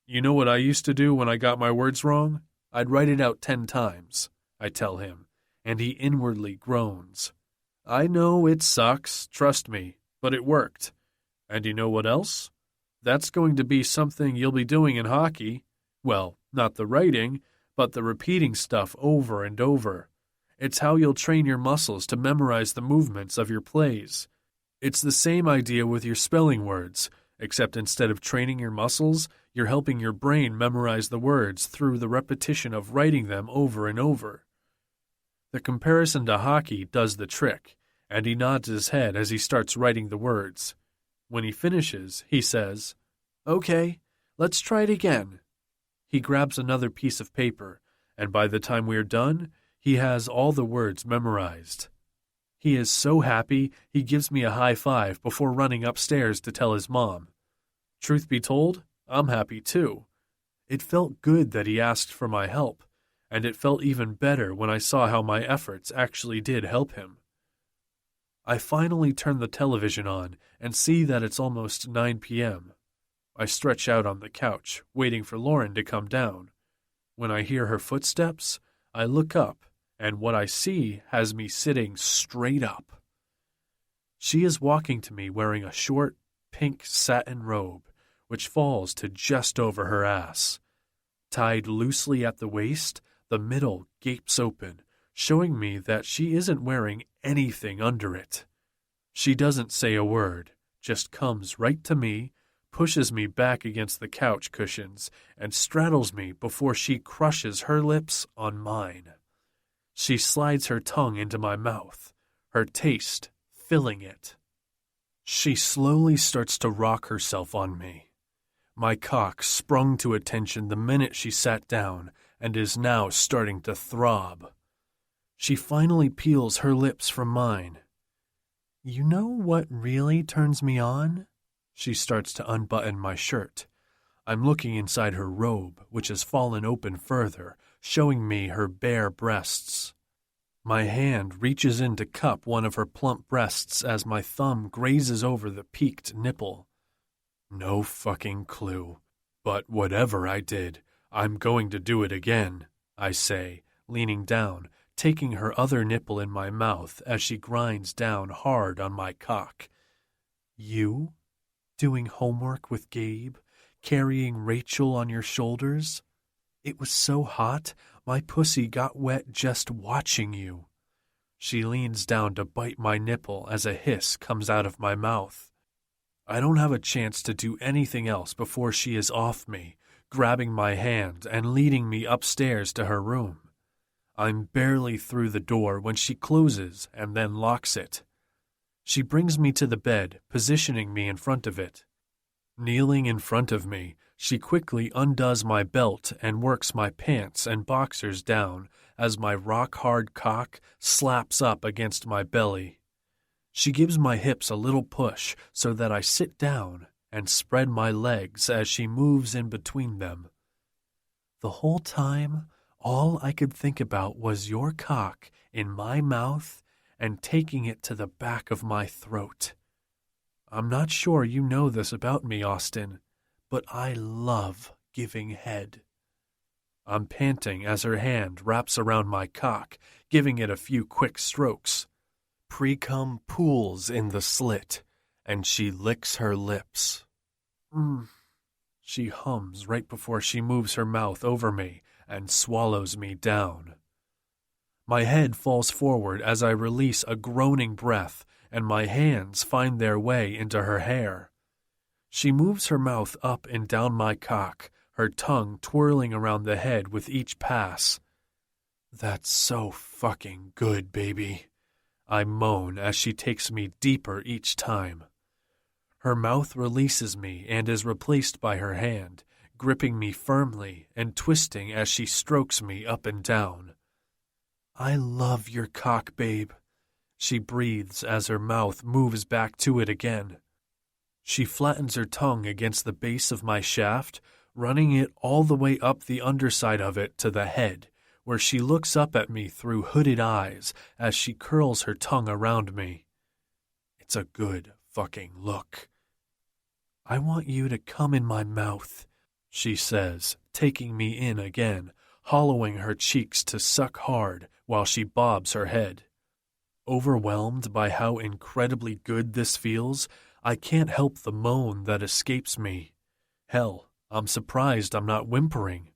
"You know what I used to do when I got my words wrong? I'd write it out 10 times, I tell him, and he inwardly groans. "I know it sucks, trust me, but it worked. And you know what else? That's going to be something you'll be doing in hockey. Well, not the writing, but the repeating stuff over and over. It's how you'll train your muscles to memorize the movements of your plays. It's the same idea with your spelling words, except instead of training your muscles, you're helping your brain memorize the words through the repetition of writing them over and over." The comparison to hockey does the trick, and he nods his head as he starts writing the words. When he finishes, he says, "Okay, let's try it again." He grabs another piece of paper, and by the time we're done, he has all the words memorized. He is so happy, he gives me a high five before running upstairs to tell his mom. Truth be told, I'm happy too. It felt good that he asked for my help, and it felt even better when I saw how my efforts actually did help him. I finally turn the television on and see that it's almost 9 p.m. I stretch out on the couch, waiting for Lauren to come down. When I hear her footsteps, I look up, and what I see has me sitting straight up. She is walking to me wearing a short, pink satin robe, which falls to just over her ass. Tied loosely at the waist, the middle gapes open, showing me that she isn't wearing anything under it. She doesn't say a word, just comes right to me, pushes me back against the couch cushions, and straddles me before she crushes her lips on mine. She slides her tongue into my mouth, her taste filling it. She slowly starts to rock herself on me. My cock sprung to attention the minute she sat down and is now starting to throb. She finally peels her lips from mine. "You know what really turns me on?" She starts to unbutton my shirt. I'm looking inside her robe, which has fallen open further, showing me her bare breasts. My hand reaches in to cup one of her plump breasts as my thumb grazes over the peaked nipple. No fucking clue. But whatever I did, I'm going to do it again, I say, leaning down, taking her other nipple in my mouth as she grinds down hard on my cock. "You? Doing homework with Gabe? Carrying Rachel on your shoulders? It was so hot, my pussy got wet just watching you." She leans down to bite my nipple as a hiss comes out of my mouth. I don't have a chance to do anything else before she is off me, grabbing my hand and leading me upstairs to her room. I'm barely through the door when she closes and then locks it. She brings me to the bed, positioning me in front of it. Kneeling in front of me, she quickly undoes my belt and works my pants and boxers down as my rock-hard cock slaps up against my belly. She gives my hips a little push so that I sit down and spread my legs as she moves in between them. The whole time, all I could think about was your cock in my mouth and taking it to the back of my throat. I'm not sure you know this about me, Austin, but I love giving head. I'm panting as her hand wraps around my cock, giving it a few quick strokes. Pre-cum pools in the slit, and she licks her lips. She hums right before she moves her mouth over me and swallows me down. My head falls forward as I release a groaning breath, and my hands find their way into her hair. She moves her mouth up and down my cock, her tongue twirling around the head with each pass. That's so fucking good, baby. I moan as she takes me deeper each time. Her mouth releases me and is replaced by her hand, gripping me firmly and twisting as she strokes me up and down. I love your cock, babe, she breathes as her mouth moves back to it again. She flattens her tongue against the base of my shaft, running it all the way up the underside of it to the head, where she looks up at me through hooded eyes as she curls her tongue around me. It's a good fucking look. I want you to come in my mouth, she says, taking me in again, hollowing her cheeks to suck hard while she bobs her head. Overwhelmed by how incredibly good this feels, I can't help the moan that escapes me. Hell, I'm surprised I'm not whimpering.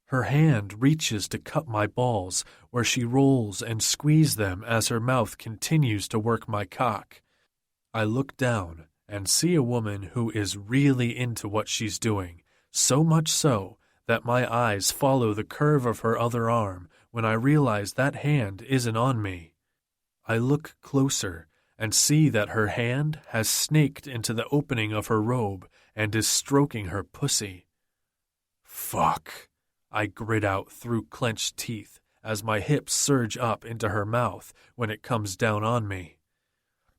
Her hand reaches to cup my balls, where she rolls and squeezes them as her mouth continues to work my cock. I look down and see a woman who is really into what she's doing, so much so that my eyes follow the curve of her other arm when I realize that hand isn't on me. I look closer and see that her hand has snaked into the opening of her robe and is stroking her pussy. Fuck, I grit out through clenched teeth as my hips surge up into her mouth when it comes down on me.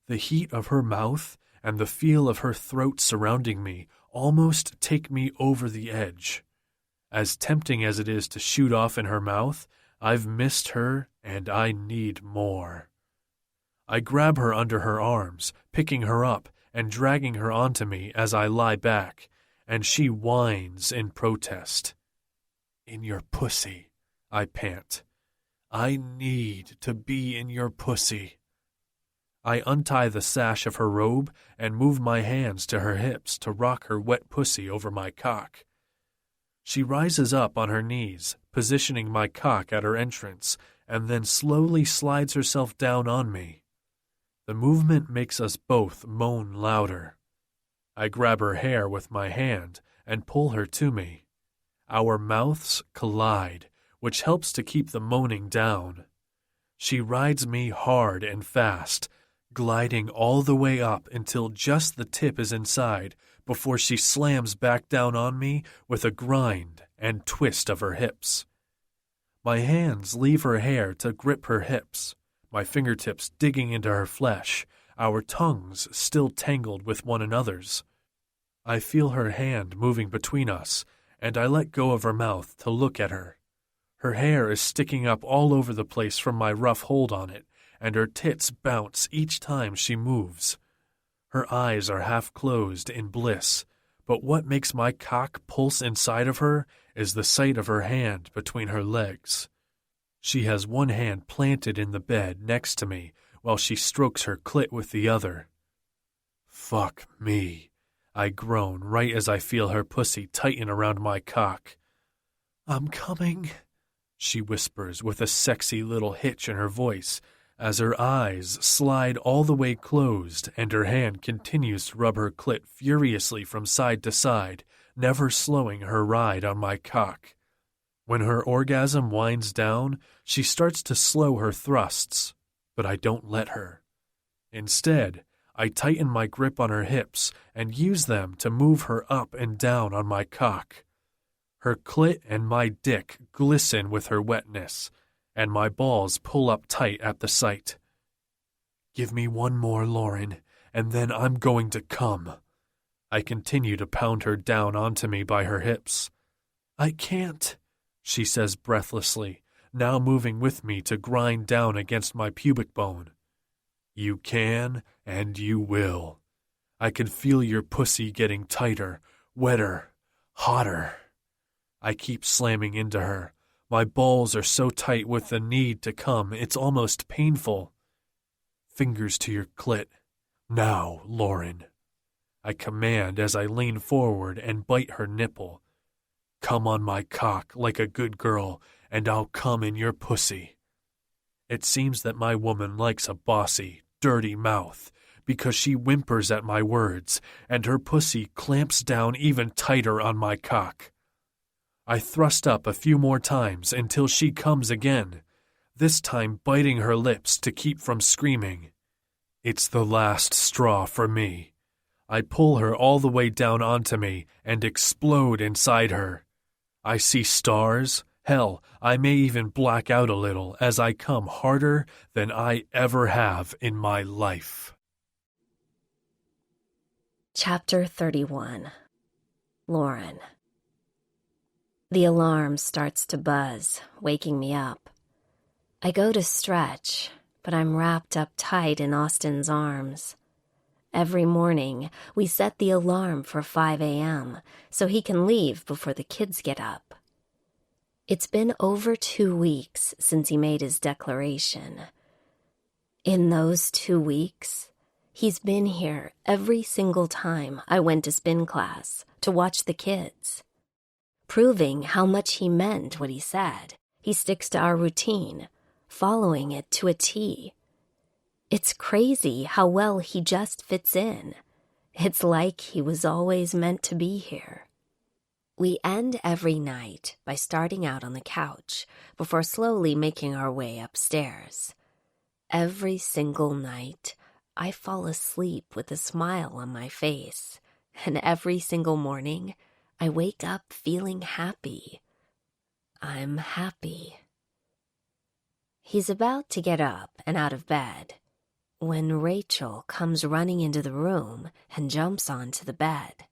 The heat of her mouth and the feel of her throat surrounding me almost take me over the edge. As tempting as it is to shoot off in her mouth, I've missed her and I need more. I grab her under her arms, picking her up and dragging her onto me as I lie back, and she whines in protest. In your pussy, I pant. I need to be in your pussy. I untie the sash of her robe and move my hands to her hips to rock her wet pussy over my cock. She rises up on her knees, positioning my cock at her entrance, and then slowly slides herself down on me. The movement makes us both moan louder. I grab her hair with my hand and pull her to me. Our mouths collide, which helps to keep the moaning down. She rides me hard and fast, gliding all the way up until just the tip is inside before she slams back down on me with a grind and twist of her hips. My hands leave her hair to grip her hips, my fingertips digging into her flesh, our tongues still tangled with one another's. I feel her hand moving between us, and I let go of her mouth to look at her. Her hair is sticking up all over the place from my rough hold on it, and her tits bounce each time she moves. Her eyes are half closed in bliss, but what makes my cock pulse inside of her is the sight of her hand between her legs. She has one hand planted in the bed next to me while she strokes her clit with the other. Fuck me, I groan right as I feel her pussy tighten around my cock. I'm coming, she whispers with a sexy little hitch in her voice as her eyes slide all the way closed and her hand continues to rub her clit furiously from side to side, never slowing her ride on my cock. When her orgasm winds down, she starts to slow her thrusts, but I don't let her. Instead, I tighten my grip on her hips and use them to move her up and down on my cock. Her clit and my dick glisten with her wetness, and my balls pull up tight at the sight. Give me one more, Lauren, and then I'm going to come. I continue to pound her down onto me by her hips. I can't, she says breathlessly, now moving with me to grind down against my pubic bone. You can, and you will. I can feel your pussy getting tighter, wetter, hotter. I keep slamming into her. My balls are so tight with the need to come, it's almost painful. Fingers to your clit. Now, Lauren. I command as I lean forward and bite her nipple. Come on my cock like a good girl, and I'll come in your pussy. It seems that my woman likes a bossy, dirty mouth, because she whimpers at my words, and her pussy clamps down even tighter on my cock. I thrust up a few more times until she comes again, this time biting her lips to keep from screaming. It's the last straw for me. I pull her all the way down onto me and explode inside her. I see stars. Hell, I may even black out a little as I come harder than I ever have in my life.
Chapter 31. Lauren. The alarm starts to buzz, waking me up. I go to stretch, but I'm wrapped up tight in Austin's arms. Every morning, we set the alarm for 5 a.m. so he can leave before the kids get up. It's been over 2 weeks since he made his declaration. In those 2 weeks, he's been here every single time I went to spin class to watch the kids. Proving how much he meant what he said, he sticks to our routine, following it to a T. It's crazy how well he just fits in. It's like he was always meant to be here. We end every night by starting out on the couch before slowly making our way upstairs. Every single night, I fall asleep with a smile on my face, and every single morning, I wake up feeling happy. I'm happy. He's about to get up and out of bed when Rachel comes running into the room and jumps onto the bed.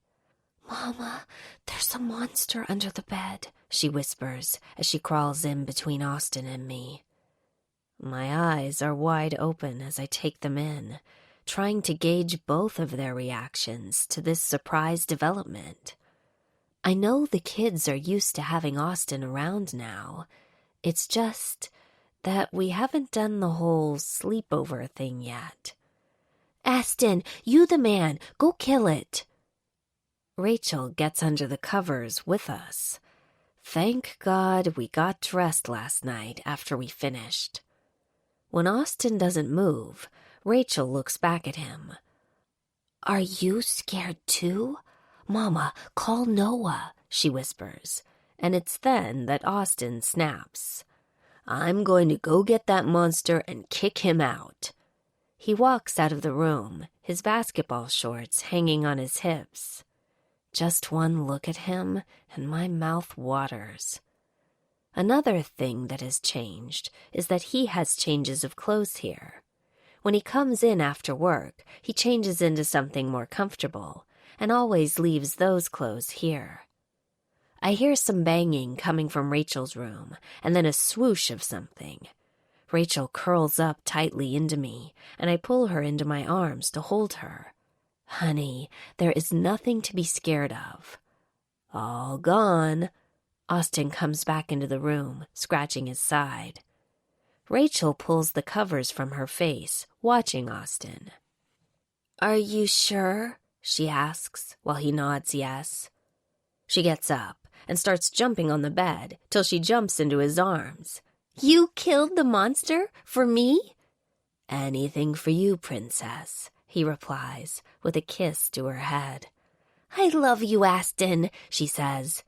"Mama, there's a monster under the bed," she whispers as she crawls in between Austin and me. My eyes are wide open as I take them in, trying to gauge both of their reactions to this surprise development. I know the kids are used to having Austin around now. It's just that we haven't done the whole sleepover thing yet. "Aston, you the man. Go kill it." Rachel gets under the covers with us. Thank God we got dressed last night after we finished. When Austin doesn't move, Rachel looks back at him. "Are you scared too? Mama, call Noah," she whispers, and it's then that Austin snaps. "I'm going to go get that monster and kick him out." He walks out of the room, his basketball shorts hanging on his hips. Just one look at him, and my mouth waters. Another thing that has changed is that he has changes of clothes here. When he comes in after work, he changes into something more comfortable, and always leaves those clothes here. I hear some banging coming from Rachel's room, and then a swoosh of something. Rachel curls up tightly into me, and I pull her into my arms to hold her. "Honey, there is nothing to be scared of." "All gone." Austin comes back into the room, scratching his side. Rachel pulls the covers from her face, watching Austin. "Are you sure?" she asks, while he nods yes. She gets up and starts jumping on the bed till she jumps into his arms. "You killed the monster? For me?" "Anything for you, princess," he replies, with a kiss to her head. "I love you, Aston," she says,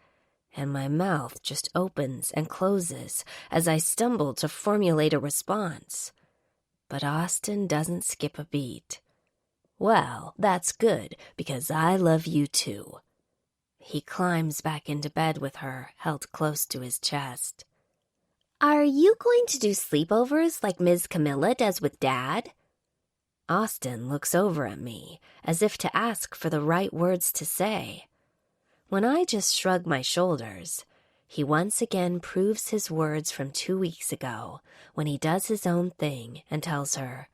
and my mouth just opens and closes as I stumble to formulate a response. But Austin doesn't skip a beat. "Well, that's good, because I love you too." He climbs back into bed with her, held close to his chest. "Are you going to do sleepovers like Ms. Camilla does with Dad?" Austin looks over at me, as if to ask for the right words to say. When I just shrug my shoulders, he once again proves his words from 2 weeks ago, when he does his own thing and tells her,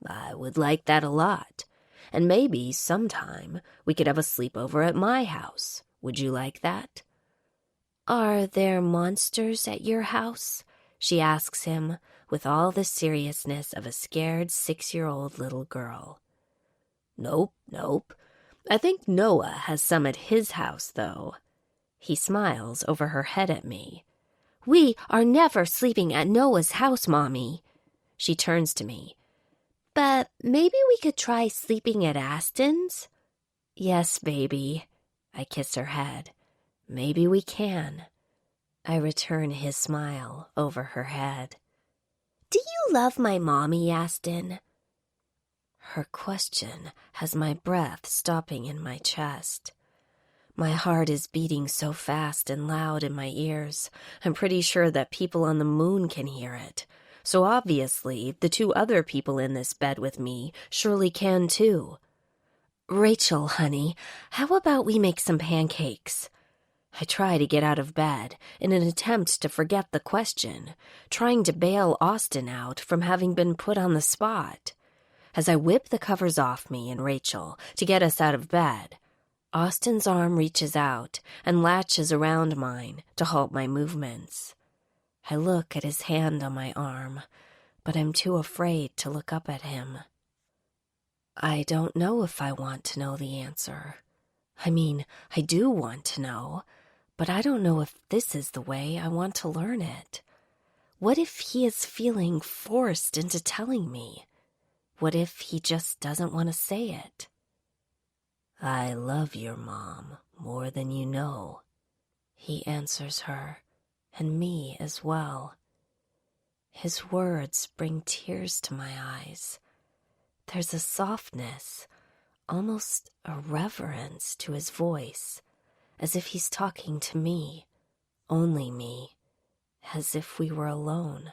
"I would like that a lot, and maybe sometime we could have a sleepover at my house. Would you like that?" Are there monsters at your house? She asks him with all the seriousness of a scared 6-year-old little girl. Nope. I think Noah has some at his house, though. He smiles over her head at me. We are never sleeping at Noah's house, Mommy. She turns to me. But maybe we could try sleeping at Aston's? Yes, baby. I kiss her head. Maybe we can. I return his smile over her head. Do you love my mommy, Aston? Her question has my breath stopping in my chest. My heart is beating so fast and loud in my ears, I'm pretty sure that people on the moon can hear it. So obviously, the 2 other people in this bed with me surely can too. Rachel, honey, how about we make some pancakes? I try to get out of bed in an attempt to forget the question, trying to bail Austin out from having been put on the spot. As I whip the covers off me and Rachel to get us out of bed, Austin's arm reaches out and latches around mine to halt my movements. I look at his hand on my arm, but I'm too afraid to look up at him. I don't know if I want to know the answer. I mean, I do want to know, but I don't know if this is the way I want to learn it. What if he is feeling forced into telling me? What if he just doesn't want to say it? I love your mom more than you know, he answers her, and me as well. His words bring tears to my eyes. There's a softness, almost a reverence to his voice, as if he's talking to me, only me, as if we were alone.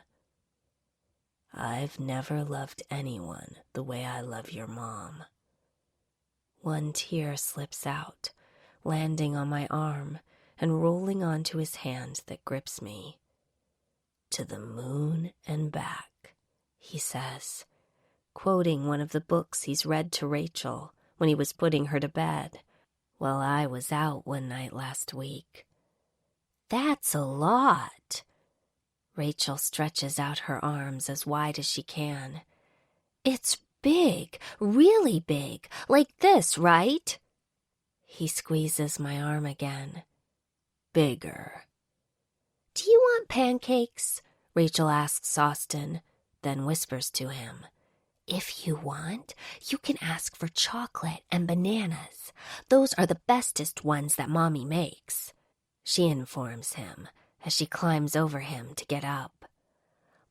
I've never loved anyone the way I love your mom. One tear slips out, landing on my arm and rolling onto his hand that grips me. To the moon and back, he says, quoting one of the books he's read to Rachel when he was putting her to bed while I was out one night last week. That's a lot. Rachel stretches out her arms as wide as she can. It's big, really big, like this, right? He squeezes my arm again. Bigger. Do you want pancakes? Rachel asks Austin, then whispers to him. If you want, you can ask for chocolate and bananas. Those are the bestest ones that Mommy makes, she informs him as she climbs over him to get up.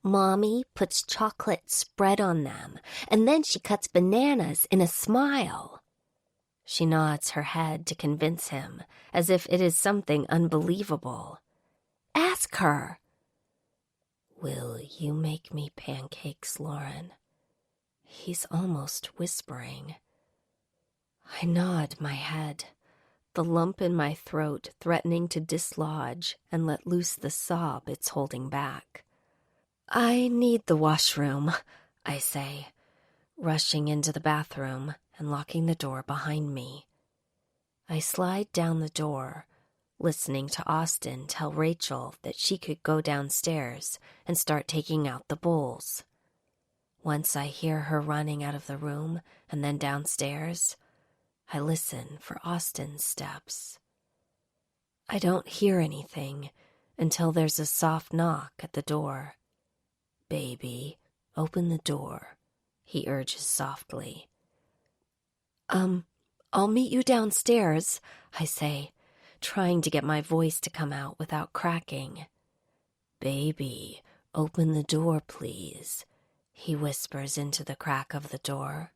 Mommy puts chocolate spread on them, and then she cuts bananas in a smile. She nods her head to convince him, as if it is something unbelievable. Ask her. Will you make me pancakes, Lauren? He's almost whispering. I nod my head, the lump in my throat threatening to dislodge and let loose the sob it's holding back. I need the washroom, I say, rushing into the bathroom and locking the door behind me. I slide down the door, listening to Austin tell Rachel that she could go downstairs and start taking out the bowls. Once I hear her running out of the room and then downstairs, I listen for Austin's steps. I don't hear anything until there's a soft knock at the door. Baby, open the door, he urges softly. I'll meet you downstairs, I say, trying to get my voice to come out without cracking. Baby, open the door, please, he whispers into the crack of the door.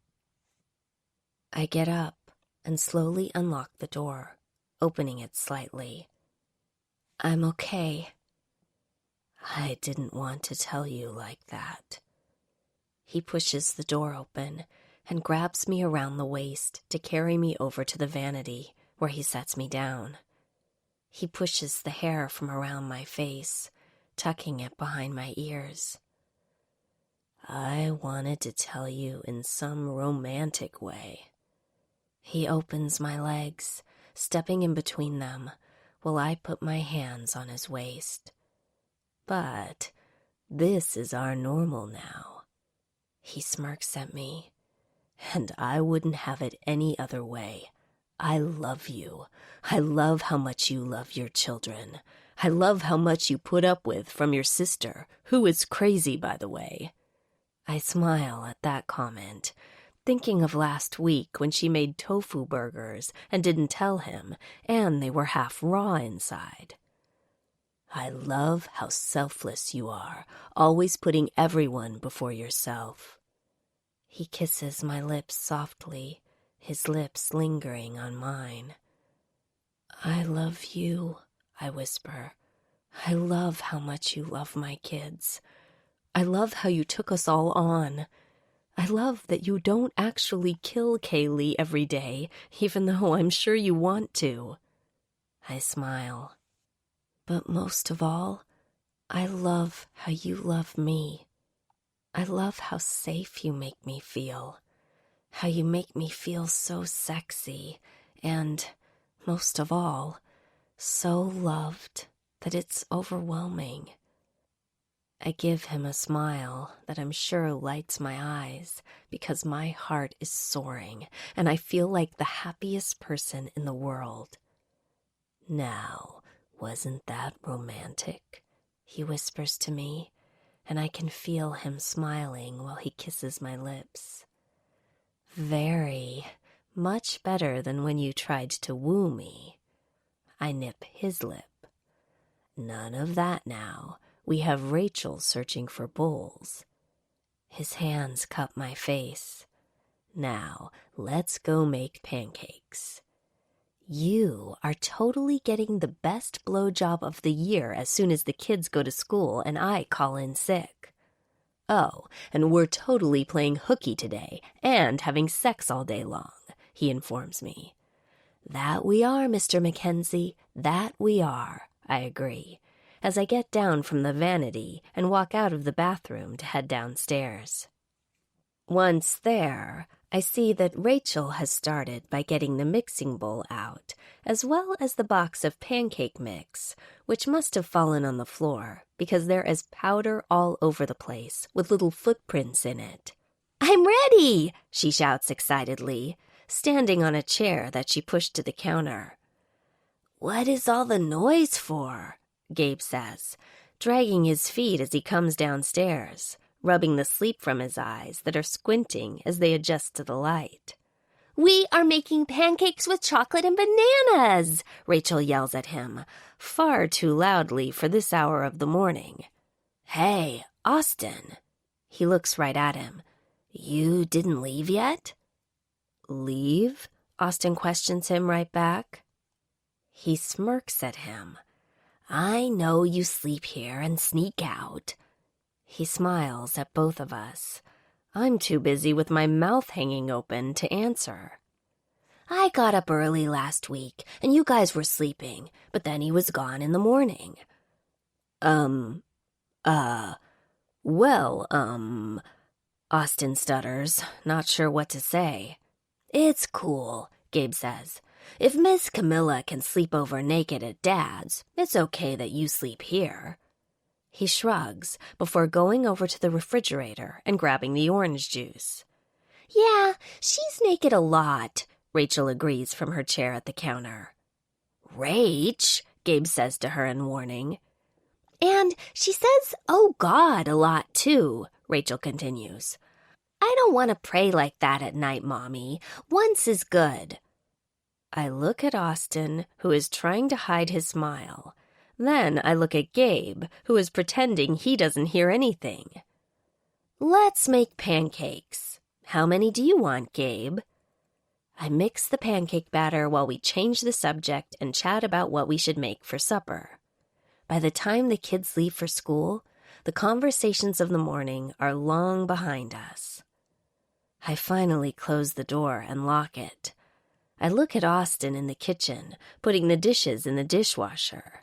I get up and slowly unlock the door, opening it slightly. I'm okay. I didn't want to tell you like that. He pushes the door open and grabs me around the waist to carry me over to the vanity where he sets me down. He pushes the hair from around my face, tucking it behind my ears. I wanted to tell you in some romantic way. He opens my legs, stepping in between them, while I put my hands on his waist. But this is our normal now. He smirks at me, and I wouldn't have it any other way. I love you. I love how much you love your children. I love how much you put up with from your sister, who is crazy, by the way. I smile at that comment, thinking of last week when she made tofu burgers and didn't tell him, and they were half raw inside. I love how selfless you are, always putting everyone before yourself. He kisses my lips softly, his lips lingering on mine. I love you, I whisper. I love how much you love my kids. I love how you took us all on. I love that you don't actually kill Kaylee every day, even though I'm sure you want to. I smile. But most of all, I love how you love me. I love how safe you make me feel. How you make me feel so sexy and, most of all, so loved that it's overwhelming. I give him a smile that I'm sure lights my eyes because my heart is soaring and I feel like the happiest person in the world. Now, wasn't that romantic? He whispers to me, and I can feel him smiling while he kisses my lips. Very, much better than when you tried to woo me. I nip his lip. None of that now. We have Rachel searching for bowls. His hands cup my face. Now, let's go make pancakes. You are totally getting the best blowjob of the year as soon as the kids go to school and I call in sick. Oh, and we're totally playing hooky today and having sex all day long, he informs me. That we are, Mr. Mackenzie, that we are, I agree, as I get down from the vanity and walk out of the bathroom to head downstairs. Once there, I see that Rachel has started by getting the mixing bowl out, as well as the box of pancake mix, which must have fallen on the floor because there is powder all over the place with little footprints in it. "I'm ready!" she shouts excitedly, standing on a chair that she pushed to the counter. "What is all the noise for?" Gabe says, dragging his feet as he comes downstairs, rubbing the sleep from his eyes that are squinting as they adjust to the light. "We are making pancakes with chocolate and bananas!" Rachel yells at him, far too loudly for this hour of the morning. "Hey, Austin." He looks right at him. "You didn't leave yet?" "Leave?" Austin questions him right back. He smirks at him. "I know you sleep here and sneak out." He smiles at both of us. I'm too busy with my mouth hanging open to answer. "I got up early last week, and you guys were sleeping, but then he was gone in the morning." Well, Austin stutters, not sure what to say. "It's cool," Gabe says. "If Miss Camilla can sleep over naked at Dad's, it's okay that you sleep here." He shrugs before going over to the refrigerator and grabbing the orange juice. "Yeah, she's naked a lot," Rachel agrees from her chair at the counter. "Rach," Gabe says to her in warning. "And she says, 'Oh God,' a lot too," Rachel continues. "I don't want to pray like that at night, Mommy. Once is good." I look at Austin, who is trying to hide his smile. Then I look at Gabe, who is pretending he doesn't hear anything. "Let's make pancakes. How many do you want, Gabe?" I mix the pancake batter while we change the subject and chat about what we should make for supper. By the time the kids leave for school, the conversations of the morning are long behind us. I finally close the door and lock it. I look at Austin in the kitchen, putting the dishes in the dishwasher.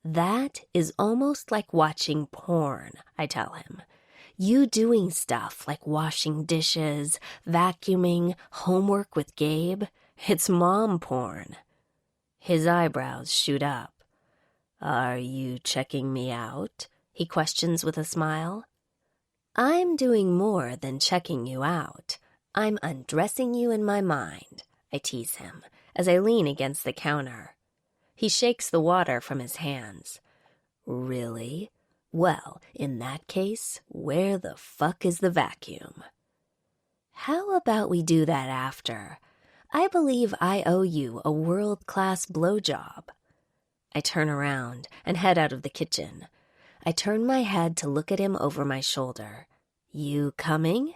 "That is almost like watching porn," I tell him. "You doing stuff like washing dishes, vacuuming, homework with Gabe, it's mom porn." His eyebrows shoot up. "Are you checking me out?" he questions with a smile. "I'm doing more than checking you out. I'm undressing you in my mind," I tease him as I lean against the counter. He shakes the water from his hands. "Really? Well, in that case, where the fuck is the vacuum?" "How about we do that after? I believe I owe you a world-class blowjob." I turn around and head out of the kitchen. I turn my head to look at him over my shoulder. "You coming?"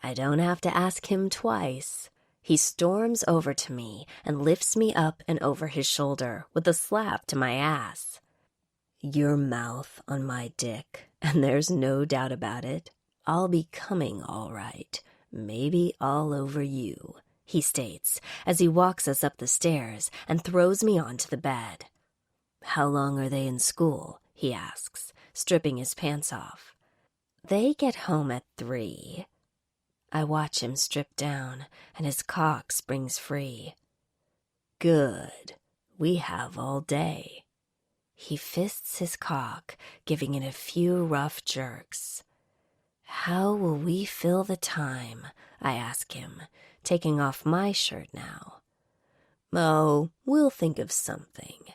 I don't have to ask him twice. He storms over to me and lifts me up and over his shoulder with a slap to my ass. "Your mouth on my dick, and there's no doubt about it. I'll be coming all right, maybe all over you," he states as he walks us up the stairs and throws me onto the bed. "How long are they in school?" he asks, stripping his pants off. "They get home at 3. I watch him strip down, and his cock springs free. "Good. We have all day." He fists his cock, giving it a few rough jerks. "How will we fill the time?" I ask him, taking off my shirt now. "Oh, we'll think of something."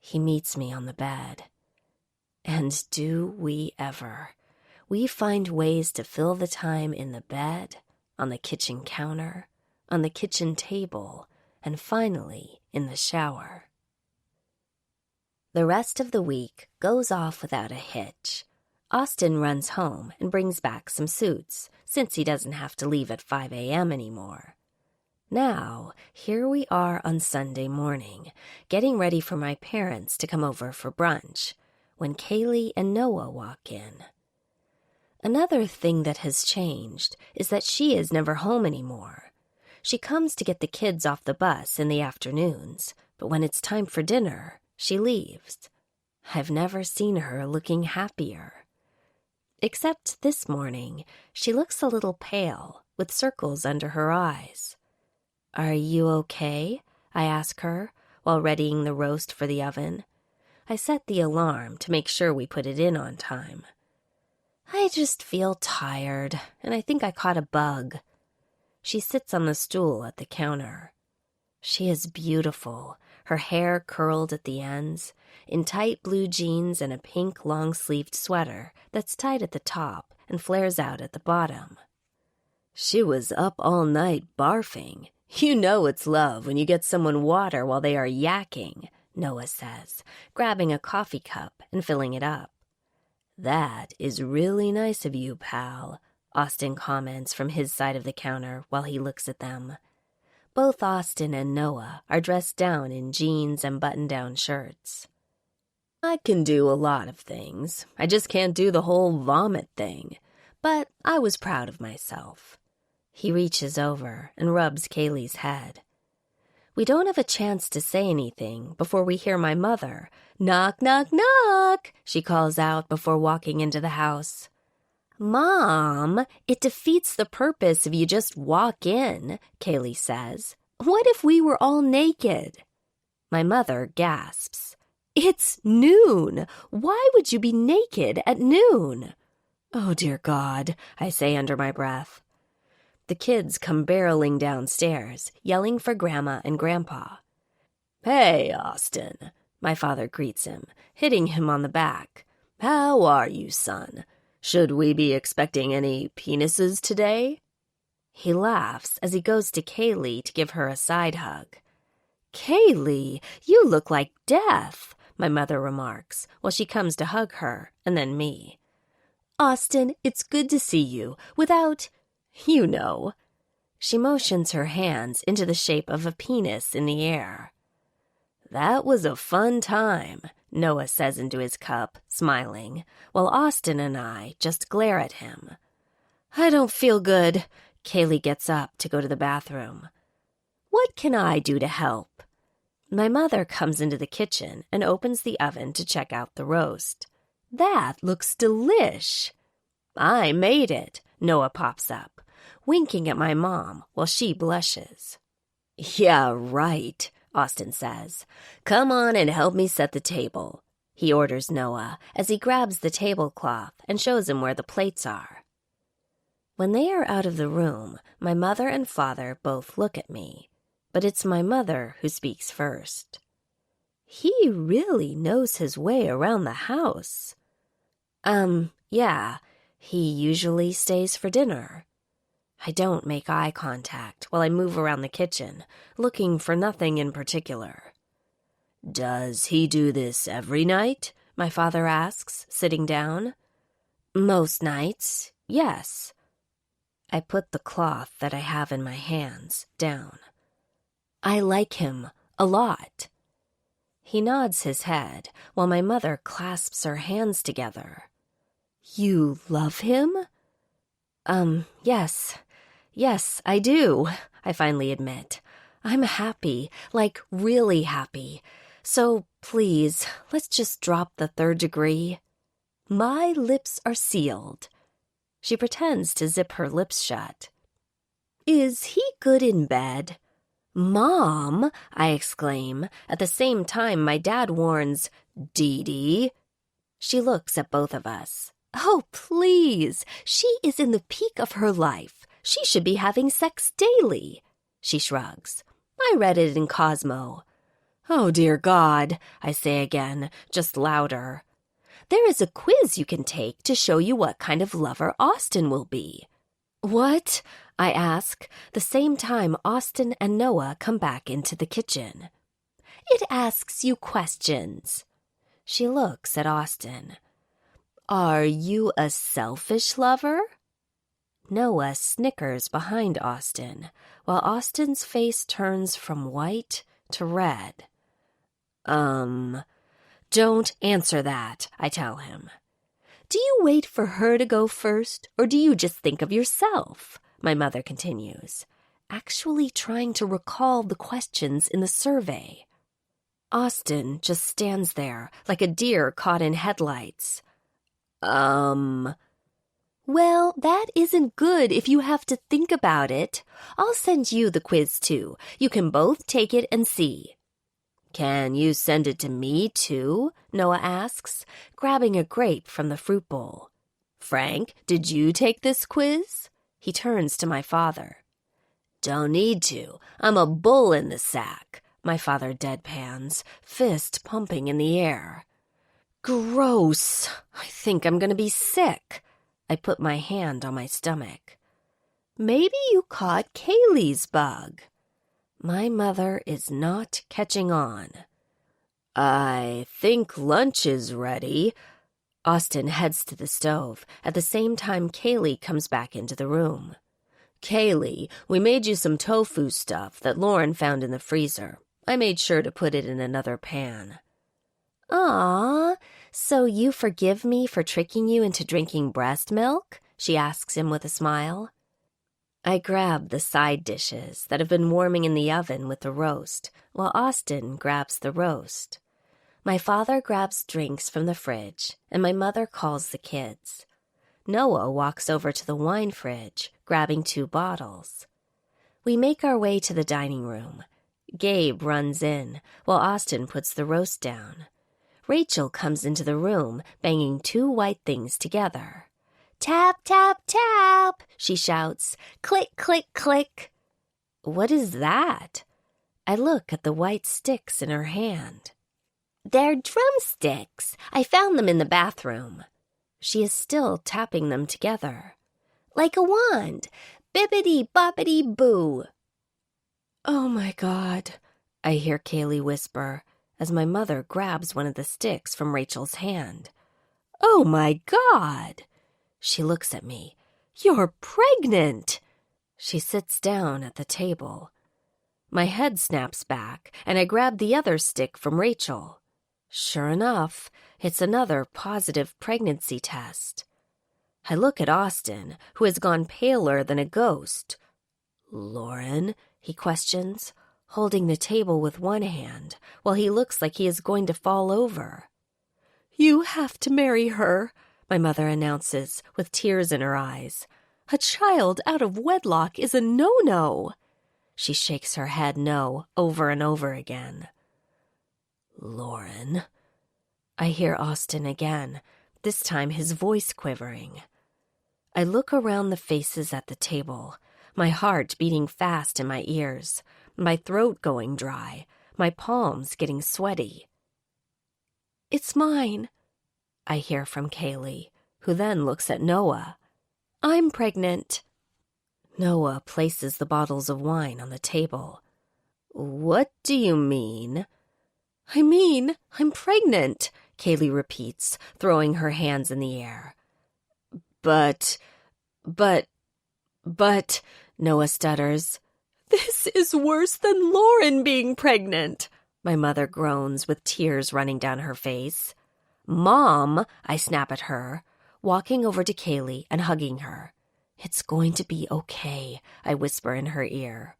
He meets me on the bed. And do we ever? We find ways to fill the time in the bed, on the kitchen counter, on the kitchen table, and finally in the shower. The rest of the week goes off without a hitch. Austin runs home and brings back some suits, since he doesn't have to leave at 5 a.m. anymore. Now, here we are on Sunday morning, getting ready for my parents to come over for brunch, when Kaylee and Noah walk in. Another thing that has changed is that she is never home anymore. She comes to get the kids off the bus in the afternoons, but when it's time for dinner, she leaves. I've never seen her looking happier. Except this morning, she looks a little pale, with circles under her eyes. "Are you okay?" I ask her, while readying the roast for the oven. I set the alarm to make sure we put it in on time. "I just feel tired, and I think I caught a bug." She sits on the stool at the counter. She is beautiful, her hair curled at the ends, in tight blue jeans and a pink long-sleeved sweater that's tight at the top and flares out at the bottom. "She was up all night barfing. You know it's love when you get someone water while they are yakking," Noah says, grabbing a coffee cup and filling it up. "That is really nice of you, pal," Austin comments from his side of the counter while he looks at them. Both Austin and Noah are dressed down in jeans and button-down shirts. "I can do a lot of things. I just can't do the whole vomit thing. But I was proud of myself." He reaches over and rubs Kaylee's head. We don't have a chance to say anything before we hear my mother. "Knock, knock, knock," she calls out before walking into the house. "Mom, it defeats the purpose if you just walk in," Kaylee says. "What if we were all naked?" My mother gasps. "It's noon. Why would you be naked at noon?" "Oh, dear God," I say under my breath. The kids come barreling downstairs, yelling for Grandma and Grandpa. "Hey, Austin," my father greets him, hitting him on the back. "How are you, son? Should we be expecting any penises today?" He laughs as he goes to Kaylee to give her a side hug. "Kaylee, you look like death," my mother remarks, while she comes to hug her, and then me. "Austin, it's good to see you, without... you know." She motions her hands into the shape of a penis in the air. "That was a fun time," Noah says into his cup, smiling, while Austin and I just glare at him. "I don't feel good." Kaylee gets up to go to the bathroom. "What can I do to help?" My mother comes into the kitchen and opens the oven to check out the roast. "That looks delish." "I made it," Noah pops up, winking at my mom while she blushes. "Yeah, right," Austin says. "Come on and help me set the table," he orders Noah as he grabs the tablecloth and shows him where the plates are. When they are out of the room, my mother and father both look at me, but it's my mother who speaks first. "He really knows his way around the house." Yeah, he usually stays for dinner." I don't make eye contact while I move around the kitchen, looking for nothing in particular. "Does he do this every night?" my father asks, sitting down. "Most nights, yes." I put the cloth that I have in my hands down. "I like him a lot." He nods his head while my mother clasps her hands together. "You love him?" Yes, I do," I finally admit. "I'm happy, like really happy. So please, let's just drop the third degree." My lips are sealed. She pretends to zip her lips shut. "Is he good in bed?" "Mom," I exclaim, at the same time my dad warns, "Dee Dee." She looks at both of us. "Oh, please, she is in the peak of her life. She should be having sex daily." She shrugs. "I read it in Cosmo." "Oh, dear God," I say again, just louder. "There is a quiz you can take to show you what kind of lover Austin will be." "What?" I ask, the same time Austin and Noah come back into the kitchen. "It asks you questions." She looks at Austin. "Are you a selfish lover?" Noah snickers behind Austin, while Austin's face turns from white to red. Don't answer that," I tell him. "Do you wait for her to go first, or do you just think of yourself?" my mother continues, actually trying to recall the questions in the survey. Austin just stands there like a deer caught in headlights. Well, that isn't good if you have to think about it. I'll send you the quiz too. You can both take it and see." "Can you send it to me too?" Noah asks, grabbing a grape from the fruit bowl. "Frank, did you take this quiz?" He turns to my father. "Don't need to. I'm a bull in the sack," my father deadpans, fist pumping in the air. "Gross. I think I'm going to be sick." I put my hand on my stomach. "Maybe you caught Kaylee's bug." My mother is not catching on. "I think lunch is ready." Austin heads to the stove, at the same time Kaylee comes back into the room. "Kaylee, we made you some tofu stuff that Lauren found in the freezer. I made sure to put it in another pan." "Aw, so you forgive me for tricking you into drinking breast milk?" she asks him with a smile. I grab the side dishes that have been warming in the oven with the roast, while Austin grabs the roast. My father grabs drinks from the fridge, and my mother calls the kids. Noah walks over to the wine fridge, grabbing 2 bottles. We make our way to the dining room. Gabe runs in, while Austin puts the roast down. Rachel comes into the room, banging 2 white things together. "Tap, tap, tap," she shouts. "Click, click, click." What is that? I look at the white sticks in her hand. "They're drumsticks. I found them in the bathroom." She is still tapping them together. "Like a wand. Bibbidi-bobbidi-boo." "Oh my God," I hear Kaylee whisper as my mother grabs one of the sticks from Rachel's hand. "Oh my God." She looks at me. "You're pregnant." She sits down at the table. My head snaps back, and I grab the other stick from Rachel. Sure enough, it's another positive pregnancy test. I look at Austin, who has gone paler than a ghost. "Lauren?" he questions, holding the table with one hand, while he looks like he is going to fall over. "You have to marry her," my mother announces, with tears in her eyes. "A child out of wedlock is a no-no." She shakes her head no over and over again. Lauren. I hear Austin again, this time his voice quivering. I look around the faces at the table, my heart beating fast in my ears, my throat going dry, my palms getting sweaty. It's mine, I hear from Kaylee, who then looks at Noah. I'm pregnant. Noah places the bottles of wine on the table. What do you mean? I mean, I'm pregnant, Kaylee repeats, throwing her hands in the air. But, Noah stutters. This is worse than Lauren being pregnant, my mother groans with tears running down her face. Mom, I snap at her, walking over to Kaylee and hugging her. It's going to be okay, I whisper in her ear.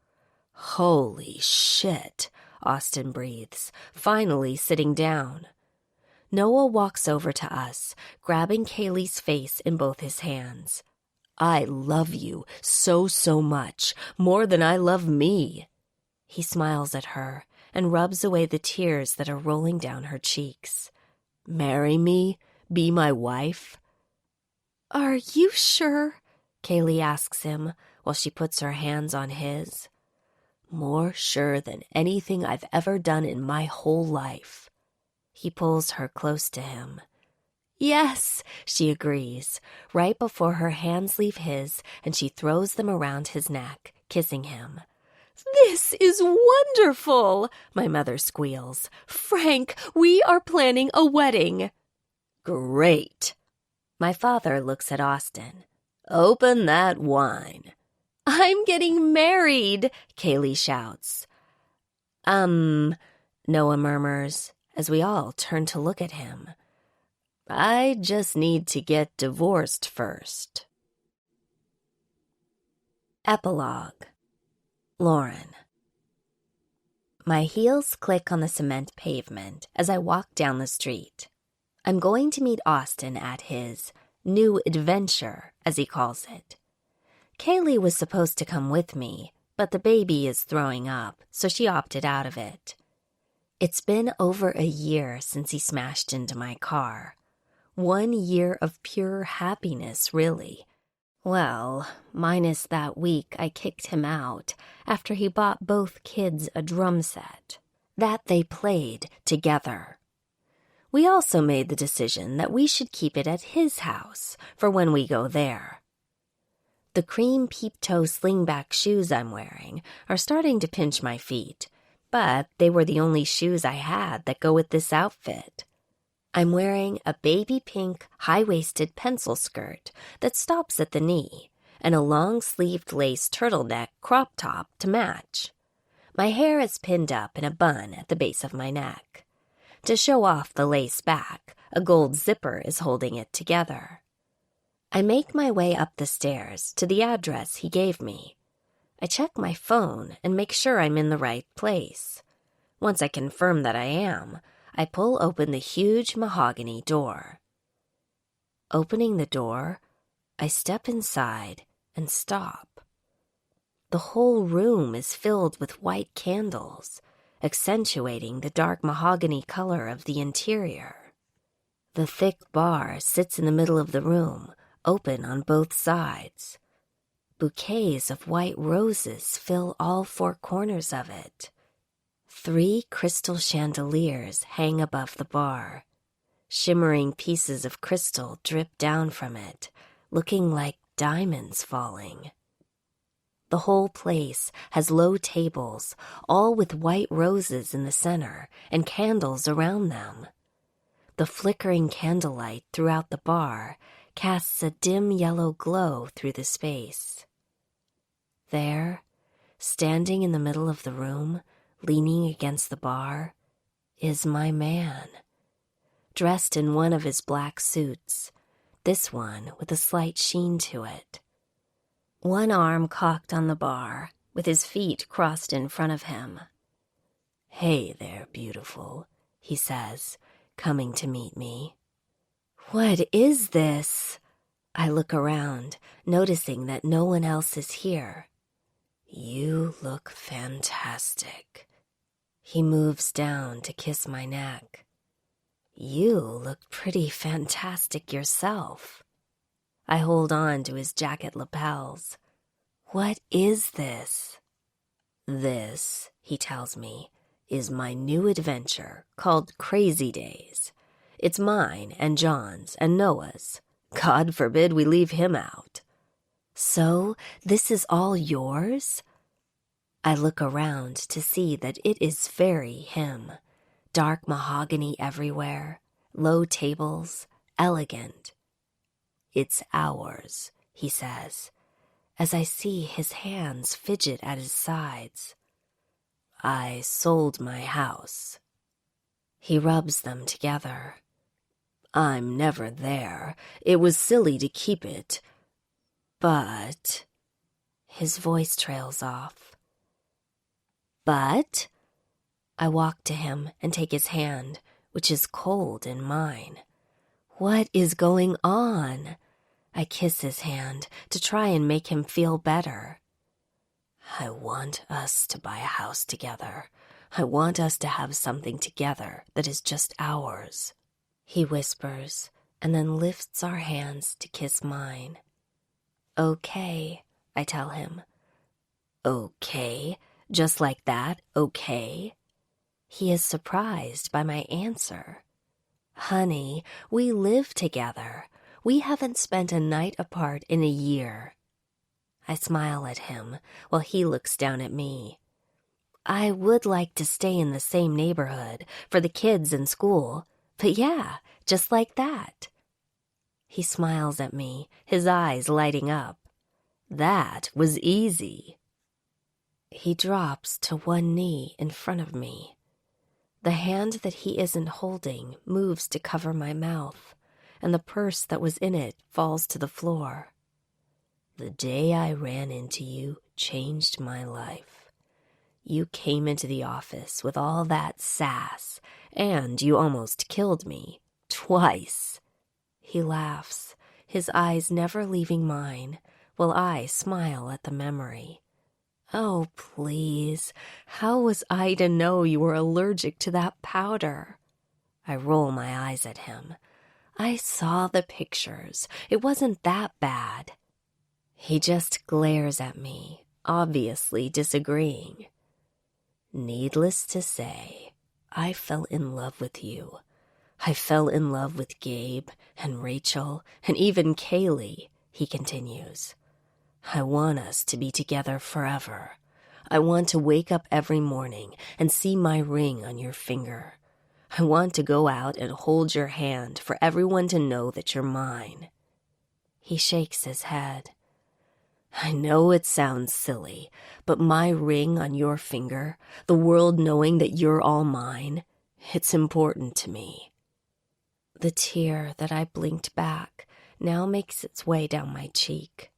Holy shit, Austin breathes, finally sitting down. Noah walks over to us, grabbing Kaylee's face in both his hands. I love you so much, more than I love me. He smiles at her and rubs away the tears that are rolling down her cheeks. Marry me? Be my wife? Are you sure? Kaylee asks him while she puts her hands on his. More sure than anything I've ever done in my whole life. He pulls her close to him. Yes, she agrees, right before her hands leave his and she throws them around his neck, kissing him. This is wonderful, my mother squeals. Frank, we are planning a wedding. Great. My father looks at Austin. Open that wine. I'm getting married, Kaylee shouts. Noah murmurs, as we all turn to look at him. I just need to get divorced first. Epilogue. Lauren. My heels click on the cement pavement as I walk down the street. I'm going to meet Austin at his new adventure, as he calls it. Kaylee was supposed to come with me, but the baby is throwing up, so she opted out of it. It's been over a year since he smashed into my car. 1 year of pure happiness, really. Well, minus that week I kicked him out after he bought both kids a drum set that they played together. We also made the decision that we should keep it at his house for when we go there. The cream peep-toe slingback shoes I'm wearing are starting to pinch my feet, but they were the only shoes I had that go with this outfit. I'm wearing a baby pink high-waisted pencil skirt that stops at the knee and a long-sleeved lace turtleneck crop top to match. My hair is pinned up in a bun at the base of my neck. To show off the lace back, a gold zipper is holding it together. I make my way up the stairs to the address he gave me. I check my phone and make sure I'm in the right place. Once I confirm that I am, I pull open the huge mahogany door. Opening the door, I step inside and stop. The whole room is filled with white candles, accentuating the dark mahogany color of the interior. The thick bar sits in the middle of the room, open on both sides. Bouquets of white roses fill all 4 corners of it. 3 crystal chandeliers hang above the bar. Shimmering pieces of crystal drip down from it, looking like diamonds falling. The whole place has low tables, all with white roses in the center and candles around them. The flickering candlelight throughout the bar casts a dim yellow glow through the space. There, standing in the middle of the room, leaning against the bar, is my man. Dressed in one of his black suits, this one with a slight sheen to it. One arm cocked on the bar, with his feet crossed in front of him. Hey there, beautiful, he says, coming to meet me. What is this? I look around, noticing that no one else is here. You look fantastic. He moves down to kiss my neck. You look pretty fantastic yourself. I hold on to his jacket lapels. What is this? This, he tells me, is my new adventure called Crazy Days. It's mine and John's and Noah's. God forbid we leave him out. So, this is all yours? I look around to see that it is very him. Dark mahogany everywhere, low tables, elegant. It's ours, he says, as I see his hands fidget at his sides. I sold my house. He rubs them together. I'm never there. It was silly to keep it. But... His voice trails off. But... I walk to him and take his hand, which is cold in mine. What is going on? I kiss his hand to try and make him feel better. I want us to buy a house together. I want us to have something together that is just ours. He whispers and then lifts our hands to kiss mine. Okay, I tell him. Okay, just like that, okay? He is surprised by my answer. Honey, we live together. We haven't spent a night apart in a year. I smile at him while he looks down at me. I would like to stay in the same neighborhood for the kids in school, but yeah, just like that. He smiles at me, his eyes lighting up. That was easy. He drops to one knee in front of me. The hand that he isn't holding moves to cover my mouth, and the purse that was in it falls to the floor. The day I ran into you changed my life. You came into the office with all that sass, and you almost killed me. Twice. He laughs, his eyes never leaving mine, while I smile at the memory. Oh, please, how was I to know you were allergic to that powder? I roll my eyes at him. I saw the pictures. It wasn't that bad. He just glares at me, obviously disagreeing. Needless to say, I fell in love with you. I fell in love with Gabe and Rachel and even Kaylee, he continues. I want us to be together forever. I want to wake up every morning and see my ring on your finger. I want to go out and hold your hand for everyone to know that you're mine. He shakes his head. I know it sounds silly, but my ring on your finger, the world knowing that you're all mine, it's important to me. The tear that I blinked back now makes its way down my cheek.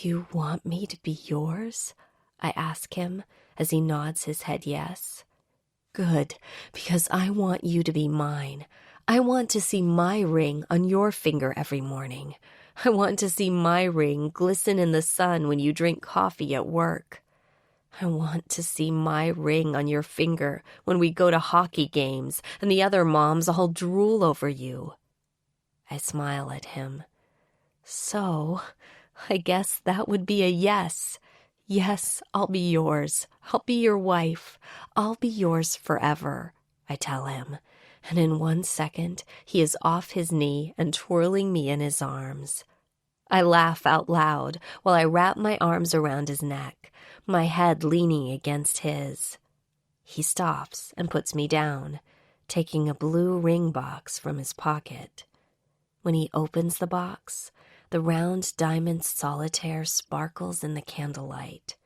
You want me to be yours? I ask him as he nods his head yes. Good, because I want you to be mine. I want to see my ring on your finger every morning. I want to see my ring glisten in the sun when you drink coffee at work. I want to see my ring on your finger when we go to hockey games and the other moms all drool over you. I smile at him. So, I guess that would be a yes. Yes, I'll be yours. I'll be your wife. I'll be yours forever, I tell him. And in 1 second, he is off his knee and twirling me in his arms. I laugh out loud while I wrap my arms around his neck, my head leaning against his. He stops and puts me down, taking a blue ring box from his pocket. When he opens the box, the round diamond solitaire sparkles in the candlelight.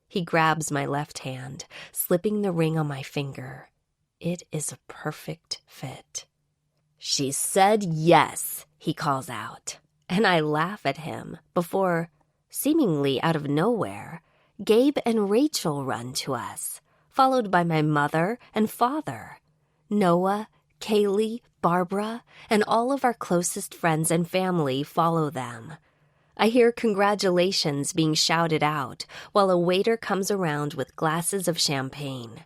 He grabs my left hand, slipping the ring on my finger. It is a perfect fit. She said yes, he calls out, and I laugh at him before, seemingly out of nowhere, Gabe and Rachel run to us, followed by my mother and father. Noah, Kaylee, Barbara, and all of our closest friends and family follow them. I hear congratulations being shouted out while a waiter comes around with glasses of champagne.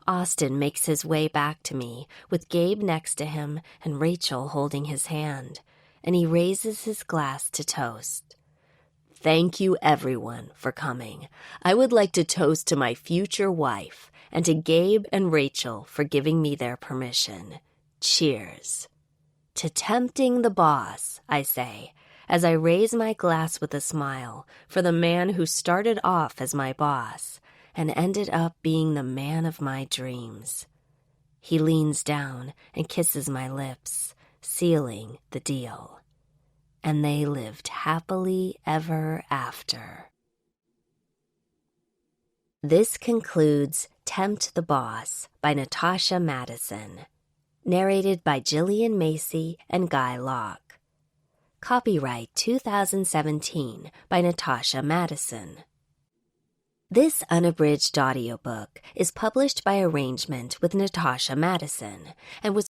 Austin makes his way back to me with Gabe next to him and Rachel holding his hand, and he raises his glass to toast. Thank you, everyone, for coming. I would like to toast to my future wife and to Gabe and Rachel for giving me their permission. Cheers. To tempting the boss, I say, as I raise my glass with a smile for the man who started off as my boss and ended up being the man of my dreams. He leans down and kisses my lips, sealing the deal. And they lived happily ever after. This concludes Tempt the Boss by Natasha Madison, narrated by Jillian Macy and Guy Locke. Copyright 2017 by Natasha Madison. This unabridged audiobook is published by arrangement with Natasha Madison and was